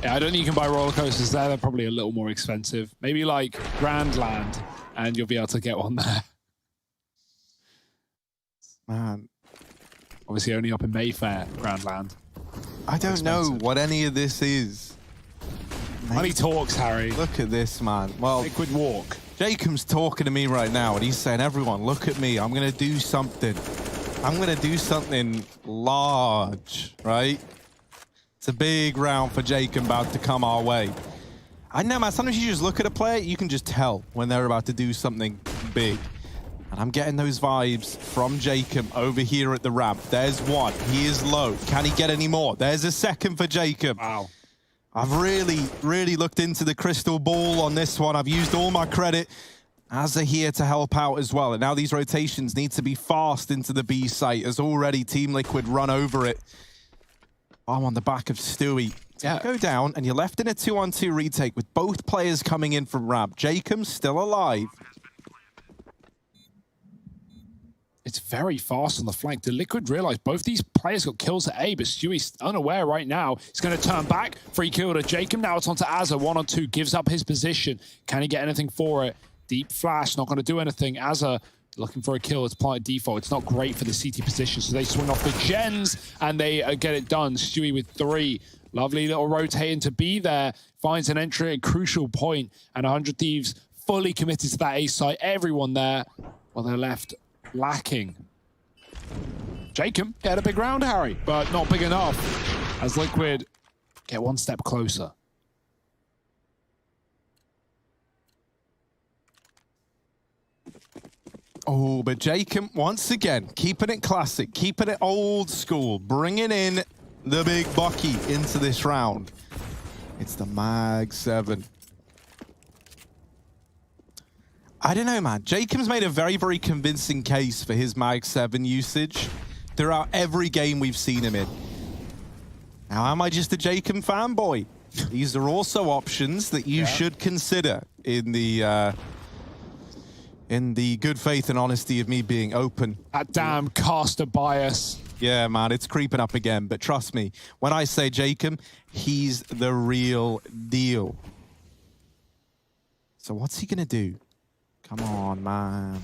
Yeah, I don't think you can buy roller coasters there. They're probably a little more expensive. Maybe like Grandland, and you'll be able to get one there. Man. Obviously only up in Mayfair, Grandland. I don't know what any of this is. Money talks, Harry. Look at this, man. Well, Liquid walk. Jacob's talking to me right now, and he's saying, everyone, look at me. I'm going to do something. I'm going to do something large, right? It's a big round for Jacob about to come our way. I know, man, sometimes you just look at a player, you can just tell when they're about to do something big. And I'm getting those vibes from Jacob over here at the ramp. There's one. He is low. Can he get any more? There's a second for Jacob. Wow. I've really looked into the crystal ball on this one. I've used all my credit. As they're here to help out as well. And now these rotations need to be fast into the B site as already Team Liquid run over it. I'm on the back of Stewie. Yeah. Go down and you're left in a 2-on-2 retake with both players coming in from ramp. Jacob's still alive. It's very fast on the flank. The Liquid realize both these players got kills at A, but Stewie's unaware right now. He's going to turn back. Free kill to Jacob. Now it's on to Azza. 1-on-2. Gives up his position. Can he get anything for it? Deep flash. Not going to do anything. Azza looking for a kill. It's planted default. It's not great for the CT position, so they swing off the gens, and they get it done. Stewie with 3. Lovely little rotating to be there. Finds an entry at a crucial point, and 100 Thieves fully committed to that A site. Everyone there. Well, they're left lacking. Jacob get a big round, Harry, but not big enough as Liquid get one step closer. Oh, but Jacob, once again, keeping it classic, keeping it old school, bringing in the big Bucky into this round. It's the Mag 7. I don't know, man. Jacob's made a very convincing case for his Mag 7 usage throughout every game we've seen him in. Now, am I just a Jacob fanboy? These are also options that you should consider in the good faith and honesty of me being open. That damn caster bias. Yeah, man, it's creeping up again. But trust me, when I say Jacob, he's the real deal. So what's he going to do? Come on, man.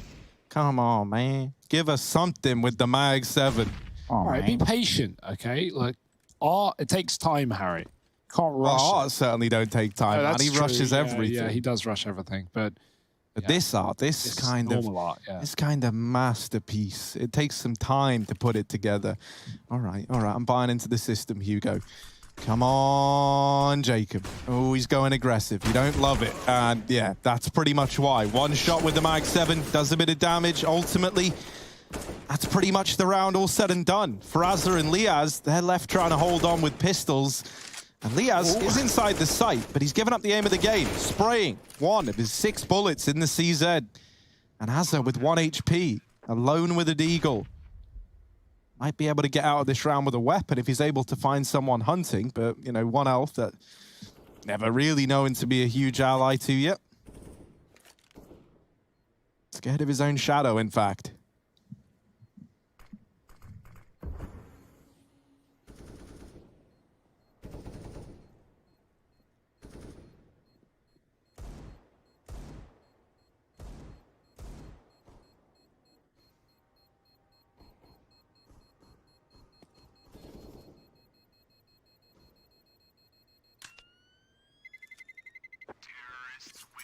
Come on, man. Give us something with the Mag 7. All right, be patient, okay? Like, it takes time, Harry. Can't rush. Art certainly don't take time, man. He rushes everything. Yeah, he does rush everything, but this art, this kind of masterpiece. It takes some time to put it together. All right. I'm buying into the system, Hugo. Come on, Jacob. Oh, he's going aggressive. You don't love it. And yeah, that's pretty much why. One shot with the Mag 7 does a bit of damage. Ultimately, that's pretty much the round all said and done. For Azza and Liaz, they're left trying to hold on with pistols. And Liaz is inside the site, but he's given up the aim of the game, spraying 1 of his 6 bullets in the CZ. And Azza with 1 HP, alone with a deagle. might be able to get out of this round with a weapon if he's able to find someone hunting. But, you know, 1 health that never really known to be a huge ally to yet. Scared of his own shadow, in fact.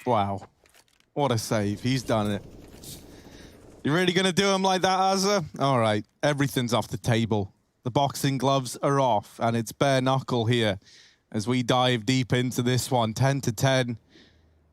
Wow. What a save. He's done it. You really going to do him like that, Azza? All right. Everything's off the table. The boxing gloves are off, and it's bare knuckle here as we dive deep into this one. 10-10.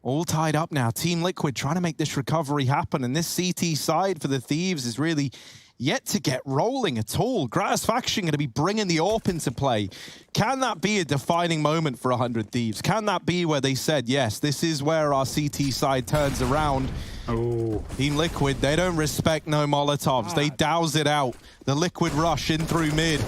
All tied up now. Team Liquid trying to make this recovery happen, and this CT side for the Thieves is really yet to get rolling at all. Gratisfaction going to be bringing the AWP into play. Can that be a defining moment for 100 Thieves? Can that be where they said, yes, this is where our CT side turns around? Oh. Team Liquid, they don't respect no Molotovs. They douse it out. The Liquid rush in through mid.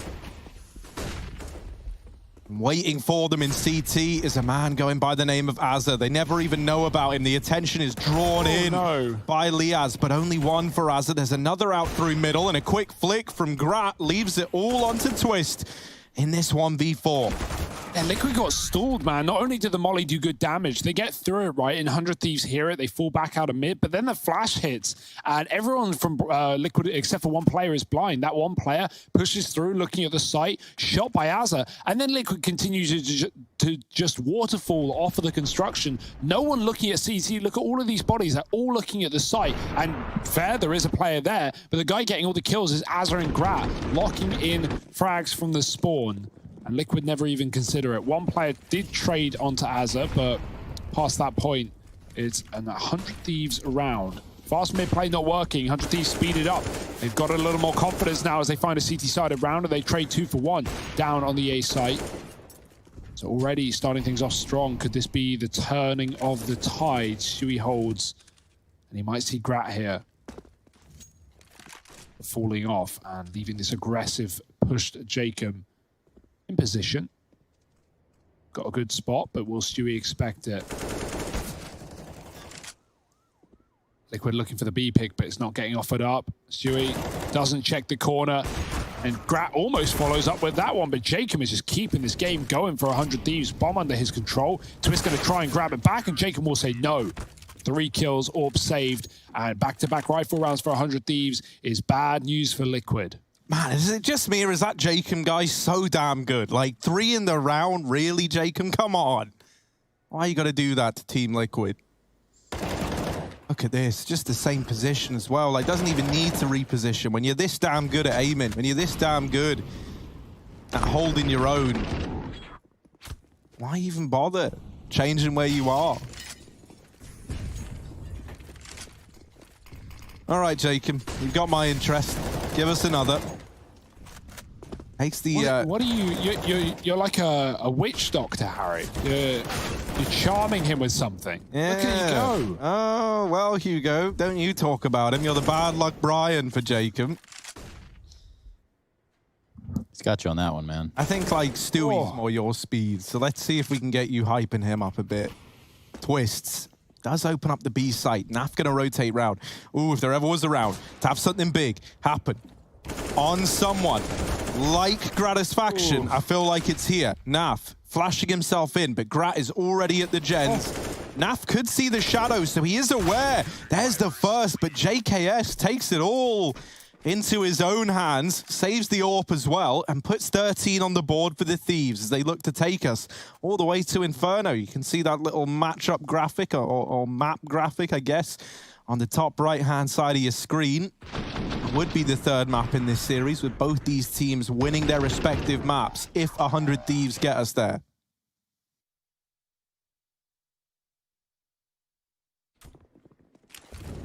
Waiting for them in CT is a man going by the name of Azza. They never even know about him. The attention is drawn by Liaz, but only one for Azza. There's another out through middle, and a quick flick from Grat leaves it all onto Twist in this 1v4. Yeah, Liquid got stalled, man. Not only did the molly do good damage, they get through it, right? And 100 Thieves hear it, they fall back out of mid, but then the flash hits, and everyone from Liquid, except for one player, is blind. That one player pushes through, looking at the site, shot by Azza, and then Liquid continues to just waterfall off of the construction. No one looking at CT. Look at all of these bodies. They're all looking at the site, and fair, there is a player there, but the guy getting all the kills is Azza and Grat, locking in frags from the spawn. And Liquid never even consider it. One player did trade onto Azza, but past that point, it's an 100 Thieves around. Fast mid play not working. 100 Thieves speeded up. They've got a little more confidence now as they find a CT-sided round, and they trade 2 for 1 down on the A site. So already starting things off strong. Could this be the turning of the tide? Shui holds, and he might see Grat here falling off and leaving this aggressive pushed Jacob in position. Got a good spot, but will Stewie expect it? Liquid looking for the B pick, but it's not getting offered up. Stewie doesn't check the corner, and Grat almost follows up with that one, but Jacob is just keeping this game going for 100 Thieves. Bomb under his control. Twist going to try and grab it back, and Jacob will say no. 3 kills, AWP saved, and back-to-back rifle rounds for 100 Thieves is bad news for Liquid. Man, is it just me, or is that Jacob guy so damn good? Like, 3 in the round? Really, Jacob? Come on. Why you got to do that to Team Liquid? Look at this. Just the same position as well. Like, doesn't even need to reposition. When you're this damn good at aiming, when you're this damn good at holding your own, why even bother changing where you are? All right, Jacob. You've got my interest. Give us another. Takes the. What are you? You're like a witch doctor, Harry. You're charming him with something. Yeah. Look at you go. Oh well, Hugo. Don't you talk about him. You're the bad luck Brian for Jacob. He's got you on that one, man. I think like Stewie's more your speed. So let's see if we can get you hyping him up a bit. Twists. Does open up the B site. Naf gonna rotate round. Ooh, if there ever was a round to have something big happen on someone like Gratisfaction, I feel like it's here. Naf flashing himself in, but Grat is already at the gens. Naf could see the shadows, so he is aware. There's the first, but JKS takes it all into his own hands, saves the AWP as well, and puts 13 on the board for the Thieves as they look to take us all the way to Inferno. You can see that little matchup graphic, or map graphic, I guess, on the top right-hand side of your screen. It would be the 3rd map in this series, with both these teams winning their respective maps if 100 Thieves get us there.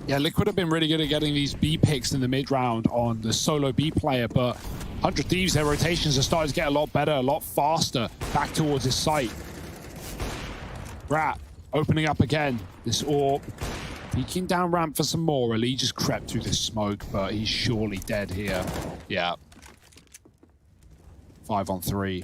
Yeah, Liquid have been really good at getting these B picks in the mid-round on the solo B player, but 100 Thieves, their rotations are starting to get a lot better, a lot faster, back towards his site. Grat opening up again. This AWP peeking down ramp for some more. Ali just crept through this smoke, but he's surely dead here. Yeah. 5-on-3.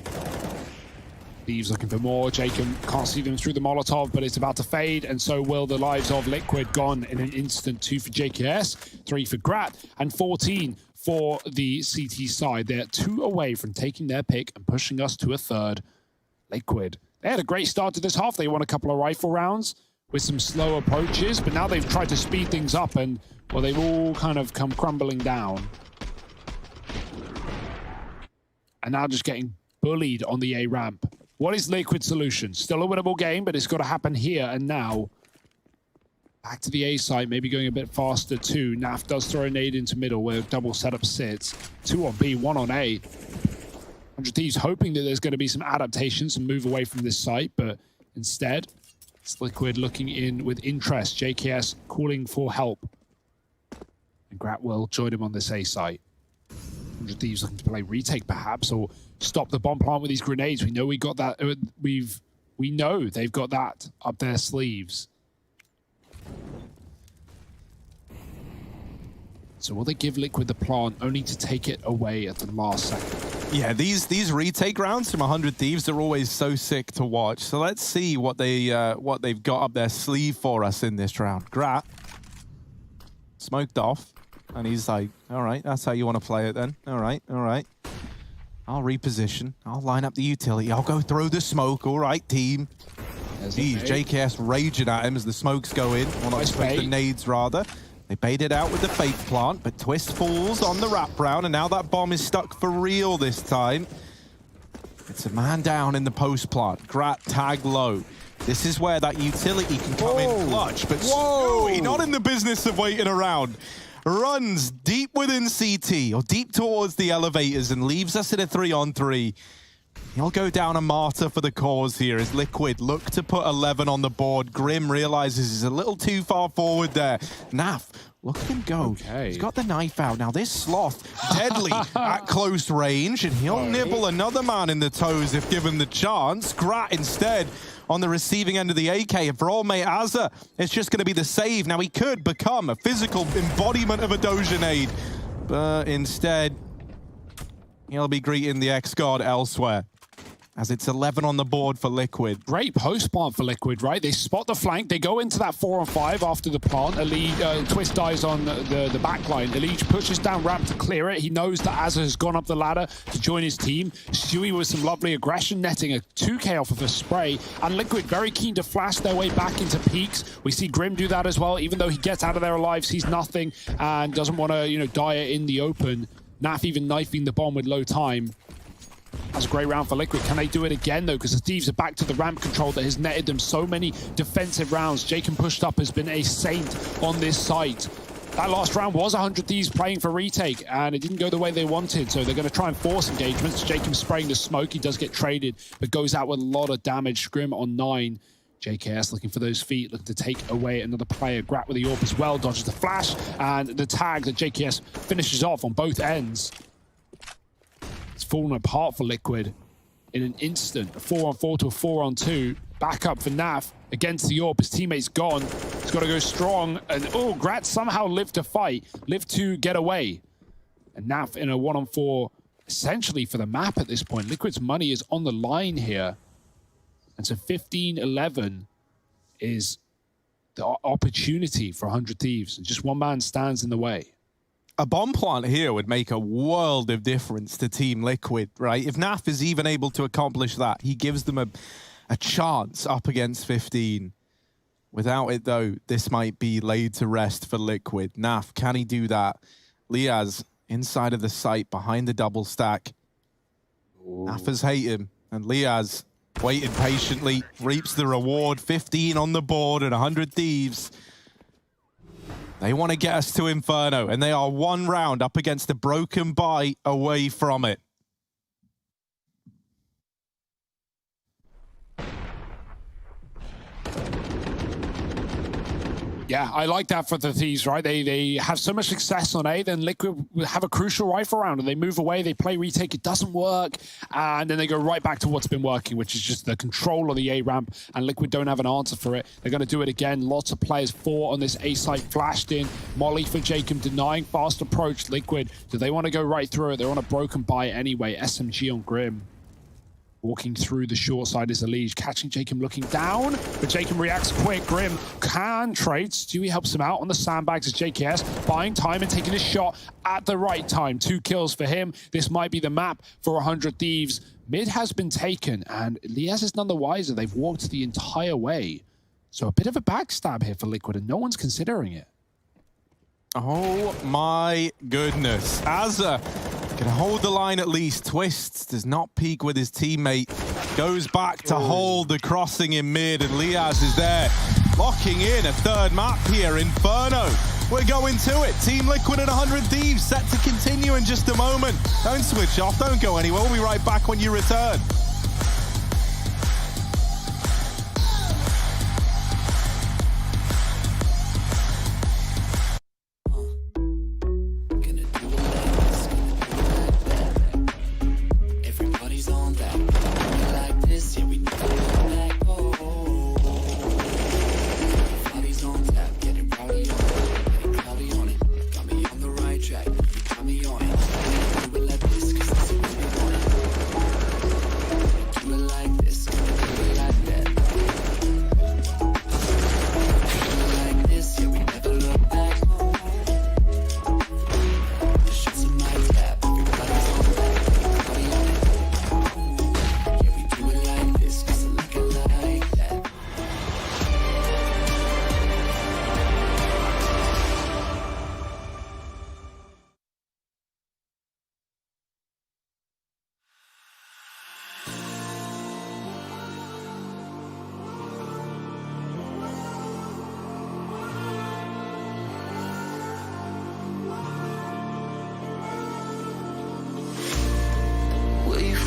Thieves looking for more. Jacob can't see them through the Molotov, but it's about to fade, and so will the lives of Liquid. Gone in an instant. 2 for JKS, 3 for Grat, and 14 for the CT side. They're 2 away from taking their pick and pushing us to a third. Liquid. They had a great start to this half. They won a couple of rifle rounds with some slow approaches, but now they've tried to speed things up, and, well, they've all kind of come crumbling down. And now just getting bullied on the A ramp. What is Liquid's solution? Still a winnable game, but it's got to happen here and now. Back to the A side, maybe going a bit faster too. Naf does throw a nade into middle where double setup sits. 2 on B, 1 on A. 100 Thieves hoping that there's going to be some adaptations and move away from this site, but instead, it's Liquid looking in with interest. JKS calling for help. And Grat will join him on this A site. 100 Thieves looking to play retake perhaps, or stop the bomb plant with these grenades. We know we got that. We know they've got that up their sleeves. So will they give Liquid the plant only to take it away at the last second? Yeah, these retake rounds from 100 Thieves are always so sick to watch. So let's see what they've got up their sleeve for us in this round. Grat smoked off, and he's like, all right, that's how you want to play it then. All right, all right. I'll reposition. I'll line up the utility. I'll go through the smoke. All right, team. Jeez, JKS raging at him as the smokes go in. Or not the nades, rather. They bait it out with the fake plant, but Twist falls on the wraparound, and now that bomb is stuck for real this time. It's a man down in the post plant. Grat tag low. This is where that utility can come in clutch, but Stewie, not in the business of waiting around. Runs deep within CT, or deep towards the elevators, and leaves us in a 3-on-3. He'll go down a martyr for the cause here as Liquid look to put 11 on the board. Grim realizes he's a little too far forward there. Naf, look at him go. Okay. He's got the knife out. Now this Sloth, deadly at close range, and he'll nibble another man in the toes if given the chance. Grat instead on the receiving end of the AK, and for old mate Azza, it's just going to be the save. Now he could become a physical embodiment of a Doja nade, but instead he'll be greeting the X-God elsewhere, as it's 11 on the board for Liquid. Great post plant for Liquid, right? They spot the flank. They go into that 4-on-5 after the plant. Twist dies on the back line. Elige pushes down ramp to clear it. He knows that Azza has gone up the ladder to join his team. Stewie with some lovely aggression, netting a 2K off of a spray. And Liquid very keen to flash their way back into peaks. We see Grim do that as well. Even though he gets out of there alive, sees nothing and doesn't want to, die in the open. Naf even knifing the bomb with low time. That's a great round for Liquid. Can they do it again, though? Because the Thieves are back to the ramp control that has netted them so many defensive rounds. Jacob pushed up has been a saint on this site. That last round was 100 Thieves playing for retake, and it didn't go the way they wanted, so they're going to try and force engagements. Jacob spraying the smoke. He does get traded, but goes out with a lot of damage. Scrim on 9. JKS looking for those feet, looking to take away another player. Grat with the AWP as well, dodges the flash, and the tag that JKS finishes off on both ends. It's fallen apart for Liquid in an instant. A 4-on-4 to a 4-on-2. Back up for Naf against the AWP. His teammate's gone. He's got to go strong. And Grat somehow lived to fight, lived to get away. And Naf in a 1-on-4 essentially for the map at this point. Liquid's money is on the line here. And so 15-11 is the opportunity for 100 Thieves. And just one man stands in the way. A bomb plant here would make a world of difference to Team Liquid, right? If Naf is even able to accomplish that, he gives them a chance up against 15. Without it, though, this might be laid to rest for Liquid. Naf, can he do that? Liaz inside of the site, behind the double stack. Nafas hate him, and Liaz waited patiently, reaps the reward. 15 on the board and 100 Thieves. They want to get us to Inferno, and they are one round up against a broken bite away from it. Yeah, I like that for the Thieves, right? They have so much success on A, then Liquid have a crucial rifle round, and they move away, they play retake, it doesn't work, and then they go right back to what's been working, which is just the control of the A ramp, and Liquid don't have an answer for it. They're going to do it again. Lots of players fought on this A site, flashed in. Molly for Jacob, denying fast approach. Liquid, do they want to go right through it? They're on a broken buy anyway. SMG on Grim. Walking through the short side is Elige, catching Jacob looking down, but Jacob reacts quick. Grim can trade. Stewie helps him out on the sandbags as JKS, buying time and taking a shot at the right time. 2 kills for him. This might be the map for 100 Thieves. Mid has been taken, and Liaz is none the wiser. They've walked the entire way. So a bit of a backstab here for Liquid, and no one's considering it. Oh my goodness. Azza can hold the line at least. Twists does not peek with his teammate. Goes back to hold the crossing in mid, and Liaz is there, locking in a third map here. Inferno. We're going to it. Team Liquid and 100 Thieves set to continue in just a moment. Don't switch off. Don't go anywhere. We'll be right back when you return.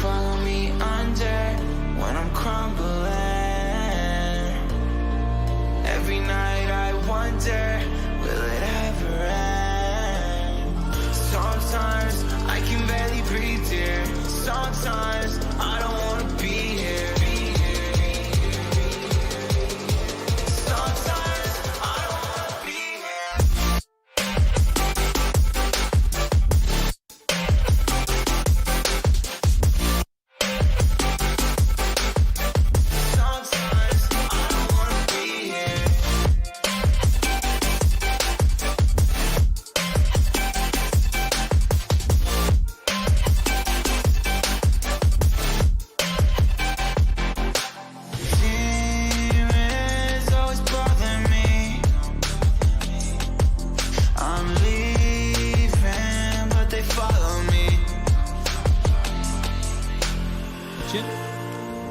Follow me under when I'm crumbling. Every night I wonder, will it ever end? Sometimes I can barely breathe here. Sometimes I don't want to be here.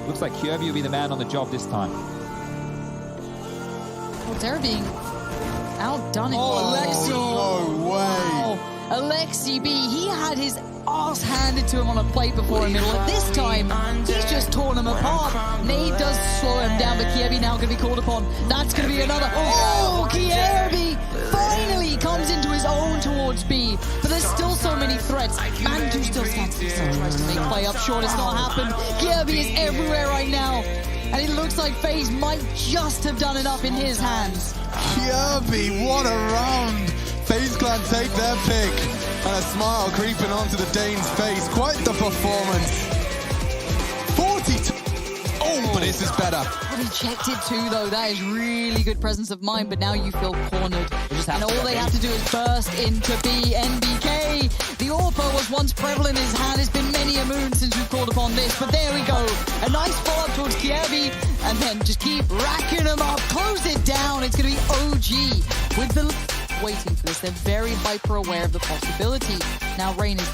Looks like Kirby will be the man on the job this time. Well, they're being outdone. Alexi! No way! Wow. Alexi B, he had his ass handed to him on a plate before in the middle. This time, he's just torn him apart. Nade does slow him down, but Kirby now going to be called upon. That's going to be another. Oh, Kirby finally comes into his own towards B, but there's still so many threats. Mandu still stands still, tries to make play up short. It's not happened. Kirby is everywhere right now, and it looks like FaZe might just have done enough in his hands. Kirby, what a round! FaZe Clan take their pick, and a smile creeping onto the Dane's face. Quite the performance. 42. Oh, but this is better. But he checked it too, though. That is really good presence of mind, but now you feel cornered. And all they have to do is burst into B. NBK. The AWPer was once prevalent in his hand. It's been many a moon since we've called upon this, but there we go. A nice follow-up towards Kirby, and then just keep racking them up. Close it down. It's going to be OG with the... waiting for this. They're very hyper-aware of the possibility. Now Rain is...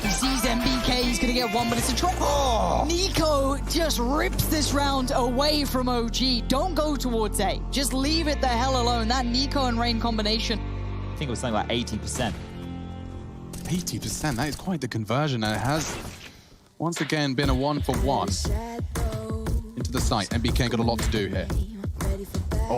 he sees MBK, he's going to get one, but it's a try. Oh! Nico just rips this round away from OG. Don't go towards A. Just leave it the hell alone. That Nico and Rain combination. I think it was something like 80%. 80%, that is quite the conversion, and it has once again been a 1-for-1 into the site. MBK got a lot to do here. Oh,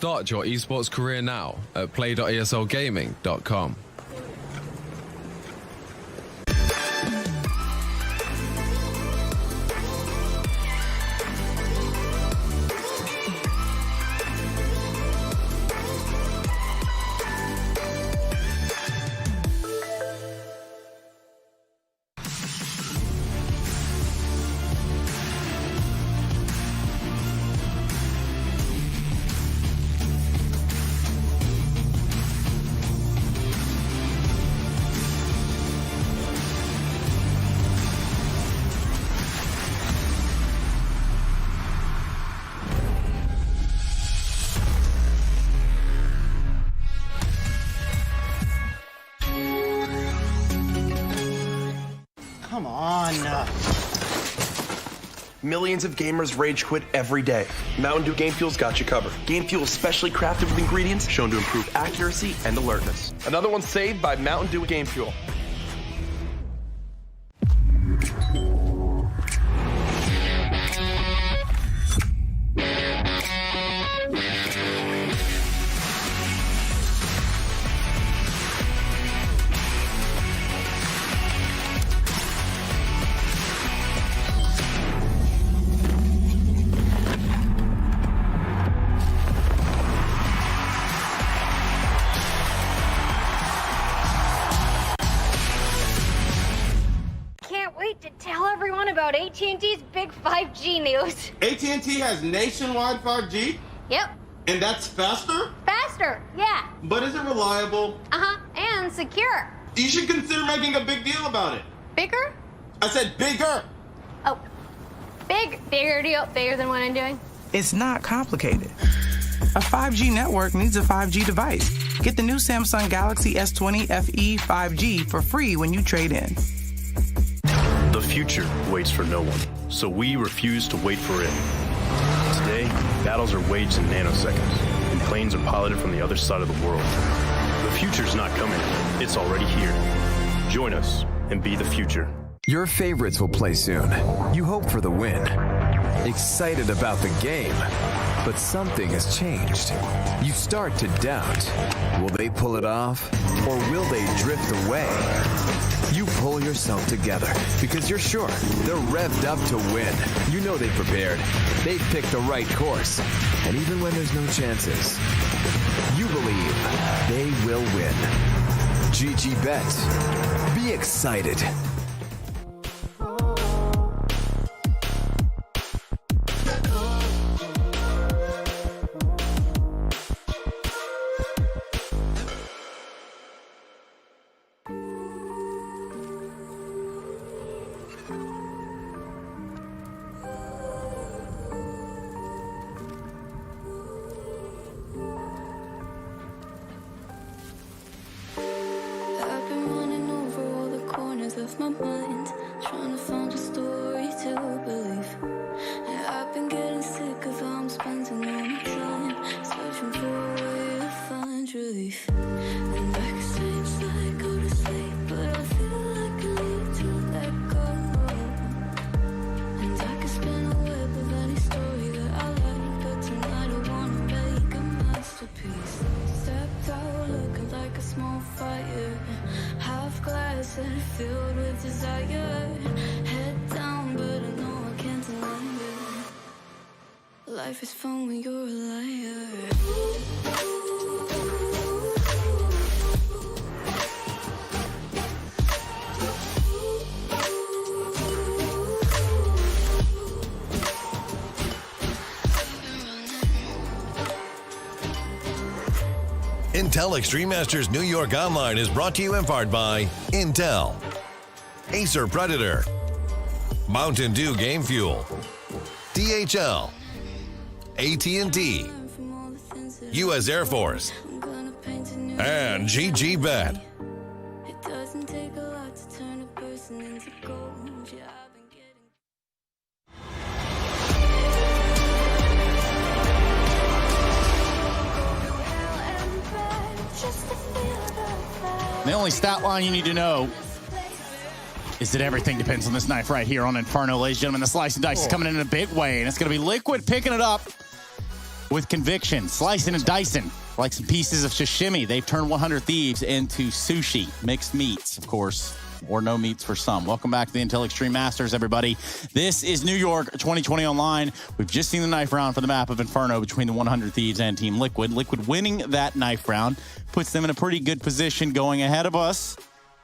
Start your esports career now at play.eslgaming.com. Come on. Millions of gamers rage quit every day. Mountain Dew Game Fuel's got you covered. Game Fuel is specially crafted with ingredients shown to improve accuracy and alertness. Another one saved by Mountain Dew Game Fuel. To tell everyone about AT&T's big 5G news. AT&T has nationwide 5G? Yep. And that's faster? Faster, yeah. But is it reliable? Uh-huh, and secure. You should consider making a big deal about it. Bigger? I said bigger. Oh, bigger deal, bigger than what I'm doing. It's not complicated. A 5G network needs a 5G device. Get the new Samsung Galaxy S20 FE 5G for free when you trade in. The future waits for no one, so we refuse to wait for it. Today, battles are waged in nanoseconds, and planes are piloted from the other side of the world. The future's not coming, it's already here. Join us and be the future. Your favorites will play soon. You hope for the win. Excited about the game. But something has changed. You start to doubt. Will they pull it off? Or will they drift away? You pull yourself together because you're sure they're revved up to win. You know they've prepared. They've picked the right course. And even when there's no chances, you believe they will win. GG Bet. Be excited. I've been running over all the corners of my mind, trying to find a story to believe. And I've been getting sick of how I'm spending all my time, searching for a way to find relief. And I can say it's like go to sleep, but I feel like I need to let go. And I can spin a web of any story that I like, but tonight I wanna make a masterpiece. Stepped out looking like a small fire, half glass and filled with desire. Head down, but I know I can't deny it. Life is fun when you're a liar. Intel Extreme Masters New York Online is brought to you in part by Intel, Acer Predator, Mountain Dew Game Fuel, DHL, AT&T, U.S. Air Force, and GG Bet. It doesn't take a lot to turn a person into gold. Yeah, I've been getting. The only stat line you need to know is that everything depends on this knife right here on Inferno, ladies and gentlemen. The slice and dice is coming in a big way, and it's going to be Liquid picking it up. with conviction, slicing and dicing like some pieces of sashimi. They've turned 100 Thieves into sushi, mixed meats, of course, or no meats for some. Welcome back to the Intel Extreme Masters, everybody. This is New York 2020 Online. We've just seen the knife round for the map of Inferno between the 100 Thieves and Team Liquid. Liquid winning that knife round puts them in a pretty good position going ahead of us.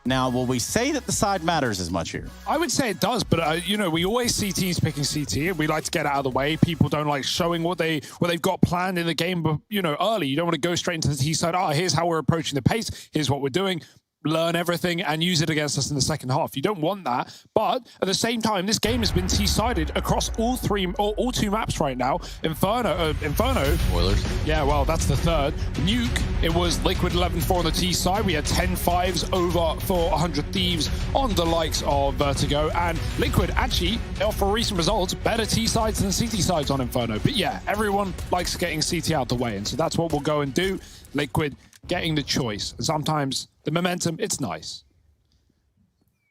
Now, will we say that the side matters as much here? I would say it does, but you know, we always see teams picking CT, and we like to get out of the way. People don't like showing what they've got planned in the game, but you know, early. You don't want to go straight into the T side. Oh, here's how we're approaching the pace. Here's what we're doing. Learn everything and use it against us in the second half. You don't want that, but at the same time, this game has been T-sided across all two maps right now. Inferno. Spoilers. Yeah, well, that's the third. Nuke, it was Liquid 11-4 on the T side. We had 10-5s over for 100 Thieves on the likes of Vertigo, and Liquid actually, for recent results, better T sides than CT sides on Inferno. But yeah, everyone likes getting CT out the way, and so that's what we'll go and do. Liquid getting the choice. And sometimes the momentum, it's nice.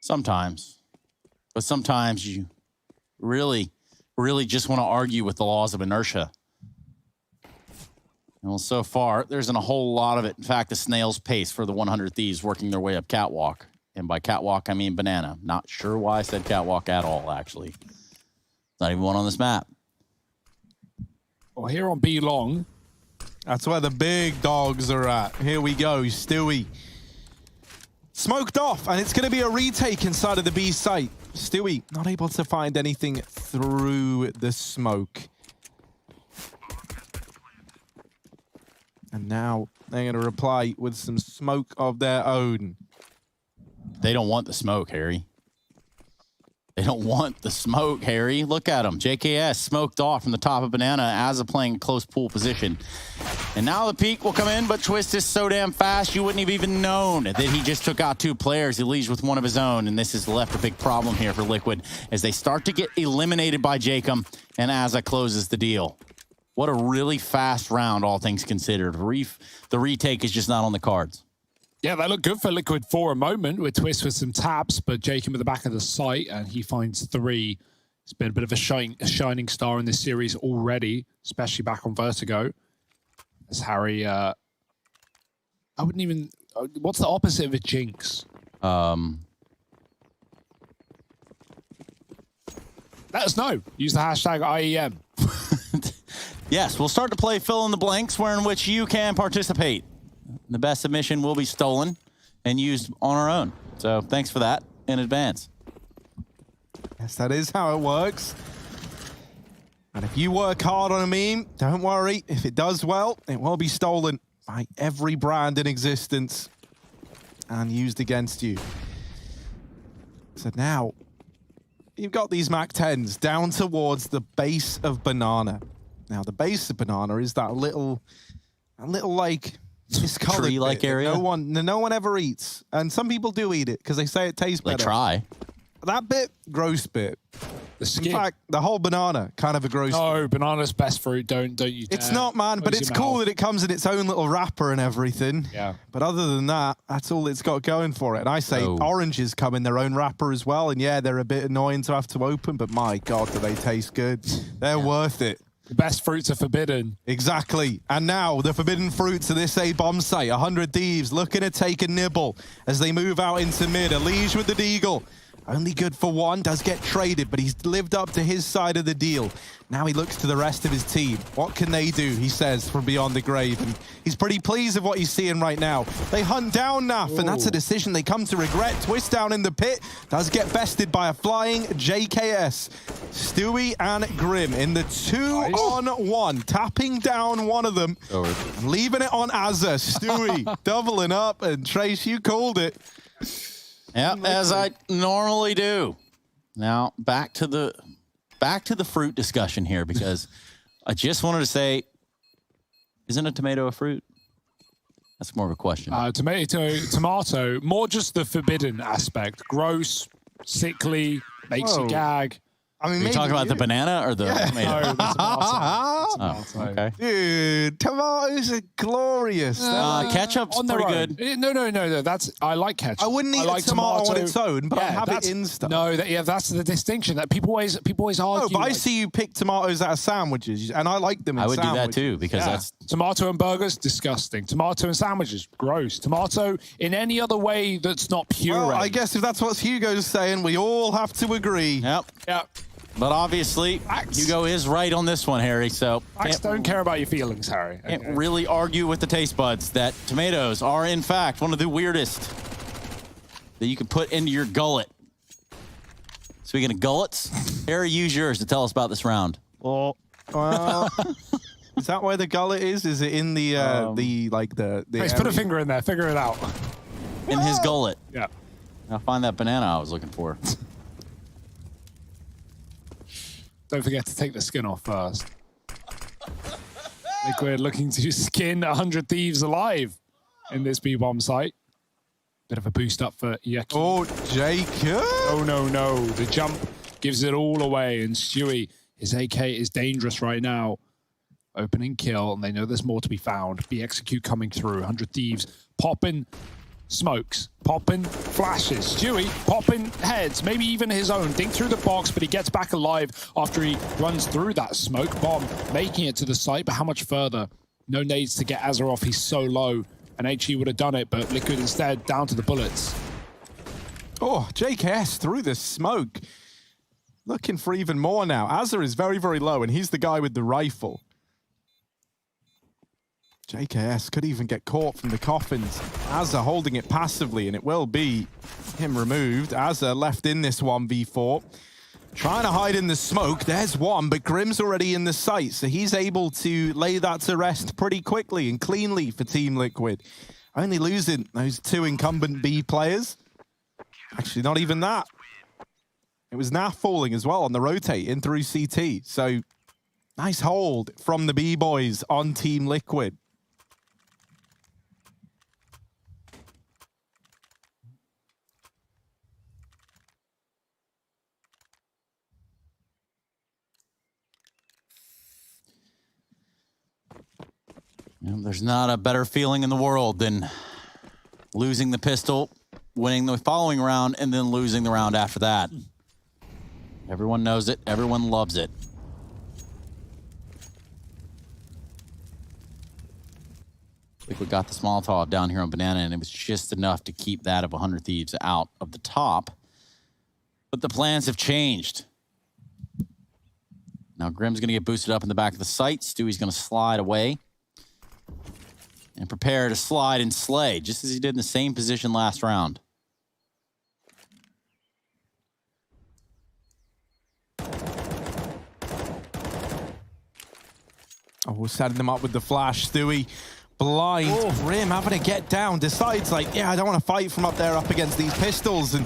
Sometimes. But sometimes you really just want to argue with the laws of inertia. Well, so far, there isn't a whole lot of it. In fact, the snail's pace for the 100 Thieves working their way up catwalk. And by catwalk, I mean banana. Not sure why I said catwalk at all, actually. Not even one on this map. Well, here on B Long, that's where the big dogs are at. Here we go, Stewie. Smoked off, and it's going to be a retake inside of the B site. Stewie not able to find anything through the smoke. And now they're going to reply with some smoke of their own. They don't want the smoke, Harry. They don't want the smoke, Harry. Look at him. JKS smoked off from the top of Banana as a playing close pool position. And now the peak will come in, but Twist is so damn fast, you wouldn't have even known that he just took out two players. He leaves with one of his own, and this has left a big problem here for Liquid as they start to get eliminated by Jacob, and Azza closes the deal. What a really fast round, all things considered. The retake is just not on the cards. Yeah, that looked good for Liquid for a moment with Twist with some taps, but Jacob at the back of the site, and he finds three. It's been a bit of a shining star in this series already, especially back on Vertigo. As Harry, I wouldn't even... What's the opposite of a jinx? Let us know. Use the hashtag IEM. Yes, we'll start to play fill in the blanks, where in which you can participate. The best submission will be stolen and used on our own. So thanks for that in advance. Yes, that is how it works. And if you work hard on a meme, don't worry. If it does well, it will be stolen by every brand in existence and used against you. So now, you've got these Mac 10s down towards the base of Banana. Now, the base of Banana is that little like... tree-like area. No one ever eats, and some people do eat it because they say it tastes better. They try. That bit, gross bit. The skin. In fact, the whole banana, kind of a gross. No, banana's best fruit. Don't you dare. It's not, man, but it's cool that it comes in its own little wrapper and everything. Yeah. But other than that, that's all it's got going for it. And I say oranges come in their own wrapper as well, and yeah, they're a bit annoying to have to open, but my God, do they taste good. They're worth it. The best fruits are forbidden. Exactly. And now the forbidden fruits of this A-bomb site. 100 Thieves looking to take a nibble as they move out into mid. A Liege with the deagle. Only good for one, does get traded, but he's lived up to his side of the deal. Now he looks to the rest of his team. What can they do, he says, from beyond the grave. And he's pretty pleased with what he's seeing right now. They hunt down Naf, and that's a decision they come to regret. Twist down in the pit, does get bested by a flying JKS. Stewie and Grim in the 2-on-1, tapping down one of them, leaving it on Azza. Stewie doubling up, and Trace, you called it. Yeah, as I normally do. Now, back to the fruit discussion here, because I just wanted to say, isn't a tomato a fruit? That's more of a question. Tomato, more just the forbidden aspect. Gross, sickly, makes you gag. I mean, Are you talking about the banana or the tomato? No, the tomato. Oh, okay. Dude, tomatoes are glorious. Ketchup's On their pretty own. good. No. I like ketchup. I wouldn't eat like a tomato on its own, but I have it in stuff. No, that's the distinction that people always argue. No, but I like, see you pick tomatoes out of sandwiches, and I like them in I would sandwiches. do that too because that's tomato and burgers, disgusting. Tomato and sandwiches, gross. Tomato in any other way that's not puree. Well, I guess if that's what Hugo's saying, we all have to agree. Yep. Yep. But obviously, Hugo is right on this one, Harry. So don't care about your feelings, Harry. Can't really argue with the taste buds that tomatoes are, in fact, one of the weirdest that you can put into your gullet. Speaking of gullets, Harry, use yours to tell us about this round. Well, is that where the gullet is? Is it in the Let's put a finger in there. Figure it out. In his gullet. Yeah. I'll find that banana I was looking for. Don't forget to take the skin off first. Liquid looking to skin 100 Thieves alive in this B-bomb site. Bit of a boost up for Yaki. Oh, Jacob! No. The jump gives it all away, and Stewie, his AK is dangerous right now. Opening kill, and they know there's more to be found. Be-execute coming through. 100 Thieves popping smokes, popping flashes. Stewie popping heads, maybe even his own. Dink through the box, but he gets back alive after he runs through that smoke bomb, making it to the site. But how much further? No nades to get Azza off. He's so low. And HE would have done it, but Liquid instead down to the bullets. Oh, JKS through the smoke. Looking for even more now. Azza is very, very low, and he's the guy with the rifle. JKS could even get caught from the coffins. Azza holding it passively, and it will be him removed. Azza left in this 1v4. Trying to hide in the smoke. There's one, but Grim's already in the site, so he's able to lay that to rest pretty quickly and cleanly for Team Liquid. Only losing those two incumbent B players. Actually, not even that. It was Naf falling as well on the rotate in through CT. So, nice hold from the B-boys on Team Liquid. There's not a better feeling in the world than losing the pistol, winning the following round, and then losing the round after that. Everyone knows it. Everyone loves it. Liquid got the Molotov down here on Banana, and it was just enough to keep that of 100 Thieves out of the top. But the plans have changed. Now Grim's going to get boosted up in the back of the site. Stewie's going to slide away and prepare to slide and slay, just as he did in the same position last round. Oh, we're setting them up with the flash. Stewie blind. Grim having to get down. Decides, like, yeah, I don't want to fight from up there up against these pistols. And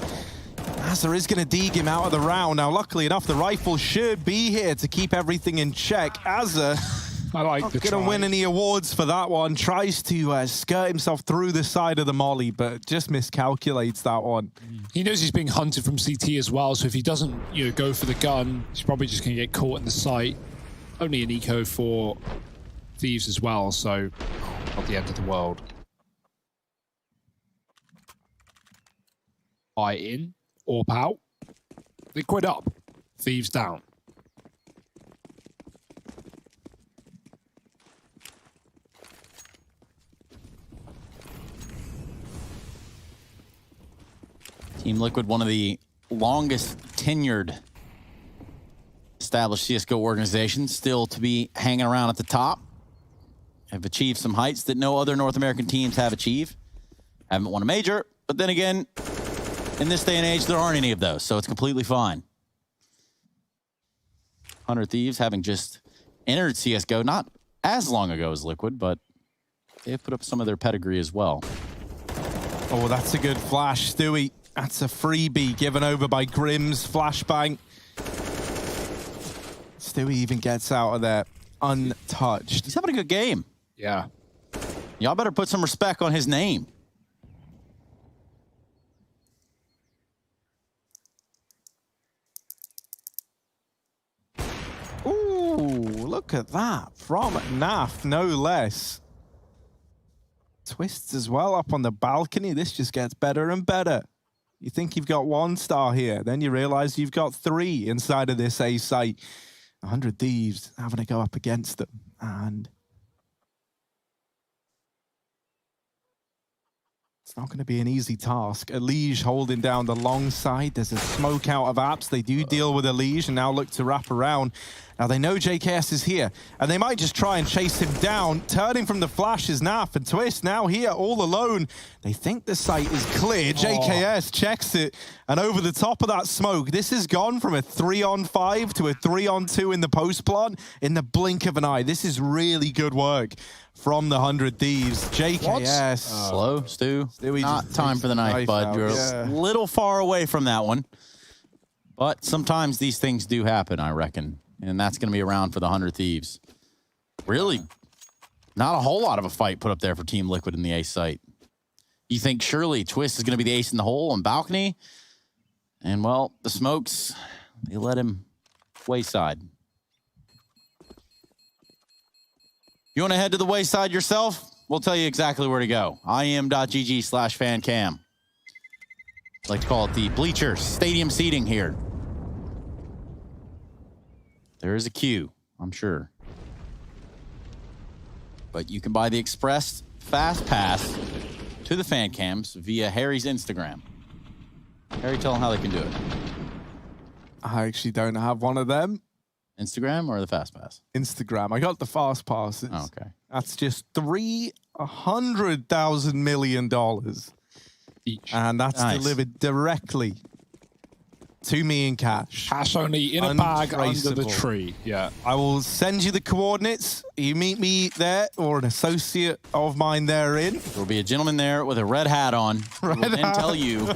Azza is going to dig him out of the round. Now, luckily enough, the rifle should be here to keep everything in check. Azza, I like not the going to win any awards for that one. Tries to skirt himself through the side of the molly, but just miscalculates that one. He knows he's being hunted from CT as well, so if he doesn't, go for the gun, he's probably just going to get caught in the sight. Only an eco for Thieves as well, so not the end of the world. Eye in, AWP out. Liquid up, Thieves down. Team Liquid, one of the longest tenured established CSGO organizations, still to be hanging around at the top. Have achieved some heights that no other North American teams have achieved. Haven't won a major, but then again, in this day and age, there aren't any of those, so it's completely fine. 100 Thieves having just entered CSGO not as long ago as Liquid, but they've put up some of their pedigree as well. Oh, that's a good flash, Stewie. That's a freebie given over by Grim's flashbang. Stewie even gets out of there untouched. He's having a good game. Yeah. Y'all better put some respect on his name. Look at that from Naf, no less. Twists as well up on the balcony. This just gets better and better. You think you've got 1 star here, then you realize you've got 3 inside of this A site. 100 Thieves having to go up against them, and it's not going to be an easy task. Elige holding down the long side. There's a smoke out of apps. They do deal with Elige and now look to wrap around. Now they know JKS is here, and they might just try and chase him down. Turning from the flash is Naf, and Twist now here all alone. They think the site is clear. JKS checks it, and over the top of that smoke, this has gone from a 3-on-5 to a 3-on-2 in the post plant in the blink of an eye. This is really good work from the 100 Thieves. JKS. Slow, Stu. Stewie Not time for the knife, bud. out. You're Yeah. a little far away from that one. But sometimes these things do happen, I reckon. And that's going to be around for the 100 Thieves. Really, not a whole lot of a fight put up there for Team Liquid in the ace site. You think surely Twist is going to be the ace in the hole on balcony? And, well, the smokes, they let him wayside. You want to head to the wayside yourself? We'll tell you exactly where to go. IEM.gg/fancam. I like to call it the bleachers, stadium seating here. There is a queue, I'm sure. But you can buy the Express Fast Pass to the fan cams via Harry's Instagram. Harry, tell them how they can do it. I actually don't have one of them. Instagram or the Fast Pass? Instagram. I got the Fast Passes. Oh, okay. That's just $300,000 million each. And that's delivered directly to me in cash. Cash only in a bag under the Untraceable. tree. Yeah. I will send you the coordinates. You meet me there or an associate of mine therein. There'll be a gentleman there with a red hat on. Who will then tell you.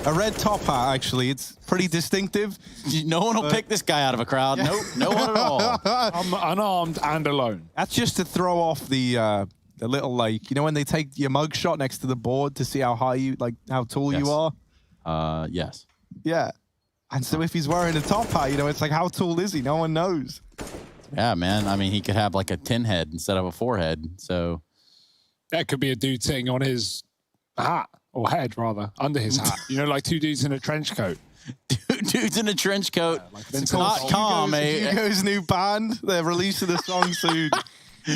A red top hat, actually. It's pretty distinctive. No one will pick this guy out of a crowd. Nope, no one at all. I'm unarmed and alone. That's just to throw off the little, like, you know when they take your mug shot next to the board to see how high you, like, how tall Yes. you are? Yes. Yeah. And so if he's wearing a top hat, you know, it's like, how tall is he? No one knows. Yeah, man. I mean, he could have like a 10 head instead of a 4 head. So That could be a dude sitting on his hat, or head rather, under his hat. You know, like 2 dudes in a trench coat. Dudes in a trench coat. It's not calm, eh? Hugo's new band. They're releasing a song soon.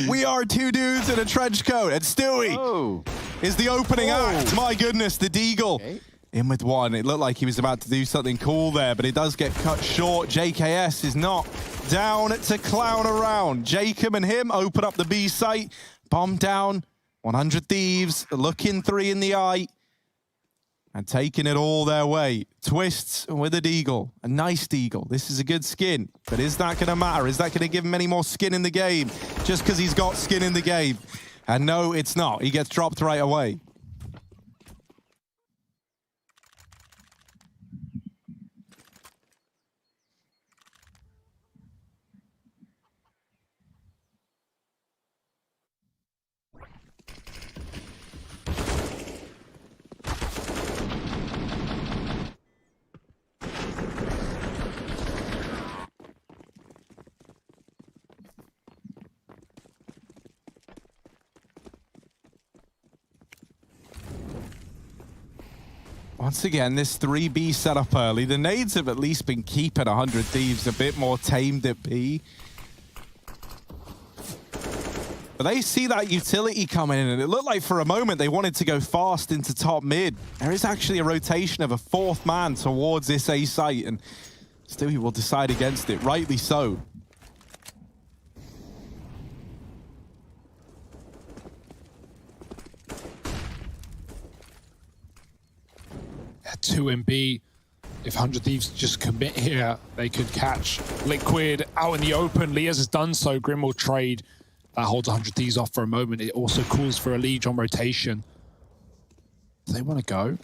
We are 2 dudes in a trench coat. And Stewie is the opening act. My goodness, the Deagle. Okay. In with 1. It looked like he was about to do something cool there, but it does get cut short. JKS is not down to clown around. Jacob and him open up the B site. Bomb down. 100 Thieves looking 3 in the eye. And taking it all their way. Twists with a Deagle. A nice Deagle. This is a good skin. But is that going to matter? Is that going to give him any more skin in the game? Just because he's got skin in the game. And no, it's not. He gets dropped right away. Once again, this 3B set up early. The nades have at least been keeping 100 Thieves a bit more tamed at B. But they see that utility coming in, and it looked like for a moment they wanted to go fast into top mid. There is actually a rotation of a 4th man towards this A site, and Stewie will decide against it, rightly so. Yeah, 2 in B. If 100 Thieves just commit here, they could catch Liquid out in the open. Liaz has done so. Grim will trade. That holds 100 Thieves off for a moment. It also calls for a Liege on rotation. Do they want to go?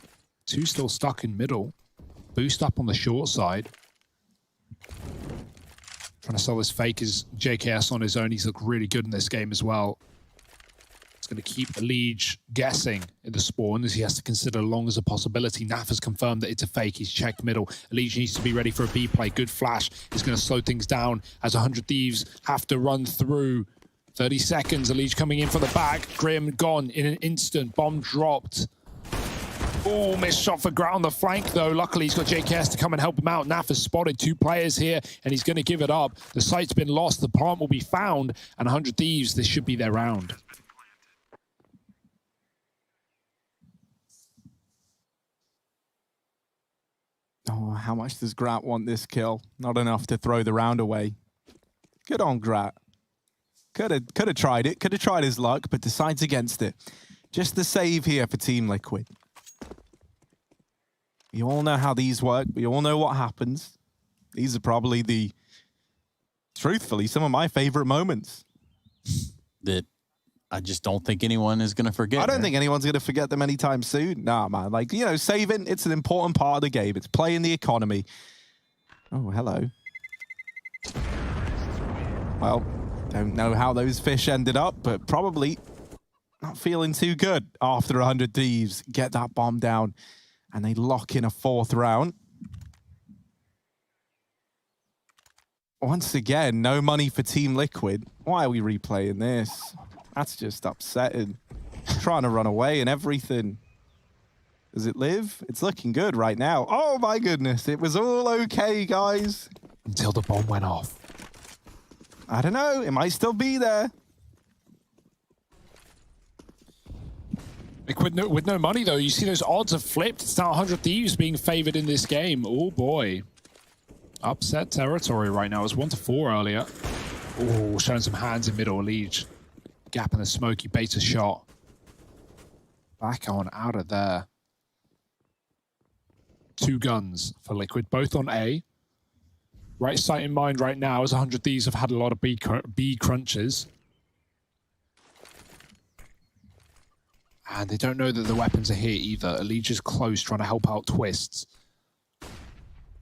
2 still stuck in middle. Boost up on the short side. Trying to sell this fake is JKS on his own. He's looked really good in this game as well. It's going to keep Liege guessing in the spawn as he has to consider long as a possibility. Naf has confirmed that it's a fake. He's checked middle. Liege needs to be ready for a B play. Good flash is going to slow things down as 100 Thieves have to run through. 30 seconds. Liege coming in from the back. Grim gone in an instant. Bomb dropped. Oh, missed shot for Grat on the flank, though. Luckily, he's got JKS to come and help him out. Naf has spotted 2 players here, and he's going to give it up. The site's been lost. The plant will be found, and 100 Thieves, this should be their round. Oh, how much does Grat want this kill? Not enough to throw the round away. Good on Grat. Could have tried it. Could have tried his luck, but decides against it. Just the save here for Team Liquid. You all know how these work. We all know what happens. These are probably truthfully, some of my favorite moments. That I just don't think anyone is going to forget. I don't think anyone's going to forget them anytime soon. Nah, man. Like, you know, saving, it's an important part of the game. It's playing the economy. Oh, hello. Well, don't know how those fish ended up, but probably not feeling too good after 100 Thieves get that bomb down. And they lock in a 4th round. Once again, no money for Team Liquid. Why are we replaying this? That's just upsetting. Trying to run away and everything. Does it live? It's looking good right now. Oh my goodness, it was all okay, guys. Until the bomb went off. I don't know, it might still be there. With no money, though, you see those odds have flipped. It's now 100 Thieves being favored in this game. Oh, boy. Upset territory right now. It was 1-4 earlier. Oh, showing some hands in middle. Liege. Gap in the smoke. He baits a shot. Back on out of there. 2 guns for Liquid, both on A. Right sight in mind right now, as 100 Thieves have had a lot of B crunches. And they don't know that the weapons are here either. Liege is close, trying to help out Twists.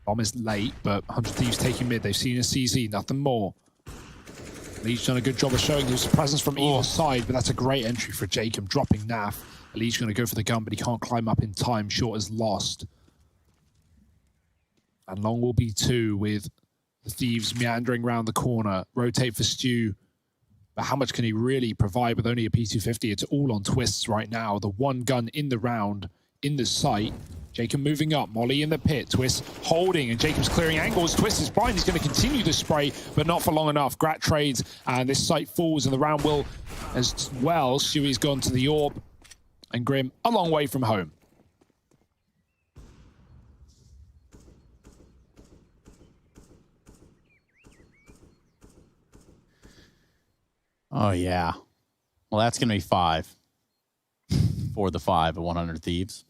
Bomb is late, but 100 Thieves taking mid. They've seen a CZ, nothing more. Liege done a good job of showing his presence from either side, but that's a great entry for Jacob, dropping Naf. Liege going to go for the gun, but he can't climb up in time. Short is lost. And long will be 2 with the Thieves meandering around the corner. Rotate for Stu. But how much can he really provide with only a P250? It's all on Twists right now. The 1 gun in the round, in the sight. Jacob moving up, Molly in the pit. Twist holding, and Jacob's clearing angles. Twist is blind. He's going to continue the spray, but not for long enough. Grat trades, and this sight falls, and the round will as well. Stewie's gone to the orb, and Grim a long way from home. Oh, yeah. Well, that's going to be 5 for the 5 of 100 Thieves.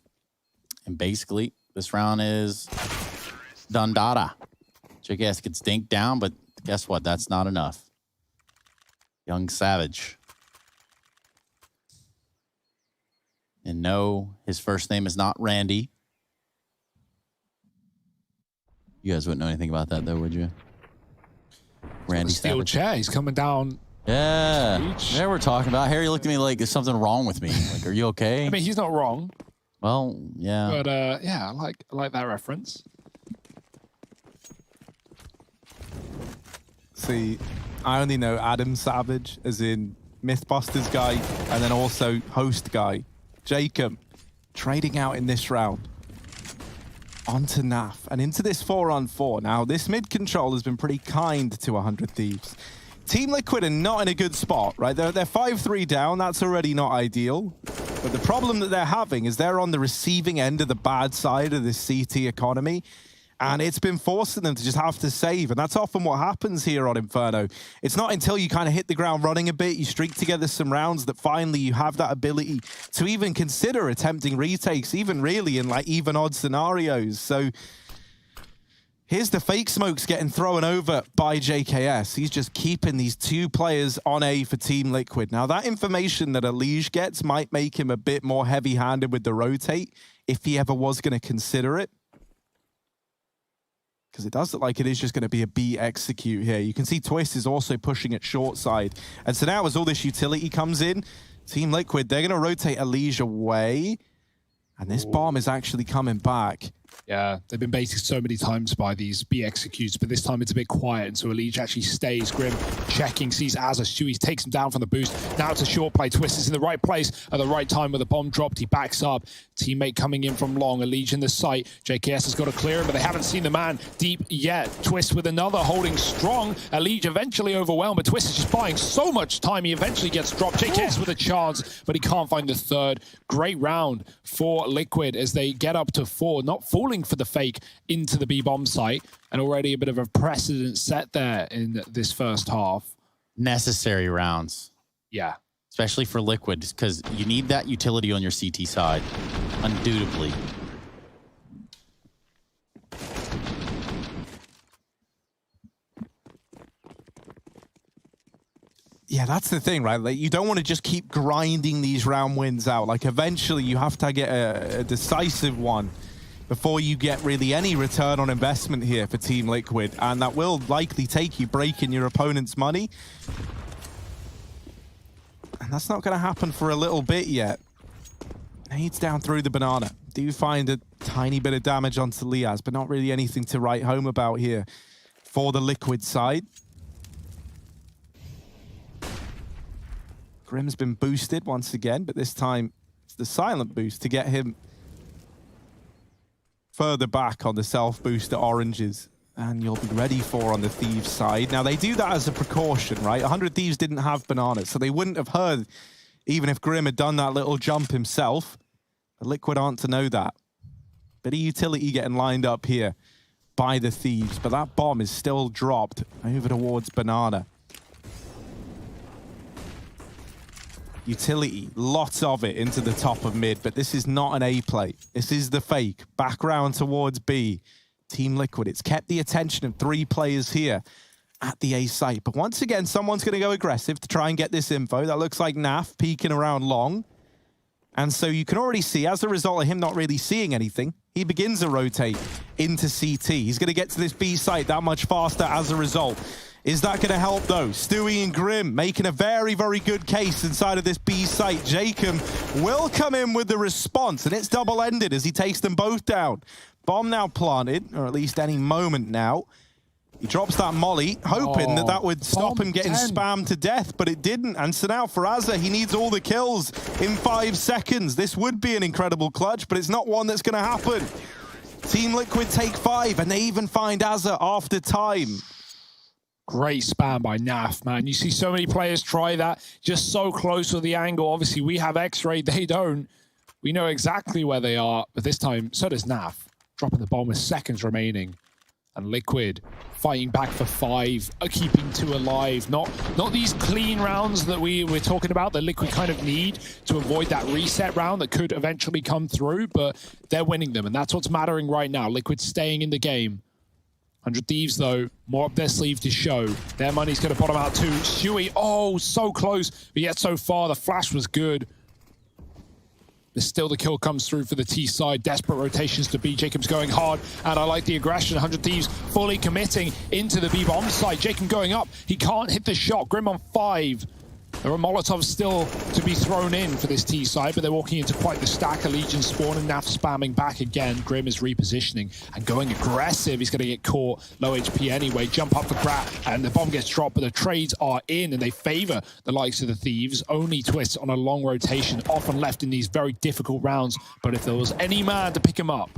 And basically, this round is done data. JKS gets dinked down, but guess what? That's not enough. Young Savage. And no, his first name is not Randy. You guys wouldn't know anything about that, though, would you? Randy Steel Savage. chair. He's coming down. Yeah. There we're talking about. Harry looked at me like, is something wrong with me? Like, are you okay? I mean, he's not wrong. Well, yeah. But yeah, I like that reference. See, I only know Adam Savage, as in Mythbusters guy, and then also host guy. Jacob, trading out in this round. Onto Naf, and into this 4-on-4. Now, this mid control has been pretty kind to 100 Thieves. Team Liquid are not in a good spot, right? They're 5-3 down. That's already not ideal. But the problem that they're having is they're on the receiving end of the bad side of this CT economy. And it's been forcing them to just have to save. And that's often what happens here on Inferno. It's not until you kind of hit the ground running a bit, you streak together some rounds, that finally you have that ability to even consider attempting retakes, even really in like even odd scenarios. So here's the fake smokes getting thrown over by JKS. He's just keeping these 2 players on A for Team Liquid. Now, that information that Liege gets might make him a bit more heavy-handed with the rotate, if he ever was going to consider it. Because it does look like it is just going to be a B execute here. You can see Twist is also pushing it short side. And so now as all this utility comes in, Team Liquid, they're going to rotate Elige away. And this bomb is actually coming back. Yeah, they've been baited so many times by these B executes, but this time it's a bit quiet, and so Elige actually stays. Grim checking, sees Azza. Stewie takes him down from the boost. Now it's a short play. Twist is in the right place at the right time with the bomb dropped. He backs up. Teammate coming in from long. Elige in the sight. JKS has got to clear him, but they haven't seen the man deep yet. Twist with another, holding strong. Elige eventually overwhelmed, but Twist is just buying so much time. He eventually gets dropped. JKS with a chance, but he can't find the third. Great round for Liquid as they get up to 4, not falling for the fake into the B-bomb site, and already a bit of a precedent set there in this first half. Necessary rounds. Yeah. Especially for Liquid, because you need that utility on your CT side, undoubtedly. Yeah, that's the thing, right? Like, you don't want to just keep grinding these round wins out. Like, eventually you have to get a decisive one before you get really any return on investment here for Team Liquid. And that will likely take you breaking your opponent's money. And that's not going to happen for a little bit yet. Nades down through the banana. Do find a tiny bit of damage onto Liaz, but not really anything to write home about here for the Liquid side. Grim's been boosted once again, but this time it's the silent boost to get him further back on the self-boost at oranges. And you'll be ready for on the Thieves side. Now, they do that as a precaution, right? 100 Thieves didn't have bananas, so they wouldn't have heard even if Grim had done that little jump himself. But Liquid aren't to know that. Bit of utility getting lined up here by the Thieves, but that bomb is still dropped over towards banana. Utility, lots of it into the top of mid, but this is not an A play. This is the fake. Back round towards B. Team Liquid, it's kept the attention of 3 players here at the A site. But once again, someone's going to go aggressive to try and get this info. That looks like Naf peeking around long. And so you can already see, as a result of him not really seeing anything, he begins to rotate into CT. He's going to get to this B site that much faster as a result. Is that going to help, though? Stewie and Grim making a very, very good case inside of this B site. Jacob will come in with the response, and it's double-ended as he takes them both down. Bomb now planted, or at least any moment now. He drops that molly, hoping that would stop him getting spammed to death, but it didn't. And so now for Azza, he needs all the kills in 5 seconds. This would be an incredible clutch, but it's not one that's going to happen. Team Liquid take 5, and they even find Azza after time. Great spam by Naf, man. You see so many players try that, just so close with the angle. Obviously, we have X-ray, they don't. We know exactly where they are, but this time, so does Naf. Dropping the bomb with seconds remaining. And Liquid fighting back for 5, keeping 2 alive. Not these clean rounds that we're talking about that Liquid kind of need to avoid that reset round that could eventually come through, but they're winning them, and that's what's mattering right now. Liquid staying in the game. 100 Thieves, though, more up their sleeve to show. Their money's going to bottom out too. Stewie, oh, so close, but yet so far. The flash was good. But still the kill comes through for the T side. Desperate rotations to B. Jacob's going hard, and I like the aggression. 100 Thieves fully committing into the B-bomb side. Jacob going up. He can't hit the shot. Grim on 5. There are Molotovs still to be thrown in for this T side, but they're walking into quite the stack. A Legion spawn and Naf spamming back again. Grim is repositioning and going aggressive. He's going to get caught. Low HP anyway. Jump up for Grat, and the bomb gets dropped, but the trades are in, and they favor the likes of the Thieves. Only Twist on a long rotation, often left in these very difficult rounds, but if there was any man to pick him up.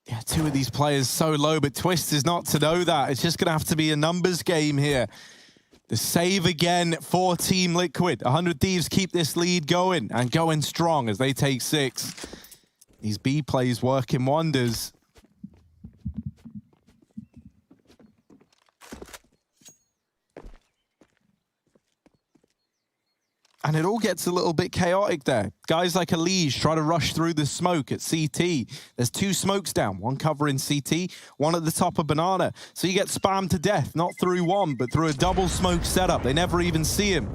Yeah, 2 of these players so low, but Twist is not to know that. It's just going to have to be a numbers game here. The save again for Team Liquid. 100 Thieves keep this lead going and going strong as they take 6. These B plays working wonders. And it all gets a little bit chaotic there. Guys like Elige try to rush through the smoke at CT. There's 2 smokes down, one covering CT, one at the top of banana. So you get spammed to death, not through one, but through a double smoke setup. They never even see him.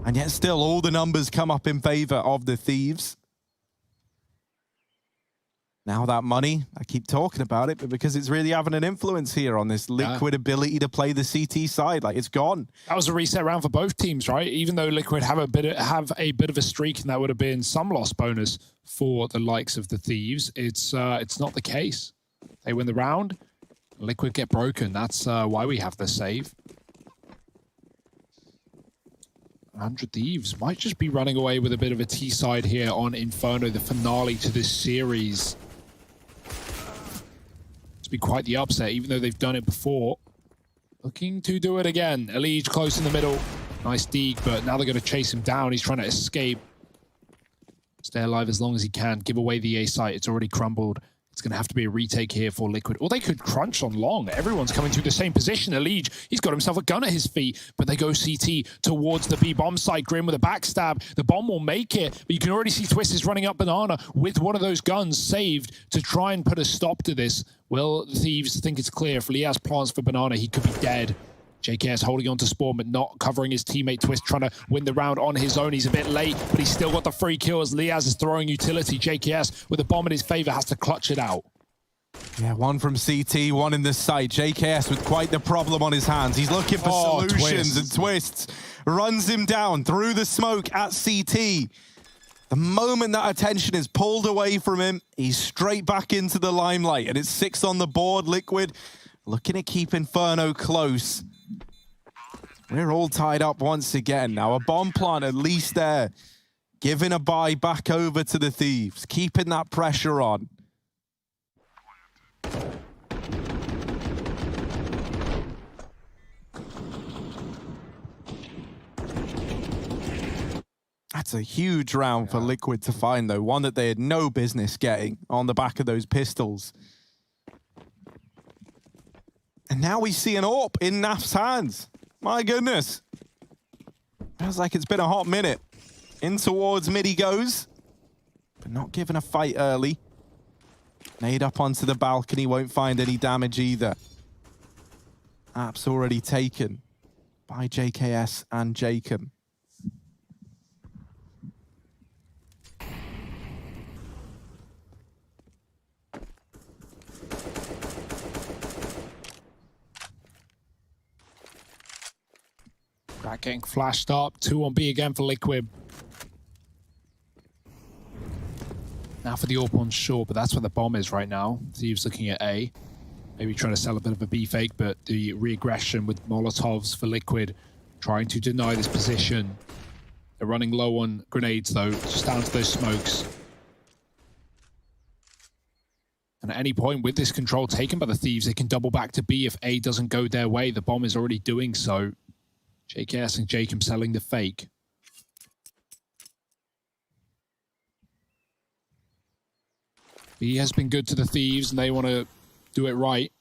And yet still all the numbers come up in favor of the Thieves. Now that money, I keep talking about it, but because it's really having an influence here on this Liquid ability to play the CT side, like it's gone. That was a reset round for both teams, right? Even though Liquid have a bit of a streak, and that would have been some loss bonus for the likes of the Thieves. It's not the case. They win the round, Liquid get broken. That's why we have the save. 100 Thieves might just be running away with a bit of a T-side here on Inferno, the finale to this series. It's been quite the upset, even though they've done it before. Looking to do it again. Elige close in the middle. Nice deke, but now they're going to chase him down. He's trying to escape. Stay alive as long as he can. Give away the A site. It's already crumbled. It's going to have to be a retake here for Liquid. Or they could crunch on long. Everyone's coming to the same position. Elige, he's got himself a gun at his feet, but they go CT towards the B bomb site. Grim with a backstab. The bomb will make it, but you can already see Twist is running up Banana with one of those guns saved to try and put a stop to this. Will the Thieves think it's clear? If Liaz plants for Banana, he could be dead. JKS holding on to Spawn, but not covering his teammate Twist, trying to win the round on his own. He's a bit late, but he's still got the free kills. Liaz is throwing utility. JKS, with a bomb in his favor, has to clutch it out. Yeah, one from CT, one in the site. JKS with quite the problem on his hands. He's looking for solutions, and Twists runs him down through the smoke at CT. The moment that attention is pulled away from him, he's straight back into the limelight, and it's 6 on the board. Liquid looking to keep Inferno close. We're all tied up once again. Now a bomb plant at least there. Giving a buy back over to the Thieves. Keeping that pressure on. That's a huge round for Liquid to find, though. One that they had no business getting on the back of those pistols. And now we see an AWP in Naf's hands. My goodness. Feels like it's been a hot minute. In towards mid he goes, but not given a fight early. Nade up onto the balcony, won't find any damage either. App's already taken by JKS and Jacob. Rat getting flashed up. 2 on B again for Liquid. Now for the AWP on short, but that's where the bomb is right now. Thieves looking at A. Maybe trying to sell a bit of a B fake, but the re-aggression with Molotovs for Liquid, trying to deny this position. They're running low on grenades though, just down to those smokes. And at any point with this control taken by the Thieves, they can double back to B if A doesn't go their way. The bomb is already doing so. JKS and Jacob selling the fake. B has been good to the Thieves, and they want to do it right.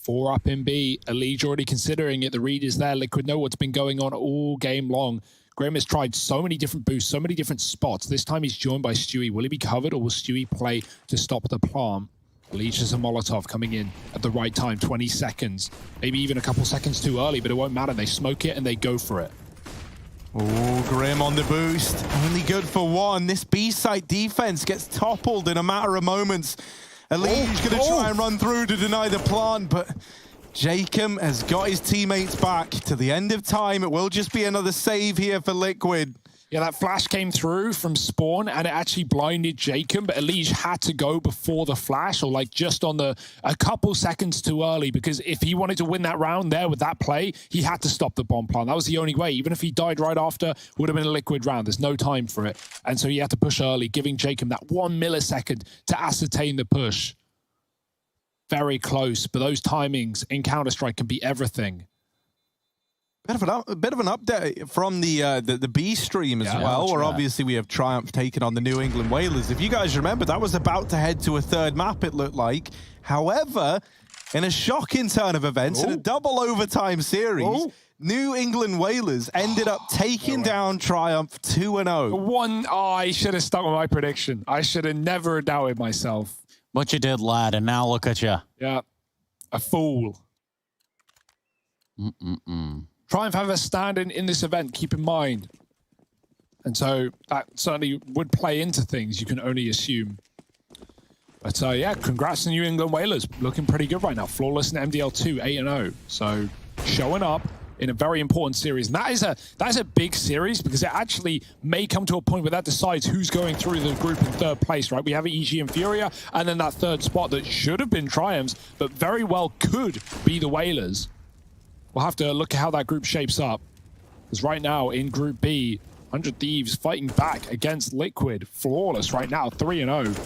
4 up in B. Elige already considering it. The read is there. Liquid know what's been going on all game long. Grim has tried so many different boosts, so many different spots. This time he's joined by Stewie. Will he be covered, or will Stewie play to stop the plant? Elige has a Molotov coming in at the right time, 20 seconds. Maybe even a couple seconds too early, but it won't matter. They smoke it and they go for it. Oh, Grim on the boost. Only good for 1. This B-site defense gets toppled in a matter of moments. Elige going to try and run through to deny the plant, but Jacob has got his teammates back to the end of time. It will just be another save here for Liquid. Yeah, that flash came through from Spawn and it actually blinded Jacob, but Elige had to go before the flash, or like just on a couple seconds too early, because if he wanted to win that round there with that play, he had to stop the bomb plant. That was the only way. Even if he died right after, it would have been a Liquid round. There's no time for it. And so he had to push early, giving Jacob that 1 millisecond to ascertain the push. Very close, but those timings in Counter-Strike can be everything. Bit of an update from the B stream as well, where obviously we have Triumph taking on the New England Whalers. If you guys remember, that was about to head to a 3rd map, it looked like. However, in a shocking turn of events, in a double overtime series, New England Whalers ended up taking down Triumph 2-0. I should have stuck with my prediction. I should have never doubted myself. But you did, lad, and now look at you. Yeah, a fool. Triumph have a stand in this event, keep in mind. And so that certainly would play into things, you can only assume. But yeah, congrats to New England Whalers. Looking pretty good right now. Flawless in MDL2, 8-0. So showing up in a very important series. And that is a big series because it actually may come to a point where that decides who's going through the group in third place, right? We have EG and Furia, and then that third spot that should have been Triumphs, but very well could be the Whalers. We'll have to look at how that group shapes up. Because right now in Group B, 100 Thieves fighting back against Liquid. Flawless right now, 3-0.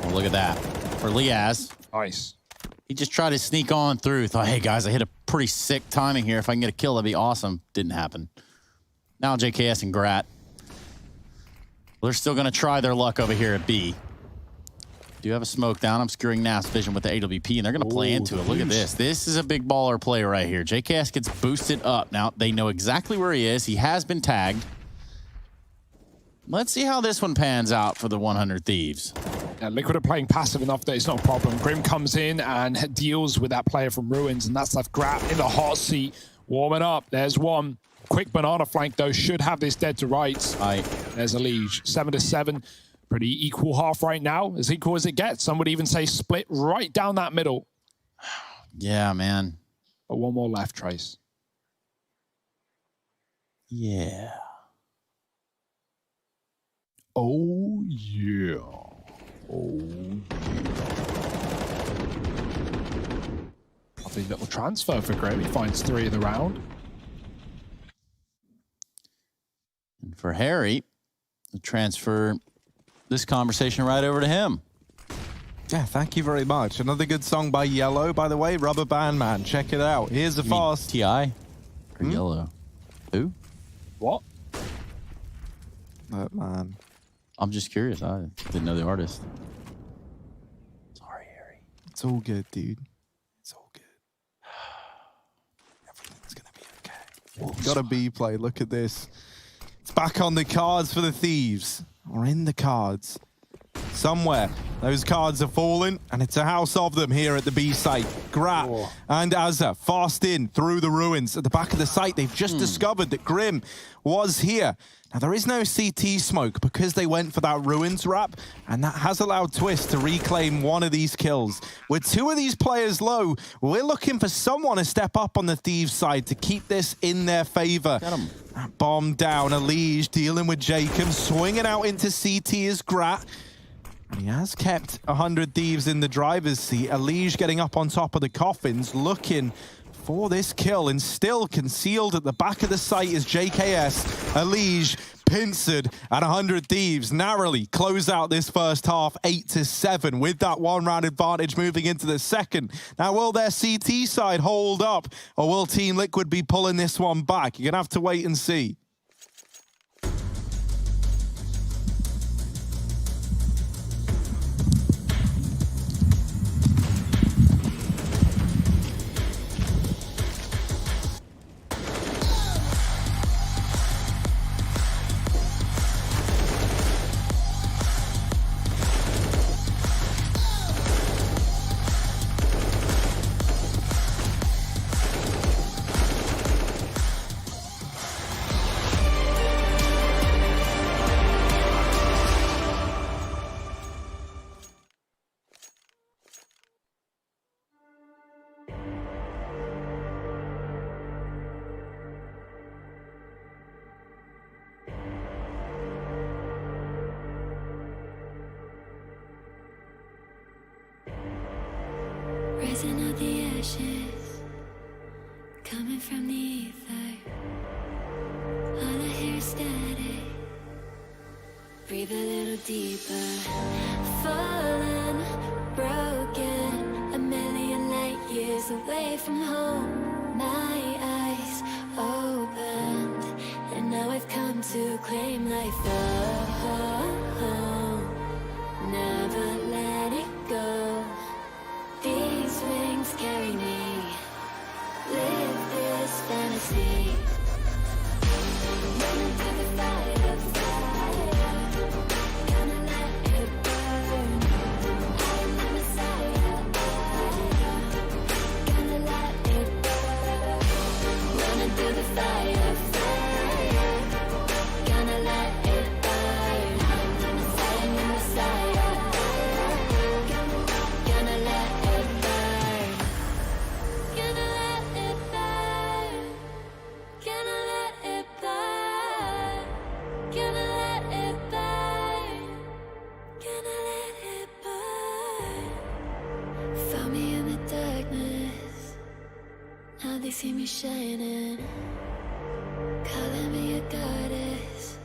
Well, look at that. For Liaz. Nice. He just tried to sneak on through. Thought, hey, guys, I hit a pretty sick timing here. If I can get a kill, that'd be awesome. Didn't happen. Now JKS and Grat. Well, they're still going to try their luck over here at B. Do have a smoke down, obscuring Naf's vision with the AWP, and they're going to play into it. Look at this. This is a big baller play right here. JKS gets boosted up. Now, they know exactly where he is. He has been tagged. Let's see how this one pans out for the 100 Thieves. Yeah, Liquid are playing passive enough that it's not a problem. Grim comes in and deals with that player from Ruins, and that's left Grat in the hot seat, warming up. There's one. Quick banana flank, though, should have this dead to rights. There's a Liege. 7-7. Pretty equal half right now, as equal as it gets. Some would even say split right down that middle. Yeah, man. But one more left, Trace. Yeah. Oh, yeah. Oh, lovely little transfer for Grim. He finds 3 of the round. And for Harry, the transfer this conversation right over to him. Yeah, thank you very much. Another good song by Yellow, by the way. Rubber Band Man. Check it out. Here's the fast. T.I. or Yellow? Who? What? Man. I'm just curious. I didn't know the artist. Sorry, Harry. It's all good, dude. It's all good. Everything's going to be okay. Got a B play. Look at this. It's back on the cards for the Thieves. Or in the cards. Somewhere. Those cards are falling, and it's a house of them here at the B site. Grat and Azza fast in through the ruins. At the back of the site, they've just discovered that Grim was here. Now, there is no CT smoke because they went for that ruins wrap, and that has allowed Twist to reclaim one of these kills. With 2 of these players low, we're looking for someone to step up on the Thieves side to keep this in their favor. That bomb down, Elige dealing with Jacob, swinging out into CT is Grat. And he has kept 100 Thieves in the driver's seat. Elige getting up on top of the coffins, looking for this kill, and still concealed at the back of the site is JKS. Elige pincered at 100 Thieves. Narrowly close out this first half 8-7 with that 1-round advantage moving into the second. Now, will their CT side hold up, or will Team Liquid be pulling this one back? You're going to have to wait and see. Rising of the ashes, coming from the ether. All I hear is static. Breathe a little deeper. Fallen, broken, a million light years away from home. My eyes opened, and now I've come to claim life. Never let it go. These wings carry me. Live this fantasy. Running through the fire, fire. Gonna let it burn. I am the Messiah. Gonna let it burn. Running through the fire, fire. Now they see me shining, calling me a goddess.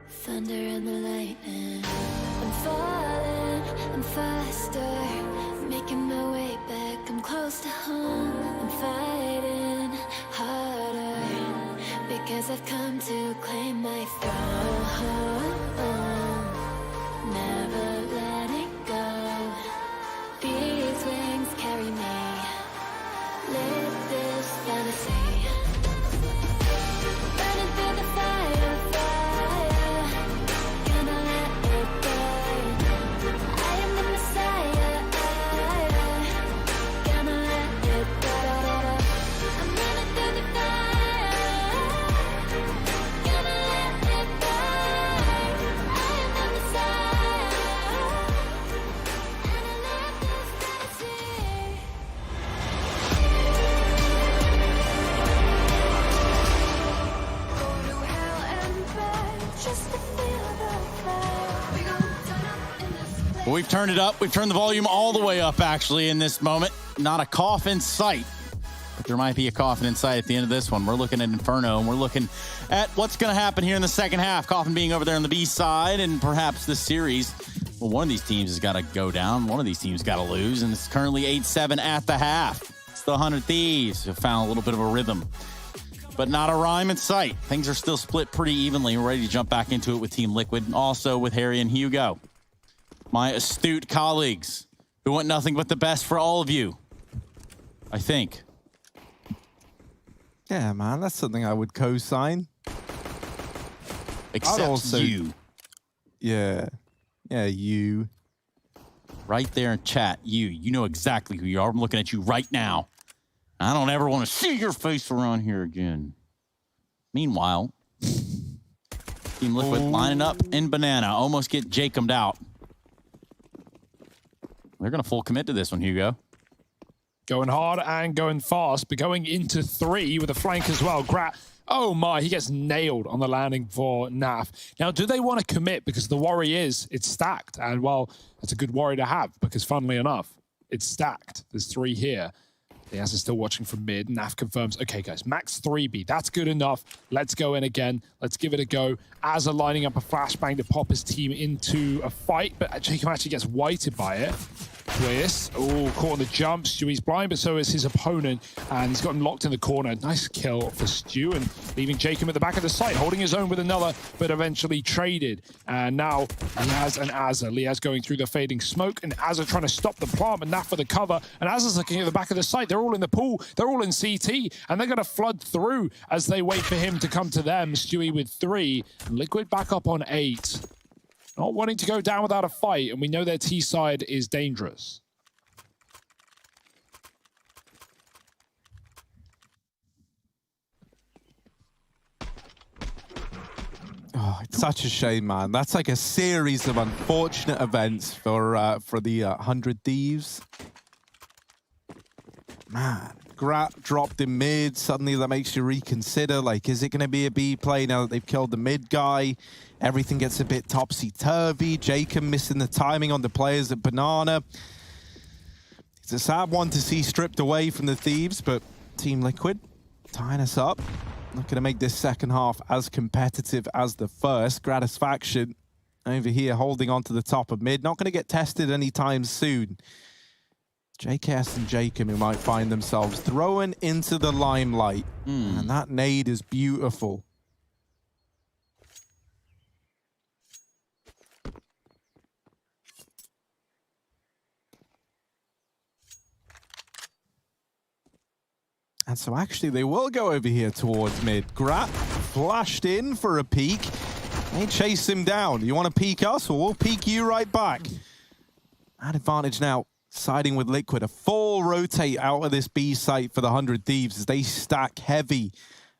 Thunder and the lightning. I'm falling, I'm faster, making my way back. I'm close to home. I'm fighting harder because I've come to claim my throne. Never letting go. These wings carry me. Live this fantasy. Burning through the fire, fire. Gonna let it burn. I am the Messiah. Gonna let it burn. I'm running through the fire. Gonna let it burn. I am the Messiah. And I love this fantasy. We've turned it up. We've turned the volume all the way up, actually, in this moment. Not a cough in sight, but there might be a coffin in sight at the end of this one. We're looking at Inferno, and we're looking at what's going to happen here in the second half. Coffin being over there on the B side, and perhaps this series, well, one of these teams has got to go down. One of these teams got to lose, and it's currently 8-7 at the half. It's the 100 Thieves who found a little bit of a rhythm, but not a rhyme in sight. Things are still split pretty evenly. We're ready to jump back into it with Team Liquid, and also with Harry and Hugo, my astute colleagues who want nothing but the best for all of you, I think. Yeah, man, that's something I would co-sign. Except also, you. Yeah. Yeah, you. Right there in chat, you know exactly who you are. I'm looking at you right now. I don't ever want to see your face around here again. Meanwhile, Team Liquid lining up in Banana. Almost get Jacobed out. They're going to full commit to this one, Hugo. Going hard and going fast, but going into 3 with a flank as well. Grat, oh my, he gets nailed on the landing for Naf. Now, do they want to commit? Because the worry is it's stacked. And, well, that's a good worry to have because, funnily enough, it's stacked. There's 3 here. Diaz is still watching from mid. Naf confirms, okay, guys, max 3B. That's good enough. Let's go in again. Let's give it a go. Azza lining up a flashbang to pop his team into a fight, but Jacob actually gets whited by it. Twist. Oh, caught on the jump. Stewie's blind, but so is his opponent. And he's got him locked in the corner. Nice kill for Stew, and leaving Jacob at the back of the site, holding his own with another, but eventually traded. And now Liaz and Azza. Liaz going through the fading smoke, and Azza trying to stop the plant, but Naf for the cover. And Azza's looking at the back of the site. They're all in the pool. They're all in CT, and they're going to flood through as they wait for him to come to them. Stewie with 3, and Liquid back up on 8. Not wanting to go down without a fight, and we know their T side is dangerous. Oh, it's such a shame, man. That's like a series of unfortunate events for the 100 Thieves. Man, Grat dropped in mid. Suddenly that makes you reconsider. Like, is it going to be a B play now that they've killed the mid guy? Everything gets a bit topsy-turvy. Jacob missing the timing on the players at Banana. It's a sad one to see stripped away from the Thieves, but Team Liquid tying us up. Not going to make this second half as competitive as the first. Gratisfaction over here holding on to the top of mid. Not going to get tested anytime soon. JKS and Jacob who might find themselves thrown into the limelight. And that nade is beautiful. And so actually they will go over here towards mid. Grat flashed in for a peek. They chase him down. You want to peek us? Well, we'll peek you right back. At advantage now, siding with Liquid. A full rotate out of this B site for the 100 Thieves as they stack heavy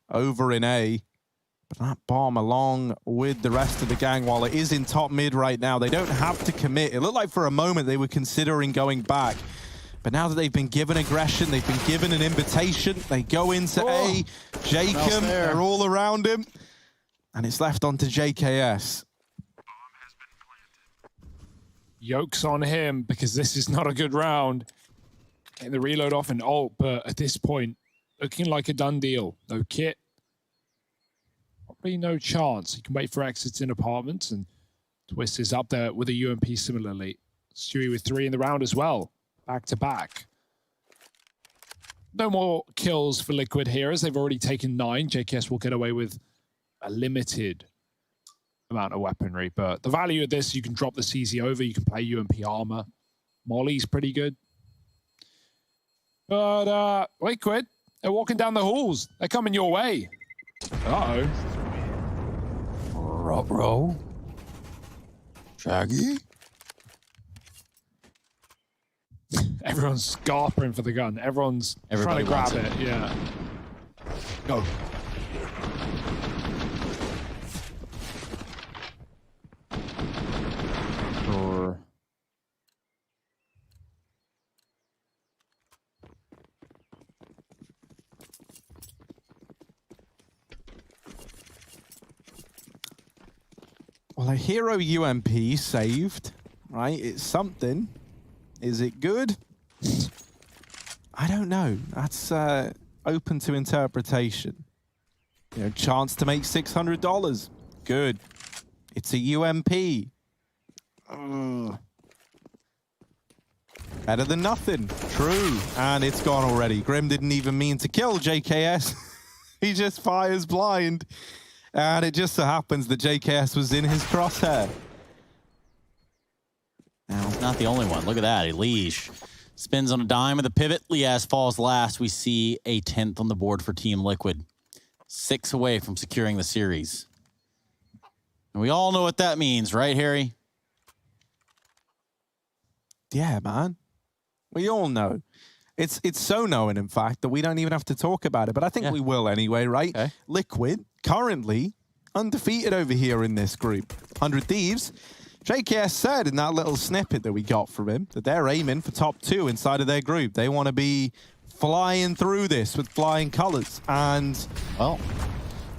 over in A. But that bomb along with the rest of the gang, while it is in top mid right now, they don't have to commit. It looked like for a moment they were considering going back. But now that they've been given aggression, they've been given an invitation, they go into A. Jacob, they're all around him. And it's left onto JKS. Yoke's on him because this is not a good round. Getting the reload off and ult, but at this point, looking like a done deal. No kit. Probably no chance. You can wait for exits in apartments, and Twist is up there with a UMP similarly. Stewie with 3 in the round as well. Back to back. No more kills for Liquid here as they've already taken 9. JKS will get away with a limited amount of weaponry, but the value of this, you can drop the CZ over, you can play UMP armor. Molly's pretty good. But Liquid, they're walking down the halls. They're coming your way. Uh-oh. Row. Shaggy. Everyone's scarpering for the gun. Everyone's Everybody trying to grab wants it. Yeah. Go. Sure. Well, a hero UMP saved, right? It's something. Is it good? I don't know. That's open to interpretation. You know, chance to make $600. Good. It's a UMP. Better than nothing. True. And it's gone already. Grim didn't even mean to kill JKS. He just fires blind. And it just so happens that JKS was in his crosshair. Now, it's not the only one. Look at that. Elige spins on a dime of the pivot. Liaz falls last. We see a 10th on the board for Team Liquid. 6 away from securing the series. And we all know what that means, right, Harry? Yeah, man. We all know. It's so known, in fact, that we don't even have to talk about it. But I think we will anyway, right? Okay. Liquid, currently undefeated over here in this group. 100 Thieves. JKS said in that little snippet that we got from him that they're aiming for top 2 inside of their group. They want to be flying through this with flying colors. And, well,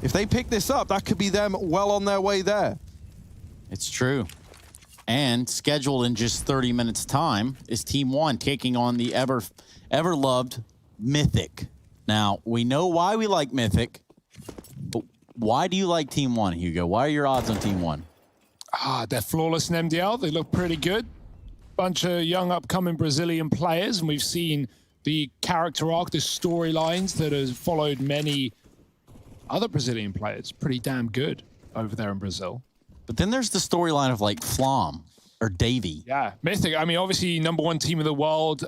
if they pick this up, that could be them well on their way there. It's true. And scheduled in just 30 minutes' time is Team 1 taking on the ever-loved Mythic. Now, we know why we like Mythic, but why do you like Team 1, Hugo? Why are your odds on Team 1? They're flawless in MDL. They look pretty good. Bunch of young upcoming Brazilian players, and we've seen the character arc, the storylines that has followed many other Brazilian players. Pretty damn good over there in Brazil. But then there's the storyline of like Flom or Davey. Yeah, Mythic. I mean, obviously #1 team in the world.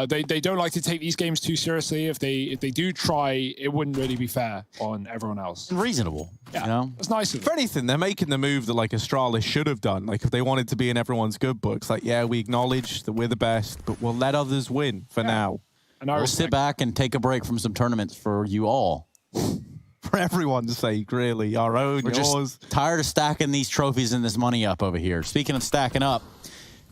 They don't like to take these games too seriously. If they do try, it wouldn't really be fair on everyone else. Reasonable. Yeah, you know? it's nice of them. For anything, they're making the move that like Astralis should have done. Like if they wanted to be in everyone's good books, like, yeah, we acknowledge that we're the best, but we'll let others win for now. And we'll sit back and take a break from some tournaments for you all. For everyone's sake, really. Our own, We're yours. just tired of stacking these trophies and this money up over here. Speaking of stacking up,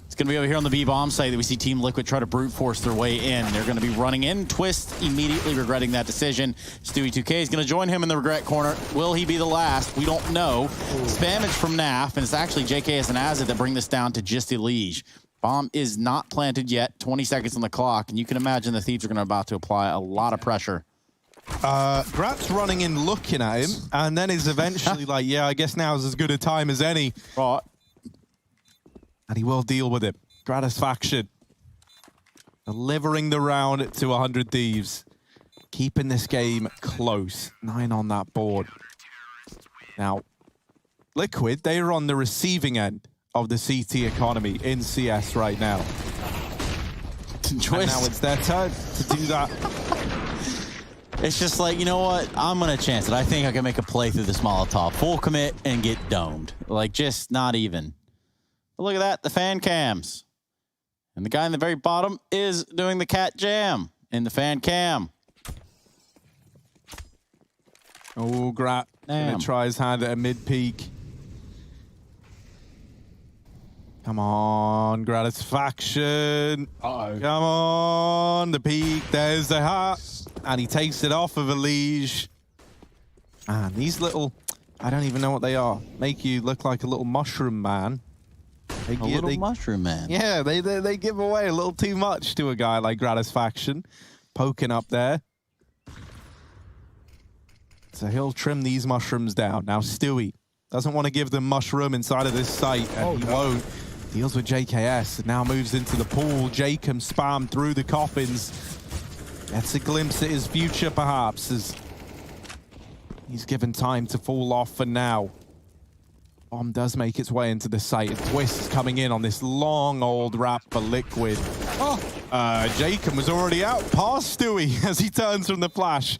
it's going to be over here on the B-Bomb site that we see Team Liquid try to brute force their way in. They're going to be running in. Twist immediately regretting that decision. Stewie2K is going to join him in the regret corner. Will he be the last? We don't know. Spammage from NAF, and it's actually JKS and Azad that bring this down to just Elige. Bomb is not planted yet. 20 seconds on the clock, and you can imagine the Thieves are going to about to apply a lot of pressure. Grat's running in looking at him, and then is eventually like, yeah, I guess now's as good a time as any. Right. And he will deal with it. Gratisfaction. Delivering the round to 100 Thieves. Keeping this game close. 9 on that board. Now, Liquid, they are on the receiving end of the CT economy in CS right now. And now it's their turn to do that. It's just like, you know what? I'm going to chance it. I think I can make a play through this Molotov. Full commit and get domed. Like, just not even. But look at that, the fan cams. And the guy in the very bottom is doing the cat jam in the fan cam. Oh, Grat. Gonna try his hand at a mid-peak. Come on, Gratisfaction. Uh-oh. Come on, the peak. There's the hat. And he takes it off of Elige. Man, these little, I don't even know what they are. Make you look like a little mushroom man. Mushroom man. Yeah, they give away a little too much to a guy like Gratisfaction. Poking up there. So he'll trim these mushrooms down. Now Stewie doesn't want to give them mushroom inside of this site, and he won't. Deals with JKS, and now moves into the pool. Jacob spammed through the coffins. Gets a glimpse at his future, perhaps, as he's given time to fall off for now. Bomb does make its way into the site, and Twist is coming in on this long old wrap for Liquid. Jacob was already out past Stewie as he turns from the flash.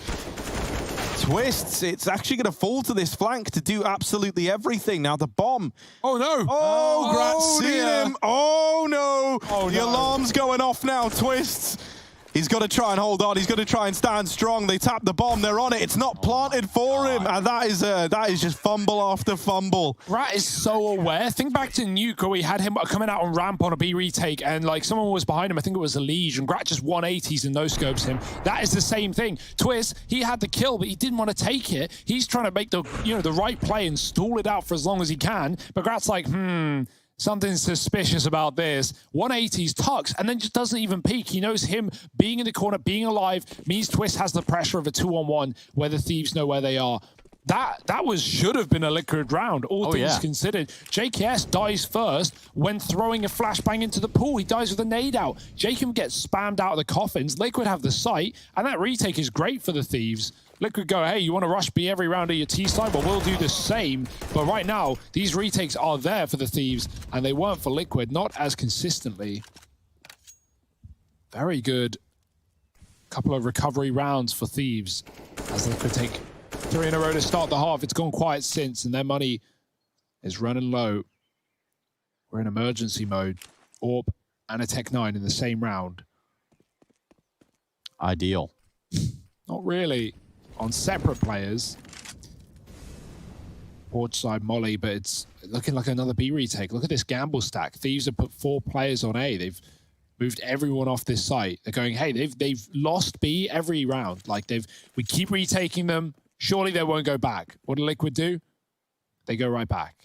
Twists, it's actually going to fall to this flank to do absolutely everything. Now the bomb. Oh, no. Oh, Grat's seen him. Oh, no. Oh, the alarm's going off now. Twists. He's got to try and hold on. He's got to try and stand strong. They tap the bomb. They're on it. It's not planted for him. And that is just fumble after fumble. Rat is so aware. Think back to Nuke where we had him coming out on ramp on a B retake and like someone was behind him. I think it was a Liege, and Grat just 180s and no-scopes him. That is the same thing. Twist, he had the kill, but he didn't want to take it. He's trying to make the right play and stall it out for as long as he can. But Grat's like, something suspicious about this. 180s tucks and then just doesn't even peek. He knows him being in the corner, being alive, means Twist has the pressure of a 2-on-1 where the Thieves know where they are. That should have been a Liquid round, all things considered. JKS dies first when throwing a flashbang into the pool. He dies with a nade out. Jacob gets spammed out of the coffins. Liquid have the site, and that retake is great for the Thieves. Liquid go, hey, you want to rush B every round of your T-side? Well, we'll do the same. But right now, these retakes are there for the Thieves, and they weren't for Liquid, not as consistently. Very good couple of recovery rounds for Thieves as Liquid take 3 in a row to start the half. It's gone quiet since, and their money is running low. We're in emergency mode. Orb and a Tech 9 in the same round. Ideal. Not really. On separate players. Porch side Molly, but it's looking like another B retake. Look at this gamble stack. Thieves have put 4 players on A. They've moved everyone off this site. They're going, hey, they've lost B every round. Like we keep retaking them. Surely they won't go back. What do Liquid do? They go right back.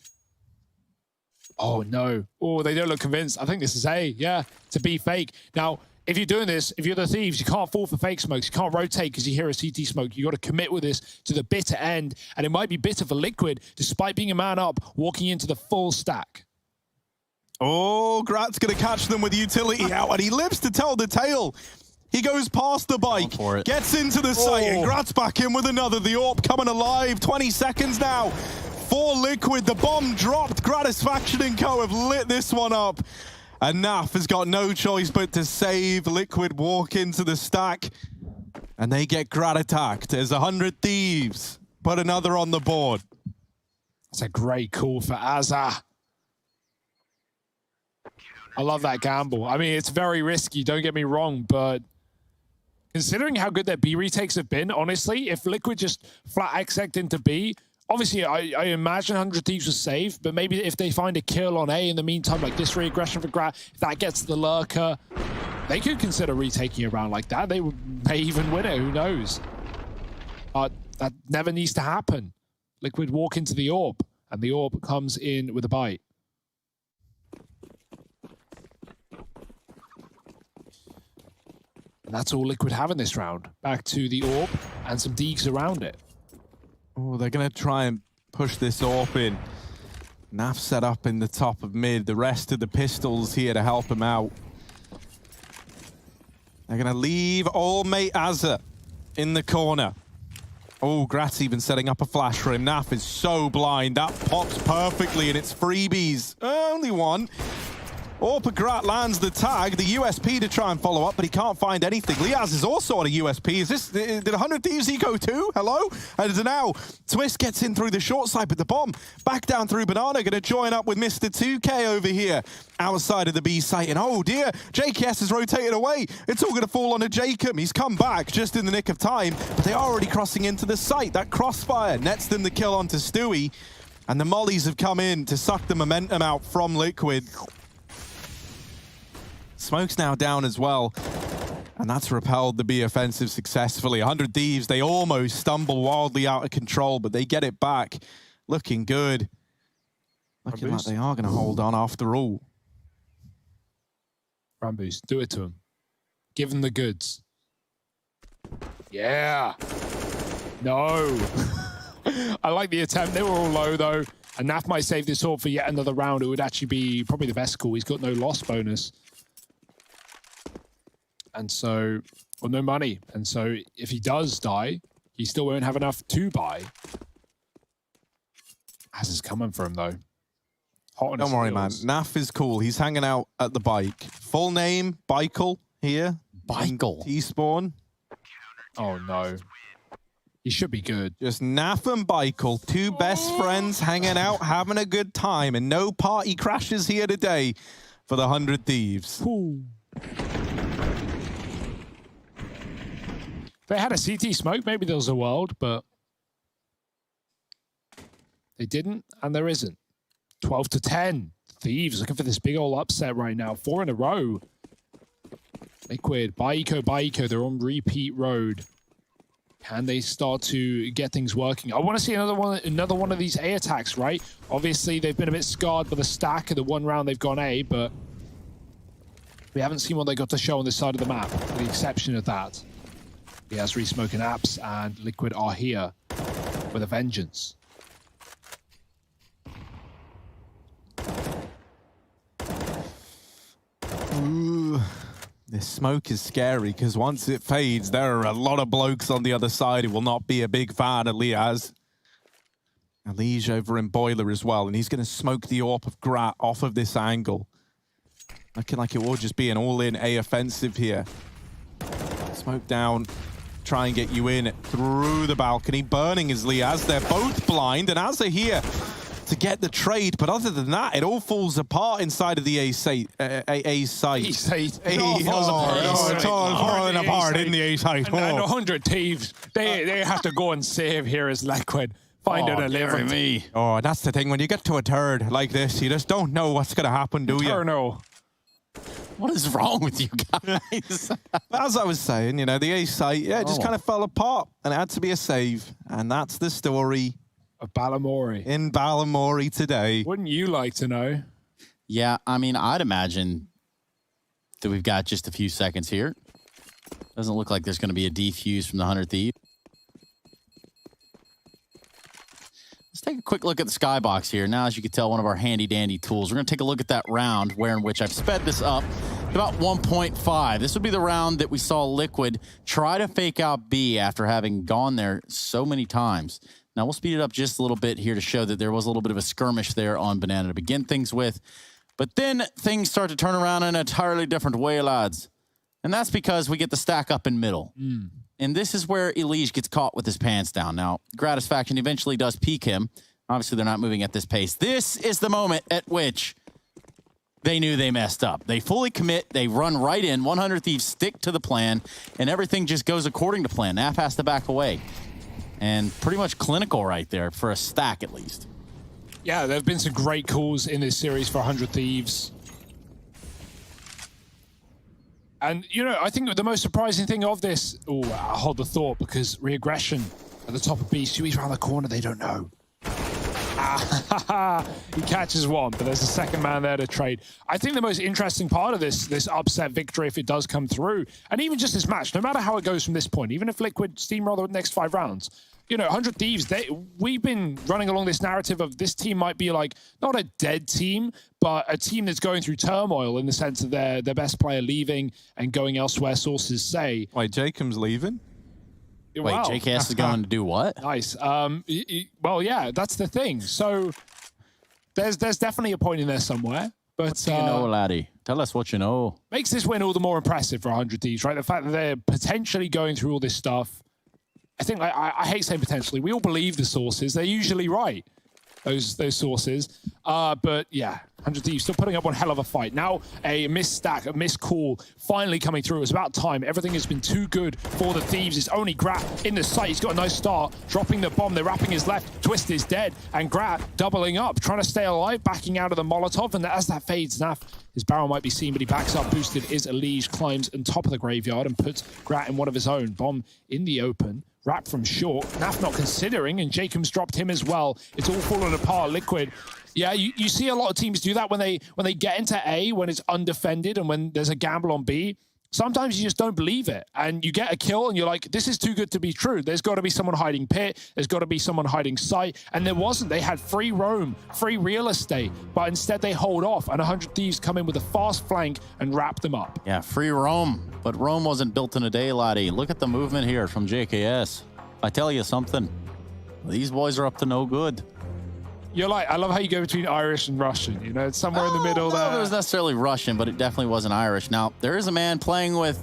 Oh no. Oh, they don't look convinced. I think this is A. Yeah, to be fake. Now, if you're doing this, if you're the Thieves, you can't fall for fake smokes. You can't rotate because you hear a CT smoke. You got to commit with this to the bitter end. And it might be bitter for Liquid, despite being a man up, walking into the full stack. Oh, Grat's going to catch them with utility out, and he lives to tell the tale. He goes past the bike, gets into the site, and Grat's back in with another. The AWP coming alive. 20 seconds now for Liquid. The bomb dropped. Gratisfaction & Co. have lit this one up. And Naf has got no choice but to save. Liquid walk into the stack, and they get Grat attacked as 100 Thieves put another on the board. That's a great call for Azza. I love that gamble. I mean, it's very risky, don't get me wrong, but considering how good their B retakes have been, honestly, if Liquid just flat exec'd into B, obviously, I imagine 100 Thieves was safe, but maybe if they find a kill on A in the meantime, like this re-aggression for Grat, if that gets the lurker, they could consider retaking a round like that. They may even win it, who knows? But that never needs to happen. Liquid walk into the AWP, and the AWP comes in with a bite. And that's all Liquid have in this round. Back to the AWP and some deeks around it. Oh, they're going to try and push this AWP in. Naf set up in the top of mid. The rest of the pistols here to help him out. They're going to leave all mate Azza in the corner. Oh, Grat's even setting up a flash for him. Naf is so blind. That pops perfectly, and it's freebies. Only one. Orpa Grat lands the tag, the USP to try and follow up, but he can't find anything. Liaz is also on a USP. Is this, did 100 Thieves eco too? Hello? And now, Twist gets in through the short side, but the bomb back down through Banana, gonna join up with Mr. 2K over here, outside of the B site, and oh dear, JKS is rotated away. It's all gonna fall onto Jacob. He's come back just in the nick of time, but they are already crossing into the site. That crossfire nets them the kill onto Stewie, and the mollies have come in to suck the momentum out from Liquid. Smoke's now down as well, and that's repelled the B offensive successfully. 100 Thieves, they almost stumble wildly out of control, but they get it back. Looking good. Looking like they are going to hold on after all. Ramboos, do it to him. Give him the goods. Yeah. No. I like the attempt. They were all low, though. And Naf might save this all for yet another round. It would actually be probably the best call. He's got no loss bonus. And so, well, no money. And so if he does die, he still won't have enough to buy. As is coming for him, though. Hot on Don't his worry, heels. man. Naf is cool. He's hanging out at the bike. Full name, Bikal here. Bikal. T-spawn. Oh, no. He should be good. Just Naf and Bikal, two best friends hanging out, having a good time, and no party crashes here today for the 100 Thieves. Ooh. If they had a CT smoke, maybe there was a world, but they didn't, and there isn't. 12-10. Thieves looking for this big old upset right now. 4 in a row. Liquid, Baiko, they're on repeat road. Can they start to get things working? I want to see another one of these A attacks, right? Obviously, they've been a bit scarred by the stack of the one round they've gone A, but we haven't seen what they got to show on this side of the map, with the exception of that. He has Resmoke and Apps, and Liquid are here with a vengeance. Ooh. This smoke is scary because once it fades, there are a lot of blokes on the other side who will not be a big fan of Liaz. Elige over in Boiler as well, and he's going to smoke the AWP of Grat off of this angle. Looking like it will just be an all-in A offensive here. Smoke down, try and get you in through the balcony. Burning is Liaz. They're both blind, and as they're here to get the trade, but other than that, it all falls apart inside of the A site. It's all falling apart in the A site. And 100 Thieves, they have to go and save here as Liquid. Find out a living. Me. Oh, that's the thing. When you get to a third like this, you just don't know what's going to happen, do you? Eternal. What is wrong with you guys? As I was saying, you know, the A site, it just kind of fell apart, and it had to be a save. And that's the story of Balamory. In Balamory today. Wouldn't you like to know? Yeah, I mean, I'd imagine that we've got just a few seconds here. Doesn't look like there's going to be a defuse from the 100 Thieves. Let's take a quick look at the skybox here. Now, as you can tell, one of our handy-dandy tools. We're going to take a look at that round, in which I've sped this up to about 1.5. This would be the round that we saw Liquid try to fake out B after having gone there so many times. Now, we'll speed it up just a little bit here to show that there was a little bit of a skirmish there on Banana to begin things with. But then things start to turn around in an entirely different way, lads. And that's because we get the stack up in middle. And this is where Elige gets caught with his pants down. Now, Gratisfaction eventually does peek him. Obviously, they're not moving at this pace. This is the moment at which they knew they messed up. They fully commit. They run right in. 100 Thieves stick to the plan, and everything just goes according to plan. Naf has to back away. And pretty much clinical right there for a stack, at least. Yeah, there have been some great calls in this series for 100 Thieves. And, you know, I think the most surprising thing of this... Oh, I'll hold the thought, because reaggression at the top of B. Sui's around the corner, they don't know. He catches one, but there's a second man there to trade. I think the most interesting part of this upset victory, if it does come through, and even just this match, no matter how it goes from this point, even if Liquid steamroll the next 5 rounds, you know, 100 Thieves, we've been running along this narrative of this team might be like, not a dead team, but a team that's going through turmoil in the sense of their their best player leaving and going elsewhere, sources say. Wait, Jacob's leaving? Wait, Wow. JKS is going to do what? Nice. Well, yeah, that's the thing. So there's definitely a point in there somewhere. But you know, laddie, tell us what you know. Makes this win all the more impressive for 100 Thieves, right? The fact that they're potentially going through all this stuff. I think I hate saying potentially. We all believe the sources. They're usually right, those sources. But yeah, 100 Thieves still putting up one hell of a fight. Now a missed stack, a missed call finally coming through. It's about time. Everything has been too good for the Thieves. It's only Grat in the site. He's got a nice start, dropping the bomb. They're wrapping his left. Twist is dead. And Grat doubling up, trying to stay alive, backing out of the Molotov. And as that fades, Naf, his barrel might be seen, but he backs up. Boosted is Elige, climbs on top of the graveyard and puts Grat in one of his own. Bomb in the open. Wrap from short. Naf not considering, and Jacobs dropped him as well. It's all falling apart. Liquid. Yeah, you see a lot of teams do that when they get into A, when it's undefended and when there's a gamble on B. sometimes you just don't believe it. And you get a kill and you're like, this is too good to be true. There's got to be someone hiding pit. There's got to be someone hiding site. And there wasn't. They had free roam, free real estate. But instead they hold off and 100 Thieves come in with a fast flank and wrap them up. Yeah, free roam. But Rome wasn't built in a day, laddie. Look at the movement here from JKS. I tell you something. These boys are up to no good. You're like, I love how you go between Irish and Russian. You know, it's somewhere in the middle there. No, it was necessarily Russian, but it definitely wasn't Irish. Now, there is a man playing with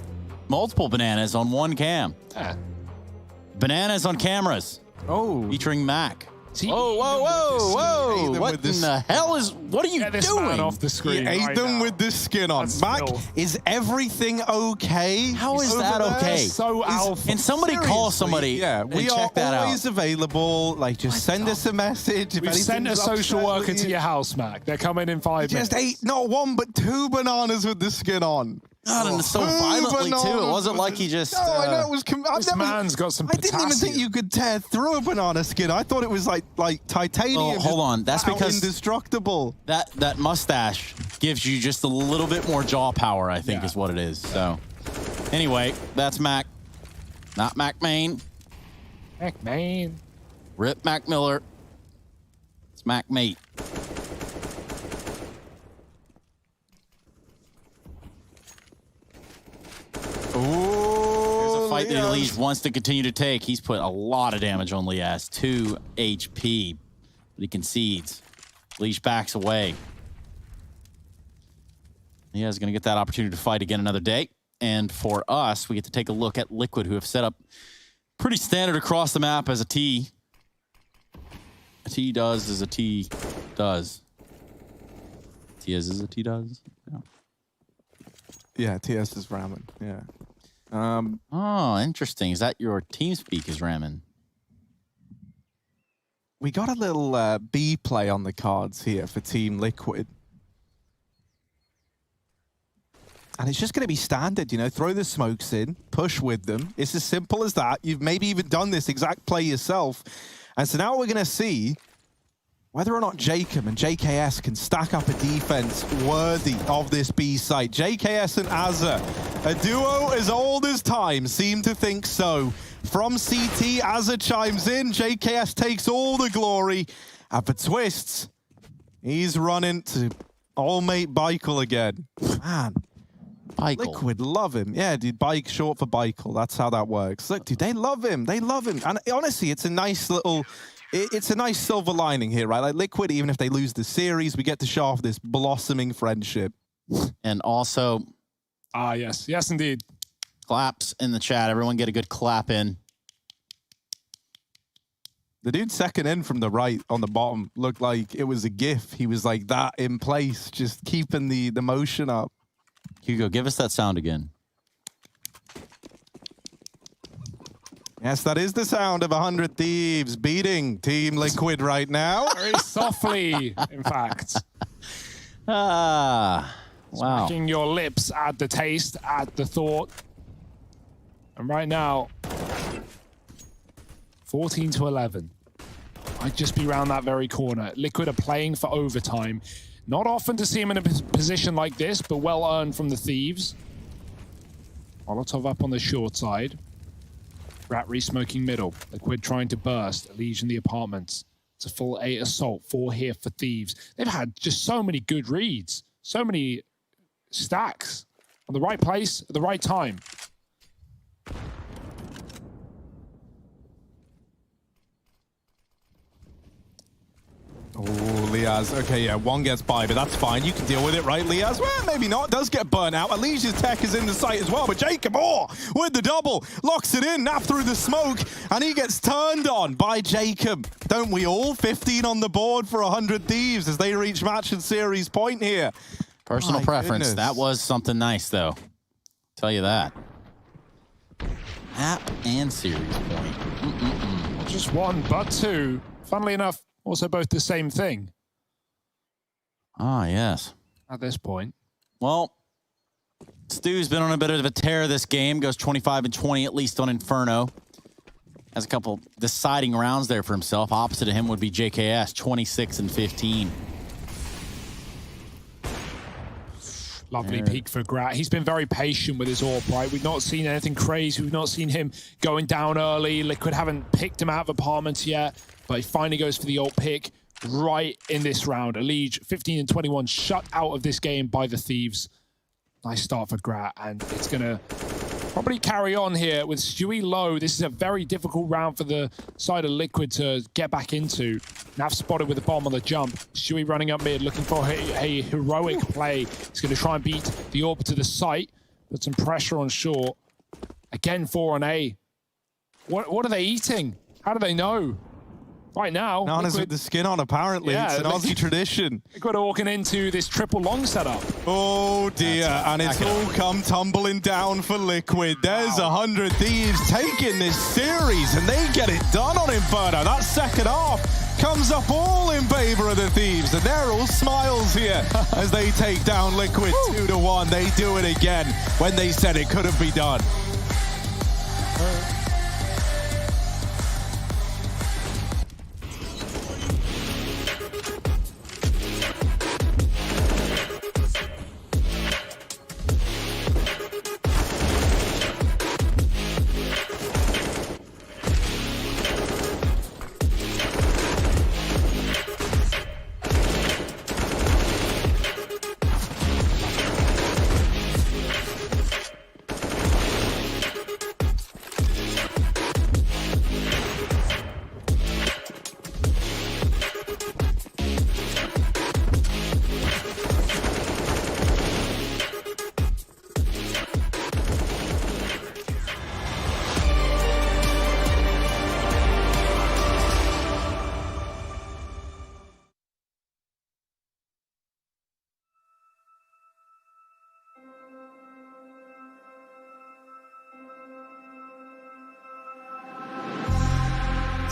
multiple bananas on one cam. Bananas on cameras. Oh. Featuring Mac. Whoa, whoa. What in the hell is... What are you Get this doing? man off the screen. You ate right them now. with this skin on. That's Mac, filth. is everything okay? How is over that there? okay? So alpha. And somebody call somebody. Yeah, and we are check that always out. available. Like, just send us a message. If We've sent a anything's social upset worker with to your house, Mac. They're coming in 5 minutes. Just ate not one, but 2 bananas with the skin on. God, and so 2 violently, too. It bananas wasn't with like the- he just... No, I know it was... This man's got some I didn't even think potassium. you could tear through a banana skin. I thought it was like titanium. Oh, hold on. That's just because indestructible. That mustache gives you just a little bit more jaw power, I think, is what it is. So, anyway, that's Mac. Not Mac Main. Mac Main. Rip Mac Miller. It's Mac Mate. Oh, There's a fight that Elige wants to continue to take. He's put a lot of damage on Liaz. 2 HP. But he concedes. Elige backs away. Liaz is going to get that opportunity to fight again another day. And for us, we get to take a look at Liquid, who have set up pretty standard across the map as a T. A T does as a T does. T is as a T does? No. Yeah, TS is ramen. Yeah. Oh, interesting. Is that your team speak is ramen? We got a little B play on the cards here for Team Liquid. And it's just going to be standard, you know, throw the smokes in, push with them. It's as simple as that. You've maybe even done this exact play yourself. And so now we're going to see whether or not Jacob and JKS can stack up a defense worthy of this B site. JKS and Azza, a duo as old as time, seem to think so. From CT, Azza chimes in, JKS takes all the glory. And for Twists, he's running to old mate Baikel again. Man. Baikel. Liquid love him. Yeah, dude, Bike short for Baikel. That's how that works. Look, dude, they love him. They love him. And honestly, it's a nice little... It's a nice silver lining here, right? Like Liquid, even if they lose the series, we get to show off this blossoming friendship. And also... yes. Yes, indeed. Claps in the chat. Everyone get a good clap in. The dude second in from the right on the bottom looked like it was a GIF. He was like that in place, just keeping the motion up. Hugo, give us that sound again. Yes, that is the sound of 100 Thieves beating Team Liquid right now. Very softly, in fact. Wow. Smacking your lips at the taste, at the thought. And right now, 14-11. I'd just be around that very corner. Liquid are playing for overtime. Not often to see him in a position like this, but well earned from the Thieves. Molotov up on the short side. Rat re-smoking middle. Liquid trying to burst. Elige in the apartments. It's a full 8 assault. 4 here for Thieves. They've had just so many good reads. So many stacks. On the right place at the right time. Oh, Liaz. Okay, yeah, one gets by, but that's fine. You can deal with it, right, Liaz? Well, maybe not. Does get burnt out. Elige's tech is in the sight as well, but Jacob Orr with the double. Locks it in, nap through the smoke, and he gets turned on by Jacob. Don't we all? 15 on the board for 100 Thieves as they reach match and series point here. Personal My preference. goodness. That was something nice, though. Tell you that. App and series point. Not just one, but two. Funnily enough, also both the same thing. Ah, yes. At this point. Well, Stu's been on a bit of a tear this game. Goes 25-20 at least on Inferno. Has a couple deciding rounds there for himself. Opposite of him would be JKS, 26-15. Lovely peek for Grat. He's been very patient with his AWP, right? We've not seen anything crazy. We've not seen him going down early. Liquid haven't picked him out of apartments yet, but he finally goes for the ult pick right in this round. Elige, 15 and 21, shut out of this game by the Thieves. Nice start for Grat, and it's going to probably carry on here with Stewie low. This is a very difficult round for the side of Liquid to get back into. Nav spotted with the bomb on the jump. Stewie running up mid, looking for a heroic play. He's going to try and beat the AWP to the site. Put some pressure on short. Again, 4 on A. What are they eating? How do they know? Right now, Nana's with the skin on, apparently. Yeah, it's an Aussie tradition. Liquid are walking into this triple long setup. Oh, dear. And it's all come tumbling down for Liquid. There's 100 Thieves taking this series, and they get it done on Inferno. That second half comes up all in favor of the Thieves, and they're all smiles here as they take down Liquid 2-1. They do it again when they said it couldn't be done.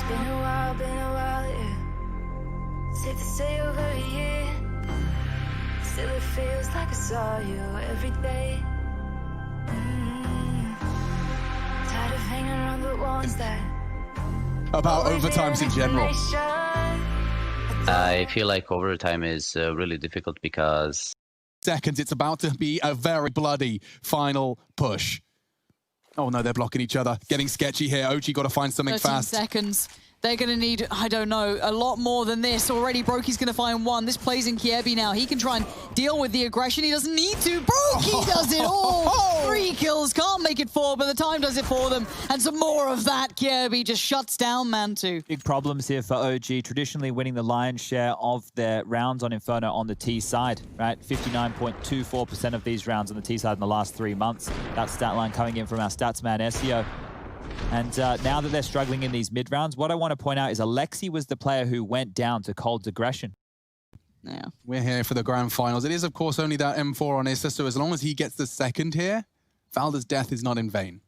Been a while, yeah. Safe to say over a year. Still it feels like I saw you every day. Tired of hanging around the ones that about overtimes in general. I feel like overtime is really difficult because seconds, it's about to be a very bloody final push. Oh no, they're blocking each other. Getting sketchy here. OG got to find something 13 fast. seconds. They're going to need, I don't know, a lot more than this. Already, Brokey's going to find one. This plays in Kiebi now. He can try and deal with the aggression. He doesn't need to. Brokey does it all. 3 kills. Can't make it 4, but the time does it for them. And some more of that. Kiebi just shuts down Mantu. Big problems here for OG. Traditionally winning the lion's share of their rounds on Inferno on the T side, right? 59.24% of these rounds on the T side in the last 3 months. That stat line coming in from our stats man, SEO. And now that they're struggling in these mid rounds, what I want to point out is Alexi was the player who went down to Cold's aggression. Yeah. We're here for the grand finals. It is, of course, only that M4 on Issa, so as long as he gets the second here, Valda's death is not in vain.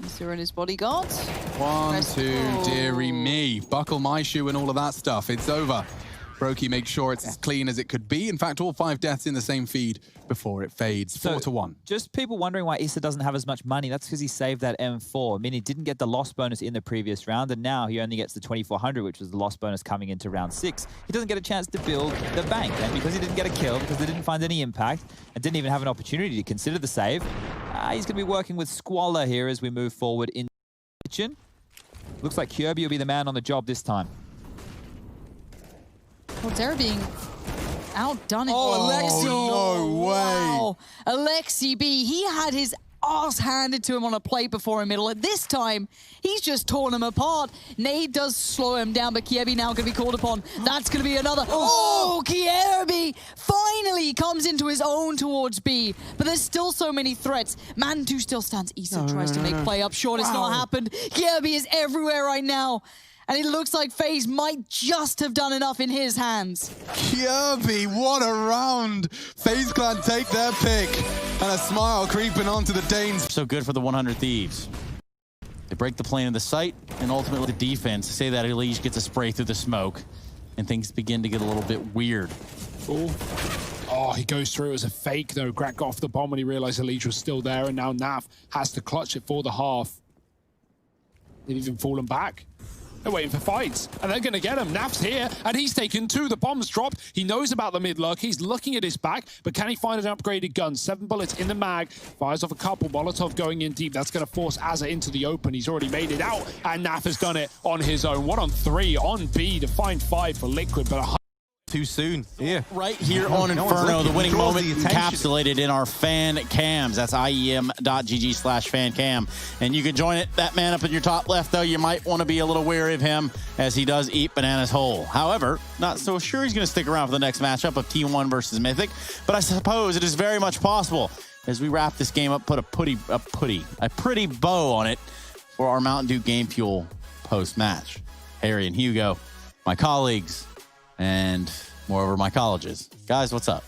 Issa and his bodyguards. 1, 2, dearie me. Buckle my shoe and all of that stuff. It's over. Brokey makes sure it's as clean as it could be. In fact, all 5 deaths in the same feed before it fades. 4-1. Just people wondering why Issa doesn't have as much money. That's because he saved that M4. I mean, he didn't get the loss bonus in the previous round, and now he only gets the 2400, which was the loss bonus coming into round 6. He doesn't get a chance to build the bank, and because he didn't get a kill, because they didn't find any impact, and didn't even have an opportunity to consider the save, he's going to be working with Squalor here as we move forward in the kitchen. Looks like Kirby will be the man on the job this time. Well, Dara being outdone. Alexi! No way! Wow. Alexi B, he had his ass handed to him on a plate before a middle. At this time, he's just torn him apart. Nade does slow him down, but Kiebi now going to be called upon. That's going to be another. Oh, Kiebi finally comes into his own towards B, but there's still so many threats. Mantu still stands. Issa tries to make play up short. It's not happened. Kiebi is everywhere right now. And it looks like FaZe might just have done enough in his hands. Kirby, what a round. FaZe Clan take their pick. And a smile creeping onto the Danes. So good for the 100 Thieves. They break the plane of the site, and ultimately the defense. Say that Elige gets a spray through the smoke, and things begin to get a little bit weird. Oh, he goes through as a fake, though. Grat got off the bomb when he realized Elige was still there, and now Nav has to clutch it for the half. They've even fallen back. They're waiting for fights, and they're going to get him. Naf's here, and he's taken 2. The bomb's dropped. He knows about the mid-lurk. He's looking at his back, but can he find an upgraded gun? 7 bullets in the mag. Fires off a couple. Molotov going in deep. That's going to force Azza into the open. He's already made it out, and Naf has done it on his own. 1 on 3 on B to find 5 for Liquid, but too soon. Here. Right here on Inferno, the winning moment encapsulated in our fan cams. That's IEM.gg/fancam. And you can join it. That man up in your top left, though, you might want to be a little wary of him as he does eat bananas whole. However, not so sure he's going to stick around for the next matchup of T1 versus Mythic. But I suppose it is very much possible as we wrap this game up, put a pretty bow on it for our Mountain Dew Game Fuel post-match. Harry and Hugo, my colleagues, and moreover, my colleges. Guys, what's up?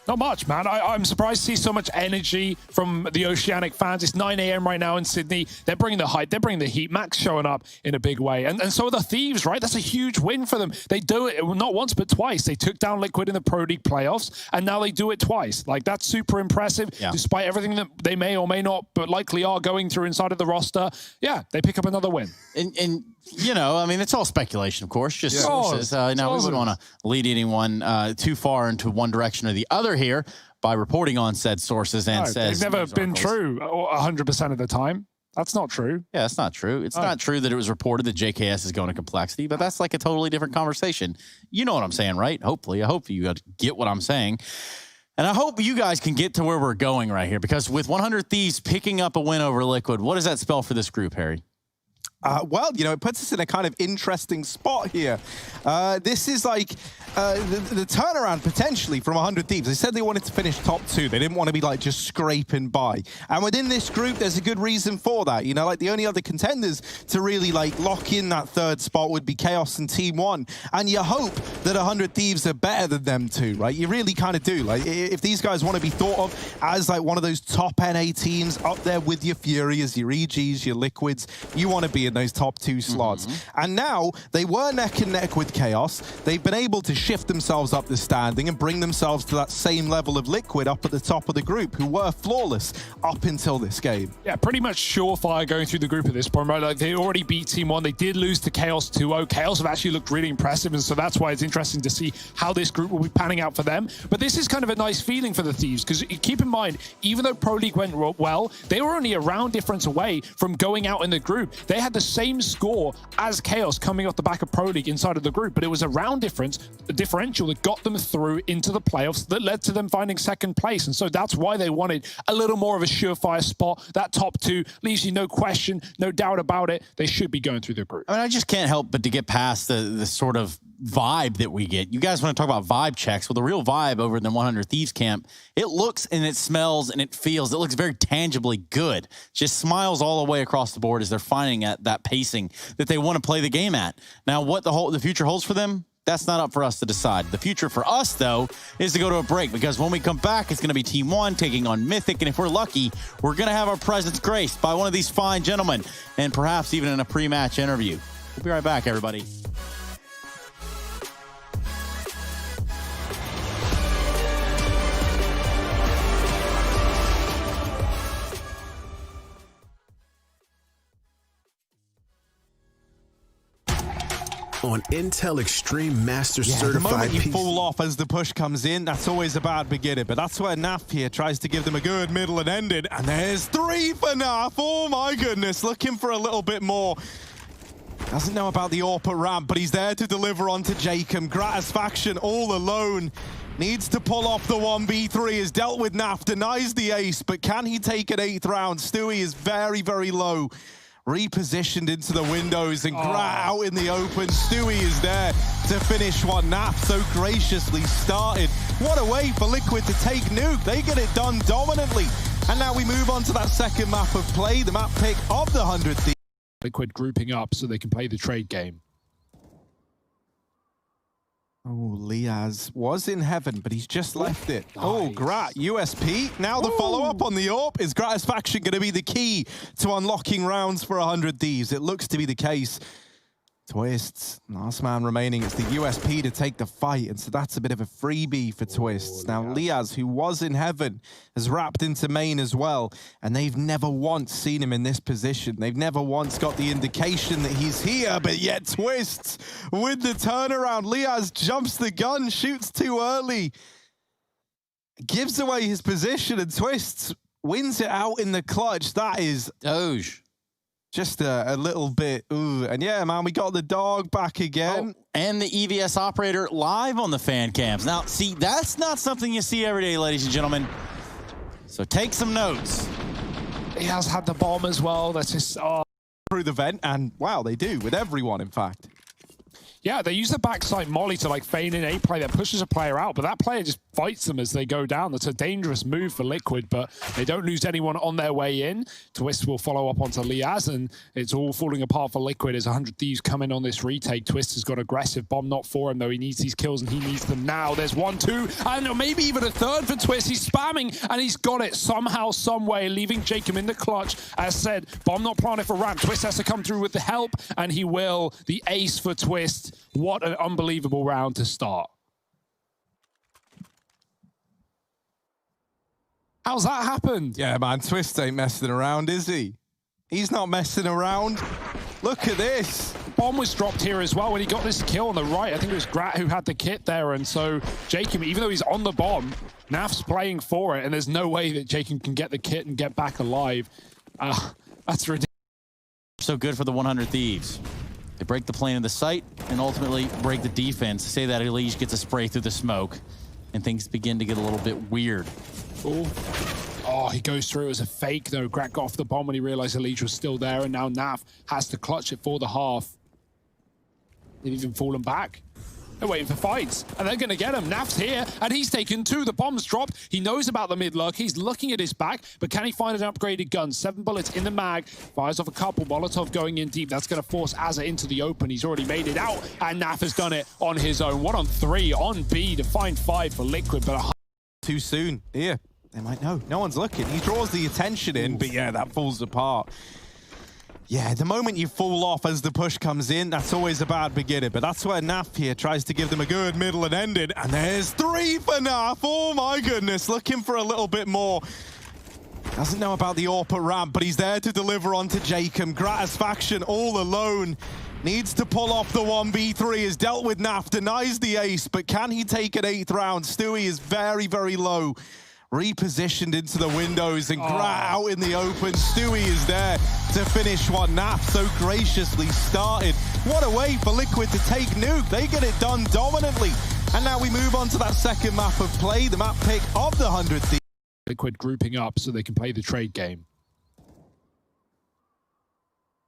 Not much, man. I'm surprised to see so much energy from the Oceanic fans. It's 9 a.m. right now in Sydney. They're bringing the hype. They're bringing the heat. Max showing up in a big way. And so are the Thieves, right? That's a huge win for them. They do it not once, but twice. They took down Liquid in the Pro League playoffs, and now they do it twice. Like, that's super impressive, despite everything that they may or may not, but likely are going through inside of the roster. Yeah, they pick up another win. And you know, I mean, it's all speculation, of course, just sources. Now, we wouldn't want to lead anyone too far into one direction or the other here by reporting on said sources and says... They've never been true 100% of the time. That's not true. Yeah, that's not true. It's not true that it was reported that JKS is going to Complexity, but that's like a totally different conversation. You know what I'm saying, right? Hopefully. I hope you get what I'm saying. And I hope you guys can get to where we're going right here, because with 100 Thieves picking up a win over Liquid, what does that spell for this group, Harry? Well, you know, it puts us in a kind of interesting spot here. This is like the turnaround potentially from 100 Thieves. They said they wanted to finish top 2. They didn't want to be like just scraping by. And within this group, there's a good reason for that. You know, like the only other contenders to really like lock in that 3rd spot would be Chaos and Team 1. And you hope that 100 Thieves are better than them too, right? You really kind of do. Like, if these guys want to be thought of as like one of those top NA teams up there with your Furious, your EGs, your Liquids, you want to be in those top 2 slots. And now they were neck and neck with Chaos. They've been able to shift themselves up the standing and bring themselves to that same level of Liquid up at the top of the group, who were flawless up until this game. Yeah, pretty much surefire going through the group at this point, right? Like, they already beat Team 1. They did lose to Chaos 2-0. Chaos have actually looked really impressive, and so that's why it's interesting to see how this group will be panning out for them. But this is kind of a nice feeling for the Thieves, because keep in mind, even though Pro League went well, they were only a round difference away from going out in the group. They had the same score as Chaos coming off the back of Pro League inside of the group, but it was a round differential that got them through into the playoffs that led to them finding 2nd place. And so that's why they wanted a little more of a surefire spot. That top 2 leaves you no question, no doubt about it. They should be going through the group. I mean, I just can't help but to get past the sort of vibe that we get. You guys want to talk about vibe checks? Well, the real vibe over in the 100 Thieves camp, it looks and it smells and it feels, it looks very tangibly good. Just smiles all the way across the board as they're finding at that pacing that they want to play the game at. Now, what the future holds for them, that's not up for us to decide. The future for us, though, is to go to a break, because when we come back, it's going to be Team 1 taking on Mythic, and if we're lucky, we're going to have our presence graced by one of these fine gentlemen, and perhaps even in a pre-match interview. We'll be right back, everybody. On Intel Extreme Master The Certified Certified moment you PC. fall off as the push comes in, that's always a bad beginning. But that's where Naf here tries to give them a good middle and ended. And there's 3 for Naf. Oh my goodness, looking for a little bit more. Doesn't know about the AWP ramp, but he's there to deliver onto Jacob. Gratisfaction all alone. Needs to pull off the 1v3, has dealt with Naf, denies the ace, but can he take an 8th round? Stewie is very, very low. Repositioned into the windows, and Grat out in the open. Stewie is there to finish what Naf so graciously started. What a way for Liquid to take Nuke. They get it done dominantly. And now we move on to that 2nd map of play, the map pick of the 100 Thieves. Liquid grouping up so they can play the trade game. Oh, Liaz was in heaven, but he's just left it. Nice. Oh, Grat, USP. Now the follow-up on the AWP. Is Gratisfaction going to be the key to unlocking rounds for 100 Thieves? It looks to be the case. Twists, last man remaining. It's the USP to take the fight, and so that's a bit of a freebie for Twists. Now, Liaz, who was in heaven, has wrapped into main as well, and they've never once seen him in this position. They've never once got the indication that he's here, but yet Twists with the turnaround. Liaz jumps the gun, shoots too early, gives away his position, and Twists wins it out in the clutch. That is Doge. Just a little bit, ooh. And yeah, man, we got the dog back again. Oh, and the EVS operator live on the fan cams. Now, see, that's not something you see every day, ladies and gentlemen. So take some notes. He has had the bomb as well. That's just, through the vent, and wow, they do, with everyone, in fact. Yeah, they use the backside molly to like feign in a play that pushes a player out, but that player just fights them as they go down. That's a dangerous move for Liquid, but they don't lose anyone on their way in. Twist will follow up onto Liaz, and it's all falling apart for Liquid as 100 Thieves come in on this retake. Twist has got aggressive. Bomb not for him, though. He needs these kills, and he needs them now. There's 1, 2, and maybe even a third for Twist. He's spamming, and he's got it somehow, some way, leaving Jacob in the clutch. As said, bomb not planted for ramp. Twist has to come through with the help, and he will. The ace for Twist. What an unbelievable round to start. How's that happened? Yeah, man, Twist ain't messing around, is he? He's not messing around. Look at this. Bomb was dropped here as well when he got this kill on the right. I think it was Grat who had the kit there, and so Jacob, even though he's on the bomb, Naf's playing for it, and there's no way that Jacob can get the kit and get back alive. That's ridiculous. So good for the 100 Thieves. They break the plane of the site and ultimately break the defense. Say that Elige gets a spray through the smoke, and things begin to get a little bit weird. Ooh. Oh, he goes through as a fake, though. Grat got off the bomb when he realized Elige was still there, and now Naf has to clutch it for the half. They've even fallen back. They're waiting for fights, and they're going to get him. Naf's here, and he's taken 2. The bomb's dropped. He knows about the mid-lurk. He's looking at his back, but can he find an upgraded gun? 7 bullets in the mag. Fires off a couple. Molotov going in deep. That's going to force Azza into the open. He's already made it out, and Naf has done it on his own. 1 on 3 on B to find 5 for Liquid, but too soon. Here, they might know. No one's looking. He draws the attention in, but yeah, that falls apart. Yeah, the moment you fall off as the push comes in, that's always a bad beginning. But that's where Naf here tries to give them a good middle and ended. And there's 3 for Naf. Oh my goodness, looking for a little bit more. Doesn't know about the AWP at ramp, but he's there to deliver onto Jacob. Gratisfaction all alone. Needs to pull off the 1v3, has dealt with Naf, denies the ace, but can he take an 8th round? Stewie is very, very low. Repositioned into the windows, and Grat out in the open. Stewie is there to finish what Naf so graciously started. What a way for Liquid to take Nuke. They get it done dominantly. And now we move on to that second map of play, the map pick of the 100 Thieves. Liquid grouping up so they can play the trade game.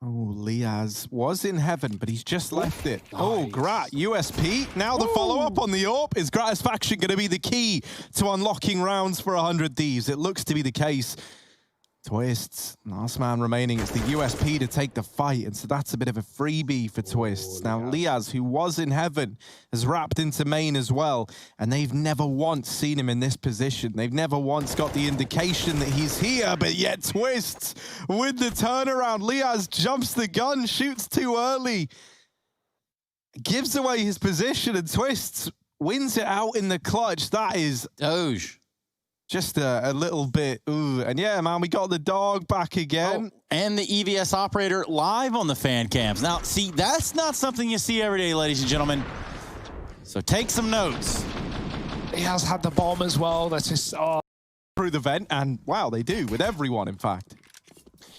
Oh, Liaz was in heaven, but he's just left it. Nice. Oh, Grat, USP. Now the follow-up on the AWP. Is Gratisfaction going to be the key to unlocking rounds for 100 Thieves? It looks to be the case. Twists, last man remaining. It's the USP to take the fight, and so that's a bit of a freebie for Twists. Now, Liaz, who was in heaven, has wrapped into main as well, and they've never once seen him in this position. They've never once got the indication that he's here, but yet Twists with the turnaround. Liaz jumps the gun, shoots too early, gives away his position, and Twists wins it out in the clutch. That is Doge. Just a little bit, ooh. And yeah, man, we got the dog back again. Oh, and the EVS operator live on the fan cams. Now, see, that's not something you see every day, ladies and gentlemen. So take some notes. He has had the bomb as well. That's just, through the vent, and wow, they do, with everyone, in fact.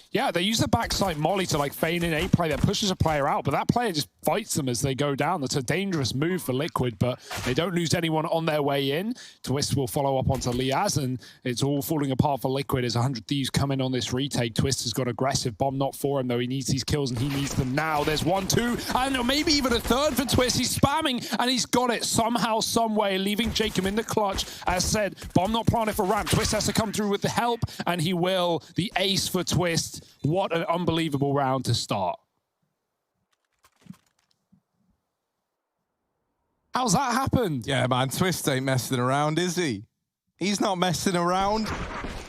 Yeah, they use the backside molly to like feign in a play that pushes a player out, but that player just fights them as they go down. That's a dangerous move for Liquid, but they don't lose anyone on their way in. Twist will follow up onto Liaz, and it's all falling apart for Liquid as 100 Thieves come in on this retake. Twist has got aggressive. Bomb not for him, though. He needs these kills, and he needs them now. There's 1, 2, and maybe even a third for Twist. He's spamming, and he's got it somehow, some way, leaving Jacob in the clutch. As said, bomb not planted for ramp. Twist has to come through with the help, and he will. The ace for Twist. What an unbelievable round to start. How's that happened? Yeah, man, Twist ain't messing around, is he? He's not messing around.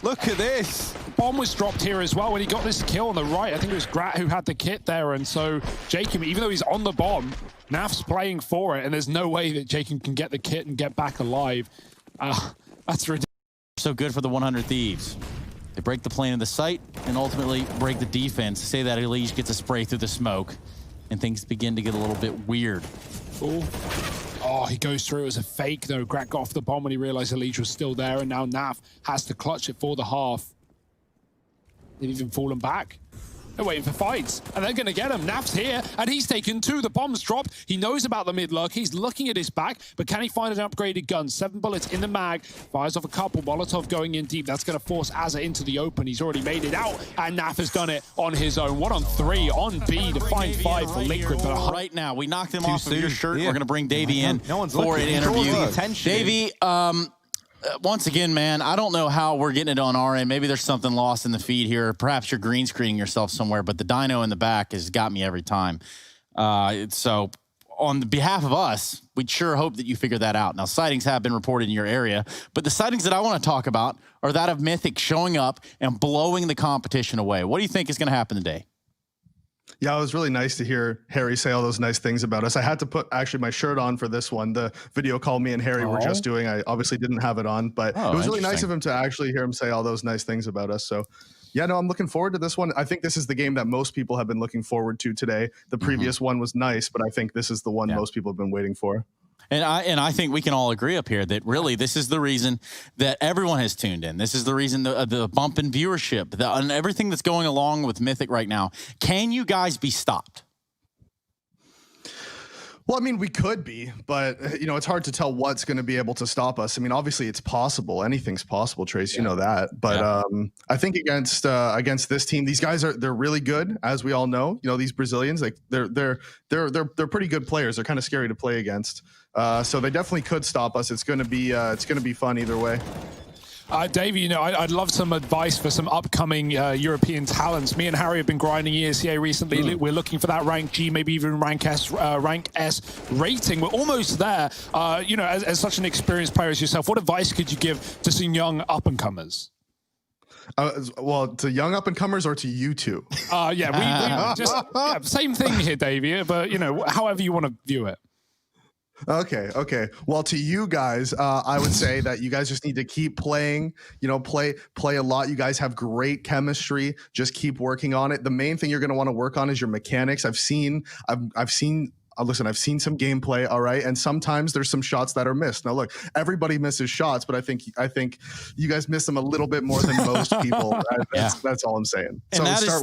Look at this. bomb was dropped here as well when he got this kill on the right. I think it was Grat who had the kit there, and so Jacob, even though he's on the bomb, Naf's playing for it, and there's no way that Jacob can get the kit and get back alive. That's ridiculous. So good for the 100 Thieves. They break the plane of the site and ultimately break the defense. Say that Elige gets a spray through the smoke, and things begin to get a little bit weird. Ooh. Oh, he goes through as a fake, though. Grat got off the bomb when he realized Elige was still there, and now Naf has to clutch it for the half. They've even fallen back. They're waiting for fights, and they're going to get him. Naf's here, and he's taken 2. The bomb's dropped. He knows about the mid-lurk. He's looking at his back, but can he find an upgraded gun? 7 bullets in the mag. Fires off a couple. Molotov going in deep. That's going to force Azza into the open. He's already made it out, and Naf has done it on his own. 1 on 3 on B to find 5 for Liquid. But right now, we knocked him off of your shirt. Yeah. We're going to bring Davey in for an interview. Davey, once again, man, I don't know how we're getting it on our end. Maybe there's something lost in the feed here. Perhaps you're green screening yourself somewhere, but the dyno in the back has got me every time. So on the behalf of us, we'd sure hope that you figure that out. Now, sightings have been reported in your area, but the sightings that I want to talk about are that of Mythic showing up and blowing the competition away. What do you think is going to happen today? Yeah, it was really nice to hear Harry say all those nice things about us. I had to put actually my shirt on for this one. The video call me and Harry were just doing, I obviously didn't have it on, but it was really nice of him to actually hear him say all those nice things about us. So yeah, no, I'm looking forward to this one. I think this is the game that most people have been looking forward to today. The previous one was nice, but I think this is the one most people have been waiting for. And I think we can all agree up here that really this is the reason that everyone has tuned in. This is the reason the bump in viewership and everything that's going along with Mythic right now. Can you guys be stopped? Well, I mean, we could be, but, you know, it's hard to tell what's going to be able to stop us. I mean, obviously it's possible. Anything's possible, Trace. You know that. But I think against this team, these guys they're really good, as we all know. You know, these Brazilians, like they're pretty good players. They're kind of scary to play against. So they definitely could stop us. It's going to be fun either way. Davey, you know, I'd love some advice for some upcoming European talents. Me and Harry have been grinding ESEA recently. We're looking for that rank G, maybe even rank S rating. We're almost there. You know, as such an experienced player as yourself, what advice could you give to some young up-and-comers? Well, to young up-and-comers or to you two? Yeah, we just same thing here, Davey, but, you know, however you want to view it. Okay. Well, to you guys, I would say that you guys just need to keep playing, you know, play a lot. You guys have great chemistry. Just keep working on it. The main thing you're going to want to work on is your mechanics. I've seen listen, I've seen some gameplay, all right, and sometimes there's some shots that are missed. Now, look, everybody misses shots, but I think you guys miss them a little bit more than most people. That's all I'm saying. So start